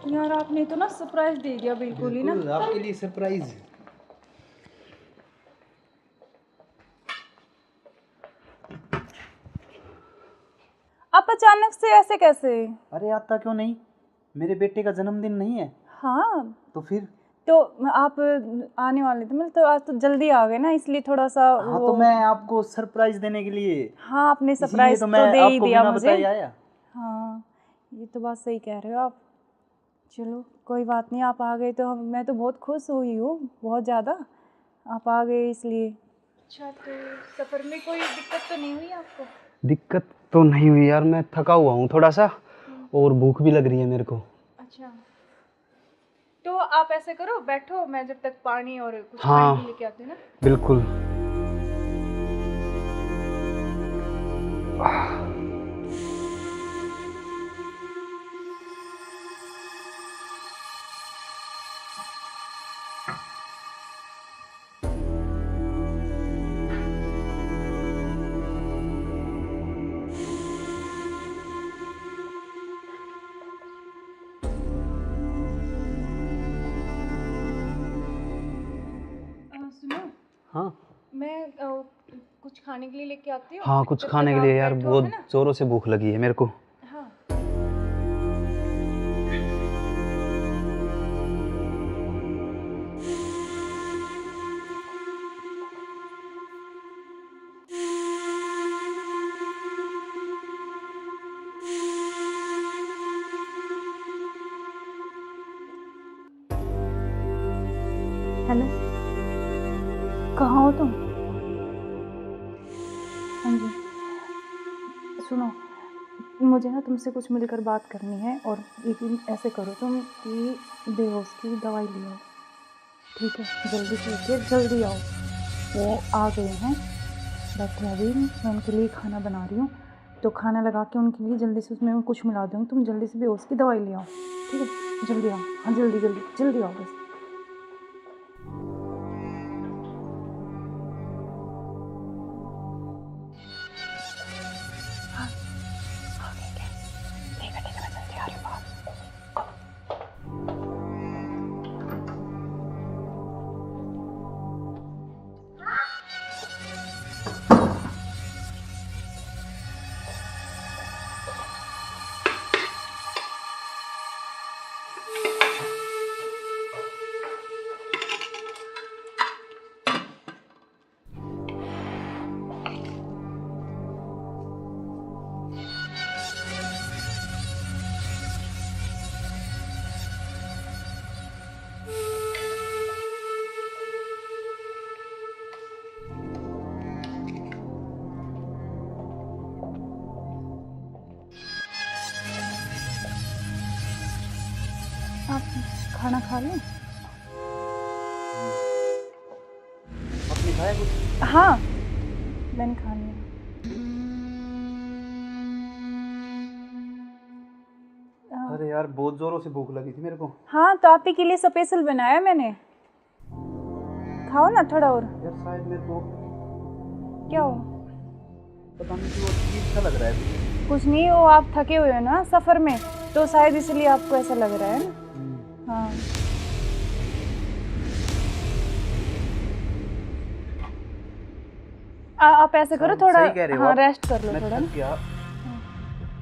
यार, आपने तो ना सरप्राइज दे दिया बिल्कुल ही ना। बिल्कुल, आपके लिए सरप्राइज। आप अचानक से ऐसे कैसे? अरे आता क्यों नहीं, मेरे बेटे का जन्मदिन नहीं है? हाँ तो फिर? तो आप आने वाले थे, मतलब तो आज तो जल्दी आ गए ना, इसलिए थोड़ा सा हाँ तो मैं आपको सरप्राइज देने के लिए। हाँ आपने इसीलिए सरप्राइज तो तो मैं दे ही आपको दिया बिना मुझे। बताए आया। हाँ ये तो बात सही कह रहे हो आप। चलो कोई बात नहीं, आप आ गए तो मैं तो बहुत खुश हुई हूँ, बहुत ज़्यादा। आप आ गए इसलिए। अच्छा तो सफ़र में कोई दिक्कत तो नहीं हुई आपको? दिक्कत तो नहीं हुई यार, मैं थका हुआ हूँ थोड़ा सा और भूख भी लग रही है मेरे को। अच्छा तो आप ऐसे करो, बैठो, मैं जब तक पानी और कुछ हाँ, खाने के लेके आती हूँ ना। बिल्कुल। सुनो, हाँ मैं कुछ खाने के लिए लेके आती हूँ। हाँ, कुछ जब खाने तक के लिए आप यार, बैठो, बहुत है ना? जोरों से भूख लगी है मेरे को। हाँ हेलो, कहाँ हो तुम? हाँ जी सुनो, मुझे ना तुमसे कुछ मिलकर बात करनी है, और लेकिन ऐसे करो तुम कि बेहोश की दवाई ले आओ, ठीक है? जल्दी से उठिए, जल्दी आओ। वो आ गए हैं, बैठे अभी, मैं उनके लिए खाना बना रही हूँ, तो खाना लगा के उनके लिए जल्दी से उसमें कुछ मिला दूँगी। तुम जल्दी से बेहोश की दवाई ले आओ, ठीक है? जल्दी आओ, हाँ जल्दी जल्दी जल्दी आओ बस। आप खाना खा लें? आपने खाया कुछ? हाँ मैंने खा लिया। अरे यार, बहुत जोरों से भूख लगी थी मेरे को। हाँ तो आप ही के लिए स्पेशल बनाया मैंने, खाओ ना थोड़ा और। यार शायद मेरे को क्या हो? पता नहीं क्यों अजीब सा लग रहा है। कुछ नहीं, वो आप थके हुए हो ना सफ़र में, तो शायद इसलिए आपको ऐसा लग रहा है ना। हाँ आप ऐसे करो, थोड़ा हाँ रेस्ट कर लो थोड़ा ना।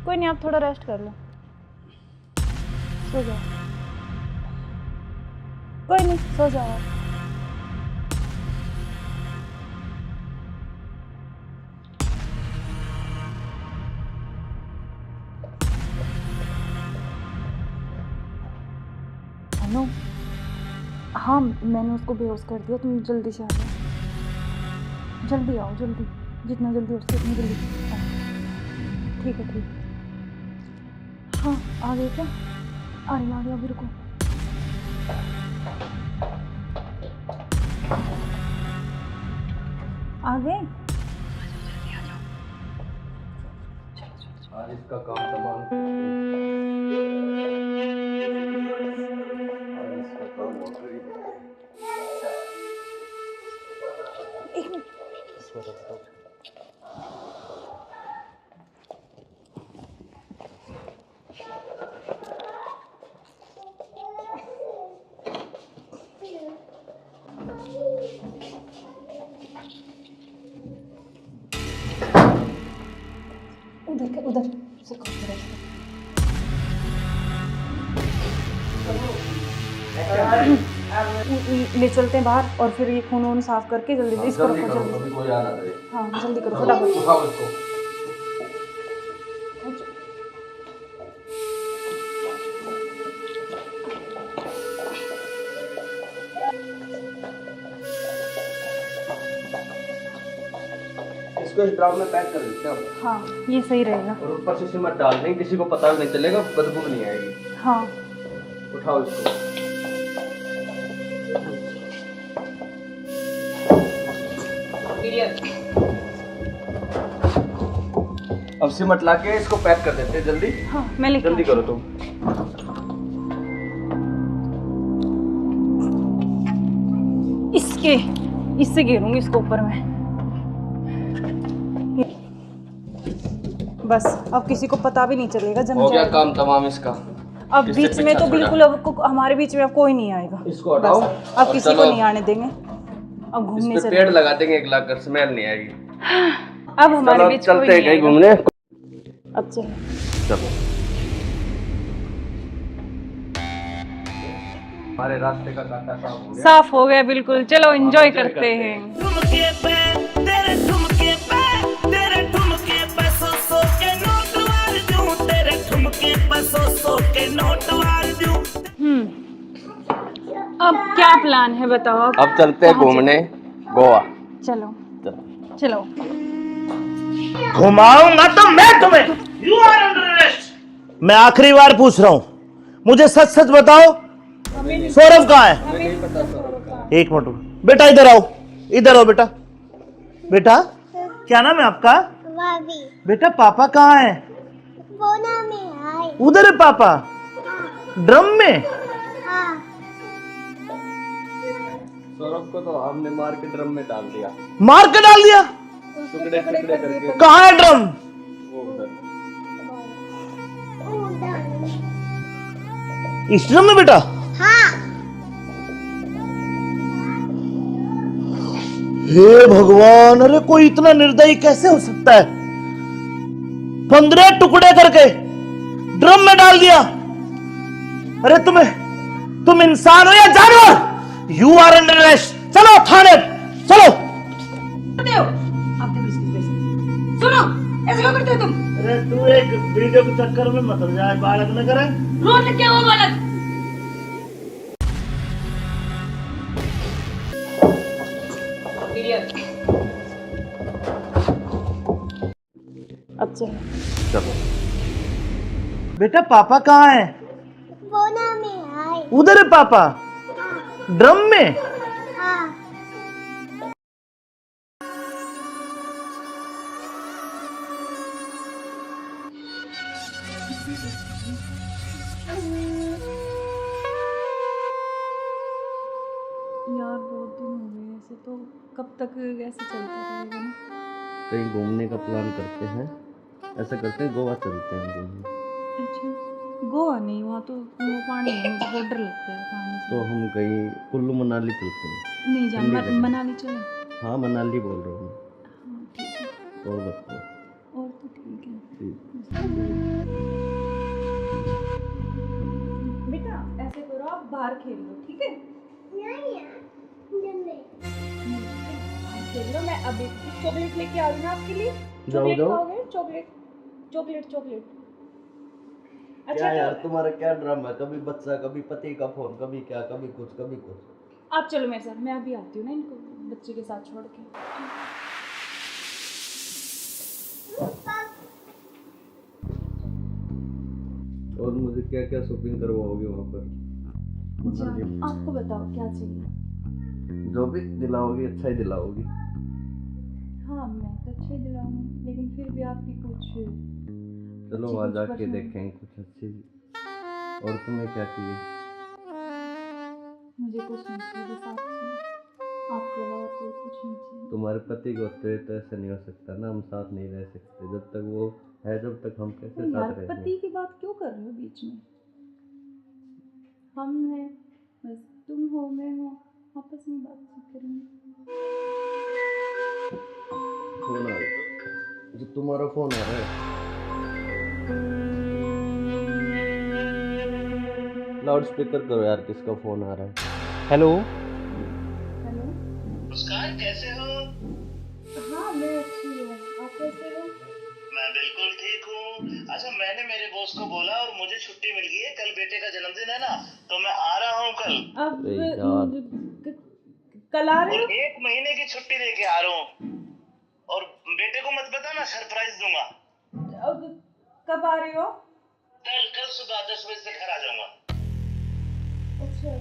कोई नहीं, आप थोड़ा रेस्ट कर लो, सो जाओ। कोई नहीं, सो जाओ आप। हेलो, हाँ मैंने उसको बेहोश कर दिया, तुम जल्दी से आ जाओ, जल्दी आओ, जल्दी, जितना जल्दी हो सके उतनी जल्दी आओ। ठीक है, ठीक है। हाँ आ गए क्या? आ गया, अभी रुको। आ गए? आज इसका काम तमाम, आज इसका काम हो गया। एक मिनट। उधर से ले चलते हैं बाहर और फिर ये खून वून साफ करके जल्दी से इसको रखो, जल्दी। कोई आ ना दे। हाँ जल्दी करो फटाफट। उठाओ इसको। इसको इस ड्राम में पैक कर देते हैं। हाँ ये सही रहेगा। और ऊपर से सिमट डाल देंगे, किसी को पता भी नहीं चलेगा, बदबू भी नहीं आएगी। हाँ उठाओ इसको। अब सिमट लाके इसको पैक कर देते हैं जल्दी। हाँ मैं लेके जल्दी करो तुम। इससे घेरूंगी इसको ऊपर में। बस अब किसी को पता भी नहीं चलेगा, जम हो गया जाएगा। काम तमाम इसका। अब इससे बीच में पीछा तो छोड़ा। बिल्कुल अब हमारे बीच में अब कोई नहीं आएगा। इसको हटाओ। बस, अब और किसी चलो। को नहीं आने देंगे। अब घूमने इस पे चले। पेड़ लगा देंगे, एक लाख कर, स्मेल नहीं आएगी। अब हमारे चलो बीच कोई चलते हैं नहीं कहीं आएगा। घूमने। अब चलो। चलो हमारे रास्ते का कांटा साफ हो गया। साफ हो गया बिल्कुल। चलो एंजॉय करते हैं। ठुमके पे तेरे ठुमके पे तेरे ठुमके पे सौ के नोट वार दूं, तेरे ठुमके पे सौ के नोट वार दूं। अब क्या प्लान है बताओ? अब चलते हैं घूमने गोवा। चलो चलो। घुमाऊंगा तो मैं तुम्हें। You are under arrest. मैं आखिरी बार पूछ रहा हूं, मुझे सच सच बताओ, सौरभ कहाँ है? एक मिनट बेटा, इधर आओ, इधर आओ बेटा। बेटा क्या नाम है आपका? बेटा पापा कहाँ है? उधर है पापा। ड्रम में? सौरभ को तो हमने मार के ड्रम में डाल दिया। मार के डाल दिया? टुकड़े टुकड़े करके। कहाँ है ड्रम? वो उधर। इस ड्रम में बेटा? हे भगवान, अरे कोई इतना निर्दयी कैसे हो सकता है? 15 टुकड़े करके ड्रम में डाल दिया। अरे तुम इंसान हो या जानवर? You are under arrest. चलो थाने, चलो। सुनो, ऐसे क्यों करते हो तुम? अरे तू एक वीडियो के चक्कर में मत जाए, बालक न करे। रोड क्या हुआ बालक? अब चलो। चलो बेटा पापा कहाँ है? उधर है पापा। ड्रम में? यार बहुत दिन हो गए ऐसे, तो कब तक ऐसे चलता रहेगा ना? कहीं घूमने का प्लान करते हैं, ऐसा करते हैं गोवा चलते हैं घूमने। अच्छा गोवा नहीं, वहाँ तो वो पानी है, मुझे बहुत डर लगता है पानी से। तो हम कहीं कुल्लू मनाली चलते हैं। नहीं जान, ठंडी जगह। मनाली चले। हाँ मनाली बोल रहा हूँ। हाँ ठीक है। और बताओ। और तो ठीक है। ठीक। बेटा ऐसे करो, आप बाहर खेल लो, ठीक है? खेल लो, मैं अभी चॉकलेट लेके आ रही हूँ आपके लिए। जाओ, चॉकलेट जाओ। खाओगे? Chocolate chocolate chocolate. क्या यार तुम्हारा क्या ड्रामा है? कभी बच्चा, कभी पति का फोन, कभी क्या, कभी कुछ कभी कुछ। आप चलो मेरे साथ, मैं अभी आती हूँ ना इनको बच्चे के साथ छोड़ के। और मुझे क्या क्या शॉपिंग करवाओगे वहाँ पर? जान, आपको बताओ क्या चाहिए? जो भी दिलाओगी अच्छा ही दिलाओगी। हाँ मैं तो अच्छा ही दिलाऊंगी, लेकिन फिर भी आपकी कुछ चलो अच्छी वहाँ कुछ जाके पसंद- देखेंगे कुछ अच्छी। और तुम्हें क्या चाहिए? मुझे कुछ नहीं चाहिए, बस आप चाहिए। आपके अलावा कोई कुछ नहीं चाहिए। तुम्हारे पति को तो ऐसा नहीं हो सकता ना, हम साथ नहीं रह सकते जब तक वो है, जब तक हम कैसे तो यार साथ रहेंगे? पति की बात क्यों कर रहे हो बीच में? हम हैं, बस तुम हो मैं हूँ, आपस में बातचीत करेंगे। फोन आ रहा, जो तुम्हारा फोन आ रहा है। लाउड स्पीकर करो यार, किसका फोन आ रहा है? हेलो। हेलो। मुस्कान कैसे हो? हाँ मैं अच्छी हूँ, आप कैसे हो? मैं बिल्कुल ठीक हूँ। अच्छा मैंने मेरे बॉस को बोला और मुझे छुट्टी मिल गई है, कल बेटे का जन्मदिन है ना, तो मैं आ रहा हूँ कल। अब अरे यार। कल आ रहे और हो? 1 महीने की छुट्टी लेके आ रहा हूँ। और बेटे को मत बताना, सरप्राइज दूंगा। अब कब आ रहे हो? कल सुबह 10 बजे से घर आ जाऊंगा। अच्छा।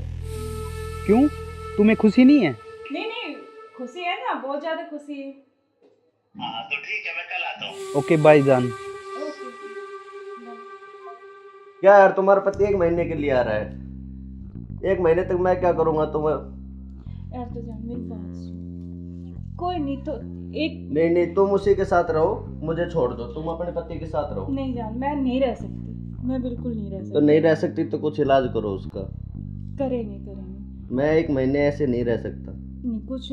क्यों, तुम्हें खुशी नहीं है? नहीं खुशी है ना, बहुत ज्यादा खुशी है। हाँ तो ठीक है, मैं कल आता हूँ। ओके बाय जान। ओके। क्या यार तुम्हारा पति 1 महीने के लिए आ रहा है? 1 महीने तक मैं क्या करूँगा तुम्हें? यार तो जान मेरी बात सुन, कोई नहीं तो एक नहीं तुम उसी के साथ रहो, मुझे छोड़ दो, तुम अपने पति के साथ रहो। नहीं जान, मैं नहीं रह सकती, मैं बिल्कुल नहीं रह सकती। तो नहीं रह सकती तो कुछ इलाज करो उसका। करेंगे। मैं 1 महीने ऐसे नहीं रह सकता। नहीं कुछ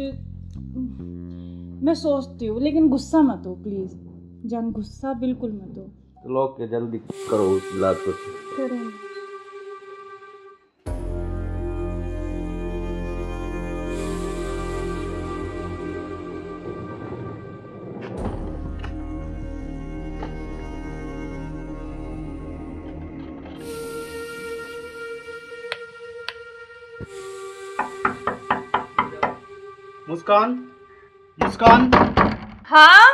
मैं सोचती हूँ, लेकिन गुस्सा मत हो प्लीज जान, गुस्सा बिल्कुल मत हो। चलो ओके, जल्दी करो उस इलाज को। करेंगे। मुस्कान। हाँ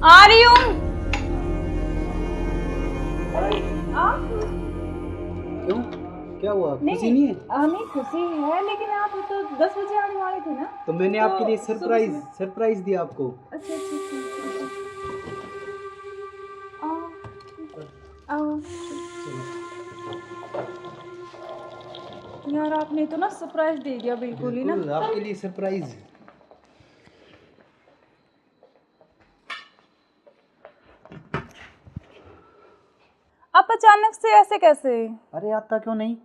आ रही हूँ। क्यों, क्या हुआ? खुशी नहीं है? नहीं खुशी है, लेकिन आप तो 10 बजे आने वाले थे ना। तो मैंने आपके लिए सरप्राइज दिया आपको। अच्छा। आओ। यार आपने तो ना सरप्राइज दे दिया बिल्कुल ही ना। बिल्कुल, आपके लिए सरप्राइज। आप अचानक से ऐसे कैसे? अरे आता क्यों नहीं,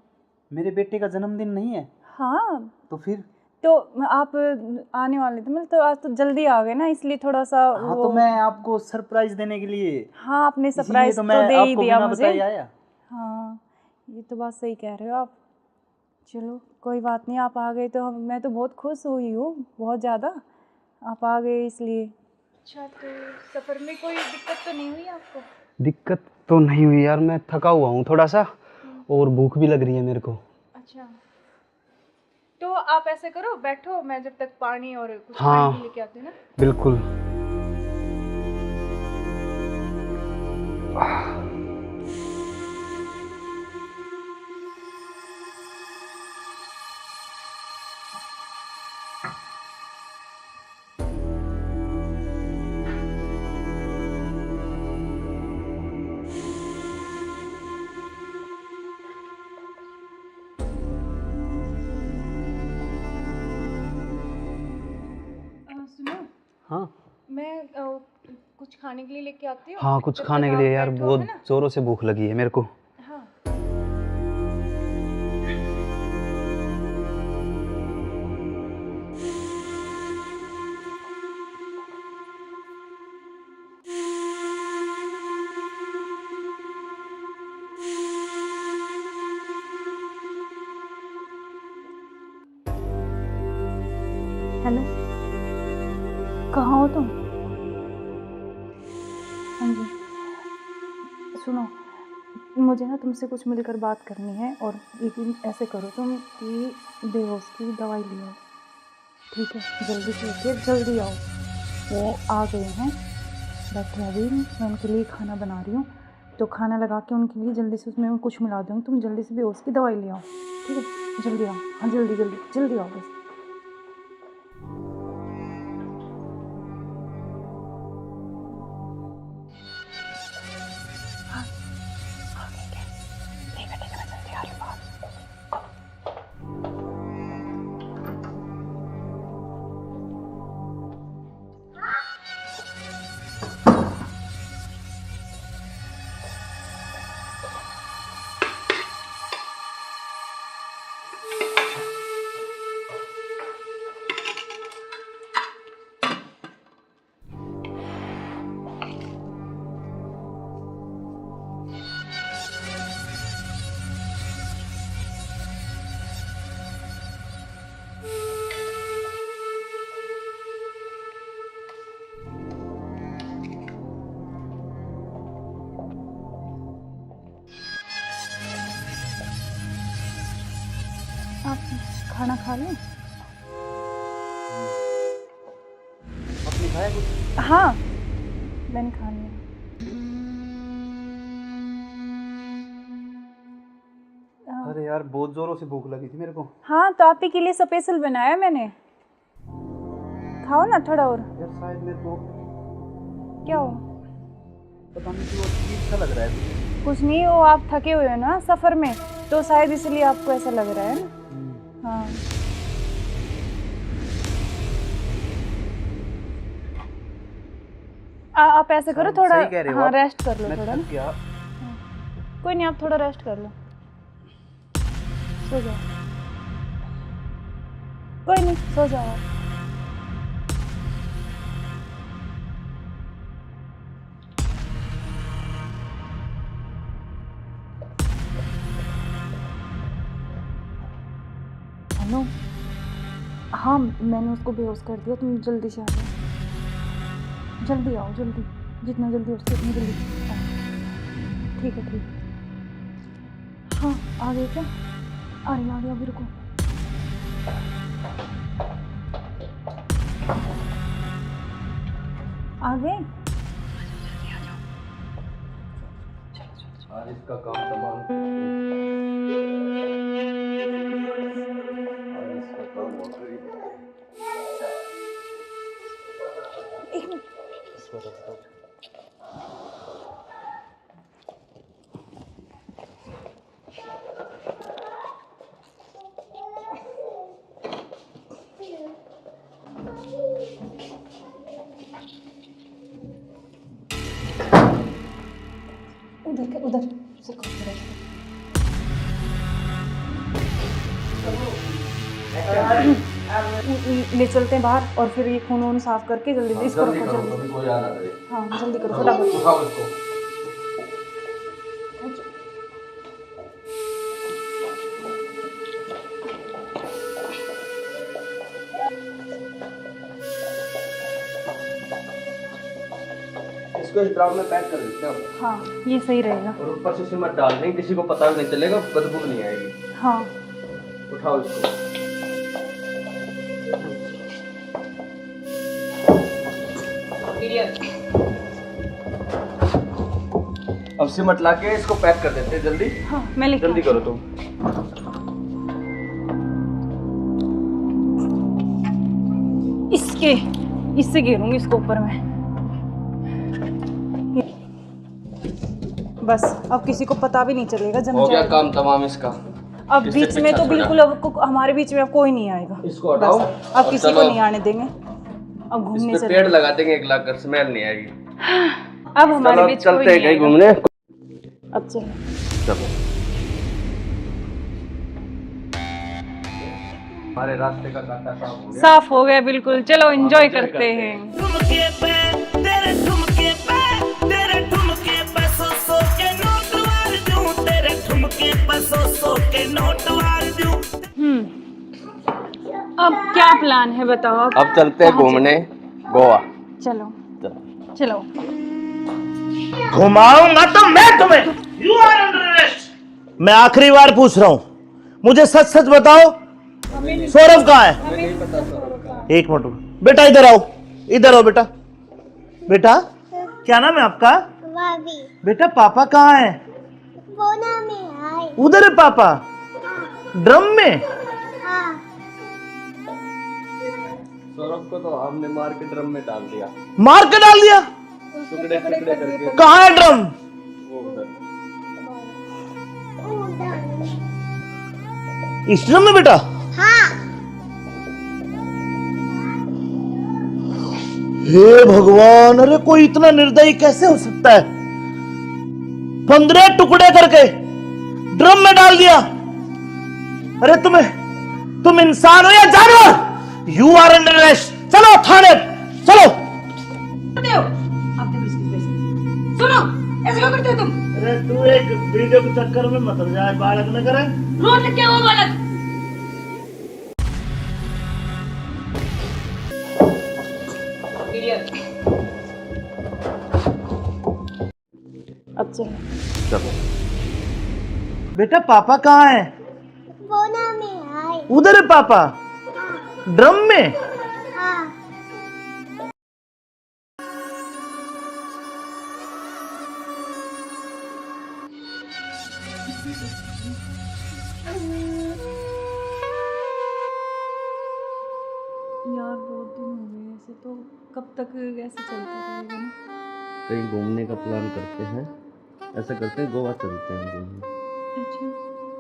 मेरे बेटे का जन्मदिन नहीं है? हाँ तो फिर? तो आप आने वाले थे, मतलब तो आज तो जल्दी आ गए ना, इसलिए थोड़ा सा हाँ तो मैं आपको सरप्राइज देने के लिए। हाँ आपने इसीलिए सरप्राइज तो तो मैं दे ही आपको दिया बिना मुझे। बताए आया। हाँ ये तो बात सही कह रहे हो आप। चलो कोई बात नहीं, आप आ गए तो मैं तो बहुत खुश हुई हूँ, बहुत ज़्यादा। आप आ गए इसलिए। अच्छा तो सफ़र में कोई दिक्कत तो नहीं हुई आपको? दिक्कत तो नहीं हुई यार, मैं थका हुआ हूँ थोड़ा सा, और भूख भी लग रही है मेरे को। अच्छा तो आप ऐसे करो, बैठो, मैं जब तक पानी और कुछ हाँ, खाने लेके आती हूँ ना। बिल्कुल। सुनो, हाँ मैं कुछ खाने के लिए लेके आती हूँ। हाँ, कुछ तब खाने तक के लिए आप यार, बैठो, बहुत है ना? जोरों से भूख लगी है मेरे को। हाँ हेलो, कहाँ हो तुम? हाँ जी सुनो, मुझे ना तुमसे कुछ मिलकर बात करनी है, और लेकिन ऐसे करो तुम कि बेहोश की दवाई ले आओ, ठीक है? जल्दी से उठिए, जल्दी आओ। वो आ गए हैं, बैठे अभी, मैं उनके लिए खाना बना रही हूँ, तो खाना लगा के उनके लिए जल्दी से उसमें कुछ मिला दूँगी, तुम जल्दी से बेहोश की दवाई ले आओ, ठीक है? जल्दी आओ, हाँ जल्दी जल्दी जल्दी आओ बस। आप खाना खा लें? आपने खाया कुछ? हाँ, मैंने खा लिया। अरे यार बहुत जोरों से भूख लगी थी मेरे को। हाँ, तो आप ही के लिए स्पेशल बनाया मैंने, खाओ ना थोड़ा और। यार शायद मेरे को क्या हो? पता नहीं क्यों अजीब सा लग रहा है मुझे। कुछ नहीं, वो आप थके हुए हो ना सफ़र में, तो शायद इसलिए आपको ऐसा लग रहा है ना। हाँ, आप ऐसे करो, थोड़ा सही कह रहे हो हाँ आप। रेस्ट कर लो मैं थोड़ा थक ना। गया। कोई नहीं, आप थोड़ा रेस्ट कर लो, सो जाओ। कोई नहीं, सो जाओ आप। हेलो, हाँ मैंने उसको बेहोश कर दिया, तुम जल्दी से आ जाओ, जल्दी आओ, जल्दी, जितना जल्दी हो सके उतनी जल्दी आओ। ठीक है, ठीक है। हाँ, आ गए क्या? आ रही अभी, रुको। आ गए? आज इसका काम तमाम। आज इसका काम हो गई। एक मिनट। उधर से ले चलते हैं बाहर, और फिर ये खून वून साफ करके जल्दी से इसको रखो, जल्दी। कोई आ ना करे। हाँ जल्दी करो फटाफट। उठाओ इसको। इसको इस ड्राम में पैक कर देते हैं। हाँ ये सही रहेगा। और ऊपर से सिमट डाल देंगे, किसी को पता भी नहीं चलेगा, बदबू नहीं आएगी। हाँ उठाओ इसको। अब सिमट ला के इसको पैक कर देते हैं जल्दी। हाँ मैं लेके जल्दी करो तुम। इससे घेरूंगी इसको ऊपर में। बस अब किसी को पता भी नहीं चलेगा, जम हो गया जाएगा। काम तमाम इसका। अब इससे बीच में पीछा तो छोड़ा। बिल्कुल अब हमारे बीच में अब कोई नहीं आएगा। इसको हटाओ। बस, अब और किसी को चलो। नहीं आने देंगे। अब घूमने इस पे चले। पेड़ लगा देंगे, एक लाख स्मेल नहीं आएगी। अब हमारे चलो बीच कोई चलते हैं नहीं कहीं आएगा। घूमने। अब चलो। चलो हमारे रास्ते का कांटा साफ हो गया। साफ हो गया बिल्कुल, चलो एंजॉय करते हैं। ठुमके पे तेरे ठुमके पे तेरे ठुमके पे सौ के नोट वार दूं, तेरे ठुमके पे सौ के नोट वार दूं। अब क्या प्लान है बताओ? अब चलते हैं घूमने गोवा। चलो चलो। घुमाऊंगा तो मैं तुम्हें। यू आर अंडर मैं आखिरी बार पूछ रहा हूं, मुझे सच सच बताओ, सौरभ कहाँ है? एक मिनट रुको। बेटा इधर आओ, इधर आओ बेटा। बेटा क्या नाम है आपका? बेटा पापा कहाँ है? उधर है पापा। ड्रम में? सौरभ को तो हमने मार के ड्रम में डाल दिया। मार के डाल दिया? टुकड़े टुकड़े करके। कहाँ है ड्रम? वो उधर। इस ड्रम में बेटा? हे भगवान, अरे कोई इतना निर्दयी कैसे हो सकता है? 15 टुकड़े करके ड्रम में डाल दिया। अरे तुम इंसान हो या जानवर? You are under arrest. चलो थाने, चलो। सुनो, ऐसे क्यों करते हो तुम? अरे तू एक वीडियो के चक्कर में मत जाए, बालक न करे। रोड क्या वो बालक? अब चलो। बेटा पापा कहाँ है? उधर है पापा। ड्रम में? यार बहुत दिन हो गए ऐसे, तो कब तक ऐसे चलता रहेगा ना? कहीं घूमने का प्लान करते हैं, ऐसा करते हैं गोवा चलते हैं घूमने। अच्छा,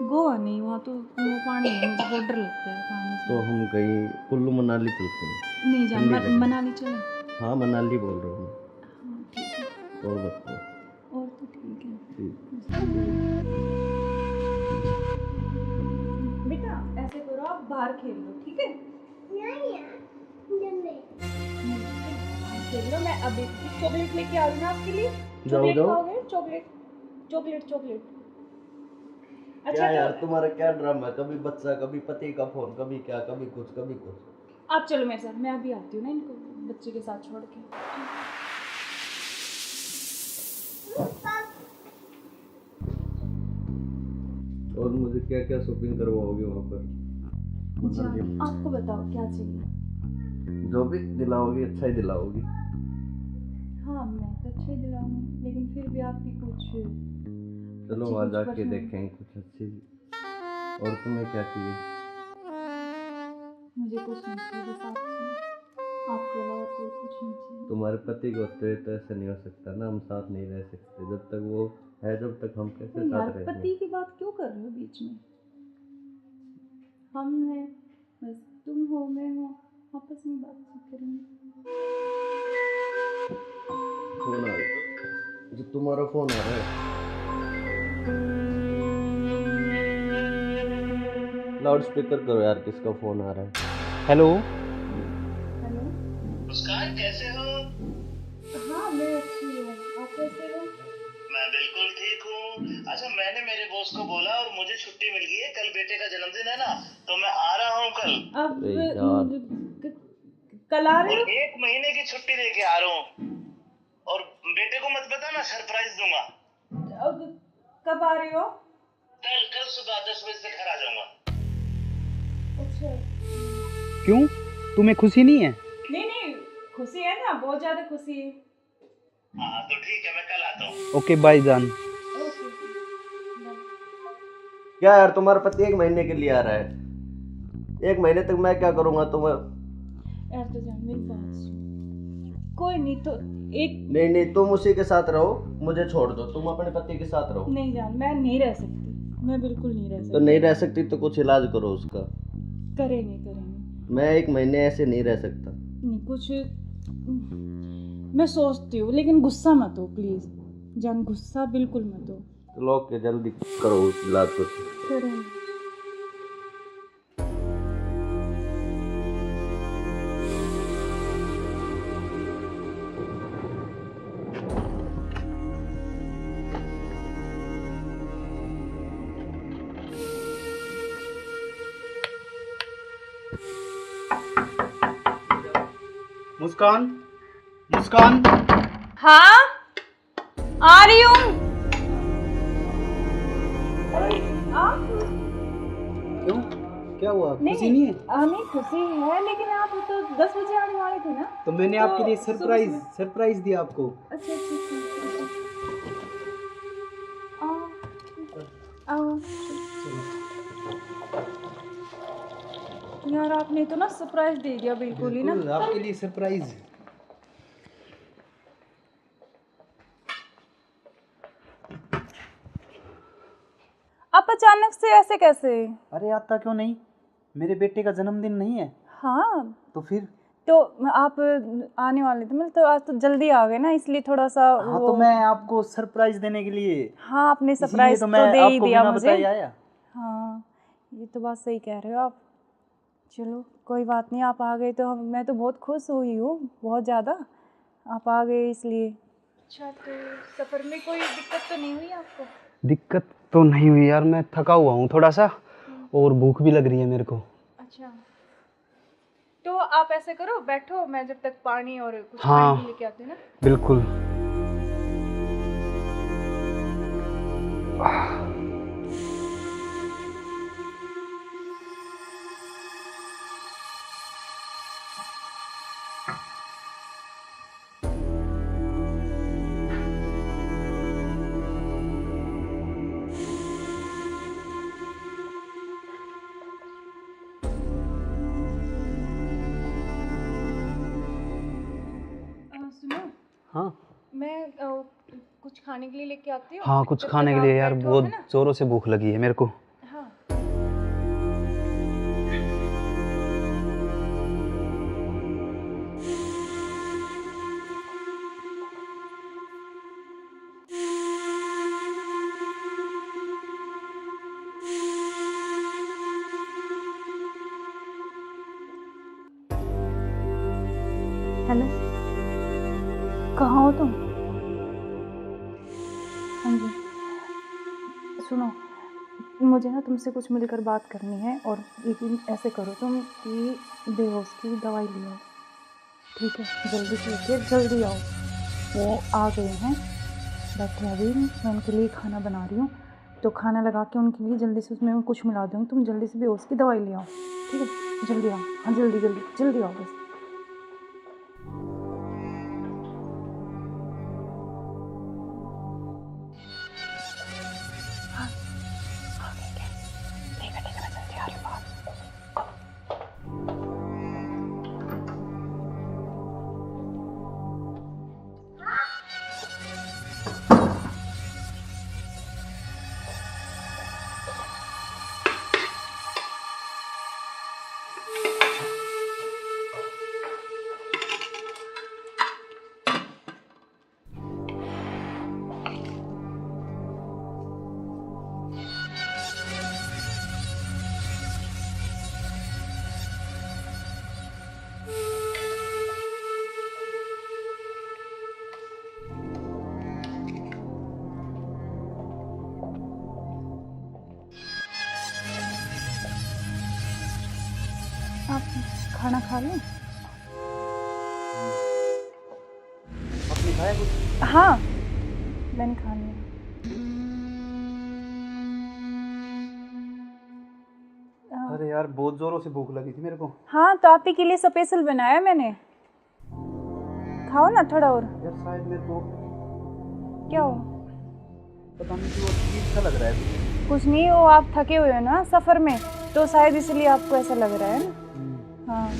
गोवा नहीं, वहाँ तो वो पानी है, मुझे बहुत डर लगता है पानी से। तो हम कहीं कुल्लू मनाली चलते हैं। नहीं जान, ठंडी जगह। मनाली चले। हाँ मनाली बोल रहा हूँ हाँ ठीक है, मैं। और बताओ। और तो ठीक है। ठीक। बेटा ऐसे करो, आप बाहर खेल लो, ठीक है? खेल लो, मैं अभी चॉकलेट लेके आ रही हूँ आपके लिए। चॉकलेट खाओगे? Chocolate chocolate chocolate. क्या यार तुम्हारा क्या ड्रामा है? कभी बच्चा, कभी पति का फोन, कभी क्या, कभी कुछ कभी कुछ। आप चलो मेरे साथ, मैं अभी आती हूँ ना इनको बच्चे के साथ छोड़ के। और मुझे क्या क्या शॉपिंग करवाओगे वहाँ पर? अच्छा, आपको बताओ क्या चाहिए? जो भी दिलाओगी अच्छा ही दिलाओगी। हाँ मैं तो अच्छा ही दिलाऊंगी, लेकिन फिर भी आप भी कुछ चलो अच्छी वहाँ कुछ जाके पसंद। देखेंगे कुछ अच्छी। और तुम्हें क्या चाहिए? मुझे कुछ नहीं चाहिए, बस आप चाहिए, आपके अलावा कोई कुछ नहीं चाहिए। तुम्हारे पति को होते हुए तो ऐसा नहीं हो सकता ना, हम साथ नहीं रह सकते जब तक वो है, जब तक हम कैसे तो यार साथ रहेंगे? पति की बात क्यों कर रहे हो बीच में? हम हैं, बस तुम हो मैं हूँ, आपस में बातचीत करेंगे। फोन आ रहा है, जो तुम्हारा फोन आ रहा है। लाउड स्पीकर करो यार, किसका फोन आ रहा है? हेलो। हेलो। मुस्कान कैसे हो? हाँ मैं अच्छी हूँ, आप कैसे हो? मैं बिल्कुल ठीक हूँ। अच्छा मैंने मेरे बॉस को बोला और मुझे छुट्टी मिल गई है, कल बेटे का जन्मदिन है ना, तो मैं आ रहा हूँ कल। अब अरे यार। कल आ रहे और हो? 1 महीने की छुट्टी लेके आ रहा हूँ। और बेटे को मत बताना, सरप्राइज दूंगा। अब कब आ रहे हो? कल सुबह 10 बजे से घर आ जाऊंगा। अच्छा। क्यों, तुम्हें खुशी नहीं है? नहीं नहीं, खुशी है ना, बहुत ज्यादा खुशी है। हाँ तो ठीक है, मैं कल आता हूँ। ओके बाय जान। ओके। क्या यार तुम्हारा पति 1 महीने के लिए आ रहा है? 1 महीने तक मैं क्या करूँगा तुम्हें? यार तो जान मेरी बात सुन, कोई नहीं तो एक नहीं तुम उसी के साथ रहो, मुझे छोड़ दो, तुम अपने पति के साथ रहो। नहीं जान, मैं नहीं रह सकती, मैं बिल्कुल नहीं रह तो सकती। नहीं रह सकती तो कुछ इलाज करो उसका। करेंगे करेंगे। मैं 1 महीने ऐसे नहीं रह सकता। नहीं कुछ मैं सोचती हूँ, लेकिन गुस्सा मत हो प्लीज जान, गुस्सा बिल्कुल मत हो। तो लोग के जल्दी करो उस इलाज को। करेंगे। मुस्कान, मुस्कान। हाँ आ रही हूँ। क्यों, क्या हुआ? खुशी नहीं है? नहीं खुशी है, लेकिन आप तो 10 बजे आने वाले थे ना। तो मैंने आपके लिए सुबह सरप्राइज दिया आपको। अच्छा अच्छा अच्छा। आओ आओ। यार आपने तो ना सरप्राइज दे दिया बिल्कुल ही ना। बिल्कुल, आपके लिए सरप्राइज। आप अचानक से ऐसे कैसे? अरे आता क्यों नहीं, मेरे बेटे का जन्मदिन नहीं है? हाँ तो फिर? तो आप आने वाले थे, मतलब तो आज तो जल्दी आ गए ना, इसलिए थोड़ा सा हाँ तो मैं आपको सरप्राइज देने के लिए। हाँ आपने इसीलिए सरप्राइज तो तो मैं दे ही आपको दिया बिना मुझे। बताए आया। हाँ ये तो बात सही कह रहे हो आप। चलो कोई बात नहीं, आप आ गए तो मैं तो बहुत खुश हुई हूँ, बहुत ज़्यादा। आप आ गए इसलिए। अच्छा तो सफ़र में कोई दिक्कत तो नहीं हुई आपको? दिक्कत तो नहीं हुई यार, मैं थका हुआ हूँ थोड़ा सा, और भूख भी लग रही है मेरे को। अच्छा तो आप ऐसे करो, बैठो, मैं जब तक पानी और कुछ हाँ, खाने के लेके आती हूँ ना। बिल्कुल। सुनो, हाँ मैं कुछ खाने के लिए लेके आती हूँ। हाँ, कुछ जब खाने तक के लिए आप यार, बैठो, बहुत है ना? जोरों से भूख लगी है मेरे को। हाँ हेलो, कहाँ हो तुम? हाँ जी सुनो, मुझे ना तुमसे कुछ मिलकर बात करनी है, और लेकिन ऐसे करो तुम कि बेहोश की दवाई ले आओ, ठीक है? जल्दी से उठिए, जल्दी आओ। वो आ गए हैं, बैठे अभी, मैं उनके लिए खाना बना रही हूँ, तो खाना लगा के उनके लिए जल्दी से उसमें मैं कुछ मिला दूँगी, तुम जल्दी से बेहोश की दवाई ले आओ, ठीक है? जल्दी आओ, हाँ जल्दी जल्दी जल्दी आओ बस। आप खाना खा लें? आपने खाया कुछ? हाँ मैंने खा लिया। अरे यार बहुत जोरों से भूख लगी थी मेरे को। हाँ तो आप ही के लिए स्पेशल बनाया मैंने, खाओ ना थोड़ा और। यार शायद मेरे को क्या हो? पता नहीं क्यों अजीब सा लग रहा है। कुछ नहीं, वो आप थके हुए हो ना सफ़र में, तो शायद इसलिए आपको ऐसा लग रहा है ना। हाँ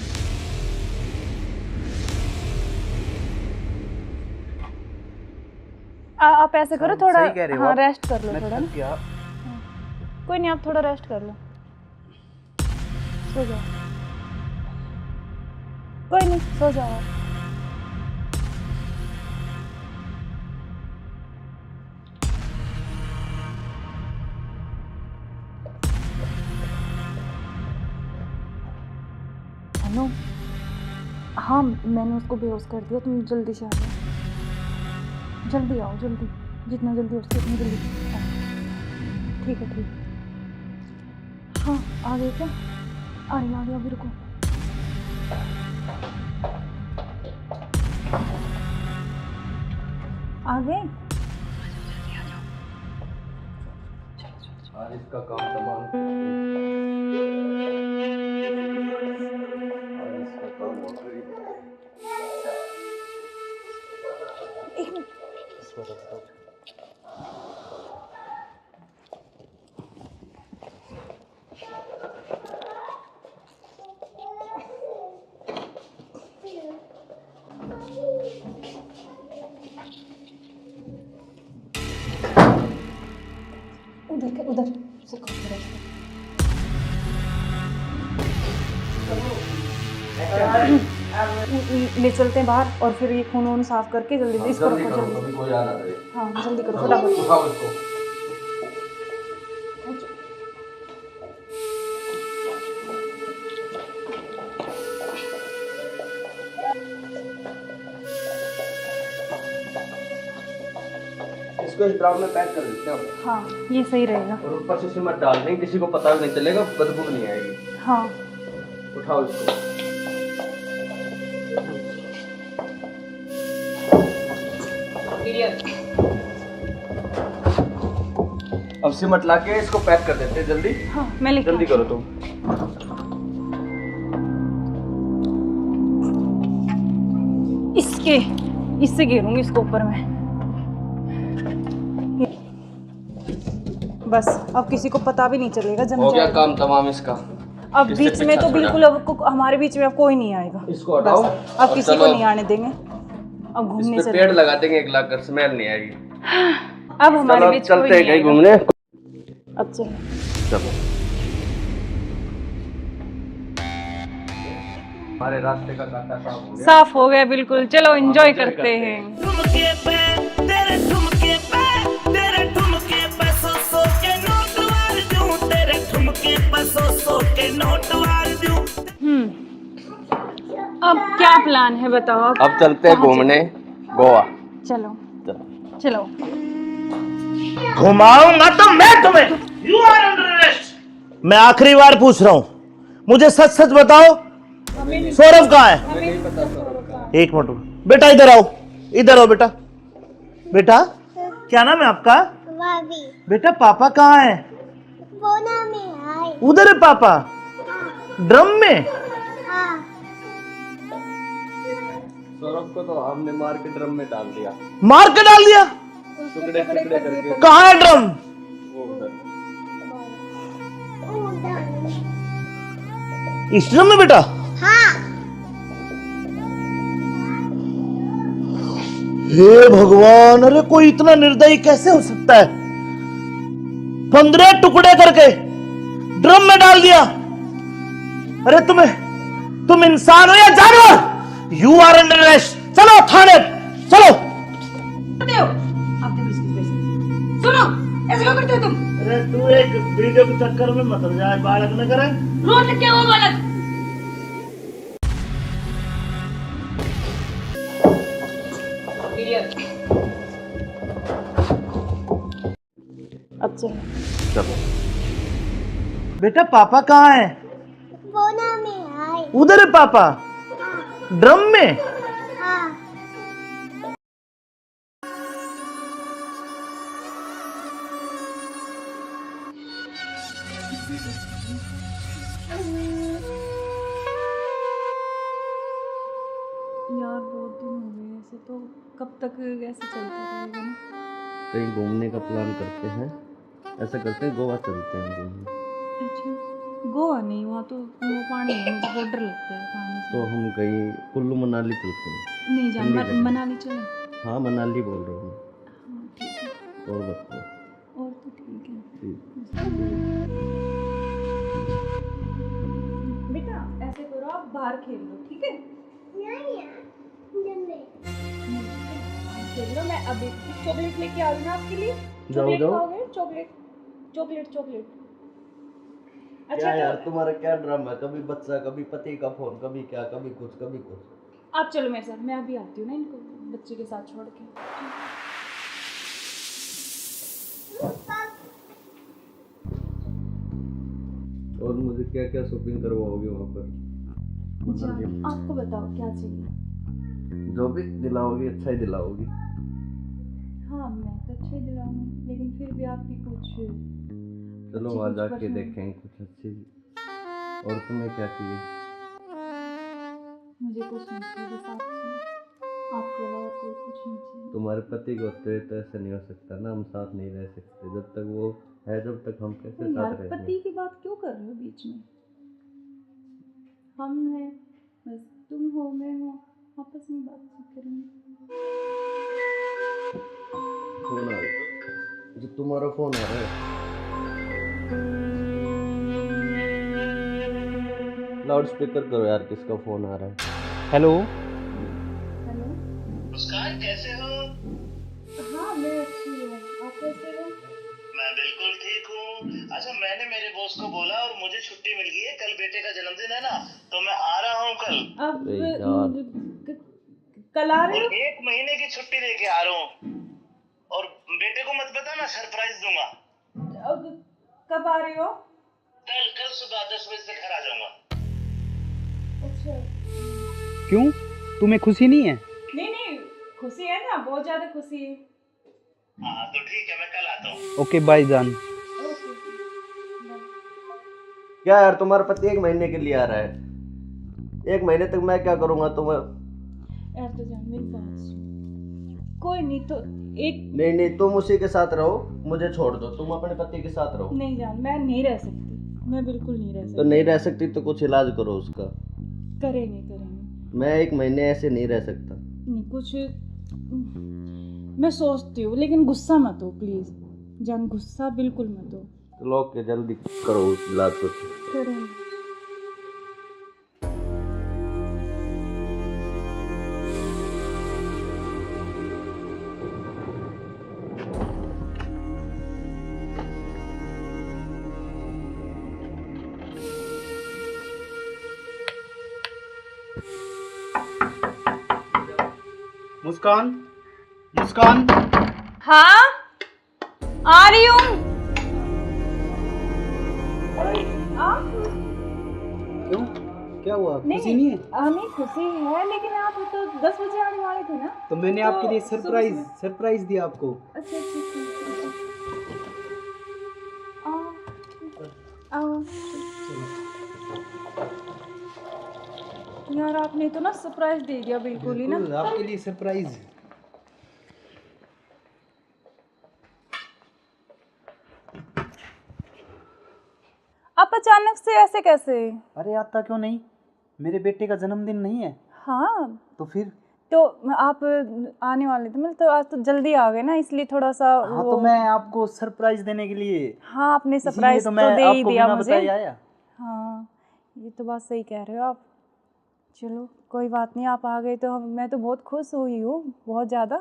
आप ऐसे करो, थोड़ा हाँ रेस्ट कर लो थोड़ा ना। कोई नहीं, आप थोड़ा रेस्ट कर लो, सो जाओ। कोई नहीं, सो जाओ आप। हेलो, हाँ मैंने उसको बेहोश कर दिया, तुम जल्दी से आ जाओ, जल्दी आओ, जल्दी, जितना जल्दी हो सके उतनी जल्दी आओ। ठीक है ठीक है। हाँ आ गए क्या? आ रही अभी, रुको। आ गए? आज इसका काम तमाम आज इसका काम हो कर ही देते हैं। इसको रख दो। उधर से ले चलते हैं बाहर और फिर ये खून वून साफ करके जल्दी इसको जल्दी रखो करो, जल्दी। कभी कोई आना दे। हाँ जल्दी करो फटाफट। उठाओ इसको। इसको इस ड्राम में पैक कर देते हैं। हाँ ये सही रहेगा। और ऊपर से सिमट डाल देंगे, किसी को पता भी नहीं चलेगा, बदबू भी नहीं आएगी। हाँ उठाओ इसको। अब सिमट ला के इसको पैक कर देते हैं जल्दी। हाँ मैं लेके जल्दी करो तुम। इससे घेरूंगी इसको ऊपर में। बस अब किसी को पता भी नहीं चलेगा जम हो गया जाएगा। काम तमाम इसका। अब किससे बीच में तो पीछा बिल्कुल हमारे बीच में अब कोई नहीं आएगा। इसको हटाओ। बस अब और किसी को चलो। नहीं आने देंगे। अब घूमने इस पे चले पेड़ लगा देंगे, एक लाख कर स्मेल नहीं आएगी। अब हमारे चलो बीच चलते कोई हैं नहीं कहीं आएगा। घूमने। अब चलो चलो हमारे रास्ते का कांटा साफ हो गया। साफ हो गया बिल्कुल। चलो एंजॉय करते हैं। ठुमके पे तेरे ठुमके पे तेरे ठुमके पे सौ के नोट वार दूं तेरे ठुमके पे सौ के नोट वार दूं। अब क्या प्लान है बताओ। अब चलते हैं घूमने गोवा। चलो चलो। घुमाऊंगा तो मैं तुम्हें। You are under arrest. मैं आखिरी बार पूछ रहा हूं, मुझे सच सच बताओ, सौरभ कहाँ है? एक मिनट बेटा, इधर आओ, इधर आओ बेटा। बेटा क्या नाम है आपका? बेटा पापा कहाँ है? उधर है पापा। ड्रम में? सौरभ को तो हमने मार के ड्रम में डाल दिया। मार के डाल दिया? टुकड़े टुकड़े करके। कहाँ है ड्रम? वो उधर। इस ड्रम में बेटा? हे भगवान, अरे कोई इतना निर्दयी कैसे हो सकता है? 15 टुकड़े करके ड्रम में डाल दिया। अरे तुम इंसान हो या जानवर? You are under arrest. चलो थाने चलो। सुनो ऐसे क्यों करते हो तुम? अरे तू एक वीडियो के चक्कर में मत हो जाए, बालक न करे। रोड क्या हुआ बालक? अच्छा चलो बेटा पापा कहाँ है? उधर है पापा। ड्रम में? यार बहुत दिन हो गए ऐसे, तो कब तक ऐसे चलता रहेगा ना? कहीं घूमने का प्लान करते हैं। ऐसा करते हैं गोवा चलते हैं घूमने। अच्छा गोवा नहीं, वहाँ तो वो पानी है, मुझे बहुत डर लगता है पानी से। तो हम कहीं कुल्लू मनाली चलते हैं। नहीं जान ठंडी जगह। मनाली चले। हाँ मनाली बोल रहा हूँ मैं। हाँ ठीक है। और बताओ। और तो ठीक है। ठीक। बेटा ऐसे करो, आप बाहर खेल लो ठीक है? खेल लो। मैं अभी चॉकलेट लेके आ रही हूँ आपके लिए। चॉकलेट जाओ। खाओगे? Chocolate chocolate chocolate. अच्छा क्या यार तो तुम्हारा क्या ड्रामा है? कभी बच्चा, कभी पति का फोन, कभी क्या, कभी कुछ कभी कुछ। आप चलो मेरे साथ, मैं अभी आती हूँ ना इनको बच्चे के साथ छोड़ के। और मुझे क्या क्या शॉपिंग करवाओगे वहाँ पर? आपको बताओ क्या चाहिए? जो भी दिलाओगी अच्छा ही दिलाओगी। हाँ मैं तो अच्छे दिलाऊंगी, लेकिन फिर भी आपकी कुछ चलो अच्छी वहाँ कुछ जाके पसंद। देखेंगे कुछ अच्छी। और तुम्हें क्या चाहिए? मुझे कुछ नहीं चाहिए, बस आपके अलावा कोई कुछ नहीं चाहिए। तुम्हारे पति को तो ऐसा नहीं हो सकता ना, हम साथ नहीं रह सकते जब तक वो है, जब तक हम कैसे तो यार साथ रहेंगे? पति की बात क्यों कर रहे हो बीच में? हम हैं, बस तुम हो, मैं हूँ, आपस में बातचीत करेंगे। फोन आ रहा, जो तुम्हारा फोन आ रहा है। लाउड स्पीकर करो यार, किसका फोन आ रहा है? हेलो। हेलो। मुस्कान कैसे हो? हाँ मैं अच्छी हूँ, आप कैसे हो? मैं बिल्कुल ठीक हूँ। अच्छा मैंने मेरे बॉस को बोला और मुझे छुट्टी मिल गई है, कल बेटे का जन्मदिन है ना, तो मैं आ रहा हूँ कल। अब अरे यार। कल आ रहे और हो? 1 महीने की छुट्टी लेके आ रहा हूँ। और बेटे को मत बताना, सरप्राइज दूंगा। अब कब आ रहे हो? कल सुबह 10 बजे से घर आ जाऊंगा। अच्छा। क्यों, तुम्हें खुशी नहीं है? नहीं खुशी है ना, बहुत ज्यादा खुशी है। हाँ तो ठीक है, मैं कल आता हूँ। ओके बाय जान। ओके। क्या यार, तुम्हारा पति 1 महीने के लिए आ रहा है? 1 महीने तक मैं क्या करूँगा तुम्हें? यार तो जान मेरी बात सुन, कोई नहीं तो एक नहीं, तुम उसी के साथ रहो, मुझे छोड़ दो, तुम अपने पति के साथ रहो। नहीं जान, मैं नहीं रह सकती, मैं बिल्कुल नहीं रह सकती। तो नहीं रह सकती तो कुछ इलाज करो उसका। करेंगे। मैं 1 महीने ऐसे नहीं रह सकता। नहीं कुछ मैं सोचती हूँ, लेकिन गुस्सा मत हो प्लीज जान, गुस्सा बिल्कुल मत हो। चलो ओके, जल्दी करो इलाज कुछ। करेंगे। मुस्कान, मुस्कान। हाँ आ रही हूँ। क्यों, क्या हुआ, खुशी नहीं है? नहीं खुशी है, लेकिन आप तो 10 बजे आने वाले थे ना। तो मैंने आपके लिए सरप्राइज दिया आपको। अच्छा आओ। यार आपने तो ना सरप्राइज दे दिया बिल्कुल ही ना। बिल्कुल, आपके लिए सरप्राइज। आप अचानक से ऐसे कैसे? अरे आता क्यों नहीं, मेरे बेटे का जन्मदिन नहीं है? हाँ तो फिर? तो आप आने वाले थे, मतलब तो आज तो जल्दी आ गए ना, इसलिए थोड़ा सा हाँ तो मैं आपको सरप्राइज देने के लिए। हाँ आपने सरप्राइज तो तो मैं दे ही आपको दिया बिना मुझे। बताए आया। हाँ ये तो बात सही कह रहे हो आप। चलो कोई बात नहीं, आप आ गए तो मैं तो बहुत खुश हुई हूँ, बहुत ज़्यादा।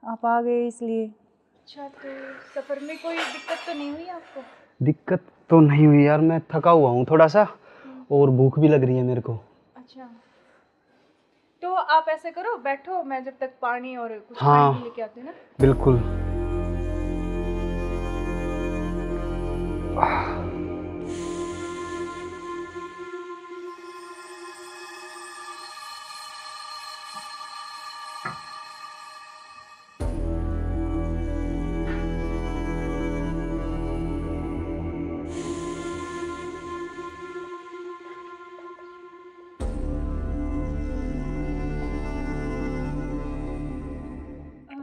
आप आ गए इसलिए। अच्छा तो सफ़र में कोई दिक्कत तो नहीं हुई आपको? दिक्कत तो नहीं हुई यार, मैं थका हुआ हूँ थोड़ा सा, और भूख भी लग रही है मेरे को। अच्छा तो आप ऐसे करो, बैठो, मैं जब तक पानी और कुछ हाँ, खाने लेके आती हूँ ना। बिल्कुल।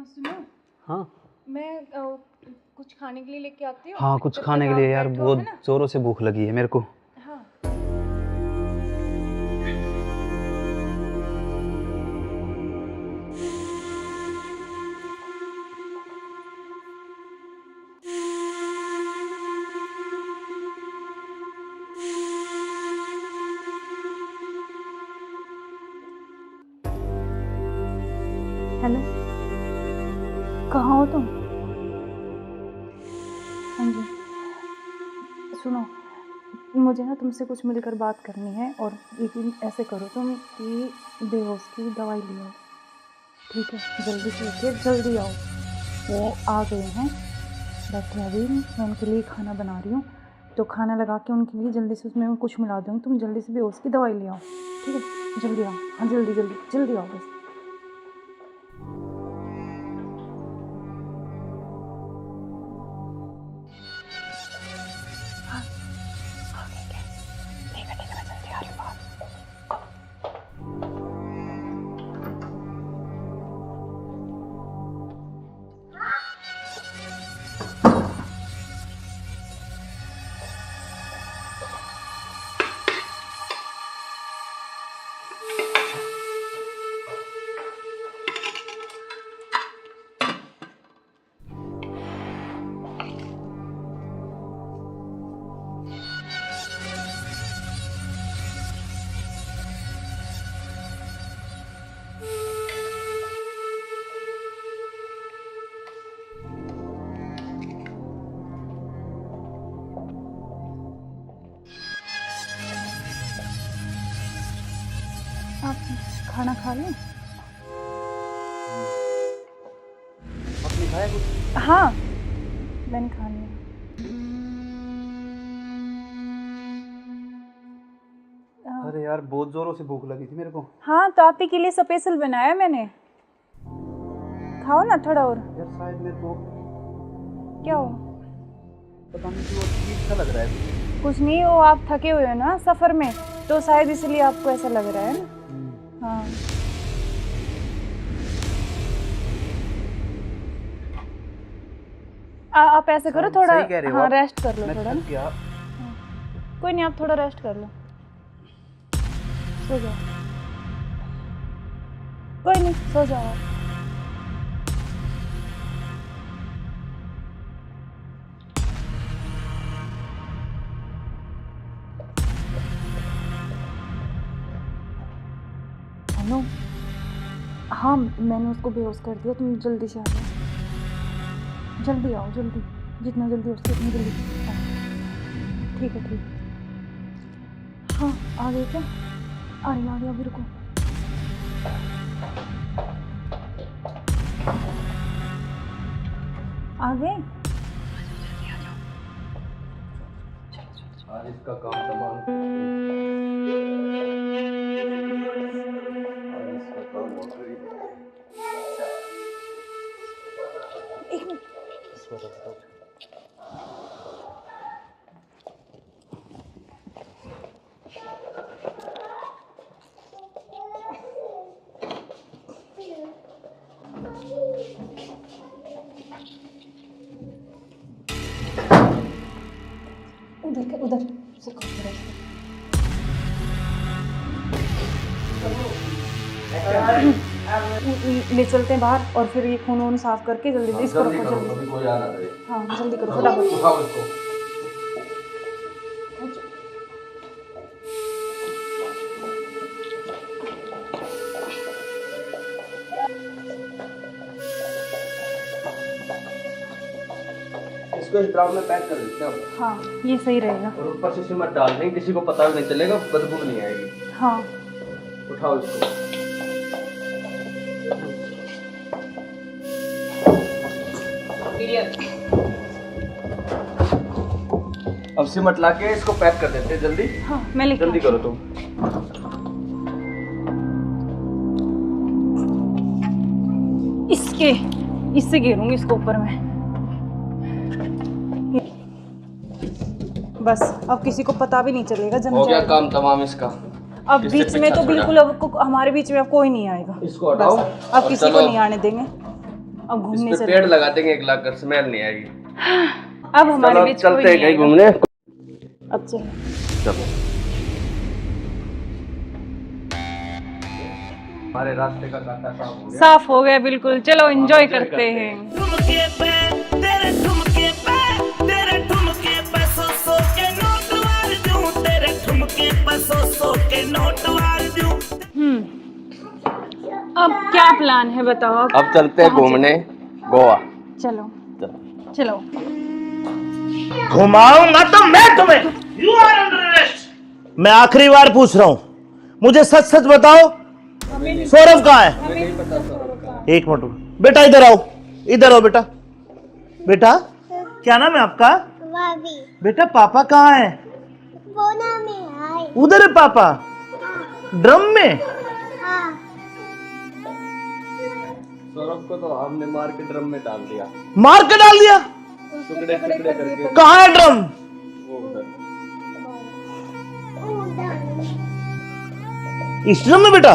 सुनो। हाँ मैं कुछ खाने के लिए लेके आती हूँ। हाँ, कुछ जब खाने तक के लिए आप यार, बैठो, बहुत है ना? जोरों से भूख लगी है मेरे को। हाँ हेलो, कहाँ हो तुम? हाँ जी सुनो, मुझे ना तुमसे कुछ मिलकर बात करनी है, और लेकिन ऐसे करो तुम कि बेहोश की दवाई ले आओ, ठीक है? जल्दी से उठिए, जल्दी आओ। वो आ गए हैं, बैठे हैं अभी, मैं उनके लिए खाना बना रही हूँ, तो खाना लगा के उनके लिए जल्दी से उसमें कुछ मिला दूँगी, तुम जल्दी से बेहोश की दवाई ले आओ, ठीक है? जल्दी आओ, हाँ जल्दी जल्दी जल्दी आओ बस। खाना खा लूं? आपने खाया कुछ? हाँ, मैंने खा लिया। अरे यार बहुत जोरों से भूख लगी थी मेरे को। हाँ, तो आप ही के लिए स्पेशल बनाया मैंने। खाओ ना थोड़ा और। यार शायद मेरे को क्या हो? पता नहीं क्यों अजीब सा लग रहा है। कुछ नहीं, वो आप थके हुए हो ना सफर में, तो शायद इसलिए आपको ऐसा लग रहा है ना। हाँ, आप ऐसे करो थोड़ा। सही कह रहे हो हाँ, आप। रेस्ट कर लो मैं थोड़ा थक ना। गया। कोई नहीं, आप थोड़ा रेस्ट कर लो, सो जाओ। कोई नहीं, सो जाओ आप। हेलो। हाँ, मैंने उसको बेहोश कर दिया, तुम जल्दी से आ जाओ। जल्दी आओ, जल्दी, जितना जल्दी हो सके उतनी जल्दी आओ। ठीक है, ठीक है। हाँ, आ गए क्या? आ गया अभी, रुको। आ गए? आज इसका काम तमाम। आज इसका काम हो गई। एक मिनट। उधर ले चलते हैं बाहर, और फिर ये खून वून साफ करके जल्दी से इसको रखो जल्दी। कभी कोई आना करे। हाँ, जल्दी करो फटाफट। उठाओ इसको। इसको इस ड्राम में पैक कर देते हैं। हाँ, ये सही रहेगा। और ऊपर से सिमट डाल देंगे, किसी को पता भी नहीं चलेगा, बदबू नहीं आएगी। हाँ, उठाओ इसको। अब सिमट ला के इसको पैक कर देते हैं जल्दी। हाँ, मैं लेके जल्दी करो तुम। इससे घेरूंगी इसको ऊपर में। बस अब किसी को पता भी नहीं चलेगा, जम हो गया जाएगा। काम तमाम इसका। अब इससे बीच में पीछा तो छोड़ा। बिल्कुल अब हमारे बीच में अब कोई नहीं आएगा। इसको हटाओ। बस, अब और किसी को चलो। नहीं आने देंगे। अब इस घूमने पे चले। पेड़ लगा देंगे, एक लाख कर स्मेल नहीं आएगी। अब हमारे चलो बीच कोई चलते हैं नहीं कहीं आएगा। घूमने। अब चलो। चलो। हमारे रास्ते का कांटा साफ हो गया। साफ हो गया बिल्कुल। चलो एंजॉय करते हैं। ठुमके पे तेरे ठुमके पे सौ के नोट वार दूं, तेरे ठुमके पे सौ के नोट वार दूं। अब क्या प्लान है बताओ? अब चलते हैं घूमने गोवा। चलो चलो। चलो। घुमाऊंगा तो मैं तुम्हें। You are under arrest. मैं आखिरी बार पूछ रहा हूं, मुझे सच सच बताओ, सौरभ कहाँ है? एक मिनट बेटा, इधर आओ, इधर आओ बेटा। बेटा क्या नाम है आपका? बेटा पापा कहाँ है? उधर है पापा। ड्रम में? सौरभ को तो हमने मार के ड्रम में डाल दिया। मार के डाल दिया? टुकड़े टुकड़े करके। कहाँ है ड्रम? वो उधर। इस ड्रम में बेटा?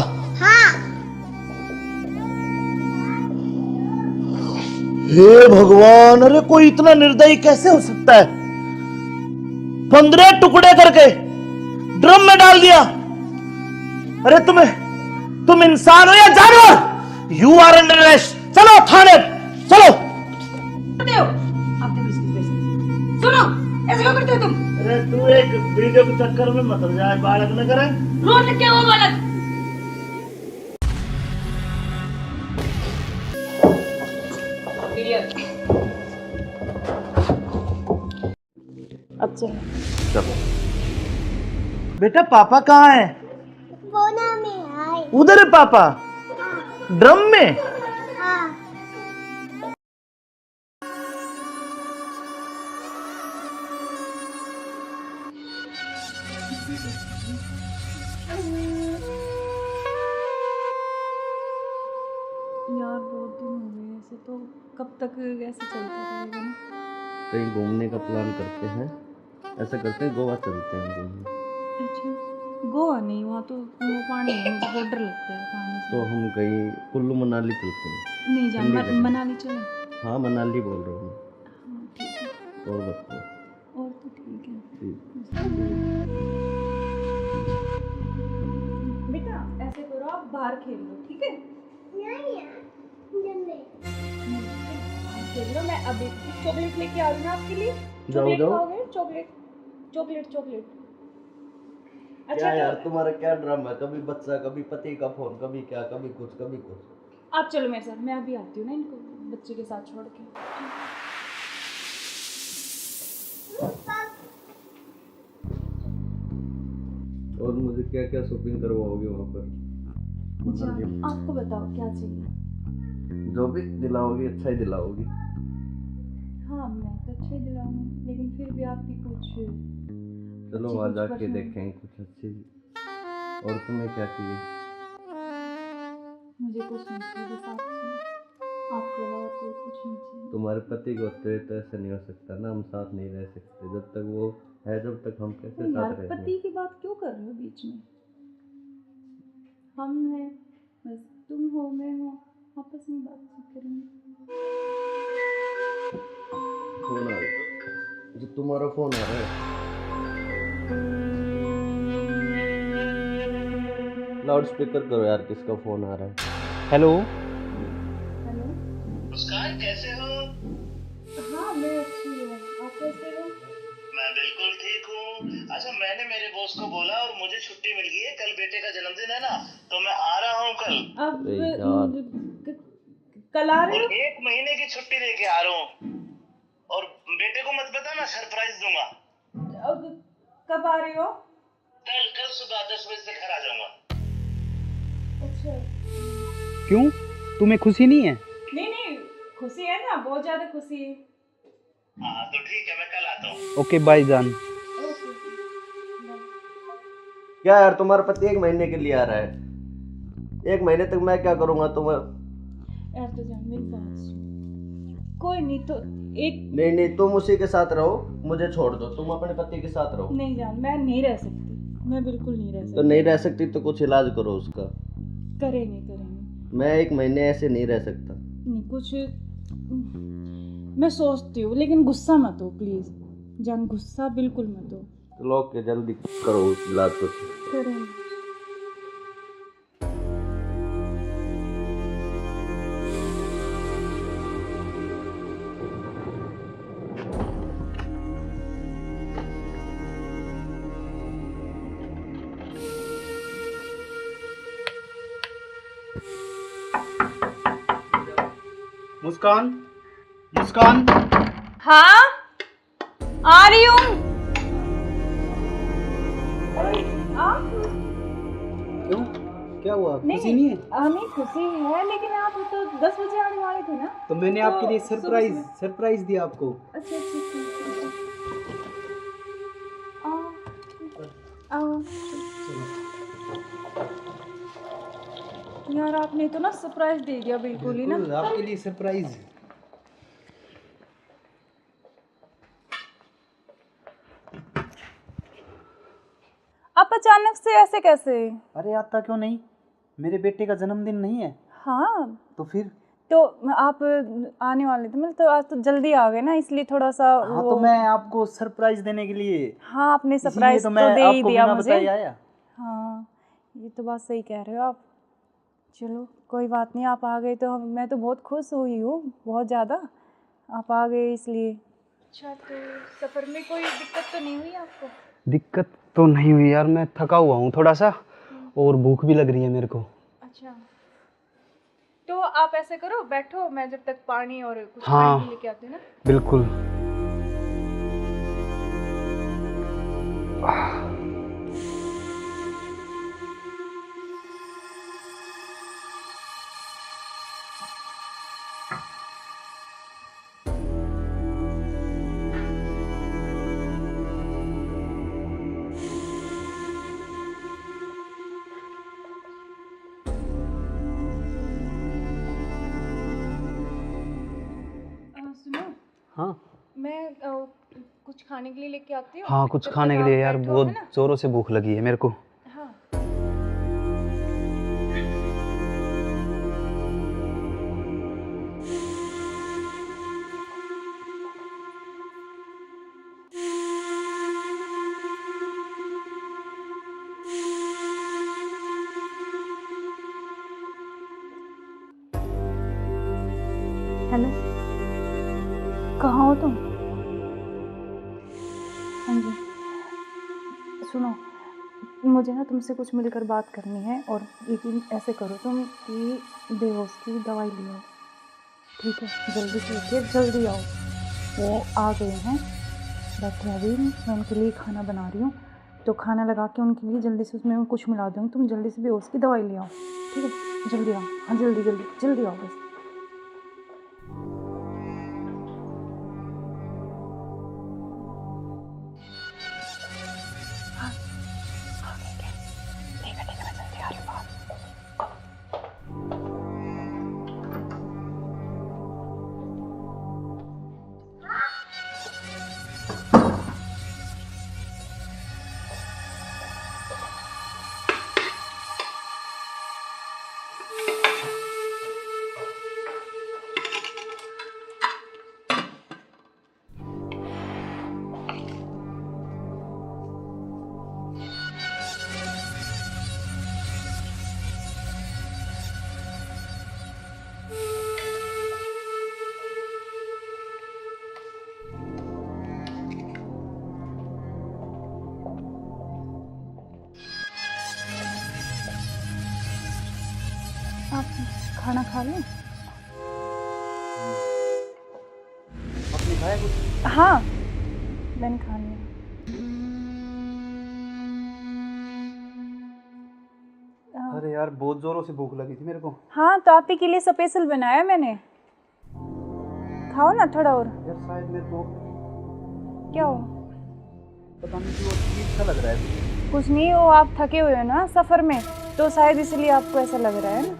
हे भगवान, अरे कोई इतना निर्दयी कैसे हो सकता है? 15 टुकड़े करके ड्रम में डाल दिया। अरे तुम इंसान हो या जानवर? You are under arrest. चलो थाने, चलो। सुनो, ऐसे क्यों करते हो तुम? अरे तू एक वीडियो के चक्कर में मत जाए, बालक न करे। रोड लग क्या हुआ बालक? अब चलो। चलो। बेटा पापा कहाँ है? उधर है पापा ड्रम में। यार बहुत दिन हो गए ऐसे, तो कब तक ऐसे चलता रहेगा ना? कहीं घूमने का प्लान करते हैं, ऐसा करते हैं गोवा चलते हैं घूमने। अच्छा, गोवा नहीं, वहाँ तो वो पानी है, मुझे बहुत डर लगता है पानी से। तो हम कहीं कुल्लू मनाली चलते हैं। नहीं जान, ठंडी जगह। मनाली चले। हाँ मनाली बोल रहा हूँ हाँ ठीक है, मैं। और बताओ। और तो ठीक है। ठीक। बेटा ऐसे करो, आप बाहर खेल लो, ठीक है? खेल लो, मैं अभी चॉकलेट लेके आ रही हूँ आपके लिए। चॉकलेट खाओगे? Chocolate chocolate chocolate. क्या यार तुम्हारा क्या ड्रामा है, कभी बच्चा कभी पति का फोन, कभी क्या कभी कुछ कभी कुछ। आप चलो मेरे साथ, मैं अभी आती हूँ ना इनको बच्चे के साथ छोड़ के। और मुझे क्या क्या शॉपिंग करवाओगे वहाँ पर? अच्छा, आपको बताओ क्या चाहिए? जो भी दिलाओगी अच्छा ही दिलाओगी। हाँ मैं तो अच्छा ही दिलाऊंगी, लेकिन फिर भी आपकी कुछ चलो वहाँ जाके देखेंगे कुछ अच्छी। और तुम्हें क्या चाहिए? मुझे कुछ नहीं चाहिए, बस आप चाहिए, आपके अलावा कोई कुछ नहीं चाहिए। तुम्हारे पति को तो ऐसा नहीं हो सकता ना, हम साथ नहीं रह सकते जब तक वो है, जब तक हम कैसे यार साथ रहेंगे? पति की बात क्यों कर रहे हो बीच में? हम हैं, बस तुम हो मैं हो, आपस में बातचीत करेंगे। फोन आ रहा, जो तुम्हारा फोन आ रहा है। लाउड स्पीकर करो यार, किसका फोन आ रहा है? हेलो। हेलो। मुस्कान कैसे हो? हाँ मैं अच्छी हूँ, आप कैसे हो? मैं बिल्कुल ठीक हूँ। अच्छा मैंने मेरे बॉस को बोला और मुझे छुट्टी मिल गई है, कल बेटे का जन्मदिन है ना, तो मैं आ रहा हूँ कल। अब कल आ रहे हो? और 1 महीने की छुट्टी लेके आ रहा हूँ। और बेटे को मत बताना, सरप्राइज दूंगा। अब कब आ रहे हो? कल सुबह 10 बजे से घर आ जाऊंगा। अच्छा। क्यों, तुम्हें खुशी नहीं है? नहीं नहीं, खुशी है ना, बहुत ज्यादा खुशी है। हाँ तो ठीक है, मैं कल आता हूँ। ओके बाय जान। ओके। क्या यार तुम्हारा पति 1 महीने के लिए आ रहा है? 1 महीने तक मैं क्या करूँगा तुम्हें? यार तो जान मेरी बात सुन, कोई नहीं तो एक नहीं तुम उसी के साथ रहो, मुझे छोड़ दो, तुम अपने पति के साथ रहो। नहीं जान, मैं नहीं रह सकती, मैं बिल्कुल नहीं रह सकती। तो नहीं रह सकती तो कुछ इलाज करो उसका। करेंगे। मैं 1 महीने ऐसे नहीं रह सकता। नहीं कुछ मैं सोचती हूँ, लेकिन गुस्सा मत हो प्लीज जान, गुस्सा बिल्कुल मत हो। चलो ओके, जल्दी करो उस इलाज को। करेंगे। मुस्कान, मुस्कान। हाँ आ रही हूँ। क्यों, क्या हुआ? खुशी नहीं है? नहीं खुशी है, लेकिन आप तो 10 बजे आने वाले थे ना। तो मैंने तो आपके लिए सरप्राइज दिया आपको। अच्छा आओ। यार आपने तो ना सरप्राइज दे दिया बिल्कुल ही ना। आपके लिए सरप्राइज। आप अचानक से ऐसे कैसे? अरे आता क्यों नहीं, मेरे बेटे का जन्मदिन नहीं है? हाँ तो फिर तो आप आने वाले थे, मतलब तो आज तो जल्दी आ गए ना, इसलिए थोड़ा सा हाँ तो मैं आपको सरप्राइज देने के लिए। हाँ आपने सरप्राइज तो दे ही दिया मुझे। आया। हाँ ये तो बात सही कह रहे हो आप। चलो कोई बात नहीं, आप आ गए तो मैं तो बहुत खुश हुई हूँ, बहुत ज़्यादा आप आ गए इसलिए। अच्छा तो सफ़र में कोई दिक्कत तो नहीं हुई आपको? दिक्कत तो नहीं हुई यार, मैं थका हुआ हूँ थोड़ा सा, और भूख भी लग रही है मेरे को। अच्छा तो आप ऐसे करो, बैठो, मैं जब तक पानी और कुछ हाँ, खाने लेके आती हूँ ना। बिल्कुल। हाँ मैं कुछ खाने के लिए लेके आती हूँ। हाँ, कुछ जब खाने तक के आप लिए यार, बैठो, बहुत है ना? जोरों से भूख लगी है मेरे को। हाँ। हेलो, कहाँ हो तुम? हाँ जी, सुनो, मुझे ना तुमसे कुछ मिलकर बात करनी है। और यकीन ऐसे करो तुम कि बेहोश की दवाई ले आओ, ठीक है? जल्दी से लेके जल्दी आओ। वो आ गए हैं, बैठे अभी, मैं उनके लिए खाना बना रही हूँ, तो खाना लगा के उनके लिए जल्दी से उसमें कुछ मिला दूँगी। तुम जल्दी से बेहोश की दवाई ले आओ, ठीक है? जल्दी आओ, हाँ जल्दी जल्दी जल्दी आओ बस। आप खाना खा लें? आपने खाया कुछ? हाँ, मैंने खा लिया। अरे यार, बहुत जोरों से भूख लगी थी मेरे को। हाँ, तो आप ही के लिए स्पेशल बनाया मैंने। खाओ ना थोड़ा और। यार शायद मेरे को क्या हो? पता नहीं क्यों अजीब सा लग रहा है मुझे। कुछ नहीं, वो आप थके हुए हो ना सफ़र में, तो शायद इसलिए आपको ऐसा लग रहा है ना।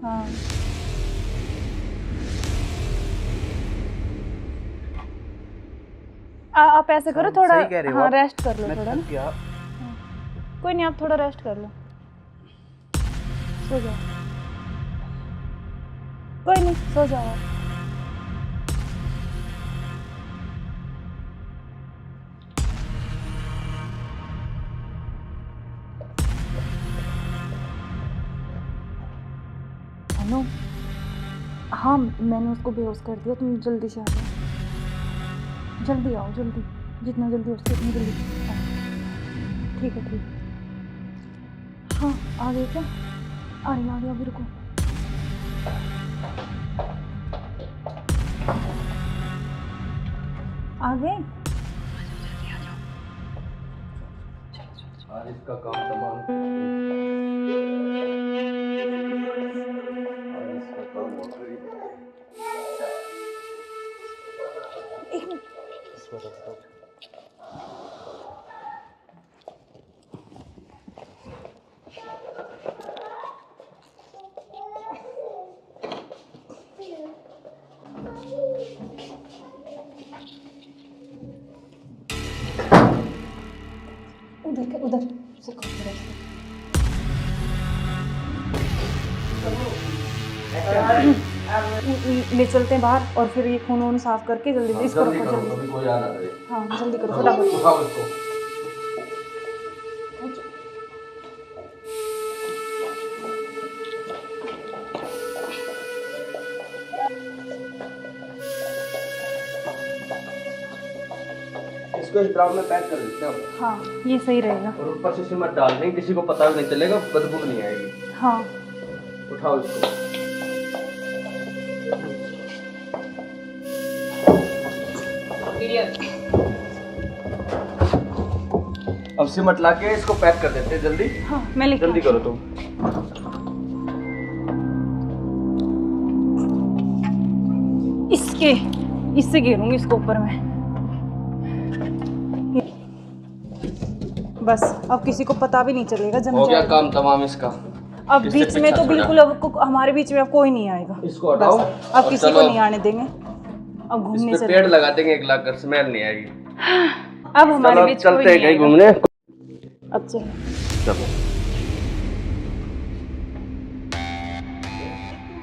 हाँ, आप ऐसे करो, थोड़ा सही कह रहे हो हाँ आप। रेस्ट कर लो मैं थोड़ा थक ना। गया। कोई नहीं, आप थोड़ा रेस्ट कर लो, सो जाओ। कोई नहीं, सो जाओ आप। अनु, हाँ मैंने उसको बेहोश कर दिया, तुम जल्दी से आ जाओ, जल्दी आओ, जल्दी, जितना जल्दी हो सके उतनी जल्दी आओ। ठीक है, ठीक है। हाँ, आ गए क्या? आ गया, अभी रुको। आ गए? आज इसका काम तमाम। आज इसका काम हो गई। एक मिनट। उधर से ले चलते हैं बाहर, और फिर ये खून वून साफ करके जल्दी इसको रखो, जल्दी। कोई आ ना करे। हाँ जल्दी करो फटाफट। उठाओ इसको। इसको इस ड्राम में पैक कर देते हैं। हाँ ये सही रहेगा। और ऊपर से सिमट डाल देंगे, किसी को पता भी नहीं चलेगा, बदबू नहीं आएगी। हाँ उठाओ इसको। अब सिमट ला के इसको पैक कर देते हैं जल्दी। हाँ मैं लेके जल्दी करो तुम। इससे घेरूंगी इसको ऊपर में। बस अब किसी को पता भी नहीं चलेगा, जम हो गया जाएगा। काम तमाम इसका। अब इससे बीच में पीछा तो छोड़ा। बिल्कुल अब हमारे बीच में अब कोई नहीं आएगा। इसको हटाओ बस अब और किसी को चलो। नहीं आने देंगे। अब घूमने इस पे चले। पेड़ लगा देंगे 1 लाख कर, स्मेल नहीं आएगी। अब हमारे चलो बीच कोई चलते हैं नहीं कहीं आएगा। घूमने। अब चलो। चलो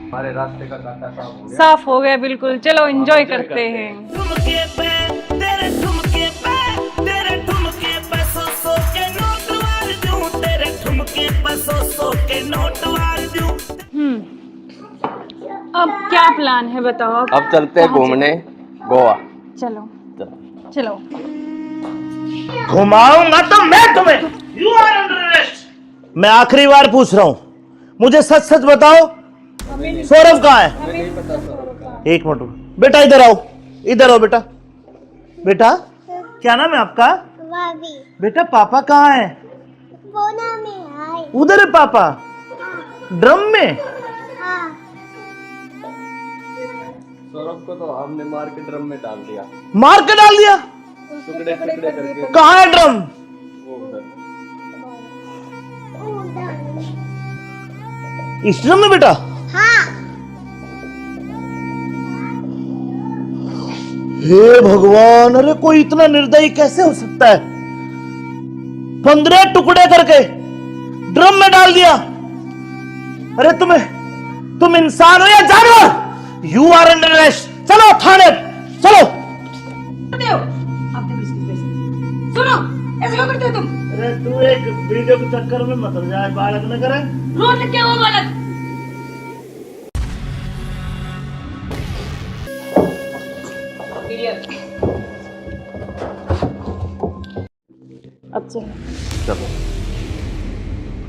हमारे रास्ते का कांटा साफ हो गया। साफ हो गया बिल्कुल। चलो एंजॉय करते हैं। ठुमके पे तेरे ठुमके पे तेरे ठुमके पे सौ के नोट वार दूं, तेरे ठुमके पे सौ के नोट वार दूं। अब क्या प्लान है बताओ? अब चलते हैं घूमने गोवा। चलो चलो। घुमाऊंगा तो मैं तुम्हें। You are under arrest. मैं आखिरी बार पूछ रहा हूं, मुझे सच सच बताओ, सौरभ कहाँ है? एक मिनट बेटा, इधर आओ, इधर आओ बेटा। बेटा क्या नाम है आपका? बेटा पापा कहाँ है? उधर है पापा, ड्रम में। सौरभ को तो हमने मार के ड्रम में डाल दिया। मार के डाल दिया? टुकड़े टुकड़े करके। कहाँ है ड्रम? वो उधर। इस ड्रम में बेटा? हे भगवान, अरे कोई इतना निर्दयी कैसे हो सकता है? 15 टुकड़े करके ड्रम में डाल दिया। अरे तुम इंसान हो या जानवर? You are under arrest. चलो थाने, चलो। सुनो, ऐसे क्यों करते हो तुम? अरे तू एक वीडियो के चक्कर में मत हो जाए, बालक न करे। रोज क्या वो बालक? अब चलो। चलो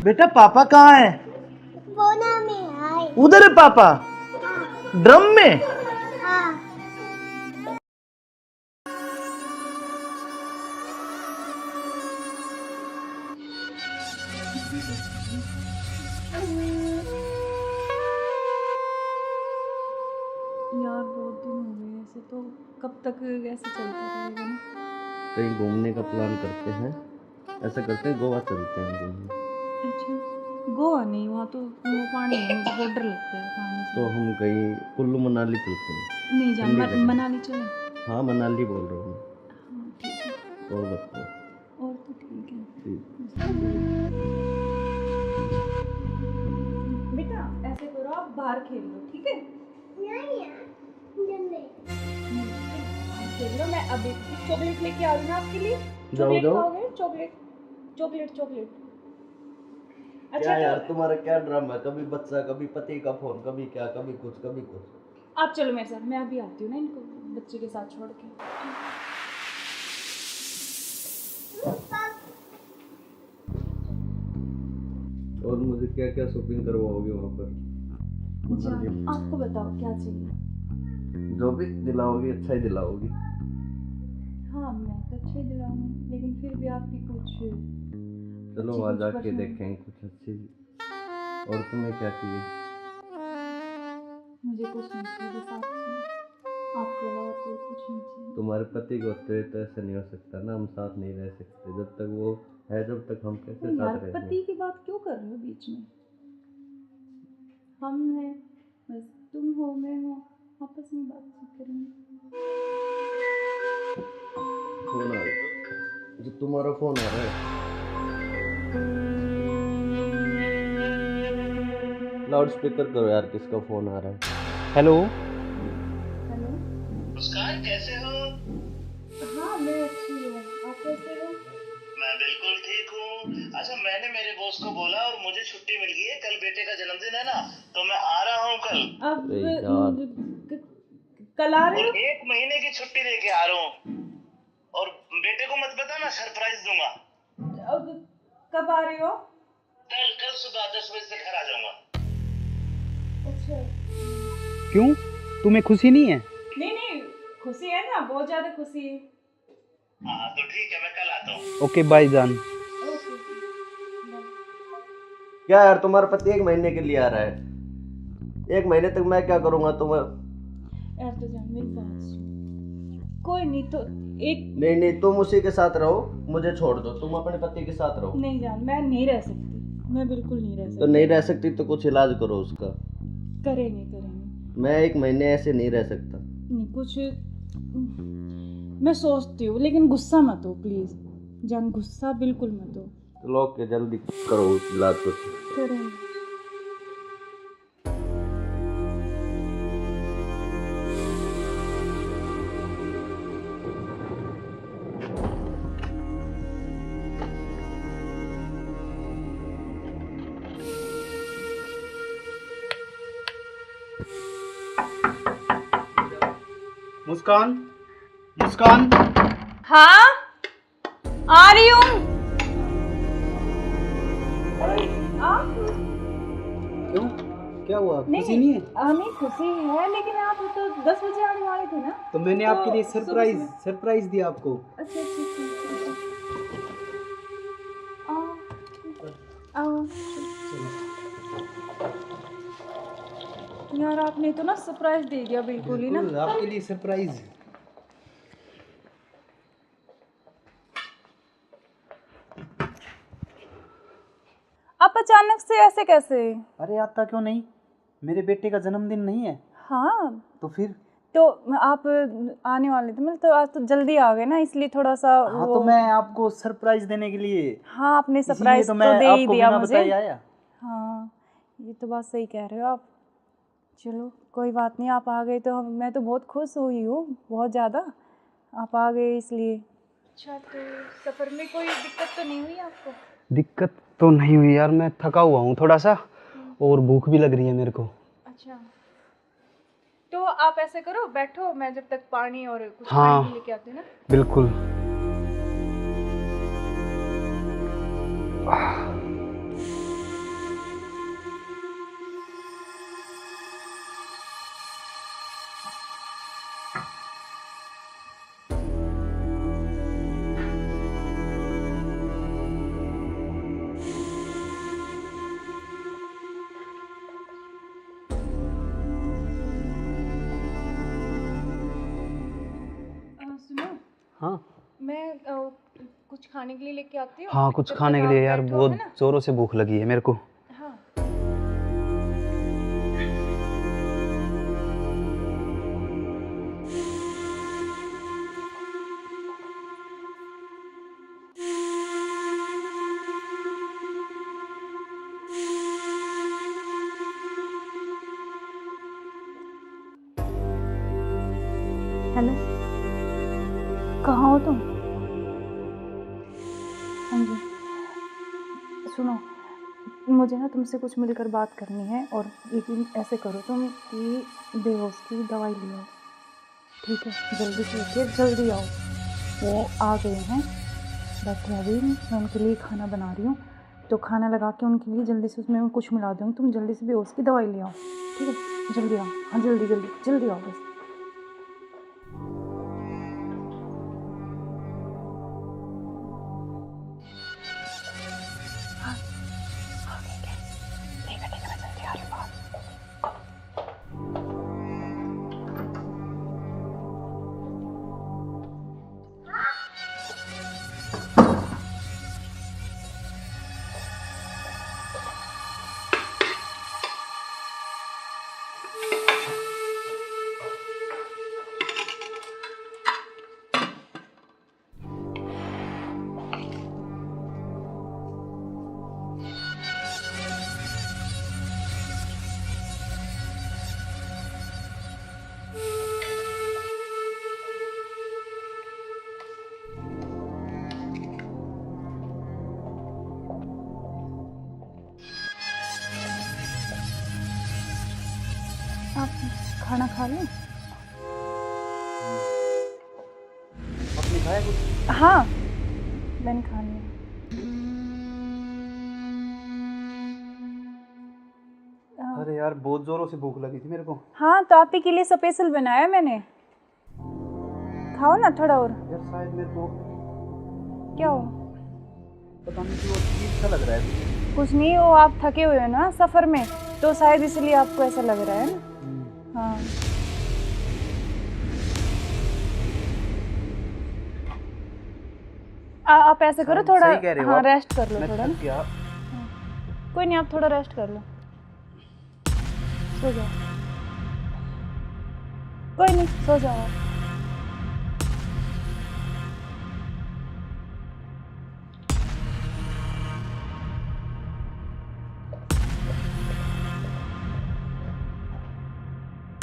बेटा पापा कहाँ है? उधर है पापा, ड्रम में। यार बहुत दिन हो गए ऐसे, तो कब तक ऐसे चलता रहेगा ना? कहीं घूमने का प्लान करते हैं। ऐसा करते हैं गोवा चलते हैं घूमने। अच्छा गोवा नहीं, वहाँ तो वो पानी है, मुझे बहुत डर लगता है पानी से। तो हम कहीं कुल्लू मनाली चलते हैं। नहीं जान, ठंडी जगह। मनाली चले। हाँ मनाली बोल रहा हूँ हाँ ठीक है। मैं। और बताओ। और तो ठीक है। बेटा ऐसे करो, आप बाहर खेल लो, ठीक है? खेल लो। मैं अभी चॉकलेट लेके आ रही हूँ आपके लिए। चॉकलेट खाओगे? Chocolate chocolate chocolate. अच्छा क्या यार तो तुम्हारा क्या ड्रामा है? कभी बच्चा, कभी पति का फोन, कभी क्या, कभी कुछ कभी कुछ। आप चलो मेरे साथ, मैं अभी आती हूँ ना इनको बच्चे के साथ छोड़ के। और मुझे क्या क्या शॉपिंग करवाओगे वहाँ पर? आपको बताओ क्या चाहिए? जो भी दिलाओगी अच्छा ही दिलाओगी। हाँ मैं तो अच्छे दिलाऊंगी, लेकिन फिर भी आपकी कुछ चलो अच्छी वहाँ कुछ जाके पसंद। देखेंगे कुछ अच्छी। और तुम्हें क्या चाहिए? मुझे कुछ नहीं चाहिए, बस आप चाहिए। आपके अलावा कोई कुछ नहीं चाहिए। तुम्हारे पति को होते तो ऐसा नहीं हो सकता ना, हम साथ नहीं रह सकते। जब तक वो है, जब तक हम कैसे तो यार साथ रहेंगे? पति की बात क्यों कर रहे हो बीच में? हम हैं, बस तुम हो मैं हूँ, आपस में बातचीत करेंगे। फोन आ रहा है। जो तुम्हारा फोन आ रहा है। लाउड स्पीकर करो यार, किसका फोन आ रहा है? हेलो। हेलो। मुस्कान कैसे हो? हाँ मैं अच्छी हूँ, आप कैसे हो? मैं बिल्कुल ठीक हूँ। अच्छा मैंने मेरे बॉस को बोला और मुझे छुट्टी मिल गई है। कल बेटे का जन्मदिन है ना, तो मैं आ रहा हूँ कल। अब अरे यार। कल आ रहे और हो? 1 महीने की छुट्टी लेके आ रहा हूँ। और बेटे को मत बताना, सरप्राइज दूंगा। अब कब आ रहे हो? कल सुबह 10 बजे से घर आ जाऊंगा। अच्छा। क्यों, तुम्हें खुशी नहीं है? नहीं खुशी है ना, बहुत ज्यादा खुशी है। हाँ तो ठीक है, मैं कल आता हूँ। ओके बाय जान। ओके। क्या यार तुम्हारा पति 1 महीने के लिए आ रहा है? 1 महीने तक मैं क्या करूँगा तुम्हें? यार तो जान मेरी बात सुन, कोई नहीं तो एक नहीं तुम उसी के साथ रहो, मुझे छोड़ दो। तुम अपने पति के साथ रहो। नहीं जान, मैं नहीं रह सकती, मैं बिल्कुल नहीं रह सकती। तो नहीं रह सकती तो कुछ इलाज करो उसका। करेंगे। मैं 1 महीने ऐसे नहीं रह सकता। नहीं कुछ मैं सोचती हूँ, लेकिन गुस्सा मत हो प्लीज़ जान, गुस्सा बिल्कुल मत हो। चलो के जल्दी करो इलाज कुछ। करेंगे। मुस्कान, मुस्कान। हाँ आ रही हूँ। क्यों, क्या हुआ? खुशी नहीं है? नहीं खुशी है, लेकिन आप तो 10 बजे आने वाले थे ना। तो मैंने तो आपके लिए सरप्राइज सुबह सरप्राइज दिया आपको। अच्छा आओ। यार आपने तो ना सरप्राइज दे दिया बिल्कुल ही ना। बिल्कुल, आपके लिए सरप्राइज। आप अचानक से ऐसे कैसे? अरे आता क्यों नहीं, मेरे बेटे का जन्मदिन नहीं है? हाँ तो फिर? तो आप आने वाले थे, मतलब तो आज तो जल्दी आ गए ना, इसलिए थोड़ा सा हाँ तो मैं आपको सरप्राइज देने के लिए। हाँ आपने सरप्राइज तो तो मैं दे ही आपको दिया बिना मुझे। बताए आया। हाँ ये तो बात सही कह रहे हो आप। चलो कोई बात नहीं, आप आ गए तो मैं तो बहुत खुश हुई हूँ, बहुत ज़्यादा। आप आ गए इसलिए। अच्छा तो सफ़र में कोई दिक्कत तो नहीं हुई आपको? दिक्कत तो नहीं हुई यार, मैं थका हुआ हूँ थोड़ा सा और भूख भी लग रही है मेरे को। अच्छा तो आप ऐसे करो, बैठो, मैं जब तक पानी और कुछ हाँ, खाने के लेके आती हूँ ना। बिल्कुल। सुनो, हाँ मैं कुछ खाने के लिए लेके आती हूँ। हाँ, कुछ जब खाने तक के लिए आप यार, बैठो, बहुत है ना? जोरों से भूख लगी है मेरे को। हाँ हेलो, कहाँ हो तुम? हाँ जी सुनो, मुझे ना तुमसे कुछ मिलकर बात करनी है, और लेकिन ऐसे करो तुम कि बेहोश की दवाई ले आओ, ठीक है? जल्दी से उठिए, जल्दी आओ। वो आ गए हैं, बैठे अभी, मैं उनके लिए खाना बना रही हूँ, तो खाना लगा के उनके लिए जल्दी से उसमें कुछ मिला दूँगी। तुम जल्दी से बेहोश की दवाई ले आओ, ठीक है? जल्दी आओ, हाँ जल्दी जल्दी जल्दी आओ बस। आप खाना खा लें? आपने खाया कुछ? हाँ मैंने खा लिया। अरे यार बहुत जोरों से भूख लगी थी मेरे को। हाँ तो आप ही के लिए स्पेशल बनाया मैंने, खाओ ना थोड़ा और। यार शायद मेरे को क्या हो? पता नहीं क्यों अजीब सा लग रहा है। कुछ नहीं, वो आप थके हुए हो ना सफ़र में, तो शायद इसलिए आपको ऐसा लग रहा है ना। हाँ आप ऐसे करो, थोड़ा हाँ रेस्ट कर लो थोड़ा ना। कोई नहीं, आप थोड़ा रेस्ट कर लो, सो जाओ। कोई नहीं, सो जाओ आप।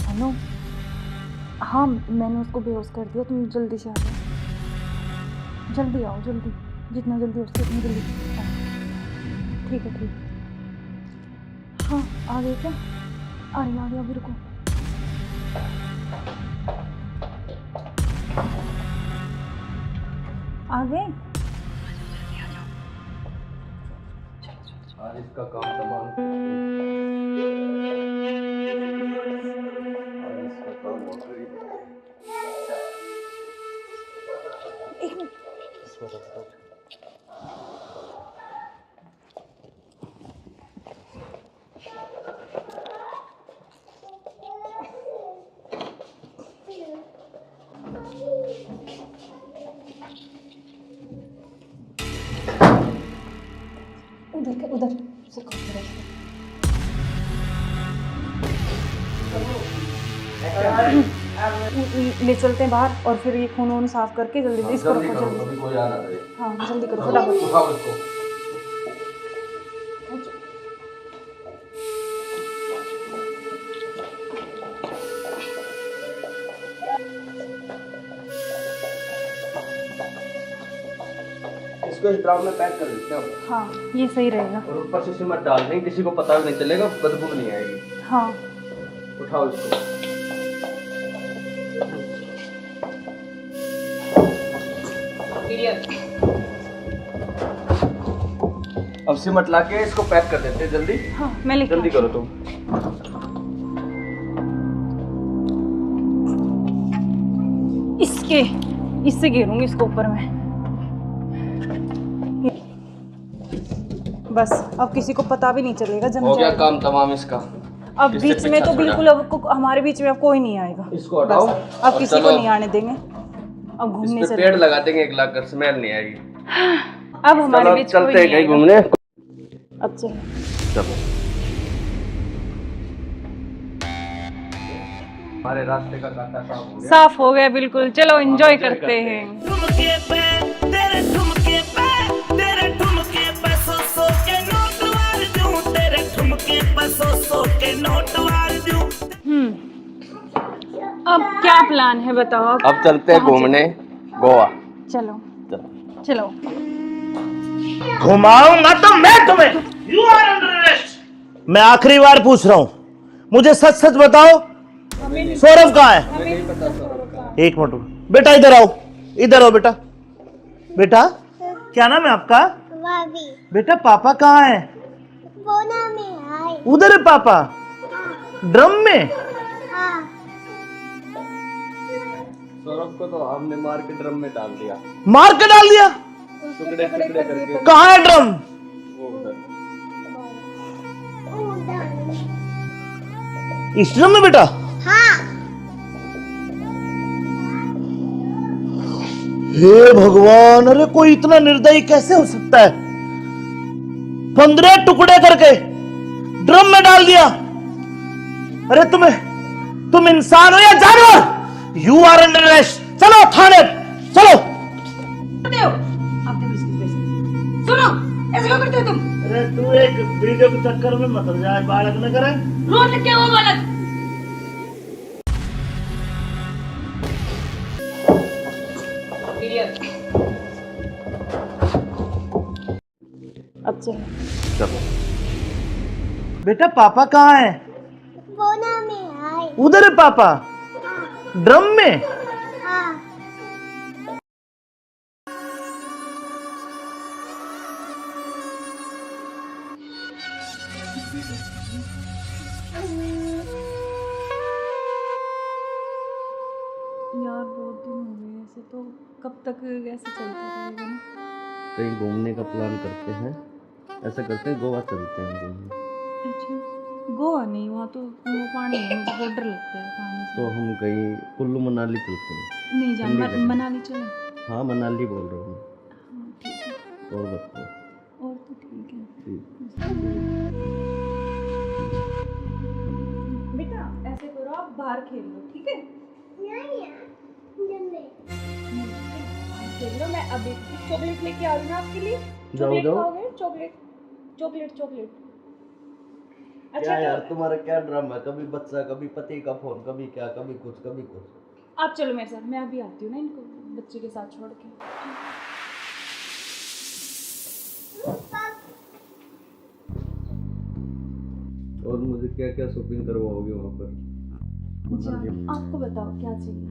हेलो, हाँ मैंने उसको बेहोश कर दिया, तुम जल्दी से आ जाओ, जल्दी आओ, जल्दी, जितना जल्दी हो सके उतनी जल्दी आओ। ठीक है, ठीक। हाँ आ गए क्या? आ रही अभी, रुको। आ गए? आज इसका काम तमाम, आज इसका काम हो गया। एक मिनट। उधर से ले चलते हैं बाहर, और फिर ये खून वून साफ करके जल्दी इसको रखो, जल्दी। कोई आना है। हाँ जल्दी करो फटाफट। उठाओ इसको। इसको इस ड्राम में पैक कर देते हैं। हाँ ये सही रहेगा। और ऊपर से सिमट डाल देंगे, किसी को पता भी नहीं चलेगा, बदबू भी नहीं आएगी। हाँ उठाओ इसको। अब सिमट ला के इसको पैक कर देते हैं जल्दी। हाँ मैं लेके जल्दी करो तुम। इससे घेरूंगी इसको ऊपर में। बस अब किसी को पता भी नहीं चलेगा, जम हो गया जाएगा। काम तमाम इसका। अब इससे बीच में पीछा तो छोड़ा। बिल्कुल अब हमारे बीच में अब कोई नहीं आएगा। इसको हटाओ। बस, अब और किसी चलो। को नहीं आने देंगे। अब घूमने इस पे चलते पेड़ लगा देंगे, एक लाख कर स्मेल नहीं आएगी। अब हमारे चलो बीच चलते कोई हैं नहीं कहीं आएगा। घूमने। अब चलो। चलो हमारे रास्ते का कांटा साफ हो गया। साफ हो गया बिल्कुल, चलो एंजॉय करते हैं। ठुमके पे तेरे ठुमके पे तेरे ठुमके पे सौ के नोट वार दूं, तेरे ठुमके पे सौ के नोट वार दूं। अब क्या प्लान है बताओ? अब चलते हैं घूमने गोवा। चलो चलो। घुमाऊंगा तो मैं तुम्हें। You are under arrest. मैं आखिरी बार पूछ रहा हूं, मुझे सच सच बताओ, सौरभ कहाँ है? एक मिनट बेटा, इधर आओ, इधर आओ बेटा। बेटा क्या नाम है आपका? बेटा पापा कहाँ है? उधर है पापा। ड्रम में? सौरभ को तो हमने मार के ड्रम में डाल दिया। मार के डाल दिया? टुकड़े टुकड़े करके। कहाँ है ड्रम? वो उधर। इस ड्रम में बेटा? हे भगवान, अरे कोई इतना निर्दयी कैसे हो सकता है? 15 टुकड़े करके ड्रम में डाल दिया। अरे तुम इंसान हो या जानवर? You are under arrest. चलो थाने, चलो। सुनो, ऐसे क्यों करते हो तुम? अरे तू एक वीडियो के चक्कर में मत जाए, बालक न करे। रोड क्या वो बालक? अब चलो बेटा पापा कहाँ है? उधर है पापा। ड्रम में? यार बहुत दिन हो गए ऐसे, तो कब तक ऐसे चलता रहेगा ना? कहीं घूमने का प्लान करते हैं, ऐसा करते हैं गोवा चलते हैं घूमने। अच्छा गोवा नहीं, वहाँ तो वो पानी है, मुझे बहुत डर लगता है पानी से। तो हम कहीं कुल्लू मनाली चलते हैं। नहीं जान, ठंडी जगह। मनाली चले। हाँ मनाली बोल रहा हूँ। हाँ ठीक है, और बताओ। और तो ठीक है। ठीक। बेटा ऐसे करो, आप बाहर खेल लो, ठीक है? देख लो, मैं अभी चॉकलेट लेके आ रही हूँ आपके लिए। जाओ चॉकलेट जाओ। खाओगे? Chocolate chocolate chocolate. क्या अच्छा यार तो तुम्हारा क्या ड्रामा है, कभी बच्चा कभी पति का फोन, कभी क्या कभी कुछ कभी कुछ। आप चलो मेरे साथ, मैं अभी आती हूँ ना इनको बच्चे के साथ छोड़ के। और मुझे क्या क्या शॉपिंग करवाओगे वहाँ पर? जान, आपको बताओ क्या चाहिए?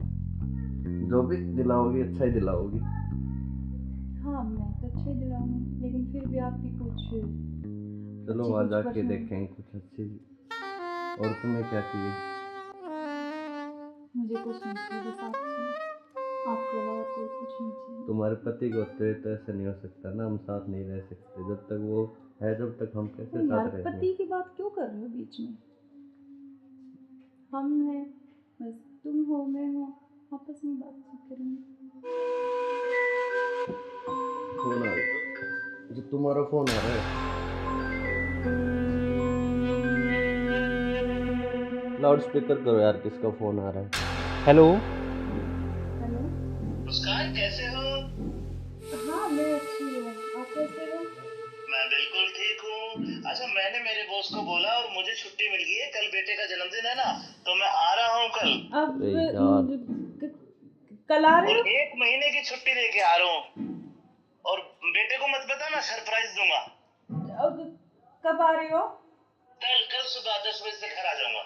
जो भी दिलाओगी अच्छा ही दिलाओगी। हाँ मैं तो अच्छा ही दिलाऊंगी, लेकिन फिर भी आपकी कुछ चलो अच्छी वहाँ कुछ जाके पसंद। देखेंगे कुछ अच्छी। और तुम्हें क्या चाहिए? मुझे कुछ नहीं चाहिए, बस आप चाहिए। आपके अलावा कोई कुछ नहीं चाहिए। तुम्हारे पति को तो ऐसा नहीं हो सकता ना, हम साथ नहीं रह सकते जब तक वो है, जब तक हम कैसे तो यार साथ रहेंगे? पति की बात क्यों कर रहे हो बीच में? हम हैं, बस तुम हो मैं हूँ, आपस में बातचीत करेंगे। फोन आ रहा, जो तुम्हारा फोन आ रहा है। लाउड स्पीकर करो यार, किसका फोन आ रहा है? हेलो। हेलो। मुस्कान कैसे हो? हाँ मैं अच्छी हूँ, आप कैसे हो? मैं बिल्कुल ठीक हूँ। अच्छा मैंने मेरे बॉस को बोला और मुझे छुट्टी मिल गई है, कल बेटे का जन्मदिन है ना, तो मैं आ रहा हूँ कल। अब अरे यार। कल आ रहे और हो? 1 महीने की छुट्टी लेके आ रहा हूँ। और बेटे को मत बताना, सरप्राइज दूंगा। अब कब आ रहे हो? कल कल सुबह 10 बजे से घर आ जाऊंगा।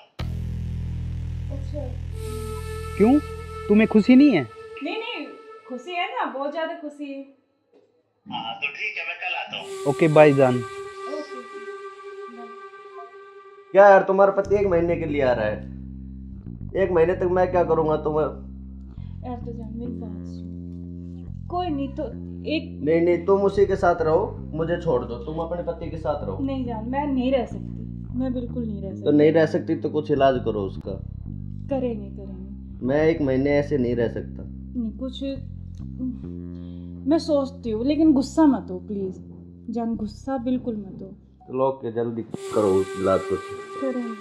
अच्छा। क्यों, तुम्हें खुशी नहीं है? नहीं नहीं, खुशी है ना, बहुत ज्यादा खुशी है। हाँ तो ठीक है, मैं कल आता हूँ। ओके बाय जान। ओके। क्या यार तुम्हारा पति 1 महीने के लिए आ रहा है? 1 महीने तक मैं क्या करूँगा तुम्हें? यार तो जान मेरी बात सुन, कोई नहीं तो एक। नहीं नहीं, तुम उसी के साथ रहो, मुझे छोड़ दो, तुम अपने पति के साथ रहो। नहीं जान, मैं नहीं रह सकती, मैं बिल्कुल नहीं रह सकती। तो नहीं रह सकती तो कुछ इलाज करो उसका। करेंगे करेंगे। मैं 1 महीने ऐसे नहीं रह सकता। नहीं कुछ मैं सोचती हूँ, लेकिन गुस्सा मत हो प्लीज जान, गुस्सा बिल्कुल मत हो। चलो ओके, जल्दी करो इलाज कुछ। करेंगे।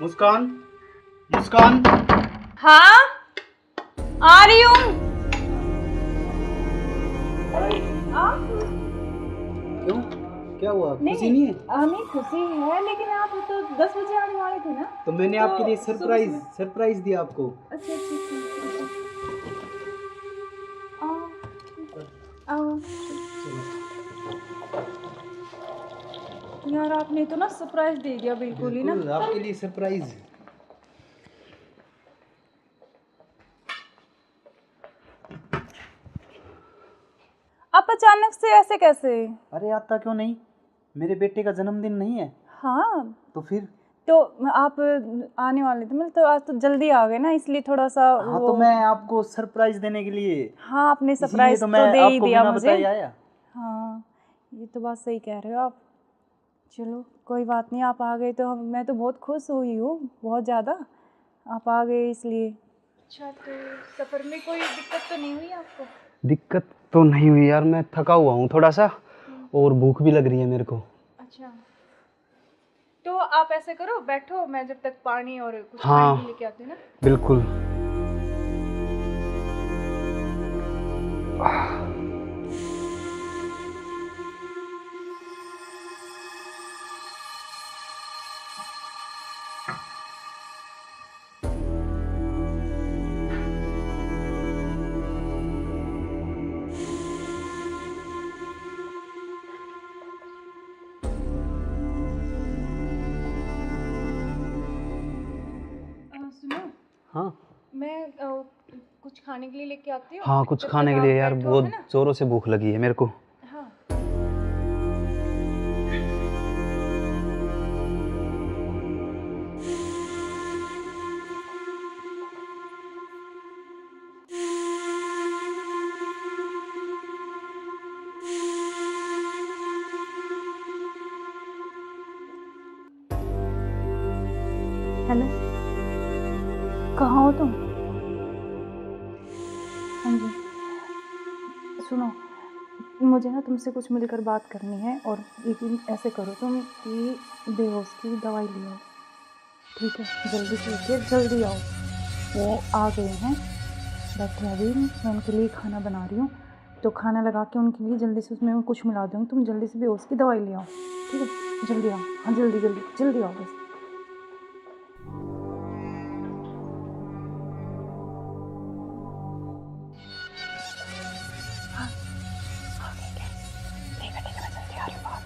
मुस्कान, मुस्कान। हाँ आ रही हूँ। क्यों, क्या हुआ, खुशी नहीं है? नहीं खुशी है, लेकिन आप तो 10 बजे आने वाले थे ना। तो मैंने आपके लिए सरप्राइज दिया आपको। अच्छा अच्छा आओ। यार आपने तो ना सरप्राइज दे दिया बिल्कुल ही ना। बिल्कुल, आपके लिए सरप्राइज। आप अचानक से ऐसे कैसे? अरे आता क्यों नहीं, मेरे बेटे का जन्मदिन नहीं है? हाँ तो फिर? तो आप आने वाले थे, मतलब तो आज तो जल्दी आ गए ना, इसलिए थोड़ा सा हाँ तो मैं आपको सरप्राइज देने के लिए। हाँ आपने इसीलिए सरप्राइज तो तो मैं दे ही आपको दिया बिना मुझे। बताए आया। हाँ ये तो बात सही कह रहे हो आप। चलो कोई बात नहीं, आप आ गए तो मैं तो बहुत खुश हुई हूँ, बहुत ज़्यादा। आप आ गए इसलिए। अच्छा तो सफ़र में कोई दिक्कत तो नहीं हुई आपको? दिक्कत तो नहीं हुई यार, मैं थका हुआ हूँ थोड़ा सा, और भूख भी लग रही है मेरे को। अच्छा तो आप ऐसे करो, बैठो, मैं जब तक पानी और कुछ हाँ खाने के लेके आती हूँ ना। बिल्कुल। सुनो। हाँ मैं कुछ खाने के लिए लेके आती हूँ। हाँ, कुछ तब खाने तक के आप लिए यार, बैठो, बहुत है ना? जोरों से भूख लगी है मेरे को। हाँ हेलो, कहाँ हो तुम? हाँ जी, सुनो, मुझे ना तुमसे कुछ मिलकर बात करनी है। और यकीन ऐसे करो तुम कि बेहोश की दवाई ले आओ, ठीक है? जल्दी से उठिए, जल्दी आओ। वो आ गए हैं, बैठे अभी, मैं उनके लिए खाना बना रही हूँ, तो खाना लगा के उनके लिए जल्दी से उसमें कुछ मिला दूँगी। तुम जल्दी से बेहोश की दवाई ले आओ, ठीक है? जल्दी आओ, हाँ जल्दी जल्दी जल्दी आओ बस। हाँ, ठीक है, ठीक है, मैं जल्दी आ रही हूँ बाहर।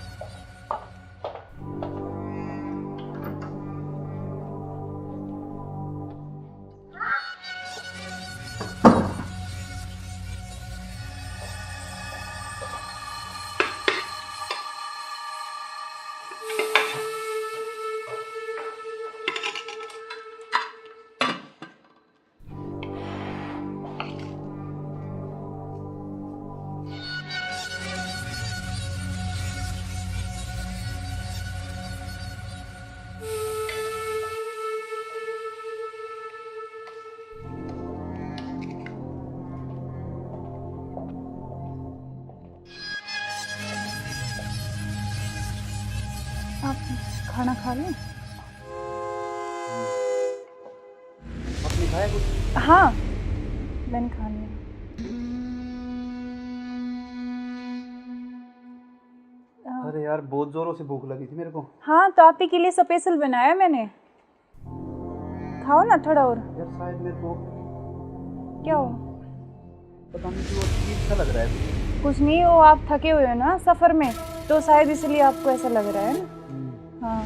आप खाना खा लें? आपने खाया कुछ? हाँ, मैंने खा लिया। अरे यार बहुत जोरों से भूख लगी थी मेरे को। हाँ, तो आप ही के लिए स्पेशल बनाया मैंने, खाओ ना थोड़ा और। यार शायद मेरे को क्या हो? पता नहीं क्यों अजीब सा लग रहा है। कुछ नहीं, वो आप थके हुए हो ना सफ़र में, तो शायद इसलिए आपको ऐसा लग रहा है ना। हाँ,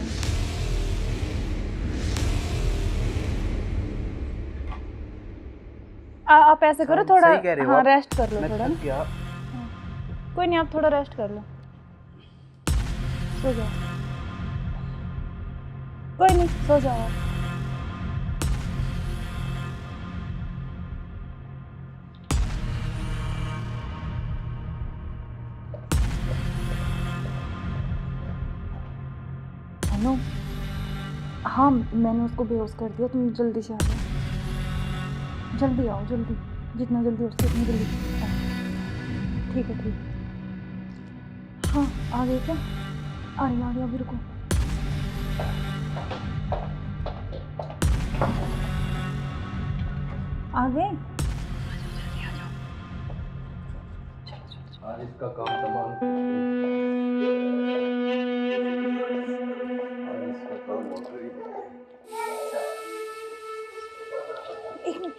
आप ऐसे करो, थोड़ा सही कह रहे हो हाँ आप। रेस्ट कर लो मैं थोड़ा थक ना। गया। कोई नहीं, आप थोड़ा रेस्ट कर लो, सो जाओ। कोई नहीं, सो जाओ आप। हेलो, हाँ मैंने उसको बेहोश कर दिया, तुम जल्दी से आ जाओ, जल्दी आओ, जल्दी, जितना जल्दी हो सके उतनी जल्दी आओ। ठीक है, ठीक है। हाँ, आ गए क्या? आ रही अभी, रुको। आ गए? आज इसका काम तमाम। आज इसका काम हो गई। एक मिनट।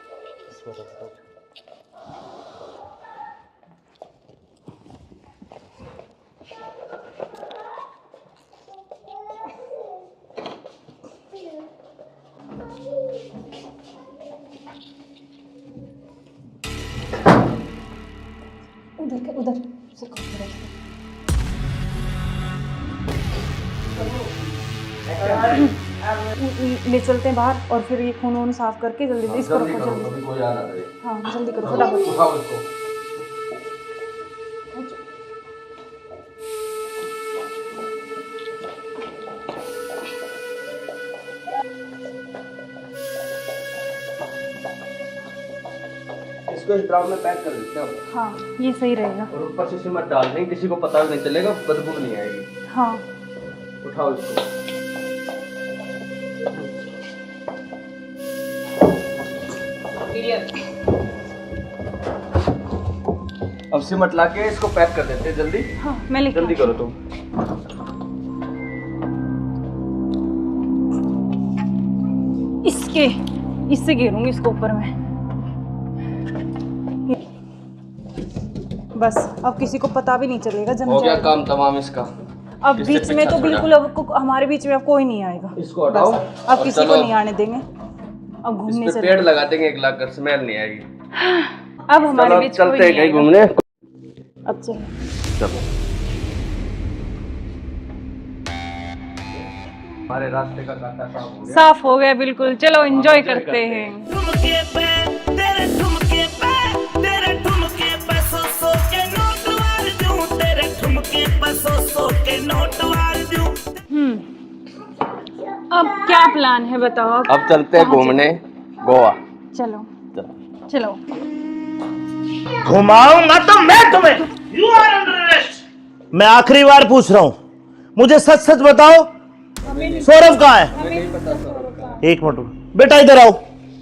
उधर से ले चलते हैं बाहर, और फिर ये खून वून साफ करके जल्दी से इसको रखो, जल्दी। कोई आ ना करे। हाँ जल्दी करो फटाफट। उठाओ इसको। इसको इस ड्राम में पैक कर देते हैं। हाँ ये सही रहेगा। और ऊपर से सिमट डाल देंगे, किसी को पता भी नहीं चलेगा, बदबू नहीं आएगी। हाँ उठाओ इसको। अब सिमट ला के इसको पैक कर देते हैं जल्दी। हाँ मैं लेके जल्दी करो तुम। इससे घेरूंगी इसको ऊपर में। बस अब किसी को पता भी नहीं चलेगा, जम हो गया जाएगा। काम तमाम इसका। अब इससे बीच में पीछा तो छोड़ा। बिल्कुल अब हमारे बीच में अब कोई नहीं आएगा। इसको हटाओ। बस, अब और किसी को चलो। नहीं आने देंगे। अब घूमने इस पे चले, पेड़ लगा देंगे एक लाख, स्मेल नहीं आएगी। अब हमारे चलो बीच कोई चलते हैं नहीं कहीं आएगा। घूमने। अब चलो। चलो हमारे रास्ते का कांटा साफ हो गया। साफ हो गया बिल्कुल, चलो एंजॉय करते हैं। ठुमके पे तेरे ठुमके पे तेरे ठुमके पे सौ के नोट वार दूं, तेरे ठुमके पे सौ के नोट वार दूं। अब क्या प्लान है बताओ? अब चलते हैं घूमने गोवा। चलो चलो। घुमाऊंगा तो मैं तुम्हें। You are under arrest. मैं आखिरी बार पूछ रहा हूं, मुझे सच सच बताओ, सौरभ कहाँ है? एक मिनट बेटा, इधर आओ,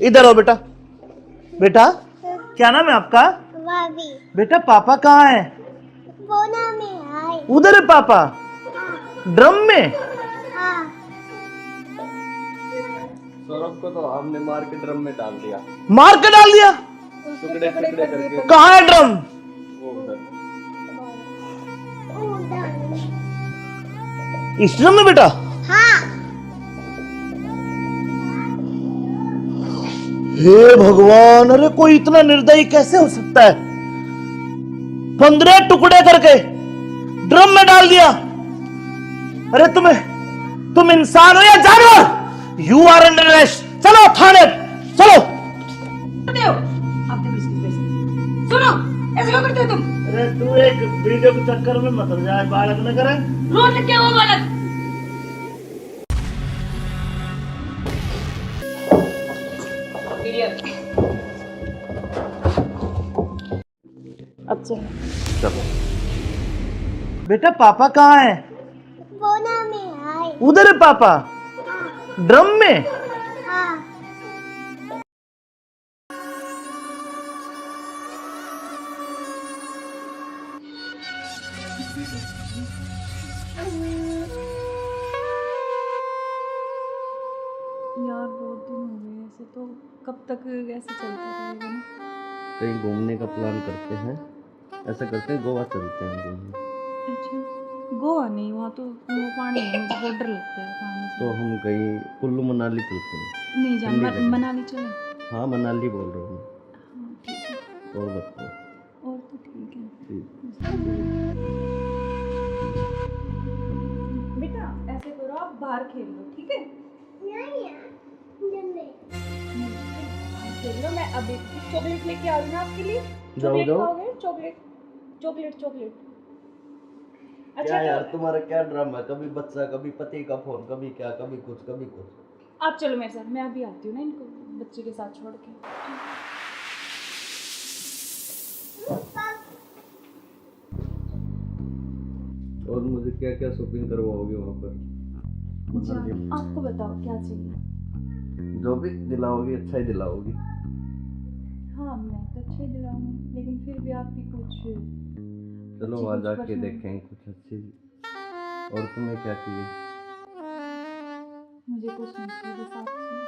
इधर आओ बेटा। बेटा क्या नाम है आपका? बेटा पापा कहाँ है? उधर है पापा, ड्रम में। सौरभ को तो हमने मार के ड्रम में डाल दिया। मार के डाल दिया? टुकड़े टुकड़े करके। कहाँ है ड्रम? वो उधर। इस ड्रम में बेटा? हे भगवान, अरे कोई इतना निर्दयी कैसे हो सकता है? 15 टुकड़े करके ड्रम में डाल दिया। अरे तुम इंसान हो या जानवर? You are under arrest. चलो थाने, चलो। सुनो, ऐसे क्यों करते हो तुम? अरे तू एक वीडियो के चक्कर में मत जाए, बालक न करे। रोज क्या वो बालक? अब चलो। बेटा पापा कहाँ है? उधर है पापा, ड्रम में। यार बहुत दिन हो गए ऐसे, तो कब तक ऐसे चलता रहेगा ना? कहीं घूमने का प्लान करते हैं, ऐसा करते हैं गोवा चलते हैं घूमने। अच्छा, गोवा नहीं, वहाँ तो वो पानी है, मुझे बहुत डर लगता है पानी से। तो हम कहीं कुल्लू मनाली चलते हैं। नहीं जान, ठंडी जगह। मनाली चले। हाँ मनाली बोल रहा हूँ हाँ ठीक है, मैं। और बताओ। और तो ठीक है। ठीक। बेटा ऐसे करो, आप बाहर खेल लो, ठीक है? खेल लो, मैं अभी चॉकलेट लेके आ रही हूँ आपके लिए। चॉकलेट खाओगे? Chocolate chocolate chocolate. अच्छा क्या यार तो तुम्हारा क्या ड्रामा है? कभी बच्चा, कभी पति का फोन, कभी क्या, कभी कुछ कभी कुछ। आप चलो मेरे साथ, मैं अभी आती हूँ ना इनको बच्चे के साथ छोड़ के। और मुझे क्या क्या शॉपिंग करवाओगे वहाँ पर? अच्छा आपको बताओ क्या चाहिए? जो भी दिलाओगी अच्छा ही दिलाओगी। हाँ मैं तो अच्छे दिलाऊंगी, लेकिन फिर भी आप भी कुछ चलो अच्छी वहाँ कुछ जाके पसंद- देखेंगे कुछ अच्छी। और तुम्हें क्या चाहिए? मुझे कुछ नहीं चाहिए, बस आप चाहिए,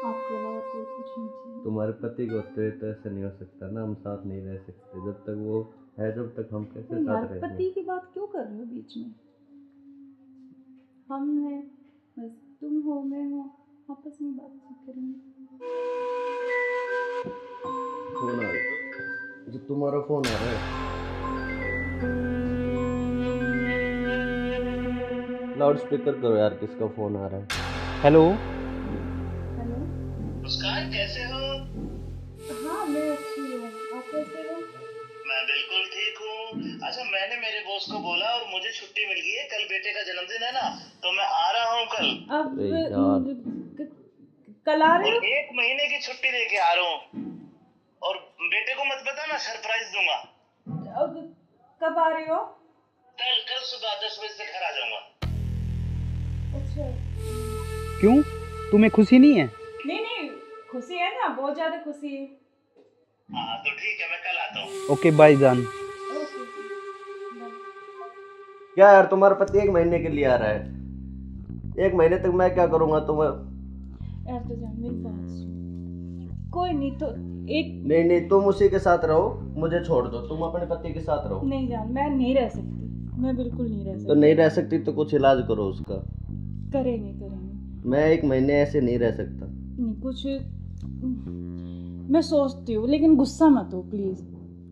आपके अलावा कोई कुछ नहीं चाहिए। तुम्हारे पति को होते हुए तो ऐसा नहीं हो सकता ना, हम साथ नहीं रह सकते जब तक वो है, जब तक हम कैसे तो यार साथ रहेंगे? पति की बात क्यों कर रहे हो बीच में? हम हैं, बस तुम हो मैं हूँ, आपस में बातचीत करेंगे। फोन आ रहा है, जो तुम्हारा फोन आ रहा है। लाउड स्पीकर करो यार, किसका फोन आ रहा है? हेलो। हेलो। मुस्कान कैसे हो? हाँ मैं अच्छी हूँ, आप कैसे हो? मैं बिल्कुल ठीक हूँ। अच्छा मैंने मेरे बॉस को बोला और मुझे छुट्टी मिल गई है, कल बेटे का जन्मदिन है ना, तो मैं आ रहा हूँ कल। अब अरे यार। कल आ रहे और हो? 1 महीने की छुट्टी लेके आ रहा हूँ। और बेटे को मत बताना, सरप्राइज दूंगा। अब कब आ रहे हो? कल सुबह 10 बजे से घर आ जाऊंगा। अच्छा क्यों, तुम्हें खुशी नहीं है? नहीं खुशी है ना, बहुत ज्यादा खुशी है। हाँ तो ठीक है, मैं कल आता हूँ। ओके बाय जान। ओके क्या यार तुम्हारा पति 1 महीने के लिए आ रहा है? 1 महीने तक मैं क्या करूँगा तुम्हें? यार तो जान मेरी बात सुन, कोई नहीं तो एक नहीं तुम उसी के साथ रहो, मुझे छोड़ दो, तुम अपने पति के साथ रहो। नहीं जान, मैं नहीं रह सकती, मैं बिल्कुल नहीं रह तो सकती। नहीं रह सकती तो कुछ इलाज करो उसका। करेंगे मैं 1 महीने ऐसे नहीं रह सकता। नहीं कुछ मैं सोचती हूँ, लेकिन गुस्सा मत हो प्लीज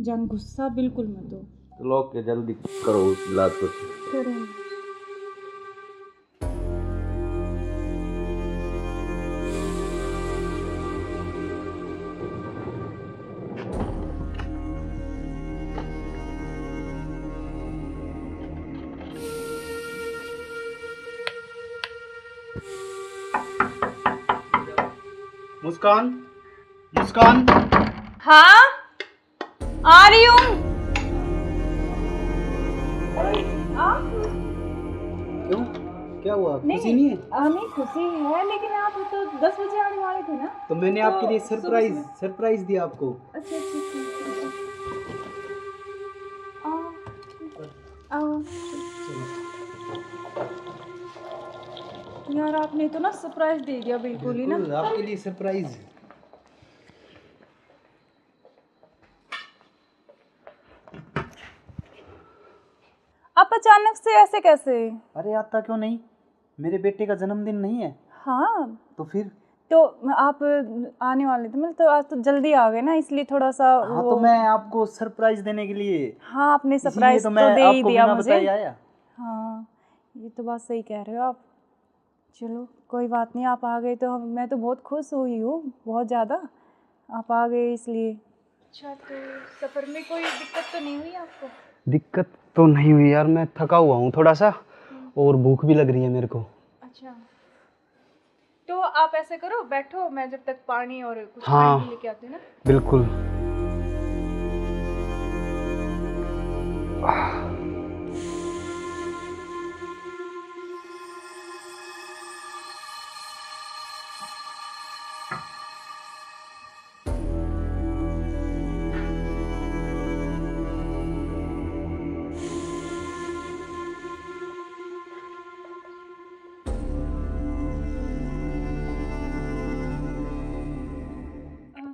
जान, गुस्सा बिल्कुल मत हो। तो लोग के जल्दी करो इलाज कुछ। करेंगे। मुस्कान, मुस्कान। हाँ, आ रही हूँ। क्यों, क्या हुआ? खुशी नहीं है? नहीं, खुशी है, लेकिन आप तो 10 बजे आने वाले थे ना। तो मैंने आपके लिए सरप्राइज दिया आपको। अच्छा अच्छा आओ। यार आपने तो ना सरप्राइज दे दिया बिल्कुल ही ना। बिल्कुल, आपके लिए सरप्राइज। आप अचानक से ऐसे कैसे? अरे आता क्यों नहीं, मेरे बेटे का जन्मदिन नहीं है? हाँ तो फिर? तो आप आने वाले थे, मतलब तो आज तो जल्दी आ गए ना, इसलिए थोड़ा सा हाँ तो मैं आपको सरप्राइज देने के लिए। हाँ आपने सरप्राइज तो तो मैं दे ही आपको दिया बिना मुझे। बताए आया। हाँ ये तो बात सही कह रहे हो आप। चलो कोई बात नहीं, आप आ गए तो मैं तो बहुत खुश हुई हूँ, बहुत ज़्यादा। आप आ गए इसलिए। अच्छा तो सफ़र में कोई दिक्कत तो नहीं हुई आपको? दिक्कत तो नहीं हुई यार, मैं थका हुआ हूँ थोड़ा सा और भूख भी लग रही है मेरे को। अच्छा तो आप ऐसे करो, बैठो, मैं जब तक पानी और कुछ हाँ, खाने के लेके आती हूँ ना। बिल्कुल।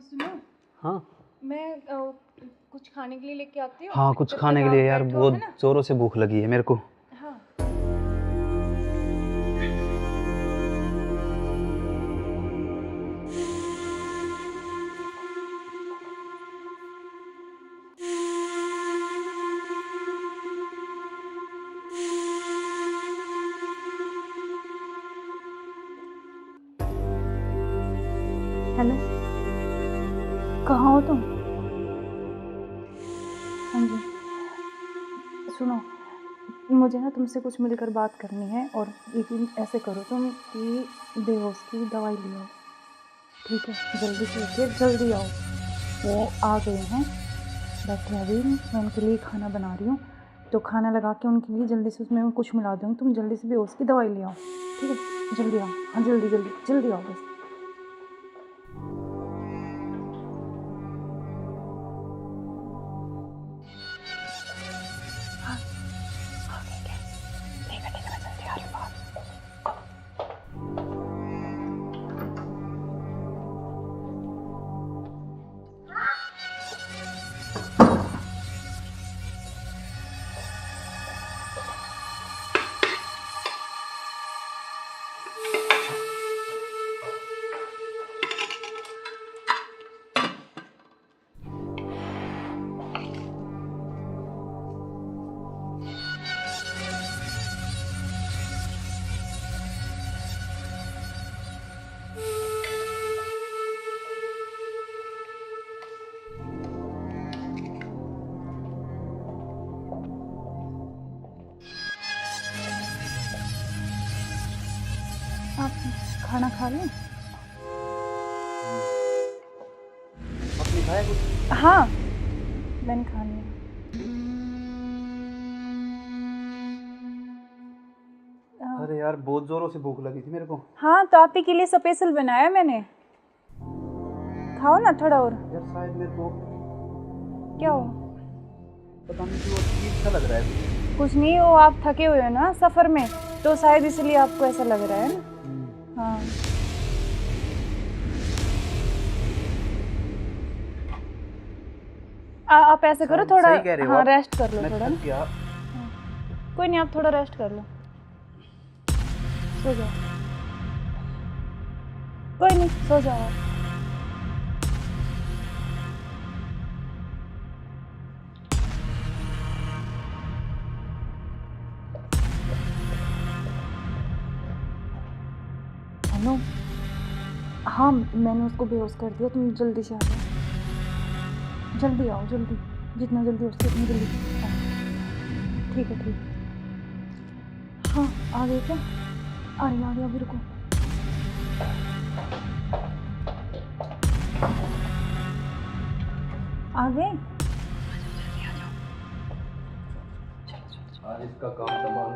सुनो, हाँ मैं कुछ खाने के लिए लेके आती हूँ। हाँ, कुछ जब खाने तक के लिए आप यार, बैठो, बहुत है ना? जोरों से भूख लगी है मेरे को। हाँ हेलो, कहाँ हो तुम? हाँ जी सुनो, मुझे ना तुमसे कुछ मिलकर बात करनी है, और लेकिन ऐसे करो तुम कि बेहोश की दवाई ले आओ, ठीक है? जल्दी से उठिए, जल्दी आओ। वो आ गए हैं, बैठे हैं अभी, मैं उनके लिए खाना बना रही हूँ, तो खाना लगा के उनके लिए जल्दी से उसमें मैं कुछ मिला दूँगी, तुम जल्दी से बेहोश की दवाई ले आओ, ठीक है? जल्दी आओ, हाँ जल्दी जल्दी जल्दी आओ बस। आप खाना खा लें? आपने खाया कुछ? हाँ मैंने खा लिया। अरे यार बहुत जोरों से भूख लगी थी मेरे को। हाँ तो आप ही के लिए स्पेशल बनाया मैंने, खाओ ना थोड़ा और। यार शायद मेरे को क्या हो? पता नहीं क्यों अजीब सा लग रहा है। कुछ नहीं, वो आप थके हुए हो ना सफ़र में, तो शायद इसलिए आपको ऐसा लग रहा है ना। हाँ आप ऐसे करो, थोड़ा हाँ रेस्ट कर लो थोड़ा ना। कोई नहीं, आप थोड़ा रेस्ट कर लो, सो जाओ। कोई नहीं, सो जाओ आप। हेलो, हाँ मैंने उसको बेहोश कर दिया, तुम जल्दी से आ जाओ, जल्दी आओ, जल्दी, जितना जल्दी हो सके उतनी जल्दी आओ। ठीक है ठीक है। हाँ आ गए क्या? आ रही अभी रुको। आ गए? आज इसका काम तमाम।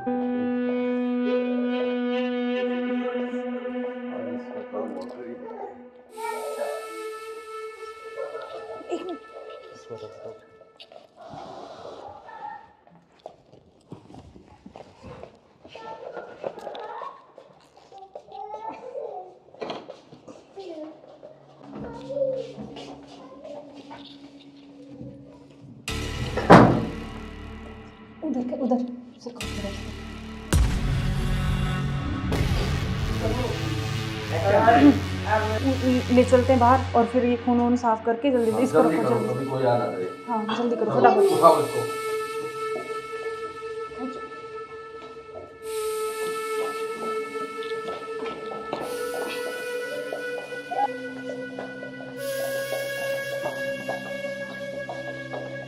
आज इसका काम हो गया। एक मिनट। उधर से ले चलते हैं बाहर और फिर ये खून वून साफ करके जल्दी इसको रखो जल्दी। अभी कोई आना दे। हाँ जल्दी करो फटाफट। उठाओ इसको।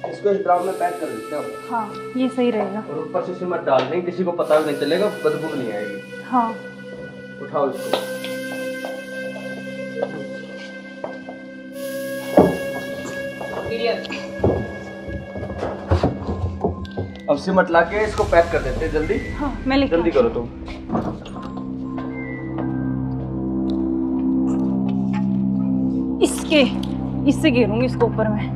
इसको इस ड्राम में पैक कर देते हैं। हाँ ये सही रहेगा। और ऊपर से सिमट डाल देंगे, किसी को पता भी नहीं चलेगा, बदबू नहीं आएगी। हाँ उठाओ इसको। अब सिमट ला के इसको पैक कर देते हैं जल्दी। हाँ मैं लेके जल्दी करो तुम। इससे घेरूंगी इसको ऊपर में।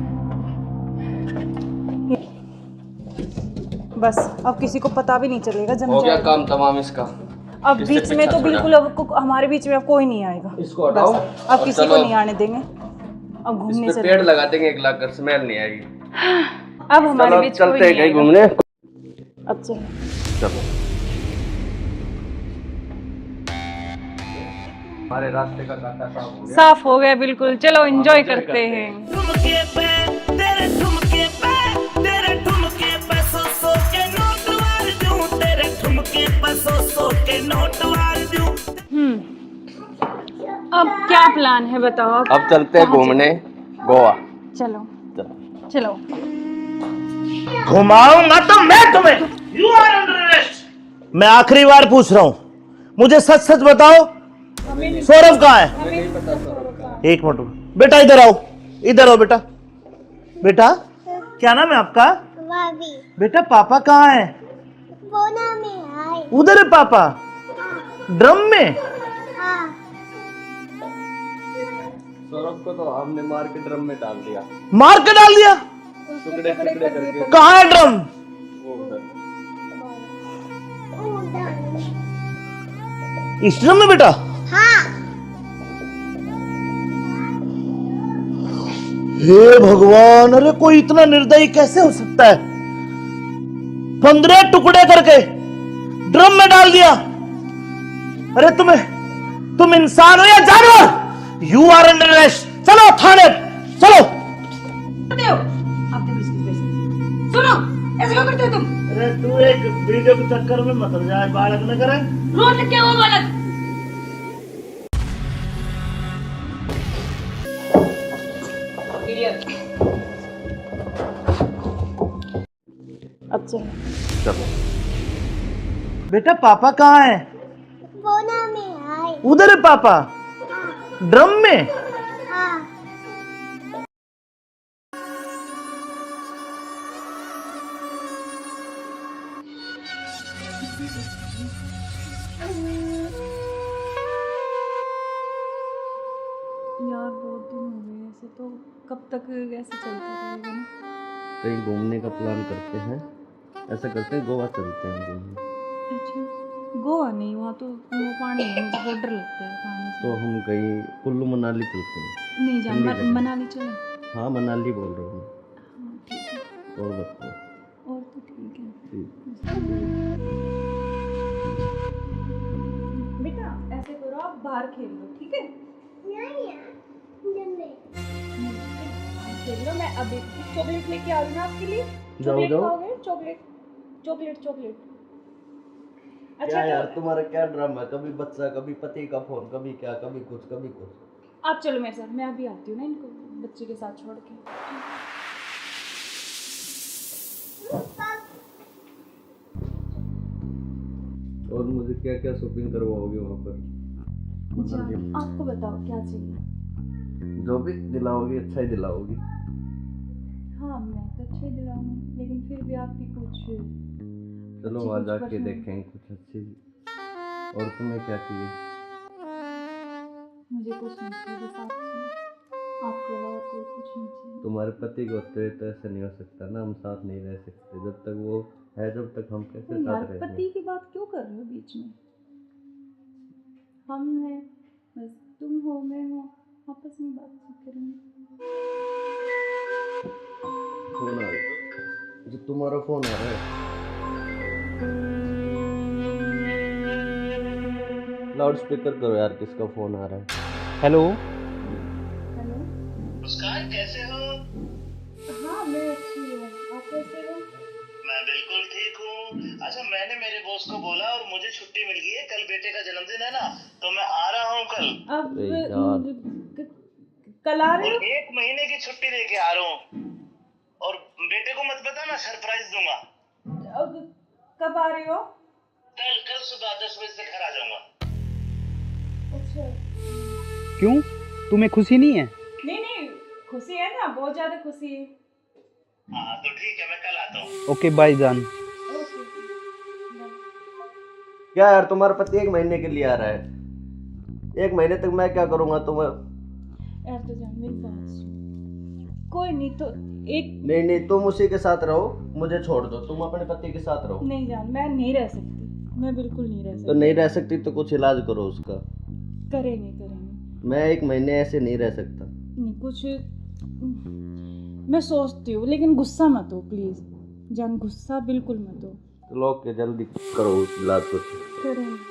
बस अब किसी को पता भी नहीं चलेगा। जम हो गया जाएगा काम तमाम इसका। अब किससे बीच में पीछा तो छोड़ा? बिल्कुल अब हमारे बीच में अब कोई नहीं आएगा। इसको हटाओ। बस, अब और किसी चलो। को नहीं आने देंगे। अब घूमने इसमें से पेड़ लगा देंगे, एक लाख स्मेल नहीं आएगी। अब हमारे चलो बीच चलते कोई हैं नहीं कहीं आएगा। घूमने। अब चलो। चलो हमारे रास्ते का कांटा साफ हो गया। साफ हो गया बिल्कुल। चलो एंजॉय करते हैं। ठुमके पे तेरे ठुमके पे तेरे ठुमके पे सौ सौ के नोट वार दूं, तेरे ठुमके पे सौ सौ के नोट वार दूं। अब क्या प्लान है बताओ? अब चलते हैं घूमने गोवा। चलो चलो। घुमाऊंगा तो मैं तुम्हें। You are under arrest. मैं आखिरी बार पूछ रहा हूं, मुझे सच सच बताओ, सौरभ कहाँ है? एक मिनट बेटा, इधर आओ, इधर आओ बेटा। बेटा क्या नाम है आपका? बेटा पापा कहाँ है? उधर है पापा। ड्रम में? सौरभ को तो हमने मार के ड्रम में डाल दिया। मार के डाल दिया? टुकड़े टुकड़े करके। कहाँ है ड्रम? वो उधर। इस ड्रम में बेटा? हे भगवान, अरे कोई इतना निर्दयी कैसे हो सकता है? 15 टुकड़े करके ड्रम में डाल दिया। अरे तुम इंसान हो या जानवर? You are under arrest. चलो थाने चलो। सुनो ऐसे क्यों करते हो तुम? अरे तू एक वीडियो के चक्कर में मत जाए, बालक न करे। रोज क्या हुआ बालक? अच्छा चलो बेटा पापा कहाँ है? उधर है पापा। ड्रम में? यार बहुत दिन हो गए ऐसे, तो कब तक ऐसे चलता रहेगा ना? कहीं घूमने का प्लान करते हैं। ऐसा करते हैं गोवा चलते हैं घूमने। अच्छा गोवा नहीं, वहाँ तो वो पानी है, मुझे बहुत डर लगता है पानी से। तो हम कहीं कुल्लू मनाली चलते हैं। नहीं जान ठंडी जगह। मनाली चले। हाँ मनाली बोल रहा हूँ हाँ ठीक है। मैं। और बताओ। और तो ठीक है। ठीक। बेटा ऐसे करो, आप बाहर खेल लो ठीक है? खेल लो। मैं अभी चॉकलेट लेके आ रही हूँ आपके लिए। चॉकलेट जाओ। खाओगे? Chocolate chocolate chocolate. अच्छा क्या यार तो तुम्हारा क्या ड्रामा है? कभी बच्चा, कभी पति का फोन, कभी क्या, कभी कुछ कभी कुछ। आप चलो मेरे साथ, मैं अभी आती हूँ ना इनको बच्चे के साथ छोड़ के। और मुझे क्या क्या शॉपिंग करवाओगे वहाँ पर? आपको बताओ क्या चाहिए? जो भी दिलाओगी अच्छा ही दिलाओगी। हाँ मैं तो अच्छे दिलाऊंगी, लेकिन फिर भी आपकी कुछ चलो अच्छी वहाँ कुछ जाके पसंद- देखेंगे कुछ अच्छी। और तुम्हें क्या चाहिए? मुझे कुछ नहीं चाहिए, बस आपके अलावा कोई कुछ नहीं चाहिए। तुम्हारे पति को तो ऐसा नहीं हो सकता ना, हम साथ नहीं रह सकते जब तक वो है, जब तक हम कैसे यार साथ रहेंगे? पति की बात क्यों कर रहे हो बीच में? हम हैं, बस तुम हो मैं हूँ, आपस में बातचीत करेंगे। फोन आ रहा, जो तुम्हारा फोन आ रहा है। लाउड स्पीकर करो यार, किसका फोन आ रहा है? हेलो। हेलो। मुस्कान कैसे हो? हाँ मैं अच्छी हूँ, आप कैसे हो? मैं बिल्कुल ठीक हूँ। अच्छा मैंने मेरे बॉस को बोला और मुझे छुट्टी मिल गई है, कल बेटे का जन्मदिन है ना, तो मैं आ रहा हूँ कल। अब अरे यार। कल आ रहे और हो? 1 महीने की छुट्टी लेके आ रहा हूँ। और बेटे को मत बताना, सरप्राइज दूंगा। अब कब आ रहे हो? कल सुबह 10 बजे से घर आ जाऊंगा। अच्छा। क्यों, तुम्हें खुशी नहीं है? नहीं खुशी है ना, बहुत ज्यादा खुशी है। हाँ तो ठीक है, मैं कल आता हूँ। ओके बाय जान। ओके। क्या यार, तुम्हारा पति 1 महीने के लिए आ रहा है, 1 महीने तक मैं क्या करूँगा तुम्हें? यार तो जान मेरी बात सुन, कोई नहीं तो एक नहीं तुम उसी के साथ रहो, मुझे छोड़ दो, तुम अपने पति के साथ रहो। नहीं जान, मैं नहीं रह सकती, मैं बिल्कुल नहीं रह तो सकती। नहीं रह सकती तो कुछ इलाज करो उसका। करेंगे। मैं 1 महीने ऐसे नहीं रह सकता। नहीं कुछ मैं सोचती हूँ, लेकिन गुस्सा मत हो प्लीज जान, गुस्सा बिल्कुल मत हो। चलो ओके, जल्दी करो इलाज कुछ। करेंगे।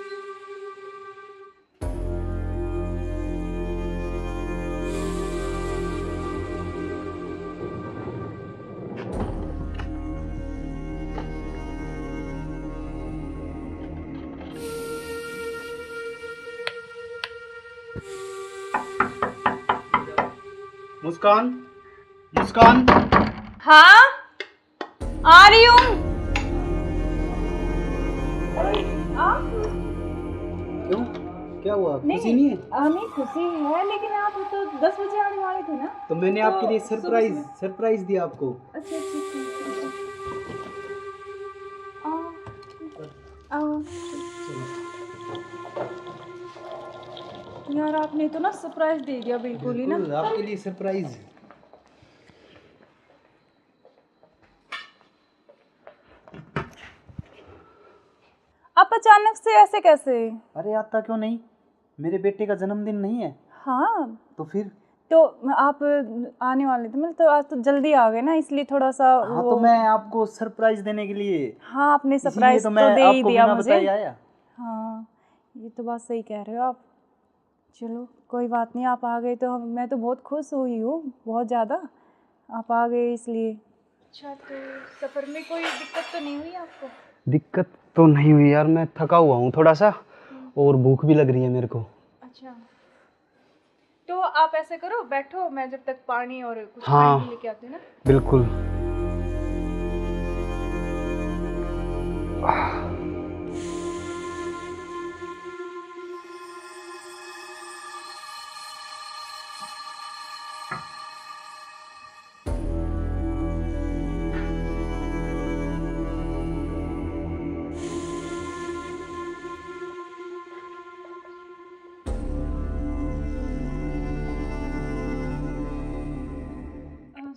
मुस्कान, मुस्कान। हाँ आ रही हूँ। क्यों, क्या हुआ, खुशी नहीं है? नहीं खुशी है, लेकिन आप तो 10 बजे आने वाले थे ना। तो मैंने आपके लिए सरप्राइज दिया आपको। अच्छा आओ। यार आपने तो ना सरप्राइज दे दिया बिल्कुल ही ना। बिल्कुल, आपके लिए सरप्राइज। आप अचानक से ऐसे कैसे? अरे आता क्यों नहीं, मेरे बेटे का जन्मदिन नहीं है? हाँ तो फिर? तो आप आने वाले थे, मतलब तो आज तो जल्दी आ गए ना, इसलिए थोड़ा सा हाँ तो मैं आपको सरप्राइज देने के लिए। हाँ आपने इसीलिए सरप्राइज तो तो मैं दे ही आपको दिया बिना मुझे। बताए आया। हाँ ये तो बात सही कह रहे हो आप। चलो कोई बात नहीं, आप आ गए तो मैं तो बहुत खुश हुई हूँ, बहुत ज़्यादा। आप आ गए इसलिए। अच्छा तो सफ़र में कोई दिक्कत तो नहीं हुई आपको? दिक्कत तो नहीं हुई यार, मैं थका हुआ हूँ थोड़ा सा, और भूख भी लग रही है मेरे को। अच्छा तो आप ऐसे करो, बैठो, मैं जब तक पानी और कुछ हाँ, खाने लेके आती हूँ ना। बिल्कुल।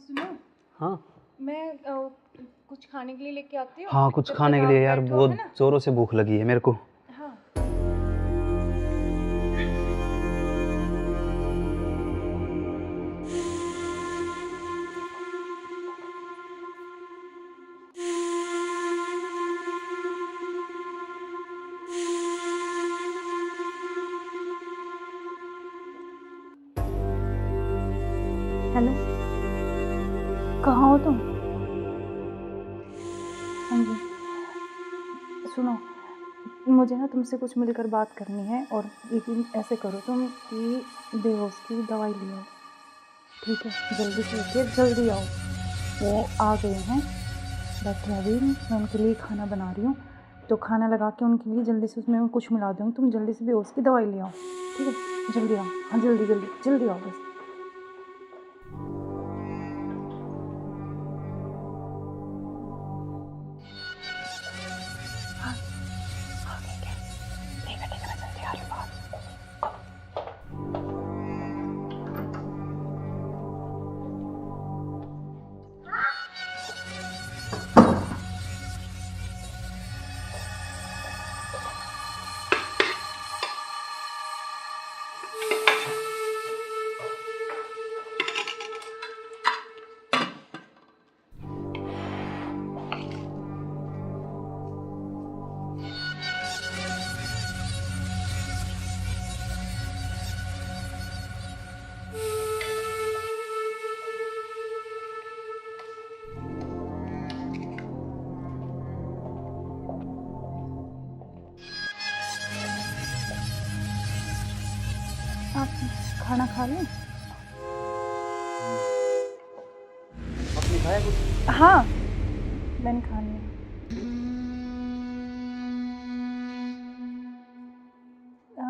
सुनो। हाँ मैं कुछ खाने के लिए लेके आती हूँ। हाँ, कुछ जब खाने तक के लिए आप यार, बैठो, बहुत है ना? जोरों से भूख लगी है मेरे को। हाँ हेलो, कहाँ हो तुम? हाँ जी सुनो, मुझे ना तुमसे कुछ मिलकर बात करनी है, और लेकिन ऐसे करो तुम कि बेहोश की दवाई ले आओ, ठीक है? जल्दी से उठिए, जल्दी आओ। वो आ गए हैं, बैठे अभी, मैं उनके लिए खाना बना रही हूँ, तो खाना लगा के उनके लिए जल्दी से उसमें कुछ मिला दूँगी, तुम जल्दी से बेहोश की दवाई ले आओ, ठीक है? जल्दी आओ, हाँ जल्दी जल्दी जल्दी आओ बस। खाना खा लें? आपने खाया कुछ? हाँ, मैंने खा लिया।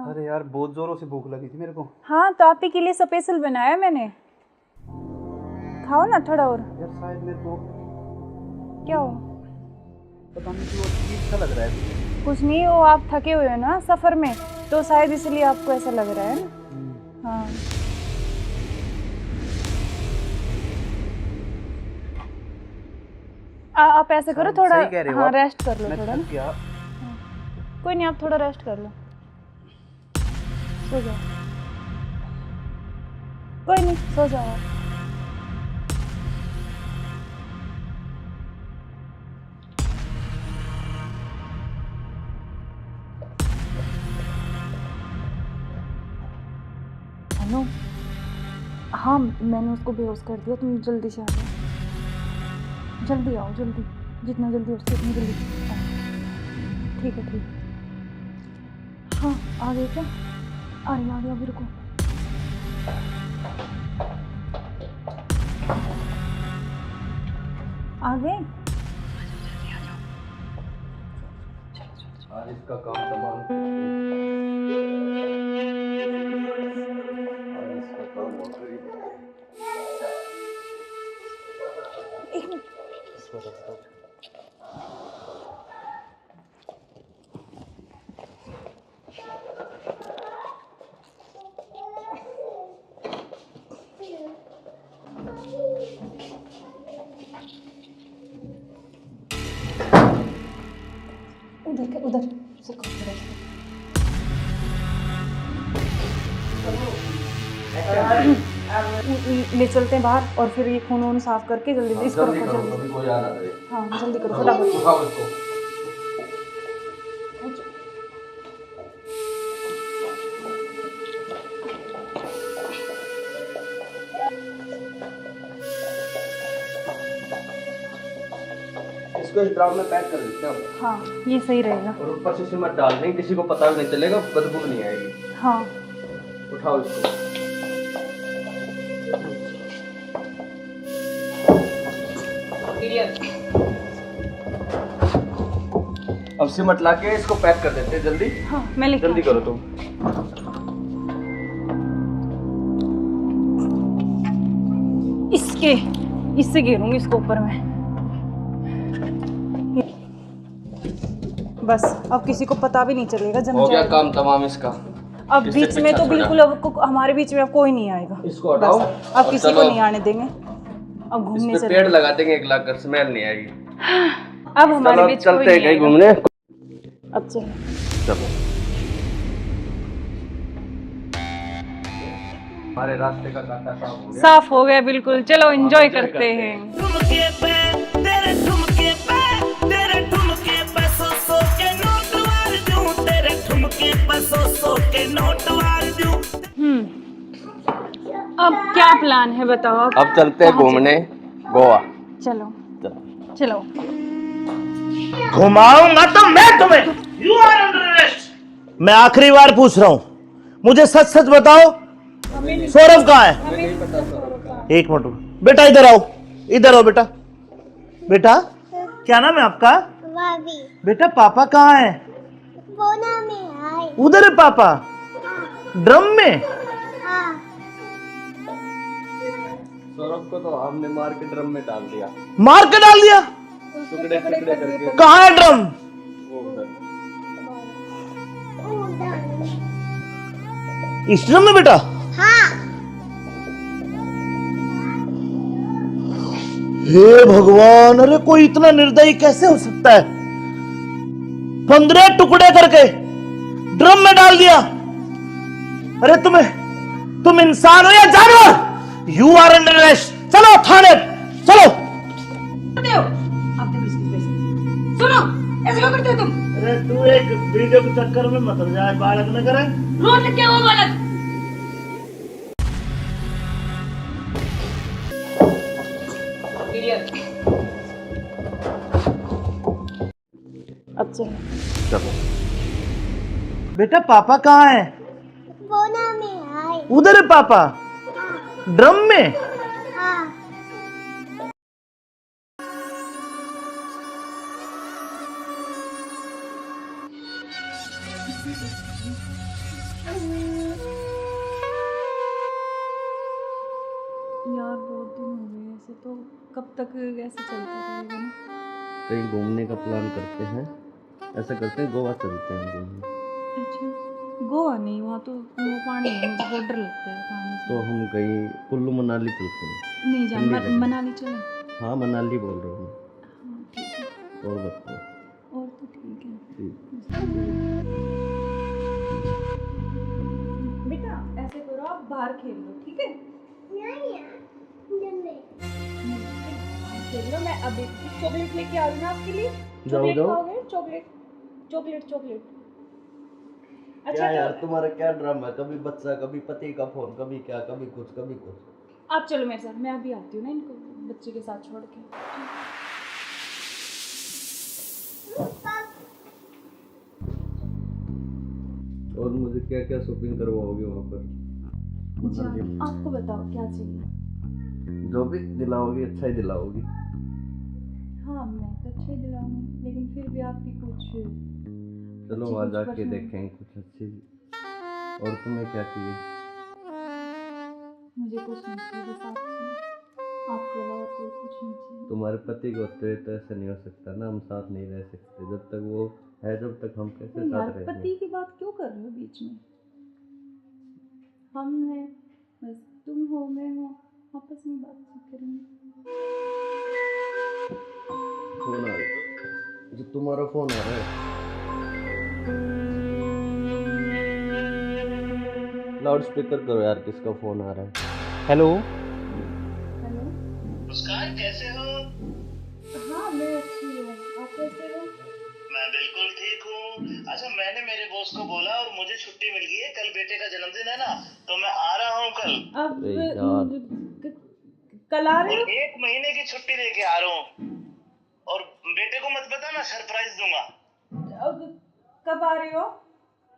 अरे यार बहुत जोरों से भूख लगी थी मेरे को। हाँ, तो आप ही के लिए स्पेशल बनाया मैंने। खाओ ना थोड़ा और। यार शायद मेरे को क्या हो? पता नहीं क्यों अजीब सा लग रहा है। कुछ नहीं, वो आप थके हुए हो ना सफ़र में, तो शायद इसलिए आपको ऐसा लग रहा है ना। हाँ, आप ऐसे करो थोड़ा। सही कह रहे हो हाँ, आप। रेस्ट कर लो मैं थोड़ा थक ना। गया। कोई नहीं, आप थोड़ा रेस्ट कर लो, सो जाओ। कोई नहीं, सो जाओ आप। हेलो, हाँ मैंने उसको बेहोश कर दिया, तुम जल्दी से आ जाओ। जल्दी आओ, जल्दी, जितना जल्दी हो सके उतनी जल्दी आओ। ठीक है, ठीक है। हाँ, आ गए क्या? आ गया अभी, रुको। आ गए? आज इसका काम तमाम। आज इसका काम हो गई। एक मिनट। उधर ले चलते हैं बाहर, और फिर ये खून वून साफ करके जल्दी से इसको रखो जल्दी। अभी कोई आ ना रहे। हाँ, जल्दी करो फटाफट। उठाओ इसको। इसको इस ड्राम में पैक कर देते हैं। हाँ, ये सही रहेगा। और ऊपर से सिमट डाल देंगे, किसी को पता भी नहीं चलेगा, बदबू नहीं आएगी। हाँ, उठाओ इसको। अब सिमट ला के इसको पैक कर देते हैं जल्दी। हाँ, मैं लेके जल्दी आती हूँ। करो तुम। इससे गिरूंगी इसको ऊपर में। बस अब किसी को पता भी नहीं चलेगा, जम हो गया जाएगा। काम तमाम इसका। अब इससे बीच में पीछा तो छोड़ा। बिल्कुल अब हमारे बीच में अब कोई नहीं आएगा। इसको हटाओ। बस, अब और किसी को चलो। नहीं आने देंगे। अब घूमने इस पे चले। पेड़ लगा देंगे, एक लाख कर स्मेल नहीं आएगी। अब हमारे चलो बीच कोई चलते हैं नहीं कहीं आएगा। घूमने। अब चलो। चलो हमारे रास्ते का कांटा साफ हो गया। साफ हो गया बिल्कुल। चलो एंजॉय करते हैं। ठुमके पे तेरे ठुमके पे तेरे ठुमके पे सौ के नोट वार दूं, तेरे ठुमके पे सौ के नोट वार दूं। अब क्या प्लान है बताओ? अब चलते हैं घूमने गोवा। चलो चलो। चलो। घुमाऊंगा तो मैं तुम्हें। You are under arrest. मैं आखिरी बार पूछ रहा हूं, मुझे सच सच बताओ, सौरभ कहाँ है? एक मिनट रुको। बेटा इधर आओ, इधर आओ बेटा। बेटा क्या नाम है आपका? बेटा पापा कहाँ है? उधर है पापा। ड्रम में? सौरभ को तो हमने मार के ड्रम में डाल दिया। मार के डाल दिया? टुकड़े टुकड़े करके। कहाँ है ड्रम? वो उधर। इस ड्रम में बेटा? हे भगवान, अरे कोई इतना निर्दयी कैसे हो सकता है? 15 टुकड़े करके ड्रम में डाल दिया। अरे तुम इंसान हो या जानवर? You are under arrest. चलो थाने, चलो। सुनो, ऐसे क्यों करते हो तुम? अरे तू एक वीडियो के चक्कर में मत जाए, बालक न करे। रोड लग क्या हुआ बालक? अब चलो। चलो। बेटा पापा कहाँ है? उधर है पापा ड्रम में। यार बहुत दिन हो गए ऐसे, तो कब तक ऐसे चलता रहेगा ना? कहीं घूमने का प्लान करते हैं, ऐसा करते हैं गोवा चलते हैं घूमने। अच्छा, गोवा नहीं, वहाँ तो वो पानी है, मुझे बहुत डर लगता है पानी से। तो हम कहीं कुल्लू मनाली चलते हैं। नहीं जान, ठंडी जगह। मनाली चले। हाँ मनाली बोल रहा हूँ हाँ ठीक है, मैं। और बताओ। और तो ठीक है। ठीक। बेटा ऐसे करो, आप बाहर खेल लो, ठीक है? खेल लो, मैं अभी चॉकलेट लेके आ रही हूँ आपके लिए। चॉकलेट खाओगे? Chocolate chocolate chocolate. क्या यार तुम्हारा क्या ड्रामा है, कभी बच्चा कभी पति का फोन, कभी क्या कभी कुछ कभी कुछ। आप चलो मेरे साथ, मैं अभी आती हूँ ना इनको बच्चे के साथ छोड़ के। और मुझे क्या क्या शॉपिंग करवाओगे वहाँ पर? आपको बताओ क्या चाहिए? जो भी दिलाओगी अच्छा ही दिलाओगी। हाँ मैं तो अच्छे ही दिलाऊंगी, लेकिन फिर भी आपकी कुछ चलो वहाँ जाके देखेंगे कुछ अच्छी। और तुम्हें क्या चाहिए? मुझे कुछ नहीं चाहिए, बस आप चाहिए, आपके अलावा कोई कुछ नहीं चाहिए। तुम्हारे पति को होते तो ऐसा नहीं हो सकता ना, हम साथ नहीं रह सकते जब तक वो है, जब तक हम कैसे यार साथ रहेंगे? पति की बात क्यों कर रहे हो बीच में? हम हैं, बस तुम हो मैं हूँ, आपस में बातचीत करेंगे। फोन आ रहा, जो तुम्हारा फोन आ रहा है। लाउड स्पीकर करो यार, किसका फोन आ रहा है? हेलो। हेलो। मुस्कान कैसे हो? हाँ मैं अच्छी हूँ, आप कैसे हो? मैं बिल्कुल ठीक हूँ। अच्छा मैंने मेरे बॉस को बोला और मुझे छुट्टी मिल गई है, कल बेटे का जन्मदिन है ना, तो मैं आ रहा हूँ कल। अब कल आ रहे हो? और 1 महीने की छुट्टी लेके आ रहा हूँ। और बेटे को मत बता, मैं सरप्राइज दूंगा। अब कब आ रहे हो?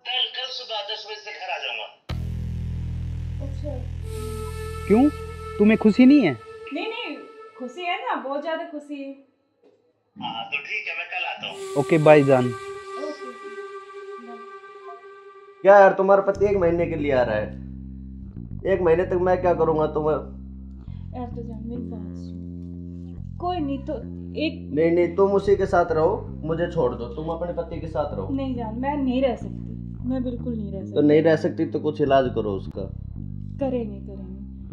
कल सुबह 10 बजे से घर आ जाऊंगा। अच्छा। क्यों, तुम्हें खुशी नहीं है? नहीं नहीं, खुशी है ना, बहुत ज्यादा खुशी है। हाँ तो ठीक है, मैं कल आता हूँ। ओके बाय जान। ओके। क्या यार तुम्हारा पति 1 महीने के लिए आ रहा है, 1 महीने तक मैं क्या करूँगा तुम्हें? यार तो जान मेरी बात सुन, कोई नहीं तो एक नहीं तुम उसी के साथ रहो, मुझे छोड़ दो, तुम अपने पति के साथ रहो। नहीं जान, मैं नहीं रह सकती, मैं बिल्कुल नहीं रह सकती। तो नहीं रह सकती तो कुछ इलाज करो उसका। करेंगे।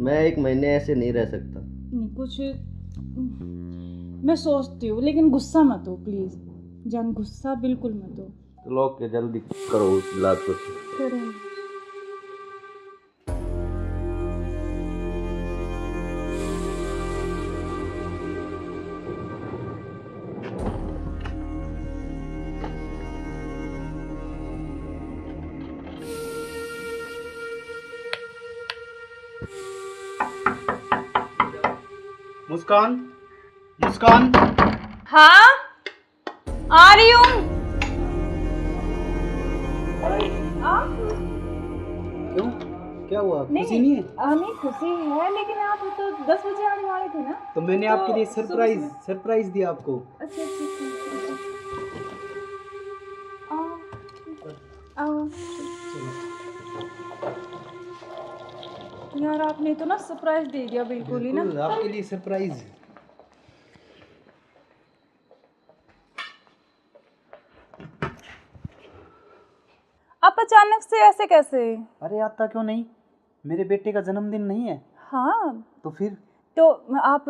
मैं 1 महीने ऐसे नहीं रह सकता। नहीं कुछ मैं सोचती हूँ, लेकिन गुस्सा मत हो प्लीज जान, गुस्सा बिल्कुल मत हो। चलो ओके, जल्दी करो उस इलाज को। करेंगे। मुस्कान, मुस्कान। हाँ आ रही हूँ। क्यों, क्या हुआ? खुशी नहीं है? नहीं खुशी है, लेकिन आप तो 10 बजे आने वाले थे ना। तो मैंने तो आपके लिए सरप्राइज दिया आपको। अच्छा आओ। यार आपने तो ना सरप्राइज दे दिया बिल्कुल ही ना। आपके लिए सरप्राइज। आप अचानक से ऐसे कैसे? अरे आता क्यों नहीं, मेरे बेटे का जन्मदिन नहीं है? हाँ तो फिर तो आप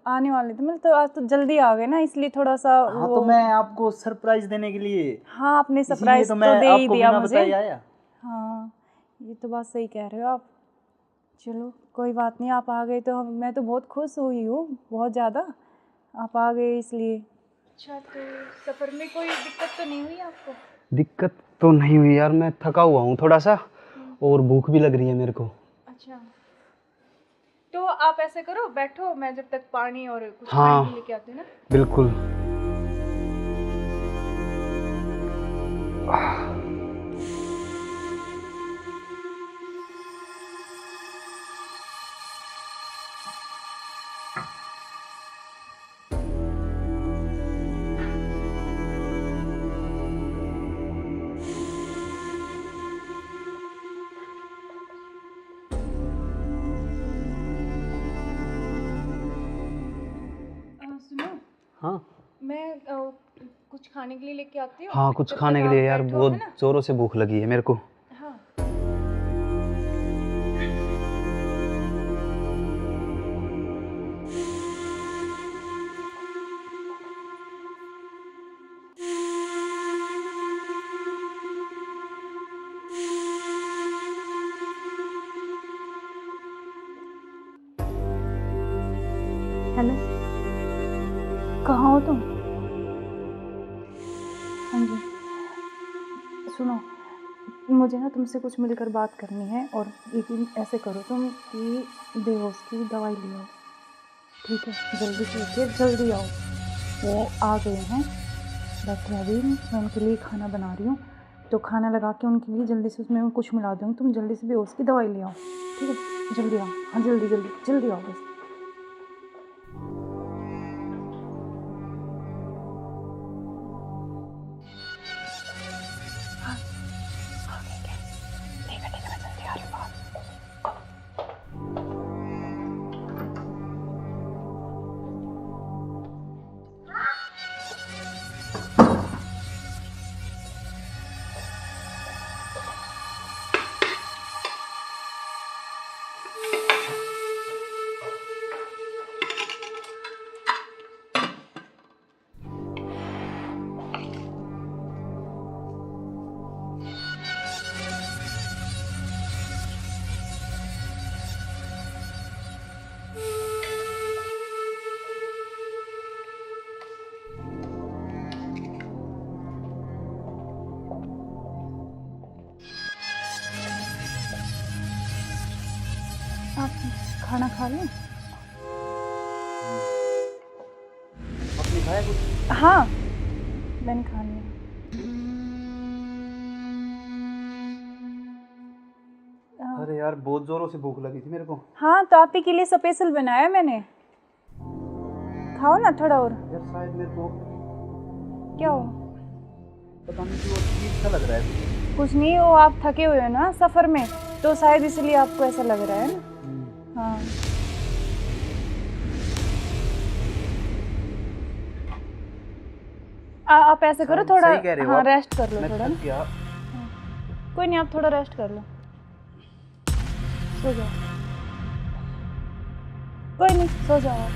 आने वाले थे, मतलब तो आज तो जल्दी आ गए ना, इसलिए थोड़ा सा हाँ तो मैं आपको सरप्राइज देने के लिए। हाँ आपने सरप्राइज तो दे ही दिया मुझे। आया। हाँ ये तो बात सही कह रहे हो आप। चलो कोई बात नहीं, आप आ गए तो मैं तो बहुत खुश हुई हूँ, बहुत ज़्यादा आप आ गए इसलिए। अच्छा तो सफ़र में कोई दिक्कत तो नहीं हुई आपको? दिक्कत तो नहीं हुई यार, मैं थका हुआ हूँ थोड़ा सा, और भूख भी लग रही है मेरे को। अच्छा तो आप ऐसे करो, बैठो, मैं जब तक पानी और कुछ हाँ पानी लेके आती हूँ ना। बिल्कुल। हाँ मैं कुछ खाने के लिए लेके आती हूँ। हाँ, कुछ जब खाने तक के लिए आप यार, बैठो, बहुत है ना? जोरों से भूख लगी है मेरे को। हाँ। हेलो, कहाँ हो तुम? हाँ जी, सुनो, मुझे ना तुमसे कुछ मिलकर बात करनी है। और यकीन ऐसे करो तुम कि बेहोश की दवाई ले आओ, ठीक है? जल्दी से लेके जल्दी आओ। वो आ गए हैं, बैठे अभी, मैं उनके लिए खाना बना रही हूँ, तो खाना लगा के उनके लिए जल्दी से उसमें कुछ मिला दूँगी। तुम जल्दी से बेहोश की दवाई ले आओ, ठीक है? जल्दी आओ, हाँ जल्दी जल्दी जल्दी आओ बस। आप खाना खा लें? आपने खाया कुछ? हाँ, मैंने खा लिया। अरे यार, बहुत जोरों से भूख लगी थी मेरे को। हाँ, तो आप ही के लिए स्पेशल बनाया मैंने। खाओ ना थोड़ा और। यार शायद मेरे को क्या हो? पता नहीं क्यों अजीब सा लग रहा है। कुछ नहीं, वो आप थके हुए हो ना सफ़र में, तो शायद इसलिए आपको ऐसा लग रहा है ना। हाँ, आप ऐसे करो, थोड़ा सही कह रहे हो हाँ आप। रेस्ट कर लो मैं थोड़ा थक ना। गया। कोई नहीं, आप थोड़ा रेस्ट कर लो, सो जाओ। कोई नहीं, सो जाओ आप।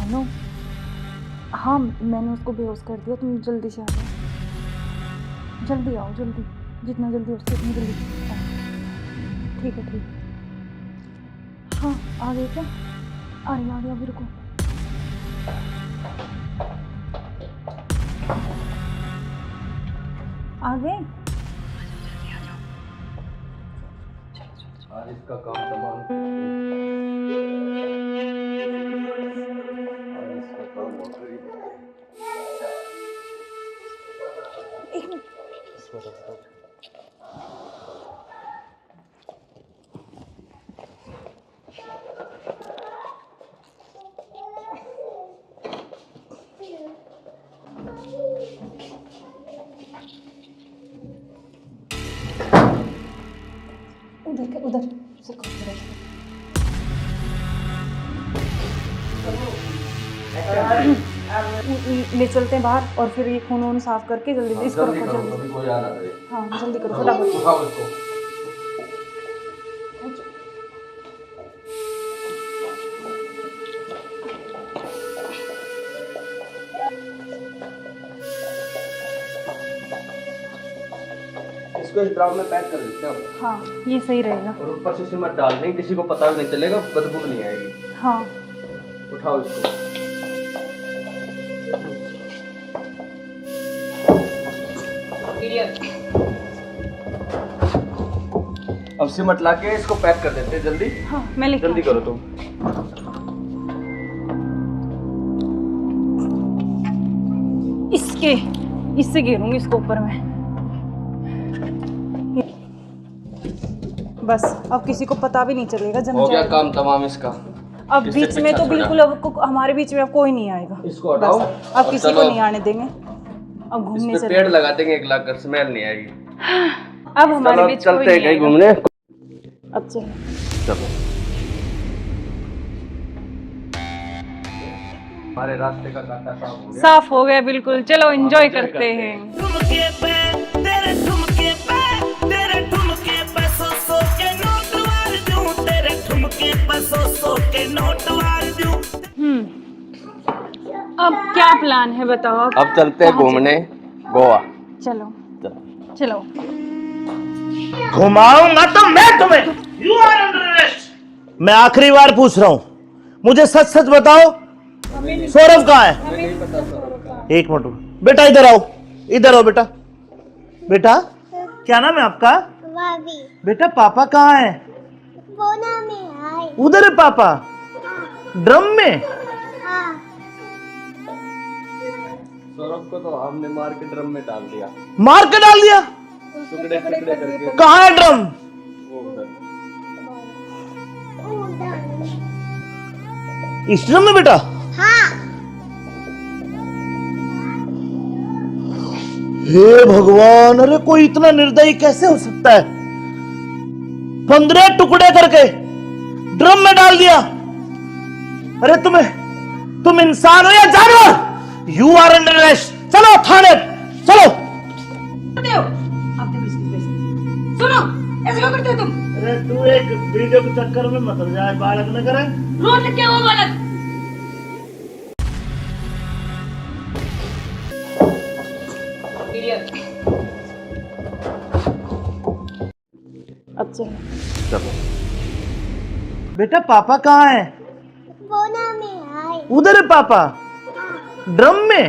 हेलो, हाँ मैंने उसको बेहोश कर दिया, तुम जल्दी से आ जाओ, जल्दी आओ, जल्दी, जितना जल्दी हो सके उतनी जल्दी आओ। ठीक है, ठीक है। हाँ, आ गए क्या? आ गया, अभी रुको। आ गए? आज इसका काम तमाम। आज इसका काम हो गई। एक मिनट। उधर से ले चलते हैं बाहर, और फिर ये खून वून साफ करके जल्दी इसको रखो, जल्दी। कोई आ ना जाए। हाँ जल्दी करो, फटाफट। उठाओ इसको। इसको इस ड्राम में पैक कर देते हैं। हाँ, ये सही रहेगा। और ऊपर से सिमट डाल देंगे, किसी को पता भी नहीं चलेगा, बदबू नहीं आएगी। हाँ, उठाओ इसको। अब सिमट ला के इसको पैक कर देते हैं जल्दी। हाँ मैं लेके जल्दी करो तुम। इससे घेरूंगी इसको ऊपर में। बस अब किसी को पता भी नहीं चलेगा, जम हो गया जाएगा। काम तमाम इसका। अब किससे बीच में पीछा तो छोड़ा? बिल्कुल अब हमारे बीच में अब कोई नहीं आएगा। इसको हटाओ बस अब और किसी को चलो। नहीं आने देंगे। अब घूमने इस पे चले। पेड़ लगा देंगे 1 लाख कर, स्मेल नहीं आएगी। अब हमारे चलो बीच कोई चलते हैं नहीं कहीं आएगा। घूमने। अब चलो। चलो हमारे रास्ते का कांटा साफ हो गया। साफ हो गया बिल्कुल। चलो एंजॉय करते हैं। ठुमके पे तेरे ठुमके पे तेरे ठुमके पे सौ के नोट वार दूं, तेरे ठुमके पे सौ के नोट वार दूं। अब क्या प्लान है बताओ? अब चलते हैं घूमने गोवा। चलो चलो। घुमाऊंगा तो मैं तुम्हें। You are under arrest. मैं आखिरी बार पूछ रहा हूं, मुझे सच सच बताओ, सौरभ कहाँ है? एक मिनट बेटा, इधर आओ, इधर आओ बेटा। बेटा क्या नाम है आपका? बेटा पापा कहाँ है? उधर है पापा, ड्रम में। सौरभ को तो हमने मार के ड्रम में डाल दिया। मार के डाल दिया? टुकड़े टुकड़े करके। कहाँ है ड्रम? वो उधर। इस ड्रम में बेटा? हे भगवान, अरे कोई इतना निर्दयी कैसे हो सकता है? 15 टुकड़े करके ड्रम में डाल दिया। अरे तुम इंसान हो या जानवर? You are under arrest. चलो थाने, चलो। सुनो, ऐसे क्यों करते हो तुम? अरे तू एक वीडियो के चक्कर में मत जाए, बालक न करे। रोज क्या वो बालक? अब चलो। चलो बेटा पापा कहाँ है? उधर है पापा, ड्रम में।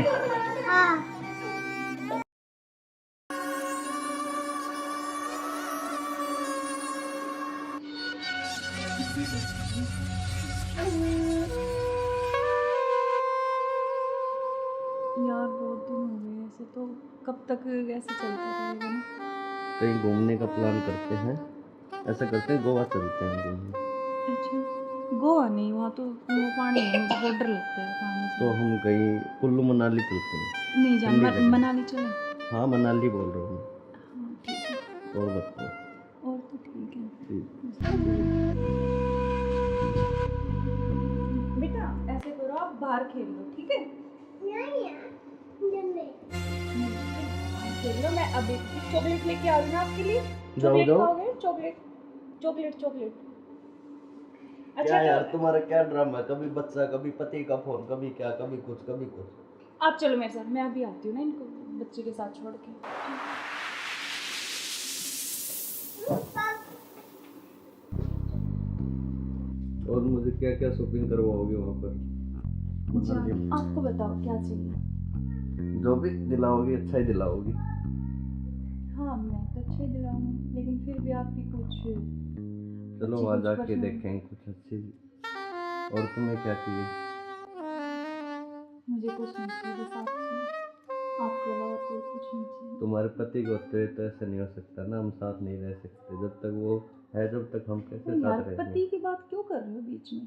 यार बहुत दिन हो गए ऐसे, तो कब तक ऐसे चलता रहेगा ना? कहीं घूमने का प्लान करते हैं। ऐसा करते हैं गोवा चलते हैं घूमने। अच्छा गोवा नहीं, वहाँ तो वो पानी है, मुझे बहुत डर लगता है पानी से। तो हम कहीं कुल्लू मनाली चलते हैं। नहीं जान, ठंडी जगह। मनाली चले। हाँ मनाली बोल रहा हूँ। हाँ ठीक है। और बताओ। और तो ठीक है। बेटा ऐसे करो, आप बाहर खेल लो, ठीक है? खेल लो। मैं अभी चॉकलेट लेके आ रही हूँ आपके लिए। चॉकलेट खाओगे? Chocolate chocolate chocolate. अच्छा क्या यार तो तुम्हारा क्या ड्रामा है? कभी बच्चा, कभी पति का फोन, कभी क्या, कभी कुछ कभी कुछ। आप चलो मेरे साथ, मैं अभी आती हूँ ना इनको बच्चे के साथ छोड़ के। और मुझे क्या क्या शॉपिंग करवाओगे वहाँ पर? अच्छा आपको बताओ क्या चाहिए? जो भी दिलाओगी अच्छा ही दिलाओगी। हाँ मैं तो अच्छे दिलाऊंगी, लेकिन फिर भी आपकी कुछ चलो अच्छी वहाँ कुछ जाके पसंद। देखेंगे कुछ अच्छी। और तुम्हें क्या चाहिए? मुझे कुछ नहीं चाहिए, बस आप चाहिए। आपके अलावा कोई कुछ नहीं चाहिए। तुम्हारे पति को होते तो ऐसा नहीं हो सकता ना, हम साथ नहीं रह सकते। जब तक वो है, जब तक हम कैसे यार साथ रहेंगे? पति की बात क्यों कर रहे हो बीच में?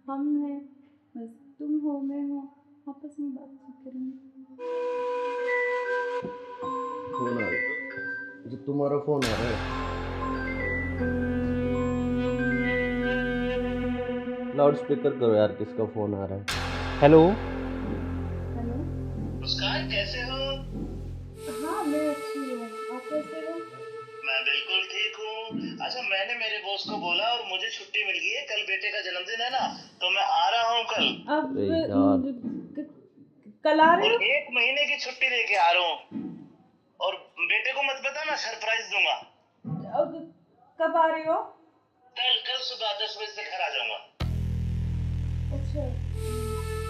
हम हैं, बस तुम हो मैं हूँ, आपस में बातचीत करेंगे। फोन आ रहा है। जो तुम्हारा फोन आ रहा है। लाउड स्पीकर करो यार, किसका फोन आ रहा है? हेलो। हेलो। मुस्कान कैसे हो? हाँ मैं अच्छी हूँ, आप कैसे हो? मैं बिल्कुल ठीक हूँ। अच्छा मैंने मेरे बॉस को बोला और मुझे छुट्टी मिल गई है। कल बेटे का जन्मदिन है ना, तो मैं आ रहा हूँ कल। अब अरे यार। कल आ रहे और हो? 1 महीने की छुट्टी लेके आ रहा हूँ। और बेटे को मत बता, मैं सरप्राइज दूंगा। अब कब आ रहे हो? कल सुबह 10 बजे से घर आ जाऊंगा। अच्छा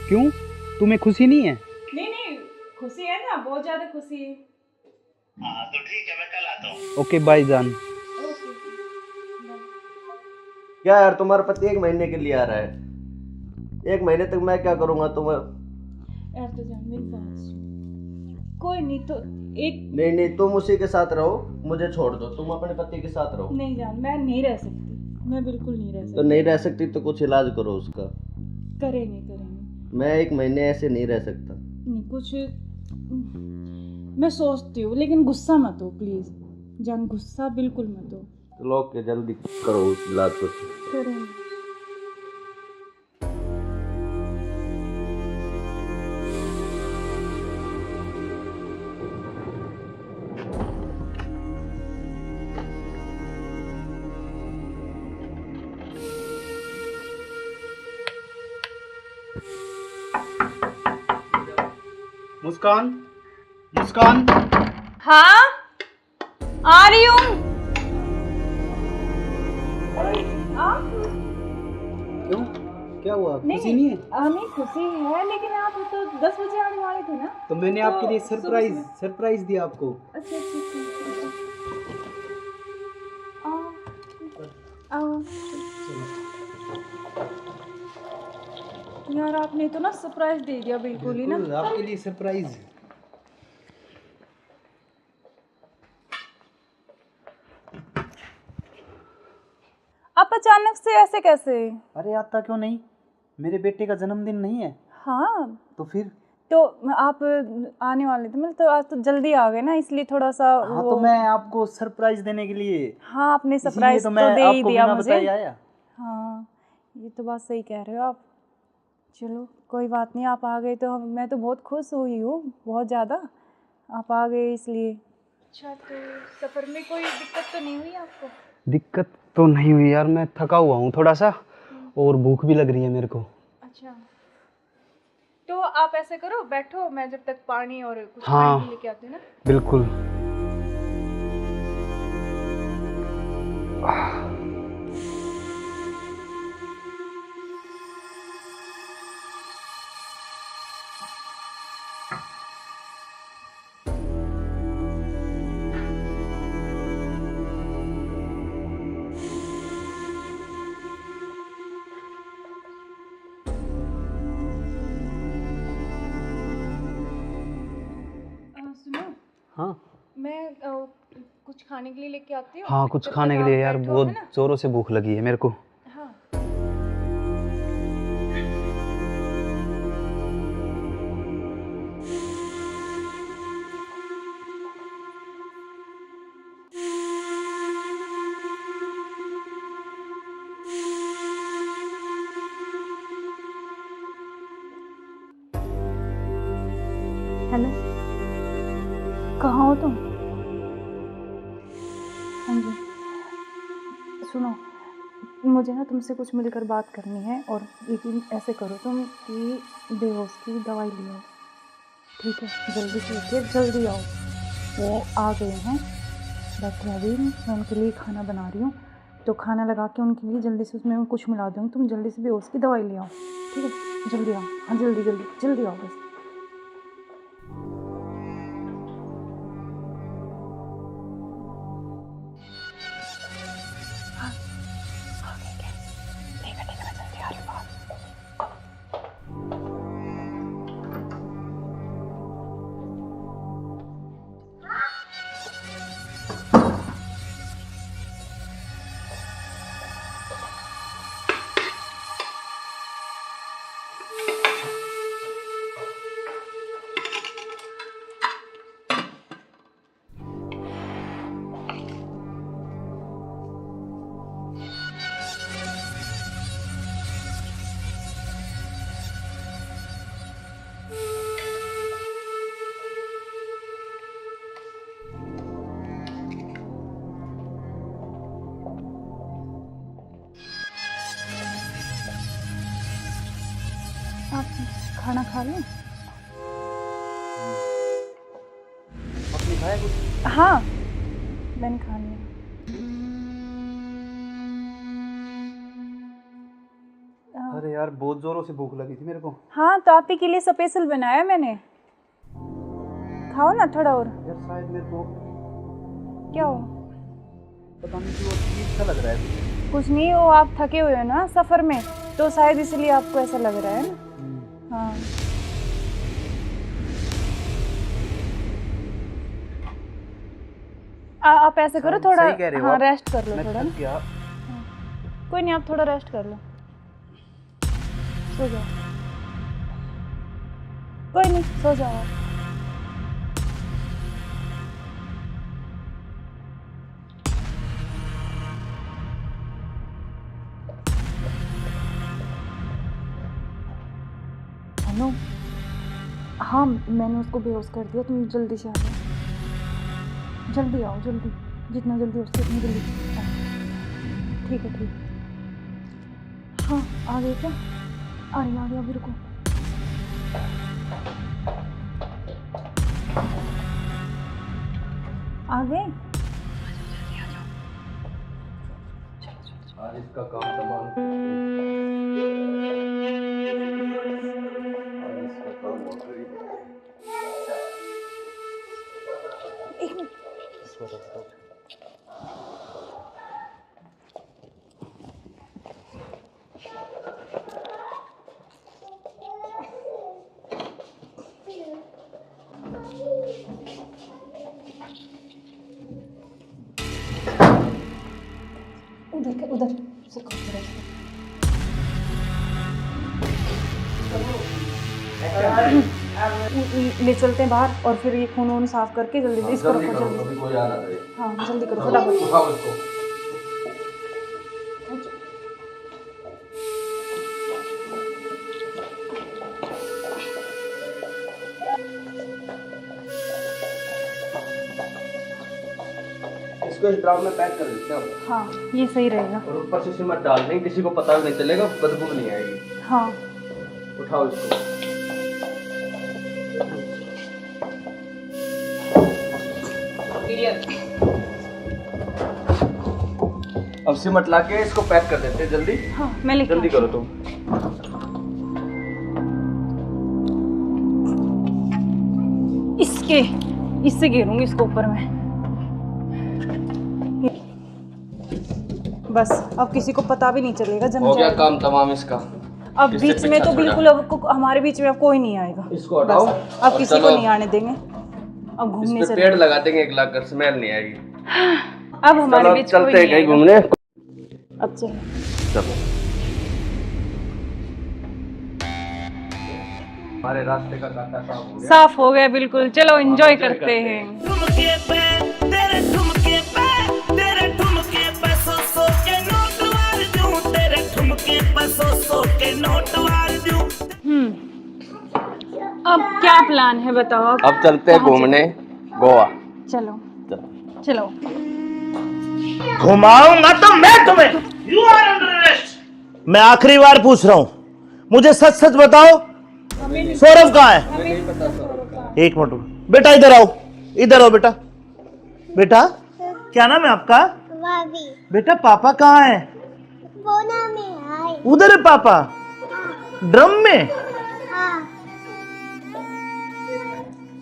क्यों, तुम्हें खुशी नहीं है? नहीं खुशी है ना, बहुत ज्यादा खुशी है। हाँ तो ठीक है, मैं कल आता हूँ। ओके बाय जान। ओके क्या यार तुम्हारा पति 1 महीने के लिए आ रहा है? 1 महीने तक मैं क्या करूँगा तुम्हें? यार तो जान मेरी बात सुन, कोई नहीं तो एक नहीं तुम उसी के साथ रहो, मुझे छोड़ दो। तुम अपने पति के साथ रहो। नहीं जान, मैं नहीं रह सकती, मैं बिल्कुल नहीं रह तो सकती। नहीं रह सकती तो कुछ इलाज करो उसका। करेंगे मैं 1 महीने ऐसे नहीं रह सकता। नहीं कुछ मैं सोचती हूँ, लेकिन गुस्सा मत हो प्लीज़ जान, गुस्सा बिल्कुल मत हो। चलो के जल्दी करो उस इलाज को। करें। मुस्कान, मुस्कान। हाँ आ रही हूँ। क्यों, क्या हुआ? खुशी नहीं है? नहीं खुशी है, लेकिन आप तो 10 बजे आने वाले थे ना। तो मैंने तो आपके लिए सरप्राइज सरप्राइज दिया आपको। अच्छा आओ। यार आपने तो ना सरप्राइज दे दिया बिल्कुल ही ना। बिल्कुल, आपके लिए सरप्राइज। आप अचानक से ऐसे कैसे? अरे आता क्यों नहीं, मेरे बेटे का जन्मदिन नहीं है? हाँ तो फिर? तो आप आने वाले थे, मतलब तो आज तो जल्दी आ गए ना, इसलिए थोड़ा सा हाँ तो मैं आपको सरप्राइज देने के लिए। हाँ आपने सरप्राइज तो तो मैं दे ही आपको दिया बिना मुझे। बताए आया। हाँ ये तो बात सही कह रहे हो आप। चलो कोई बात नहीं, आप आ गए तो मैं तो बहुत खुश हुई हूँ, बहुत ज़्यादा। आप आ गए इसलिए। अच्छा तो सफ़र में कोई दिक्कत तो नहीं हुई आपको? दिक्कत तो नहीं हुई यार, मैं थका हुआ हूँ थोड़ा सा और भूख भी लग रही है मेरे को। अच्छा तो आप ऐसे करो, बैठो, मैं जब तक पानी और कुछ हाँ, खाने लेके आती हूँ ना। बिल्कुल। सुनो, हाँ मैं कुछ खाने के लिए लेके आती हूँ। हाँ, कुछ जब खाने तक के आप लिए यार, बैठो, बहुत है ना? जोरों से भूख लगी है मेरे को। हाँ हेलो, कहाँ हो तुम? हाँ जी सुनो, मुझे ना तुमसे कुछ मिलकर बात करनी है, और लेकिन ऐसे करो तुम कि बेहोश की दवाई ले आओ, ठीक है? जल्दी से उठिए, जल्दी आओ। वो आ गए हैं, बैठे अभी, मैं उनके लिए खाना बना रही हूँ, तो खाना लगा के उनके लिए जल्दी से उसमें कुछ मिला दूँगी। तुम जल्दी से बेहोश की दवाई ले आओ, ठीक है? जल्दी आओ, हाँ जल्दी जल्दी जल्दी आओ बस। आप खाना खा लें? आपने खाया कुछ? हाँ मैंने खा लिया। अरे यार बहुत जोरों से भूख लगी थी मेरे को। हाँ तो आप ही के लिए स्पेशल बनाया मैंने, खाओ ना थोड़ा और। यार शायद मेरे को क्या हो? पता नहीं क्यों अजीब सा लग रहा है। कुछ नहीं, वो आप थके हुए हो ना सफ़र में, तो शायद इसलिए आपको ऐसा लग रहा है ना। हाँ आप ऐसे करो, थोड़ा हाँ रेस्ट कर लो थोड़ा ना। कोई नहीं, आप थोड़ा रेस्ट कर लो, सो जाओ। कोई नहीं, सो जाओ आप। हेलो, हाँ मैंने उसको बेहोश कर दिया, तुम जल्दी से आ जाओ, जल्दी आओ, जल्दी, जितना जल्दी हो सके उतनी जल्दी आओ। ठीक है, ठीक है। हाँ आ गए क्या? आ रही अभी, रुको। आ गए? आज इसका काम तमाम, आज इसका काम हो गया। एक मिनट। उधर से ले चलते हैं बाहर, और फिर ये खून वून साफ करके जल्दी से इसको रखो, जल्दी। कोई आ ना जाए। हाँ जल्दी करो फटाफट। उठाओ इसको। इसको इस ड्राम में पैक कर देते हैं। हाँ ये सही रहेगा। और ऊपर से सिमट डाल देंगे, किसी को पता भी नहीं चलेगा, बदबू नहीं आएगी। हाँ उठाओ इसको। अब सिमट ला के इसको पैक कर देते हैं जल्दी। हाँ मैं लेके जल्दी करो तुम। इससे घेरूंगी इसको ऊपर में। बस अब किसी को पता भी नहीं चलेगा, जम हो गया जाएगा। काम तमाम इसका। अब इससे बीच में पीछा तो छोड़ा। बिल्कुल अब हमारे बीच में अब कोई नहीं आएगा। इसको हटाओ। बस, अब और किसी चलो। को नहीं आने देंगे। अब घूमने इस पे चले। पेड़ लगा देंगे, एक लाख कर स्मेल नहीं आएगी। अब हमारे चलो बीच चलते कोई हैं नहीं कहीं आएगा। घूमने। अब चलो। चलो हमारे रास्ते का कांटा साफ हो गया। साफ हो गया बिल्कुल, चलो एंजॉय करते हैं। ठुमके पे तेरे ठुमके पे तेरे ठुमके पे सौ के नोट वार दूं, तेरे ठुमके पे सौ के नोट वार दूं। अब क्या प्लान है बताओ? अब चलते हैं घूमने गोवा। चलो चलो। घुमाऊंगा तो मैं तुम्हें। You are under arrest. मैं आखिरी बार पूछ रहा हूं, मुझे सच सच बताओ, सौरभ कहाँ है? एक मिनट बेटा, इधर आओ, इधर आओ बेटा। बेटा क्या नाम है आपका? बेटा पापा कहाँ है? उधर है पापा। ड्रम में?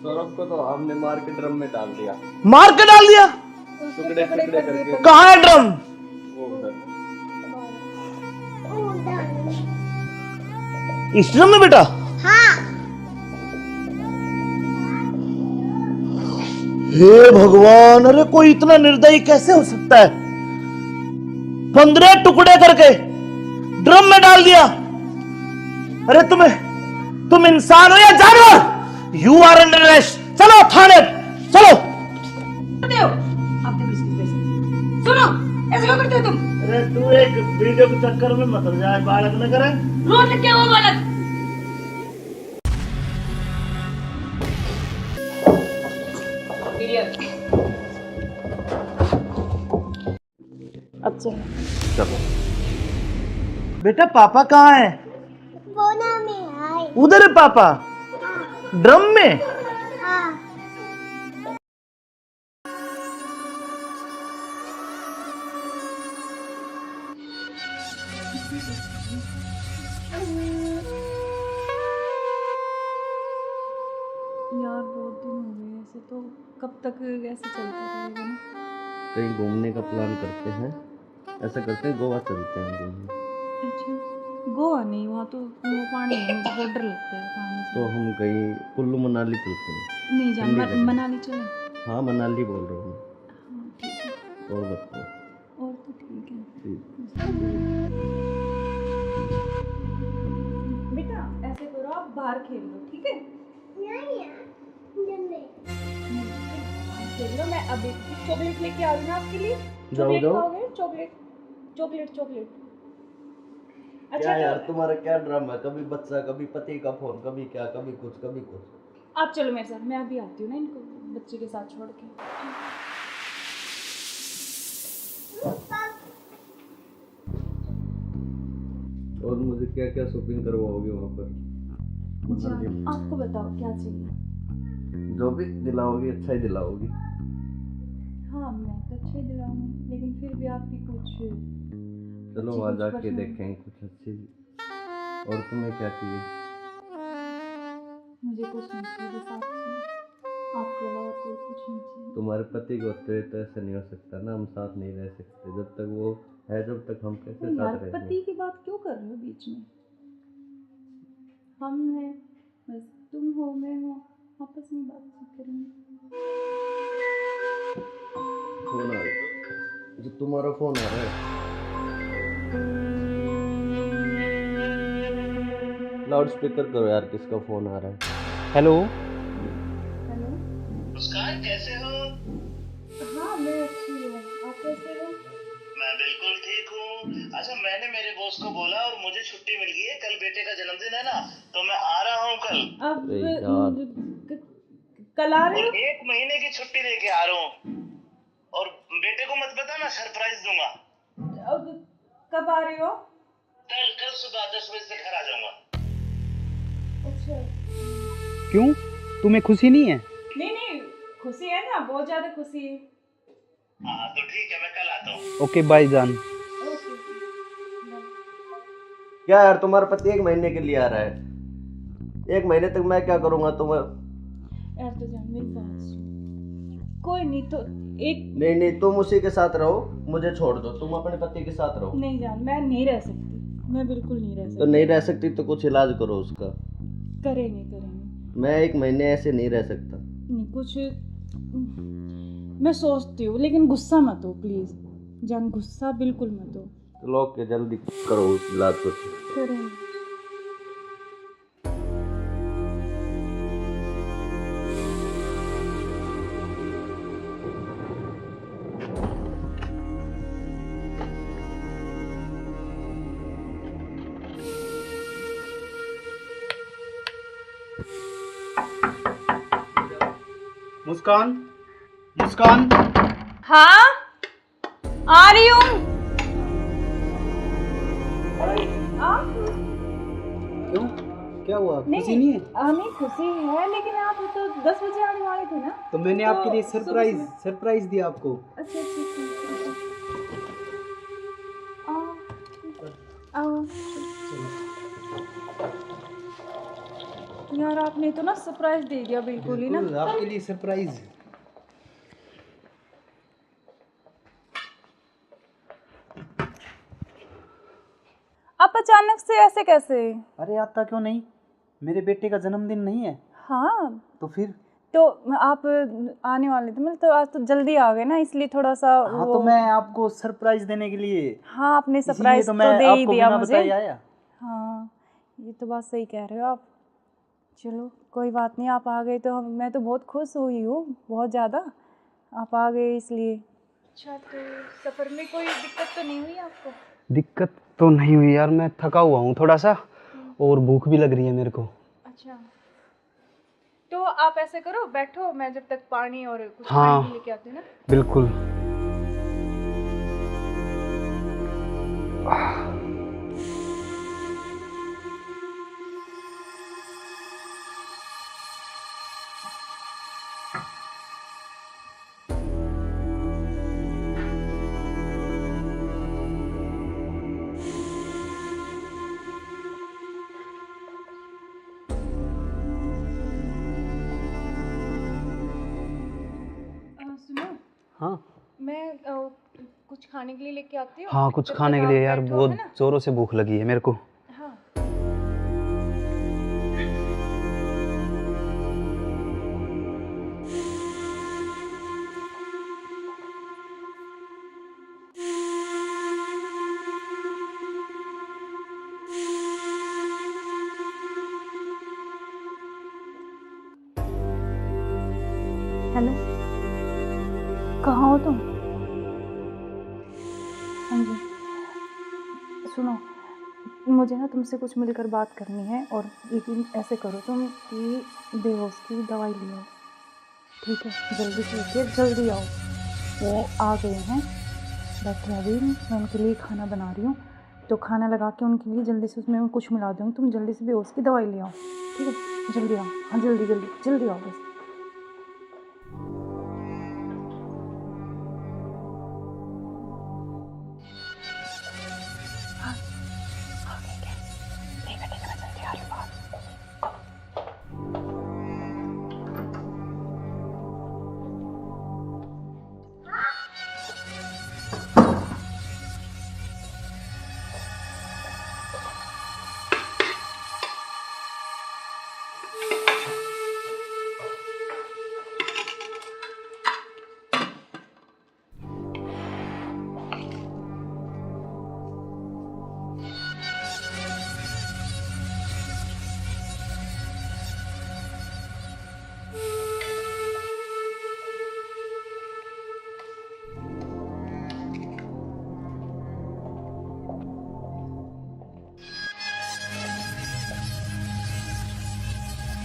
सौरभ को तो हमने मार के ड्रम में डाल दिया। मार के डाल दिया? टुकड़े टुकड़े करके। कहाँ है ड्रम? वो उधर। इस ड्रम में बेटा? हे भगवान, अरे कोई इतना निर्दयी कैसे हो सकता है? 15 टुकड़े करके ड्रम में डाल दिया। अरे तुम इंसान हो या जानवर? You are under arrest. चलो थाने, चलो। सुनो, ऐसे क्यों करते हो तुम? अरे तू एक वीडियो के चक्कर में मत जाए, बालक न करे। रोड क्या वो बालक? अब चलो। चलो बेटा पापा कहाँ है? उधर है पापा। ड्रम में? यार बहुत दिन हो गए ऐसे, तो कब तक ऐसे चलता रहेगा ना? कहीं घूमने का प्लान करते हैं। ऐसा करते हैं गोवा चलते हैं घूमने। अच्छा गोवा नहीं, वहाँ तो वो पानी है, मुझे बहुत डर लगता है पानी से। तो हम कहीं कुल्लू मनाली चलते हैं। नहीं जान, ठंडी जगह। मनाली चले। हाँ मनाली बोल रहा हूँ। हाँ ठीक है, और बताओ। और तो ठीक है। ठीक। बेटा ऐसे करो, आप बाहर खेल लो, ठीक है? खेल लो, मैं अभी चॉकलेट लेके आ रही हूँ आपके लिए। जाओ, चॉकलेट जाओ। खाओगे? Chocolate chocolate chocolate. क्या यार तुम्हारा क्या ड्रामा है? कभी बच्चा, कभी पति का फोन, कभी क्या, कभी कुछ कभी कुछ। आप चलो मेरे साथ, मैं अभी आती हूँ ना इनको बच्चे के साथ छोड़ के। और मुझे क्या क्या शॉपिंग करवाओगे वहाँ पर? जान, आपको बताओ क्या चाहिए? जो भी दिलाओगी अच्छा ही दिलाओगी। हाँ मैं तो अच्छा ही दिलाऊंगी, लेकिन फिर भी आपकी कुछ चलो अच्छी वहाँ कुछ जाके पसंद- देखेंगे कुछ अच्छी। और तुम्हें क्या चाहिए? मुझे कुछ नहीं चाहिए, बस आप चाहिए। आपके अलावा कोई कुछ नहीं चाहिए। तुम्हारे पति को तो ऐसा नहीं हो सकता ना, हम साथ नहीं रह सकते जब तक वो है, जब तक हम कैसे तो यार साथ रहेंगे? पति की बात क्यों कर रहे हो बीच में? हम हैं, बस तुम हो मैं हूँ, आपस में बातचीत करेंगे। फोन आ रहा, जो तुम्हारा फोन आ रहा है। लाउड स्पीकर करो यार, किसका फोन आ रहा है? हेलो। हेलो। मुस्कान कैसे हो? हाँ मैं अच्छी हूँ, आप कैसे हो? मैं बिल्कुल ठीक हूँ। अच्छा मैंने मेरे बॉस को बोला और मुझे छुट्टी मिल गई है, कल बेटे का जन्मदिन है ना, तो मैं आ रहा हूँ कल। अब अरे यार। कल आ रहे और हो? 1 महीने की छुट्टी लेके आ रहा हूँ। और बेटे को मत बताना, सरप्राइज दूंगा। अब कब आ रहे हो? कल सुबह 10 बजे से घर आ जाऊंगा। अच्छा। क्यों, तुम्हें खुशी नहीं है? नहीं खुशी है ना, बहुत ज्यादा खुशी है। हाँ तो ठीक है, मैं कल आता हूँ। ओके बाय जान। ओके। क्या यार तुम्हारा पति 1 महीने के लिए आ रहा है? 1 महीने तक मैं क्या करूँगा तुम्हें? यार तो जान मेरी बात सुन, कोई नहीं तो एक नहीं तुम उसी के साथ रहो, मुझे छोड़ दो, तुम अपने पति के साथ रहो। नहीं जान, मैं नहीं रह सकती, मैं बिल्कुल नहीं रह सकती। तो नहीं रह सकती तो कुछ इलाज करो उसका। करेंगे। मैं 1 महीने ऐसे नहीं रह सकता। नहीं कुछ मैं सोचती हूँ, लेकिन गुस्सा मत हो प्लीज जान, गुस्सा बिल्कुल मत हो। चलो ओके, जल्दी करो उस इलाज को। करेंगे। मुस्कान, मुस्कान। हाँ आ रही हूँ। क्यों, क्या हुआ, खुशी नहीं है? नहीं खुशी है, लेकिन आप तो 10 बजे आने वाले थे ना। तो मैंने आपके लिए सरप्राइज दिया आपको। अच्छा आओ। यार आपने तो ना सरप्राइज दे दिया बिल्कुल ही ना। बिल्कुल, आपके लिए सरप्राइज। आप अचानक से ऐसे कैसे? अरे आता क्यों नहीं, मेरे बेटे का जन्मदिन नहीं है? हाँ तो फिर? तो आप आने वाले थे, मतलब तो आज तो जल्दी आ गए ना, इसलिए थोड़ा सा हाँ तो मैं आपको सरप्राइज देने के लिए। हाँ आपने सरप्राइज तो तो मैं दे ही आपको दिया बिना मुझे। बताए आया। हाँ ये तो बात सही कह रहे हो आप। चलो कोई बात नहीं, आप आ गए तो मैं तो बहुत खुश हुई हूँ, बहुत ज़्यादा। आप आ गए इसलिए। अच्छा तो सफ़र में कोई दिक्कत तो नहीं हुई आपको? दिक्कत तो नहीं हुई यार, मैं थका हुआ हूँ थोड़ा सा, और भूख भी लग रही है मेरे को। अच्छा तो आप ऐसे करो, बैठो, मैं जब तक पानी और कुछ हाँ, खाने के लेके आती हूँ ना। बिल्कुल। सुनो। हाँ मैं कुछ खाने के लिए लेके आती हूँ। हाँ, कुछ तब खाने तक के आप लिए यार, बैठो, बहुत है ना? जोरों से भूख लगी है मेरे को। हाँ हेलो, कहाँ हो तुम? हाँ जी सुनो, मुझे ना तुमसे कुछ मिलकर बात करनी है, और लेकिन ऐसे करो तुम कि बेहोश की दवाई ले आओ, ठीक है? जल्दी से उठिए, जल्दी आओ। वो आ गए हैं, बैठे अभी, मैं उनके लिए खाना बना रही हूँ, तो खाना लगा के उनके लिए जल्दी से उसमें कुछ मिला दूँगी, तुम जल्दी से बेहोश की दवाई ले आओ, ठीक है? जल्दी आओ, हाँ जल्दी जल्दी जल्दी आओ बस।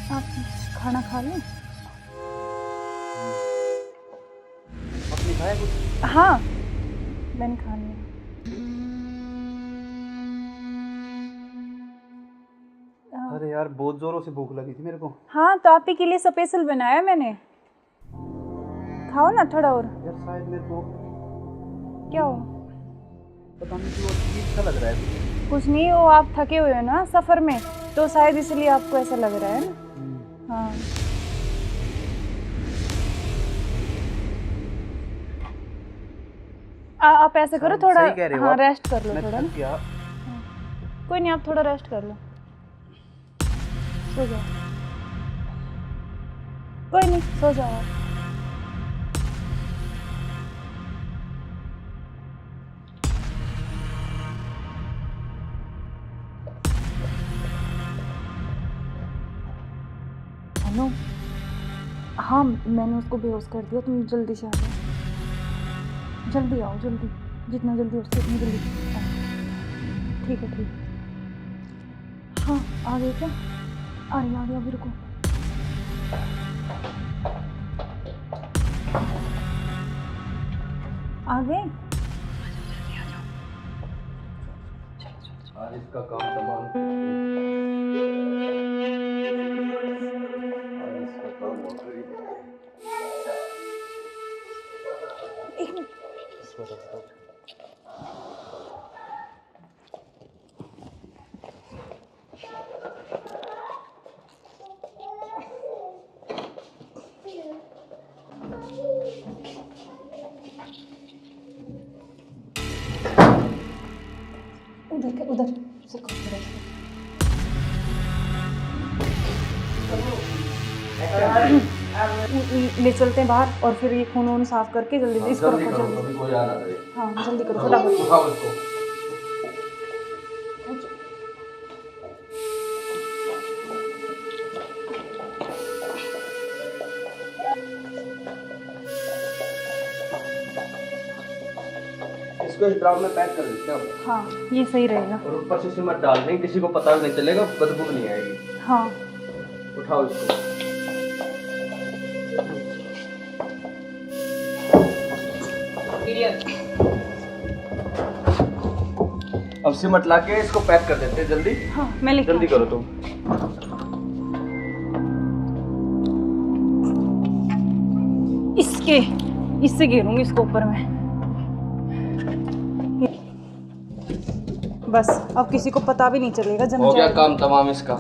आप खाना खा लें? आपने खाया कुछ? हाँ, मैंने खा लिया। अरे यार बहुत जोरों से भूख लगी थी मेरे को। हाँ, तो आप ही के लिए स्पेशल बनाया मैंने, खाओ ना थोड़ा और। यार शायद मेरे को क्या हो? पता नहीं क्यों अजीब सा लग रहा है। कुछ नहीं, वो आप थके हुए हो ना सफ़र में, तो शायद इसलिए आपको ऐसा लग रहा है ना। हाँ, आप ऐसे करो, थोड़ा हाँ रेस्ट कर लो थोड़ा ना। कोई नहीं, आप थोड़ा रेस्ट कर लो, सो जाओ। कोई नहीं, सो जाओ आप। हेलो, हाँ मैंने उसको बेहोश कर दिया, तुम जल्दी से आ जाओ, जल्दी आओ, जल्दी, जितना जल्दी हो सके उतनी जल्दी आओ। ठीक है, ठीक है। हाँ, आ गए क्या? आ गया अभी, रुको। आ गए? आज इसका काम तमाम। आज इसका काम हो गई। एक मिनट। उधर उधर से ले चलते हैं बाहर, और फिर ये खून वून साफ करके जल्दी से इसको रखो, जल्दी। कोई आ ना करे। हाँ जल्दी करो फटाफट। उठाओ इसको। इसको इस ड्राम में पैक कर देते हैं। हाँ ये सही रहेगा। और ऊपर से सिमट डाल देंगे, किसी को पता भी नहीं चलेगा, बदबू नहीं आएगी। हाँ उठाओ इसको। अब सिमट ला के इसको पैक कर देते हैं जल्दी। हाँ मैं लेके जल्दी करो तुम। इससे घेरूंगी इसको ऊपर में, बस अब किसी को पता भी नहीं चलेगा। जम हो गया जाएगा काम तमाम इसका।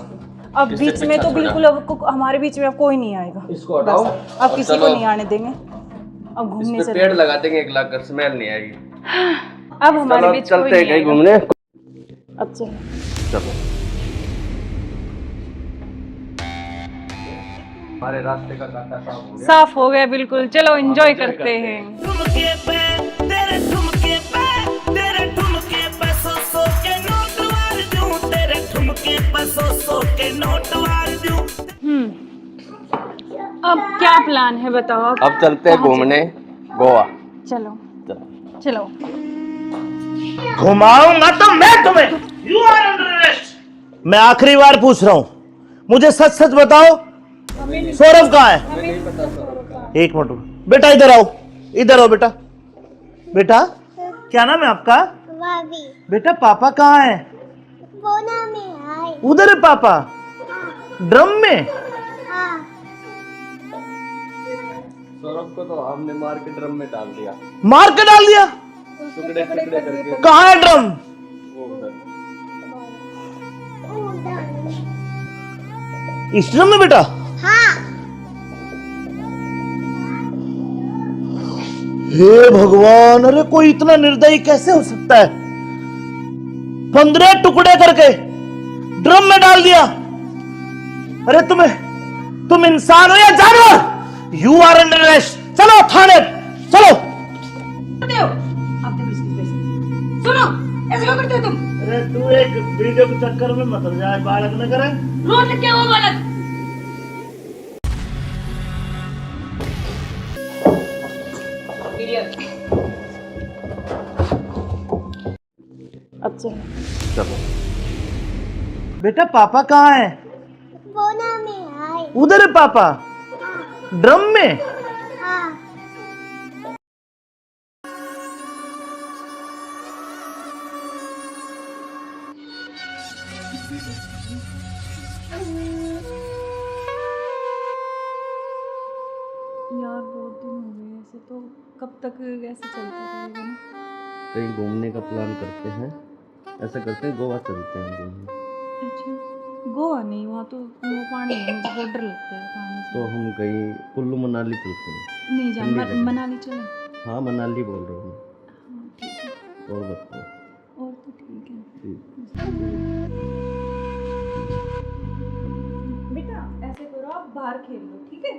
अब बीच में तो बिल्कुल अब हमारे बीच में अब कोई नहीं आएगा। इसको हटाओ। अब किसी को नहीं आने देंगे। अब घूमने चले, पेड़ लगा देंगे एक लाख, स्मेल नहीं आएगी। अब हमारे बीच कोई नहीं कहीं घूमने। अब चलो हमारे रास्ते का कांटा साफ हो गया बिल्कुल। चलो एंजॉय करते हैं। ठुमके पे तेरे ठुमके पे सौ के नोट वार दूं, तेरे ठुमके पे सौ के नोट वार दूं। अब क्या प्लान है बताओ? अब चलते हैं घूमने गोवा। चलो चलो। घुमाऊंगा तो मैं तुम्हें। You are under arrest. मैं आखिरी बार पूछ रहा हूं, मुझे सच सच बताओ, सौरभ कहाँ है? एक मिनट बेटा, इधर आओ, इधर आओ बेटा। बेटा क्या नाम है आपका? बेटा पापा कहाँ है? उधर है पापा? ड्रम में? सौरभ को तो हमने मार के ड्रम में डाल दिया। मार के डाल दिया? टुकड़े टुकड़े करके। कहाँ है ड्रम? वो उधर। इस ड्रम में बेटा? हे भगवान, अरे कोई इतना निर्दयी कैसे हो सकता है? 15 टुकड़े करके ड्रम में डाल दिया। अरे तुम इंसान हो या जानवर? You are under arrest. चलो थाने, चलो। सुनो, ऐसे क्यों करते हो तुम? अरे तू एक वीडियो के चक्कर में मत जाए, बालक न करे। रोड क्या वो बालक? अब चलो। बेटा पापा कहाँ है? उधर है पापा? ड्रम में? यार बहुत दिन हो गए ऐसे, तो कब तक ऐसे चलता रहेगा ना? कहीं घूमने का प्लान करते हैं, ऐसा करते हैं गोवा चलते हैं घूमने। अच्छा, गोवा नहीं, वहाँ तो वो पानी है, मुझे बहुत डर लगता है पानी से। तो हम कहीं कुल्लू मनाली चलते हैं। नहीं जान, ठंडी जगह। मनाली चले। हाँ मनाली बोल रहा हूँ हाँ ठीक है, मैं। और बताओ। और तो ठीक है। ठीक। बेटा ऐसे करो, आप बाहर खेल लो, ठीक है?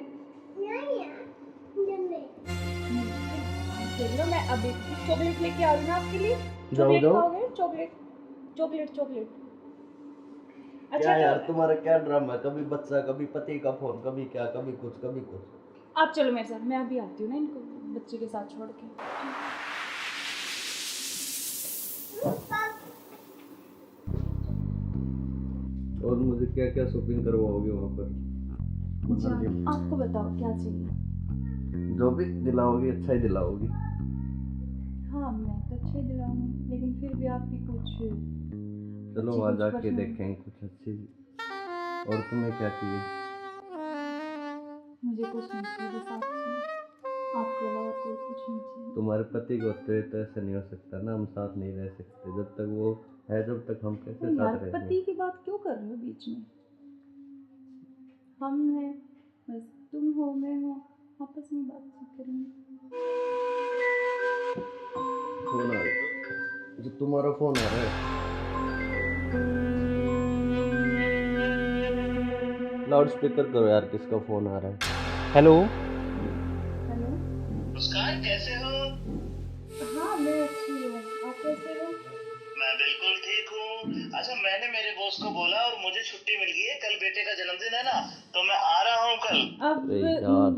खेल लो, मैं अभी चॉकलेट लेके आ रही हूँ आपके लिए। चॉकलेट खाओगे? Chocolate chocolate chocolate. अच्छा क्या यार तो तुम्हारा क्या ड्रामा है? कभी बच्चा, कभी पति का फोन, कभी क्या, कभी कुछ कभी कुछ। आप चलो मेरे साथ, मैं अभी आती हूँ ना इनको बच्चे के साथ छोड़ के। और मुझे क्या क्या शॉपिंग करवाओगे वहाँ पर? अच्छा, आपको बताओ क्या चाहिए? जो भी दिलाओगी अच्छा ही दिलाओगी। हाँ मैं तो अच्छे दिलाऊंगी, लेकिन फिर भी आप भी कुछ चलो अच्छी वहाँ कुछ जाके पसंद। देखेंगे कुछ अच्छी। और तुम्हें क्या चाहिए? मुझे कुछ नहीं चाहिए, बस आप चाहिए, आपके अलावा कोई कुछ नहीं चाहिए। तुम्हारे पति को होते तो ऐसा नहीं हो सकता ना, हम साथ नहीं रह सकते जब तक वो है, जब तक हम कैसे तो यार साथ रहेंगे? पति की बात क्यों कर रहे हो बीच में? हम हैं, बस तुम हो मैं हूँ, आपस में बातचीत करेंगे। फोन आ रहा, जो तुम्हारा फोन आ रहा है। लाउड स्पीकर करो यार, किसका फोन आ रहा है? हेलो। हेलो। मुस्कान कैसे हो? हाँ मैं अच्छी हूँ, आप कैसे हो? मैं बिल्कुल ठीक हूँ। अच्छा मैंने मेरे बॉस को बोला और मुझे छुट्टी मिल गई है, कल बेटे का जन्मदिन है ना, तो मैं आ रहा हूँ कल। अब अरे यार।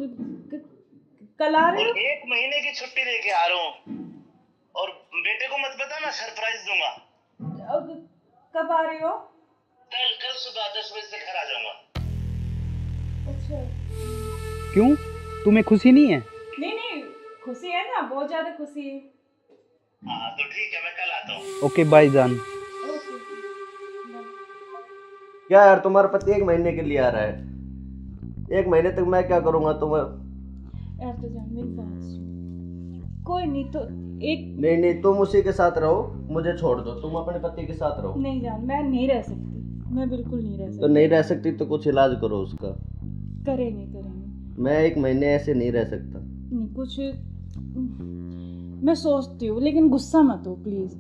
कल आ रहे और हो? 1 महीने की छुट्टी लेके आ रहा हूँ। और बेटे को मत बताना, सरप्राइज दूंगा। अब कब आ रहे हो? कल सुबह 10 बजे से घर आ जाऊंगा। अच्छा। क्यों, तुम्हें खुशी नहीं है? नहीं नहीं, खुशी है ना, बहुत ज्यादा खुशी है। हाँ तो ठीक है, मैं कल आता हूँ। ओके बाय जान। ओके। क्या यार तुम्हारा पति 1 महीने के लिए आ रहा है? 1 महीने तक मैं क्या करूँगा तुम्हें? यार तो जान मेरी बात सुन। कोई नहीं तो एक नहीं तुम उसी के साथ रहो, मुझे छोड़ दो, तुम अपने पति के साथ रहो। नहीं जान, मैं नहीं रह सकती, मैं बिल्कुल नहीं रह तो सकती। नहीं रह सकती तो कुछ इलाज करो उसका। करेंगे करेंगे। मैं 1 महीने ऐसे नहीं रह सकता। नहीं कुछ मैं सोचती हूँ, लेकिन गुस्सा मत हो प्लीज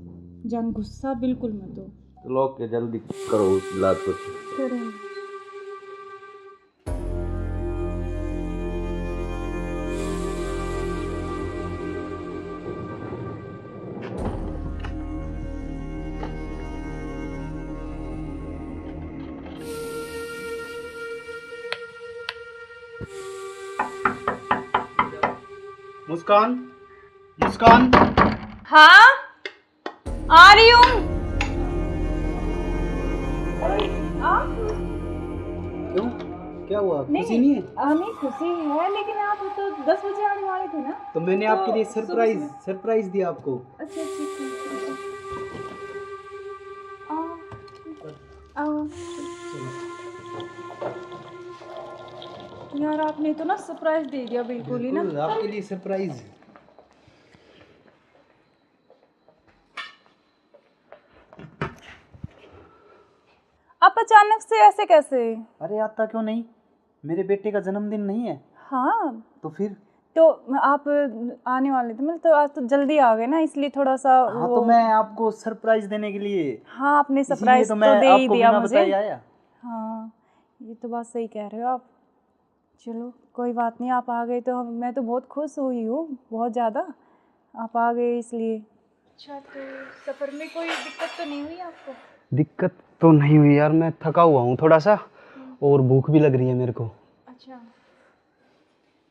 जान, गुस्सा बिल्कुल मत हो। तो लोग के जल्दी करो इलाज कुछ। करेंगे। मुस्कान, मुस्कान। हाँ आ रही हूँ। क्यों, क्या हुआ? खुशी नहीं है? नहीं खुशी है, लेकिन आप तो 10 बजे आने वाले थे ना। तो मैंने तो आपके लिए सुबह से- सरप्राइज दिया आपको। अच्छा ठीक है। आओ आओ। यार आपने तो ना सरप्राइज दे दिया बिल्कुल ही ना। बिल्कुल, आपके लिए सरप्राइज। आप अचानक से ऐसे कैसे? अरे आता क्यों नहीं, मेरे बेटे का जन्मदिन नहीं है? हाँ तो फिर? तो आप आने वाले थे, मतलब तो आज तो जल्दी आ गए ना, इसलिए थोड़ा सा हाँ तो मैं आपको सरप्राइज देने के लिए, हाँ आपने इसीलिए सरप्राइज तो तो मैं दे ही आपको दिया बिना मुझे। बताए आया। हाँ ये तो बात सही कह रहे हो आप। चलो कोई बात नहीं, आप आ गए तो मैं तो बहुत खुश हुई हूँ, बहुत ज़्यादा। आप आ गए इसलिए। अच्छा तो सफ़र में कोई दिक्कत तो नहीं हुई आपको? दिक्कत तो नहीं हुई यार, मैं थका हुआ हूँ थोड़ा सा, और भूख भी लग रही है मेरे को। अच्छा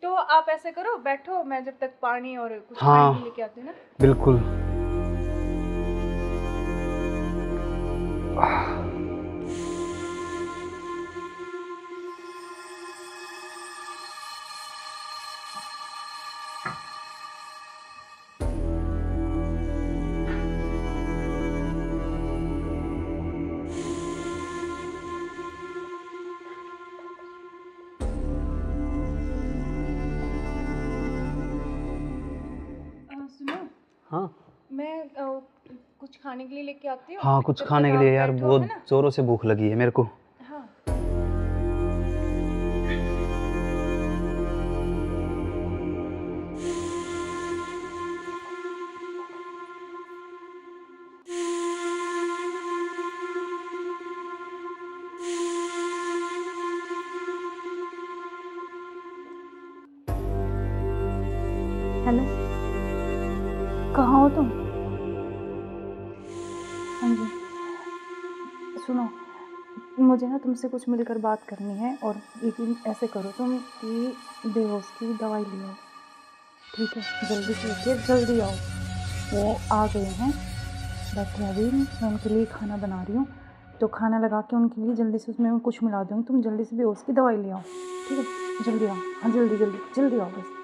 तो आप ऐसे करो, बैठो, मैं जब तक पानी और कुछ हाँ। खाने के लेके आती हूँ ना। बिल्कुल। सुनो, हाँ मैं कुछ खाने के लिए लेके आती हूँ। हाँ, कुछ जब खाने तक के लिए आप यार, बैठो, बहुत है ना? जोरों से भूख लगी है मेरे को। हाँ हेलो, कहाँ हो तुम? हाँ जी सुनो, मुझे ना तुमसे कुछ मिलकर बात करनी है, और लेकिन ऐसे करो तुम कि बेहोश की दवाई ले आओ, ठीक है? जल्दी से लेके जल्दी आओ। वो आ गए हैं, बैठे हैं अभी, मैं उनके लिए खाना बना रही हूँ, तो खाना लगा के उनके लिए जल्दी से उसमें मैं कुछ मिला दूँगी, तुम जल्दी से बेहोश की दवाई ले आओ, ठीक है? जल्दी आओ, हाँ जल्दी जल्दी जल्दी आओ बस।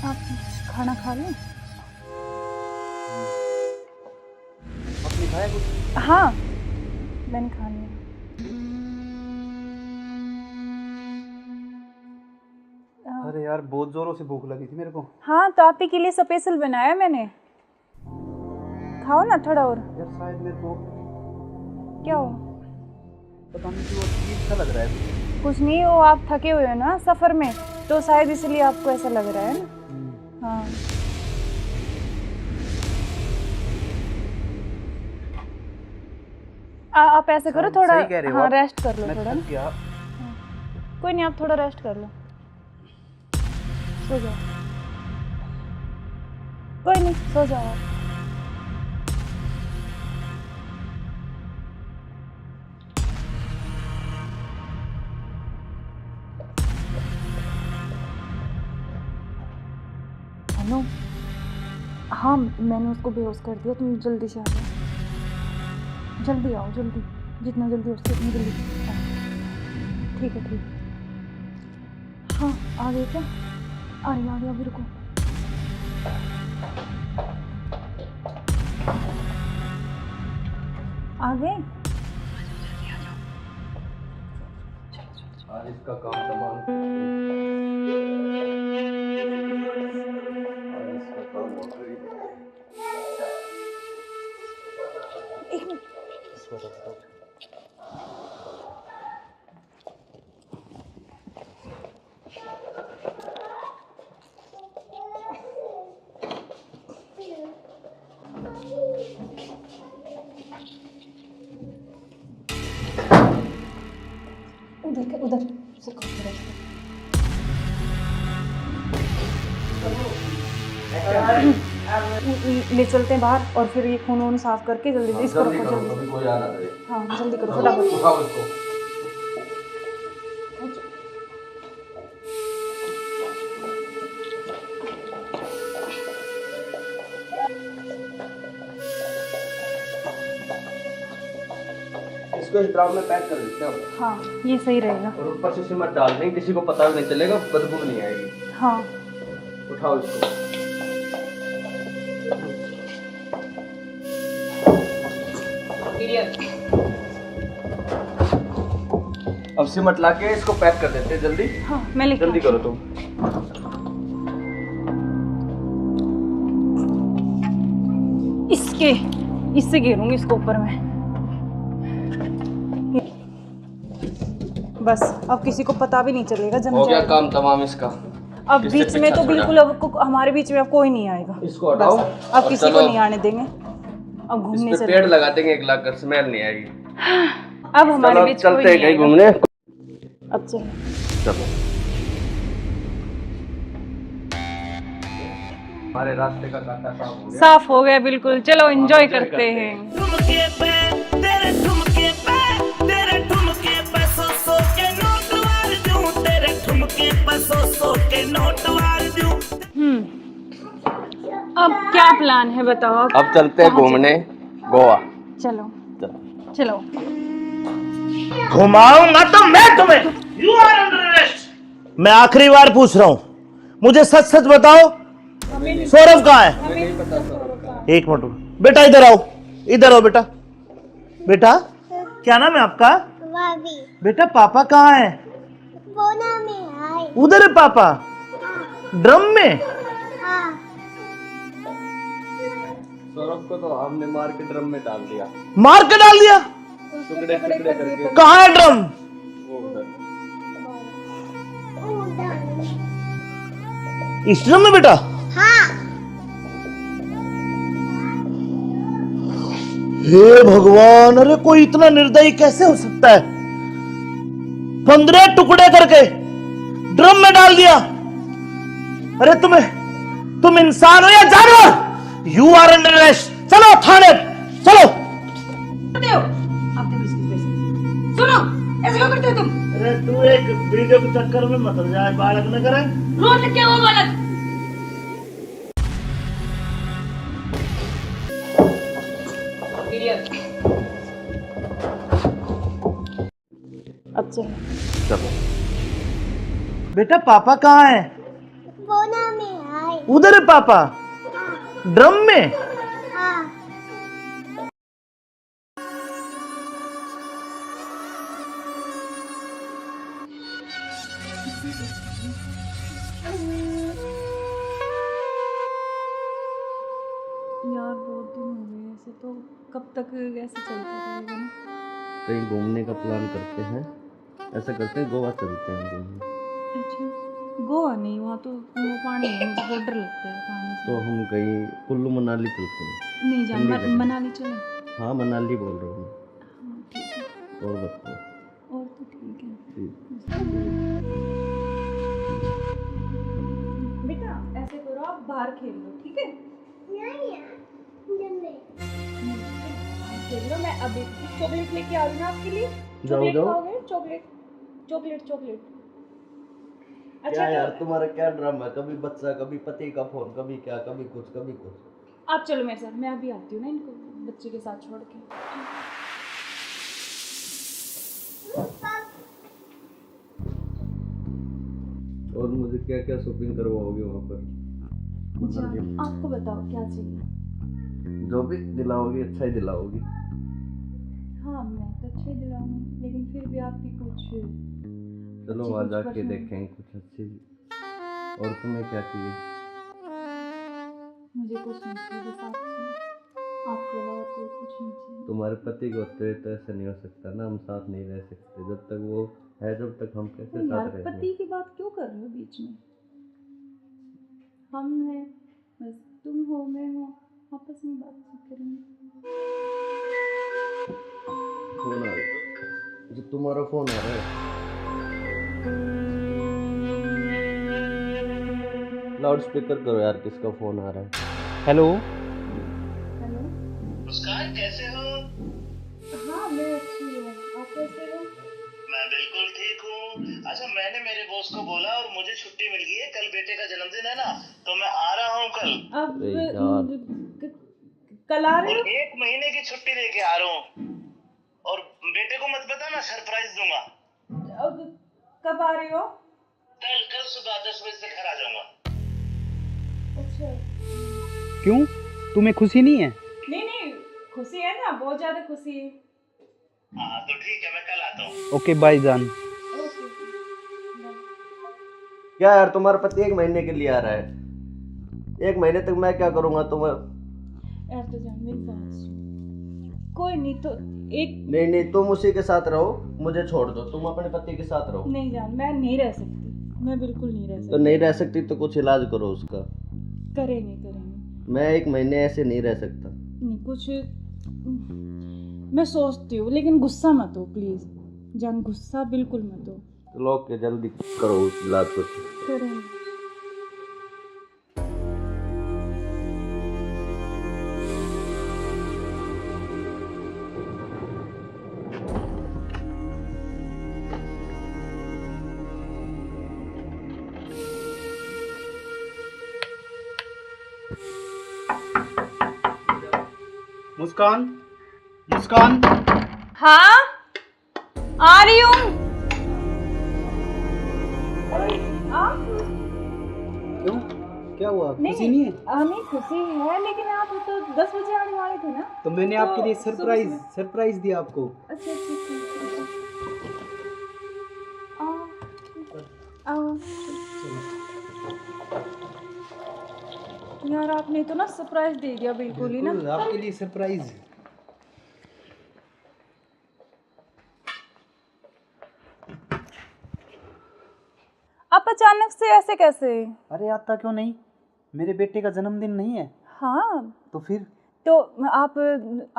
आप खाना खा लें? आपने खाया कुछ? हाँ मैंने खा लिया। अरे यार बहुत जोरों से भूख लगी थी मेरे को। हाँ तो आप ही के लिए स्पेशल बनाया मैंने, खाओ ना थोड़ा और। यार शायद मेरे को क्या हो? पता नहीं क्यों अजीब सा लग रहा है। कुछ नहीं, वो आप थके हुए हो ना सफ़र में, तो शायद इसलिए आपको ऐसा लग रहा है ना। हाँ आप ऐसे करो, थोड़ा सही कह रहे हो हाँ आप। रेस्ट कर लो मैं थोड़ा थक ना। गया। कोई नहीं, आप थोड़ा रेस्ट कर लो, सो जाओ। कोई नहीं, सो जाओ आप। हेलो, हाँ मैंने उसको बेहोश कर दिया, तुम जल्दी से आ जाओ, जल्दी आओ, जल्दी, जितना जल्दी हो सके उतनी जल्दी आओ। ठीक है ठीक है। हाँ आ गए क्या? आ रही अभी, रुको। आ गए? आज इसका काम तमाम। उधर उधर से करो, उधर से। ले चलते हैं बाहर और फिर ये खून वून साफ करके जल्दी से इसको रखो जल्दी। कोई आ ना जाए। हाँ जल्दी करो फटाफट। उठाओ इसको। इसको इस ड्राम में पैक कर देते हैं। हाँ ये सही रहेगा। और ऊपर से सिमट डाल देंगे, किसी को पता भी नहीं चलेगा, बदबू नहीं आएगी। हाँ उठाओ इसको। अब सिमट ला के इसको पैक कर देते हैं जल्दी। हाँ मैं लेके जल्दी करो तुम। इससे घेरूंगी इसको ऊपर में। बस अब किसी को पता भी नहीं चलेगा। जम हो गया जाएगा काम तमाम इसका। अब किससे बीच में पीछा तो छोड़ा? बिल्कुल हमारे बीच में अब कोई नहीं आएगा। इसको हटाओ। बस, अब और किसी चलो, को नहीं आने देंगे। अब घूमने इस पे से पेड़ लगा देंगे, एक लाख कर स्मेल नहीं आएगी। अब हमारे चलो बीच चलते कोई हैं नहीं कहीं आएगा। घूमने। अब चलो चलो हमारे रास्ते का कांटा साफ हो गया। साफ हो गया बिल्कुल। चलो एंजॉय करते हैं। ठुमके पे तेरे ठुमके पे तेरे ठुमके पे सौ के नोट वार दूं, तेरे ठुमके पे सौ के नोट वार दूं। अब क्या प्लान है बताओ। अब चलते हैं घूमने गोवा। चलो चलो। घुमाऊंगा तो मैं तुम्हें। You are under arrest. मैं आखिरी बार पूछ रहा हूं, मुझे सच सच बताओ, सौरभ कहाँ है? एक मिनट बेटा, इधर आओ, इधर आओ बेटा। बेटा क्या नाम है आपका? बेटा पापा कहाँ है? उधर है पापा। ड्रम में? सौरभ को तो हमने मार के ड्रम में डाल दिया। मार के डाल दिया? टुकड़े टुकड़े करके। कहाँ है ड्रम? वो उधर। इस ड्रम में बेटा? हे भगवान, अरे कोई इतना निर्दयी कैसे हो सकता है? 15 टुकड़े करके ड्रम में डाल दिया। अरे तुम इंसान हो या जानवर? You are under arrest. चलो थाने चलो। सुनो ऐसे क्यों करते हो तुम? अरे तू एक वीडियो के चक्कर में मत जाए, बालक न करे। रोज क्या हुआ बालक? अब चलो बेटा पापा कहाँ है? उधर है पापा। ड्रम में? यार बहुत दिन हो गए ऐसे, तो कब तक ऐसे चलता रहेगा ना? कहीं घूमने का प्लान करते हैं। ऐसा करते हैं गोवा चलते हैं घूमने। अच्छा गोवा नहीं, वहाँ तो वो पानी है, मुझे बहुत डर लगता है पानी से। तो हम कहीं कुल्लू मनाली चलते हैं। नहीं जान ठंडी जगह। मनाली चले। हाँ मनाली बोल रहा हूँ मैं। हाँ ठीक है। और बताओ। और तो ठीक है। ठीक। बेटा ऐसे करो, आप बाहर खेल लो ठीक है? खेल लो। मैं अभी चॉकलेट लेके आ रही हूँ ना आपके लिए। चॉकलेट जाओ। खाओगे? Chocolate chocolate chocolate. क्या यार तुम्हारा क्या ड्रामा है? कभी बच्चा, कभी पति का फोन, कभी क्या, कभी कुछ कभी कुछ। आप चलो मेरे साथ, मैं अभी आती हूँ ना इनको बच्चे के साथ छोड़ के। और मुझे क्या क्या शॉपिंग करवाओगे वहाँ पर? आपको बताओ क्या चाहिए? जो भी दिलाओगी अच्छा ही दिलाओगी। हाँ मैं तो अच्छे दिलाऊंगी, लेकिन फिर भी आपकी कुछ चलो अच्छी वहाँ कुछ जाके पसंद। देखेंगे कुछ अच्छी। और तुम्हें क्या चाहिए? मुझे कुछ नहीं चाहिए, बस आप चाहिए। आपके अलावा कोई कुछ नहीं चाहिए। तुम्हारे पति को तो ऐसा नहीं हो सकता ना, हम साथ नहीं रह सकते जब तक वो है, जब तक हम कैसे यार साथ रहेंगे? पति की बात क्यों कर रहे हो बीच में? हम हैं, बस तुम हो मैं हूँ, आपस में बातचीत करेंगे। फोन आ रहा है। जो तुम्हारा फोन आ रहा है। लाउड स्पीकर करो यार, किसका फोन आ रहा है? हेलो। हेलो। मुस्कान कैसे हो? हाँ मैं अच्छी हूँ, आप कैसे हो? मैं बिल्कुल ठीक हूँ। अच्छा मैंने मेरे बॉस को बोला और मुझे छुट्टी मिल गई है, कल बेटे का जन्मदिन है ना, तो मैं आ रहा हूँ कल। अब अरे यार। कल आ रहे और हो? 1 महीने की छुट्टी लेके आ रहा हूँ। और बेटे को मत बताना, सरप्राइज दूंगा। अब कब आ रहे हो? कल सुबह 10 बजे से घर आ जाऊंगा। अच्छा। क्यों, तुम्हें खुशी नहीं है? नहीं खुशी है ना, बहुत ज्यादा खुशी है। हाँ तो ठीक है, मैं कल आता हूँ। ओके बाय जान। ओके। क्या यार, तुम्हारा पति 1 महीने के लिए आ रहा है? 1 महीने तक मैं क्या करूंगा तुम्हें? यार तो जान मेरी बात सुन, कोई नहीं तो एक नहीं, तुम उसी के साथ रहो, मुझे छोड़ दो, तुम अपने पति के साथ रहो। नहीं जान, मैं नहीं रह सकती, मैं बिल्कुल नहीं रह तो सकती। नहीं रह सकती तो कुछ इलाज करो उसका। करेंगे। मैं 1 महीने ऐसे नहीं रह सकता। नहीं कुछ मैं सोचती हूँ, लेकिन गुस्सा मत हो प्लीज जान, गुस्सा बिल्कुल मत हो। चलो ओके, जल्दी करो इलाज कुछ। करेंगे। मुस्कान, मुस्कान। हाँ आ रही हूँ। क्यों, क्या हुआ, खुशी नहीं है? नहीं खुशी है, लेकिन आप तो 10 बजे आने वाले थे ना। तो मैंने आपके लिए सरप्राइज दिया आपको। अच्छा आओ। यार आपने तो ना सरप्राइज दे दिया बिल्कुल ही ना। बिल्कुल, आपके लिए सरप्राइज। आप अचानक से ऐसे कैसे? अरे आता क्यों नहीं, मेरे बेटे का जन्मदिन नहीं है? हाँ तो फिर? तो आप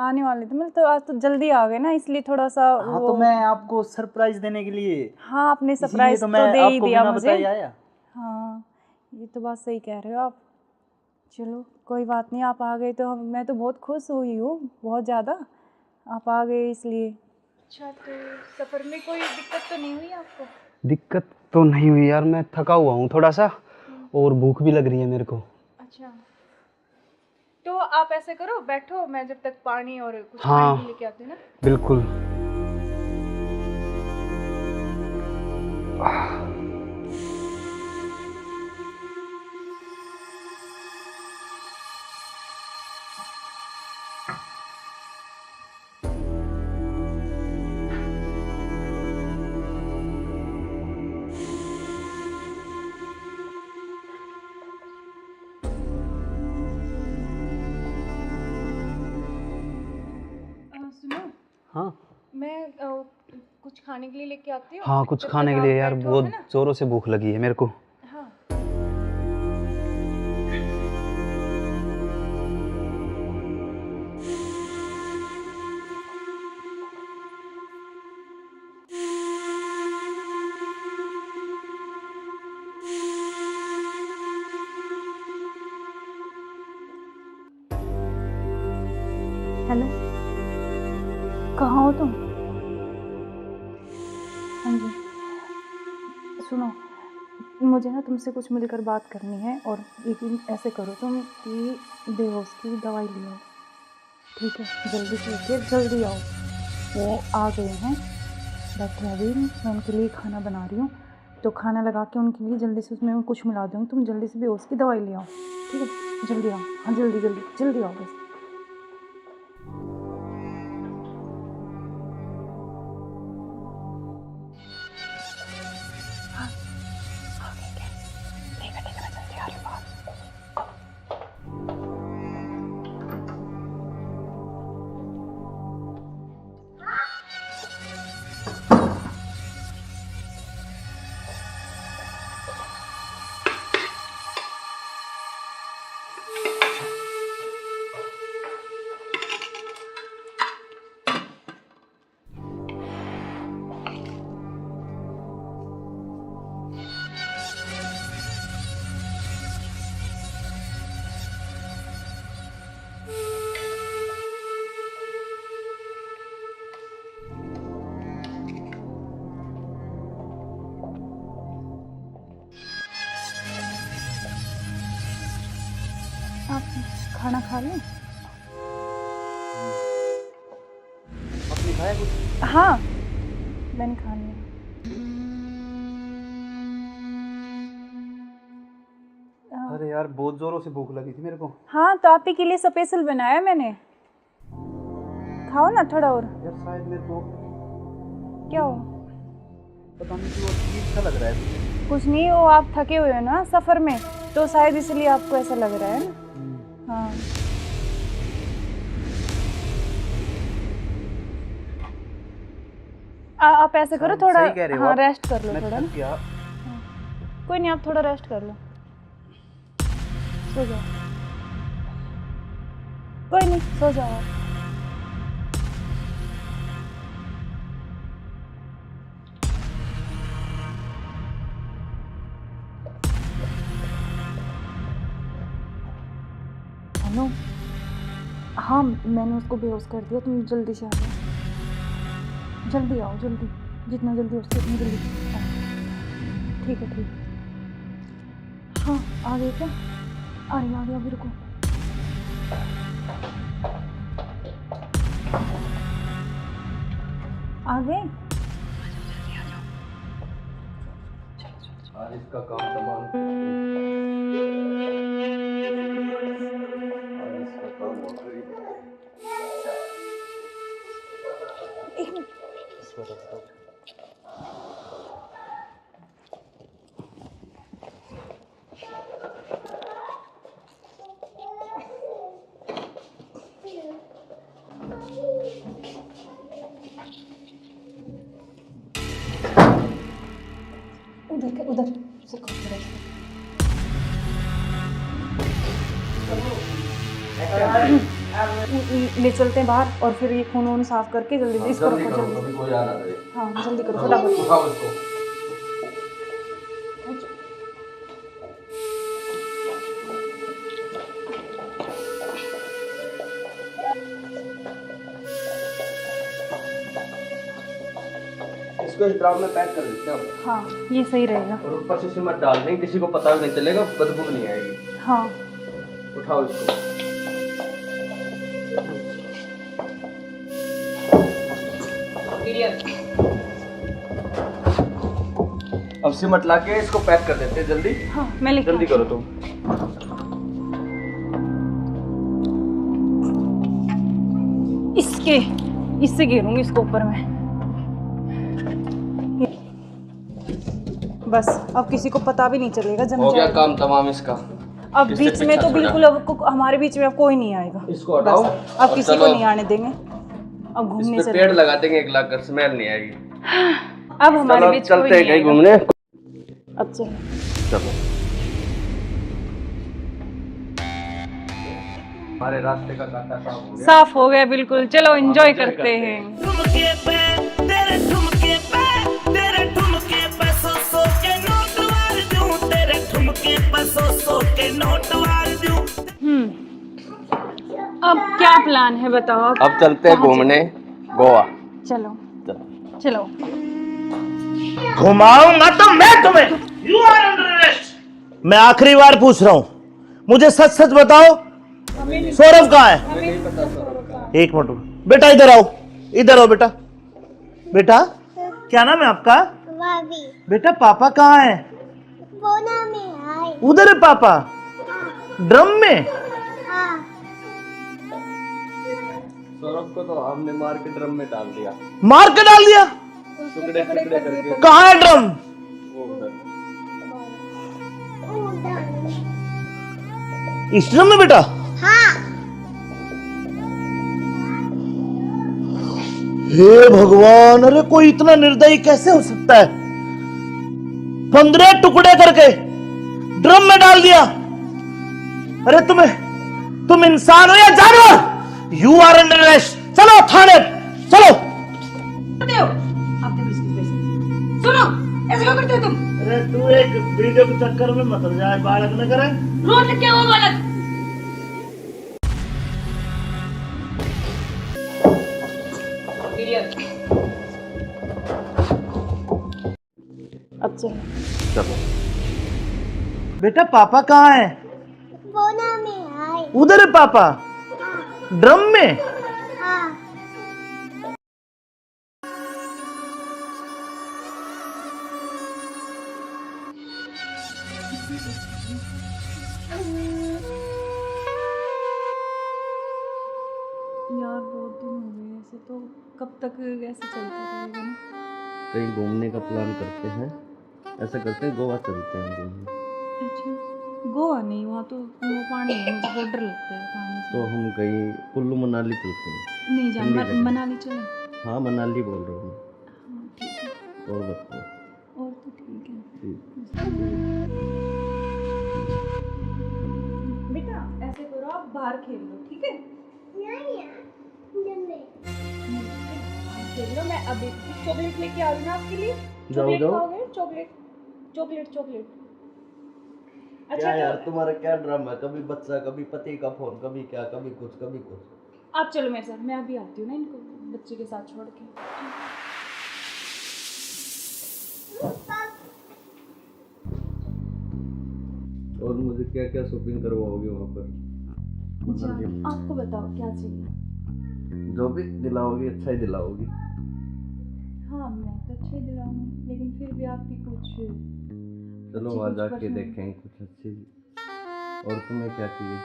आने वाले थे, मतलब तो आज तो जल्दी आ गए ना, इसलिए थोड़ा सा हाँ तो मैं आपको सरप्राइज देने के लिए। हाँ आपने इसीलिए सरप्राइज तो तो मैं दे ही आपको दिया बिना मुझे। बताए आया। हाँ ये तो बात सही कह रहे हो आप। चलो कोई बात नहीं, आप आ गए तो मैं तो बहुत खुश हुई हूँ, बहुत ज़्यादा। आप आ गए इसलिए। अच्छा तो सफ़र में कोई दिक्कत तो नहीं हुई आपको? दिक्कत तो नहीं हुई यार, मैं थका हुआ हूँ थोड़ा सा, और भूख भी लग रही है मेरे को। अच्छा तो आप ऐसे करो, बैठो, मैं जब तक पानी और कुछ हाँ, खाने लेके आती हूँ ना। बिल्कुल। सुनो। हाँ मैं कुछ खाने के लिए लेके आती हूँ। हाँ, कुछ जब खाने तक के लिए आप यार, बैठो, बहुत है ना? जोरों से भूख लगी है मेरे को। हाँ हेलो, कहाँ हो तुम? हाँ जी सुनो, मुझे ना तुमसे कुछ मिलकर बात करनी है, और लेकिन ऐसे करो तुम कि बेहोश की दवाई ले आओ, ठीक है? जल्दी से उठिए, जल्दी आओ। वो आ गए हैं, बैठे हैं अभी, मैं उनके लिए खाना बना रही हूँ, तो खाना लगा के उनके लिए जल्दी से उसमें कुछ मिला दूँगी, तुम जल्दी से बेहोश की दवाई ले आओ, ठीक है? जल्दी आओ, हाँ जल्दी जल्दी जल्दी आओ बस। आप खाना खा लें? आपने खाया कुछ? हाँ, मैंने खा लिया। अरे यार बहुत जोरों से भूख लगी थी मेरे को। हाँ, तो आप ही के लिए स्पेशल बनाया मैंने। खाओ ना थोड़ा और। यार शायद मेरे को क्या हो? पता नहीं क्यों अजीब सा लग रहा है मुझे। कुछ नहीं, वो आप थके हुए हो ना सफ़र में, तो शायद इसलिए आपको ऐसा लग रहा है ना। हाँ, आप ऐसे करो शायद थोड़ा। सही कह रहे हो हाँ, आप। रेस्ट कर लो मैं थोड़ा थक ना। गया। कोई नहीं, आप थोड़ा रेस्ट कर लो, सो जाओ। कोई नहीं, सो जाओ आप। हेलो। हाँ, मैंने उसको बेहोश कर दिया, तुम जल्दी से आ जाओ। जल्दी आओ, जल्दी, जितना जल्दी हो सके उतना जल्दी आओ। ठीक है, ठीक है। हाँ, आ गए क्या? आ गया, अभी रुको। आ गए? आज इसका काम तमाम। आज इसका काम हो गई। एक मिनट। उधर से ले चलते हैं बाहर, और फिर ये खून वून साफ करके जल्दी से इसको रखो जल्दी। कभी कोई आ ना रहे। हाँ, जल्दी करो फटाफट। उठाओ इसको। इसको इस ड्राम में पैक कर देते हैं। हाँ, ये सही रहेगा। और ऊपर से सिमट डाल देंगे, किसी को पता भी नहीं चलेगा, बदबू नहीं आएगी। हाँ, उठाओ इसको। अब सिमट लाके इसको पैक कर देते हैं जल्दी। हाँ, मैं लेके जल्दी करो तुम। इससे गिरूंगी इसको ऊपर में। बस अब किसी को पता भी नहीं चलेगा, जम हो गया जाएगा। काम तमाम इसका। अब इससे बीच में पीछा तो छोड़ा। बिल्कुल अब हमारे बीच में अब कोई नहीं आएगा। इसको हटाओ। बस, अब और किसी को चलो। नहीं आने देंगे। अब घूमने इस पे चले। पेड़ लगा देंगे, एक लाख कर स्मेल नहीं आएगी। अब हमारे चलो बीच कोई चलते हैं नहीं कहीं आएगा। घूमने। अब चलो। चलो हमारे रास्ते का कांटा साफ हो गया। साफ हो गया बिल्कुल। चलो एंजॉय करते हैं। ठुमके पे तेरे ठुमके पे तेरे ठुमके पे सौ के नोट वार दूं, तेरे ठुमके पे सौ के नोट वार दूं। अब क्या प्लान है बताओ आप? अब चलते हैं घूमने गोवा। चलो चलो। घुमाऊंगा तो मैं तुम्हें। You are under arrest. मैं आखिरी बार पूछ रहा हूं, मुझे सच सच बताओ, सौरभ कहाँ है? एक मिनट बेटा, इधर आओ, इधर आओ बेटा। बेटा क्या नाम है आपका? बेटा पापा कहाँ है? उधर है पापा। ड्रम में? सौरभ को तो हमने मार के ड्रम में डाल दिया। मार के डाल दिया? टुकड़े टुकड़े करके। कहाँ है ड्रम? वो उधर। इस ड्रम में बेटा? हे भगवान, अरे कोई इतना निर्दयी कैसे हो सकता है? 15 टुकड़े करके ड्रम में डाल दिया। अरे तुम इंसान हो या जानवर? You are under arrest. चलो थाने, चलो। सुनो, ऐसे क्यों करते हो तुम? अरे तू एक वीडियो के चक्कर में मत जाए, बालक न करे। रोड क्या हुआ बालक? अब चलो। बेटा पापा कहाँ है? उधर है पापा? ड्रम में? यार बहुत दिन हो गए ऐसे, तो कब तक ऐसे चलता रहेगा ना? कहीं घूमने का प्लान करते हैं, ऐसा करते हैं गोवा चलते हैं घूमने। अच्छा, गोवा नहीं, वहाँ तो वो पानी है, मुझे बहुत डर लगता है पानी से। तो हम कहीं कुल्लू मनाली चलते हैं। नहीं जान, ठंडी जगह। मनाली चले। हाँ मनाली बोल रहा हूँ हाँ ठीक है, मैं। और बताओ। और तो ठीक है। ठीक। बेटा ऐसे करो, आप बाहर खेल लो, ठीक है? खेल लो, मैं अभी चॉकलेट लेके आ रही हूँ आपके लिए। चॉकलेट खाओगे? Chocolate chocolate chocolate. क्या यार तुम्हारा क्या ड्रामा है? कभी बच्चा, कभी पति का फोन, कभी क्या, कभी कुछ कभी कुछ। आप चलो मेरे साथ, मैं अभी आती हूँ ना इनको बच्चे के साथ छोड़ के। और मुझे क्या क्या शॉपिंग करवाओगे वहाँ पर? अच्छा, आपको बताओ क्या चाहिए? जो भी दिलाओगी अच्छा ही दिलाओगी। हाँ मैं तो अच्छे ही दिलाऊंगी, लेकिन फिर भी आपकी कुछ चलो वहाँ जाके देखेंगे कुछ अच्छी। और तुम्हें क्या चाहिए?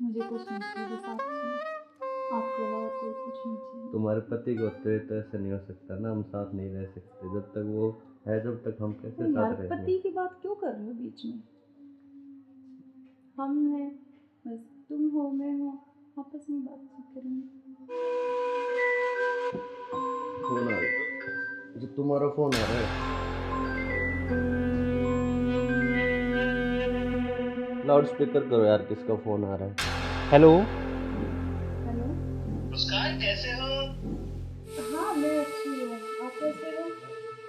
मुझे कुछ नहीं चाहिए, बस आप चाहिए, आपके अलावा कोई कुछ नहीं चाहिए। तुम्हारे पति को तो ऐसा नहीं हो सकता ना, हम साथ नहीं रह सकते जब तक वो है, जब तक हम कैसे यार साथ रहेंगे? पति की बात क्यों कर रहे हो बीच में? हम हैं, बस तुम हो मैं हूँ, आपस में बातचीत करेंगे। फोन आ रहा है, जो तुम्हारा फोन आ रहा है। लाउड स्पीकर करो यार, किसका फोन आ रहा है? हेलो। हेलो। मुस्कान कैसे हो? हाँ मैं अच्छी हूँ, आप कैसे हो?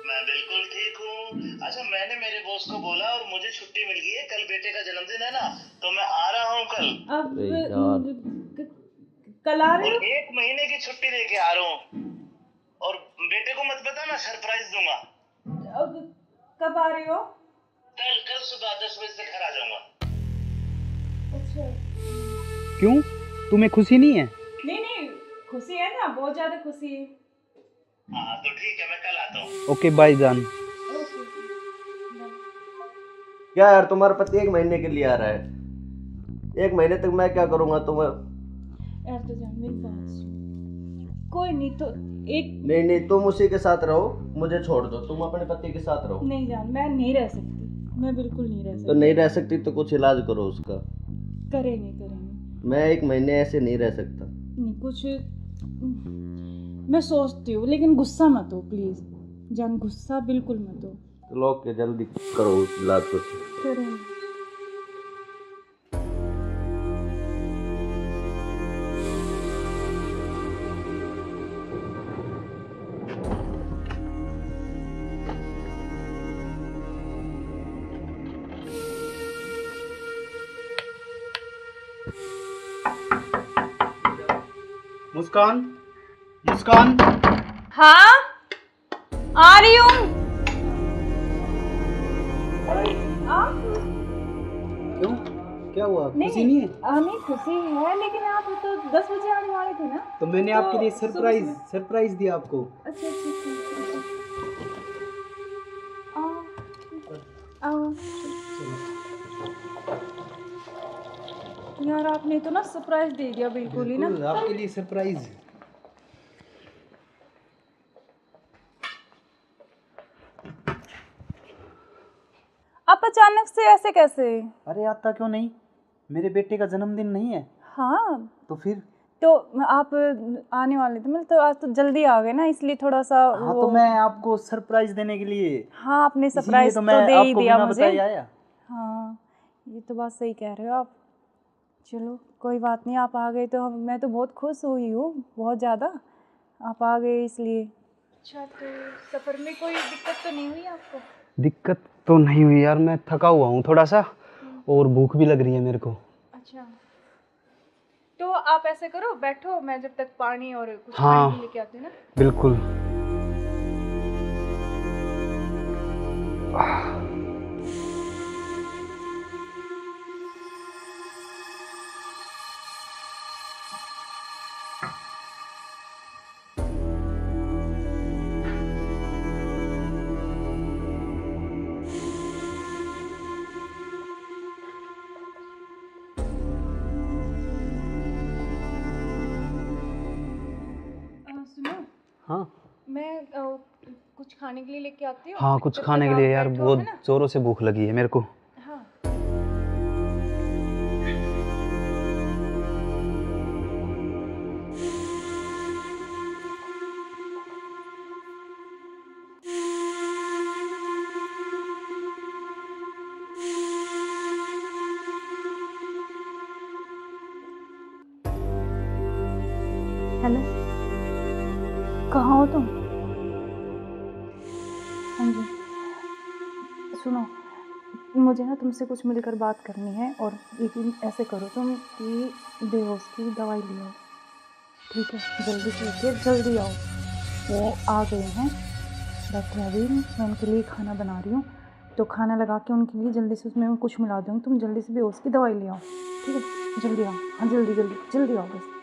मैं बिल्कुल ठीक हूँ। अच्छा मैंने मेरे बॉस को बोला और मुझे छुट्टी मिल गई है, कल बेटे का जन्मदिन है ना, तो मैं आ रहा हूँ कल। अब कल आ रहे और हो? 1 महीने की छुट्टी लेके आ रहा हूँ। और बेटे को मत बताना, सरप्राइज दूंगा। अब कब आ रहे हो? कल सुबह 10 बजे से घर आ जाऊंगा। अच्छा। क्यों, तुम्हें खुशी नहीं है? नहीं नहीं, खुशी है ना, बहुत ज्यादा खुशी है। हाँ तो ठीक है, मैं कल आता हूँ। ओके बाय जान। ओके। क्या यार तुम्हारा पति 1 महीने के लिए आ रहा है? 1 महीने तक मैं क्या करूँगा तुम्हें? यार तो जान मेरी बात सुन, कोई नहीं तो एक नहीं तुम उसी के साथ रहो, मुझे छोड़ दो, तुम अपने पति के साथ रहो। नहीं जान, मैं नहीं रह सकती, मैं बिल्कुल नहीं रह सकती। तो नहीं रह सकती तो कुछ इलाज करो उसका। करेंगे। मैं 1 महीने ऐसे नहीं रह सकता। नहीं कुछ मैं सोचती हूँ, लेकिन गुस्सा मत हो प्लीज जान, गुस्सा बिल्कुल मत हो। चलो ओके, जल्दी करो इलाज कुछ। करेंगे। मुस्कान, मुस्कान। हाँ आ रही हूँ। क्यों, क्या हुआ? खुशी नहीं है? नहीं खुशी है, लेकिन आप तो 10 बजे आने वाले थे ना, तो मैंने तो आपके लिए सुबह सरप्राइज दिया आपको। अच्छा आओ। यार आपने तो ना सरप्राइज दे दिया बिल्कुल ही ना। बिल्कुल, आपके लिए सरप्राइज। आप अचानक से ऐसे कैसे? अरे आता क्यों नहीं, मेरे बेटे का जन्मदिन नहीं है? हाँ तो फिर तो आप आने वाले थे, मतलब तो आज तो जल्दी आ गए ना, इसलिए थोड़ा सा हाँ तो मैं आपको सरप्राइज देने के लिए। हाँ आपने सरप्राइज तो मैं दे ही आपको दिया बिना मुझे। बताए आया। हाँ ये तो बात सही कह रहे हो आप। चलो कोई बात नहीं, आप आ गए तो मैं तो बहुत खुश हुई हूँ, बहुत ज़्यादा, आप आ गए इसलिए। अच्छा तो सफ़र में कोई दिक्कत तो नहीं हुई आपको? दिक्कत तो नहीं हुई यार, मैं थका हुआ हूँ थोड़ा सा, और भूख भी लग रही है मेरे को। अच्छा तो आप ऐसे करो, बैठो, मैं जब तक पानी और कुछ हाँ, पानी लेके आती हूँ ना। बिल्कुल। हाँ मैं कुछ खाने के लिए लेके आती हूँ। हाँ, कुछ जब खाने तक के आप लिए यार, बैठो, बहुत है ना? जोरों से भूख लगी है मेरे को। हाँ। हेलो, कहाँ हो तुम? हाँ जी, सुनो, मुझे ना तुमसे कुछ मिलकर बात करनी है। और लेकिन ऐसे करो तुम कि बेहोश की दवाई ले आओ, ठीक है? जल्दी से लेके जल्दी आओ। वो आ गए हैं, बैठे अभी, मैं उनके लिए खाना बना रही हूँ, तो खाना लगा के उनके लिए जल्दी से उसमें कुछ मिला दूँगी। तुम जल्दी से बेहोश की दवाई ले आओ, ठीक है? जल्दी आओ, हाँ जल्दी जल्दी जल्दी आओ बस।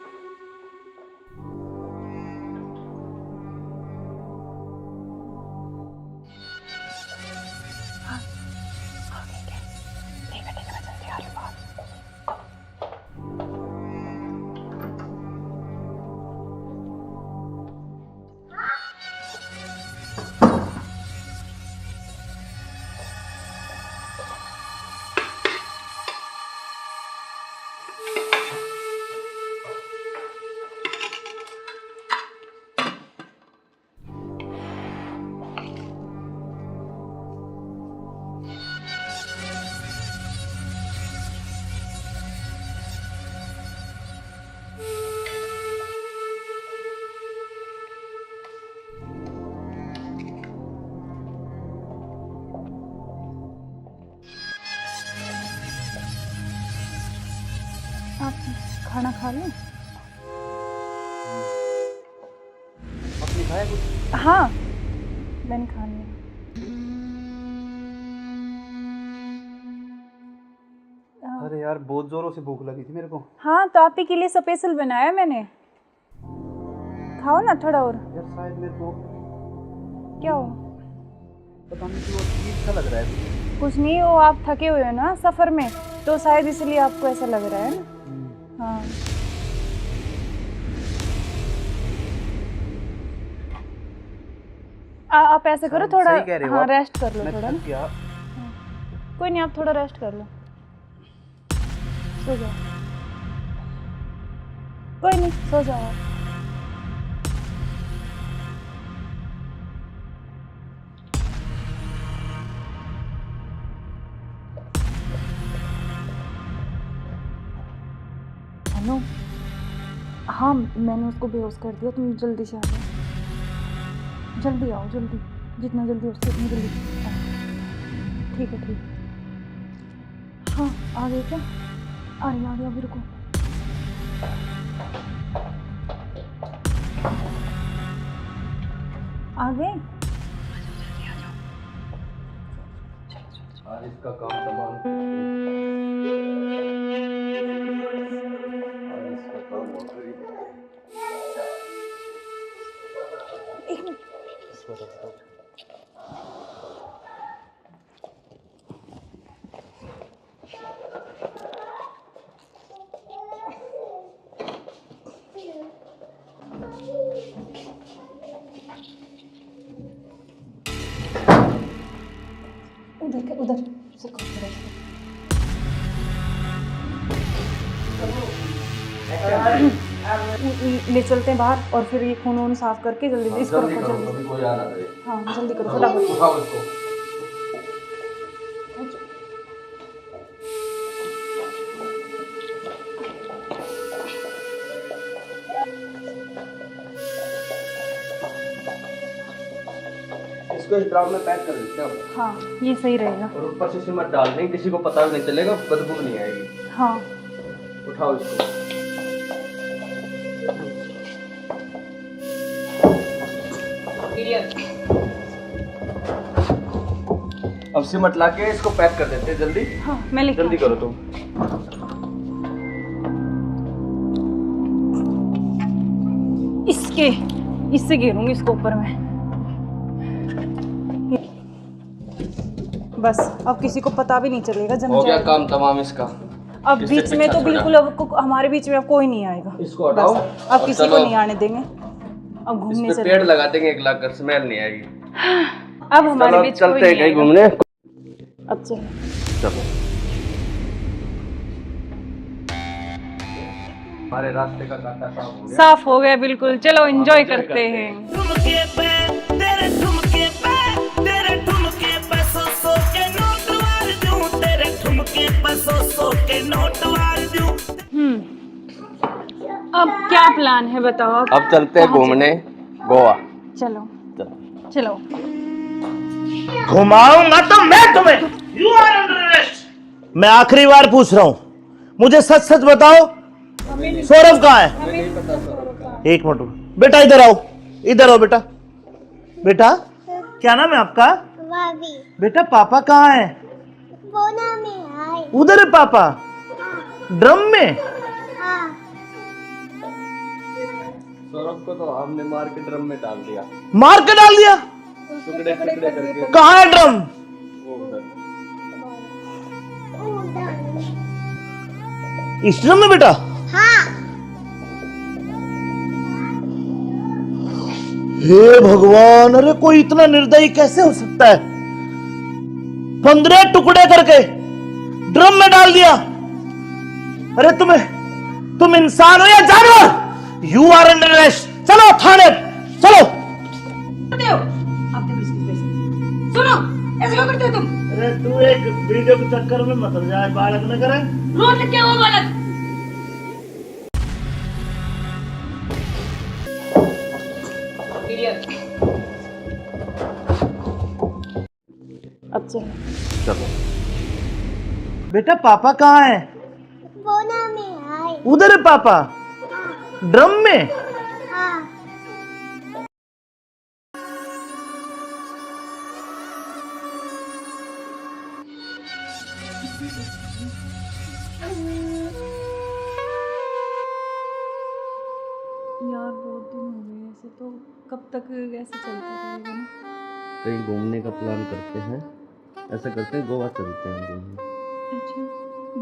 आप खाना खा लें? आपने खाया कुछ? हाँ, मैंने खा लिया। अरे यार, बहुत जोरों से भूख लगी थी मेरे को। हाँ, तो आप ही के लिए स्पेशल बनाया मैंने। खाओ ना थोड़ा और। यार शायद मेरे को क्या हो? पता नहीं क्यों अजीब सा लग रहा है। कुछ नहीं, वो आप थके हुए हो ना सफ़र में, तो शायद इसलिए आपको ऐसा लग रहा है ना। हाँ, आप ऐसे करो, थोड़ा सही कह रहे हो हाँ आप। रेस्ट कर लो मैं थोड़ा थक ना। गया। कोई नहीं, आप थोड़ा रेस्ट कर लो, सो जाओ। कोई नहीं, सो जाओ आप। हेलो, हाँ मैंने उसको बेहोश कर दिया, तुम जल्दी से आ जाओ, जल्दी आओ, जल्दी, जितना जल्दी हो सके उतनी जल्दी आओ। ठीक है, ठीक है। हाँ, आ गए क्या? आ गया, अभी रुको। आ गए? आज इसका काम तमाम। आज इसका काम हो गई। एक मिनट। उधर से ले चलते हैं बाहर, और फिर ये खून वून साफ करके जल्दी इसको रखो, जल्दी। कभी कोई आना दे। हाँ जल्दी करो, फटाफट। उठाओ इसको। इसको इस ड्राम में पैक कर देते हैं। हाँ, ये सही रहेगा। और ऊपर से सिमट डाल देंगे, किसी को पता भी नहीं चलेगा, बदबू नहीं आएगी। हाँ, उठाओ इसको। अब सिमट ला के इसको पैक कर देते हैं जल्दी। हाँ मैं लेके जल्दी करो तुम। इससे घेरूंगी इसको ऊपर में। बस अब किसी को पता भी नहीं चलेगा, जम हो गया जाएगा। काम तमाम इसका। अब किससे बीच में तो पीछा बिल्कुल अब हमारे बीच में अब कोई नहीं आएगा। इसको हटाओ बस अब और किसी को चलो। नहीं आने देंगे। अब इस घूमने पे चले। पेड़ लगा देंगे, एक लाख स्मेल नहीं आएगी। अब हमारे चलो बीच चलते कोई हैं नहीं कहीं आएगा। घूमने। अब चलो। चलो हमारे रास्ते का कांटा साफ हो गया। साफ हो गया बिल्कुल। चलो एंजॉय करते हैं। ठुमके पे तेरे ठुमके पे तेरे ठुमके पे सौ के नोट वार दूं, तेरे ठुमके पे सौ के नोट वार दूं। अब क्या प्लान है बताओ? अब चलते हैं घूमने गोवा। चलो चलो। घुमाऊंगा तो मैं तुम्हें। You are under arrest. मैं आखिरी बार पूछ रहा हूं, मुझे सच सच बताओ, सौरभ कहाँ है? एक मिनट बेटा, इधर आओ, इधर आओ बेटा। बेटा क्या नाम है आपका? बेटा पापा कहाँ है? उधर है पापा, ड्रम में। सौरभ को तो हमने मार के ड्रम में डाल दिया। मार के डाल दिया? टुकड़े टुकड़े करके। कहाँ है ड्रम? वो उधर। इस ड्रम में बेटा? हे भगवान, अरे कोई इतना निर्दयी कैसे हो सकता है? 15 टुकड़े करके ड्रम में डाल दिया। अरे तुम इंसान हो या जानवर? You are under arrest. चलो थाने, चलो। सुनो, ऐसे क्यों करते हो तुम? अरे तू एक वीडियो के चक्कर में मत जाए, बालक न करे। रोज क्या हुआ बालक? अब चलो। चलो बेटा पापा कहाँ है? उधर है पापा, ड्रम में। यार बहुत दिन हो गए ऐसे, तो कब तक ऐसे चलता रहेगा ना? कहीं घूमने का प्लान करते हैं। ऐसा करते हैं गोवा चलते हैं घूमने। अच्छा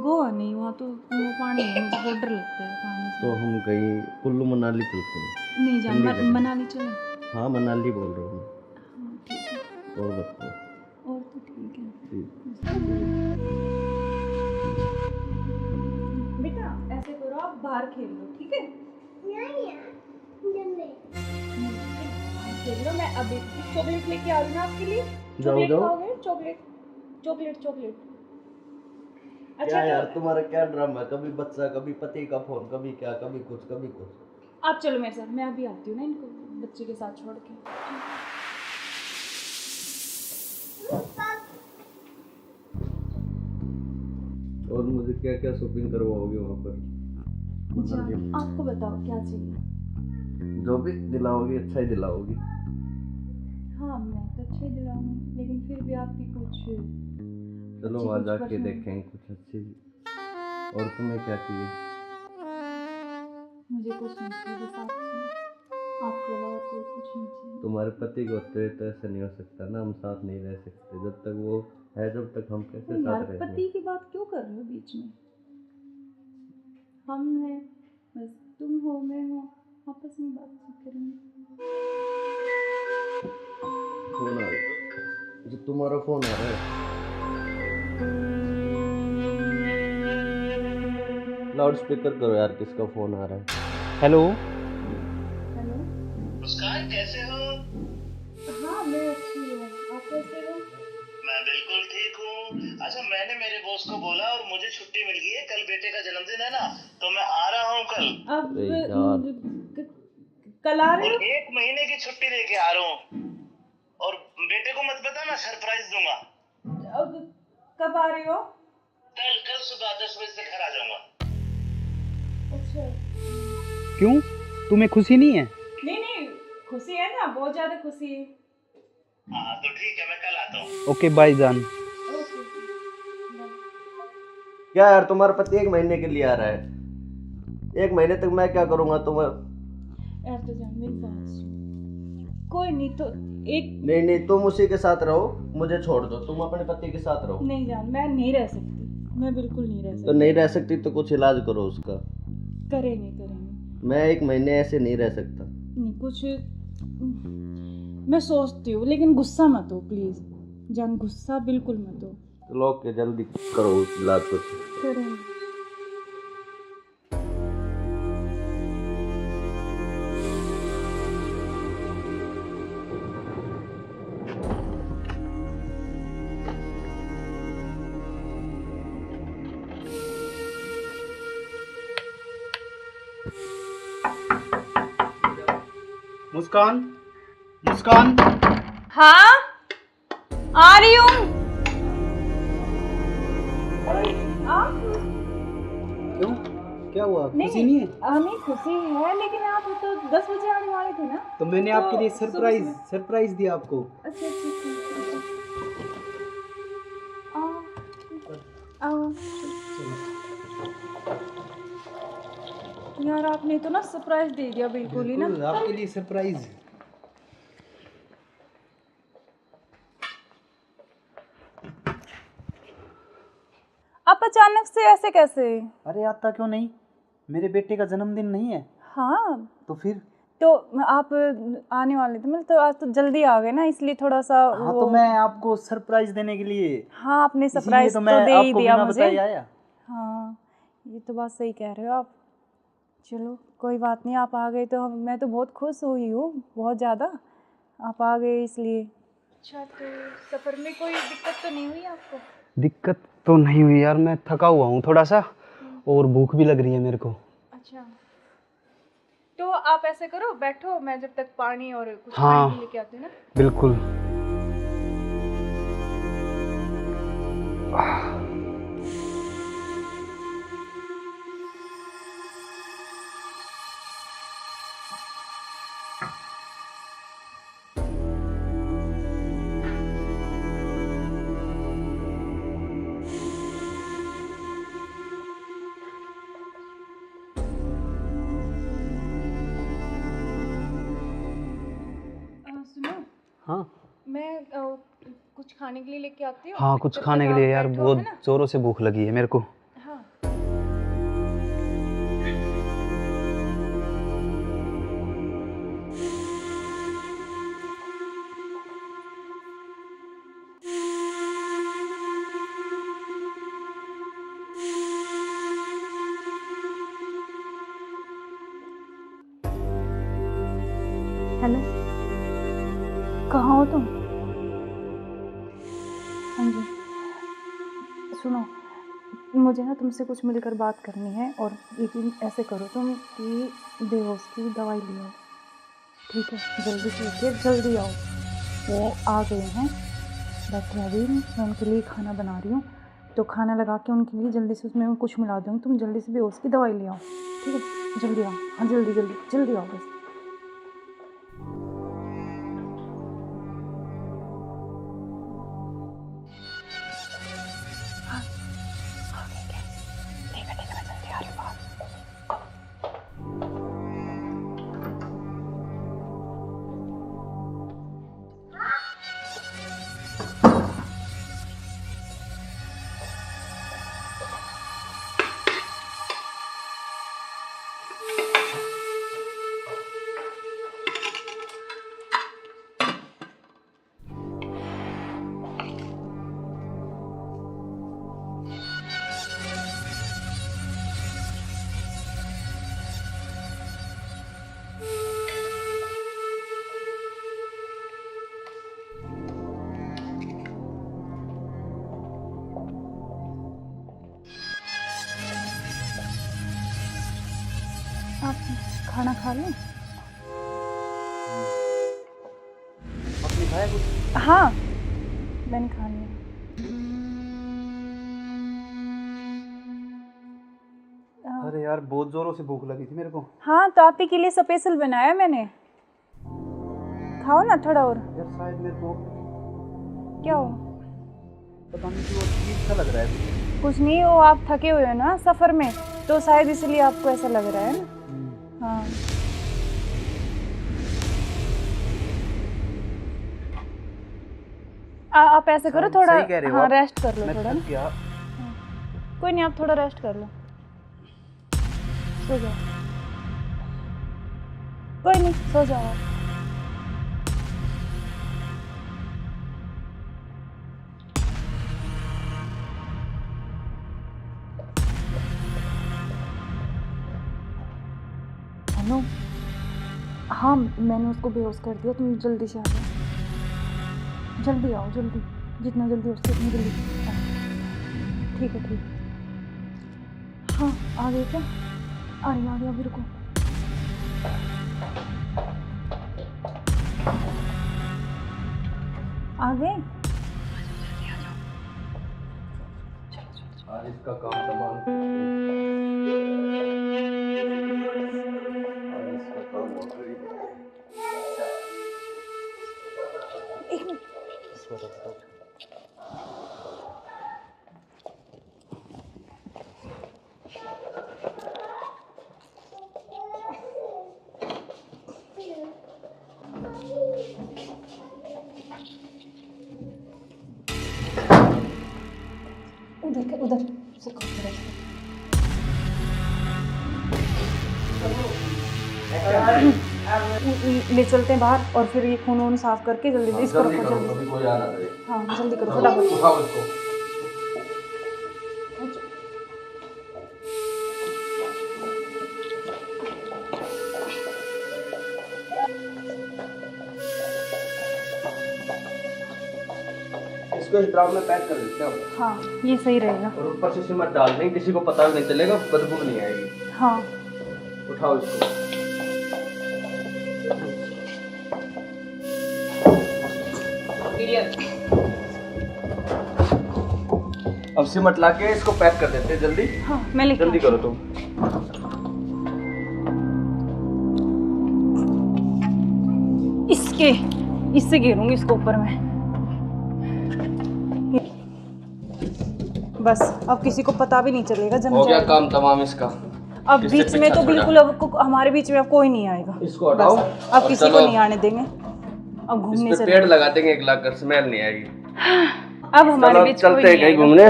गोवा नहीं, वहाँ तो वो पानी है, मुझे बहुत डर लगता है पानी से। तो हम कहीं कुल्लू मनाली चलते हैं। नहीं जान, ठंडी जगह। मनाली चले। हाँ मनाली बोल रहा हूँ हाँ ठीक है। मैं। और बताओ। और तो ठीक है। बेटा ऐसे करो, आप बाहर खेल लो, ठीक है? खेल लो। मैं अभी चॉकलेट लेके आ रही हूँ आपके लिए। चॉकलेट खाओगे? Chocolate chocolate chocolate. अच्छा क्या यार तो तुम्हारा क्या ड्रामा है? कभी बच्चा, कभी पति का फोन, कभी क्या, कभी कुछ कभी कुछ। आप चलो मेरे साथ, मैं अभी आती हूँ ना इनको बच्चे के साथ छोड़ के। और मुझे क्या क्या शॉपिंग करवाओगे वहाँ पर? आपको बताओ क्या चाहिए? जो भी दिलाओगी अच्छा ही दिलाओगी। हाँ मैं तो अच्छे दिलाऊंगी, लेकिन फिर भी आपकी कुछ चलो अच्छी वहाँ कुछ जाके पसंद। देखेंगे कुछ अच्छी। और तुम्हें क्या चाहिए? मुझे कुछ नहीं चाहिए, बस आप चाहिए। आपके अलावा कोई कुछ नहीं चाहिए। तुम्हारे पति को होते तो ऐसा नहीं हो सकता ना, हम साथ नहीं रह सकते। जब तक वो है, जब तक हम कैसे यार साथ रहेंगे? पति की बात क्यों कर रहे हो बीच में? हम हैं, बस तुम हो मैं हूँ, आपस में बातचीत करेंगे। फोन आ रहा है। जो तुम्हारा फोन आ रहा है। लाउड स्पीकर करो यार, किसका फोन आ रहा है? हेलो। हेलो। मुस्कान कैसे हो? हाँ मैं अच्छी हूँ, आप कैसे हो? मैं बिल्कुल ठीक हूँ। अच्छा मैंने मेरे बॉस को बोला और मुझे छुट्टी मिल गई है। कल बेटे का जन्मदिन है ना, तो मैं आ रहा हूँ कल। अब अरे यार। कल आ रहे और हो? 1 महीने की छुट्टी लेके आ रहा हूँ। और बेटे को मत बता, मैं सरप्राइज दूंगा। अब कब आ रहे हो? कल सुबह 10 बजे से घर आ जाऊंगा। अच्छा। क्यों, तुम्हें खुशी नहीं है? नहीं खुशी है ना, बहुत ज्यादा खुशी है। हाँ तो ठीक है, मैं कल आता हूँ। ओके बाय जान। ओके। क्या यार तुम्हारा पति 1 महीने के लिए आ रहा है? 1 महीने तक मैं क्या करूँगा तुम्हें? यार तो जान मेरी बात सुन। कोई नहीं तो एक नहीं तुम उसी के साथ रहो, मुझे छोड़ दो। तुम अपने पति के साथ रहो। नहीं जान, मैं नहीं रह सकती, मैं बिल्कुल नहीं रह सकती। तो नहीं रह सकती तो कुछ इलाज करो उसका। करेंगे। मैं 1 महीने ऐसे नहीं रह सकता। नहीं कुछ मैं सोचती हूँ, लेकिन गुस्सा मत हो प्लीज़ जान, गुस्सा बिल्कुल मत हो। चलो के जल्दी करो इलाज कुछ। करेंगे। मुस्कान, मुस्कान, हाँ आ रही हूँ। क्यों? क्या हुआ? खुशी नहीं है? नहीं खुशी है, लेकिन आप तो 10 बजे आने वाले थे ना। तो मैंने तो आपके लिए सरप्राइज सुबह- सरप्राइज दिया आपको। अच्छा अच्छा आओ। यार आपने तो ना सरप्राइज दे दिया बिल्कुल ही ना। बिल्कुल, आपके लिए सरप्राइज। आप अचानक से ऐसे कैसे? अरे आता क्यों नहीं? मेरे बेटे का जन्मदिन नहीं है? हाँ तो फिर? तो आप आने वाले थे, मतलब तो आज तो जल्दी आ गए ना, इसलिए थोड़ा सा हाँ तो मैं आपको सरप्राइज देने के लिए। हाँ आपने इसीलिए सरप्राइज तो तो मैं दे ही आपको दिया बिना मुझे। बताए आया। हाँ ये तो बात सही कह रहे हो आप। चलो कोई बात नहीं, आप आ गए तो मैं तो बहुत खुश हुई हूँ, बहुत ज़्यादा। आप आ गए इसलिए। अच्छा तो सफ़र में कोई दिक्कत तो नहीं हुई आपको? दिक्कत तो नहीं हुई यार, मैं थका हुआ हूँ थोड़ा सा और भूख भी लग रही है मेरे को। अच्छा तो आप ऐसे करो, बैठो, मैं जब तक पानी और कुछ हाँ, खाने के लेके आती हूँ ना। बिल्कुल। सुनो, हाँ मैं कुछ खाने के लिए लेके आती हूँ। हाँ, कुछ जब खाने तक के आप लिए यार, बैठो, बहुत है ना? जोरों से भूख लगी है मेरे को। हाँ हेलो, कहाँ हो तुम? हाँ जी सुनो, मुझे ना तुमसे कुछ मिलकर बात करनी है, और लेकिन ऐसे करो तुम कि बेहोश की दवाई ले आओ, ठीक है? जल्दी से उठिए, जल्दी आओ। वो आ गए हैं, बैठे अभी, मैं उनके लिए खाना बना रही हूँ, तो खाना लगा के उनके लिए जल्दी से उसमें कुछ मिला दूँगी। तुम जल्दी से बेहोश की दवाई ले आओ, ठीक है? जल्दी आओ, हाँ जल्दी जल्दी जल्दी आओ बस। आप खाना खा लें? आपने खाया कुछ? हाँ मैंने खा लिया। अरे यार बहुत जोरों से भूख लगी थी मेरे को। हाँ तो आप ही के लिए स्पेशल बनाया मैंने, खाओ ना थोड़ा और। यार शायद मेरे को क्या हो? पता नहीं क्यों अजीब सा लग रहा है। कुछ नहीं, वो आप थके हुए हो ना सफ़र में, तो शायद इसलिए आपको ऐसा लग रहा है ना। हाँ आप ऐसे करो, थोड़ा हाँ रेस्ट कर लो थोड़ा ना। कोई नहीं, आप थोड़ा रेस्ट कर लो, सो जाओ। कोई नहीं, सो जाओ आप। हेलो। हाँ, मैंने उसको बेहोश कर दिया, तुम जल्दी से आ जाओ, जल्दी आओ, जल्दी, जितना जल्दी हो सके उतनी जल्दी आओ। ठीक है, ठीक है। हाँ, आ गए क्या? आ रही, अभी रुको। आ गए? आज इसका काम तमाम, आज इसका काम हो गया। एक मिनट। उधर से ले चलते हैं बाहर और फिर ये खून वून साफ करके जल्दी से इसको रखो, जल्दी। कोई आ ना करे। हाँ, जल्दी करो फटाफट। उठाओ इसको। इसको इस ड्राम में पैक कर देते हैं। हाँ, ये सही रहेगा। और ऊपर से सिमट डाल देंगे, किसी को पता भी नहीं चलेगा, बदबू नहीं आएगी। हाँ, उठाओ इसको। अब सिमट लाके इसको पैक कर देते हैं जल्दी। हाँ, मैं लेके जल्दी करो तुम। इससे घेरूंगी इसको ऊपर में। बस अब किसी को पता भी नहीं चलेगा, जम हो गया जाएगा। काम तमाम इसका। अब इससे बीच में पीछा तो छोड़ा। बिल्कुल अब हमारे बीच में अब कोई नहीं आएगा। इसको हटाओ। बस, अब और किसी चलो। को नहीं आने देंगे। अब घूमने इस पे चले। पेड़ लगा देंगे, एक लाख कर, स्मेल नहीं आएगी। अब हमारे चलो बीच चलते कोई हैं नहीं कहीं आएगा। घूमने।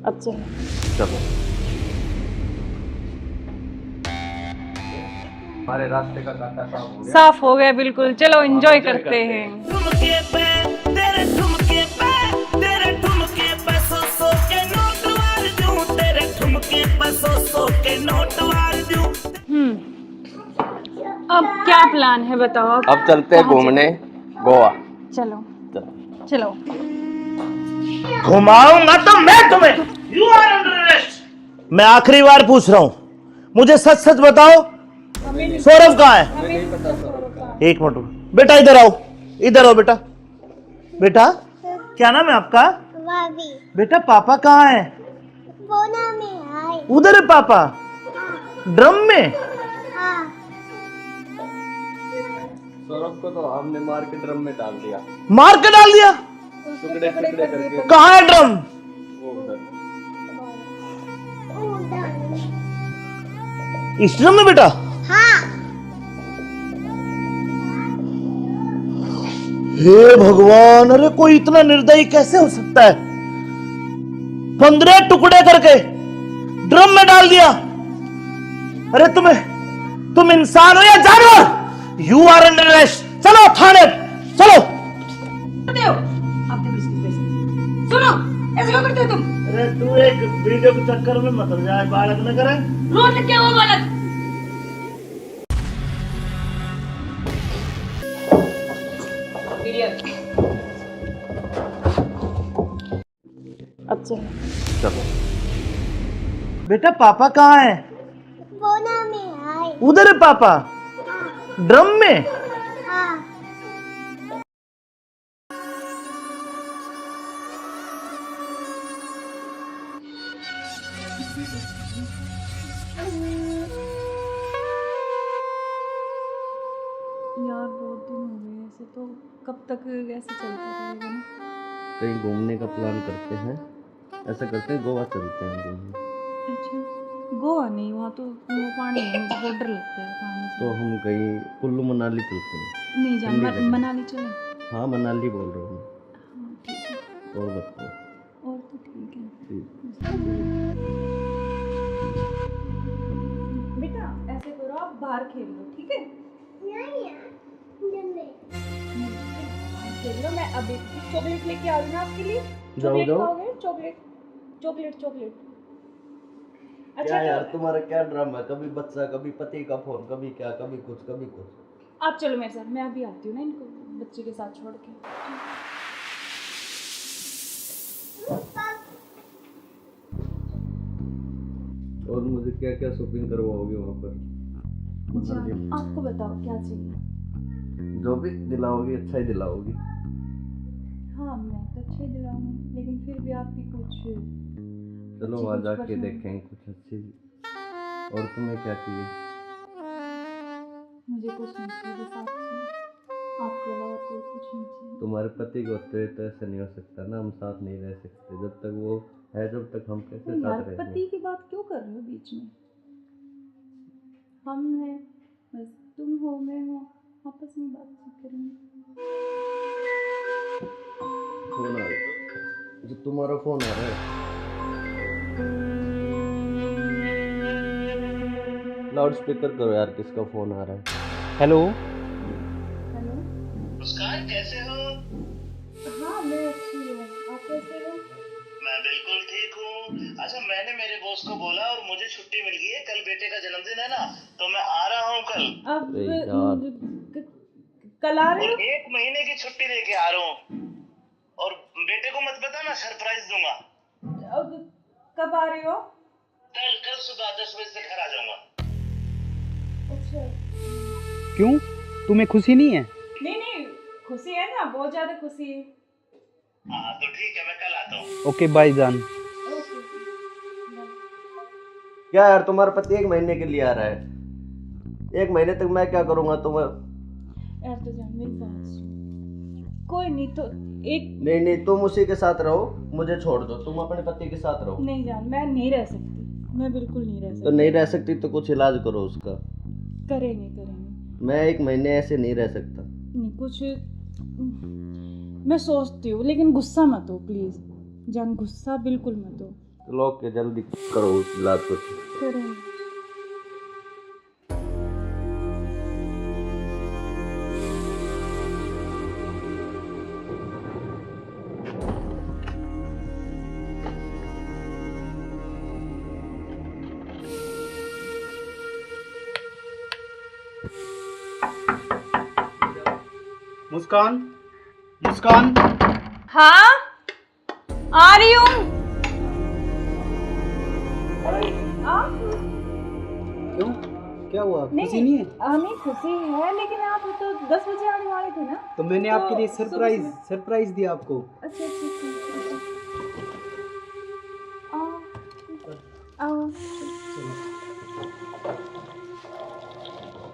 अब चलो। चलो। हमारे रास्ते का कांटा साफ हो गया। साफ हो गया बिल्कुल। चलो एंजॉय करते हैं। ठुमके पे तेरे ठुमके पे तेरे ठुमके पे सौ के नोट वार दूं, तेरे ठुमके पे सौ के नोट वार दूं। अब क्या प्लान है बताओ? अब चलते हैं घूमने गोवा। चलो चलो। घुमाऊंगा तो मैं तुम्हें। You are under arrest. मैं आखिरी बार पूछ रहा हूं, मुझे सच सच बताओ, सौरभ कहाँ है? एक मिनट बेटा, इधर आओ, इधर आओ बेटा। बेटा क्या नाम है आपका? बेटा पापा कहाँ है? उधर है पापा। ड्रम में? सौरभ को तो हमने मार के ड्रम में डाल दिया। मार के डाल दिया? टुकड़े टुकड़े करके। कहाँ है ड्रम? वो उधर। इस ड्रम में बेटा? हे भगवान, अरे कोई इतना निर्दयी कैसे हो सकता है? 15 टुकड़े करके ड्रम में डाल दिया। अरे तुम इंसान हो या जानवर? You are under arrest. चलो थाने, चलो। सुनो, ऐसे क्यों करते हो तुम? अरे तू एक वीडियो के चक्कर में मत जाए, बालक न करे। रोड क्या हुआ बालक? अब चलो। चलो। बेटा पापा कहाँ है? उधर है पापा। ड्रम में? यार बहुत दिन हो गए ऐसे, तो कब तक ऐसे चलता रहेगा ना? कहीं घूमने का प्लान करते हैं, ऐसा करते हैं गोवा चलते हैं घूमने। अच्छा, गोवा नहीं, वहाँ तो वो पानी है, मुझे बहुत डर लगता है पानी से। तो हम कहीं कुल्लू मनाली चलते हैं। नहीं जान, ठंडी जगह। मनाली चले। हाँ मनाली बोल रहा हूँ। हाँ ठीक है, और बताओ। और तो ठीक है। ठीक। बेटा ऐसे करो, आप बाहर खेल लो, ठीक है? खेल लो, मैं अभी चॉकलेट लेके आ रही हूँ आपके लिए। जाओ, चॉकलेट जाओ। खाओगे? Chocolate chocolate chocolate. क्या यार तुम्हारा क्या ड्रामा है? कभी बच्चा, कभी पति का फोन, कभी क्या, कभी कुछ कभी कुछ। आप चलो मेरे साथ, मैं अभी आती हूँ ना इनको बच्चे के साथ छोड़ के। और मुझे क्या क्या शॉपिंग करवाओगे वहाँ पर? जान, आपको बताओ क्या चाहिए? जो भी दिलाओगी अच्छा ही दिलाओगी। हाँ मैं तो अच्छे ही दिलाऊंगी, लेकिन फिर भी आपकी कुछ चलो अच्छी वहाँ कुछ जाके पसंद। देखेंगे कुछ अच्छी। और तुम्हें क्या चाहिए? मुझे कुछ नहीं चाहिए, बस आप चाहिए। आपके अलावा कोई कुछ नहीं चाहिए। तुम्हारे पति को तो ऐसा नहीं हो सकता ना, हम साथ नहीं रह सकते जब तक वो है, जब तक हम कैसे नहीं यार, साथ रहेंगे? पति की बात क्यों कर रहे हो बीच में? हम हैं, बस तुम हो मैं हो, आपस में बातचीत करेंगे। फोन आ रहा है, जो तुम्हारा फोन आ रहा है। लाउड स्पीकर करो यार, किसका फोन आ रहा है? हेलो। हेलो। मुस्कान कैसे हो? हाँ मैं अच्छी हूँ, आप कैसे हो? मैं बिल्कुल ठीक हूँ। अच्छा मैंने मेरे बॉस को बोला और मुझे छुट्टी मिल गई है, कल बेटे का जन्मदिन है ना, तो मैं आ रहा हूँ कल। अब अरे यार। कल आ रहे और हो? 1 महीने की छुट्टी लेके आ रहा हूँ। और बेटे को मत बताना, सरप्राइज दूंगा। अब कब आ रहे हो? कल सुबह 10 बजे से घर आ जाऊंगा। अच्छा। क्यों, तुम्हें खुशी नहीं है? नहीं खुशी है ना, बहुत ज्यादा खुशी है। हाँ तो ठीक है, मैं कल आता हूँ। ओके बाय जान। ओके। क्या यार, तुम्हारा पति 1 महीने के लिए आ रहा है? 1 महीने तक मैं क्या करूँगा तुम्हें? यार तो जान मेरी बात सुन, कोई नहीं तो एक नहीं तुम उसी के साथ रहो, मुझे छोड़ दो, तुम अपने पति के साथ रहो। नहीं जान, मैं नहीं रह सकती, मैं बिल्कुल नहीं रह तो सकती। नहीं रह सकती तो कुछ इलाज करो उसका। करेंगे। मैं 1 महीने ऐसे नहीं रह सकता। नहीं कुछ मैं सोचती हूँ, लेकिन गुस्सा मत हो प्लीज जान, गुस्सा बिल्कुल मत हो। चलो ओके, जल्दी करो उस इलाज को। करेंगे। मुस्कान, मुस्कान। हाँ आ रही हूँ। क्यों, क्या हुआ, खुशी नहीं है? नहीं खुशी है, लेकिन आप तो 10 बजे आने वाले थे ना। तो मैंने आपके लिए सरप्राइज दिया आपको। अच्छा। आओ।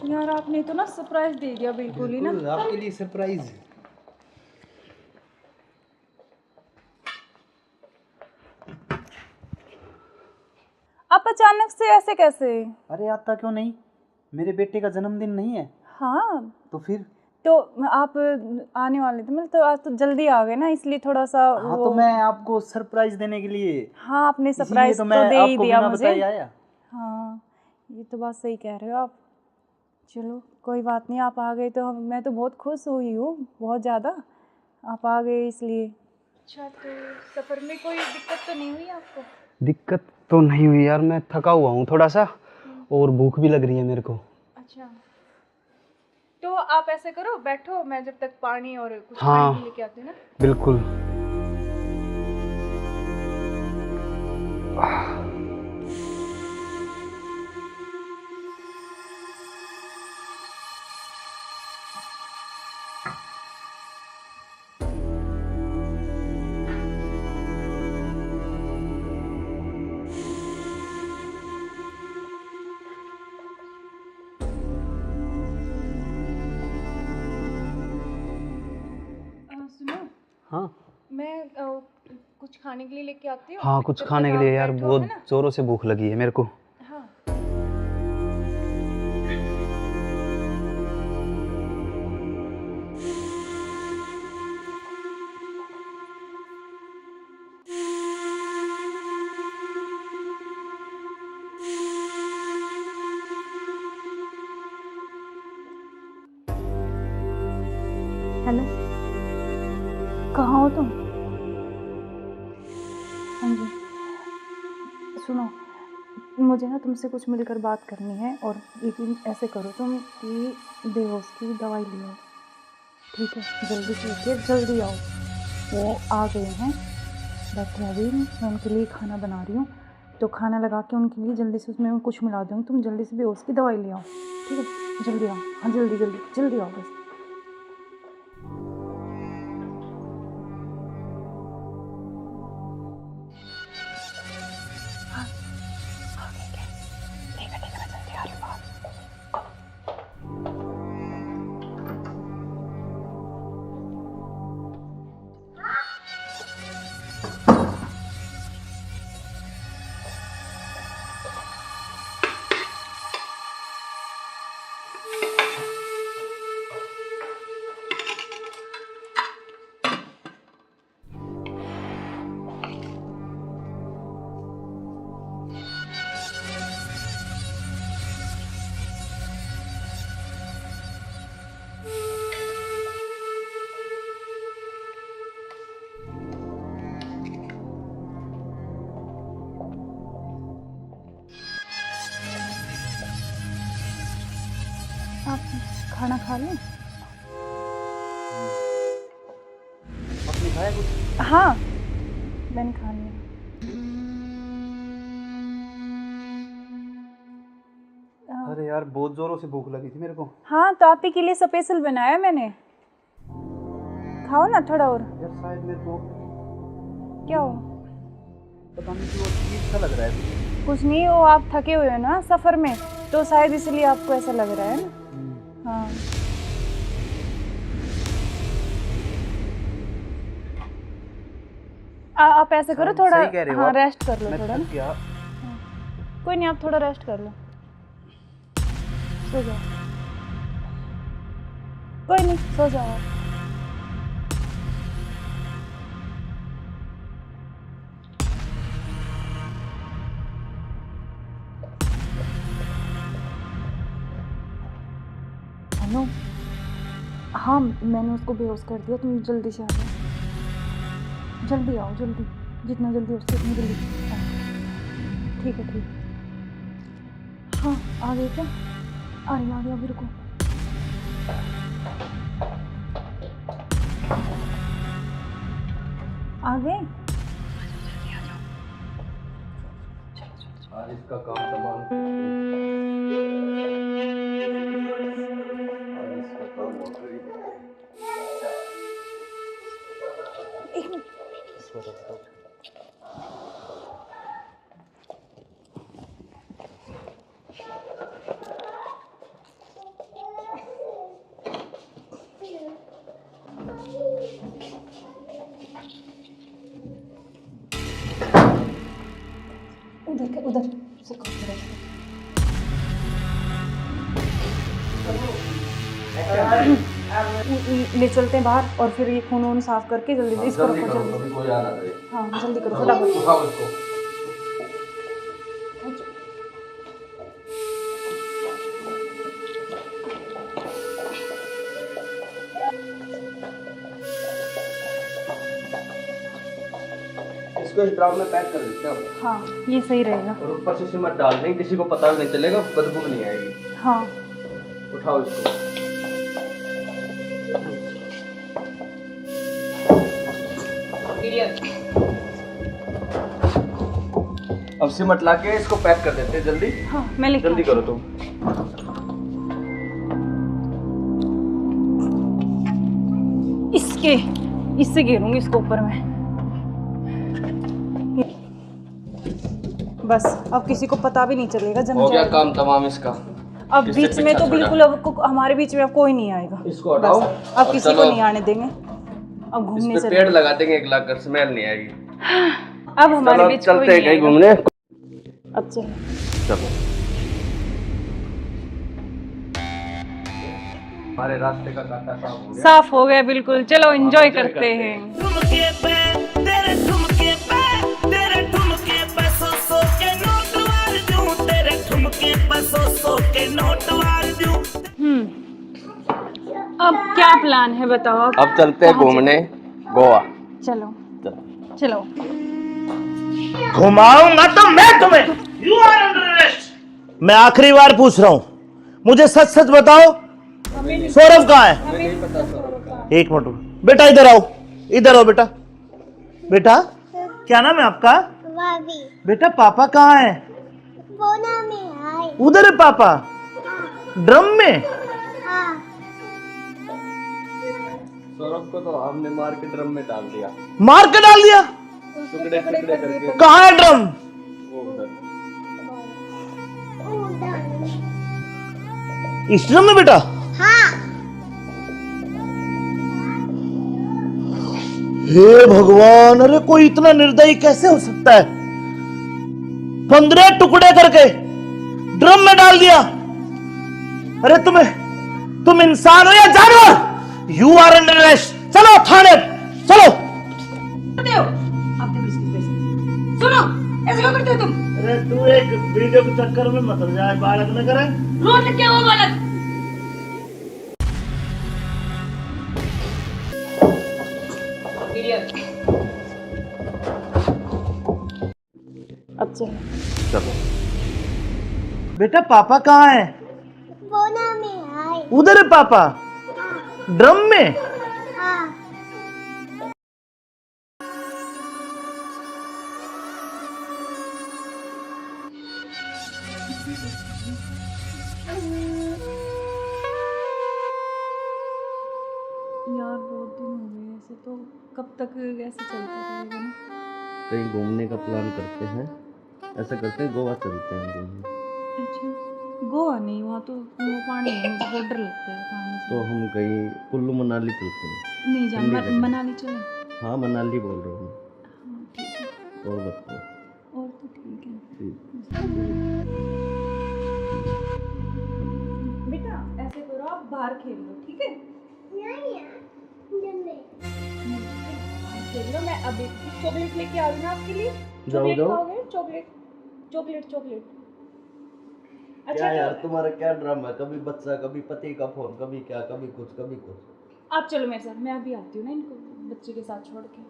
यार आपने तो ना सरप्राइज दे दिया बिल्कुल ही ना। बिल्कुल, आपके लिए सरप्राइज। आप अचानक से ऐसे कैसे? अरे आता क्यों नहीं, मेरे बेटे का जन्मदिन नहीं है? हाँ तो फिर? तो आप आने वाले थे, मतलब तो आज तो जल्दी आ गए ना, इसलिए थोड़ा सा हाँ तो मैं आपको सरप्राइज देने के लिए। हाँ आपने सरप्राइज तो तो मैं दे ही आपको दिया बिना मुझे। बताए आया। हाँ ये तो बात सही कह रहे हो आप। चलो कोई बात नहीं, आप आ गए तो मैं तो बहुत खुश हुई हूँ, बहुत ज़्यादा। आप आ गए इसलिए। अच्छा तो सफ़र में कोई दिक्कत तो नहीं हुई आपको? दिक्कत तो नहीं हुई यार, मैं थका हुआ हूँ थोड़ा सा, और भूख भी लग रही है मेरे को। अच्छा तो आप ऐसे करो, बैठो, मैं जब तक पानी और कुछ हाँ, खाने के लेके आती हूँ ना। बिल्कुल। सुनो। हाँ मैं कुछ खाने के लिए लेके आती हूँ। हाँ, कुछ तब खाने तक के आप लिए यार, बैठो, बहुत है ना? जोरों से भूख लगी है मेरे को। हाँ हेलो, कहाँ हो तुम? हाँ जी सुनो, मुझे ना तुमसे कुछ मिलकर बात करनी है, और लेकिन ऐसे करो तुम कि बेहोश की दवाई ले आओ, ठीक है? जल्दी से लेके जल्दी आओ। वो आ गए हैं, बैठे अभी, मैं उनके लिए खाना बना रही हूँ, तो खाना लगा के उनके लिए जल्दी से उसमें कुछ मिला दूँगी। तुम जल्दी से बेहोश की दवाई ले आओ, ठीक है? जल्दी आओ, हाँ जल्दी जल्दी जल्दी आओ बस। आप खाना खा लें? आपने खाया कुछ? हाँ, मैंने खा लिया। अरे यार बहुत जोरों से भूख लगी थी मेरे को। हाँ, तो आप ही के लिए स्पेशल बनाया मैंने, खाओ ना थोड़ा और। यार शायद मेरे को क्या हो? पता नहीं क्यों अजीब सा लग रहा है। कुछ नहीं, वो आप थके हुए हो ना सफ़र में, तो शायद इसलिए आपको ऐसा लग रहा है ना। हाँ, आप ऐसे करो, थोड़ा हाँ रेस्ट कर लो थोड़ा ना। कोई नहीं, आप थोड़ा रेस्ट कर लो, सो जाओ। कोई नहीं, सो जाओ आप। हेलो, हाँ मैंने उसको बेहोश कर दिया, तुम जल्दी से आ जाओ, जल्दी आओ, जल्दी, जितना जल्दी हो सके उतनी जल्दी आओ। ठीक है, ठीक है। हाँ, आ गए क्या? आ रही अभी, रुको। आ गए? आज इसका काम तमाम। आज इसका काम हो गई। एक मिनट। उधर उधर ले चलते हैं बाहर, और फिर ये खून वून साफ करके जल्दी इसको रखो, जल्दी। कोई आ ना करे। हाँ जल्दी करो फटाफट। उठाओ इसको। इसको इस ड्राम में पैक कर देते हैं। हाँ ये सही रहेगा। और ऊपर से सिमट डाल देंगे, किसी को पता भी नहीं चलेगा, बदबू नहीं आएगी। हाँ उठाओ इसको। अब सिमट ला के इसको पैक कर देते हैं जल्दी। हाँ मैं लेके जल्दी करो तुम। इससे घेरूंगी इसको ऊपर में। बस अब किसी को पता भी नहीं चलेगा, जम हो गया जाएगा। काम तमाम इसका। अब बीच में तो बिल्कुल अब हमारे बीच में अब कोई नहीं आएगा। इसको हटाओ। अब किसी को नहीं आने देंगे। अब घूमने चले, पेड़ लगा देंगे एक लाख, स्मेल नहीं आएगी। अब हमारे बीच कोई चलते हैं कहीं घूमने। अब चलो हमारे रास्ते का कांटा साफ हो गया बिल्कुल। चलो एंजॉय करते हैं। ठुमके पे तेरे ठुमके पे तेरे ठुमके पे सौ के नोट वार दूं, तेरे ठुमके पे सौ के नोट वार दूं। अब क्या प्लान है बताओ? अब चलते हैं घूमने गोवा। चलो चलो। घुमाऊंगा तो मैं तुम्हें। यू आर अंडर मैं आखिरी बार पूछ रहा हूं, मुझे सच सच बताओ, सौरभ कहाँ है? एक मिनट बेटा, इधर आओ, इधर आओ बेटा। बेटा क्या नाम है आपका? बेटा पापा कहाँ है? उधर है पापा? ड्रम में? सौरभ को तो हमने मार के ड्रम में डाल दिया। मार के डाल दिया? टुकड़े टुकड़े करके। कहाँ है ड्रम? वो उधर। इस ड्रम में बेटा? हे भगवान, अरे कोई इतना निर्दयी कैसे हो सकता है? 15 टुकड़े करके ड्रम में डाल दिया। अरे तुम इंसान हो या जानवर? You are under arrest. चलो थाने, चलो। सुनो, ऐसे क्यों करते हो तुम? अरे तू एक वीडियो के चक्कर में मत जाए, बालक न करे। रोड क्या वो बालक? अब चलो। चलो बेटा, पापा कहाँ है? उधर है पापा? ड्रम में? यार बहुत दिन हो गए ऐसे, तो कब तक ऐसे चलता रहेगा ना? कहीं घूमने का प्लान करते हैं, ऐसा करते हैं गोवा चलते हैं घूमने। अच्छा, गोवा नहीं, वहाँ तो वो पानी है, मुझे बहुत डर लगता है पानी से। तो हम कहीं कुल्लू मनाली चलते हैं। नहीं जान, ठंडी जगह। मनाली चले। हाँ मनाली बोल रहा हूँ। हाँ ठीक है, और बताओ। और तो ठीक है। ठीक। बेटा ऐसे करो, आप बाहर खेल लो, ठीक है? खेल लो, मैं अभी चॉकलेट लेके आ रही हूँ आपके लिए। चॉकलेट खाओगे? Chocolate chocolate chocolate. क्या यार तुम्हारा क्या ड्रामा है? कभी बच्चा, कभी पति का फोन, कभी क्या, कभी कुछ कभी कुछ। आप चलो मेरे साथ, मैं अभी आती हूँ ना इनको बच्चे के साथ छोड़ के।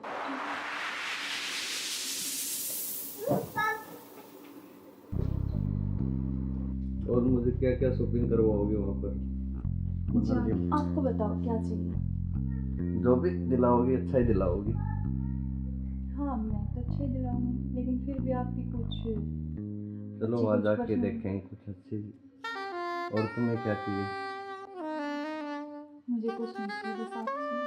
और मुझे क्या क्या शॉपिंग करवाओगे वहाँ पर? अच्छा, आपको बताओ क्या चाहिए? जो भी दिलाओगी अच्छा ही दिलाओगी। हाँ मैं तो अच्छे दिलाऊंगी, लेकिन फिर भी आपकी कुछ चलो अच्छी वहाँ कुछ जाके पसंद। देखेंगे कुछ अच्छी। और तुम्हें क्या चाहिए? मुझे कुछ नहीं चाहिए, बस आप चाहिए,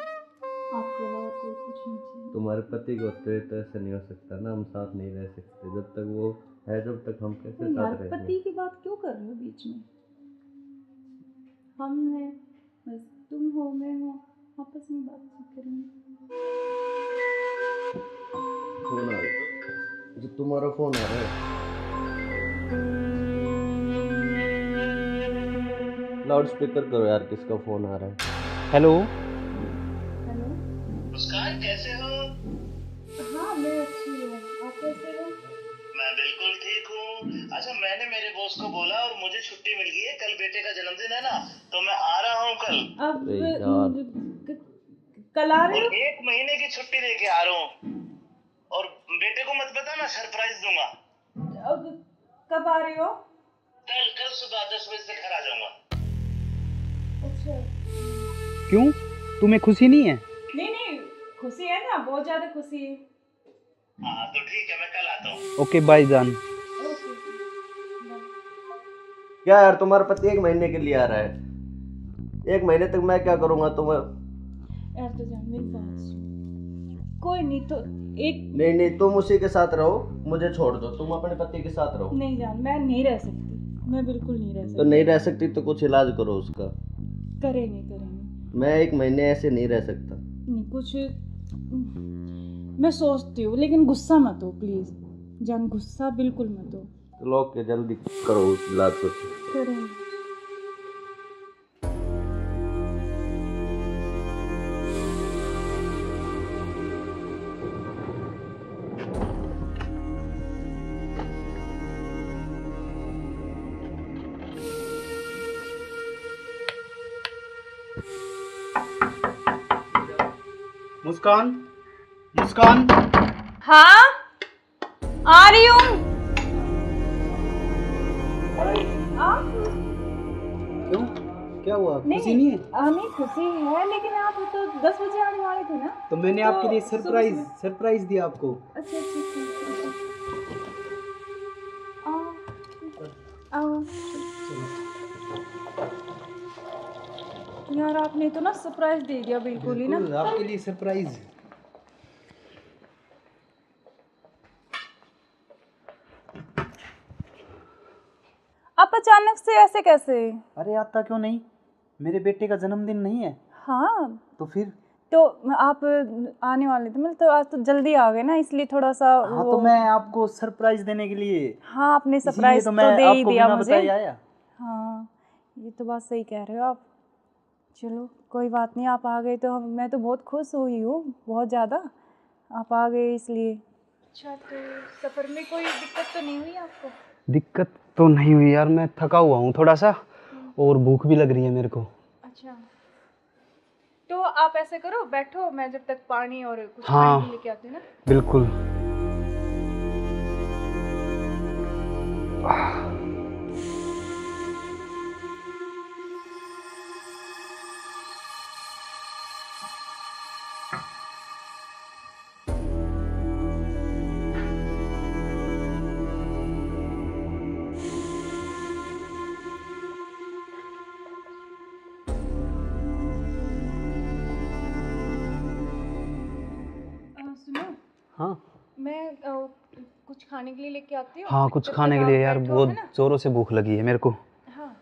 आपके अलावा कोई कुछ नहीं चाहिए। तुम्हारे पति को होते हुए तो ऐसा नहीं हो सकता ना, हम साथ नहीं रह सकते। जब तक वो है, जब तक हम कैसे तो यार साथ रहेंगे? पति की बात क्यों कर रहे हो बीच में? हम हैं, बस तुम हो, मैं हूँ, आपस में बातचीत करेंगे। फोन आ रहा है, जो तुम्हारा फोन आ रहा है। लाउड स्पीकर करो यार, किसका फोन आ रहा है? हेलो। हेलो। मुस्कान कैसे हो? हाँ मैं अच्छी हूँ, आप कैसे हो? मैं बिल्कुल ठीक हूँ। अच्छा मैंने मेरे बॉस को बोला और मुझे छुट्टी मिल गई है, कल बेटे का जन्मदिन है ना, तो मैं आ रहा हूँ कल। अब अरे यार। कल आ रहे और हो? 1 महीने की छुट्टी लेके आ रहा हूँ। और बेटे को मत बताना, सरप्राइज दूंगा। अब कब आ रहे हो? कल सुबह 10 बजे से घर आ जाऊंगा। अच्छा। क्यों, तुम्हें खुशी नहीं है? नहीं खुशी है ना, बहुत ज्यादा खुशी है। हाँ तो ठीक है, मैं कल आता हूँ। ओके बाय जान। ओके। क्या यार, तुम्हारा पति 1 महीने के लिए आ रहा है? 1 महीने तक मैं क्या करूँगा? तुम यार तो जान मेरी बात सुन। कोई नहीं तो एक नहीं, तुम उसी के साथ रहो, मुझे छोड़ दो। तुम अपने पति के साथ रहो। नहीं जान, मैं नहीं रह सकती, मैं बिल्कुल नहीं रह तो सकती। नहीं रह सकती तो कुछ इलाज करो उसका। करेंगे। मैं 1 महीने ऐसे नहीं रह सकता। नहीं कुछ मैं सोचती हूँ, लेकिन गुस्सा मत हो प्लीज जान, गुस्सा बिल्कुल मत हो। चलो ओके, जल्दी करो उस इलाज को। करेंगे। मुस्कान, मुस्कान। हाँ आ रही हूँ। खुशी नहीं है? नहीं खुशी है, लेकिन आप तो 10 बजे आने वाले थे ना। तो मैंने तो आपके लिए सुबह सरप्राइज दिया आपको। अच्छा अच्छा अच्छा। आओ यार, आपने तो ना सरप्राइज दे दिया बिल्कुल ही ना। बिल्कुल, आपके लिए सरप्राइज। आप अचानक से ऐसे कैसे? अरे आता क्यों नहीं, मेरे बेटे का जन्मदिन नहीं है? हाँ तो फिर? तो आप आने वाले थे, मतलब तो आज तो जल्दी आ गए ना, इसलिए थोड़ा सा हाँ तो मैं आपको सरप्राइज देने के लिए। हाँ, आपने इसीलिए सरप्राइज तो तो मैं दे ही आपको दिया बिना मुझे। बताए आया। हाँ, ये तो बात सही कह रहे हो आप। चलो कोई बात नहीं, आप आ गए तो मैं तो बहुत खुश हुई हूँ, बहुत ज़्यादा। आप आ गए इसलिए। अच्छा, तो सफ़र में कोई दिक्कत तो नहीं हुई आपको? दिक्कत तो नहीं हुई यार, मैं थका हुआ हूँ थोड़ा सा, और भूख भी लग रही है मेरे को। अच्छा, तो आप ऐसे करो, बैठो, मैं जब तक पानी और कुछ हाँ, खाने के लेके आती हूँ ना। बिल्कुल। सुनो, हाँ मैं कुछ खाने के लिए लेके आती हूँ। हाँ, कुछ जब खाने तक के लिए आप यार, बैठो, बहुत है ना? जोरों से भूख लगी है मेरे को। हाँ।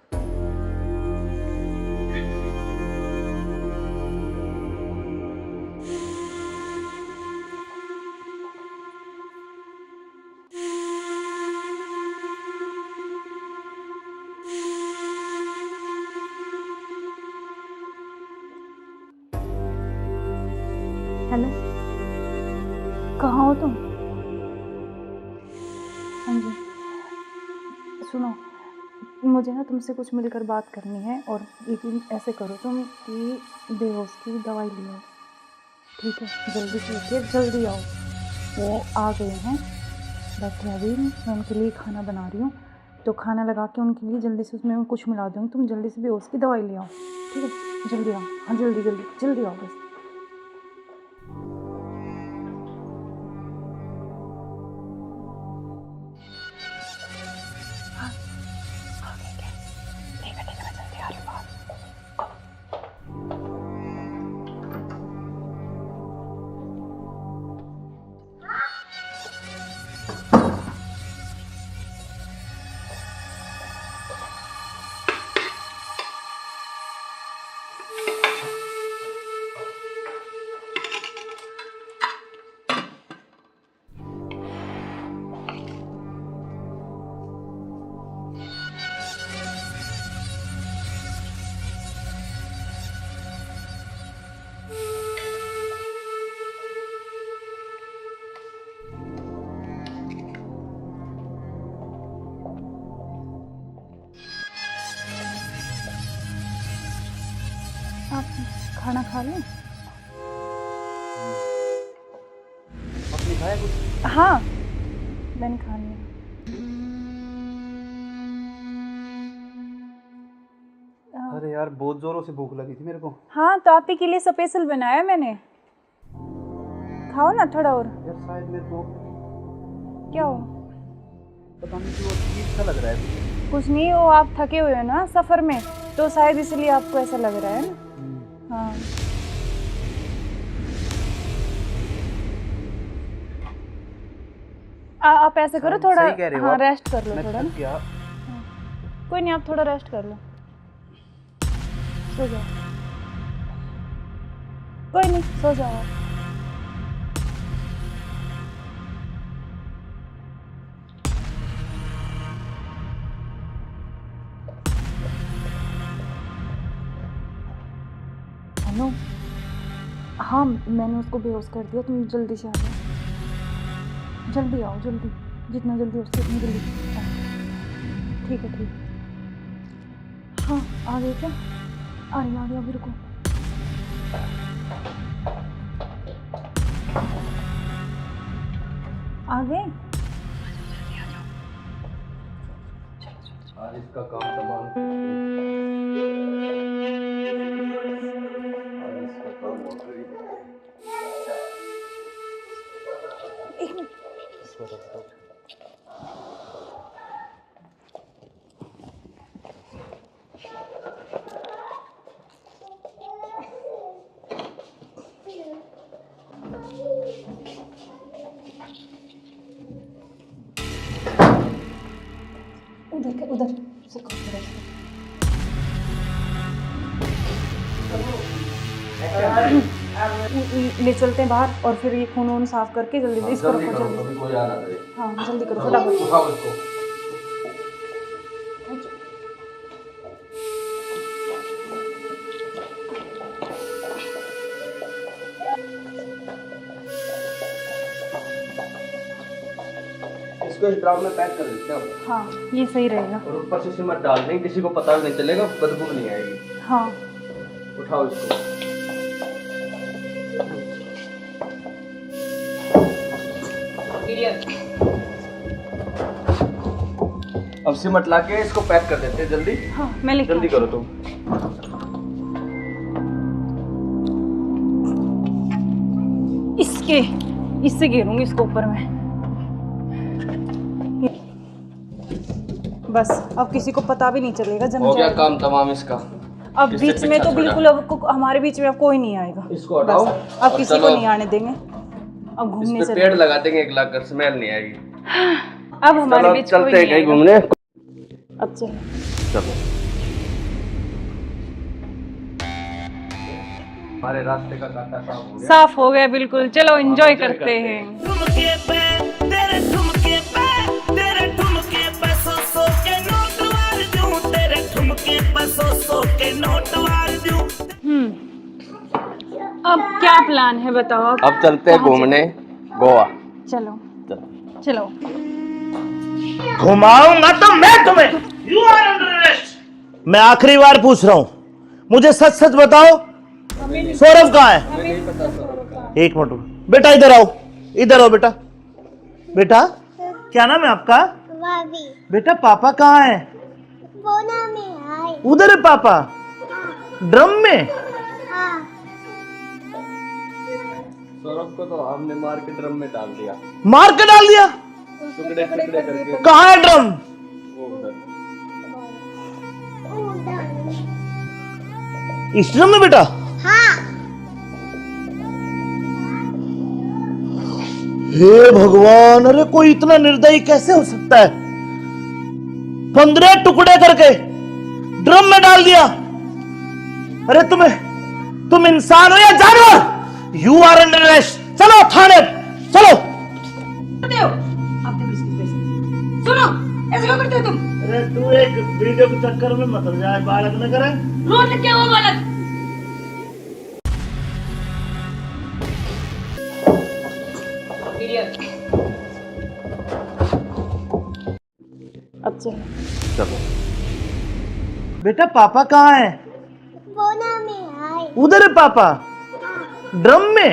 हेलो, कहाँ हो तुम? हाँ जी, सुनो, मुझे ना तुमसे कुछ मिलकर बात करनी है, और लेकिन ऐसे करो तुम कि बेहोश की दवाई ले आओ, ठीक है? जल्दी से उठिए, जल्दी आओ। वो आ गए हैं, बैठे अभी, मैं उनके लिए खाना बना रही हूँ, तो खाना लगा के उनके लिए जल्दी से उसमें मैं कुछ मिला दूँगी। तुम जल्दी से बेहोश की दवाई ले आओ, ठीक है? जल्दी आओ, हाँ जल्दी जल्दी जल्दी आओ बस। आप खाना खा लें? आपने खाया कुछ? हाँ, मैंने खा लिया। अरे यार, बहुत जोरों से भूख लगी थी मेरे को। हाँ, तो आप ही के लिए स्पेशल बनाया मैंने, खाओ ना थोड़ा और। यार शायद मेरे को क्या हो? पता नहीं क्यों अजीब सा लग रहा है। कुछ नहीं, वो आप थके हुए हो ना सफ़र में, तो शायद इसलिए आपको ऐसा लग रहा है ना। हाँ, आप ऐसे करो, थोड़ा सही कह रहे हो हाँ आप। रेस्ट कर लो मैं थोड़ा थक ना। गया। कोई नहीं, आप थोड़ा रेस्ट कर लो, सो जाओ। कोई नहीं, सो जाओ आप। हेलो, हाँ मैंने उसको बेहोश कर दिया, तुम जल्दी से आ जाओ, जल्दी आओ, जल्दी, जितना जल्दी हो सके उतनी जल्दी आओ। ठीक है, ठीक है। हाँ, आ गए क्या? आ रही अभी, रुको। आ गए? आज इसका काम तमाम। उधर उधर से करो, उधर से। ले चलते हैं बाहर और फिर ये खून वून साफ करके जल्दी इसको रखो जल्दी। हाँ जल्दी करो फटाफट। इसको इस ड्राम में पैक कर देते हैं। हाँ ये सही रहेगा। और ऊपर से सिमट डाल देंगे, किसी को पता नहीं चलेगा, बदबू नहीं आएगी। हाँ उठाओ इसको। अब सिमट लाके इसको पैक कर देते हैं जल्दी। हाँ मैं लेके जल्दी करो तुम। इससे घेरूंगी इसको ऊपर में। बस अब किसी को पता भी नहीं चलेगा। जम हो गया जाएगा काम तमाम इसका। अब किससे बीच में पीछा तो छोड़ा? बिल्कुल अब हमारे बीच में अब कोई नहीं आएगा। इसको हटाओ। बस, अब और किसी चलो। को नहीं आने देंगे। अब घूमने इस पे चले पेड़ लगा देंगे, एक लाख कर स्मेल नहीं आएगी। अब हमारे चलो बीच चलते कोई हैं नहीं कहीं आएगा। घूमने। अब चलो चलो हमारे रास्ते का कांटा साफ हो गया। साफ हो गया बिल्कुल। चलो एंजॉय करते हैं। ठुमके पे तेरे ठुमके पे तेरे ठुमके पे सौ के नोट वार दूं, तेरे ठुमके पे सौ के नोट वार दूं। अब क्या प्लान है बताओ। अब चलते हैं घूमने गोवा। चलो चलो। घुमाऊंगा तो मैं तुम्हें। You are under arrest. मैं आखिरी बार पूछ रहा हूं, मुझे सच सच बताओ, सौरभ कहाँ है? एक मिनट बेटा, इधर आओ, इधर आओ बेटा। बेटा क्या नाम है आपका? बेटा पापा कहाँ है? उधर है पापा। ड्रम में? सौरभ को तो हमने मार के ड्रम में डाल दिया। मार के डाल दिया? टुकड़े टुकड़े करके। कहाँ है ड्रम? वो उधर। इस ड्रम में बेटा? हे भगवान, अरे कोई इतना निर्दयी कैसे हो सकता है? 15 टुकड़े करके ड्रम में डाल दिया। अरे तुम इंसान हो या जानवर? You are under arrest. चलो थाने चलो। सुनो ऐसे क्यों करते हो तुम? अरे तू एक वीडियो के चक्कर में मत जाए, बालक न करे। रोज क्या हुआ बालक? अब चलो चलो बेटा पापा कहाँ है? उधर है पापा। ड्रम में?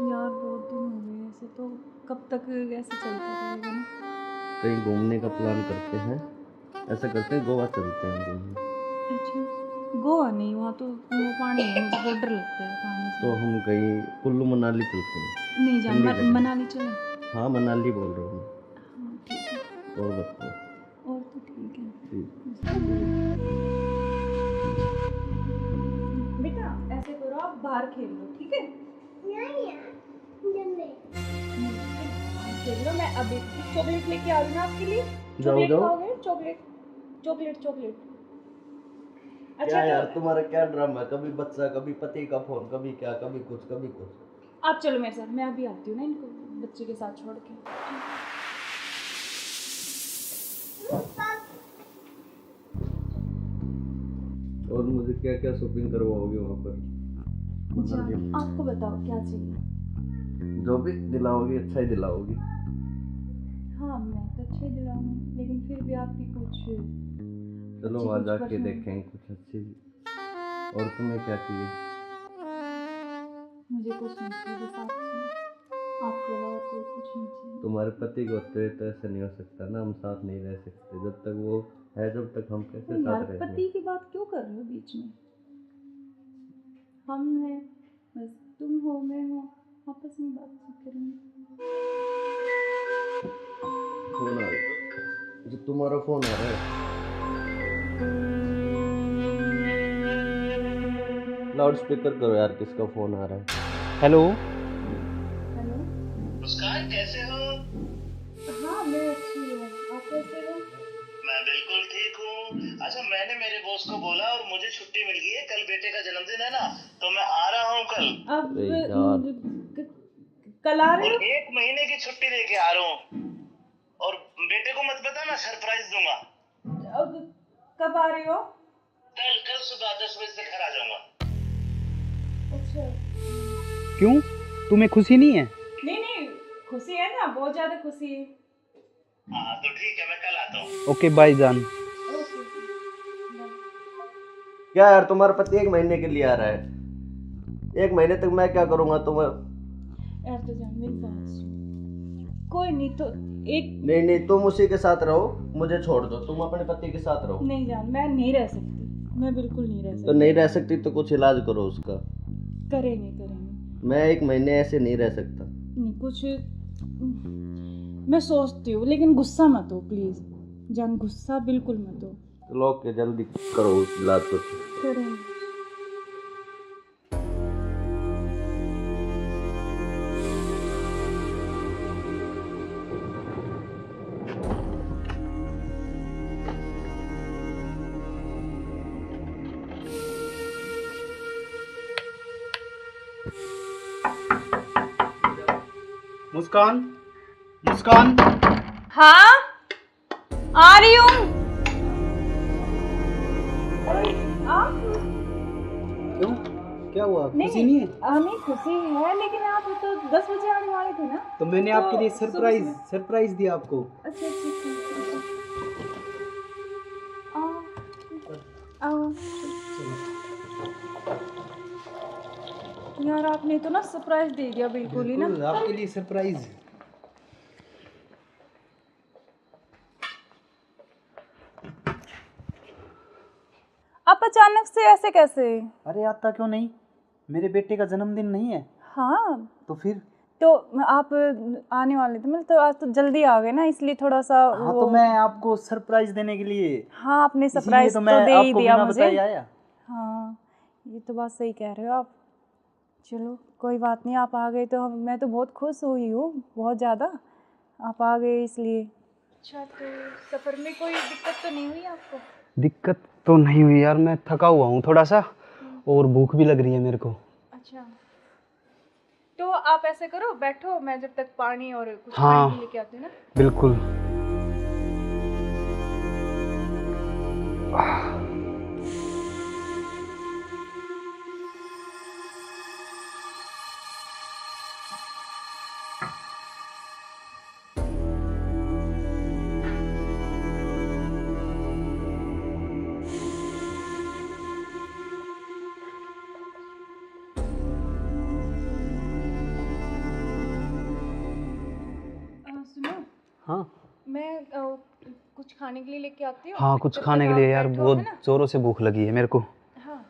यार बहुत दिन हो गए ऐसे, तो कब तक ऐसे चलता रहेगा ना? कहीं घूमने का प्लान करते हैं। ऐसा करते हैं गोवा चलते हैं घूमने। अच्छा गोवा नहीं, वहाँ तो वो पानी है, मुझे बहुत डर लगता है पानी से। तो हम कहीं कुल्लू मनाली चलते हैं। नहीं जान ठंडी जगह। मनाली चले। हाँ मनाली बोल रहा हूँ हाँ ठीक है। मैं। और बताओ। और तो ठीक है। ठीक। बेटा ऐसे करो, आप बाहर खेल लो ठीक है? खेल लो। मैं अभी चॉकलेट लेके आ रही हूँ ना आपके लिए। चॉकलेट जाओ। खाओगे? Chocolate chocolate chocolate. क्या यार तो तुम्हारा क्या ड्रामा है? कभी बच्चा, कभी पति का फोन, कभी क्या, कभी कुछ कभी कुछ। आप चलो मेरे साथ, मैं अभी आती हूँ ना इनको बच्चे के साथ छोड़ के। और मुझे क्या क्या शॉपिंग करवाओगे वहाँ पर? आपको बताओ क्या चाहिए? जो भी दिलाओगी अच्छा ही दिलाओगी। हाँ मैं तो अच्छे दिलाऊंगी, लेकिन फिर भी आपकी कुछ चलो अच्छी वहाँ कुछ जाके पसंद। देखेंगे कुछ अच्छी। और तुम्हें क्या चाहिए? मुझे कुछ नहीं चाहिए, बस आप चाहिए। आपके अलावा कोई कुछ नहीं चाहिए। तुम्हारे पति को तो ऐसा नहीं हो सकता ना, हम साथ नहीं रह सकते जब तक वो है, जब तक हम कैसे यार साथ रहेंगे? पति की बात क्यों कर रहे हो बीच में? हम हैं, बस तुम हो मैं हूँ, आपस में बात करेंगे। फोन आ रहा है। जो तुम्हारा फोन आ रहा है। लाउड स्पीकर करो यार, किसका फोन आ रहा है? हेलो। मुस्कान कैसे हो? हाँ मैं अच्छी हूँ, आप कैसे हो? मैं बिल्कुल ठीक हूँ। अच्छा मैंने मेरे बॉस को बोला और मुझे छुट्टी मिल गई है, कल बेटे का जन्मदिन है ना, तो मैं आ रहा हूँ कल। अब अरे यार, कल आ रहे और हो? 1 महीने की छुट्टी लेके आ रहा हूँ। और बेटे को मत बताना, सरप्राइज दूंगा। अब कब आ रहे हो? कल सुबह 10 बजे से घर आ जाऊंगा। अच्छा। क्यों, तुम्हें खुशी नहीं है? नहीं खुशी है ना, बहुत ज्यादा खुशी है। हाँ तो ठीक है, मैं कल आता हूँ। ओके बाय जान। ओके। क्या यार, तुम्हारा पति 1 महीने के लिए आ रहा है? 1 महीने तक मैं क्या करूंगा तुम्हें? यार तो जान मेरी बात सुन, कोई नहीं तो एक नहीं, तुम उसी के साथ रहो, मुझे छोड़ दो, तुम अपने पति के साथ रहो। नहीं जान, मैं नहीं रह सकती, मैं बिल्कुल नहीं रह सकती। तो नहीं रह सकती तो कुछ इलाज करो उसका। करेंगे। मैं 1 महीने ऐसे नहीं रह सकता। नहीं कुछ मैं सोचती हूँ, लेकिन गुस्सा मत हो प्लीज जान, गुस्सा बिल्कुल मत हो। चलो के जल्दी करो उस इलाज को। करेंगे। मुस्कान। हाँ आ रही हूँ। क्यों, क्या हुआ, खुशी नहीं है? हमें खुशी है, लेकिन आप तो 10 बजे आने वाले थे ना। तो मैंने आपके लिए सरप्राइज दिया आपको। अच्छा आओ। यार आपने तो ना सरप्राइज दे दिया बिल्कुल ही ना। आपके लिए सरप्राइज। आप अचानक से ऐसे कैसे? अरे आता क्यों नहीं, मेरे बेटे का जन्मदिन नहीं है? हाँ तो फिर? तो आप आने वाले थे, मतलब तो आज तो जल्दी आ गए ना, इसलिए थोड़ा सा हाँ तो मैं आपको सरप्राइज देने के लिए। हाँ आपने सरप्राइज तो तो दे ही दिया मुझे। आया। हाँ ये तो बात सही कह रहे हो आप। चलो कोई बात नहीं, आप आ गए तो मैं तो बहुत खुश हुई हूँ, बहुत ज़्यादा आप आ गए इसलिए। अच्छा तो सफ़र में कोई दिक्कत तो नहीं हुई आपको? दिक्कत तो नहीं हुई यार, मैं थका हुआ हूँ थोड़ा सा, और भूख भी लग रही है मेरे को। अच्छा तो आप ऐसे करो, बैठो, मैं जब तक पानी और कुछ हाँ खाने लेके आती हूँ ना। बिल्कुल। सुनो, हाँ मैं कुछ खाने के लिए लेके आती हूँ। हाँ, कुछ जब खाने तक के आप लिए यार, बैठो, बहुत है ना? जोरों से भूख लगी है मेरे को। हाँ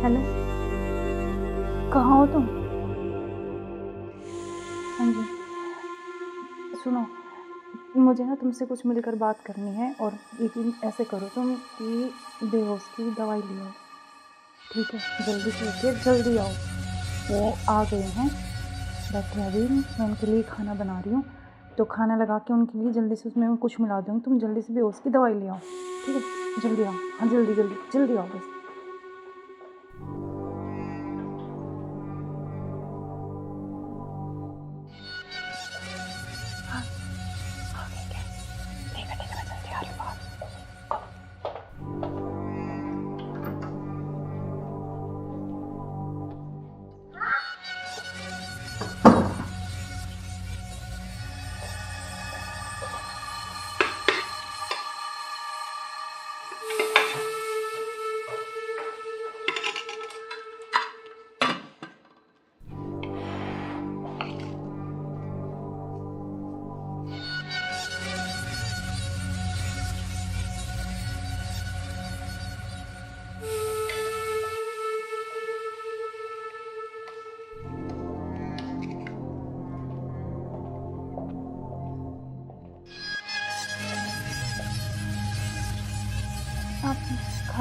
हेलो, कहाँ हो तुम? हाँ जी सुनो, मुझे ना तुमसे कुछ मिलकर बात करनी है, और यकीन ऐसे करो तुम कि बेहोश की दवाई ले आओ, ठीक है? जल्दी से उठिए, जल्दी आओ। वो आ गए हैं, बैठे अभी, मैं उनके लिए खाना बना रही हूँ, तो खाना लगा के उनके लिए जल्दी से उसमें कुछ मिला दूँगी, तुम जल्दी से बेहोश की दवाई ले आओ, ठीक है? जल्दी आओ, हाँ जल्दी आओ बस।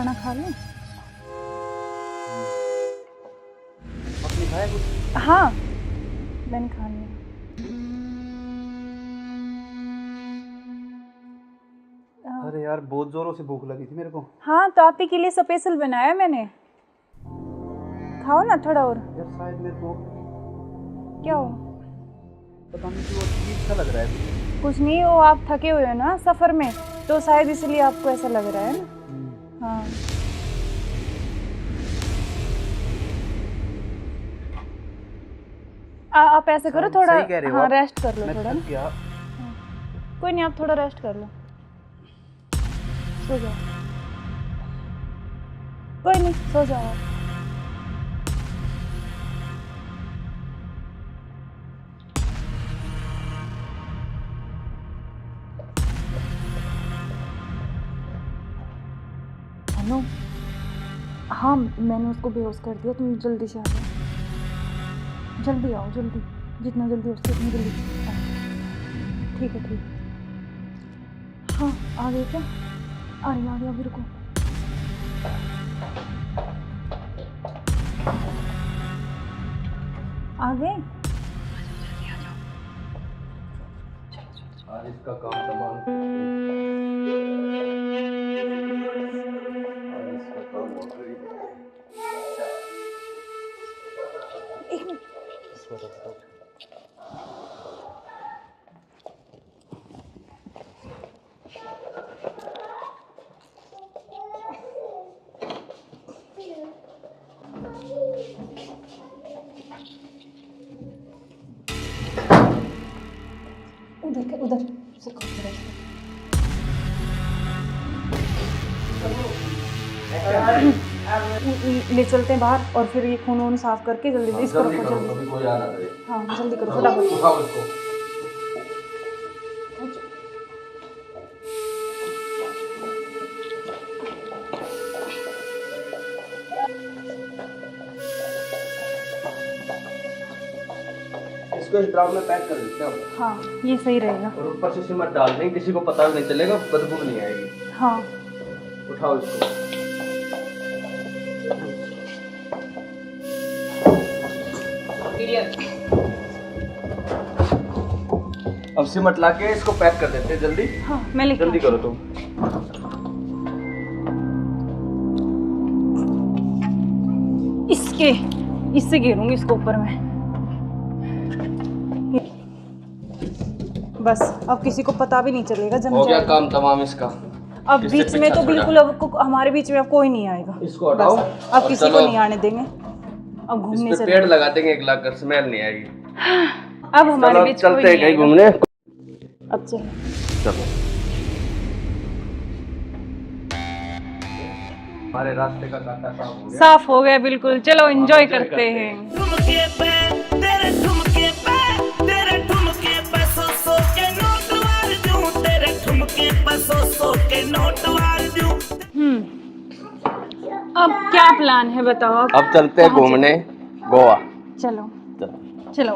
खाना खा लूं? आपने खाया कुछ? हाँ, मैंने खा लिया। अरे यार बहुत जोरों से भूख लगी थी मेरे को। हाँ, तो आप ही के लिए स्पेशल बनाया मैंने। खाओ ना थोड़ा और। यार शायद मेरे को क्या हो? पता नहीं क्यों अजीब सा लग रहा है। कुछ नहीं, वो आप थके हुए हो ना सफ़र में, तो शायद इसलिए आपको ऐसा लग रहा है ना। हाँ, आप ऐसे करो थोड़ा। सही कह रहे हो हाँ, आप। रेस्ट कर लो मैं थोड़ा थक ना। गया। कोई नहीं, आप थोड़ा रेस्ट कर लो, सो जाओ। कोई नहीं, सो जाओ आप। हेलो, हाँ मैंने उसको बेहोश कर दिया, तुम जल्दी से आ जाओ। जल्दी आओ, जल्दी, जितना जल्दी हो सके उतनी जल्दी आओ। ठीक है, ठीक है। हाँ, आ गए क्या? आ रही अभी, रुको। आ गए? आज इसका काम तमाम। आज इसका काम हो गई। एक मिनट। उधर से ले चलते हैं बाहर, और फिर ये खून वून साफ करके जल्दी से इसको रखो जल्दी। कभी कोई आ ना करे। हाँ, जल्दी करो फटाफट। उठाओ इसको। इसको इस ड्राम में पैक कर देते हैं। हाँ, ये सही रहेगा। और ऊपर से सीमेंट डाल देंगे, किसी को पता भी नहीं चलेगा, बदबू नहीं आएगी। हाँ, उठाओ इसको। अब सीमेंट लाके इसको पैक कर देते हैं जल्दी। हाँ, मैं लेके जल्दी करो तुम। इससे घेरूंगी इसको ऊपर में। बस अब किसी को पता भी नहीं चलेगा, जम हो गया जाएगा। काम तमाम इसका। अब इससे बीच में पीछा तो छोड़ा। बिल्कुल अब हमारे बीच में अब कोई नहीं आएगा। इसको हटाओ। बस, अब और किसी को चलो। नहीं आने देंगे। अब घूमने इस पे चले। पेड़ लगा देंगे, एक लाख कर स्मेल नहीं आएगी। अब हमारे चलो बीच कोई चलते हैं नहीं कहीं आएगा। घूमने। अब चलो। चलो हमारे रास्ते का कांटा साफ हो गया। साफ हो गया बिल्कुल। चलो एंजॉय करते हैं। ठुमके पे तेरे ठुमके पे तेरे ठुमके पे सौ के नोट वार दूं, तेरे ठुमके पे सौ के नोट वार दूं। अब क्या प्लान है बताओ आप? अब चलते हैं घूमने गोवा। चलो चलो।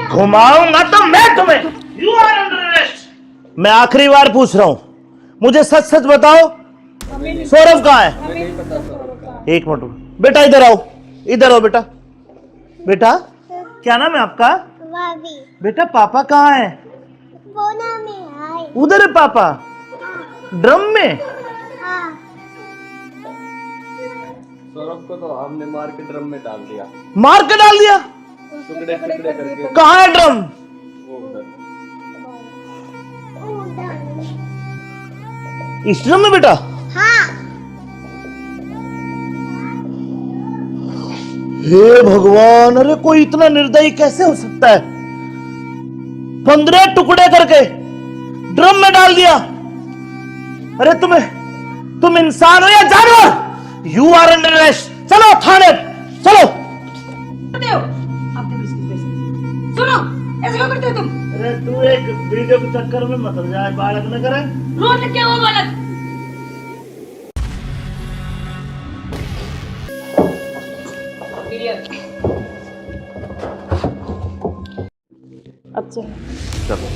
घुमाऊंगा तो मैं तुम्हें। You are under arrest. मैं आखिरी बार पूछ रहा हूं, मुझे सच सच बताओ, सौरभ कहाँ है? एक मिनट बेटा, इधर आओ, इधर आओ बेटा। बेटा क्या नाम है आपका? बेटा पापा कहाँ है? उधर है पापा। ड्रम में? सौरभ को तो हमने मार के ड्रम में डाल दिया। मार के डाल दिया? टुकड़े टुकड़े करके। कहाँ है ड्रम? वो उधर। इस ड्रम में बेटा? हे भगवान, अरे कोई इतना निर्दयी कैसे हो सकता है? 15 टुकड़े करके ड्रम में डाल दिया। अरे तुम इंसान हो या जानवर? You are under arrest. चलो थाने, चलो। सुनो, ऐसे क्यों करते हो तुम? अरे तू एक वीडियो के चक्कर में मत जाए, बालक न करे। रोड क्या हुआ बालक? अब चलो। चलो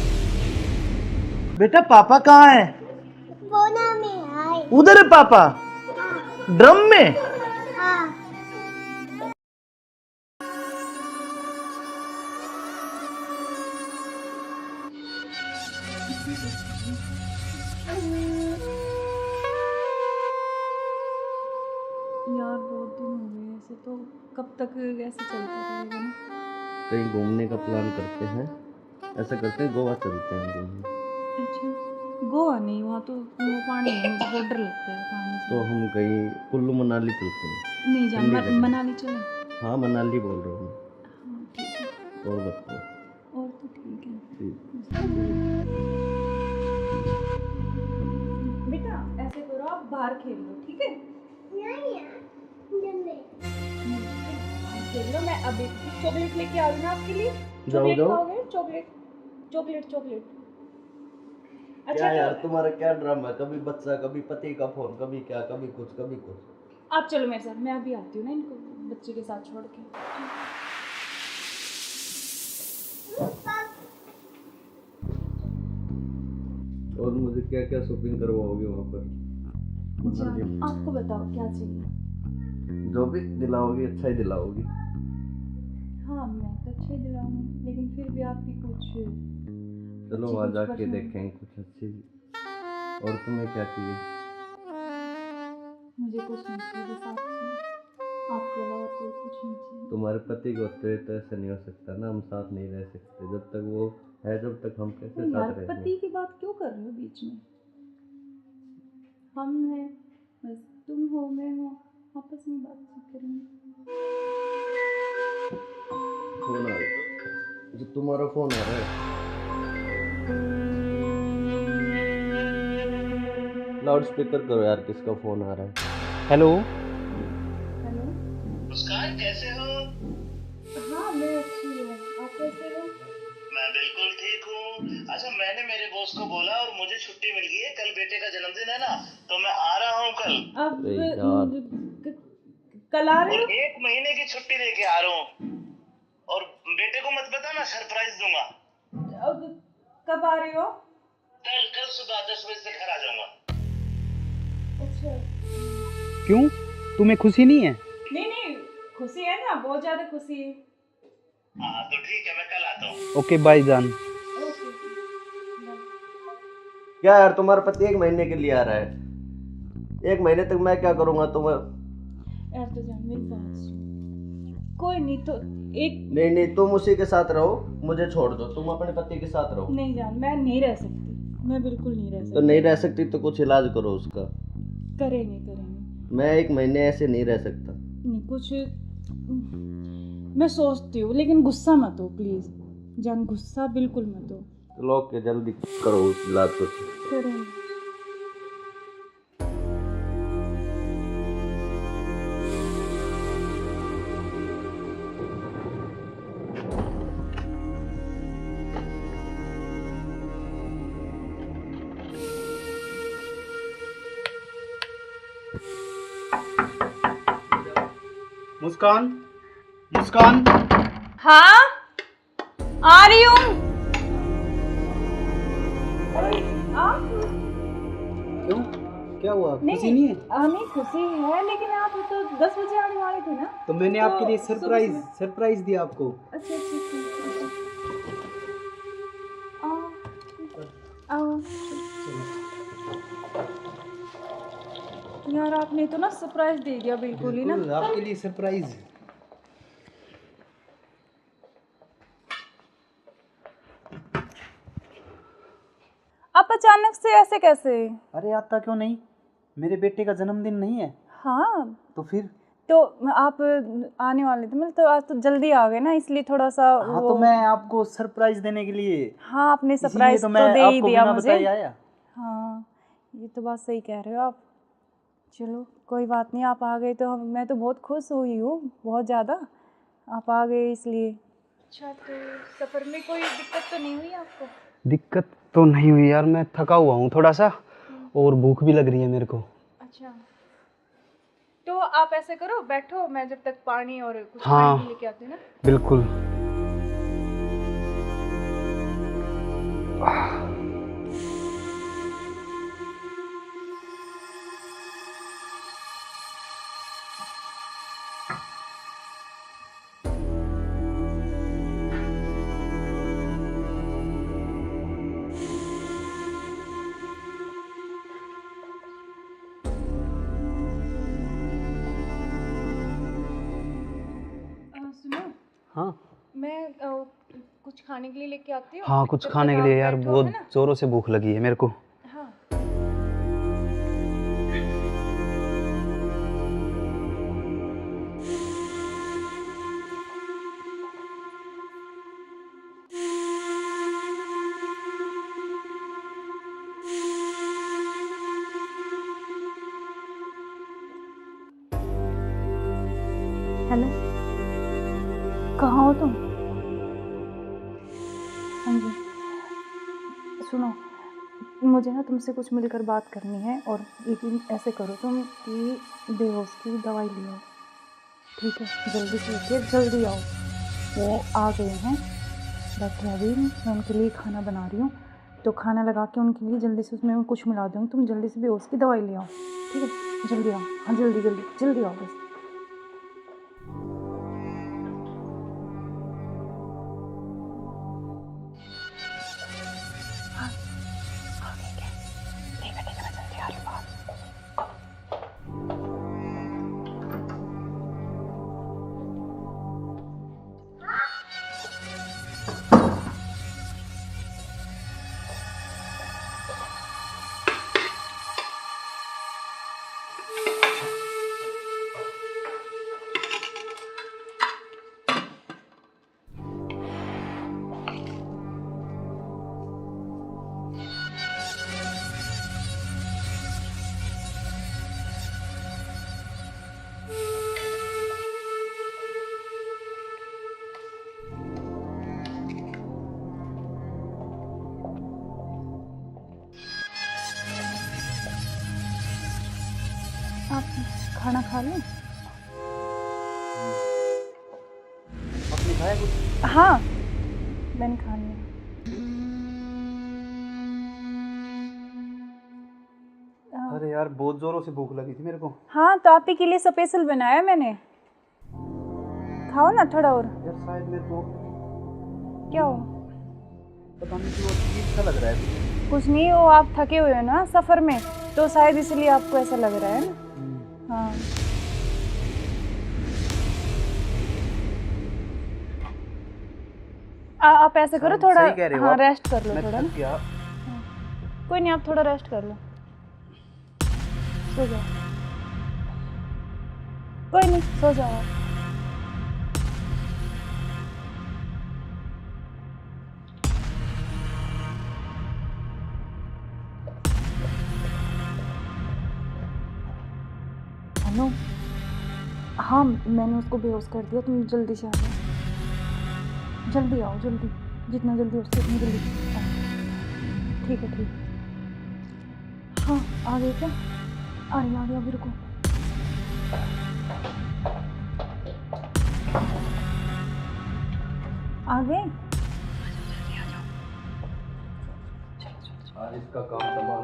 बेटा पापा कहाँ है? उधर है पापा ड्रम में। यार बहुत दिन हो गए ऐसे, तो कब तक ऐसे चलता रहेगा ना? कहीं घूमने का प्लान करते हैं, ऐसा करते हैं गोवा चलते हैं घूमने। अच्छा, गोवा नहीं, वहाँ तो वो पानी है, मुझे बहुत डर लगता है पानी से। तो हम कहीं कुल्लू मनाली चलते हैं। नहीं जान, ठंडी जगह। मनाली चले। हाँ मनाली बोल रहा हूँ हाँ ठीक है, मैं। और बताओ। और तो ठीक है। ठीक। बेटा ऐसे करो, आप बाहर खेल लो, ठीक है? खेल लो, मैं अभी चॉकलेट लेके आ रही हूँ आपके लिए। चॉकलेट खाओगे? Chocolate chocolate chocolate. क्या यार तुम्हारा क्या ड्रामा है, कभी बच्चा कभी पति का फोन, कभी क्या कभी कुछ कभी कुछ। आप चलो मेरे साथ, मैं अभी आती हूँ ना इनको बच्चे के साथ छोड़ के। और मुझे क्या क्या शॉपिंग करवाओगे वहाँ पर? अच्छा, आपको बताओ क्या चाहिए? जो भी दिलाओगी अच्छा ही दिलाओगी। हाँ मैं तो अच्छा ही दिलाऊंगी, लेकिन फिर भी आपकी कुछ चलो अच्छी वहाँ कुछ जाके पसंद। देखेंगे कुछ अच्छी। और तुम्हें क्या चाहिए? मुझे कुछ नहीं चाहिए, बस आप चाहिए, आपके अलावा कोई कुछ नहीं चाहिए। तुम्हारे पति को तो ऐसा नहीं हो सकता ना, हम साथ नहीं रह सकते जब तक वो है, जब तक हम कैसे तो यार साथ रहेंगे? पति की बात क्यों कर रहे हो बीच में? हम हैं, बस तुम हो मैं हूँ, आपस में बातचीत करेंगे। फोन आ रहा है, जो तुम्हारा फोन आ रहा है। लाउड स्पीकर करो यार, किसका फोन आ रहा है? हेलो। हेलो। मुस्कान कैसे हो? हाँ मैं अच्छी हूँ, आप कैसे हो? मैं बिल्कुल ठीक हूँ। अच्छा मैंने मेरे बॉस को बोला और मुझे छुट्टी मिल गई है, कल बेटे का जन्मदिन है ना, तो मैं आ रहा हूँ कल। अब अरे यार। कल आ रहे और हो? 1 महीने की छुट्टी लेके आ रहा हूँ। और बेटे को मत बताना, सरप्राइज दूंगा। अब कब आ रहे हो? कल कल सुबह 10 बजे से घर आ जाऊंगा। अच्छा। क्यों, तुम्हें खुशी नहीं है? नहीं नहीं, खुशी है ना, बहुत ज्यादा खुशी है। हाँ तो ठीक है, मैं कल आता हूँ। ओके बाय जान। ओके। क्या यार तुम्हारा पति 1 महीने के लिए आ रहा है, 1 महीने तक मैं क्या करूँगा तुम्हें? यार तो जान मेरी बात सुन, कोई नहीं तो एक। नहीं तुम उसी के साथ रहो, मुझे छोड़ दो, तुम अपने पति के साथ रहो। नहीं जान, मैं नहीं रह सकती, मैं बिल्कुल नहीं रह सकती। तो नहीं रह सकती तो कुछ इलाज करो उसका। करेंगे करेंगे। मैं 1 महीने ऐसे नहीं रह सकता। नहीं कुछ मैं सोचती हूँ, लेकिन गुस्सा मत हो प्लीज जान, गुस्सा बिल्कुल मत हो। चलो ओके, जल्दी करो उस इलाज को। करेंगे। मुस्कान, मुस्कान। हाँ आ रही हूँ। क्यों, क्या हुआ, खुशी नहीं है? नहीं खुशी है, लेकिन आप तो 10 बजे आने वाले थे ना। तो मैंने तो आपके लिए सुबह सरप्राइज दिया आपको। अच्छा आओ। यार आपने तो ना सरप्राइज दे दिया बिल्कुल ही ना। बिल्कुल, आपके लिए सरप्राइज। आप अचानक से ऐसे कैसे? अरे आता क्यों नहीं, मेरे बेटे का जन्मदिन नहीं है? हाँ तो फिर? तो आप आने वाले थे, मतलब तो आज तो जल्दी आ गए ना, इसलिए थोड़ा सा हाँ तो मैं आपको सरप्राइज देने के लिए। हाँ आपने सरप्राइज तो मैं दे ही आपको दिया बिना मुझे। बताए आया। हाँ ये तो बात सही कह रहे हो आप। चलो कोई बात नहीं, आप आ गए तो मैं तो बहुत खुश हुई हूँ, बहुत ज़्यादा। आप आ गए इसलिए। अच्छा तो सफ़र में कोई दिक्कत तो नहीं हुई आपको? दिक्कत तो नहीं हुई यार, मैं थका हुआ हूँ थोड़ा सा, और भूख भी लग रही है मेरे को। अच्छा तो आप ऐसे करो, बैठो, मैं जब तक पानी और कुछ हाँ, पानी लेके आती हूँ ना। बिल्कुल। मैं कुछ खाने के लिए लेके आती हूँ। हाँ कुछ जब खाने तक के लिए आप यार, बैठो, बहुत है ना? जोरों से भूख लगी है मेरे को। हाँ। हेलो, कहाँ हो तुम? हाँ जी, सुनो, मुझे ना तुमसे कुछ मिलकर बात करनी है, और लेकिन ऐसे करो तुम कि बेहोश की दवाई ले आओ, ठीक है? जल्दी से लेके जल्दी आओ। वो आ गए हैं, बैठे अभी, मैं उनके लिए खाना बना रही हूँ, तो खाना लगा के उनके लिए जल्दी से उसमें कुछ मिला दूँगी। तुम जल्दी से बेहोश की दवाई ले आओ, ठीक है? जल्दी आओ, हाँ जल्दी जल्दी जल्दी आओ बस। आप खाना खा लें? आपने खाया कुछ? हाँ, मैंने खा लिया। अरे यार बहुत जोरों से भूख लगी थी मेरे को। हाँ, तो आप ही के लिए स्पेशल बनाया मैंने। खाओ ना थोड़ा और। यार शायद मेरे को क्या हो? पता नहीं क्यों अजीब सा लग रहा है। कुछ नहीं, वो आप थके हुए हो ना सफ़र में, तो शायद इसलिए आपको ऐसा लग रहा है ना। हाँ। आप ऐसे करो, थोड़ा सही कह रहे हो हाँ आप। रेस्ट कर लो मैं थोड़ा थक ना। गया। कोई नहीं, आप थोड़ा रेस्ट कर लो, सो जाओ। कोई नहीं, सो जाओ आप। हेलो, हाँ मैंने उसको बेहोश कर दिया, तुम जल्दी से आ जाओ, जल्दी आओ, जल्दी, जितना जल्दी हो सके उतनी जल्दी आओ। ठीक है ठीक है। हाँ आ गए क्या? आ गया अभी, रुको। आ गए? आज इसका काम तमाम।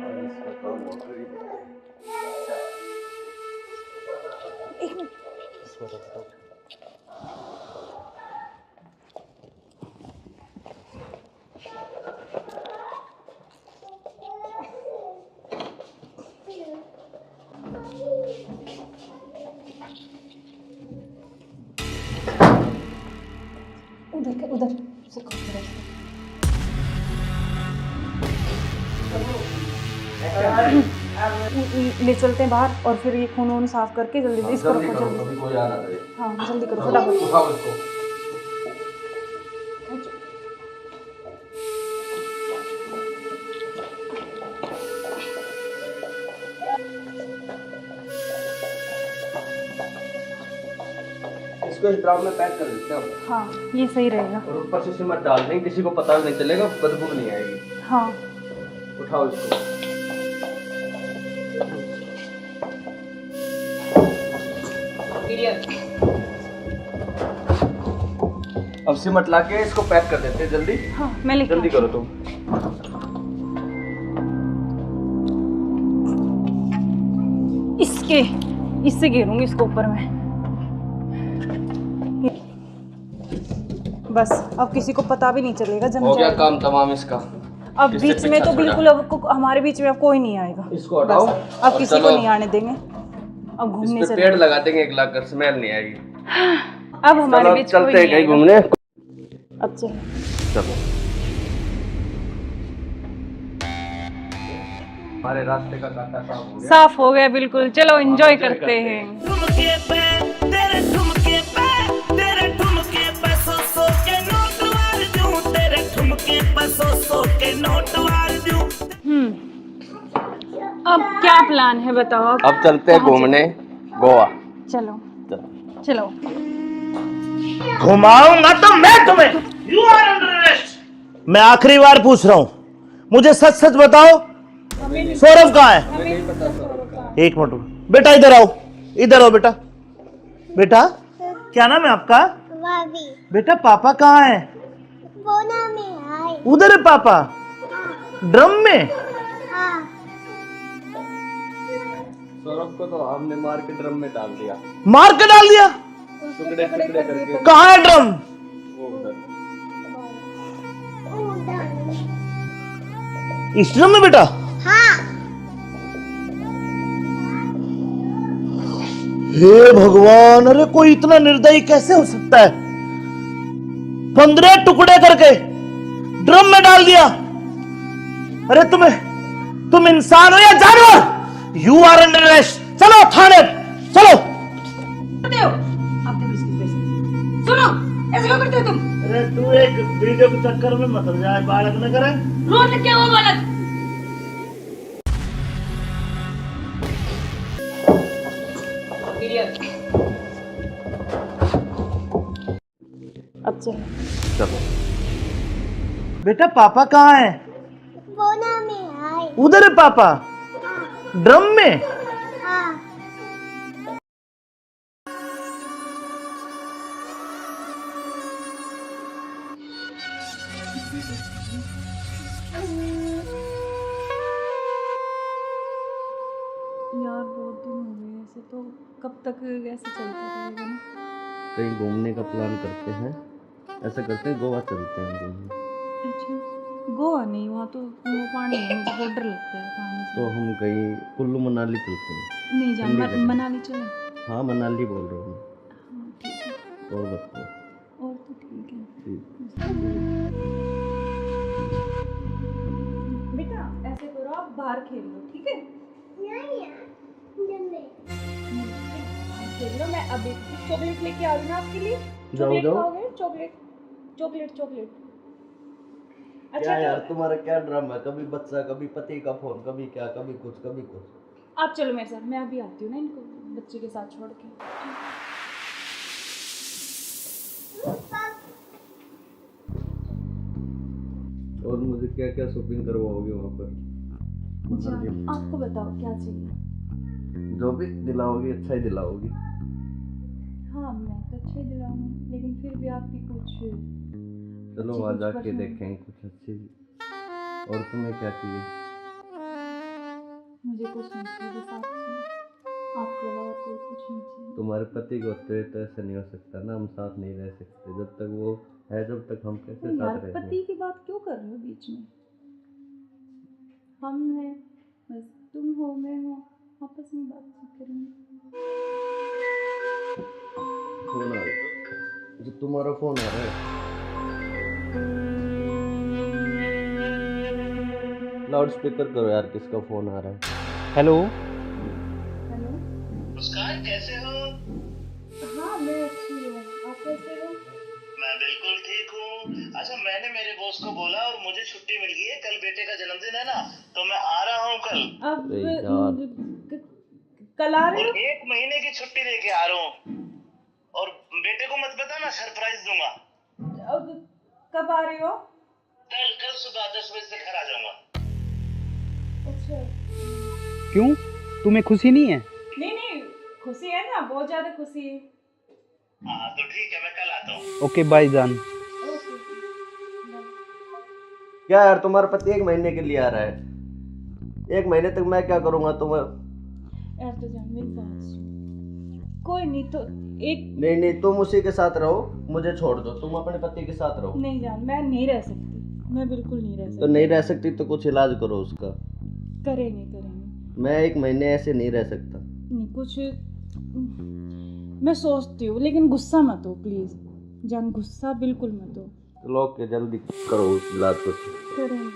आज इसका काम हो गया। एक मिनट। उधर से ले चलते हैं बाहर, और फिर ये खून वून साफ करके जल्दी इसको रखो, जल्दी। कभी कोई आ ना करे। हाँ जल्दी करो फटाफट। उठाओ इसको। इसको इस ड्राम में पैक कर देते हैं। हाँ ये सही रहेगा। और ऊपर से सिमट डाल देंगे, किसी को पता भी नहीं चलेगा, बदबू नहीं आएगी। हाँ उठाओ इसको। अब सिमट ला के इसको पैक कर देते हैं जल्दी। हाँ मैं लेके जल्दी करो तुम। इससे घेरूंगी इसको ऊपर में। बस अब किसी को पता भी नहीं चलेगा, जम हो गया जाएगा। काम तमाम इसका। अब किससे बीच में तो पीछा बिल्कुल अब हमारे बीच में अब कोई नहीं आएगा। इसको हटाओ बस अब और किसी को चलो। नहीं आने देंगे। अब इस घूमने पे चले। पेड़ लगा देंगे, एक लाकर स्मेल नहीं आएगी। अब हमारे चलो बीच चलते कोई हैं नहीं कहीं आएगा। घूमने। अब चलो। चलो हमारे रास्ते का कांटा साफ हो गया। साफ हो गया बिल्कुल। चलो एंजॉय करते हैं। ठुमके पे तेरे ठुमके पे तेरे ठुमके पे सौ के नोट वार दूं, तेरे ठुमके पे सौ के नोट वार दूं। अब क्या प्लान है बताओ? अब चलते हैं घूमने गोवा। चलो चलो। घुमाऊंगा तो मैं तुम्हें। You are under arrest. मैं आखिरी बार पूछ रहा हूं, मुझे सच सच बताओ, सौरभ कहाँ है? एक मिनट बेटा, इधर आओ, इधर आओ बेटा। बेटा क्या नाम है आपका? बेटा पापा कहाँ है? उधर है पापा, ड्रम में। सौरभ को तो हमने मार के ड्रम में डाल दिया। मार के डाल दिया? टुकड़े टुकड़े करके। कहाँ है ड्रम? वो उधर। इस ड्रम में बेटा? हे भगवान, अरे कोई इतना निर्दयी कैसे हो सकता है? 15 टुकड़े करके ड्रम में डाल दिया। अरे तुम इंसान हो या जानवर? You are under arrest. चलो थाने, चलो। सुनो, ऐसे क्यों करते हो तुम? अरे तू एक वीडियो के चक्कर में मत जाए, बालक न करे। रोज क्या वो बालक? अब चलो। चलो बेटा पापा कहाँ है? उधर है पापा, ड्रम में। यार बहुत दिन हो गए ऐसे, तो कब तक ऐसे चलता रहेगा ना? कहीं घूमने का प्लान करते हैं। ऐसा करते हैं गोवा चलते हैं घूमने। अच्छा, गोवा नहीं, वहाँ तो वो पानी है, मुझे बहुत डर लगता है पानी से। तो हम कहीं कुल्लू मनाली चलते हैं। नहीं जान, ठंडी जगह। मनाली चले। हाँ मनाली बोल रहा हूँ हाँ ठीक है, मैं। और बताओ। और तो ठीक है। ठीक। बेटा ऐसे करो, आप बाहर खेल लो, ठीक है? खेल लो। मैं अभी चॉकलेट लेके आ रही हूँ आपके लिए। चॉकलेट खाओगे? Chocolate chocolate chocolate. क्या अच्छा यार तो तुम्हारा क्या ड्रामा है? कभी बच्चा, कभी पति का फोन, कभी क्या, कभी कुछ कभी कुछ। आप चलो मेरे साथ, मैं अभी आती हूँ ना इनको बच्चे के साथ छोड़ के। और मुझे क्या क्या शॉपिंग करवाओगे वहाँ पर? जान, आपको बताओ क्या चाहिए? जो भी दिलाओगी अच्छा ही दिलाओगी। हाँ मैं तो अच्छे दिलाऊंगी, लेकिन फिर भी आपकी कुछ चलो अच्छी वहाँ कुछ जाके पसंद। देखेंगे कुछ अच्छी। और तुम्हें क्या चाहिए? मुझे कुछ नहीं चाहिए, बस आप चाहिए। आपके अलावा कोई कुछ नहीं चाहिए। तुम्हारे पति को तो ऐसा नहीं हो सकता ना, हम साथ नहीं रह सकते जब तक वो है, जब तक हम कैसे यार साथ रहेंगे? पति की बात क्यों कर रहे हो बीच में? हम हैं, बस तुम हो, मैं हूँ, आपस में बातचीत करेंगे। फोन आ रहा है। जो तुम्हारा फोन आ रहा है। लाउड स्पीकर करो यार, किसका फोन आ रहा है? हेलो। हेलो। मुस्कान कैसे हो? हाँ मैं अच्छी हूँ, आप कैसे हो? मैं बिल्कुल ठीक हूँ। अच्छा मैंने मेरे बॉस को बोला और मुझे छुट्टी मिल गई है, कल बेटे का जन्मदिन है ना, तो मैं आ रहा हूँ कल। अब अरे यार। कल आ रहे और हो? 1 महीने की छुट्टी लेके आ रहा हूँ। और बेटे को मत बता, मैं सरप्राइज दूंगा। अब कब आ रहे हो? कल सुबह 10 बजे से घर आ जाऊंगा। अच्छा। क्यों, तुम्हें खुशी नहीं है? नहीं खुशी है ना, बहुत ज्यादा खुशी है। हाँ तो ठीक है, मैं कल आता हूँ। ओके बाय जान। ओके। क्या यार तुम्हारा पति 1 महीने के लिए आ रहा है? 1 महीने तक मैं क्या करूँगा तुम्हें? यार तो जान मेरी बात सुन, कोई नहीं तो एक नहीं तुम उसी के साथ रहो, मुझे छोड़ दो, तुम अपने पति के साथ रहो। नहीं जान, मैं नहीं रह सकती, मैं बिल्कुल नहीं रह सकती। तो नहीं रह सकती तो कुछ इलाज करो उसका। करेंगे। मैं 1 महीने ऐसे नहीं रह सकता। नहीं कुछ मैं सोचती हूँ, लेकिन गुस्सा मत हो प्लीज़ जान, गुस्सा बिल्कुल मत हो। चलो के जल्दी करो उस इलाज को। करें।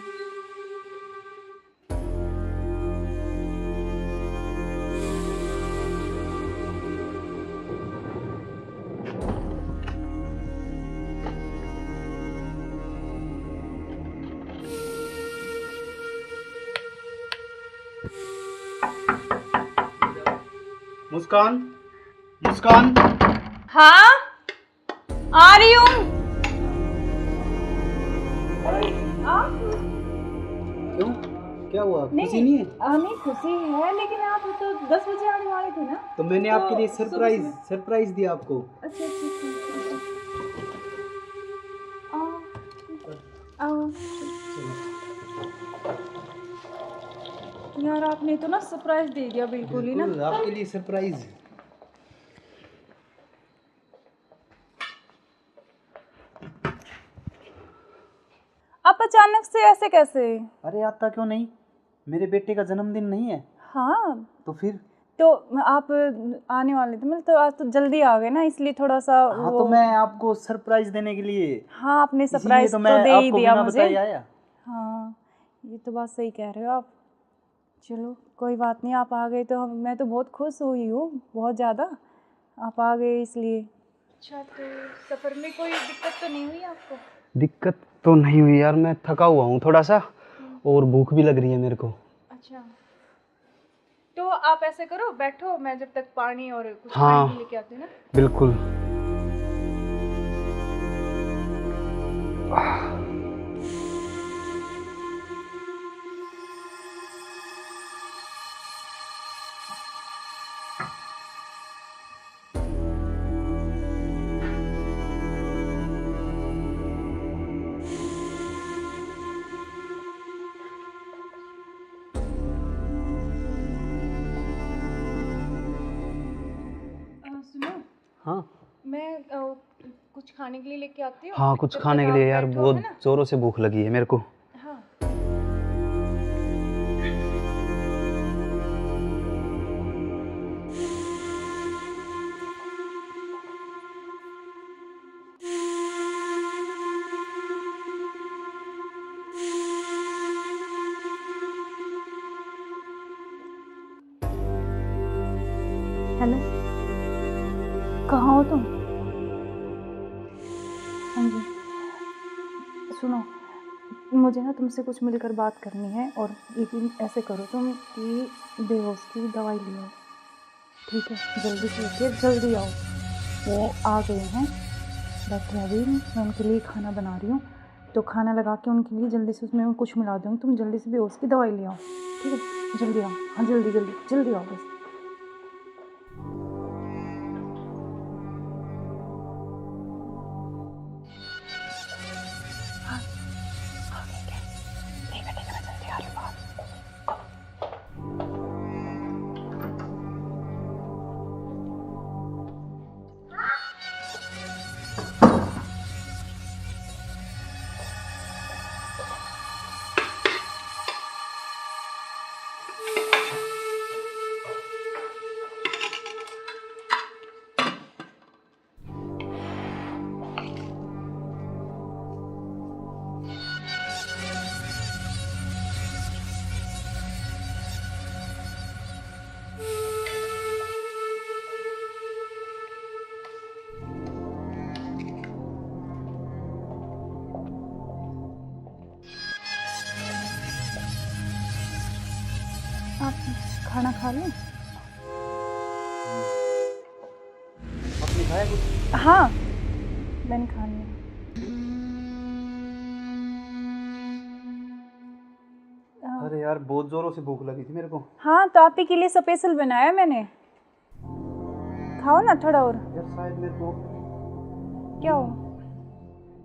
मुस्कान, मुस्कान। हाँ आ रही हूँ। क्यों, क्या हुआ? खुशी नहीं है? नहीं खुशी है, लेकिन आप तो 10 बजे आने वाले थे ना। तो मैंने तो आपके लिए सरप्राइज सुबह- सरप्राइज दिया आपको। अच्छा अच्छा अच्छा, आओ। यार आपने तो ना सरप्राइज दे दिया बिल्कुल ही ना। बिल्कुल, आपके लिए सरप्राइज। आप अचानक से ऐसे कैसे? अरे आता क्यों नहीं, मेरे बेटे का जन्मदिन नहीं है? हाँ तो फिर? तो आप आने वाले थे, मतलब तो आज तो जल्दी आ गए ना, इसलिए थोड़ा सा हाँ तो मैं आपको सरप्राइज देने के लिए। हाँ आपने इसीलिए सरप्राइज तो तो मैं दे ही आपको दिया बिना मुझे। बताए आया। हाँ ये तो बात सही कह रहे हो आप। चलो कोई बात नहीं, आप आ गए तो मैं तो बहुत खुश हुई हूँ, बहुत ज़्यादा। आप आ गए इसलिए। अच्छा तो सफ़र में कोई दिक्कत तो नहीं हुई आपको? दिक्कत तो नहीं हुई यार, मैं थका हुआ हूँ थोड़ा सा, और भूख भी लग रही है मेरे को। अच्छा तो आप ऐसे करो, बैठो, मैं जब तक पानी और कुछ हाँ, खाने के लेके आती हूँ ना। बिल्कुल। सुनो, हाँ मैं कुछ खाने के लिए लेके आती हूँ। हाँ, कुछ जब खाने तक के आप लिए यार, बैठो, बहुत है ना? जोरों से भूख लगी है मेरे को। हाँ हेलो, कहाँ हो तुम? हाँ जी सुनो, मुझे ना तुमसे कुछ मिलकर बात करनी है, और लेकिन ऐसे करो तुम कि बेहोश की दवाई ले आओ, ठीक है? जल्दी से लेके जल्दी आओ। वो आ गए हैं, बैठे अभी, मैं उनके लिए खाना बना रही हूँ, तो खाना लगा के उनके लिए जल्दी से उसमें कुछ मिला दूँगी। तुम जल्दी से बेहोश की दवाई ले आओ, ठीक है? जल्दी आओ, हाँ जल्दी जल्दी जल्दी आओ बस। आप खाना खा लें? आपने खाया कुछ? हाँ मैंने खा लिया। अरे यार बहुत जोरों से भूख लगी थी मेरे को। हाँ तो आप ही के लिए स्पेशल बनाया मैंने, खाओ ना थोड़ा और। यार शायद मेरे को क्या हो?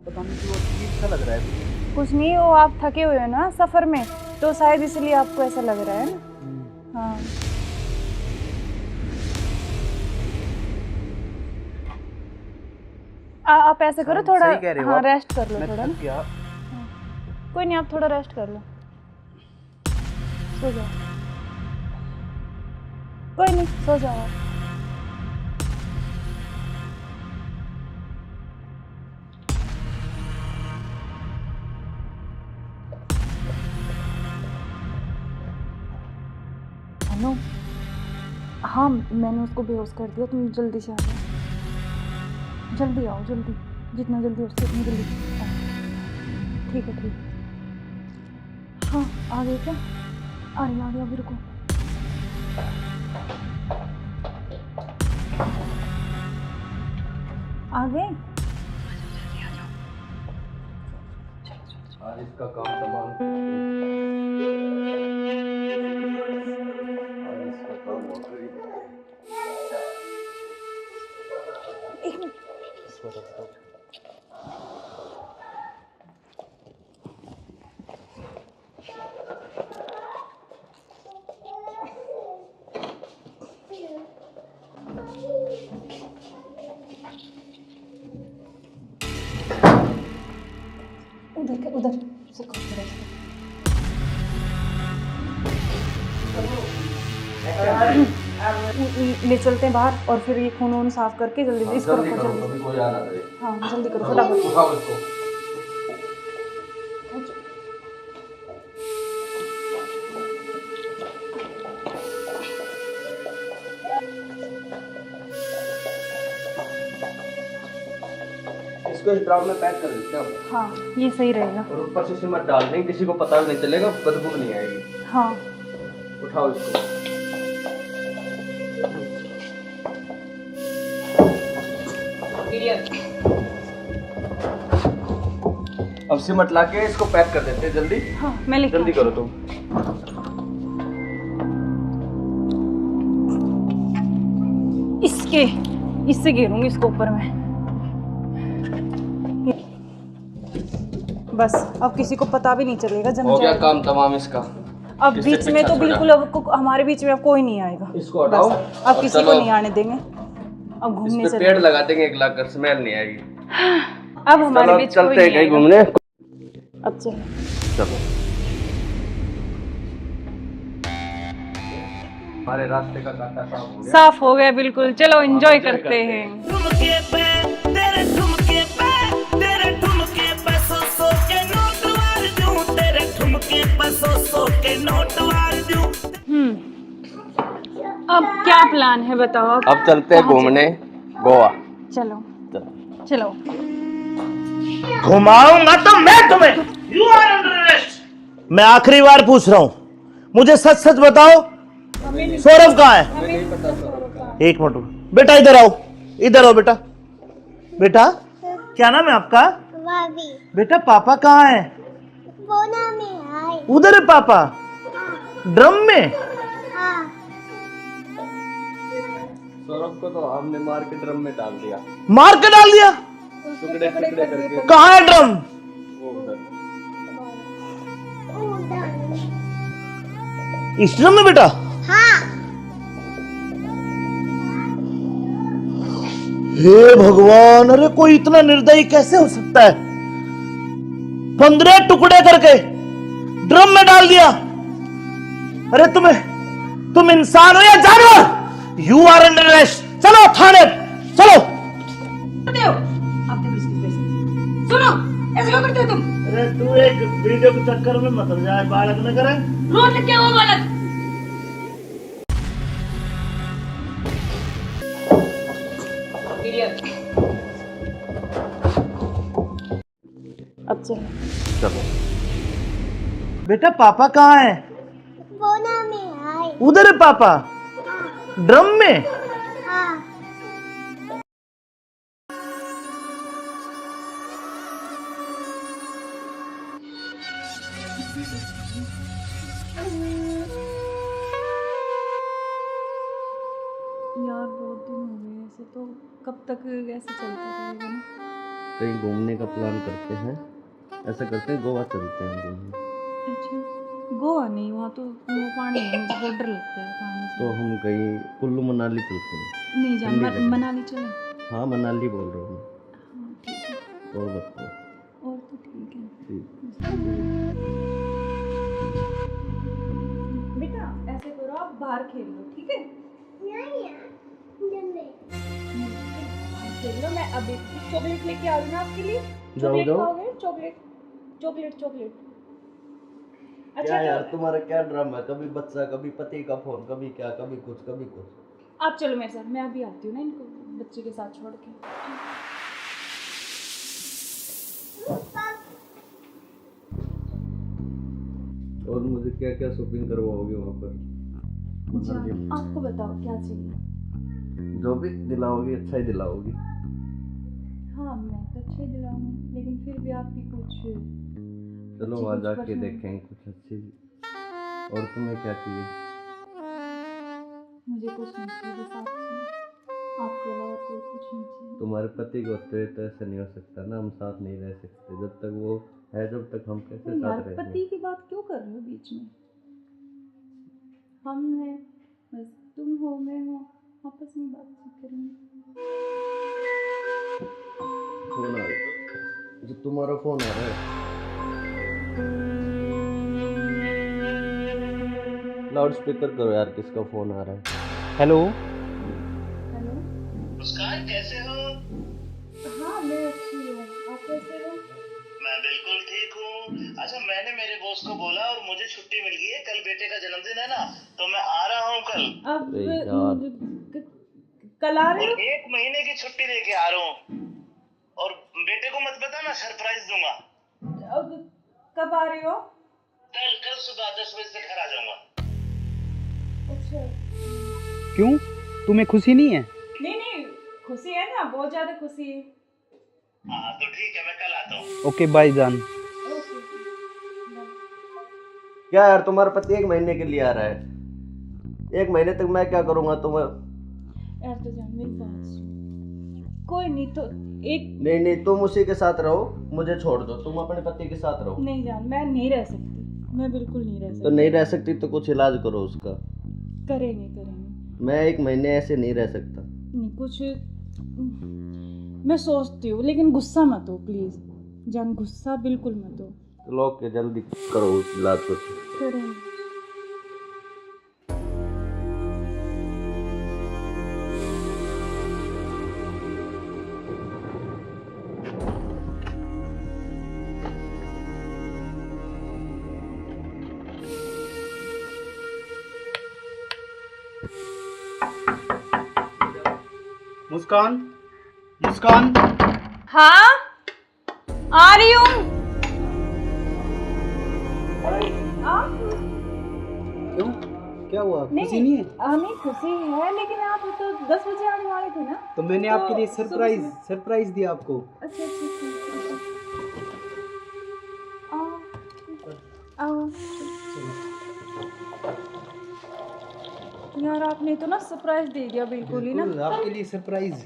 पता नहीं क्यों अजीब सा लग रहा है। कुछ नहीं, वो आप थके हुए हो ना सफ़र में, तो शायद इसलिए आपको ऐसा लग रहा है ना। हाँ आप ऐसे करो, थोड़ा हाँ रेस्ट कर लो थोड़ा ना। कोई नहीं, आप थोड़ा रेस्ट कर लो, सो जाओ। कोई नहीं, सो जाओ आप। हाँ मैंने उसको बेहोश कर दिया, तुम जल्दी से आ जाओ, जल्दी आओ, जल्दी, जितना जल्दी हो सके उतनी जल्दी आओ। ठीक है, ठीक है। हाँ आ गए क्या? आ गया, अभी रुको। आ गए? आज इसका काम तमाम, आज इसका काम हो गया। एक मिनट। उधर से ले चलते हैं बाहर और फिर ये खून वून साफ करके जल्दी से इसको रखो, जल्दी। कोई आ ना जाए। हाँ जल्दी करो फटाफट। उठाओ इसको। इसको इस ड्राम में पैक कर देते हैं। हाँ ये सही रहेगा। और ऊपर से सिमट डाल देंगे, किसी को पता भी नहीं चलेगा, बदबू नहीं आएगी। हाँ उठाओ इसको। अब सिमट ला के इसको पैक कर देते हैं जल्दी। हाँ मैं लेके जल्दी करो तुम। इससे घेरूंगी इसको ऊपर में। बस अब किसी को पता भी नहीं चलेगा, जम हो गया जाएगा। काम तमाम इसका। अब इससे बीच में पीछा तो छोड़ा। बिल्कुल अब हमारे बीच में अब कोई नहीं आएगा। इसको हटाओ बस, अब और किसी को चलो। नहीं आने देंगे। अब घूमने इस पे चले। पेड़ लगा देंगे, एक लाख कर स्मेल नहीं आएगी। अब हमारे चलो बीच चलते कोई हैं नहीं कहीं आएगा। घूमने। अब चलो। चलो हमारे रास्ते का कांटा साफ हो गया। साफ हो गया बिल्कुल। चलो एंजॉय करते हैं। ठुमके पे तेरे ठुमके पे तेरे ठुमके पे सौ के नोट वार दूं, तेरे ठुमके पे सौ के नोट वार दूं। अब क्या प्लान है बताओ? अब चलते हैं घूमने गोवा। चलो चलो। घुमाऊंगा तो मैं तुम्हें। You are under arrest. मैं आखिरी बार पूछ रहा हूं, मुझे सच सच बताओ, सौरभ कहाँ है? एक मिनट बेटा, इधर आओ, इधर आओ बेटा। बेटा क्या नाम है आपका? बेटा पापा कहाँ है? उधर है पापा। ड्रम में? सौरभ को तो हमने मार के ड्रम में डाल दिया। मार के डाल दिया? टुकड़े टुकड़े करके। कहाँ है ड्रम? वो उधर। इस ड्रम में बेटा? हे भगवान, अरे कोई इतना निर्दयी कैसे हो सकता है? 15 टुकड़े करके ड्रम में डाल दिया। अरे तुम इंसान हो या जानवर? You are under arrest. चलो थाने, चलो। सुनो, ऐसे क्यों करते हो तुम? अरे तू एक वीडियो के चक्कर में मत जाए, बालक न करे। रोड क्या हुआ बालक? अब चलो। चलो बेटा पापा कहाँ है? उधर है पापा। ड्रम में? यार बहुत दिन हो गए ऐसे, तो कब तक ऐसे चलता रहेगा ना? कहीं घूमने का प्लान करते हैं, ऐसा करते हैं गोवा चलते हैं घूमने। अच्छा गोवा नहीं, वहाँ तो वो पानी है, मुझे बहुत डर लगता है पानी से। तो हम कहीं कुल्लू मनाली चलते हैं। नहीं जान, ठंडी जगह। मनाली चले। हाँ मनाली बोल रहा हूँ हाँ ठीक है। मैं। और बताओ। और तो ठीक है। ठीक। बेटा ऐसे करो, आप बाहर खेल लो, ठीक है? खेल लो, मैं अभी चॉकलेट लेके आ रही हूँ ना आपके लिए। चॉकलेट जाओ। खाओगे? Chocolate chocolate chocolate. क्या यार तुम्हारा क्या ड्रामा है? कभी बच्चा, कभी पति का फोन, कभी क्या, कभी कुछ कभी कुछ। आप चलो मेरे साथ, मैं अभी आती हूँ ना इनको बच्चे के साथ छोड़ के। और मुझे क्या क्या शॉपिंग करवाओगे वहाँ पर? जान, आपको बताओ क्या चाहिए? जो भी दिलाओगी अच्छा ही दिलाओगी। हाँ मैं तो अच्छे ही दिलाऊंगी, लेकिन फिर भी आपकी कुछ चलो अच्छी वहाँ कुछ जाके पसंद। देखेंगे कुछ अच्छी। और तुम्हें क्या चाहिए? मुझे कुछ नहीं चाहिए, बस आप चाहिए, आपके अलावा कोई कुछ नहीं चाहिए। तुम्हारे पति को तो ऐसा नहीं हो सकता ना, हम साथ नहीं रह सकते जब तक वो है, जब तक हम कैसे तो यार साथ रहेंगे? पति की बात क्यों कर रहे हो बीच में? हम हैं, बस तुम हो मैं हो, आपस में बातचीत करेंगे। फोन आ रहा है, जो तुम्हारा फोन आ रहा है। लाउड स्पीकर करो यार, किसका फोन आ रहा है? हेलो। हेलो। मुस्कान कैसे हो? हाँ मैं अच्छी हूँ, आप कैसे हो? मैं बिल्कुल ठीक हूँ। अच्छा मैंने मेरे बॉस को बोला और मुझे छुट्टी मिल गई है, कल बेटे का जन्मदिन है ना, तो मैं आ रहा हूँ कल। अब अरे यार। कल आ रहे और हो? 1 महीने की छुट्टी लेके आ रहा हूँ। और बेटे को मत बताना, सरप्राइज दूंगा। अब कब आ रहे हो? कल सुबह 10 बजे से घर आ जाऊंगा। अच्छा। क्यों, तुम्हें खुशी नहीं है? नहीं खुशी है ना, बहुत ज्यादा खुशी है। हाँ तो ठीक है, मैं कल आता हूँ। ओके बाय जान। ओके। क्या यार, तुम्हारा पति 1 महीने के लिए आ रहा है? 1 महीने तक मैं क्या करूँगा तुम्हें? यार तो जान मेरी बात सुन, कोई नहीं तो एक नहीं तुम उसी के साथ रहो, मुझे छोड़ दो, तुम अपने पति के साथ रहो। नहीं जान, मैं नहीं रह सकती, मैं बिल्कुल नहीं रह सकती। तो नहीं रह सकती तो कुछ इलाज करो उसका। करेंगे। मैं 1 महीने ऐसे नहीं रह सकता। नहीं कुछ मैं सोचती हूँ, लेकिन गुस्सा मत हो प्लीज जान, गुस्सा बिल्कुल मत हो। चलो ओके, जल्दी करो उस इलाज को। करेंगे। मुस्कान। हाँ आ रही हूँ। क्यों, क्या हुआ, खुशी नहीं है? नहीं खुशी है, लेकिन आप तो 10 बजे आने वाले थे ना। तो मैंने आपके लिए सरप्राइज दिया आपको। अच्छा आओ। यार आपने तो ना सरप्राइज दे दिया बिल्कुल ही ना। आपके लिए सरप्राइज।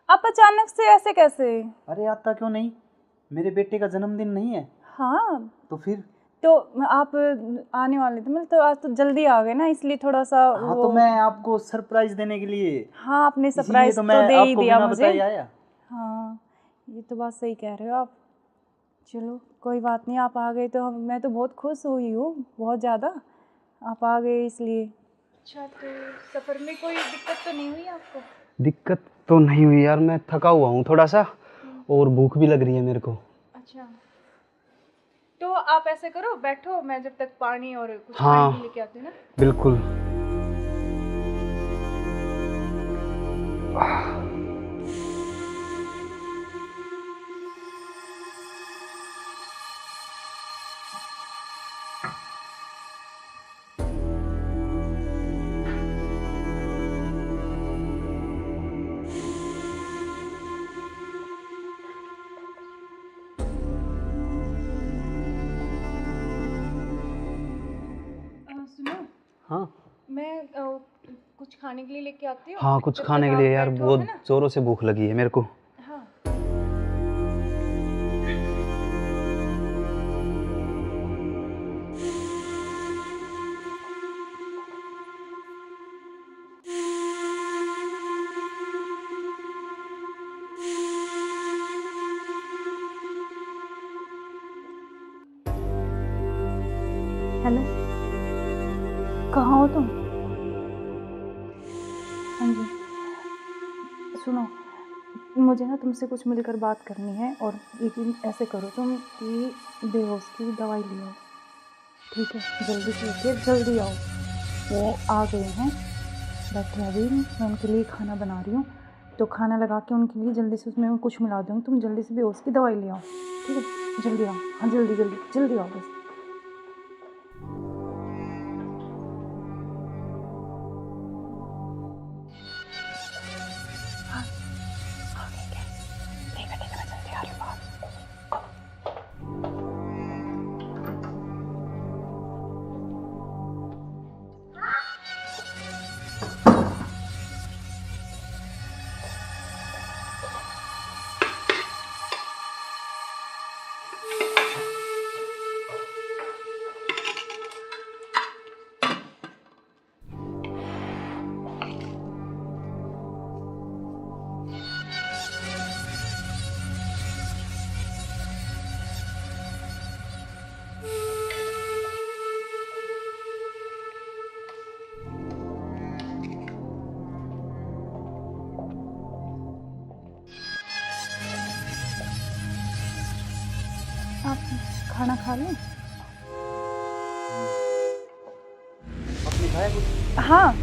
आप अचानक से ऐसे कैसे? अरे आता क्यों नहीं, मेरे बेटे का जन्मदिन नहीं है? हाँ तो फिर तो आप आने वाले थे, मतलब तो आज तो जल्दी आ गए ना, इसलिए थोड़ा सा हाँ तो मैं आपको सरप्राइज देने के लिए। हाँ आपने सरप्राइज तो तो मैं दे ही आपको दिया बिना मुझे। बताए आया। हाँ ये तो बात सही कह रहे हो आप। चलो कोई बात नहीं, आप आ गए तो मैं तो बहुत खुश हुई हूँ, बहुत ज़्यादा आप आ गए इसलिए। अच्छा तो सफ़र में कोई दिक्कत तो नहीं हुई आपको? दिक्कत तो नहीं हुई यार, मैं थका हुआ हूँ थोड़ा सा, और भूख भी लग रही है मेरे को। अच्छा तो आप ऐसे करो, बैठो, मैं जब तक पानी और कुछ हाँ, खाने लेके आती हूँ ना। बिल्कुल। सुनो। हाँ मैं कुछ खाने के लिए लेके आती हूँ। हाँ, कुछ जब खाने तक के आप लिए यार, बैठो, बहुत है ना? जोरों से भूख लगी है मेरे को। हाँ हेलो, कहाँ हो तुम? हाँ जी सुनो, मुझे ना तुमसे कुछ मिलकर बात करनी है, और लेकिन ऐसे करो तुम कि बेहोश की दवाई ले आओ, ठीक है? जल्दी से उठिए, जल्दी आओ। वो आ गए हैं, बैठे अभी, मैं उनके लिए खाना बना रही हूँ, तो खाना लगा के उनके लिए जल्दी से उसमें कुछ मिला दूँगी। तुम जल्दी से बेहोश की दवाई ले आओ, ठीक है? जल्दी आओ, हाँ जल्दी जल्दी जल्दी आओ बस। आप खाना खा लें? आपने खाया कुछ? हाँ,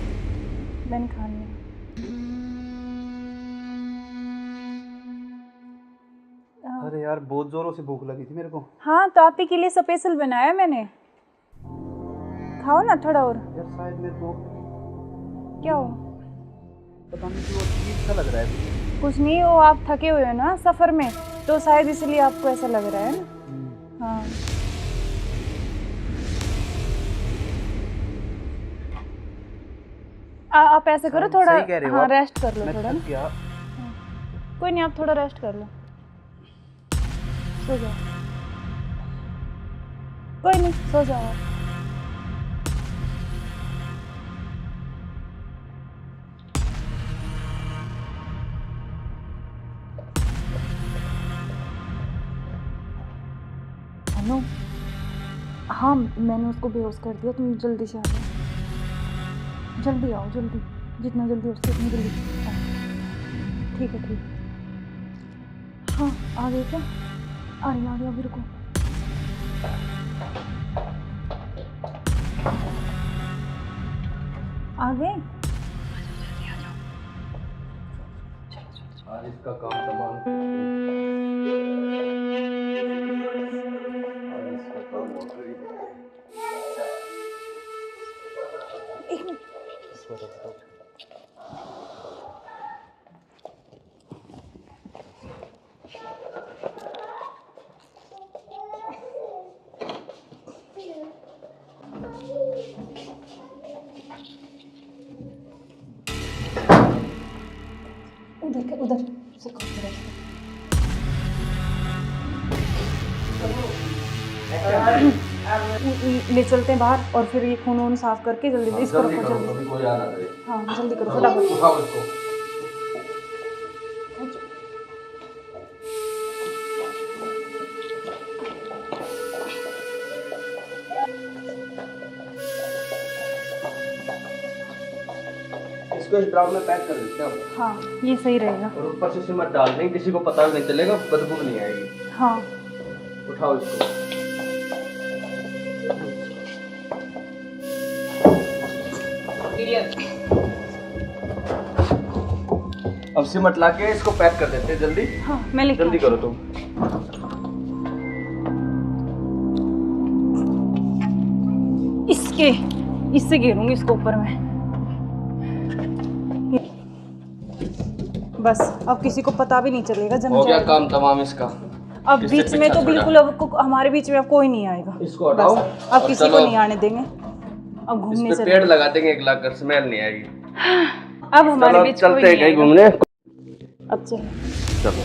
मैंने खा लिया। अरे यार बहुत जोरों से भूख लगी थी मेरे को। हाँ, तो आप ही के लिए स्पेशल बनाया मैंने, खाओ ना थोड़ा और। यार शायद मेरे को क्या हो? पता नहीं क्यों अजीब सा लग रहा है। कुछ नहीं, वो आप थके हुए हो ना सफ़र में, तो शायद इसलिए आपको ऐसा लग रहा है ना। हाँ, आप ऐसे करो, थोड़ा हाँ रेस्ट कर लो थोड़ा ना। कोई नहीं, आप थोड़ा रेस्ट कर लो, सो जाओ। कोई नहीं, सो जाओ आप। अनु, हाँ मैंने उसको बेहोश कर दिया, तुम जल्दी से आ जाओ, जल्दी आओ, जल्दी, जितना जल्दी हो सके उतनी जल्दी आओ। ठीक है, ठीक है। हाँ, आ गए क्या? आ रही अभी, रुको। आ गए? आज इसका काम तमाम। आज इसका काम हो गई। एक मिनट। उधर उधर से ले चलते हैं बाहर, और फिर ये खून वून साफ करके जल्दी से इसको रखो, जल्दी। हाँ जल्दी करो, फटाफट। इसको इस ड्राम में पैक कर देते हैं। हाँ ये सही रहेगा। और ऊपर से सिमट डाल देंगे, किसी को पता भी नहीं चलेगा, बदबू नहीं आएगी। हाँ उठाओ इसको। अब सिमट ला के इसको पैक कर देते हैं जल्दी। हाँ मैं लेके जल्दी करो तुम। इससे घेरूंगी इसको ऊपर में, बस अब किसी को पता भी नहीं चलेगा। जम हो गया जाएगा काम तमाम इसका। अब बीच में तो बिल्कुल अब हमारे बीच में अब कोई नहीं आएगा। इसको हटाओ, अब किसी को नहीं आने देंगे। अब घूमने चले, पेड़ लगा देंगे एक लाख, स्मेल नहीं आएगी। अब हमारे बीच कोई नहीं कहीं आएगा। घूमने। अब चलो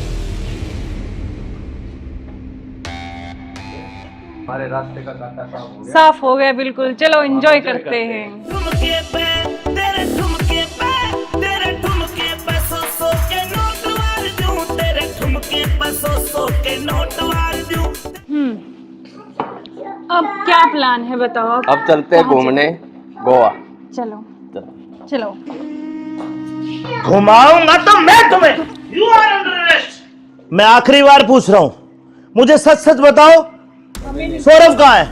हमारे रास्ते का कांटा साफ हो गया। साफ हो गया बिल्कुल। चलो एंजॉय करते हैं। ठुमके पे तेरे ठुमके पे तेरे ठुमके पे सौ के नोट वार दूं, तेरे ठुमके पे सौ के नोट वार दूं। अब क्या प्लान है बताओ? अब चलते हैं घूमने गोवा। चलो चलो। घुमाऊंगा तो मैं तुम्हें। You are under arrest. मैं आखिरी बार पूछ रहा हूं, मुझे सच सच बताओ, सौरभ कहाँ है?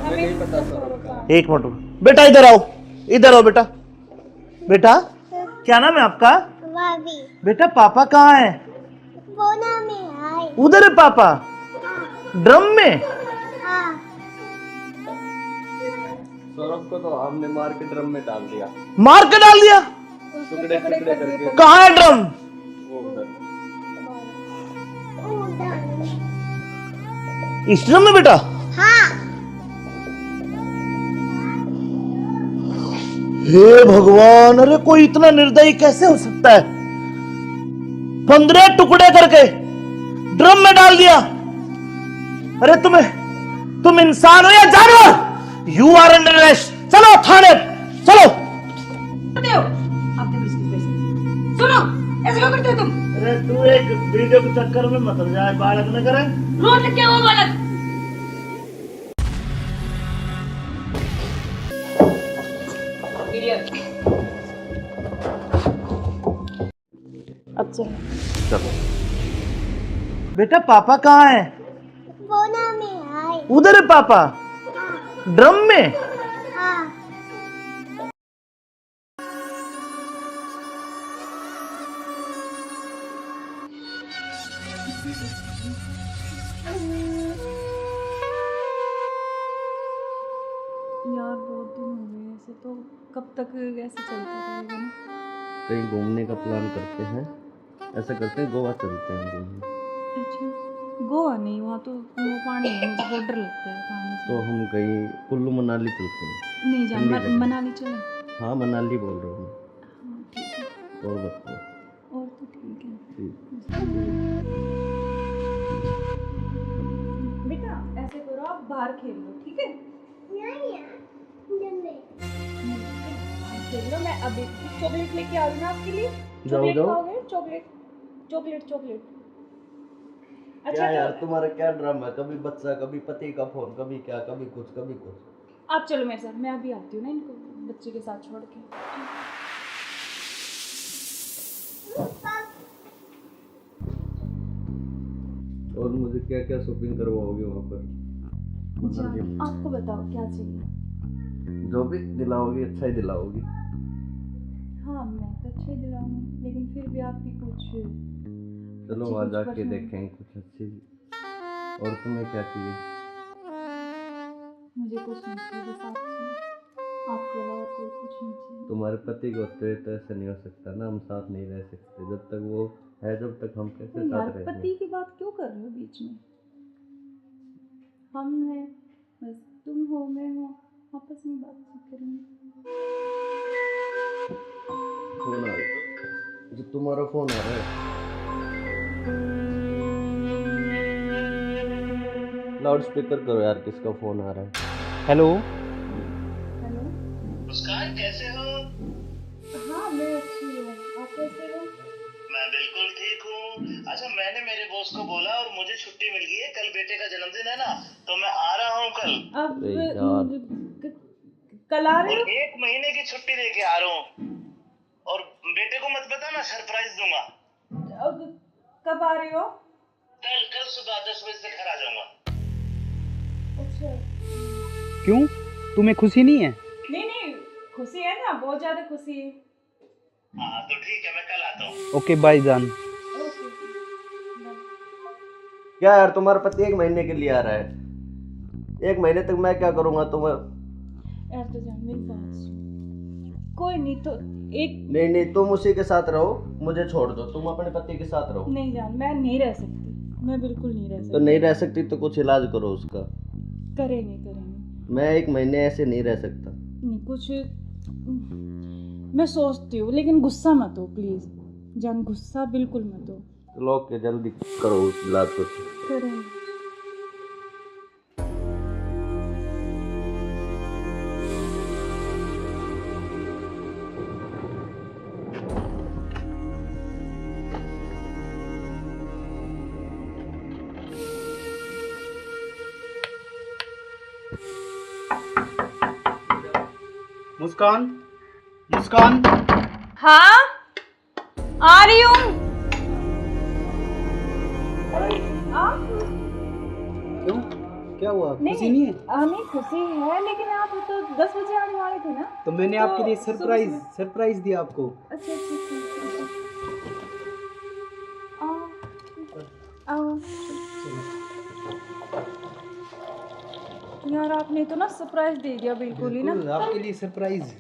एक मिनट बेटा, इधर आओ, इधर आओ बेटा। बेटा क्या नाम है आपका? बेटा पापा कहाँ है? उधर है पापा। ड्रम में? सौरभ को तो हमने मार के ड्रम में डाल दिया। मार के डाल दिया? टुकड़े टुकड़े करके। कहाँ है ड्रम? वो उधर। इस ड्रम में बेटा? हे भगवान, अरे कोई इतना निर्दयी कैसे हो सकता है? 15 टुकड़े करके ड्रम में डाल दिया। अरे तुम इंसान हो या जानवर? You are under arrest. चलो थाने, चलो। सुनो, ऐसे क्यों करते हो तुम? अरे तू एक वीडियो के चक्कर में मत जाए, बालक न करे। रोड क्या वो बालक? अब चलो। बेटा पापा कहाँ है? उधर है पापा। ड्रम में? यार बहुत दिन हो गए ऐसे, तो कब तक ऐसे चलता रहेगा ना? कहीं घूमने का प्लान करते हैं, ऐसा करते हैं गोवा चलते हैं घूमने। अच्छा, गोवा नहीं, वहाँ तो वो पानी है, मुझे बहुत डर लगता है पानी से। तो हम कहीं कुल्लू मनाली चलते हैं। नहीं जान, ठंडी जगह। मनाली चले। हाँ मनाली बोल रहा हूँ हाँ ठीक है, मैं। और बताओ। और तो ठीक है। बेटा ऐसे करो, आप बाहर खेल लो, ठीक है? खेल लो, मैं अभी चॉकलेट लेके आ रही हूँ आपके लिए। चॉकलेट खाओगे? Chocolate chocolate chocolate. अच्छा क्या यार तो तुम्हारा क्या ड्रामा है? कभी बच्चा, कभी पति का फोन, कभी क्या, कभी कुछ कभी कुछ। आप चलो मेरे साथ, मैं अभी आती हूँ ना इनको बच्चे के साथ छोड़ के। और मुझे क्या क्या शॉपिंग करवाओगे वहाँ पर? अच्छा, आपको बताओ क्या चाहिए? जो भी दिलाओगी अच्छा ही दिलाओगी। हाँ मैं तो अच्छे दिलाऊंगी, लेकिन फिर भी आपकी कुछ चलो अच्छी वहाँ कुछ जाके पसंद। देखेंगे कुछ अच्छी। और तुम्हें क्या चाहिए? मुझे कुछ नहीं चाहिए, बस आप चाहिए, आपके अलावा कोई कुछ नहीं चाहिए। तुम्हारे पति को होते तो ऐसा नहीं हो सकता ना, हम साथ नहीं रह सकते जब तक वो है, जब तक हम कैसे तो यार साथ रहेंगे? पति की बात क्यों कर रहे हो बीच में? हम हैं, बस तुम हो मैं हूँ, आपस में बातचीत करेंगे। फोन आ रहा है, जो तुम्हारा फोन आ रहा है। लाउड स्पीकर करो यार, किसका फोन आ रहा है? हेलो। हेलो। मुस्कान कैसे हो? हाँ मैं अच्छी हूँ, आप कैसे हो? मैं बिल्कुल ठीक हूँ। अच्छा मैंने मेरे बॉस को बोला और मुझे छुट्टी मिल गई है, कल बेटे का जन्मदिन है ना, तो मैं आ रहा हूँ कल। अब अरे यार। कल आ रहे और हो? 1 महीने की छुट्टी लेके आ रहा हूँ। और बेटे को मत बताना, सरप्राइज दूंगा। अब कब आ रहे हो? कल सुबह 10 बजे से घर आ जाऊंगा। अच्छा। क्यों, तुम्हें खुशी नहीं है? नहीं खुशी है ना, बहुत ज्यादा खुशी है। हाँ तो ठीक है, मैं कल आता हूँ। ओके बाय जान। ओके। क्या यार तुम्हारा पति 1 महीने के लिए आ रहा है? 1 महीने तक मैं क्या करूँगा तुम्हें? यार तो जान मेरी बात सुन, कोई नहीं तो एक नहीं तुम उसी के साथ रहो, मुझे छोड़ दो, तुम अपने पति के साथ रहो। नहीं जान, मैं नहीं रह सकती, मैं बिल्कुल नहीं रह तो सकती। नहीं रह सकती तो कुछ इलाज करो उसका। करेंगे मैं 1 महीने ऐसे नहीं रह सकता। नहीं कुछ मैं सोचती हूँ, लेकिन गुस्सा मत हो प्लीज जान, गुस्सा बिल्कुल मत हो। चलो ओके, जल्दी करो उस इलाज को। करेंगे। मुस्कान, मुस्कान। हाँ आ रही हूँ। क्यों, क्या हुआ? खुशी नहीं है? नहीं खुशी है, लेकिन आप तो 10 बजे आने वाले थे ना। तो मैंने तो आपके लिए सुबह सरप्राइज दिया आपको। अच्छा अच्छा अच्छा। आओ यार, आपने तो ना सरप्राइज दे दिया बिल्कुल ही ना। बिल्कुल, आपके लिए सरप्राइज।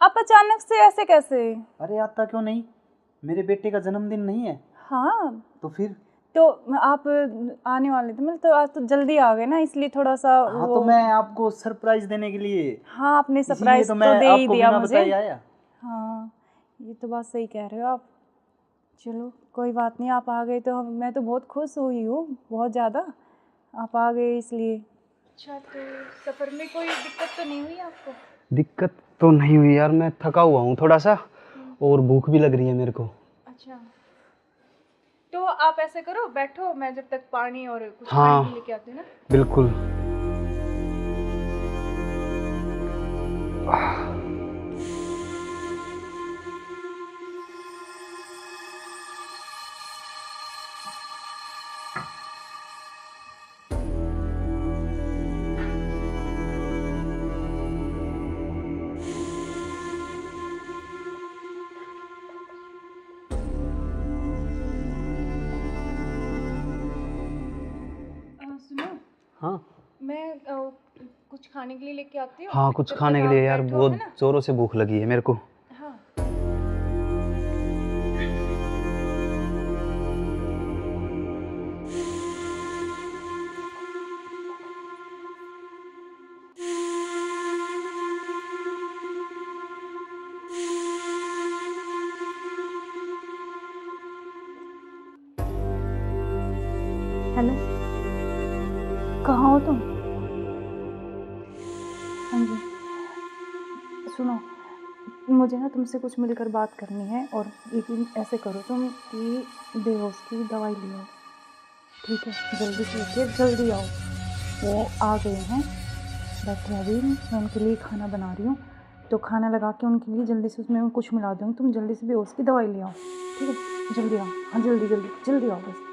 आप अचानक से ऐसे कैसे? अरे आता क्यों नहीं, मेरे बेटे का जन्मदिन नहीं है? हाँ तो फिर? तो आप आने वाले थे, मतलब तो आज तो जल्दी आ गए ना, इसलिए थोड़ा सा हाँ तो मैं आपको सरप्राइज देने के लिए। हाँ आपने इसीलिए सरप्राइज तो तो मैं दे ही आपको दिया बिना मुझे। बताए आया। हाँ ये तो बात सही कह रहे हो आप। चलो कोई बात नहीं, आप आ गए तो मैं तो बहुत खुश हुई हूँ, बहुत ज़्यादा। आप आ गए इसलिए। अच्छा तो सफ़र में कोई दिक्कत तो नहीं हुई आपको? दिक्कत तो नहीं हुई यार, मैं थका हुआ हूँ थोड़ा सा, और भूख भी लग रही है मेरे को। अच्छा तो आप ऐसे करो, बैठो, मैं जब तक पानी और कुछ हाँ, खाने के लेके आती हूँ ना। बिल्कुल। सुनो, हाँ मैं कुछ खाने के लिए लेके आती हूँ। हाँ, कुछ जब खाने तक के लिए आप यार, बैठो, बहुत है ना? जोरों से भूख लगी है मेरे को। हाँ हेलो, कहाँ हो तुम? हाँ जी सुनो, मुझे ना तुमसे कुछ मिलकर बात करनी है, और लेकिन ऐसे करो तुम कि बेहोश की दवाई ले आओ, ठीक है? जल्दी से उठिए, जल्दी आओ। वो आ गए हैं, बैठे हैं अभी, मैं उनके लिए खाना बना रही हूँ, तो खाना लगा के उनके लिए जल्दी से उसमें मैं कुछ मिला दूँगी। तुम जल्दी से बेहोश की दवाई ले आओ, ठीक है? जल्दी आओ, हाँ जल्दी जल्दी जल्दी आओ बस।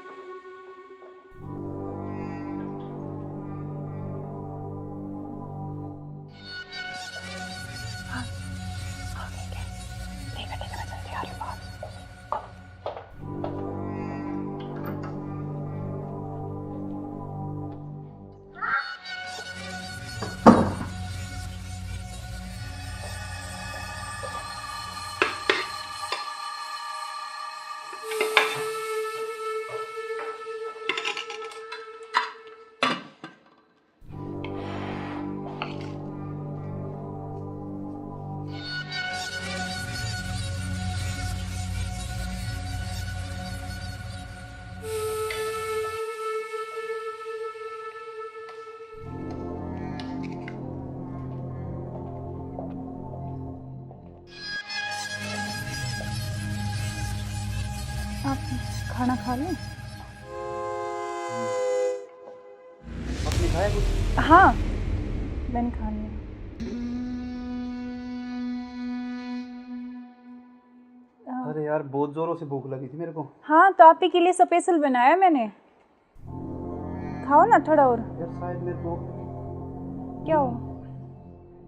आप खाना खा लें? आपने खाया कुछ? हाँ मैंने खा लिया। अरे यार, बहुत जोरों से भूख लगी थी मेरे को। हाँ तो आप ही के लिए स्पेशल बनाया मैंने, खाओ ना थोड़ा और। यार शायद मेरे को क्या हो?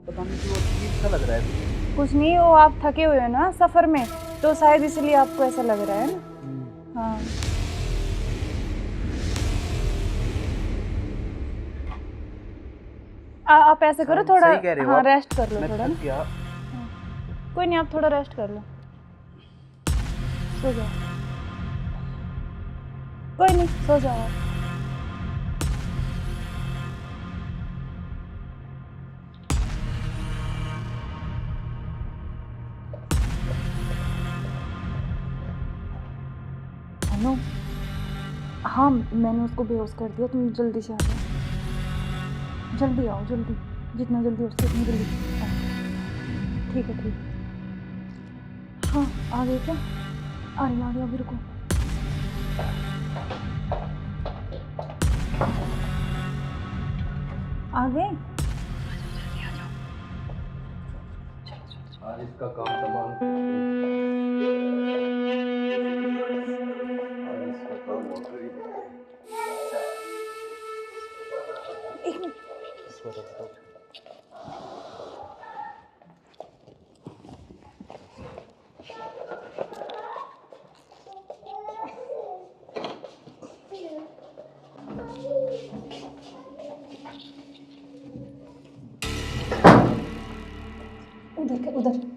पता नहीं क्यों अजीब सा लग रहा है। कुछ नहीं, वो आप थके हुए हो ना सफ़र में, तो शायद इसलिए आपको ऐसा लग रहा है ना। हाँ आप ऐसे करो, थोड़ा सही कह रहे हो हाँ आप। रेस्ट कर लो मैं थोड़ा थक ना। गया। कोई नहीं, आप थोड़ा रेस्ट कर लो, सो जाओ। कोई नहीं, सो जाओ आप। हेलो, हाँ मैंने उसको बेहोश कर दिया, तुम जल्दी से आ जाओ, जल्दी आओ, जल्दी, जितना जल्दी हो सके उतनी जल्दी आओ। ठीक है ठीक है। हाँ आ गए क्या? आ रही अभी, रुको। आ गए? आज इसका काम तमाम, आज इसका काम हो कर ही देते हैं। इसको रख दो। उधर से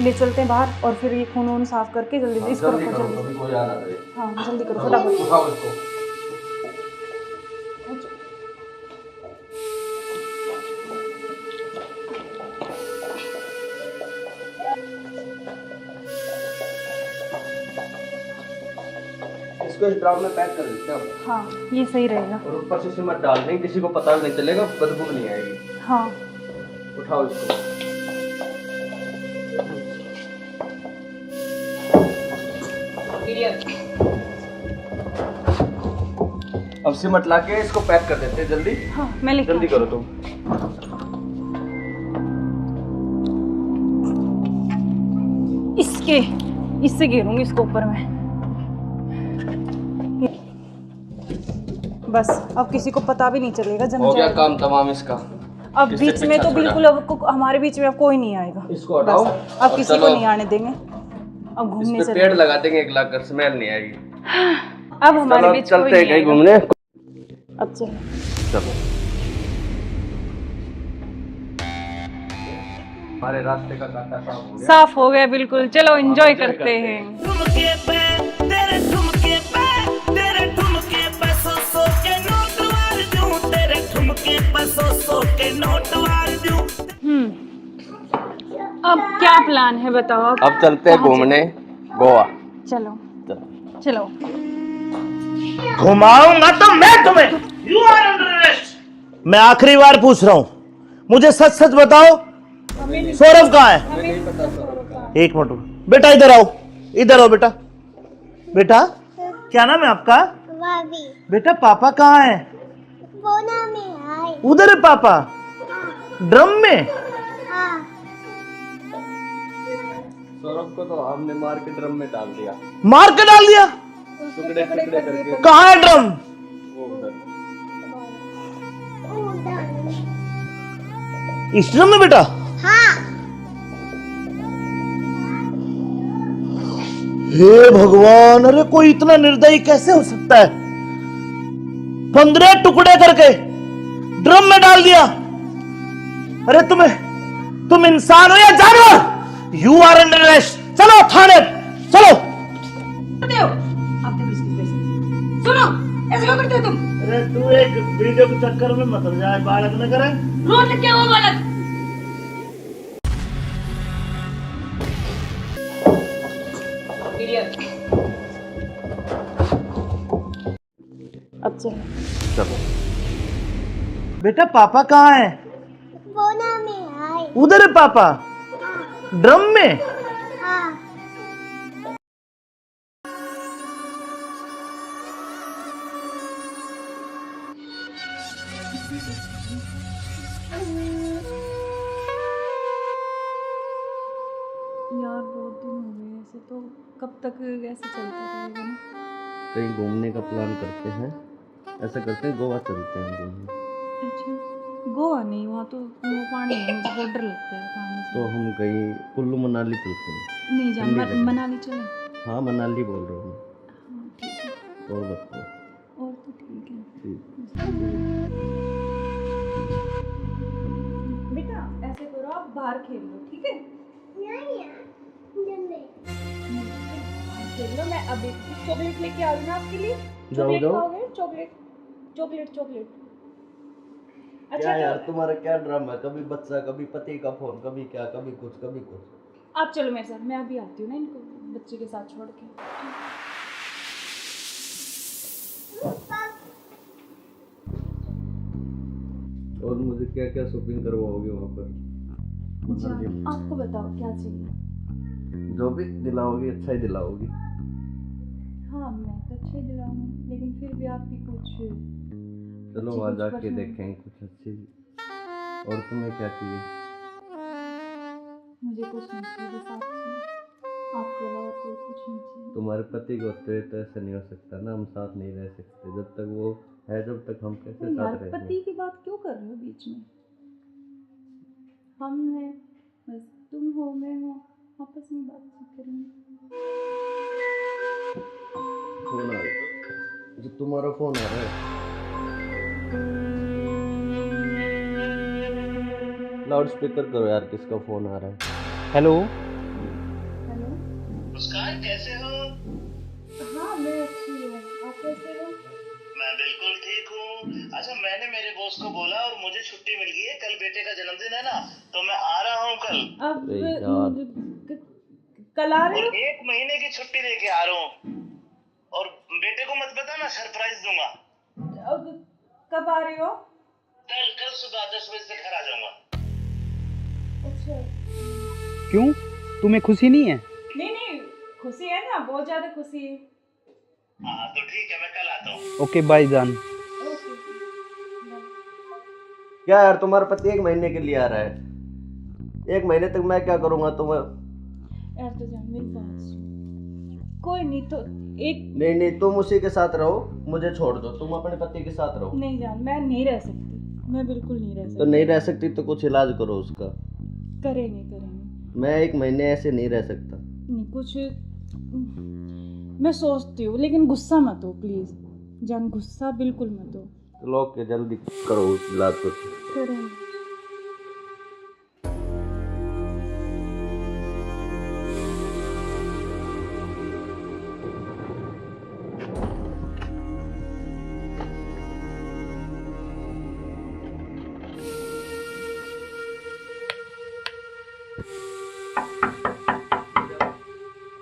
ले चलते हैं बाहर और फिर ये खून वून साफ करके जल्दी से इसको जल्दी रखो करो, जल्दी। कभी कोई आ ना जाए। हाँ जल्दी करो फटाफट। उठाओ इसको। इसको इस ड्राम में पैक कर देते हैं। हाँ ये सही रहेगा। और ऊपर से सिमट डाल देंगे, किसी को पता नहीं चलेगा, बदबू नहीं आएगी। हाँ उठाओ इसको। अब सिमट ला के इसको पैक कर देते हैं जल्दी। हाँ मैं लिख जल्दी करो तुम। इससे घेरूंगी इसको ऊपर में। बस अब किसी को पता भी नहीं चलेगा। जम हो गया जाएगा। काम तमाम इसका। अब किससे बीच में पीछा तो छोड़ा? बिल्कुल हमारे बीच में अब कोई नहीं आएगा। इसको हटाओ। बस, अब और किसी को चलो। नहीं आने देंगे। अब घूमने इस पे से पेड़ लगा देंगे, एक लाख कर स्मेल नहीं आएगी। अब हमारे चलो बीच चलते कोई हैं नहीं कहीं आएगा। घूमने। अब चलो। चलो हमारे रास्ते का कांटा साफ हो गया। साफ हो गया बिल्कुल। चलो एंजॉय करते हैं। ठुमके पे तेरे ठुमके पे तेरे ठुमके पे सौ के नोट वार दूं, तेरे ठुमके पे सौ के नोट वार दूं। अब क्या प्लान है बताओ। अब चलते हैं घूमने गोवा। चलो चलो। घुमाऊंगा तो मैं तुम्हें। You are under arrest. मैं आखिरी बार पूछ रहा हूं, मुझे सच सच बताओ, सौरभ कहाँ है? एक मिनट बेटा, इधर आओ, इधर आओ बेटा। बेटा क्या नाम है आपका? बेटा पापा कहाँ है? उधर है पापा। ड्रम में? सौरभ को तो हमने मार के ड्रम में डाल दिया। मार के डाल दिया? टुकड़े टुकड़े करके। कहाँ है ड्रम? वो उधर। इस ड्रम में बेटा? हे भगवान, अरे कोई इतना निर्दयी कैसे हो सकता है? 15 टुकड़े करके ड्रम में डाल दिया। अरे तुम इंसान हो या जानवर? You are under arrest. चलो थाने चलो। सुनो ऐसे क्यों करते हो तुम? अरे तू एक वीडियो के चक्कर में मत जाए, बालक न करे। रोज क्या हुआ बालक? अब चलो। चलो बेटा पापा कहाँ है? उधर है पापा। ड्रम में? यार बहुत दिन हो गए ऐसे, तो कब तक ऐसे चलता रहेगा ना? कहीं घूमने का प्लान करते हैं। ऐसा करते हैं गोवा चलते हैं घूमने। अच्छा गोवा नहीं, वहाँ तो वो पानी है, मुझे बहुत डर लगता है पानी से। तो हम कहीं कुल्लू मनाली चलते हैं। नहीं जान ठंडी जगह। मनाली चले। हाँ मनाली बोल रहा हूँ। हाँ ठीक है। और बताओ। और तो ठीक है। ठीक। बेटा ऐसे करो, आप बाहर खेल लो ठीक है? खेल लो। मैं अभी चॉकलेट लेके आ रही हूँ ना आपके लिए। चॉकलेट जाओ। खाओगे? Chocolate chocolate chocolate. क्या यार तो तुम्हारा क्या ड्रामा है? कभी बच्चा, कभी पति का फोन, कभी क्या, कभी कुछ कभी कुछ। आप चलो मेरे साथ, मैं अभी आती हूँ ना इनको बच्चे के साथ छोड़ के। और मुझे क्या क्या शॉपिंग करवाओगे वहाँ पर? जान, आपको बताओ क्या चाहिए? जो भी दिलाओगी अच्छा ही दिलाओगी। हाँ मैं तो अच्छे दिलाऊंगी, लेकिन फिर भी आपकी कुछ चलो अच्छी वहाँ कुछ जाके पसंद- देखेंगे कुछ अच्छी। और तुम्हें क्या चाहिए? मुझे कुछ नहीं चाहिए, बस आप आपके अलावा कोई कुछ नहीं चाहिए। तुम्हारे पति को तो ऐसा नहीं हो सकता ना, हम साथ नहीं रह सकते जब तक वो है, जब तक हम कैसे यार साथ रहेंगे? पति की बात क्यों कर रहे हो बीच में? हम हैं, बस तुम हो, मैं हूँ, आपस में बातचीत करेंगे। फोन आ रहा, जो तुम्हारा फोन आ रहा है, लाउड स्पीकर करो यार, किसका फोन आ रहा है? हेलो। हेलो। मुस्कान कैसे हो? हाँ मैं अच्छी हूँ, आप कैसे हो? मैं बिल्कुल ठीक हूँ। अच्छा मैंने मेरे बॉस को बोला और मुझे छुट्टी मिल गई है, कल बेटे का जन्मदिन है ना, तो मैं आ रहा हूँ कल। अब अरे यार। कल आ रहे और हो? 1 महीने की छुट्टी लेके आ रहा हूँ। और बेटे को मत बताना, सरप्राइज दूंगा। अब कब आ रहे हो? कल सुबह 10 बजे से घर आ जाऊंगा। अच्छा। क्यों, तुम्हें खुशी नहीं है? नहीं खुशी है ना, बहुत ज्यादा खुशी है। हाँ तो ठीक है, मैं कल आता हूँ। ओके बाय जान। ओके। क्या यार, तुम्हारा पति 1 महीने के लिए आ रहा है, 1 महीने तक मैं क्या करूँगा तुम्हें? यार तो जान मेरी बात सुन, कोई नहीं तो एक नहीं, तुम उसी के साथ रहो, मुझे छोड़ दो, तुम अपने पति के साथ रहो। नहीं जान, मैं नहीं रह सकती, मैं बिल्कुल नहीं रह सकती। तो नहीं रह सकती तो कुछ इलाज करो उसका। करेंगे। मैं 1 महीने ऐसे नहीं रह सकता। नहीं कुछ मैं सोचती हूँ, लेकिन गुस्सा मत हो प्लीज जान, गुस्सा बिल्कुल मत हो। चलो के जल्दी करो इलाज कुछ। करेंगे।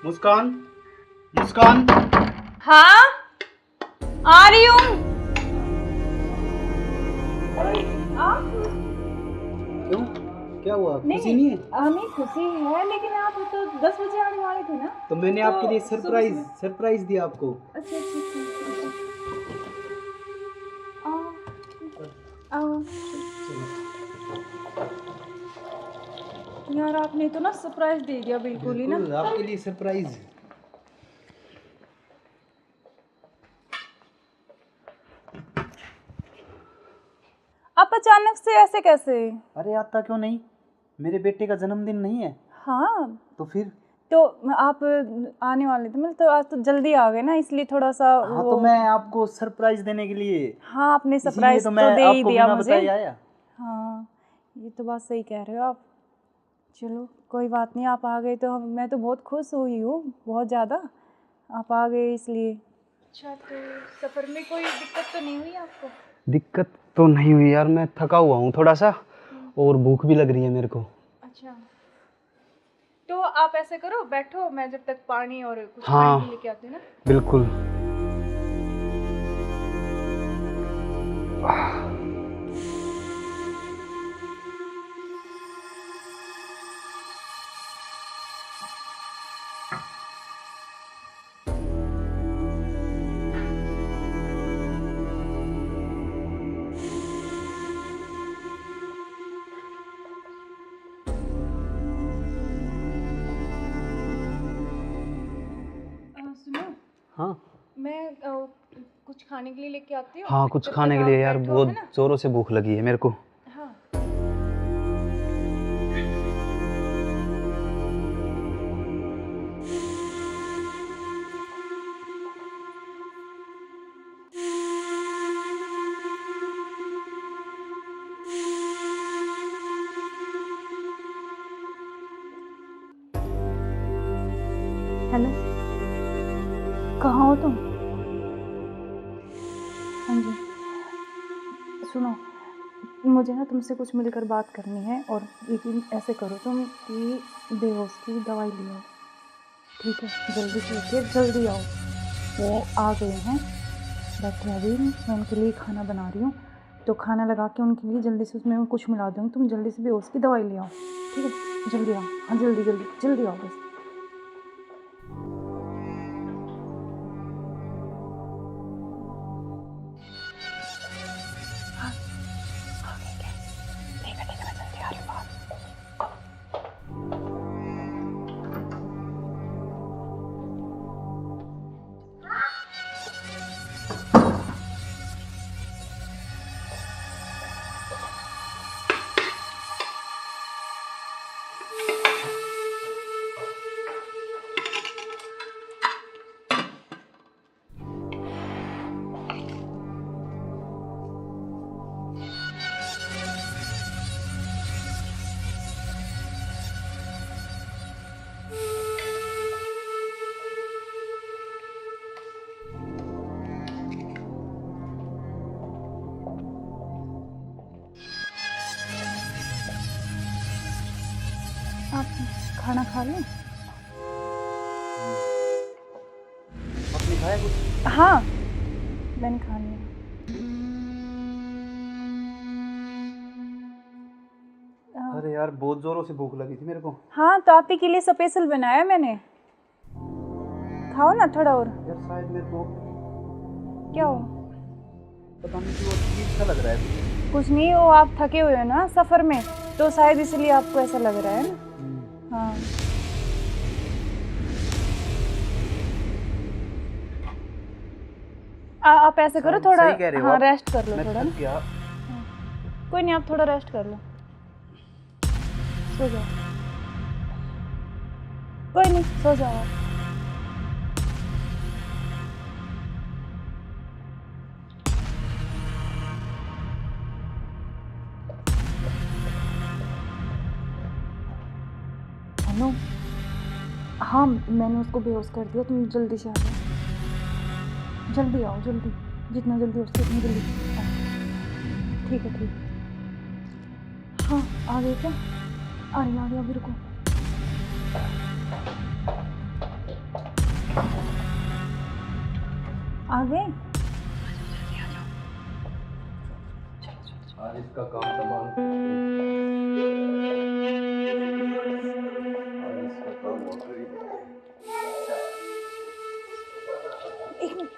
मुस्कान, मुस्कान। हाँ आ रही हूँ। आप क्यों, क्या हुआ, खुशी नहीं है? हमें खुशी है, लेकिन आप तो 10 बजे आने वाले थे ना। तो मैंने आपके लिए सरप्राइज दिया आपको। अच्छा। आओ। यार आपने तो ना सरप्राइज दे दिया बिल्कुल ही ना। बिल्कुल, आपके लिए सरप्राइज। आप अचानक से ऐसे कैसे? अरे आता क्यों नहीं, मेरे बेटे का जन्मदिन नहीं है? हाँ तो फिर? तो आप आने वाले थे, मतलब तो आज तो जल्दी आ गए ना, इसलिए थोड़ा सा हाँ तो मैं आपको सरप्राइज देने के लिए, हाँ आपने इसीलिए सरप्राइज तो तो मैं दे ही आपको दिया बिना मुझे। बताए आया। हाँ ये तो बात सही कह रहे हो आप। चलो कोई बात नहीं, आप आ गए तो मैं तो बहुत खुश हुई हूँ, बहुत ज़्यादा। आप आ गए इसलिए। अच्छा तो सफ़र में कोई दिक्कत तो नहीं हुई आपको? दिक्कत तो नहीं हुई यार, मैं थका हुआ हूँ थोड़ा सा, और भूख भी लग रही है मेरे को। अच्छा तो आप ऐसे करो, बैठो, मैं जब तक पानी और कुछ हाँ, खाने के लेके आती हूँ ना। बिल्कुल। सुनो, हाँ मैं कुछ खाने के लिए लेके आती हूँ। हाँ, कुछ जब खाने तक के लिए आप यार, बैठो, बहुत है ना? जोरों से भूख लगी है मेरे को। हाँ हेलो, कहाँ हो तुम? हाँ जी सुनो, मुझे ना तुमसे कुछ मिलकर बात करनी है, और लेकिन ऐसे करो तुम कि बेहोश की दवाई ले आओ, ठीक है? जल्दी से उठिए, जल्दी आओ। वो आ गए हैं, बैठे अभी, मैं उनके लिए खाना बना रही हूँ, तो खाना लगा के उनके लिए जल्दी से उसमें कुछ मिला दूँगी, तुम जल्दी से बेहोश की दवाई ले आओ, ठीक है? जल्दी आओ, हाँ जल्दी आओ बस। आप खाना खा लें? आपने खाया कुछ? हाँ, मैंने खा लिया। अरे यार बहुत जोरों से भूख लगी थी मेरे को। हाँ, तो आप ही के लिए स्पेशल बनाया मैंने। खाओ ना थोड़ा और। यार शायद मेरे को क्या हो? पता नहीं क्यों अजीब सा लग रहा है मुझे। कुछ नहीं, वो आप थके हुए हो ना सफ़र में, तो शायद इसलिए आपको ऐसा लग रहा है ना। हाँ, आप ऐसे करो थोड़ा। सही कह रहे हो हाँ, आप। रेस्ट कर लो मैं थोड़ा थक ना। गया। कोई नहीं, आप थोड़ा रेस्ट कर लो, सो जाओ। कोई नहीं, सो जाओ आप। हेलो। हाँ, मैंने उसको बेहोश कर दिया, तुम जल्दी से आ जाओ। जल्दी आओ, जल्दी, जितना जल्दी हो सके उतनी जल्दी आओ। ठीक है, ठीक है। हाँ, आ गए क्या? आ गया, अभी रुको। आ गए? आज इसका काम तमाम। आज इसका काम हो गई। एक मिनट।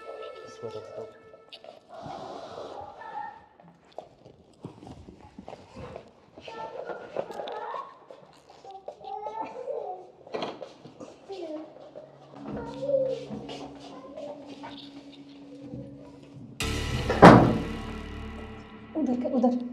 उधर से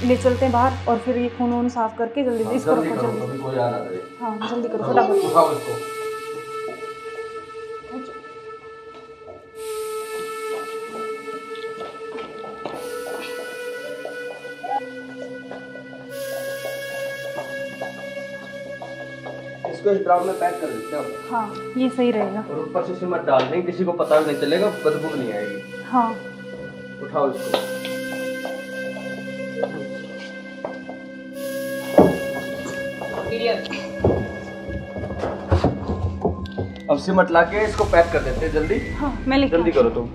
ले चलते हैं बाहर, और फिर ये खून वून साफ करके जल्दी से इसको रखो जल्दी। अभी कोई आ ना करे। हाँ, जल्दी करो फटाफट। उठाओ इसको। इसको इस ड्राम में पैक कर देते हैं। हाँ, ये सही रहेगा। और ऊपर से सीमेंट डाल देंगे, किसी को पता भी नहीं चलेगा, बदबू नहीं आएगी। हाँ, उठाओ इसको। अब सीमेंट लाके इसको पैक कर देते हैं जल्दी। हाँ, मैं लेके जल्दी करो तुम।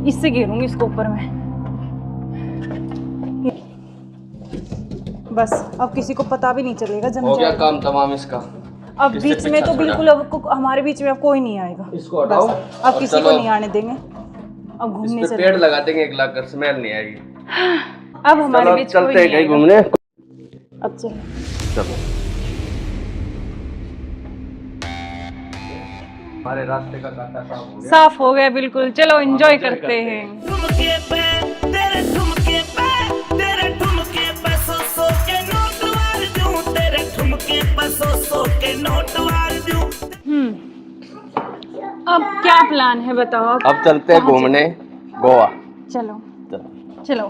इससे गिरूंगी इसको ऊपर में। बस अब किसी को पता भी नहीं चलेगा, जम हो गया जाएगा। काम तमाम इसका। अब इससे बीच में पीछा तो छोड़ा। बिल्कुल अब हमारे बीच में अब कोई नहीं आएगा। इसको हटाओ। बस, अब और किसी चलो। को नहीं आने देंगे। अब इस घूमने पे चले। पेड़ लगा देंगे, एक लाख कर स्मेल नहीं आएगी। अब हमारे चलो बीच कोई चलते हैं नहीं कहीं आएगा। घूमने। अब चलो। चलो हमारे रास्ते का कांटा साफ हो गया। साफ हो गया बिल्कुल। चलो एंजॉय करते हैं। ठुमके पे तेरे ठुमके पे तेरे ठुमके पे सौ के नोट वार दूं, तेरे ठुमके पे सौ के नोट वार दूं। अब क्या प्लान है बताओ आप? अब चलते हैं घूमने गोवा। चलो चलो।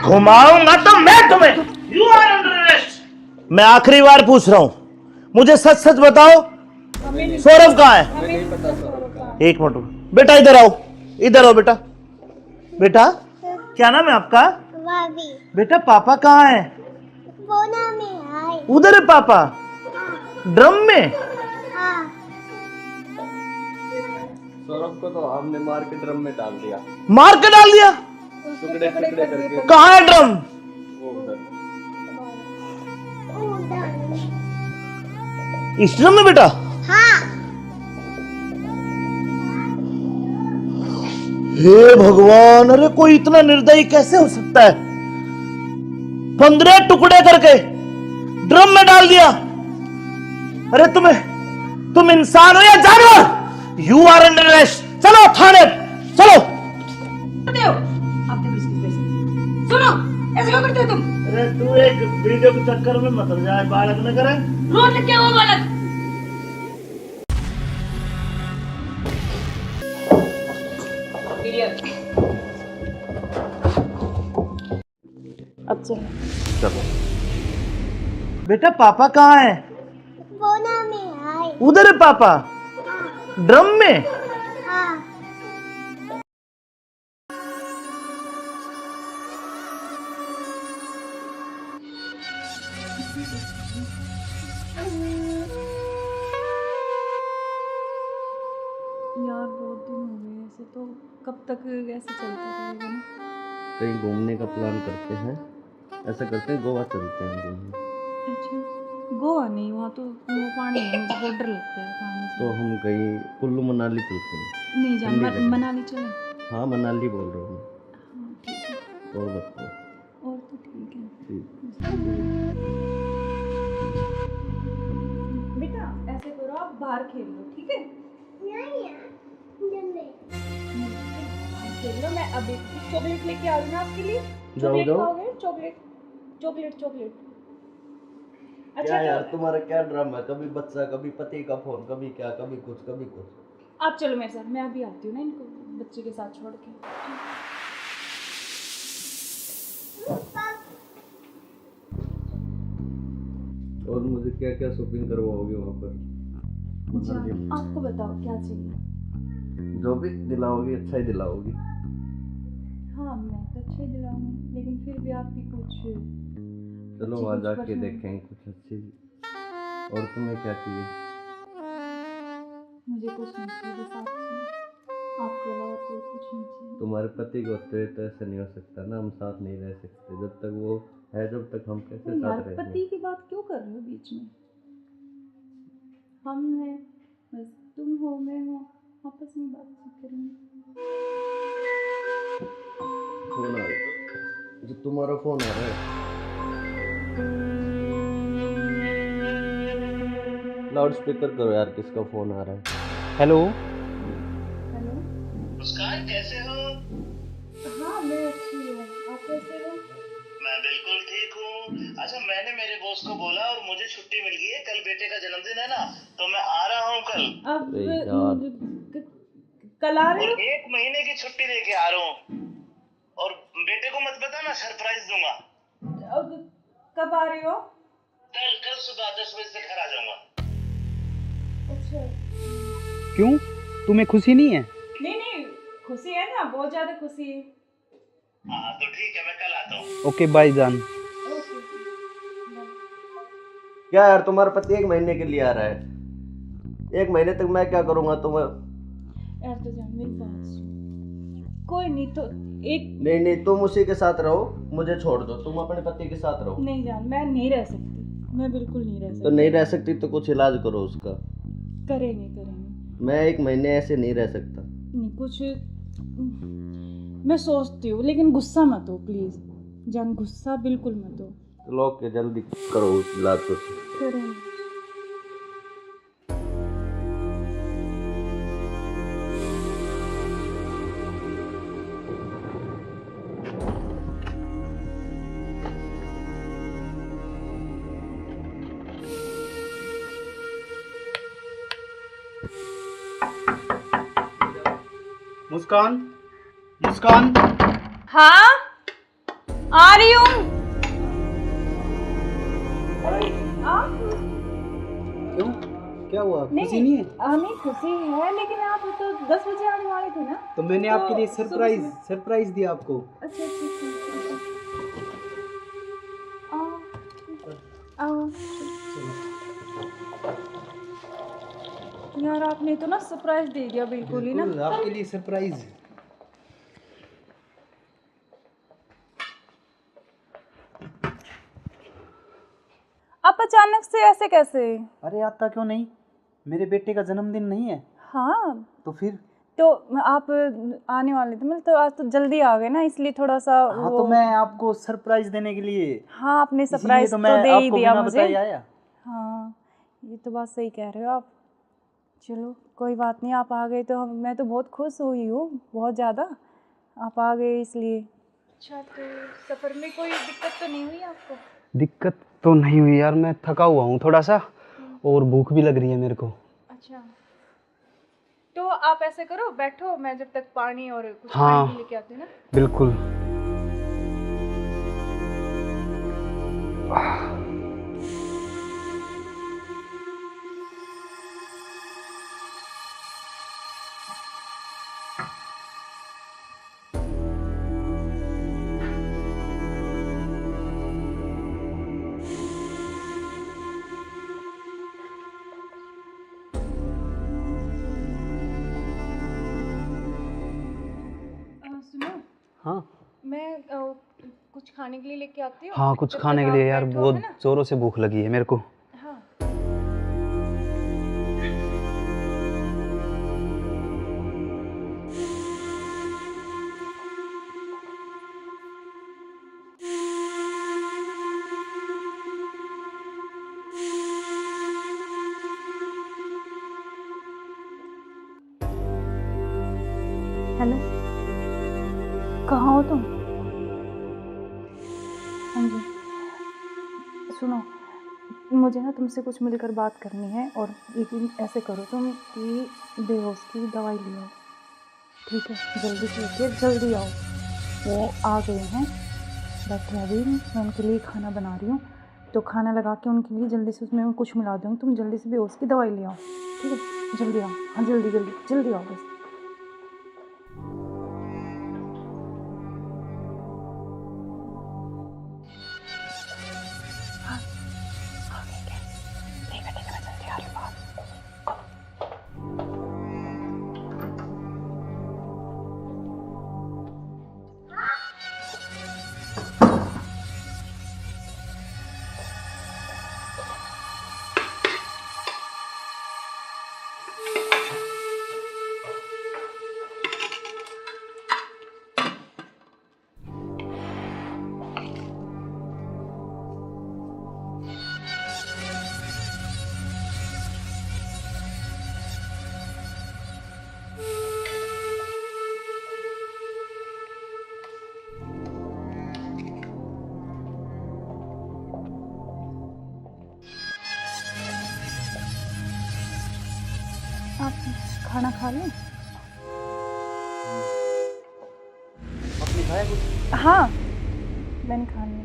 घुमाऊंगा तो मैं तुम्हें। You are under arrest. मैं आखिरी बार पूछ रहा हूं, मुझे सच सच बताओ, सौरभ कहाँ है? एक मिनट बेटा, इधर आओ, इधर आओ बेटा। बेटा क्या नाम है आपका? बेटा पापा कहाँ है? उधर है पापा। ड्रम में? सौरभ को तो हमने मार के ड्रम में डाल दिया। मार के डाल दिया? टुकड़े टुकड़े करके। कहाँ है ड्रम? वो उधर। इस ड्रम में बेटा? हे भगवान, अरे कोई इतना निर्दयी कैसे हो सकता है? 15 टुकड़े करके ड्रम में डाल दिया। अरे तुम इंसान हो या जानवर? You are under arrest. चलो थाने, चलो। सुनो, ऐसे क्यों करते हो तुम? अरे तू एक वीडियो के चक्कर में मत जाए, बालक न करे। रोड क्या हुआ बालक? अब चलो। चलो बेटा, पापा कहाँ है? बोना में आए। उधर है पापा? ड्रम में? हाँ। यार बहुत दिन हो गए ऐसे, तो कब तक ऐसे चलता रहेगा ना? कहीं घूमने का प्लान करते हैं, ऐसा करते हैं गोवा चलते हैं घूमने। अच्छा, गोवा नहीं, वहाँ तो वो पानी है, मुझे बहुत डर लगता है पानी से। तो हम कहीं कुल्लू मनाली चलते हैं। नहीं जान, ठंडी जगह। मनाली चले। हाँ मनाली बोल रहा हूँ हाँ ठीक है, मैं। और बताओ। और तो ठीक है। ठीक। बेटा ऐसे करो, आप बाहर खेल लो, ठीक है? खेल लो, मैं अभी चॉकलेट लेके आ रही हूँ आपके लिए। चॉकलेट खाओगे? Chocolate chocolate chocolate. क्या यार तुम्हारा क्या ड्रामा है? कभी बच्चा, कभी पति का फोन, कभी क्या, कभी कुछ कभी कुछ। आप चलो मेरे साथ, मैं अभी आती हूँ ना इनको बच्चे के साथ छोड़ के। और मुझे क्या क्या शॉपिंग करवाओगे वहाँ पर? अच्छा, आपको बताओ क्या चाहिए? जो भी दिलाओगी अच्छा ही दिलाओगी। हाँ मैं तो अच्छा ही दिलाऊंगी, लेकिन फिर भी आपकी कुछ चलो अच्छी वहाँ कुछ जाके पसंद। देखेंगे कुछ अच्छी। और तुम्हें क्या चाहिए? मुझे कुछ नहीं चाहिए, बस आप चाहिए, आपके अलावा कोई कुछ नहीं चाहिए। तुम्हारे पति को होते तो ऐसा नहीं हो सकता ना, हम साथ नहीं रह सकते जब तक वो है, जब तक हम कैसे तो यार साथ रहेंगे? पति की बात क्यों कर रहे हो बीच में? हम हैं, बस तुम हो मैं हूँ, आपस में बातचीत करेंगे। फोन आ रहा है, जो तुम्हारा फोन आ रहा है। लाउड स्पीकर करो यार, किसका फोन आ रहा है? हेलो। हेलो। मुस्कान कैसे हो? हाँ मैं अच्छी हूँ, आप कैसे हो? मैं बिल्कुल ठीक हूँ। अच्छा मैंने मेरे बॉस को बोला और मुझे छुट्टी मिल गई है, कल बेटे का जन्मदिन है ना, तो मैं आ रहा हूँ कल। अब अरे यार। कल आ रहे और हो? 1 महीने की छुट्टी लेके आ रहा हूँ। और बेटे को मत बताना, सरप्राइज दूंगा। अब कब आ रहे हो? कल कल सुबह 10 बजे से घर आ जाऊंगा। अच्छा। क्यों, तुम्हें खुशी नहीं है? नहीं नहीं, खुशी है ना, बहुत ज्यादा खुशी है। हाँ तो ठीक है, मैं कल आता हूँ। ओके बाय जान। ओके। क्या यार, तुम्हारा पति 1 महीने के लिए आ रहा है? 1 महीने तक मैं क्या करूंगा तुम्हें? यार तो जान मेरी बात सुन, कोई नहीं तो एक। नहीं तुम उसी के साथ रहो, मुझे छोड़ दो, तुम अपने पति के साथ रहो। नहीं जान, मैं नहीं रह सकती, मैं बिल्कुल नहीं रह सकती। तो नहीं रह सकती तो कुछ इलाज करो उसका। करेंगे करेंगे। मैं 1 महीने ऐसे नहीं रह सकता। नहीं कुछ मैं सोचती हूँ, लेकिन गुस्सा मत हो प्लीज जान, गुस्सा बिल्कुल मत हो। चलो ओके, जल्दी करो उस इलाज को। करेंगे। मुस्कान, मुस्कान। हाँ आ रही हूँ। क्यों, क्या हुआ? खुशी नहीं है? नहीं खुशी है, लेकिन आप तो 10 बजे आने वाले थे ना। तो मैंने तो आपके लिए सुबह सरप्राइज दिया आपको। अच्छा अच्छा आओ। यार आपने तो ना सरप्राइज दे दिया बिल्कुल ही ना। बिल्कुल, आपके लिए सरप्राइज। आप अचानक से ऐसे कैसे? अरे आता क्यों नहीं, मेरे बेटे का जन्मदिन नहीं है? हाँ तो फिर तो आप आने वाले थे, मतलब तो आज तो जल्दी आ गए ना, इसलिए थोड़ा सा हाँ तो मैं आपको सरप्राइज देने के लिए, हाँ आपने इसीलिए सरप्राइज तो तो मैं दे ही आपको दिया बिना मुझे। बताए आया। हाँ ये तो बात सही कह रहे हो आप। चलो कोई बात नहीं, आप आ गए तो मैं तो बहुत खुश हुई हूँ, बहुत ज़्यादा। आप आ गए इसलिए। अच्छा तो सफ़र में कोई दिक्कत तो नहीं हुई आपको? दिक्कत तो नहीं हुई यार, मैं थका हुआ हूँ थोड़ा सा और भूख भी लग रही है मेरे को। अच्छा तो आप ऐसे करो, बैठो, मैं जब तक पानी और कुछ हाँ। खाने के लेके आती हूँ ना। बिल्कुल। सुनो, हाँ मैं कुछ खाने के लिए लेके आती हूँ। हाँ, कुछ जब खाने तक के लिए आप यार बैठो, बहुत है ना? जोरों से भूख लगी है मेरे को। हाँ हेलो, कहाँ हो तुम? हाँ जी सुनो, मुझे ना तुमसे कुछ मिलकर बात करनी है, और लेकिन ऐसे करो तुम कि बेहोश की दवाई ले आओ, ठीक है? जल्दी से लेके जल्दी आओ। वो आ गए हैं, बैठे अभी, मैं उनके लिए खाना बना रही हूँ, तो खाना लगा के उनके लिए जल्दी से उसमें कुछ मिला दूँगी। तुम जल्दी से बेहोश की दवाई ले आओ, ठीक है? जल्दी आओ, हाँ जल्दी जल्दी जल्दी आओ बस। आप खाना खा लें? आपने खाया कुछ? हाँ मैंने खा लिया।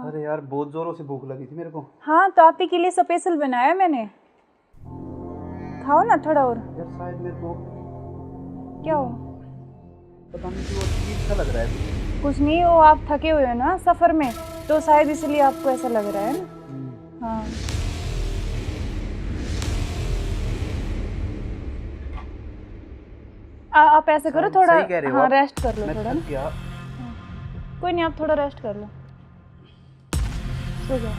अरे यार बहुत जोरों से भूख लगी थी मेरे को। हाँ तो आप ही के लिए स्पेशल बनाया मैंने, खाओ ना थोड़ा और। यार शायद मेरे को क्या हो? पता नहीं क्यों अजीब सा लग रहा है। कुछ नहीं, वो आप थके हुए हो ना सफ़र में, तो शायद इसलिए आपको ऐसा लग रहा है ना। हाँ आप ऐसे करो, थोड़ा हाँ रेस्ट कर लो थोड़ा ना। कोई नहीं, आप थोड़ा रेस्ट कर लो, सो जाओ।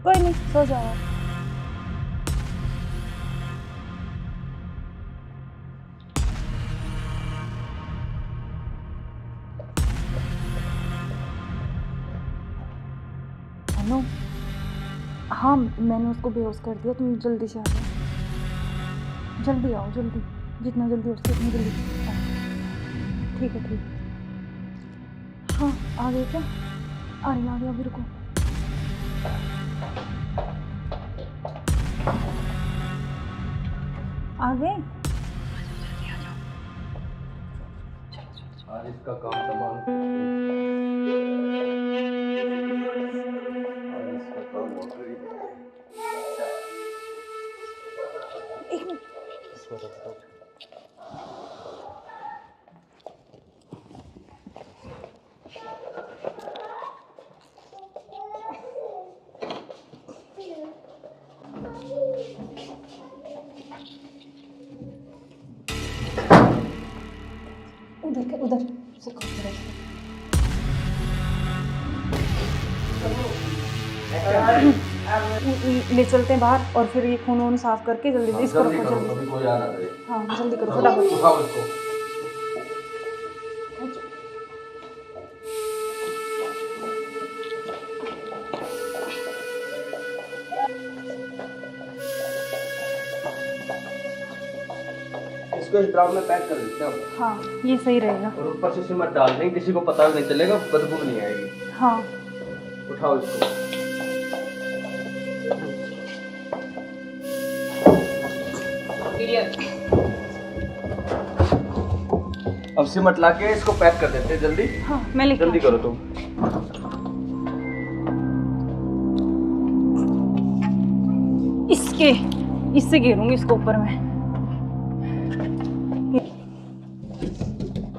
कोई नहीं, सो जाओ आप। हेलो, हाँ मैंने उसको बेहोश कर दिया, तुम जल्दी से आ जाओ, जल्दी आओ, जल्दी, जितना जल्दी हो सके उतनी जल्दी आओ। ठीक है ठीक है। हाँ आ गए क्या? आ गया, अभी रुको। आ गए? आज इसका काम तमाम, आज इसका काम हो गया। एक मिनट, उधर से ले चलते हैं बाहर और फिर ये खून वून साफ करके जल्दी इसको रखो जल्दी। कभी कोई आ ना जाए। हाँ जल्दी करो फटाफट। उठाओ इसको। इसको इस ड्राम में पैक कर देते हैं हम। हाँ ये सही रहेगा। और ऊपर से सिमट डाल देंगे, किसी को पता भी नहीं चलेगा, बदबू भी नहीं आएगी। हाँ उठाओ इसको। अब सिमट ला के इसको पैक कर देते हैं जल्दी। हाँ मैं लेके जल्दी करो तुम। इससे घेरूंगी इसको ऊपर में।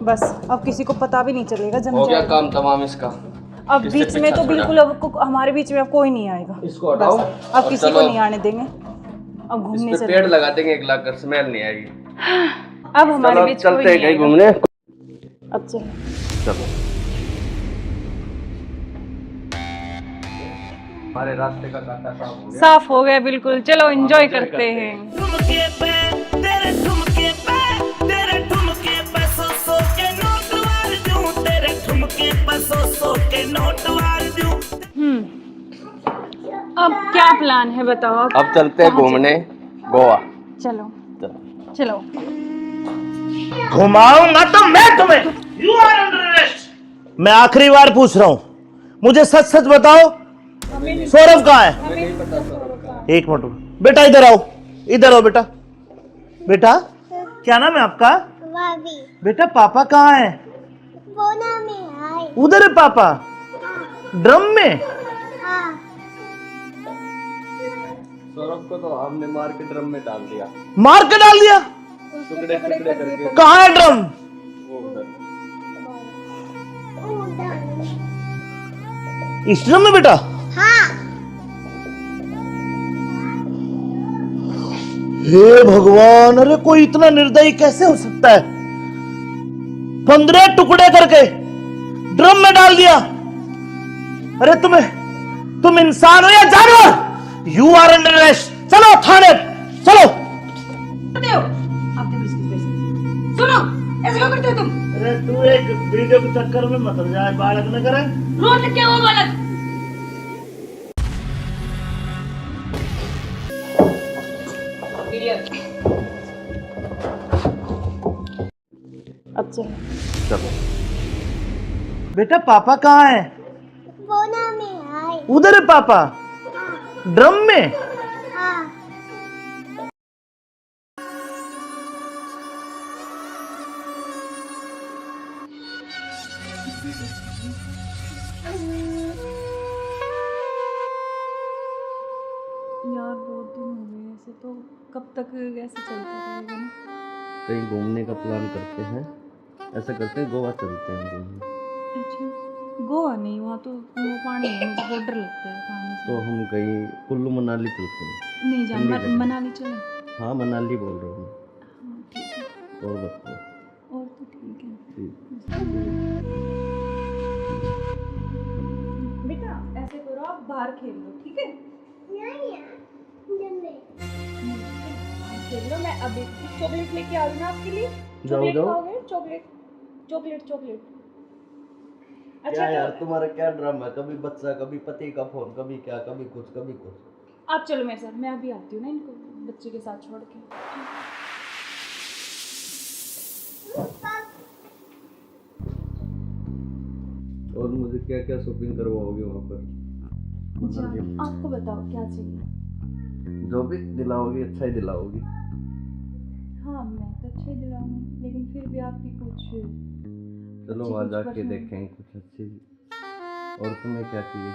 बस अब किसी को पता भी नहीं चलेगा। जम हो गया जाएगा काम तमाम इसका। अब किससे बीच में तो पीछा बिल्कुल अब हमारे बीच में अब कोई नहीं आएगा। इसको हटाओ। बस अब किसी को नहीं आने देंगे। अब घूमने इस पे पेड़ लगा देंगे, एक लाकर स्मेल नहीं आएगी। अब हमारे बीच कोई चलते हैं नहीं कहीं आएगा। घूमने। अब चलो चलो हमारे रास्ते का कांटा साफ हो गया। साफ हो गया बिल्कुल। चलो एंजॉय करते हैं। ठुमके पे तेरे ठुमके पे तेरे ठुमके पे सौ के नोट वार दूं, तेरे ठुमके पे सौ के नोट वार दूं। अब क्या प्लान है बताओ। अब चलते हैं घूमने गोवा। चलो चलो। घुमाऊंगा तो मैं तुम्हें। You are under arrest. मैं आखिरी बार पूछ रहा हूं, मुझे सच सच बताओ, सौरभ कहाँ है? एक मिनट बेटा, इधर आओ, इधर आओ बेटा। बेटा क्या नाम है आपका? बेटा पापा कहाँ है? उधर है पापा। ड्रम में? सौरभ को तो हमने मार के ड्रम में डाल दिया। मार के डाल दिया? टुकड़े टुकड़े करके। कहाँ है ड्रम? वो उधर। इस ड्रम में बेटा? हे भगवान, अरे कोई इतना निर्दयी कैसे हो सकता है? 15 टुकड़े करके ड्रम में डाल दिया। अरे तुम इंसान हो या जानवर? You are under arrest. चलो थाने चलो। सुनो ऐसे क्यों करते हो तुम? अरे तू एक वीडियो के चक्कर में मत जाए, बालक न करे। रोज क्या हुआ बालक? अब चलो बेटा पापा कहाँ है? उधर है पापा। ड्रम में? यार बहुत दिन हो गए ऐसे, तो कब तक ऐसे चलता रहेगा ना? कहीं घूमने का प्लान करते हैं। ऐसा करते हैं गोवा चलते हैं घूमने। अच्छा गोवा नहीं, वहाँ तो वो पानी है, मुझे बहुत डर लगता है पानी से। तो हम कहीं कुल्लू मनाली चलते हैं। नहीं जान ठंडी जगह। मनाली चले। हाँ मनाली बोल रहा हूँ मैं। हाँ ठीक है। और बताओ। और तो ठीक है। ठीक। बेटा ऐसे करो, आप बाहर खेल लो ठीक है? खेल लो। मैं अभी चॉकलेट लेके आ रही हूँ आपके लिए। चॉकलेट खाओगे? Chocolate chocolate chocolate. क्या यार तुम्हारा क्या ड्रामा है? कभी बच्चा, कभी पति का फोन, कभी क्या, कभी कुछ कभी कुछ। आप चलो मेरे साथ, मैं अभी आती हूँ ना इनको बच्चे के साथ छोड़ के। और मुझे क्या क्या शॉपिंग करवाओगे वहाँ पर? आपको बताओ क्या चाहिए? जो भी दिलाओगी अच्छा ही दिलाओगी। हाँ मैं तो अच्छे दिलाऊंगी, लेकिन फिर भी आपकी कुछ चलो अच्छी वहाँ कुछ जाके पसंद। देखेंगे कुछ अच्छी। और तुम्हें क्या चाहिए?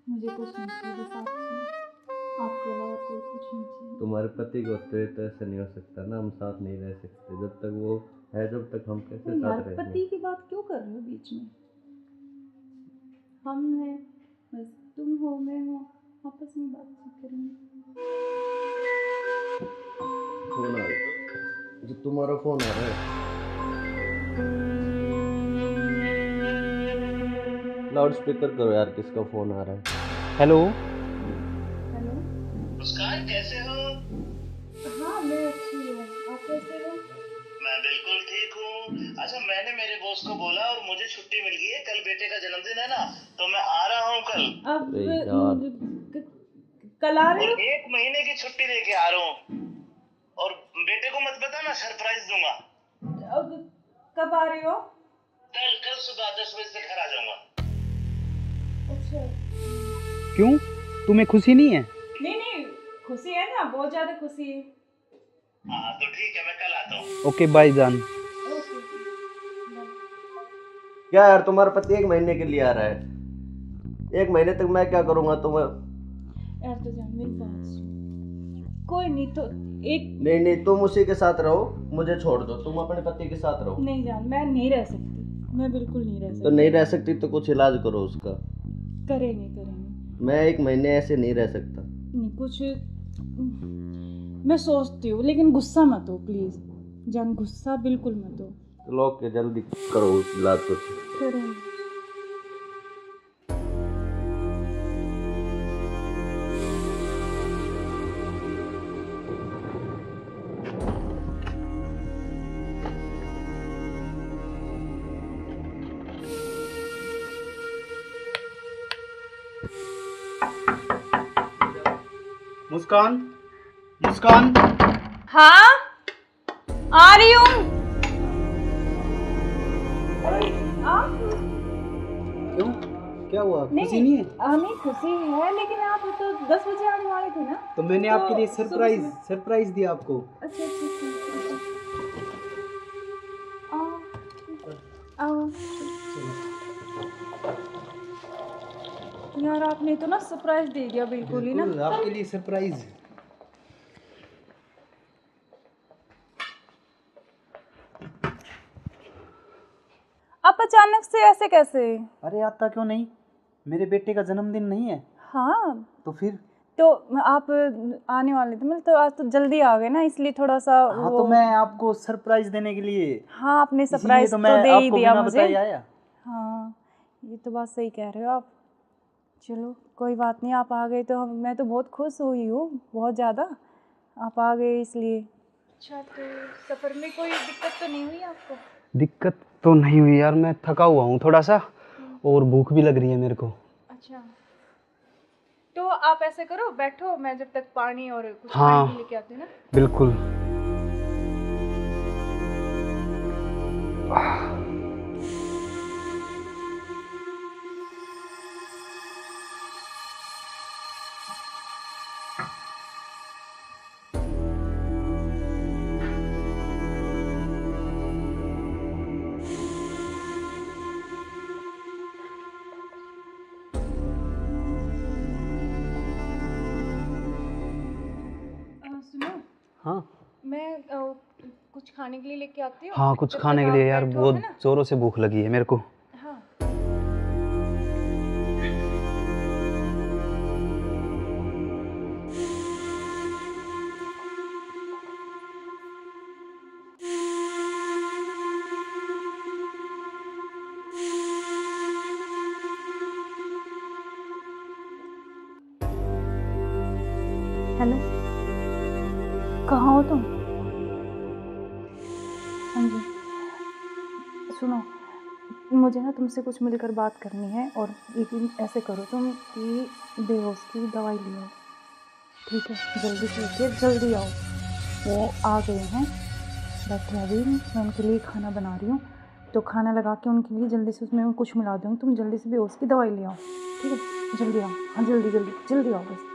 मुझे कुछ नहीं चाहिए, बस आप चाहिए। आपके अलावा कोई कुछ नहीं चाहिए। तुम्हारे पति को तो ऐसा नहीं हो सकता ना, हम साथ नहीं रह सकते जब तक वो है, जब तक हम कैसे यार साथ रहेंगे? पति की बात क्यों कर रहे हो बीच में? हम हैं, बस तुम हो मैं हूँ, आपस में बातचीत करेंगे। फोन आ रहा, जो तुम्हारा फोन आ रहा है। लाउड स्पीकर करो यार, किसका फोन आ रहा है? हेलो। हेलो। मुस्कान कैसे हो? हाँ मैं अच्छी हूँ, आप कैसे हो? मैं बिल्कुल ठीक हूँ। अच्छा मैंने मेरे बॉस को बोला और मुझे छुट्टी मिल गई है, कल बेटे का जन्मदिन है ना, तो मैं आ रहा हूँ कल। अब अरे यार। कल आ रहे और हो? 1 महीने की छुट्टी लेके आ रहा हूँ। और बेटे को मत बता, मैं सरप्राइज दूंगा। अब कब आ रहे हो? कल सुबह 10 बजे से घर आ जाऊंगा। अच्छा। क्यों, तुम्हें खुशी नहीं है? नहीं खुशी है ना, बहुत ज्यादा खुशी है। हाँ तो ठीक है, मैं कल आता हूँ। ओके बाय जान। Okay bye. क्या यार, तुम्हारा पति 1 महीने के लिए आ रहा है, 1 महीने तक मैं क्या करूंगा तुम्हें? यार तो जान मेरी बात सुन, कोई नहीं तो एक नहीं, तुम उसी के साथ रहो, मुझे छोड़ दो, तुम अपने पति के साथ रहो। नहीं जान, मैं नहीं रह सकती, मैं बिल्कुल नहीं रह सकती। तो नहीं रह सकती तो कुछ इलाज करो उसका। करेंगे। मैं 1 महीने ऐसे नहीं रह सकता। नहीं कुछ मैं सोचती हूँ, लेकिन गुस्सा मत हो प्लीज जान, गुस्सा बिल्कुल मत हो। चलो ओके, जल्दी करो उस इलाज को। करेंगे। मुस्कान, मुस्कान। हाँ आ रही हूँ। क्यों, क्या हुआ, खुशी नहीं है? नहीं खुशी है, लेकिन आप तो 10 बजे आने वाले थे ना। तो मैंने तो आपके लिए सरप्राइज सुबह- सरप्राइज दिया आपको। अच्छा। आओ। यार आपने तो ना सरप्राइज दे दिया बिल्कुल ही ना। बिल्कुल, आपके लिए सरप्राइज। आप अचानक से ऐसे कैसे? अरे आता क्यों नहीं, मेरे बेटे का जन्मदिन नहीं है? हाँ तो फिर? तो आप आने वाले थे, मतलब तो आज तो जल्दी आ गए ना, इसलिए थोड़ा सा हाँ तो मैं आपको सरप्राइज देने के लिए, हाँ आपने इसीलिए सरप्राइज तो तो मैं दे ही आपको दिया बिना मुझे। बताए आया। हाँ ये तो बात सही कह रहे हो आप। चलो कोई बात नहीं, आप आ गए तो मैं तो बहुत खुश हुई हूँ, बहुत ज़्यादा। आप आ गए इसलिए। अच्छा तो सफ़र में कोई दिक्कत तो नहीं हुई आपको? दिक्कत तो नहीं हुई यार, मैं थका हुआ हूँ थोड़ा सा, और भूख भी लग रही है मेरे को। अच्छा तो आप ऐसे करो, बैठो, मैं जब तक पानी और कुछ हाँ, खाने के लेके आती हूँ ना। बिल्कुल। सुनो, हाँ मैं कुछ खाने के लिए लेके आती हूँ। हाँ, कुछ जब खाने तक के आप लिए यार, बैठो, बहुत है ना? जोरों से भूख लगी है मेरे को। हाँ हेलो, कहाँ हो तुम? हाँ जी सुनो, मुझे ना तुमसे कुछ मिलकर बात करनी है, और लेकिन ऐसे करो तुम कि बेहोश की दवाई ले आओ, ठीक है? जल्दी से उठिए, जल्दी आओ। वो आ गए हैं, बैठे अभी, मैं उनके लिए खाना बना रही हूँ, तो खाना लगा के उनके लिए जल्दी से उसमें कुछ मिला दूँगी, तुम जल्दी से बेहोश की दवाई ले आओ, ठीक है? जल्दी आओ, हाँ जल्दी जल्दी जल्दी आओ बस।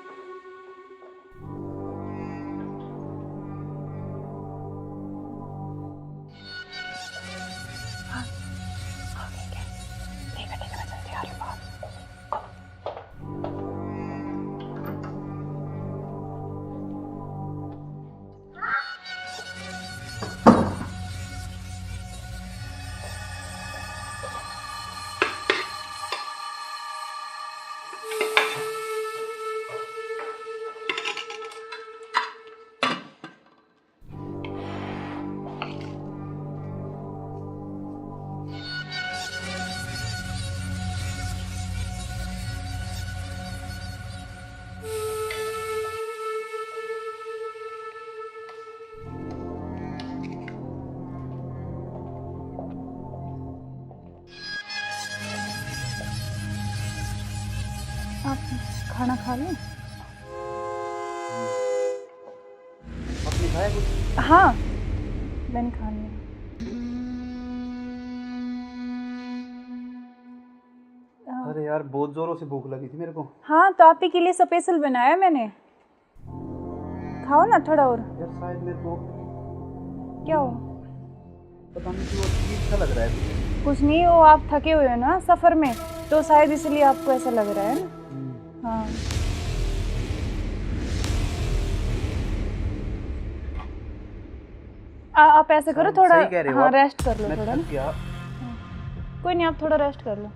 खाना खा लूं? आपने खाया कुछ? हाँ, मैंने खा लिया। अरे यार बहुत जोरों से भूख लगी थी मेरे को। हाँ, तो आप ही के लिए स्पेशल बनाया मैंने। खाओ ना थोड़ा और। यार शायद मेरे को क्या हो? पता नहीं क्यों अजीब सा लग रहा है। कुछ नहीं, वो आप थके हुए हो ना सफर में, तो शायद इसलिए आपको ऐसा लग रहा है ना। हाँ, आप ऐसे करो थोड़ा। सही कह रहे हो हाँ, आप। रेस्ट कर लो मैं थोड़ा थक ना। गया। कोई नहीं, आप थोड़ा रेस्ट कर लो,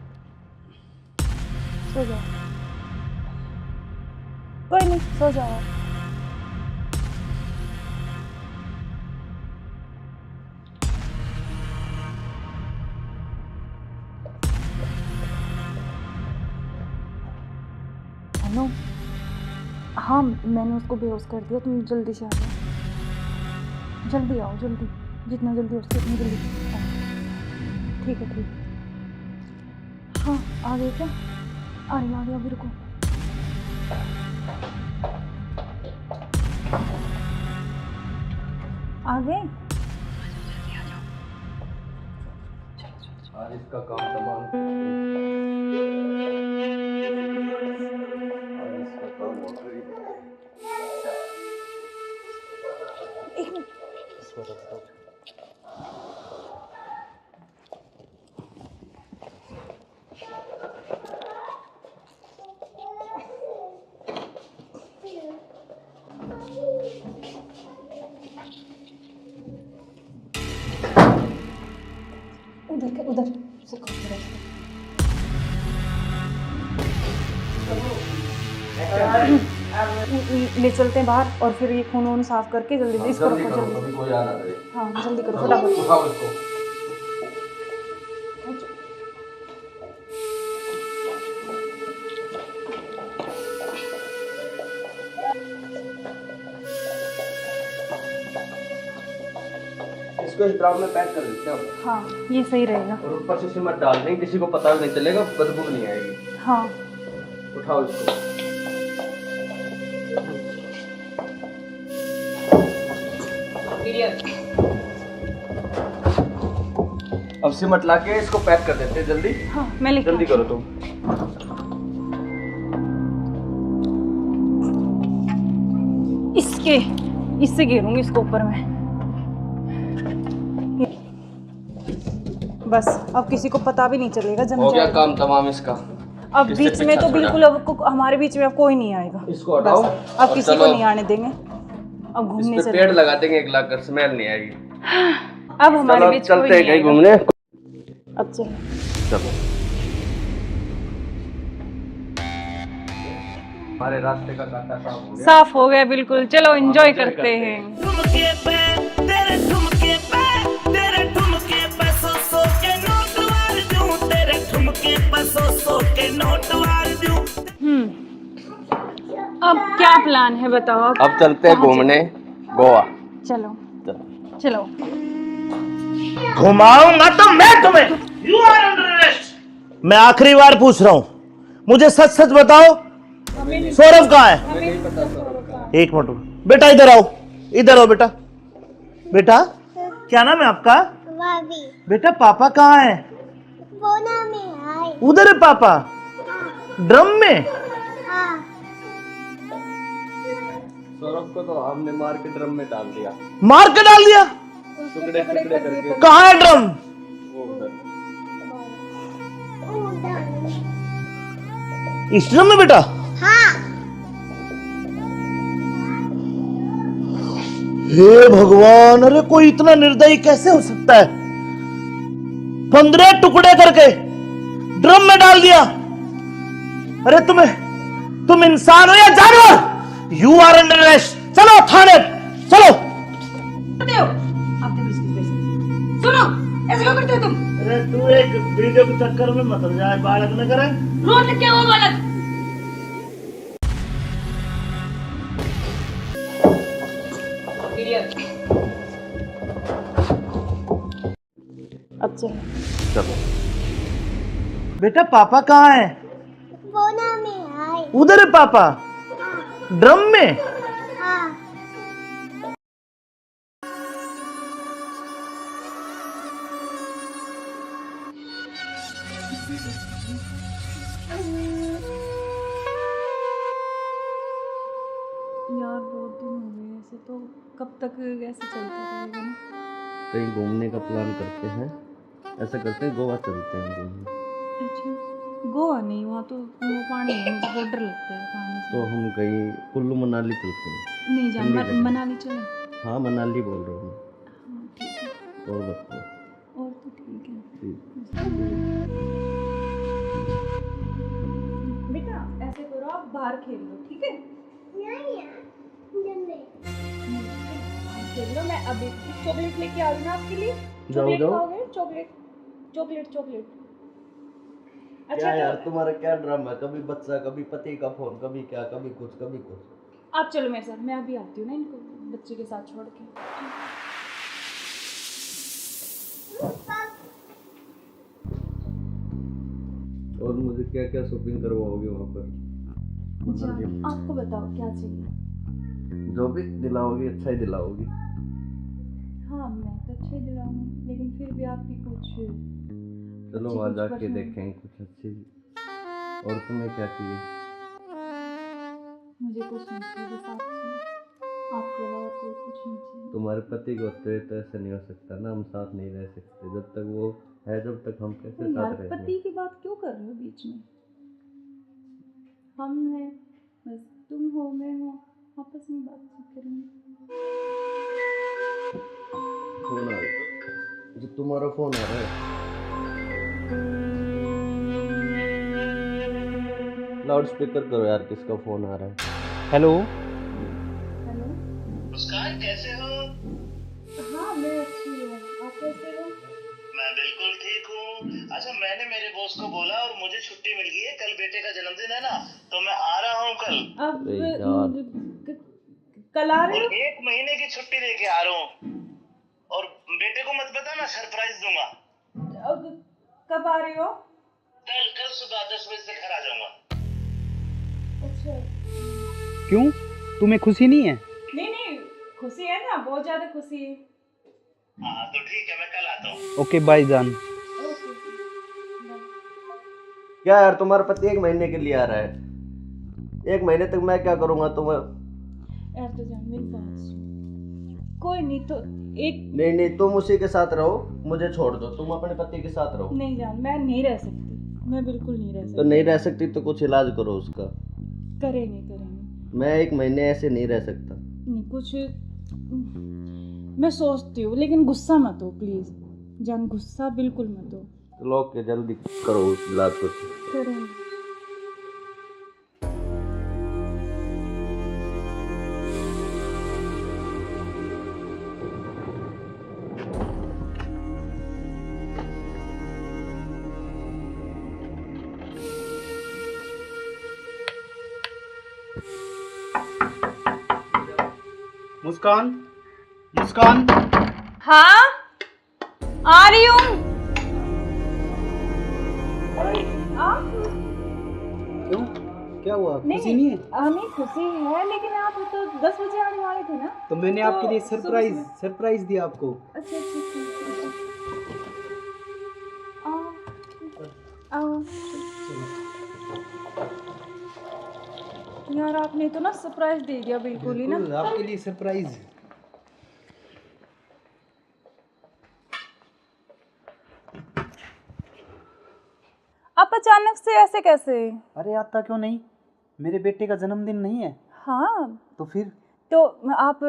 सो जाओ। कोई नहीं, सो जाओ आप। हेलो। हाँ, मैंने उसको बेहोश कर दिया, तुम जल्दी से आ जाओ। जल्दी आओ, जल्दी, जितना जल्दी हो सके उतनी जल्दी आओ। ठीक है, ठीक है। हाँ, आ गए क्या? आ गया, अभी रुको। आ गए? आज इसका काम तमाम। आज इसका काम हो गया। एक मिनट। उधर से ले चलते हैं बाहर, और फिर ये खून वून साफ करके जल्दी से इसको रखो जल्दी। कभी कोई आना करे। हाँ, जल्दी करो फटाफट। उठाओ इसको। इसको इस ड्राम में पैक कर देते हैं। हाँ, ये सही रहेगा। और ऊपर से सिमट डाल देंगे, किसी को पता भी नहीं चलेगा, बदबू नहीं आएगी। हाँ, उठाओ इसको। अब सिमट लाके इसको पैक कर देते हैं जल्दी। हाँ, मैं लेके जल्दी आती करो हूँ। तुम। इससे घेरूंगी इसको ऊपर में। बस अब किसी को पता भी नहीं चलेगा, जम हो गया जाएगा। काम तमाम इसका। अब इससे बीच में पीछा तो छोड़ा। बिल्कुल अब हमारे बीच में अब कोई नहीं आएगा। इसको हटाओ बस, अब और किसी को चलो। नहीं आने देंगे। अब घूमने इस पे चले। पेड़ लगा देंगे, एक लाख कर, स्मेल नहीं आएगी। अब हमारे चलो बीच चलते कोई हैं नहीं कहीं आएगा। घूमने। अब चलो। चलो। हमारे रास्ते का कांटा साफ हो गया। साफ हो गया बिल्कुल। चलो एंजॉय करते हैं। ठुमके पे तेरे ठुमके पे सौ के नोट वार दूं, तेरे ठुमके पे सौ के नोट वार दूं। अब क्या प्लान है बताओ? अब चलते हैं कहाँ घूमने गोवा। चलो चलो। चलो। घुमाऊंगा तो मैं तुम्हें। You are under arrest. मैं आखिरी बार पूछ रहा हूं, मुझे सच सच बताओ, सौरभ कहाँ है? एक मिनट बेटा, इधर आओ, इधर आओ बेटा। बेटा क्या नाम है आपका? बेटा पापा कहाँ है? उधर है पापा। ड्रम में? सौरभ को तो हमने मार के ड्रम में डाल दिया। मार के डाल दिया? टुकड़े टुकड़े करके। कहाँ है ड्रम? वो उधर। इस ड्रम में बेटा? हे भगवान, अरे कोई इतना निर्दयी कैसे हो सकता है? 15 टुकड़े करके ड्रम में डाल दिया। अरे तुम इंसान हो या जानवर? You are under arrest. चलो थाने, चलो। सुनो, ऐसे क्यों करते हो तुम? अरे तू एक वीडियो के चक्कर में मत जाए, बालक न करे। रोड क्या हुआ बालक? अब चलो। चलो। बेटा पापा कहाँ है? उधर है पापा ड्रम में। यार बहुत दिन हो गए ऐसे, तो कब तक ऐसे चलता रहेगा ना? कहीं घूमने का प्लान करते हैं, ऐसा करते हैं गोवा चलते हैं घूमने। अच्छा, गोवा नहीं, वहाँ तो वो पानी है, मुझे बहुत डर लगता है पानी से। तो हम कहीं कुल्लू मनाली चलते हैं। नहीं जान, ठंडी जगह। मनाली चले। हाँ मनाली बोल रहा हूँ हाँ ठीक है, मैं। और बताओ। और तो ठीक है। ठीक। बेटा ऐसे करो, आप बाहर खेल लो, ठीक है? खेल लो, मैं अभी चॉकलेट लेके आ रही हूँ ना आपके लिए। चॉकलेट खाओगे? Chocolate chocolate chocolate. क्या यार तुम्हारा क्या ड्रामा है, कभी बच्चा कभी पति का फोन, कभी क्या कभी कुछ कभी कुछ। आप चलो मेरे साथ, मैं अभी आती हूँ ना इनको बच्चे के साथ छोड़ के। और मुझे क्या क्या शॉपिंग करवाओगे वहाँ पर? जान, आपको बताओ क्या चाहिए? जो भी दिलाओगी अच्छा ही दिलाओगी। हाँ मैं तो अच्छे ही दिलाऊंगी, लेकिन फिर भी आपकी कुछ चलो वहाँ जाके देखेंगे कुछ अच्छी। और तुम्हें क्या चाहिए? मुझे कुछ नहीं चाहिए, बस आप चाहिए, आपके अलावा कोई कुछ नहीं चाहिए। तुम्हारे पति को तो ऐसा नहीं हो सकता ना, हम साथ नहीं रह सकते जब तक वो है, जब तक हम कैसे यार साथ रहेंगे? पति की बात क्यों कर रहे हो बीच में? हम हैं, बस तुम हो मैं हूँ, आपस में बातचीत करेंगे। फोन आ रहा है, जो तुम्हारा फोन आ रहा है। लाउड स्पीकर करो यार, किसका फोन आ रहा है? हेलो। हेलो। मुस्कान कैसे हो? हाँ मैं अच्छी हूँ, आप कैसे हो? मैं बिल्कुल ठीक हूँ। अच्छा मैंने मेरे बॉस को बोला और मुझे छुट्टी मिल गई है, कल बेटे का जन्मदिन है ना, तो मैं आ रहा हूँ कल। अब अरे यार। कल आ रहे और हो? 1 महीने की छुट्टी लेके आ रहा हूँ। और बेटे को मत बताना, सरप्राइज दूंगा। अब कब आ रहे हो? कल सुबह 10 बजे से घर आ जाऊंगा। अच्छा। क्यों, तुम्हें खुशी नहीं है? नहीं खुशी है ना, बहुत ज्यादा खुशी है। हाँ तो ठीक है, मैं कल आता हूँ। ओके बाय जान। Okay bye. क्या यार तुम्हारा पति 1 महीने के लिए आ रहा है? 1 महीने तक मैं क्या करूँगा तुम्हें? यार तो जान मेरी बात सुन, कोई नहीं तो एक नहीं तुम उसी के साथ रहो, मुझे छोड़ दो, तुम अपने पति के साथ रहो। नहीं जान, मैं नहीं रह सकती, मैं बिल्कुल नहीं रह सकती। तो नहीं रह सकती तो कुछ इलाज करो उसका। करेंगे। मैं 1 महीने ऐसे नहीं रह सकता। नहीं कुछ मैं सोचती हूँ, लेकिन गुस्सा मत हो प्लीज जान, गुस्सा बिल्कुल मत हो। चलो ओके, जल्दी करो उस इलाज को। करेंगे। मुस्कान, मुस्कान। हाँ आ रही हूँ। क्यों, क्या हुआ, खुशी नहीं है? नहीं खुशी है, लेकिन आप तो 10 बजे आने वाले थे ना। तो मैंने आपके लिए सरप्राइज दिया आपको। अच्छा आओ। यार आपने तो ना सरप्राइज दे दिया बिल्कुल ही ना। आपके लिए सरप्राइज। आप अचानक से ऐसे कैसे? अरे आता क्यों नहीं, मेरे बेटे का जन्मदिन नहीं है? हाँ तो फिर तो आप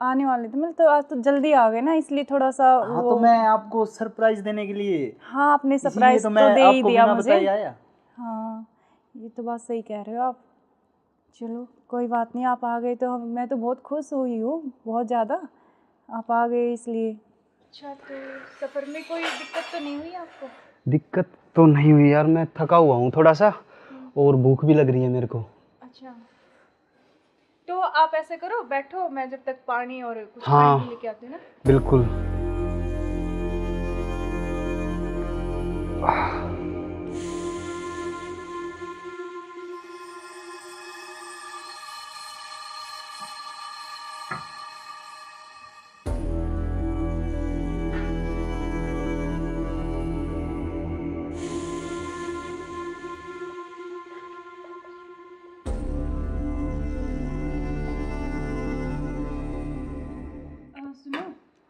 आने वाले थे, मतलब तो आज तो जल्दी आ गए ना, इसलिए थोड़ा सा हाँ तो मैं आपको सरप्राइज देने के लिए। हाँ आपने सरप्राइज तो दे ही दिया बिना मुझे। बताए आया। हाँ ये तो बात सही कह रहे हो आप। चलो कोई बात नहीं, आप आ गए तो मैं तो बहुत खुश हुई हूँ, बहुत ज़्यादा आप आ गए इसलिए। अच्छा तो सफ़र में कोई दिक्कत तो नहीं हुई आपको? दिक्कत तो नहीं हुई यार, मैं थका हुआ हूँ थोड़ा सा, और भूख भी लग रही है मेरे को। अच्छा तो आप ऐसे करो, बैठो, मैं जब तक पानी और कुछ हाँ पानी लेके आती हूँ ना। बिल्कुल।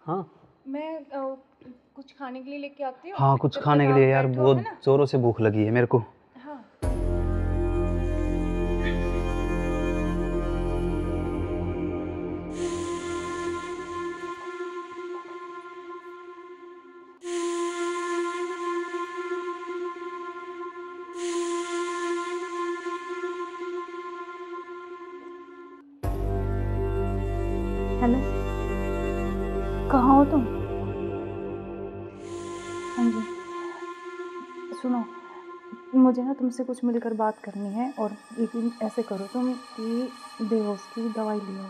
हाँ मैं कुछ खाने के लिए लेके आती हूँ। हाँ, कुछ जब खाने तक के आप लिए यार, बैठो, बहुत है ना? जोरों से भूख लगी है मेरे को। हाँ। हेलो, कहाँ हो तुम? हाँ जी, सुनो, मुझे ना तुमसे कुछ मिलकर बात करनी है। और लेकिन ऐसे करो तुम कि बेहोश की दवाई ले आओ,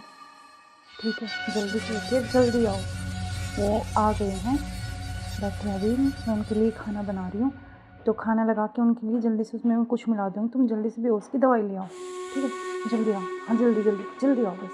ठीक है? जल्दी से उठिए, जल्दी आओ। वो आ गए हैं, बैठे अभी, मैं उनके लिए खाना बना रही हूँ। तो खाना लगा के उनके लिए जल्दी से उसमें कुछ मिला दूँगी। तुम जल्दी से बेहोश की दवाई ले आओ, ठीक है? जल्दी आओ, हाँ जल्दी जल्दी जल्दी आओ बस।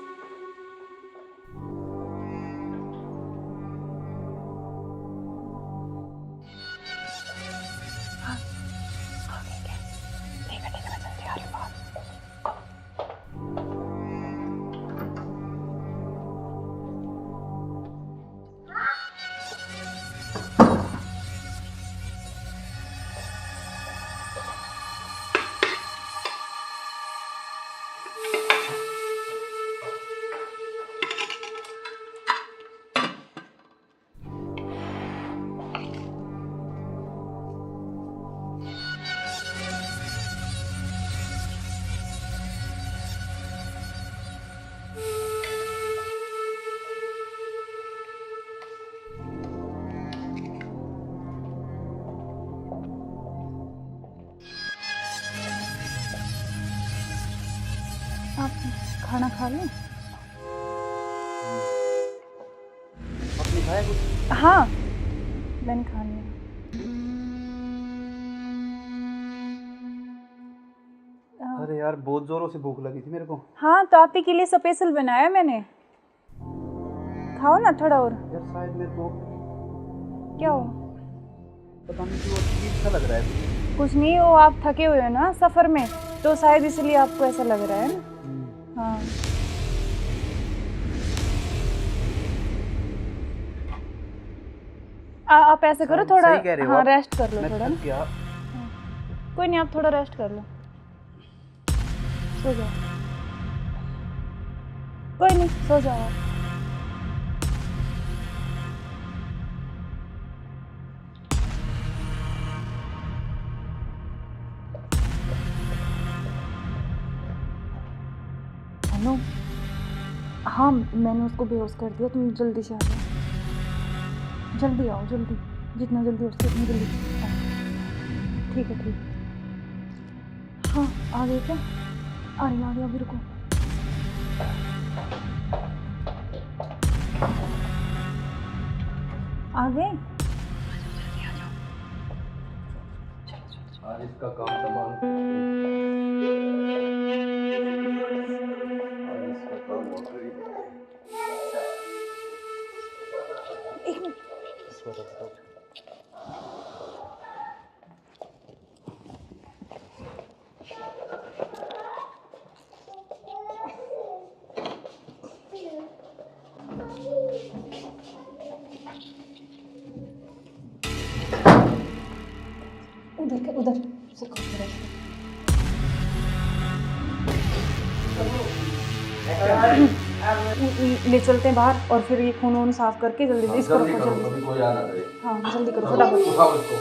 आप खाना खा लें? आपने खाया कुछ? हाँ, मैंने खा लिया। अरे यार, बहुत जोरों से भूख लगी थी मेरे को। हाँ, तो आप ही के लिए स्पेशल बनाया मैंने। खाओ ना थोड़ा और। यार शायद मेरे को क्या हो? पता नहीं क्यों अजीब सा लग रहा है मुझे। कुछ नहीं, वो आप थके हुए हो ना सफ़र में, तो शायद इसलिए आपको ऐसा लग रहा है ना। हाँ, आप ऐसे करो, थोड़ा सही कह रहे हो हाँ आप। रेस्ट कर लो मैं थोड़ा थक ना। गया। कोई नहीं, आप थोड़ा रेस्ट कर लो, सो जाओ। कोई नहीं, सो जाओ आप। हेलो, हाँ मैंने उसको बेहोश कर दिया, तुम जल्दी से आ जाओ, जल्दी आओ, जल्दी, जितना जल्दी हो सके उतनी जल्दी आओ। ठीक है, ठीक है। हाँ, आ गए क्या? आ रही अभी, रुको। आ गए? आज इसका काम तमाम। आज इसका काम हो गई। एक मिनट। उधर उधर से करो, ले चलते हैं बाहर, और फिर ये खून वून साफ करके जल्दी से इसको रखो, जल्दी। कभी कोई आना करे। हाँ जल्दी करो फटाफट। उठाओ इसको।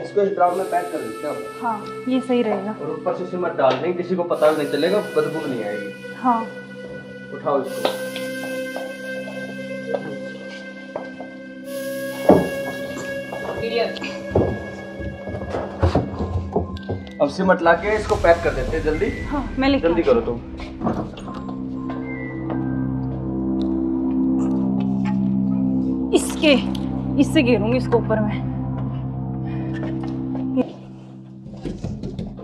इसको इस ड्राम में पैक कर देते हैं हम। हाँ ये सही रहेगा। और ऊपर से सिमट डाल देंगे, किसी को पता भी नहीं चलेगा, बदबू नहीं आएगी। हाँ उठाओ इसको। अब सिमट ला के इसको पैक कर देते हैं जल्दी। हाँ मैं लेके जल्दी करो तुम। इससे घेरूंगी इसको ऊपर में।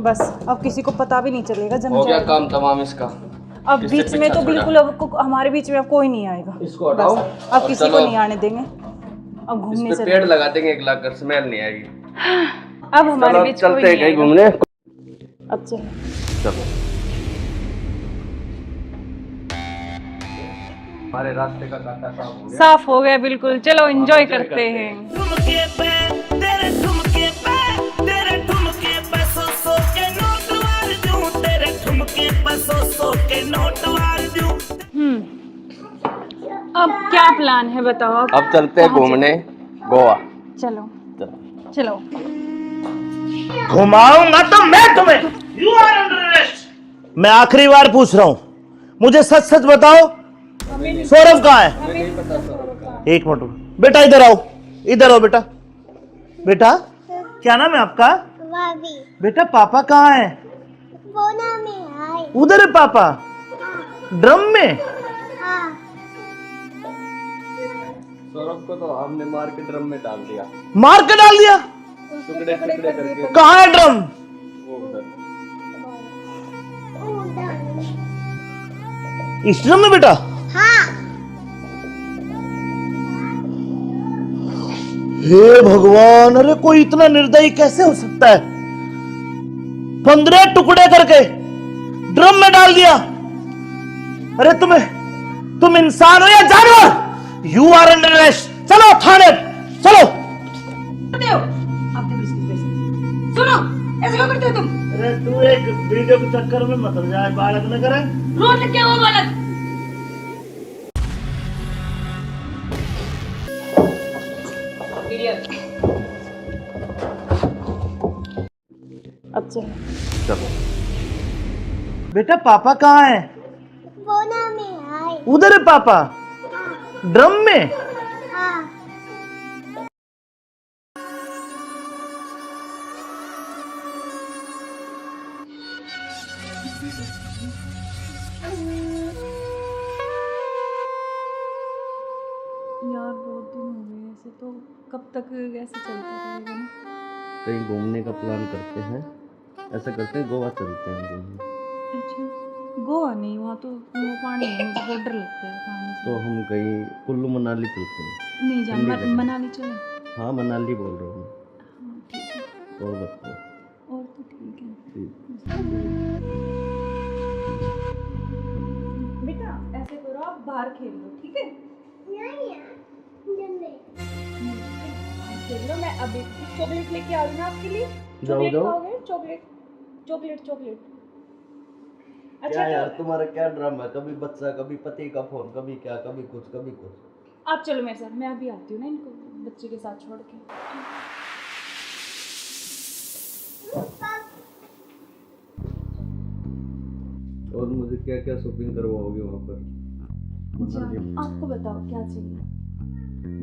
बस अब किसी को पता भी नहीं चलेगा, जम हो गया जाएगा। काम तमाम इसका। अब इससे बीच में पीछा तो छोड़ा। बिल्कुल अब हमारे बीच में अब कोई नहीं आएगा। इसको हटाओ बस, अब और किसी को चलो। नहीं आने देंगे। अब घूमने इस पे चले। पेड़ लगा देंगे 1 लाख कर, स्मेल नहीं आएगी। अब हमारे चलो बीच कोई चलते हैं नहीं कहीं आएगा। घूमने। अब चलो। चलो हमारे रास्ते का कांटा साफ हो गया। साफ हो गया बिल्कुल। चलो एंजॉय करते हैं। ठुमके पे तेरे ठुमके पे तेरे ठुमके पे सौ के नोट वार दूं, तेरे ठुमके पे सौ के नोट वार दूं। अब क्या प्लान है बताओ? अब चलते हैं घूमने गोवा। चलो चलो। घुमाऊंगा तो मैं तुम्हें। You are under arrest. मैं आखिरी बार पूछ रहा हूं, मुझे सच सच बताओ, सौरभ कहाँ है? एक मिनट बेटा, इधर आओ, इधर आओ बेटा। बेटा क्या नाम है आपका? बेटा पापा कहाँ है? उधर है पापा। ड्रम में? सौरभ को तो हमने मार के ड्रम में डाल दिया। मार के डाल दिया? टुकड़े टुकड़े करके। कहाँ है ड्रम? वो उधर। इस ड्रम में बेटा? हे भगवान, अरे कोई इतना निर्दयी कैसे हो सकता है? 15 टुकड़े करके ड्रम में डाल दिया। अरे तुम इंसान हो या जानवर? You are under arrest. चलो थाने, चलो। सुनो, ऐसे क्यों करते हो तुम? अरे तू एक वीडियो के चक्कर में मत हो जाए, बालक न करे। रोड लिख के वो बालक। अब चलो। चलो बेटा पापा कहाँ है? उधर है पापा। ड्रम में? यार बहुत दिन हो गए ऐसे, तो कब तक ऐसे चलता रहेगा ना? कहीं घूमने का प्लान करते हैं। ऐसा करते हैं गोवा चलते हैं घूमने। अच्छा गोवा नहीं, वहाँ तो वो पानी है, मुझे बहुत डर लगता है पानी से। तो हम कहीं कुल्लू मनाली चलते हैं। नहीं जान, ठंडी जगह। मनाली चले। हाँ मनाली बोल रहा हूँ हाँ ठीक है। मैं। और बताओ। और तो ठीक है। ठीक। बेटा ऐसे करो, आप बाहर खेल लो, ठीक है? खेल लो। मैं अभी चॉकलेट लेके आ रही हूँ आपके लिए। चॉकलेट जाओ। खाओगे? Chocolate chocolate chocolate. अच्छा क्या यार तो तुम्हारा क्या ड्रामा है? कभी बच्चा, कभी पति का फोन, कभी क्या, कभी कुछ कभी कुछ। आप चलो मेरे साथ, मैं अभी आती हूँ ना इनको बच्चे के साथ छोड़ के। और मुझे क्या क्या शॉपिंग करवाओगे वहाँ पर? अच्छा आपको बताओ क्या चाहिए?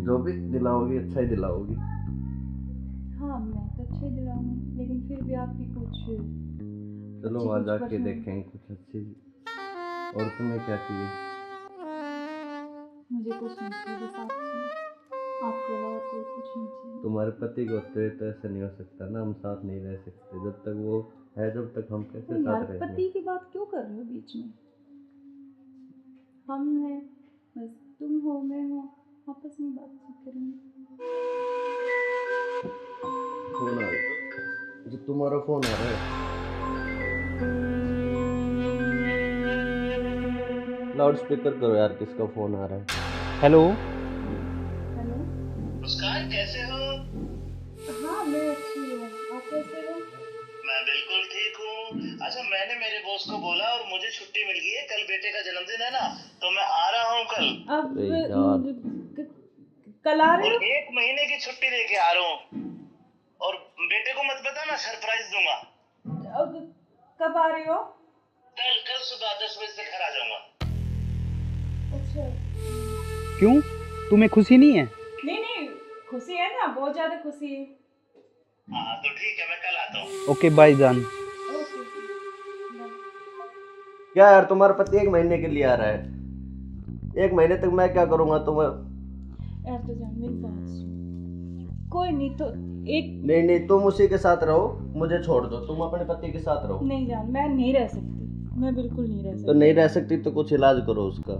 जो भी दिलाओगी अच्छा ही दिलाओगी। हाँ मैं तो अच्छे दिलाऊंगी, लेकिन फिर भी आप भी कुछ चलो अच्छी वहाँ कुछ जाके पसंद। देखेंगे कुछ अच्छी। और तुम्हें क्या चाहिए? मुझे कुछ नहीं चाहिए, बस आप चाहिए। आपके अलावा कोई कुछ नहीं चाहिए। तुम्हारे पति को होते तो ऐसा नहीं हो सकता ना, हम साथ नहीं रह सकते। जब तक वो है, जब तक हम कैसे तो यार साथ रहेंगे? पति की बात क्यों कर रहे हो बीच में? हम हैं, बस तुम हो मैं हूँ, आपस में बातचीत करेंगे। फोन आ रहा, जो तुम्हारा फोन आ रहा है। लाउड स्पीकर करो यार, किसका फोन आ रहा है? हेलो। हेलो। मुस्कान कैसे हो? हाँ मैं अच्छी हूँ, आप कैसे हो? मैं बिल्कुल ठीक हूँ। अच्छा मैंने मेरे बॉस को बोला और मुझे छुट्टी मिल गई है। कल बेटे का जन्मदिन है ना, तो मैं आ रहा हूँ कल। अब अरे यार। कल आ रहे और हो? 1 महीने की छुट्टी लेके आ रहा हूँ। और बेटे को मत बताना, सरप्राइज दूंगा। अब कब आ रहे हो? कल सुबह 10 बजे से घर आ जाऊंगा। अच्छा क्यों, तुम्हें खुशी नहीं है? नहीं खुशी है ना, बहुत ज्यादा खुशी है। हाँ तो ठीक है, मैं कल आता हूँ। ओके बाय जान। ओके क्या यार तुम्हारा पति 1 महीने के लिए आ रहा है? 1 महीने तक मैं क्या करूँगा? तुम्हें यार तो जान मेरी बात सुन, कोई नहीं तो एक नहीं, तुम उसी के साथ रहो, मुझे छोड़ दो। तुम अपने पति के साथ रहो। नहीं जान, मैं नहीं रह सकती, मैं बिल्कुल नहीं रह तो सकती। नहीं रह सकती तो कुछ इलाज करो उसका।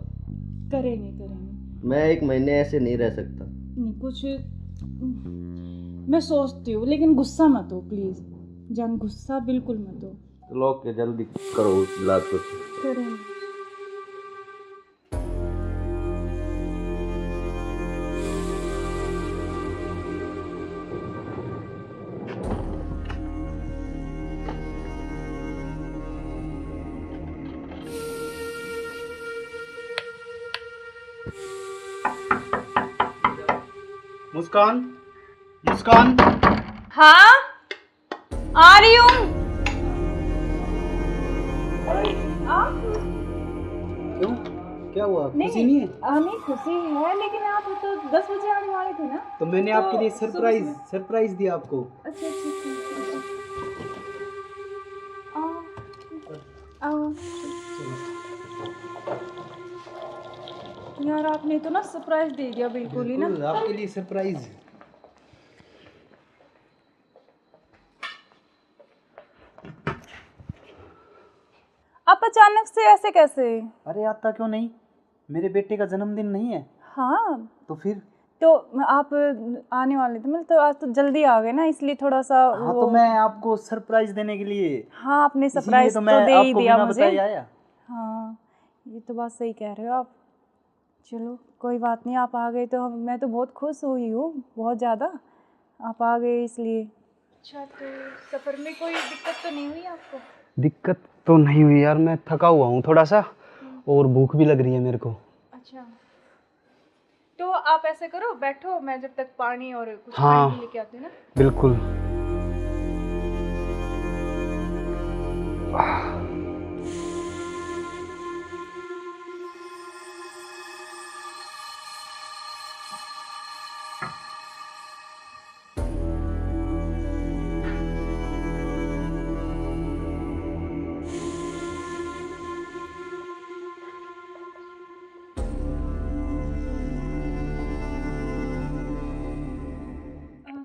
करेंगे मैं 1 महीने ऐसे नहीं रह सकता। नहीं कुछ मैं सोचती हूँ, लेकिन गुस्सा मत हो प्लीज जान, गुस्सा बिल्कुल मत हो। तो लो के जल्दी करो उस इलाज को। करें। मुस्कान, मुस्कान। हाँ आ रही हूँ। क्यों, क्या हुआ? खुशी नहीं है? नहीं खुशी है, लेकिन आप तो 10 बजे आने वाले थे ना। तो मैंने तो आपके लिए सरप्राइज सुबह सरप्राइज दिया आपको। अच्छा अच्छा अच्छा। आओ यार, आपने तो ना सरप्राइज दे दिया बिल्कुल ही ना। बिल्कुल, आपके लिए सरप्राइज। आप अचानक से ऐसे कैसे? अरे आता क्यों नहीं, मेरे बेटे का जन्मदिन नहीं है? हाँ तो फिर? तो आप आने वाले थे, मतलब तो आज तो जल्दी आ गए ना, इसलिए थोड़ा सा हाँ तो मैं आपको सरप्राइज देने के लिए। हाँ आपने इसीलिए सरप्राइज तो तो मैं दे ही आपको दिया बिना मुझे। बताए आया। हाँ ये तो बात सही कह रहे हो आप। चलो कोई बात नहीं, आप आ गए तो मैं तो बहुत खुश हुई हूँ, बहुत ज़्यादा। आप आ गए इसलिए। अच्छा तो सफ़र में कोई दिक्कत तो नहीं हुई आपको? दिक्कत तो नहीं हुई यार, मैं थका हुआ हूँ थोड़ा सा, और भूख भी लग रही है मेरे को। अच्छा तो आप ऐसे करो, बैठो, मैं जब तक पानी और कुछ हाँ, खाने के लेके आती हूँ ना। बिल्कुल।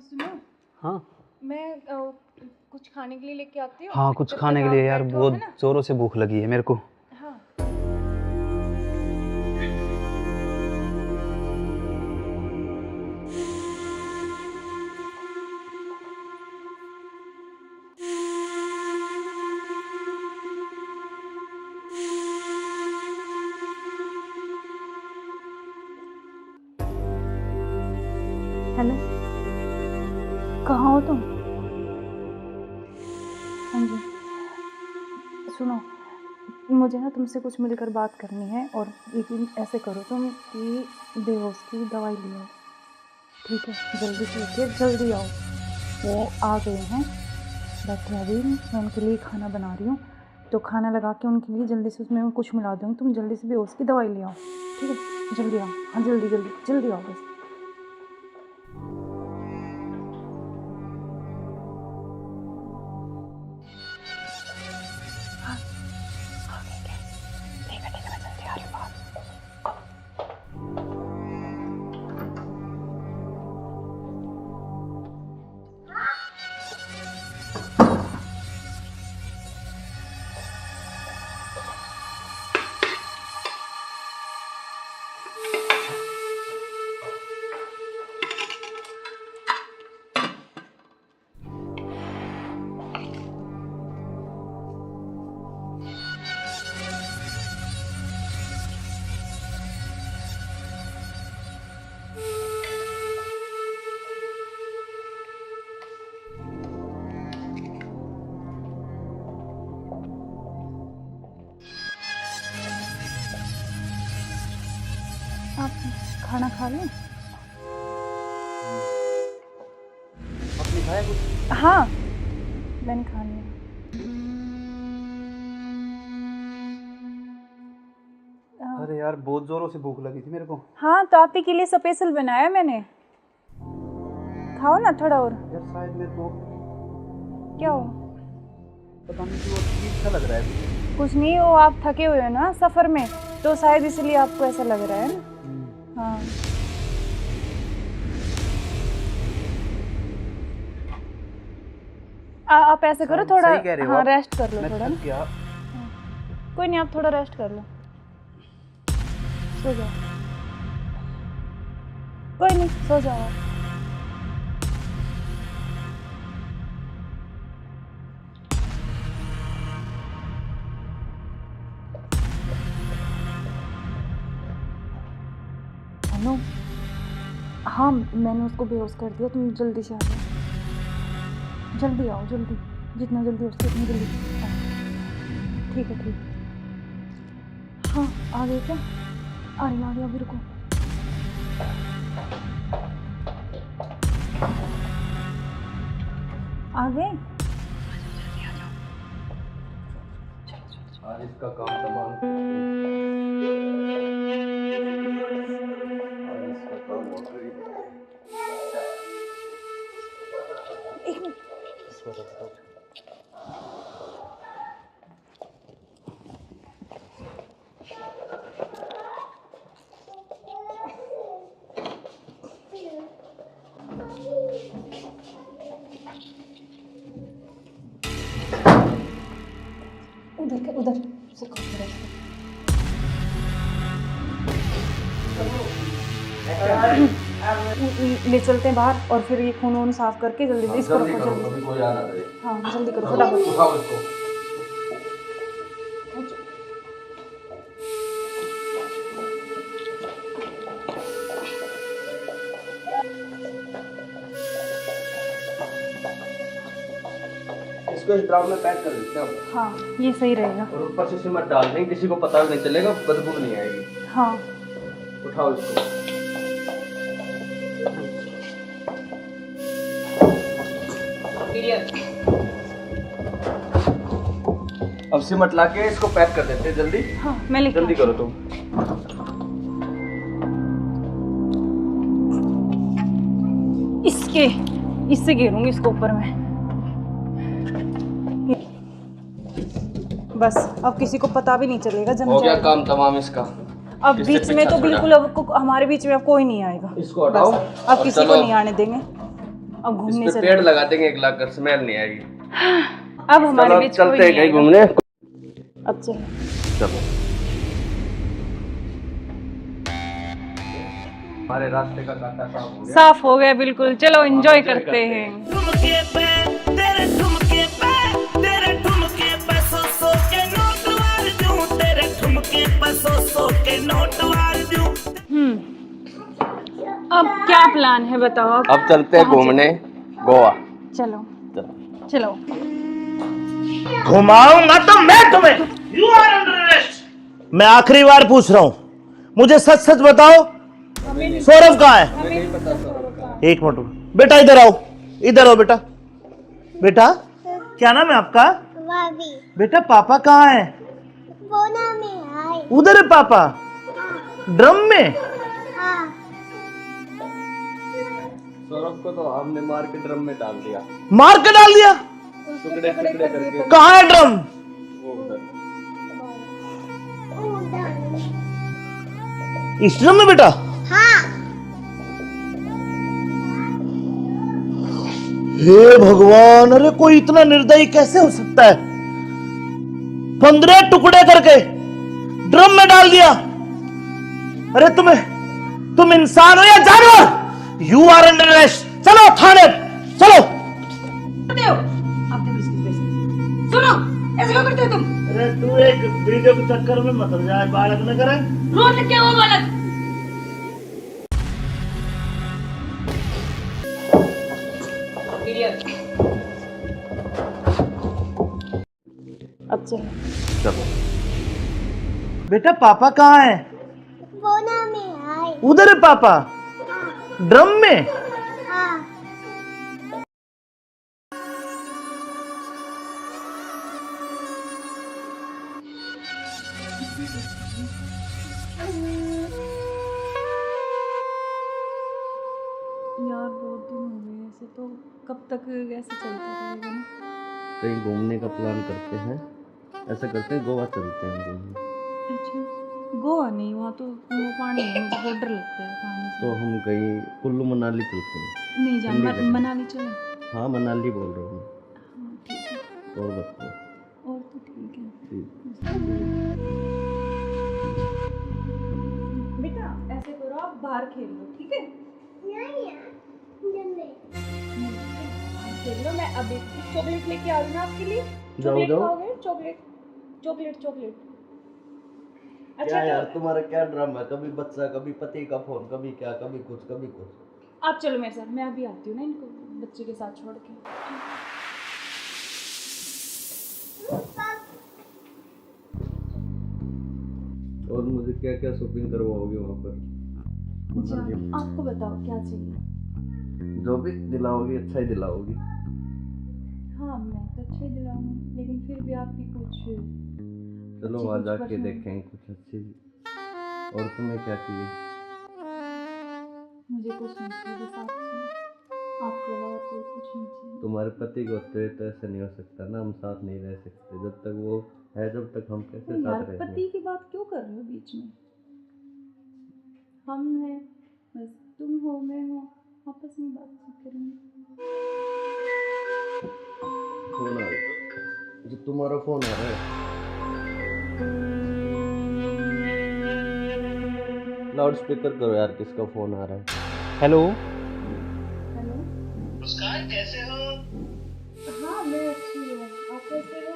सुनो, हाँ मैं कुछ खाने के लिए लेके आती हूँ। हाँ, कुछ जब खाने तक के लिए आप यार, बैठो, बहुत है ना? जोरों से भूख लगी है मेरे को। हाँ हेलो, कहाँ हो तुम? हाँ जी सुनो, मुझे ना तुमसे कुछ मिलकर बात करनी है, और लेकिन ऐसे करो तुम कि बेहोश की दवाई ले आओ, ठीक है? जल्दी से उठिए, जल्दी आओ। वो आ गए हैं, बैठे अभी, मैं उनके लिए खाना बना रही हूँ, तो खाना लगा के उनके लिए जल्दी से उसमें कुछ मिला दूँगी। तुम जल्दी से बेहोश की दवाई ले आओ, ठीक है? जल्दी आओ, हाँ जल्दी जल्दी जल्दी आओ बस। आप खाना खा लें? आपने खाया कुछ? हाँ मैंने खा लिया। अरे यार, बहुत जोरों से भूख लगी थी मेरे को। हाँ तो आप ही के लिए स्पेशल बनाया मैंने, खाओ ना थोड़ा और। यार शायद मेरे को क्या हो? पता नहीं क्यों अजीब सा लग रहा है। कुछ नहीं, वो आप थके हुए हो ना सफ़र में, तो शायद इसलिए आपको ऐसा लग रहा है ना। हाँ आप ऐसे करो, थोड़ा सही कह रहे हो हाँ आप। रेस्ट कर लो मैं थोड़ा थक ना। गया। कोई नहीं, आप थोड़ा रेस्ट कर लो, सो जाओ। कोई नहीं, सो जाओ आप। हेलो, हाँ मैंने उसको बेहोश कर दिया, तुम जल्दी से आ जाओ, जल्दी आओ, जल्दी, जितना जल्दी हो सके उतनी जल्दी आओ। ठीक है, ठीक है। हाँ आ गए क्या? आ रही अभी, रुको। आ गए? आज इसका काम तमाम, आज इसका काम हो गया। एक मिनट। उधर से ले चलते हैं बाहर और फिर ये खून वून साफ करके जल्दी इसको रखो, जल्दी। कोई आना दे। हाँ जल्दी करो, फटाफट। उठाओ इसको। इसको इस ड्राम में पैक कर देते हैं। हाँ ये सही रहेगा। और ऊपर से सिमट डाल देंगे, किसी को पता भी नहीं चलेगा, बदबू नहीं आएगी। हाँ उठाओ इसको। अब सिमट ला के इसको पैक कर देते हैं जल्दी। हाँ मैं लेके जल्दी करो तुम। इससे घेरूंगी इसको ऊपर में। बस अब किसी को पता भी नहीं चलेगा, जम हो गया जाएगा। काम तमाम इसका। अब किससे बीच में पीछा तो छोड़ा? बिल्कुल हमारे बीच में अब कोई नहीं आएगा। इसको हटाओ। बस, अब और किसी चलो। को नहीं आने देंगे। अब घूमने इस पे चलते पेड़ लगा देंगे, एक लाख कर स्मेल नहीं आएगी। अब हमारे चलो बीच चलते कोई हैं नहीं कहीं आएगा। घूमने। अब चलो। चलो हमारे रास्ते का कांटा साफ हो गया। साफ हो गया बिल्कुल, चलो एंजॉय करते हैं। ठुमके पे तेरे ठुमके पे तेरे ठुमके पे सौ के नोट वार दूं, तेरे ठुमके पे सौ के नोट वार दूं। अब क्या प्लान है बताओ? अब चलते हैं घूमने गोवा। चलो चलो। घुमाऊंगा तो मैं तुम्हें। You are under arrest. मैं आखिरी बार पूछ रहा हूं, मुझे सच सच बताओ, सौरभ कहाँ है? एक मिनट बेटा, इधर आओ, इधर आओ बेटा। बेटा क्या नाम है आपका? बेटा पापा कहाँ है? उधर है पापा। ड्रम में? सौरभ को तो हमने मार के ड्रम में डाल दिया। मार के डाल दिया? टुकड़े टुकड़े करके। कहाँ है ड्रम? वो उधर। इस ड्रम में बेटा? हे भगवान, अरे कोई इतना निर्दयी कैसे हो सकता है? 15 टुकड़े करके ड्रम में डाल दिया। अरे तुम इंसान हो या जानवर? You are under arrest. चलो थाने, चलो। सुनो, ऐसे क्यों करते हो तुम? अरे तू एक वीडियो के चक्कर में मत जाए, बालक न करे। रोज क्या वो बालक? अब चलो। चलो बेटा पापा कहाँ है? उधर है पापा। ड्रम में? यार बहुत दिन हो गए ऐसे, तो कब तक ऐसे चलता रहेगा ना? कहीं घूमने का प्लान करते हैं, ऐसा करते हैं गोवा चलते हैं घूमने। अच्छा गोवा नहीं, वहाँ तो वो पानी है, मुझे बहुत डर लगता है पानी से। तो हम कहीं कुल्लू मनाली चलते हैं। नहीं जान, ठंडी जगह। मनाली चले। हाँ मनाली बोल रहा हूँ। हाँ ठीक है, और बताओ। और तो ठीक है। ठीक। बेटा ऐसे करो, आप बाहर खेल लो, ठीक है? खेल लो, मैं अभी चॉकलेट लेके आ रही हूँ ना आपके लिए। जाओ, चॉकलेट जाओ। खाओगे? Chocolate chocolate chocolate. क्या यार तुम्हारा क्या ड्रामा है? कभी बच्चा, कभी पति का फोन, कभी क्या, कभी कुछ कभी कुछ। आप चलो मेरे साथ, मैं अभी आती हूँ ना इनको बच्चे के साथ छोड़ के। और मुझे क्या क्या शॉपिंग करवाओगे वहाँ पर? जान, आपको बताओ क्या चाहिए? जो भी दिलाओगी अच्छा ही दिलाओगी। हाँ मैं तो अच्छे ही दिलाऊंगी, लेकिन फिर भी आपकी कुछ चलो अच्छी वहाँ कुछ जाके पसंद। देखेंगे कुछ अच्छी। और तुम्हें क्या चाहिए? मुझे कुछ नहीं चाहिए, बस आपके अलावा कोई कुछ नहीं चाहिए। तुम्हारे पति को तो ऐसा नहीं हो सकता ना, हम साथ नहीं रह सकते जब तक वो है, जब तक हम कैसे यार साथ रहेंगे? पति की बात क्यों कर रहे हो बीच में? हम हैं, बस तुम हो मैं हो, आपस में बातचीत करेंगे। फोन आ रहा, जो तुम्हारा फोन आ रहा है। लाउड स्पीकर करो यार, किसका फोन आ रहा है? हेलो। हेलो। मुस्कान कैसे हो? हाँ मैं अच्छी हूँ, आप कैसे हो?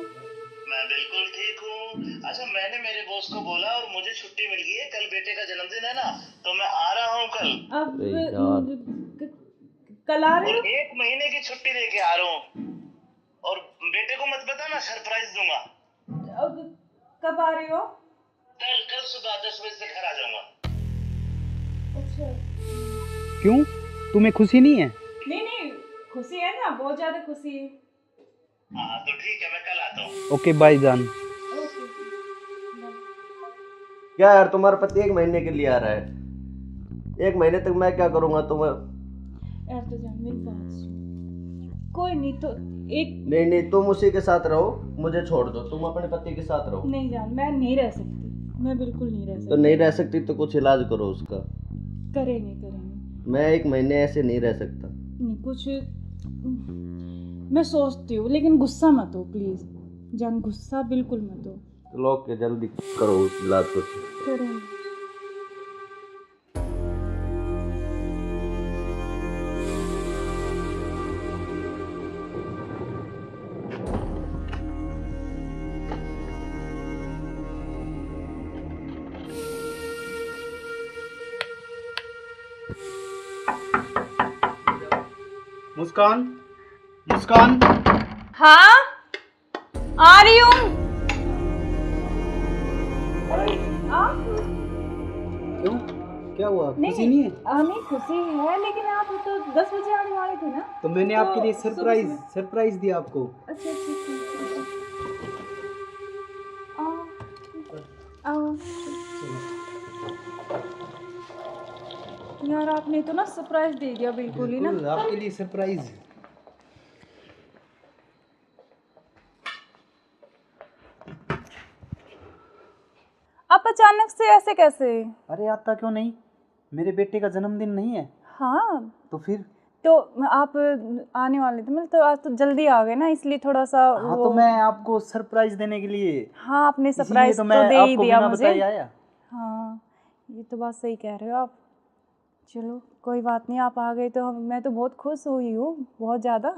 मैं बिल्कुल ठीक हूँ। अच्छा मैंने मेरे बॉस को बोला और मुझे छुट्टी मिल गई है, कल बेटे का जन्मदिन है ना, तो मैं आ रहा हूँ कल। अब अरे यार। कल आ रहे और हो? 1 महीने की छुट्टी लेके आ रहा हूँ। और बेटे को मत बताना, सरप्राइज दूंगा। अब कब आ रहे हो? कल कल सुबह 10 बजे से घर आ जाऊंगा। अच्छा। क्यों, तुम्हें खुशी नहीं है? नहीं नहीं, खुशी है ना, बहुत ज्यादा खुशी है। हाँ तो ठीक है, मैं कल आता हूँ। ओके बाय जान। ओके। क्या यार, तुम्हारा पति 1 महीने के लिए आ रहा है? 1 महीने तक मैं क्या करूँगा तुम्हें? यार तो जान मेरी बात सुन, कोई नहीं तो एक नहीं नहीं, तुम उसी के साथ रहो, मुझे छोड़ दो, तुम अपने पति के साथ रहो। नहीं जान, मैं नहीं रह सकती, मैं बिल्कुल नहीं रह तो सकती। नहीं रह सकती तो कुछ इलाज करो उसका। करेंगे। मैं 1 महीने ऐसे नहीं रह सकता। नहीं कुछ मैं सोचती हूँ, लेकिन गुस्सा मत हो प्लीज जान, गुस्सा बिल्कुल मत हो। चलो ओके, जल्दी करो इलाज कुछ। करेंगे। मुस्कान, मुस्कान। हाँ आ रही हूँ। आप क्यों, क्या हुआ? खुशी नहीं है? नहीं खुशी है, लेकिन आप तो 10 बजे आने वाले थे ना। तो मैंने आपके लिए सरप्राइज दिया आपको। अच्छा आओ। यार आपने तो ना सरप्राइज दे दिया बिल्कुल ही ना। बिल्कुल, आपके लिए सरप्राइज। आप अचानक से ऐसे कैसे? अरे आता क्यों नहीं, मेरे बेटे का जन्मदिन नहीं है? हाँ तो फिर? तो आप आने वाले थे, मतलब तो आज तो जल्दी आ गए ना, इसलिए थोड़ा सा हाँ तो मैं आपको सरप्राइज देने के लिए। हाँ आपने इसीलिए सरप्राइज तो तो मैं दे ही आपको दिया बिना मुझे। बताए आया। हाँ ये तो बात सही कह रहे हो आप। चलो कोई बात नहीं, आप आ गए तो मैं तो बहुत खुश हुई हूँ, बहुत ज़्यादा।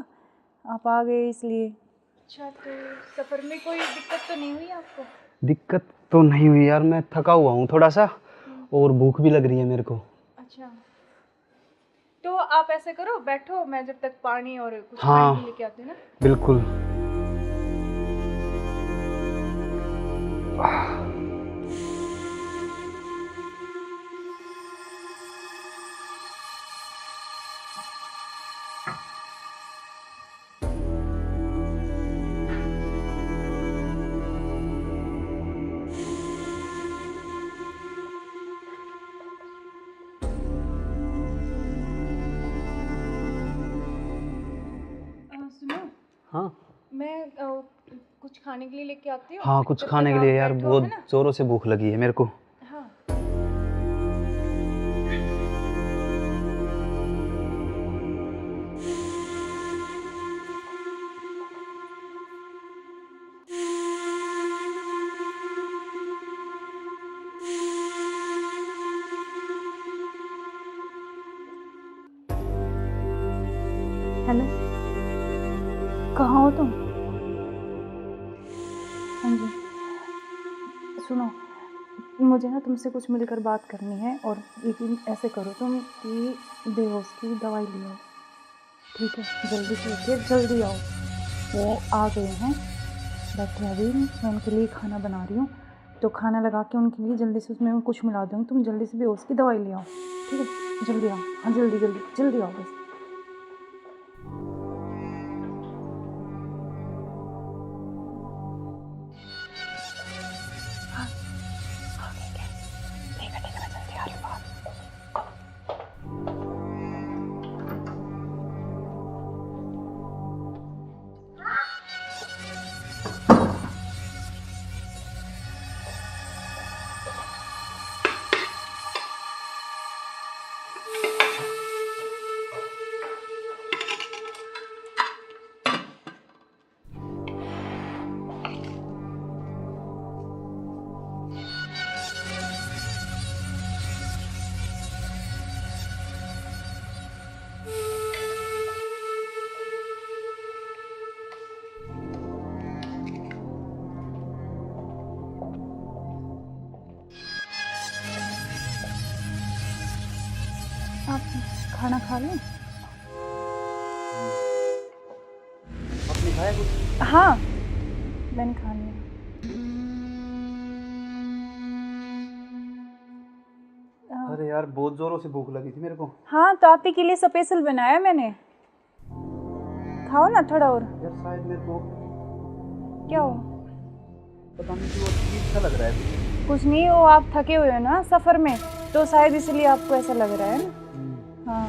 आप आ गए इसलिए। अच्छा तो सफ़र में कोई दिक्कत तो नहीं हुई आपको? दिक्कत तो नहीं हुई यार, मैं थका हुआ हूँ थोड़ा सा, और भूख भी लग रही है मेरे को। अच्छा तो आप ऐसे करो, बैठो, मैं जब तक पानी और कुछ हाँ खाने लेके आती हूँ ना। बिल्कुल। सुनो। हाँ मैं कुछ खाने के लिए लेके आती हूँ। हाँ, कुछ जब खाने तक के लिए आप यार, बैठो, बहुत है ना? जोरों से भूख लगी है मेरे को। हाँ हेलो, कहाँ हो तुम? हाँ जी सुनो, मुझे ना तुमसे कुछ मिलकर बात करनी है, और लेकिन ऐसे करो तुम कि बेहोश की दवाई ले आओ, ठीक है? जल्दी से उठिए, जल्दी आओ। वो आ गए हैं, बैठे अभी, मैं उनके लिए खाना बना रही हूँ, तो खाना लगा के उनके लिए जल्दी से उसमें कुछ मिला दूँगी, तुम जल्दी से बेहोश की दवाई ले आओ, ठीक है? जल्दी आओ, हाँ जल्दी जल्दी जल्दी आओ बस। आप खाना खा लें? आपने खाया कुछ? हाँ, मैंने खा लिया। अरे यार बहुत जोरों से भूख लगी थी मेरे को। हाँ, तो आप ही के लिए स्पेशल बनाया मैंने, खाओ ना थोड़ा और। यार शायद मेरे को क्या हो? पता नहीं क्यों अजीब सा लग रहा है। कुछ नहीं, वो आप थके हुए हो ना सफ़र में, तो शायद इसलिए आपको ऐसा लग रहा है ना। हाँ,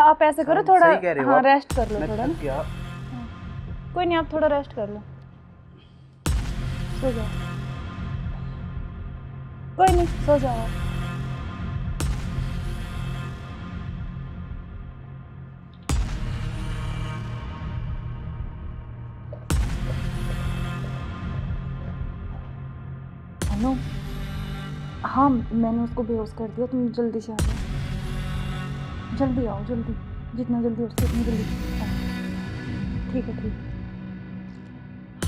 आप ऐसे करो, थोड़ा सही कह रहे हो हाँ आप। रेस्ट कर लो मैं थोड़ा थक ना। गया। कोई नहीं, आप थोड़ा रेस्ट कर लो, सो जाओ। कोई नहीं, सो जाओ आप। हेलो, हाँ मैंने उसको बेहोश कर दिया, तुम जल्दी से आ जाओ, जल्दी आओ, जल्दी, जितना जल्दी हो सके उतनी जल्दी आओ। ठीक है, ठीक है।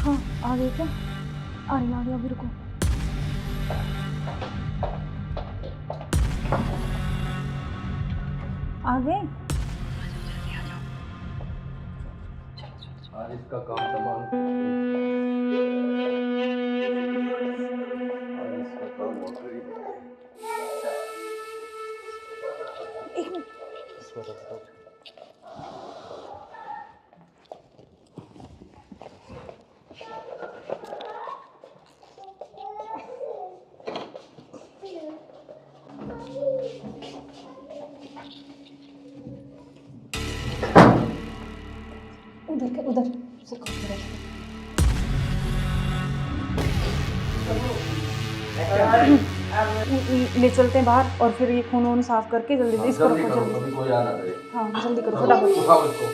हाँ, आ गए क्या? आ रही अभी, रुको। आ गए? आज इसका काम तमाम। आज इसका काम हो गई। एक मिनट। उधर से ले चलते हैं बाहर, और फिर ये खून वून साफ करके जल्दी से इसको रखो, जल्दी। कोई आ ना करे। हाँ जल्दी करो फटाफट। उठाओ इसको।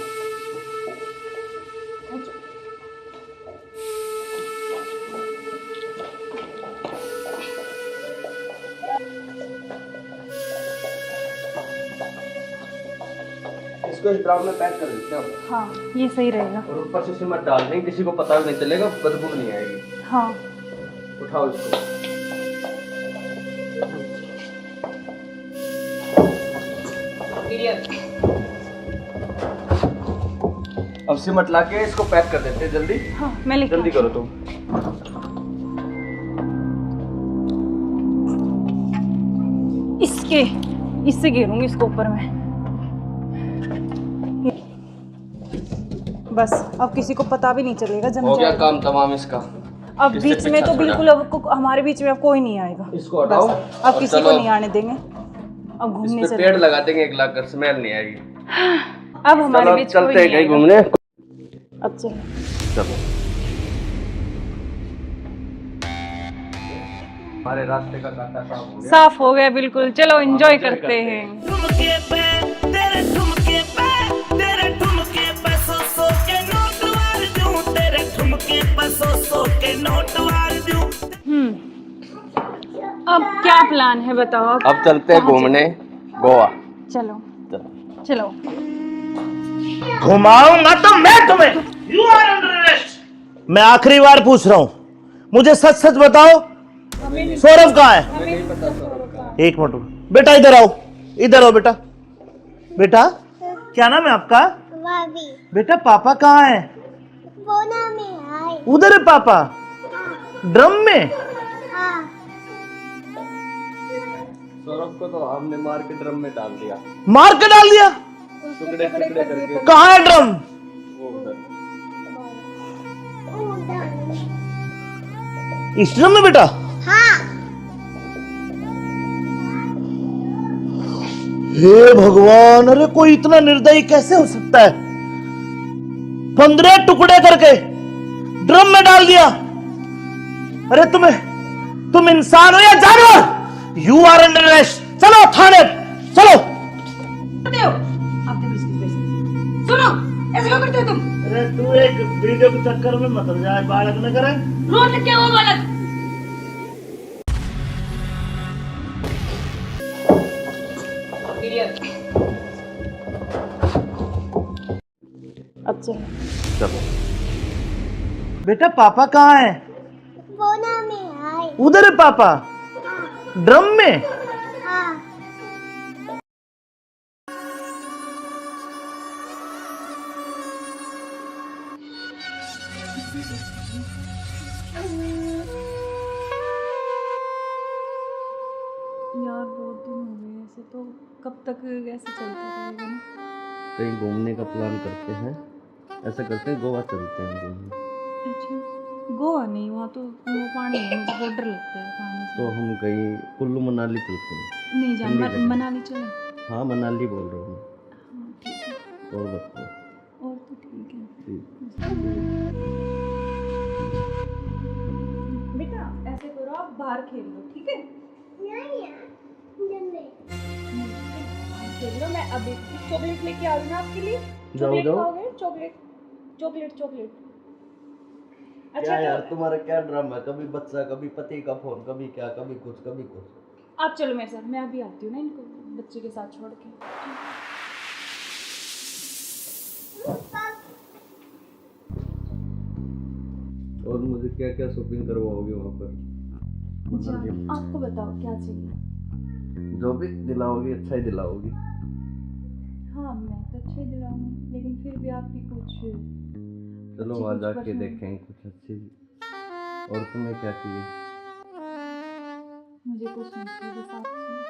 इसको इस ड्राम में पैक कर देते हैं। हाँ ये सही रहेगा। और ऊपर से सीमेंट डाल देंगे, किसी को पता भी नहीं चलेगा, बदबू नहीं आएगी। हाँ उठाओ इसको। अब सीमेंट लाके इसको पैक कर देते हैं जल्दी। हाँ मैं लेके जल्दी करो तुम। इससे गिरूंगी इसको ऊपर में। बस अब किसी को पता भी नहीं चलेगा, जम हो गया जाएगा। काम तमाम इसका। अब इससे बीच में पीछा तो छोड़ा। बिल्कुल अब हमारे बीच में अब कोई नहीं आएगा। इसको हटाओ। बस, अब और किसी चलो को नहीं आने देंगे। अब घूमने इस पे चले, पेड़ लगा देंगे, एक लाख स्मेल नहीं आएगी। अब हमारे चलो बीच कोई चलते हैं नहीं कहीं आएगा। घूमने। अब चलो। चलो हमारे रास्ते का कांटा साफ हो गया। साफ हो गया बिल्कुल, चलो एंजॉय करते हैं। ठुमके पे तेरे ठुमके पे तेरे ठुमके पे सौ के नोट वार दूं, तेरे ठुमके पे सौ के नोट वार दूं। अब क्या प्लान है बताओ? अब चलते हैं घूमने गोवा। चलो चलो। घुमाऊंगा तो मैं तुम्हें। You are under arrest. मैं आखिरी बार पूछ रहा हूं, मुझे सच सच बताओ, सौरभ कहाँ है? एक मिनट बेटा, इधर आओ, इधर आओ बेटा। बेटा क्या नाम है आपका? बेटा पापा कहाँ है? उधर है पापा, ड्रम में। सौरभ को तो हमने मार के ड्रम में डाल दिया। मार के डाल दिया? टुकड़े टुकड़े करके। कहाँ है ड्रम? वो उधर। इस ड्रम में बेटा? हे भगवान, अरे कोई इतना निर्दयी कैसे हो सकता है? 15 टुकड़े करके ड्रम में डाल दिया। अरे तुम इंसान हो या जानवर? You are under arrest. चलो थाने, चलो। सुनो, ऐसे क्यों करते हो तुम? अरे तू एक वीडियो के चक्कर में मत जाए, बालक न करे। रोड क्या हुआ बालक? अब चलो। बेटा पापा कहाँ है? उधर है पापा, ड्रम में। यार बहुत दिन हो गए ऐसे, तो कब तक ऐसे चलता रहेगा ना? कहीं घूमने का प्लान करते हैं, ऐसा करते हैं गोवा चलते हैं घूमने। अच्छा, गोवा नहीं, वहाँ तो वो पानी है, मुझे बहुत डर लगता है पानी से। तो हम कहीं कुल्लू मनाली चलते हैं। नहीं जान, ठंडी जगह। मनाली चले। हाँ मनाली बोल रहा हूँ हाँ ठीक है, मैं। और बताओ। और तो ठीक है। ठीक। बेटा ऐसे करो, आप बाहर खेल लो, ठीक है? खेल लो, मैं अभी चॉकलेट लेके आ रही हूँ आपके लिए। चॉकलेट खाओगे? Chocolate chocolate chocolate. क्या यार तुम्हारा क्या ड्रामा है? कभी बच्चा, कभी पति का फोन, कभी क्या, कभी कुछ कभी कुछ। आप चलो मेरे साथ, मैं अभी आती हूँ ना इनको बच्चे के साथ छोड़ के। और मुझे क्या क्या शॉपिंग करवाओगे वहाँ पर? अच्छा, आपको बताओ क्या चाहिए? जो भी दिलाओगी अच्छा ही दिलाओगी। हाँ मैं तो अच्छा ही दिलाऊंगी, लेकिन फिर भी आपकी कुछ चलो वहाँ जाके देखेंगे कुछ अच्छी। और तुम्हें क्या चाहिए? मुझे कुछ नहीं चाहिए, बस आप चाहिए,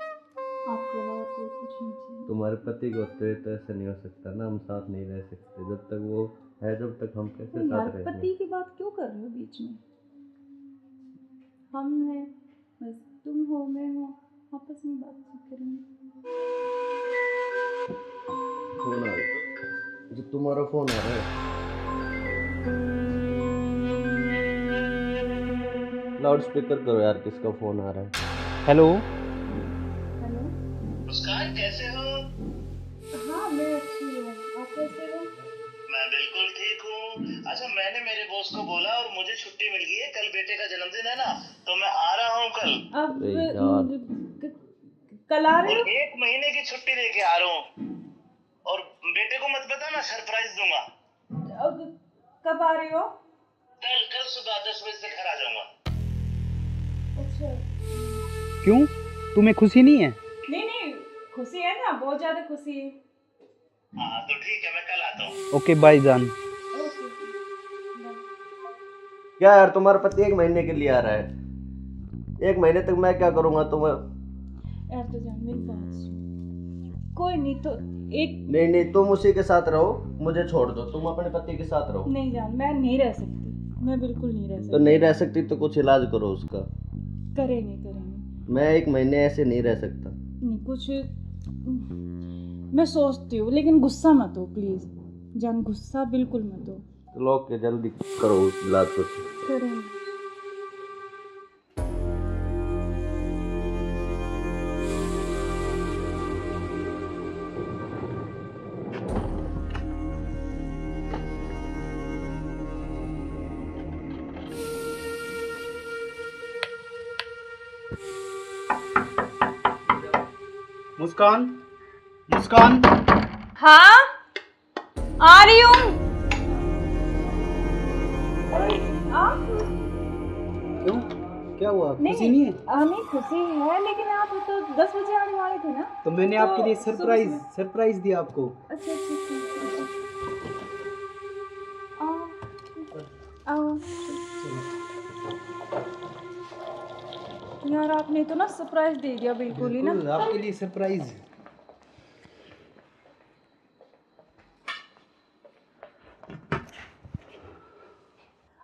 आपके अलावा कोई कुछ नहीं चाहिए। तुम्हारे पति को होते तो ऐसा नहीं हो सकता ना, हम साथ नहीं रह सकते जब तक वो है, जब तक हम कैसे तो साथ यार रहेंगे? पति की बात क्यों कर रहे हो बीच में? हम हैं, बस तुम हो मैं हूँ, आपस में बातचीत करेंगे। फोन आ रहा, जो तुम्हारा फोन आ रहा है। लाउड स्पीकर करो यार, किसका फोन आ रहा है? हेलो। हेलो। मुस्कान कैसे हो? हाँ मैं अच्छी हूँ, आप कैसे हो? मैं बिल्कुल ठीक हूँ। अच्छा मैंने मेरे बॉस को बोला और मुझे छुट्टी मिल गई है, कल बेटे का जन्मदिन है ना, तो मैं आ रहा हूँ कल। अब अरे यार। कल आ रहे और हो? 1 महीने की छुट्टी लेके आ रहा हूँ, और बेटे को मत बताना, सरप्राइज दूंगा। अब कब आ रहे हो? कल सुबह 10 बजे से घर आ जाऊंगा। अच्छा। क्यों, तुम्हें खुशी नहीं है? नहीं नहीं, खुशी है ना, बहुत ज्यादा खुशी है। हाँ तो ठीक है, मैं कल आता हूँ। ओके बाय जान। ओके। क्या यार तुम्हारा पति 1 महीने के लिए आ रहा है? 1 महीने तक मैं क्या करूँगा तुम्हें? यार तो जान मेरी बात सुन, कोई नहीं तो एक नहीं तुम उसी के साथ रहो, मुझे छोड़ दो, तुम अपने पति के साथ रहो। नहीं जान, मैं नहीं रह सकती, मैं बिल्कुल नहीं रह सकती। तो नहीं रह सकती तो कुछ इलाज करो उसका। करेंगे करेंगे। मैं 1 महीने ऐसे नहीं रह सकता। नहीं कुछ मैं सोचती हूँ, लेकिन गुस्सा मत हो प्लीज जान, गुस्सा बिल्कुल मत हो। चलो ओके, जल्दी करो उस इलाज को। करेंगे। मुस्कान, मुस्कान। हाँ आ रही हूँ। क्यों, क्या हुआ? खुशी नहीं है? नहीं खुशी है, लेकिन आप तो 10 बजे आने वाले थे ना। तो मैंने तो आपके लिए सुबह सरप्राइज दिया आपको। अच्छा अच्छा आओ आओ। यार आपने तो ना सरप्राइज दे दिया बिल्कुल ही ना। बिल्कुल, आपके लिए सरप्राइज।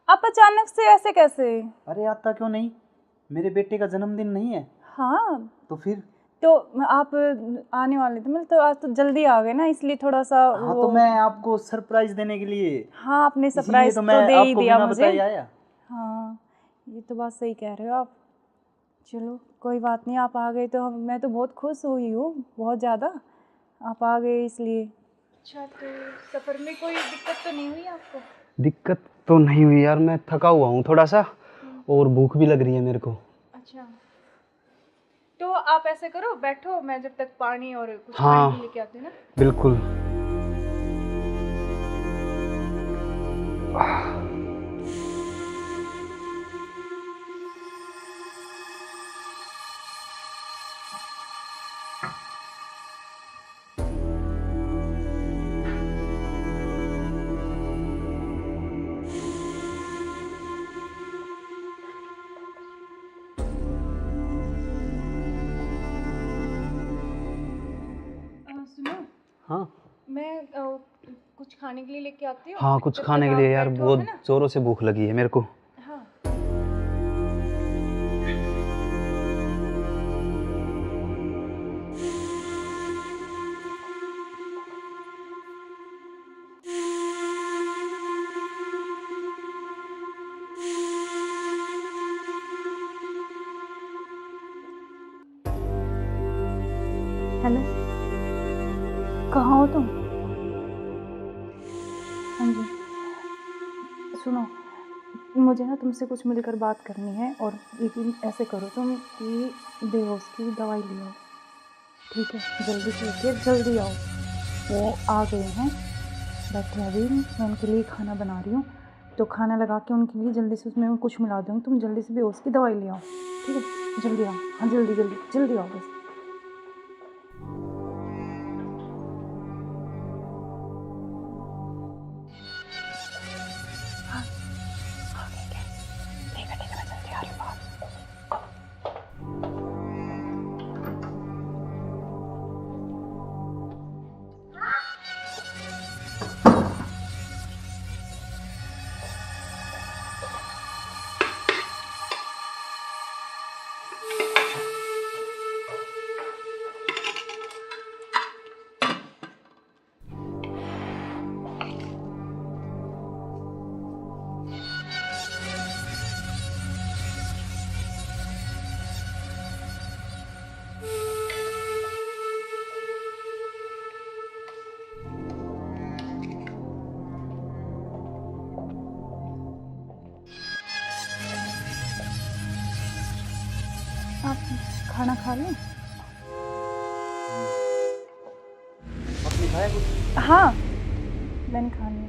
आप अचानक से ऐसे कैसे? अरे आता क्यों नहीं, मेरे बेटे का जन्मदिन नहीं है? हाँ तो फिर? तो आप आने वाले थे, मतलब तो आज तो जल्दी आ गए ना, इसलिए थोड़ा सा हाँ तो मैं आपको सरप्राइज देने के लिए। हाँ आपने इसीलिए सरप्राइज तो तो मैं दे ही आपको दिया बिना मुझे। बताए आया। हाँ ये तो बात सही कह रहे हो आप। चलो कोई बात नहीं, आप आ गए तो मैं तो बहुत खुश हुई हूँ, बहुत ज़्यादा। आप आ गए इसलिए। अच्छा तो सफ़र में कोई दिक्कत तो नहीं हुई आपको? दिक्कत तो नहीं हुई यार, मैं थका हुआ हूँ थोड़ा सा, और भूख भी लग रही है मेरे को। अच्छा तो आप ऐसे करो, बैठो, मैं जब तक पानी और कुछ हाँ, खाने के लेके आती हूँ ना। बिल्कुल। सुनो, हाँ मैं कुछ खाने के लिए लेके आती हूँ। हाँ, कुछ जब खाने तक के लिए आप यार, बैठो, बहुत है ना? जोरों से भूख लगी है मेरे को। हाँ हेलो, कहाँ हो तुम? हाँ जी सुनो, मुझे ना तुमसे कुछ मिलकर बात करनी है, और लेकिन ऐसे करो तुम कि बेहोश की दवाई ले आओ, ठीक है? जल्दी से उठिए, जल्दी आओ। वो आ गए हैं, बैठे अभी, मैं उनके लिए खाना बना रही हूँ, तो खाना लगा के उनके लिए जल्दी से उसमें कुछ मिला दूँगी। तुम जल्दी से बेहोश की दवाई ले आओ, ठीक है? जल्दी आओ, हाँ जल्दी जल्दी जल्दी आओ बस। आप खाना खा लें? आपने खाया कुछ? हाँ मैंने खा लिया।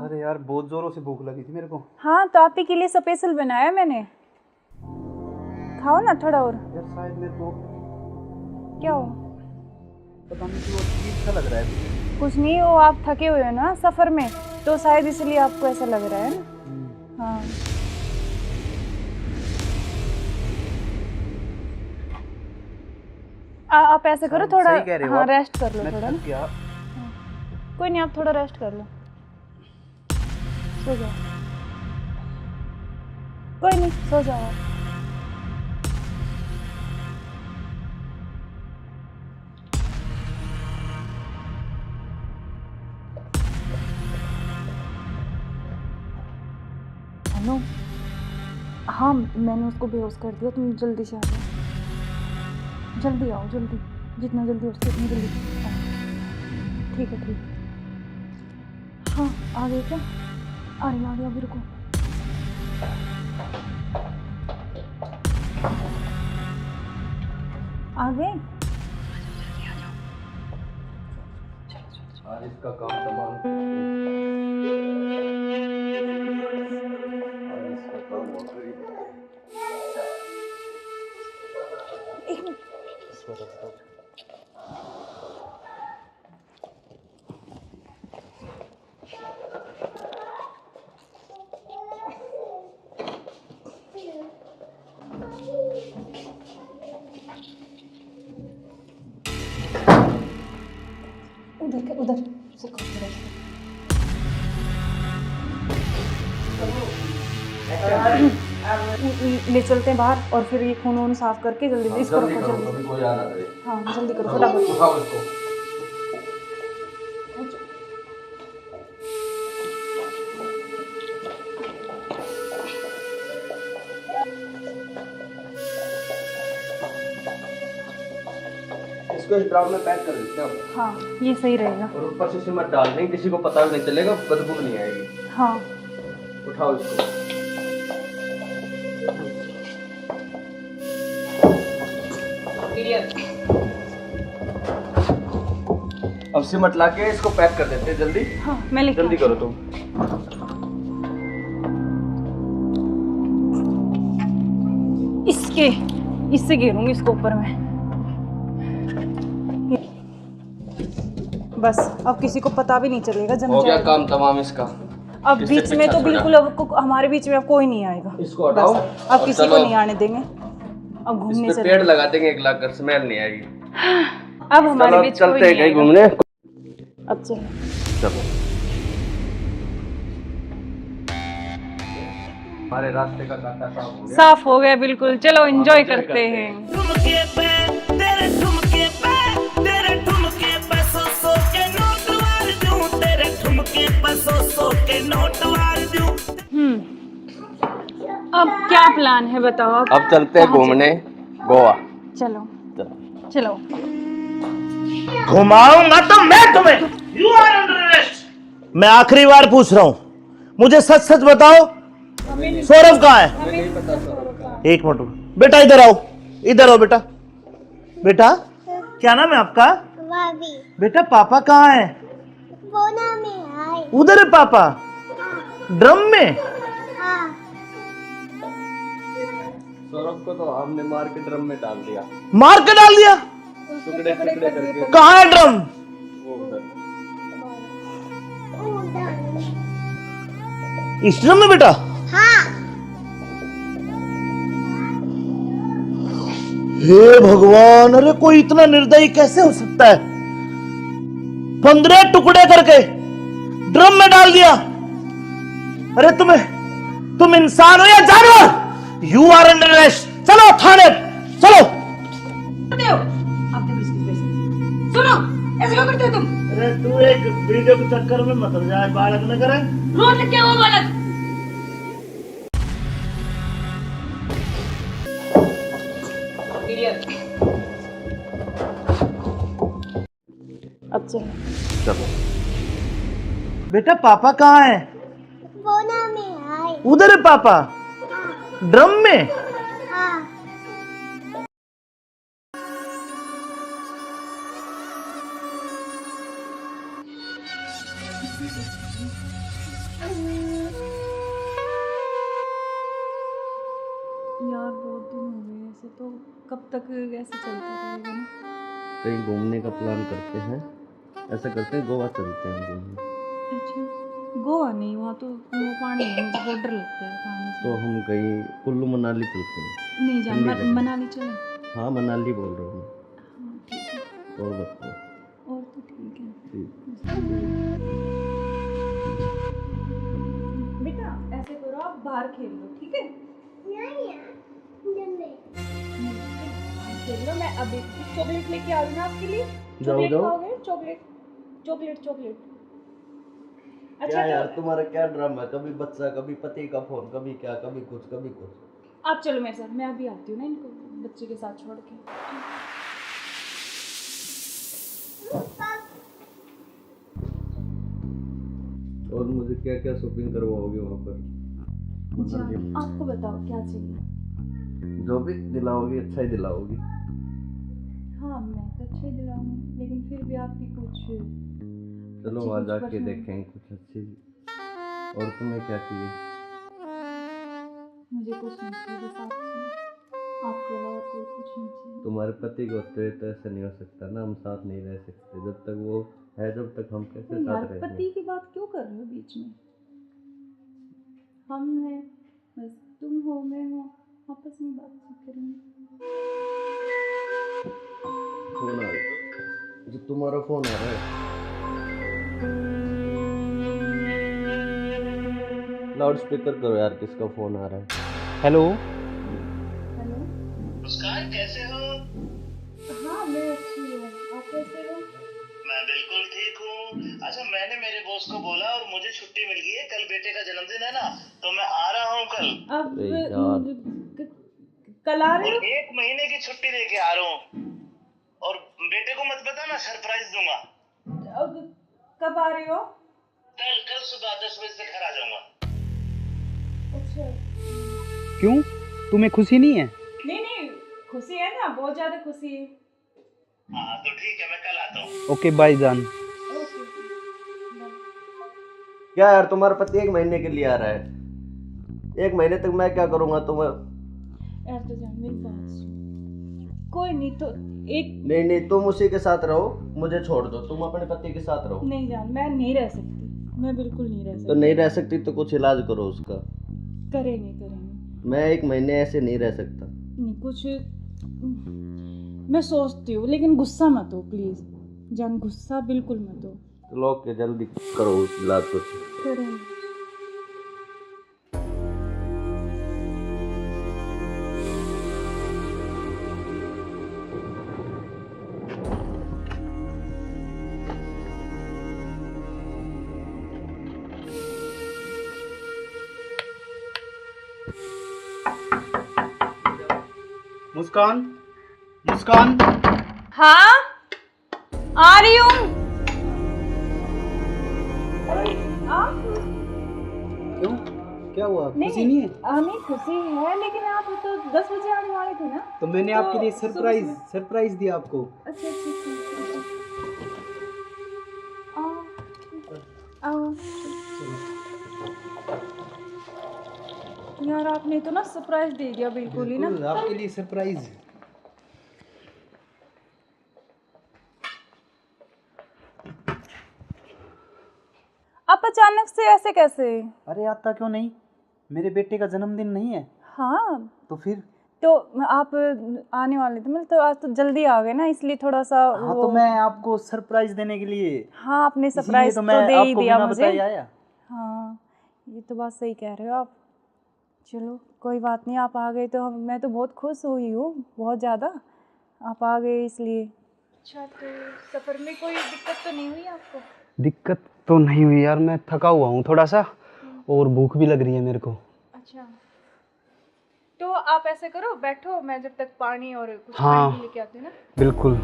अरे यार, बहुत जोरों से भूख लगी थी मेरे को। हाँ तो आप ही के लिए स्पेशल बनाया मैंने, खाओ ना थोड़ा और। यार शायद मेरे को क्या हो? पता नहीं क्यों अजीब सा लग रहा है। कुछ नहीं, वो आप थके हुए हो ना सफ़र में, तो शायद इसलिए आपको ऐसा लग रहा है ना। हाँ आप ऐसे करो, थोड़ा हाँ रेस्ट कर लो थोड़ा ना। कोई नहीं, आप थोड़ा रेस्ट कर लो, सो जाओ। कोई नहीं, सो जाओ आप। हेलो, हाँ मैंने उसको बेहोश कर दिया, तुम जल्दी से आ जाओ, जल्दी आओ, जल्दी, जितना जल्दी हो सके उतनी जल्दी आओ। ठीक है ठीक है। हाँ आ गए क्या? आ गया, अभी रुको। आ गए? इसका काम तमाम उधर उधर से करो, उधर से। ले चलते हैं बाहर और फिर ये खून वून साफ करके जल्दी इसको रखो जल्दी। कोई आ ना जाए। हाँ जल्दी करो फटाफट। उठाओ इसको। इसको इस ड्राम में पैक कर देते हैं। हाँ ये सही रहेगा। और ऊपर से सिमट डाल देंगे, किसी को पता भी नहीं चलेगा, बदबू भी नहीं आएगी। हाँ उठाओ इसको। अब सिमट ला के इसको पैक कर देते हैं जल्दी। हाँ मैं लेके जल्दी करो तुम। इससे घेरूंगी इसको ऊपर में। बस अब किसी को पता भी नहीं चलेगा जब हो गया काम तमाम इसका। अब किससे बीच में पीछा तो छोड़ा? बिल्कुल अब हमारे बीच में अब कोई नहीं आएगा। इसको हटाओ। बस अब किसी को नहीं आने देंगे। अब घूमने इस पे चले पेड़ लगा देंगे, एक लाख स्मेल नहीं आएगी। अब हमारे चलो बीच चलते कोई हैं नहीं कहीं आएगा। घूमने। अब चलो चलो हमारे रास्ते का कांटा साफ हो गया। साफ हो गया बिल्कुल। चलो एंजॉय करते हैं। ठुमके पे तेरे ठुमके पे तेरे ठुमके पे सौ के नोट वार दूं, तेरे ठुमके पे सौ के नोट वार दूं। अब क्या प्लान है बताओ। अब चलते हैं घूमने गोवा। चलो चलो घुमाऊंगा तो मैं तुम्हें। You are under arrest. मैं आखिरी बार पूछ रहा हूं, मुझे सच सच बताओ, सौरभ कहाँ है? एक मिनट बेटा, इधर आओ, इधर आओ बेटा। बेटा क्या नाम है आपका? बेटा पापा कहाँ है? उधर है पापा। ड्रम में? सौरभ को तो हमने मार के ड्रम में डाल दिया। मार के डाल दिया? टुकड़े टुकड़े करके। कहाँ है ड्रम? वो उधर। इस ड्रम में बेटा? हे भगवान, अरे कोई इतना निर्दयी कैसे हो सकता है? 15 टुकड़े करके ड्रम में डाल दिया। अरे तुम इंसान हो या जानवर? You are under arrest. चलो थाने चलो। सुनो ऐसे क्यों करते हो तुम? अरे तू एक वीडियो के चक्कर में मत जाए, बालक न करे। रोज क्या वो बालक? अब चलो चलो बेटा पापा कहाँ है? उधर है पापा। ड्रम में? यार बहुत दिन हो गए ऐसे, तो कब तक ऐसे चलता रहेगा ना? कहीं घूमने का प्लान करते हैं। ऐसा करते हैं गोवा चलते हैं घूमने। अच्छा गोवा नहीं, वहाँ तो वो पानी है, मुझे बहुत डर लगता है पानी से। तो हम कहीं कुल्लू मनाली चलते हैं। नहीं जान ठंडी जगह। मनाली चले। हाँ मनाली बोल रहा हूँ मैं। हाँ ठीक है। और बताओ। और तो ठीक है। ठीक। बेटा ऐसे करो, आप बाहर खेल लो ठीक है? खेल लो। मैं अभी चॉकलेट लेके आ रही हूँ आपके लिए। चॉकलेट जाओ। खाओगे? Chocolate chocolate chocolate. अच्छा क्या यार तो तुम्हारा क्या ड्रामा है? कभी बच्चा, कभी पति का फोन, कभी क्या, कभी कुछ कभी कुछ। आप चलो मेरे साथ, मैं अभी आती हूँ ना इनको बच्चे के साथ छोड़ के। और मुझे क्या क्या शॉपिंग करवाओगे वहाँ पर? अच्छा आपको बताओ क्या चाहिए? जो भी दिलाओगी अच्छा ही दिलाओगी। हाँ मैं तो अच्छे दिलाऊंगी, लेकिन फिर भी आपकी कुछ चलो अच्छी वहाँ कुछ जाके पसंद। देखेंगे कुछ अच्छी। और तुम्हें क्या चाहिए? मुझे कुछ नहीं चाहिए, बस आप चाहिए। आपके अलावा कोई कुछ नहीं चाहिए। तुम्हारे पति को होते हुए तो ऐसा नहीं हो सकता ना, हम साथ नहीं रह सकते। जब तक वो है जब तक हम कैसे यार साथ रहेंगे? पति की बात क्यों कर रहे हो बीच में? हम हैं, बस तुम हो, मैं हूँ, आपस में बातचीत करेंगे। फोन आ रहा जो तुम्हारा फोन आ रहा है। लाउड स्पीकर करो यार, किसका फोन आ रहा है? हेलो। हेलो। मुस्कान कैसे हो? हाँ मैं अच्छी हूँ, आप कैसे हो? मैं बिल्कुल ठीक हूँ। अच्छा मैंने मेरे बॉस को बोला और मुझे छुट्टी मिल गई है, कल बेटे का जन्मदिन है ना, तो मैं आ रहा हूँ कल। अब अरे यार। कल आ रहे और हो? 1 महीने की छुट्टी लेके आ रहा हूँ। और बेटे को मत बताना, सरप्राइज दूंगा। अब कब आ रहे हो? कल सुबह 10 बजे से घर आ जाऊंगा। अच्छा। क्यों, तुम्हें खुशी नहीं है? नहीं खुशी है ना, बहुत ज्यादा खुशी है। हाँ तो ठीक है, मैं कल आता हूँ। ओके बाय जान। ओके। क्या यार, तुम्हारा पति 1 महीने के लिए आ रहा है? 1 महीने तक मैं क्या करूंगा तुम्हें? यार तो जान मेरी बात सुन, कोई नहीं तो एक नहीं तुम उसी के साथ रहो, मुझे छोड़ दो, तुम अपने पति के साथ रहो। नहीं जान, मैं नहीं रह सकती, मैं बिल्कुल नहीं रह सकती। तो नहीं रह सकती तो कुछ इलाज करो उसका। करेंगे। मैं 1 महीने ऐसे नहीं रह सकता। नहीं कुछ मैं सोचती हूँ, लेकिन गुस्सा मत हो प्लीज जान, गुस्सा बिल्कुल मत हो। चलो ओके, जल्दी करो उस इलाज को। करेंगे। मुस्कान, मुस्कान। हाँ आ रही हूँ। क्यों, क्या हुआ? खुशी नहीं है? नहीं खुशी है, लेकिन आप तो 10 बजे आने वाले थे ना। तो मैंने तो आपके लिए सरप्राइज सुबह- सरप्राइज दिया आपको। अच्छा आओ। यार आपने तो ना सरप्राइज दे दिया बिल्कुल ही ना। बिल्कुल, आपके लिए सरप्राइज। आप अचानक से ऐसे कैसे? अरे आता क्यों नहीं, मेरे बेटे का जन्मदिन नहीं है? हाँ तो फिर? तो आप आने वाले थे, मतलब तो आज तो जल्दी आ गए ना, इसलिए थोड़ा सा हाँ तो मैं आपको सरप्राइज देने के लिए। हाँ आपने इसीलिए सरप्राइज तो तो मैं दे ही आपको दिया बिना मुझे। बताए आया। हाँ ये तो बात सही कह रहे हो आप। चलो कोई बात नहीं, आप आ गए तो मैं तो बहुत खुश हुई हूँ, बहुत ज़्यादा। आप आ गए इसलिए। अच्छा तो सफ़र में कोई दिक्कत तो नहीं हुई आपको? दिक्कत तो नहीं हुई यार, मैं थका हुआ हूँ थोड़ा सा, और भूख भी लग रही है मेरे को। अच्छा तो आप ऐसे करो, बैठो, मैं जब तक पानी और कुछ हाँ, खाने के लेके आती हूँ ना। बिल्कुल।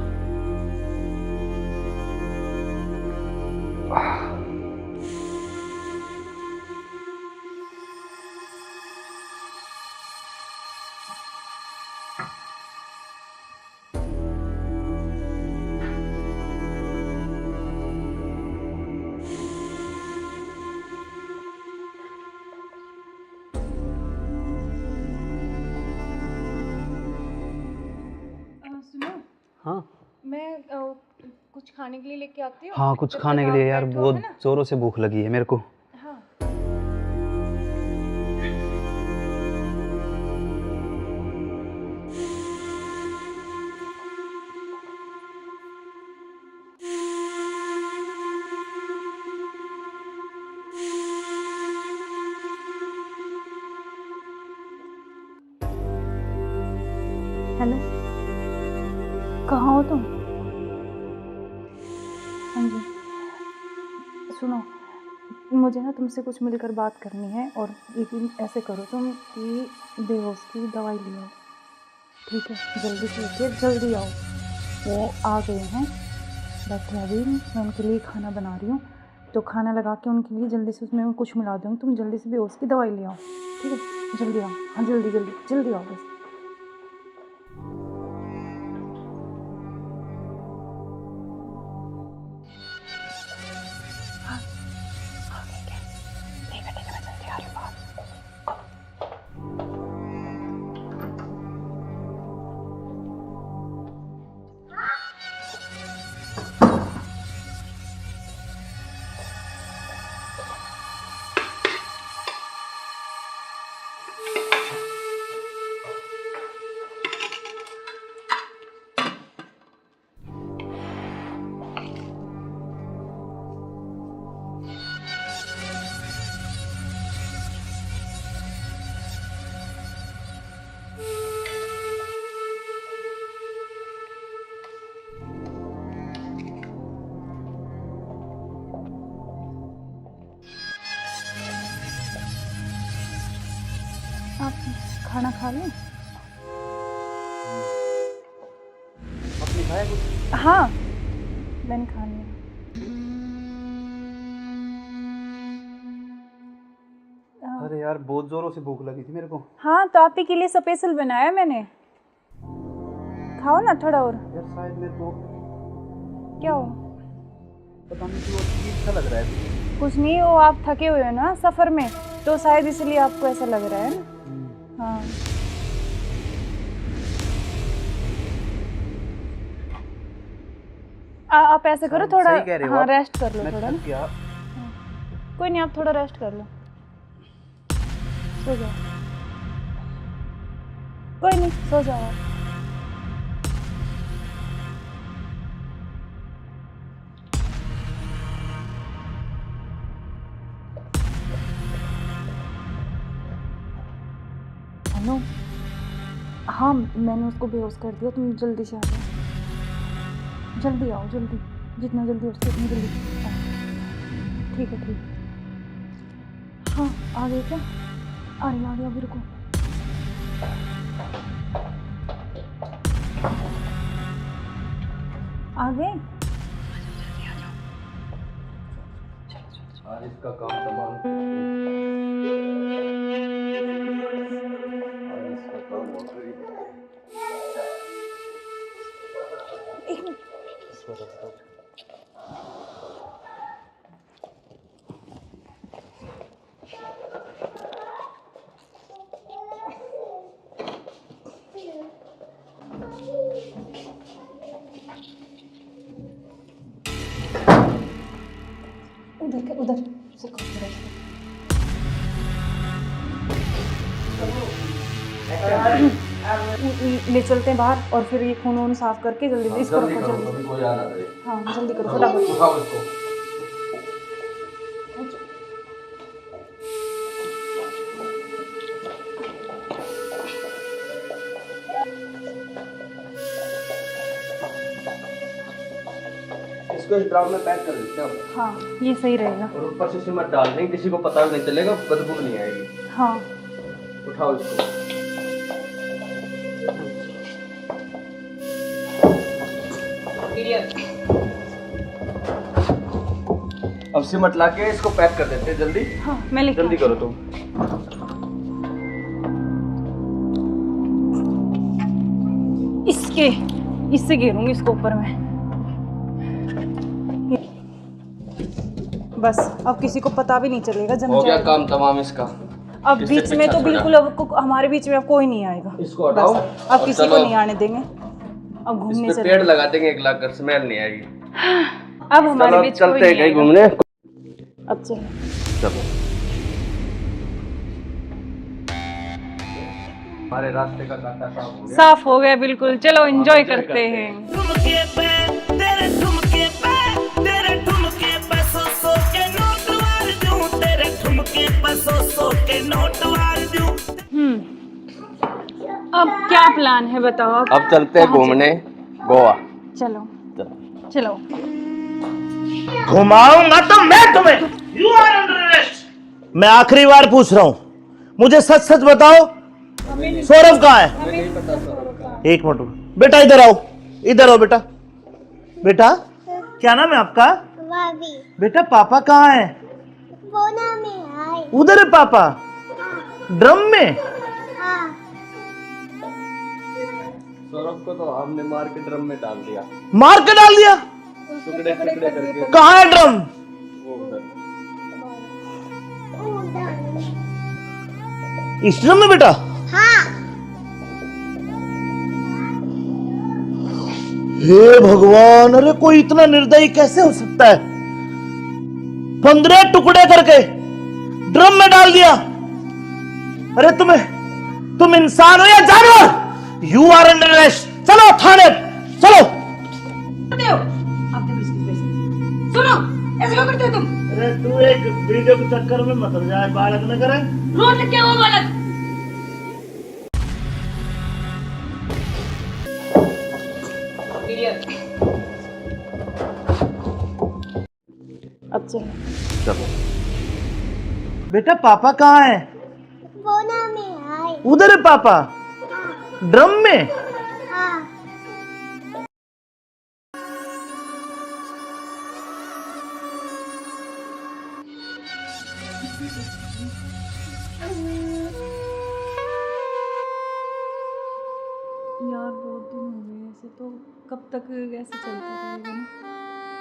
सुनो, हाँ मैं कुछ खाने के लिए लेके आती हूँ। हाँ, कुछ जब खाने तक के लिए आप यार, बैठो, बहुत है ना? जोरों से भूख लगी है मेरे को। हाँ हेलो, कहाँ हो तुम? हाँ जी सुनो, मुझे ना तुमसे कुछ मिलकर बात करनी है, और लेकिन ऐसे करो तुम कि बेहोश की दवाई ले आओ, ठीक है? जल्दी से उठिए, जल्दी आओ। वो आ गए हैं, बैठे अभी, मैं उनके लिए खाना बना रही हूँ, तो खाना लगा के उनके लिए जल्दी से उसमें कुछ मिला दूँगी, तुम जल्दी से बेहोश की दवाई ले आओ, ठीक है? जल्दी आओ, हाँ जल्दी जल्दी जल्दी आओ बस। आप खाना खा लें? आपने खाया कुछ? हाँ, मैंने खा लिया। अरे यार बहुत जोरों से भूख लगी थी मेरे को। हाँ, तो आप ही के लिए स्पेशल बनाया मैंने। खाओ ना थोड़ा और। यार शायद मेरे को क्या हो? पता नहीं क्यों अजीब सा लग रहा है। कुछ नहीं, वो आप थके हुए हो ना सफ़र में, तो शायद इसलिए आपको ऐसा लग रहा है ना। हाँ, आप ऐसे करो थोड़ा। सही कह रहे हो हाँ, आप। रेस्ट कर लो मैं थोड़ा थक ना। गया। कोई नहीं, आप थोड़ा रेस्ट कर लो, सो जाओ। कोई नहीं, सो जाओ आप। हेलो। हाँ, मैंने उसको बेहोश कर दिया, तुम जल्दी से आ जाओ। जल्दी आओ, जल्दी, जितना जल्दी हो सके उतनी जल्दी आओ। ठीक है, ठीक है। हाँ, आ गए क्या? आ गया, अभी रुको। आ गए? आज इसका काम तमाम। आज इसका काम हो गया। एक मिनट। उधर से ले चलते हैं बाहर, और फिर ये खून वून साफ करके जल्दी से इसको रखो जल्दी। कभी कोई आना करे। हाँ, जल्दी करो फटाफट। उठाओ इसको। इसको इस ड्राम में पैक कर देते हैं। हाँ, ये सही रहेगा। और ऊपर से सिमट डाल देंगे, किसी को पता भी नहीं चलेगा, बदबू नहीं आएगी। हाँ, उठाओ इसको। अब सिमट ला के इसको पैक कर देते हैं जल्दी। हाँ, मैं लेके जल्दी करो तुम। इससे घेरूंगी इसको ऊपर में। बस अब किसी को पता भी नहीं चलेगा, जम हो गया जाएगा। काम तमाम इसका। अब इससे बीच में पीछा तो छोड़ा। बिल्कुल अब हमारे बीच में अब कोई नहीं आएगा। इसको हटाओ बस, अब और किसी को चलो। नहीं आने देंगे। अब इस घूमने पे से पेड़ लगा देंगे, एक लाख कर स्मेल नहीं आएगी। अब हमारे चलो बीच कोई चलते हैं नहीं कहीं आएगा। घूमने। अब चलो। चलो हमारे रास्ते का कांटा साफ हो गया। साफ हो गया बिल्कुल। चलो एंजॉय करते हैं। ठुमके पे तेरे ठुमके पे तेरे ठुमके पे सौ के नोट वार दूं, तेरे ठुमके पे सौ के नोट वार दूं। अब क्या प्लान है बताओ? अब चलते हैं कहाँ घूमने गोवा। चलो चलो। चलो। घुमाऊंगा तो मैं तुम्हें। You are under arrest. मैं आखिरी बार पूछ रहा हूं, मुझे सच सच बताओ, सौरभ कहाँ है? एक मिनट बेटा, इधर आओ, इधर आओ बेटा। बेटा क्या नाम है आपका? बेटा पापा कहाँ है? उधर है पापा। ड्रम में? सौरभ को तो हमने मार के ड्रम में डाल दिया। मार के डाल दिया? टुकड़े टुकड़े करके। कहाँ है ड्रम? वो उधर। इस ड्रम में बेटा? हे भगवान, अरे कोई इतना निर्दयी कैसे हो सकता है? 15 टुकड़े करके ड्रम में डाल दिया। अरे तुम इंसान हो या जानवर? You are under arrest. चलो थाने, चलो। सुनो, ऐसे क्यों करते हो तुम? अरे तू एक वीडियो के चक्कर में मत जाए, बालक न करे। रोड क्या हुआ बालक? अब चलो। चलो बेटा पापा कहाँ है? उधर है पापा ड्रम में। यार बहुत दिन हो गए ऐसे, तो कब तक ऐसे चलता रहेगा ना?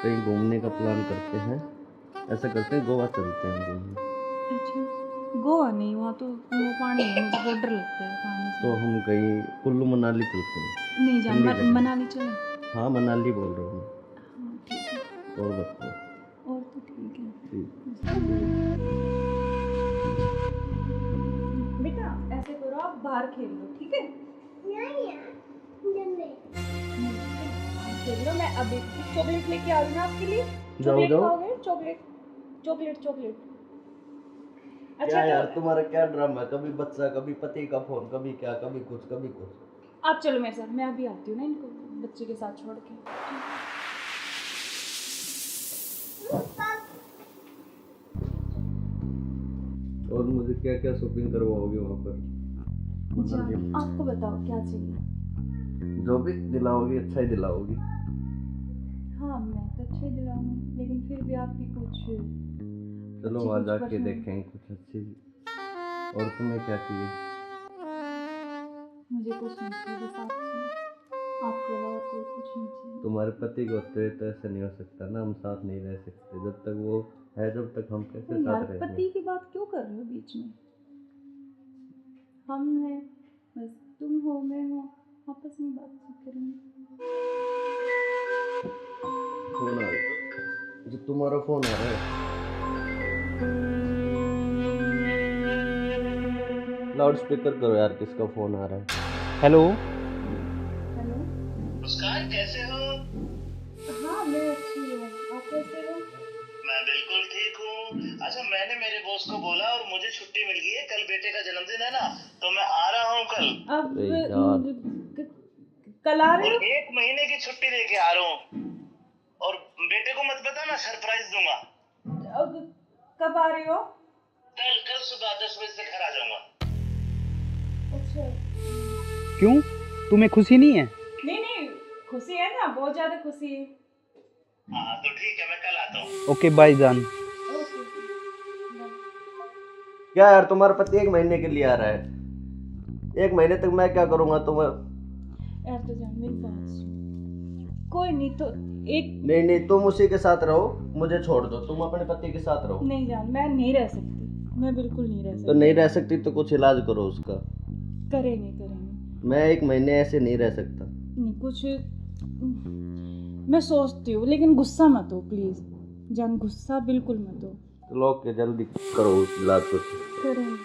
कहीं घूमने का प्लान करते हैं, ऐसा करते हैं गोवा चलते हैं घूमने। अच्छा, गोवा नहीं, वहाँ तो वो पानी है, मुझे बहुत डर लगता है पानी से। तो हम कहीं कुल्लू मनाली चलते हैं। नहीं जान, ठंडी जगह। मनाली चले। हाँ मनाली बोल रहा हूँ हाँ ठीक है, मैं। और बताओ। और तो ठीक है। ठीक। बेटा ऐसे करो, आप बाहर खेल लो, ठीक है? खेल लो, मैं अभी चॉकलेट लेके आ रही हूँ आपके लिए। चॉकलेट खाओगे? Chocolate chocolate chocolate. क्या यार तुम्हारा क्या ड्रामा है, कभी बच्चा कभी पति का फोन, कभी क्या कभी कुछ कभी कुछ। आप चलो मेरे साथ, मैं अभी आती हूँ ना इनको बच्चे के साथ छोड़ के। और मुझे क्या क्या शॉपिंग करवाओगे वहाँ पर? आपको बताओ क्या चाहिए? जो भी दिलाओगी अच्छा ही दिलाओगी। हाँ मैं तो अच्छा ही दिलाऊंगी, लेकिन फिर भी आपकी कुछ चलो वहाँ जाके देखेंगे कुछ अच्छी। और तुम्हें क्या चाहिए? मुझे कुछ नहीं चाहिए, बस आप चाहिए, आपके अलावा कोई कुछ नहीं चाहिए। तुम्हारे पति को तो ऐसा नहीं हो सकता ना, हम साथ नहीं रह सकते जब तक वो है, जब तक हम कैसे यार साथ रहेंगे? पति की बात क्यों कर रहे हो बीच में? हम हैं, बस तुम हो मैं हो, आपस में बातचीत करेंगे। फोन आ रहा है, जो तुम्हारा फोन आ रहा है। लाउड स्पीकर करो यार, किसका फोन आ रहा है? हेलो। हेलो। मुस्कान कैसे हो? हाँ मैं अच्छी हूँ, आप कैसे हो? मैं बिल्कुल ठीक हूँ। अच्छा मैंने मेरे बॉस को बोला और मुझे छुट्टी मिल गई है, कल बेटे का जन्मदिन है ना, तो मैं आ रहा हूँ कल। अब कल आ रहे और हो? 1 महीने की छुट्टी लेके आ रहा हूँ। और बेटे को मत बताना, सरप्राइज दूंगा। अब कब आ रहे हो? कल सुबह 10 बजे से घर आ जाऊंगा। अच्छा। क्यों, तुम्हें खुशी नहीं है? नहीं खुशी है ना, बहुत ज्यादा खुशी है। हाँ तो ठीक है, मैं कल आता हूँ। ओके बाय जान। ओके। क्या यार तुम्हारा पति 1 महीने के लिए आ रहा है? 1 महीने तक मैं क्या करूँगा तुम्हें? यार तो जान मेरी बात सुन, कोई नहीं तो एक नहीं तुम उसी के साथ रहो, मुझे छोड़ दो, तुम अपने पति के साथ रहो। नहीं जान, मैं नहीं रह सकती, मैं बिल्कुल नहीं रह सकती। तो नहीं रह सकती तो कुछ इलाज करो उसका। करेंगे। मैं 1 महीने ऐसे नहीं रह सकता। नहीं कुछ मैं सोचती हूँ, लेकिन गुस्सा मत हो प्लीज जान, गुस्सा बिल्कुल मत हो। चलो ओके, जल्दी करो उस इलाज को। करेंगे।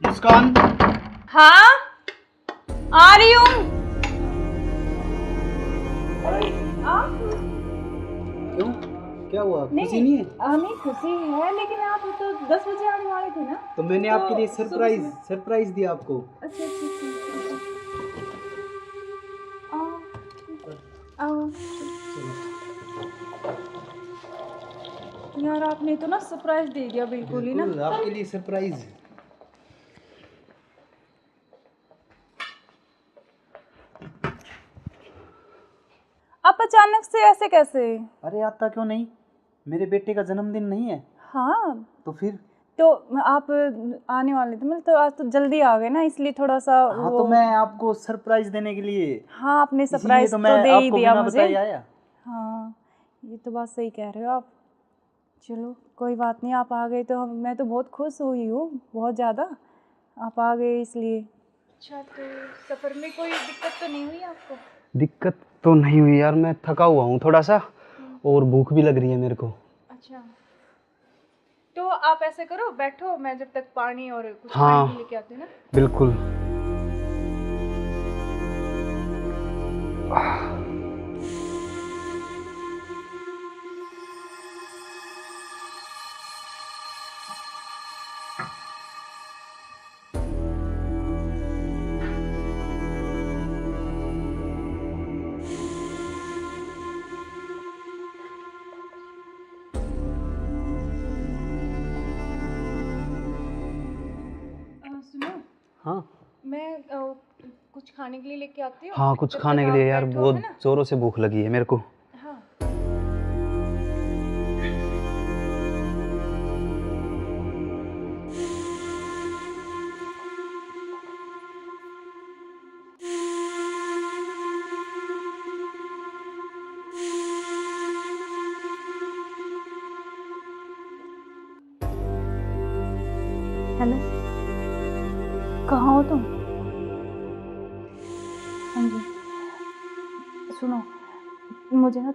मुस्कान। हाँ आ रही हूँ। क्यों, क्या हुआ, खुशी नहीं है? नहीं खुशी है, लेकिन आप तो 10 बजे आने वाले थे ना। तो मैंने आपके लिए सरप्राइज दिया आपको। अच्छा आओ। यार आपने तो ना सरप्राइज दे दिया बिल्कुल ही ना। आपके लिए सरप्राइज। आप अचानक से ऐसे कैसे? अरे आता क्यों नहीं, मेरे बेटे का जन्मदिन नहीं है? हाँ तो फिर तो आप आने वाले थे, मतलब तो आज तो जल्दी आ गए ना, इसलिए थोड़ा सा हाँ तो मैं आपको सरप्राइज देने के लिए। हाँ आपने सरप्राइज तो दे ही दिया मुझे। आया। हाँ ये तो बात सही कह रहे हो आप। चलो कोई बात नहीं, आप आ गए तो मैं तो बहुत खुश हुई हूँ, बहुत ज़्यादा आप आ गए इसलिए। अच्छा तो सफ़र में कोई दिक्कत तो नहीं हुई आपको? दिक्कत तो नहीं हुई यार, मैं थका हुआ हूँ थोड़ा सा, और भूख भी लग रही है मेरे को। अच्छा तो आप ऐसे करो, बैठो, मैं जब तक पानी और कुछ हाँ पानी लेके आती हूँ ना। बिल्कुल। हाँ मैं कुछ खाने के लिए लेके आती हूँ। हाँ, कुछ जब खाने तक के आप लिए यार, बैठो, बहुत है ना? जोरों से भूख लगी है मेरे को। हाँ। हेलो, कहाँ हो तुम? हाँ जी, सुनो, मुझे ना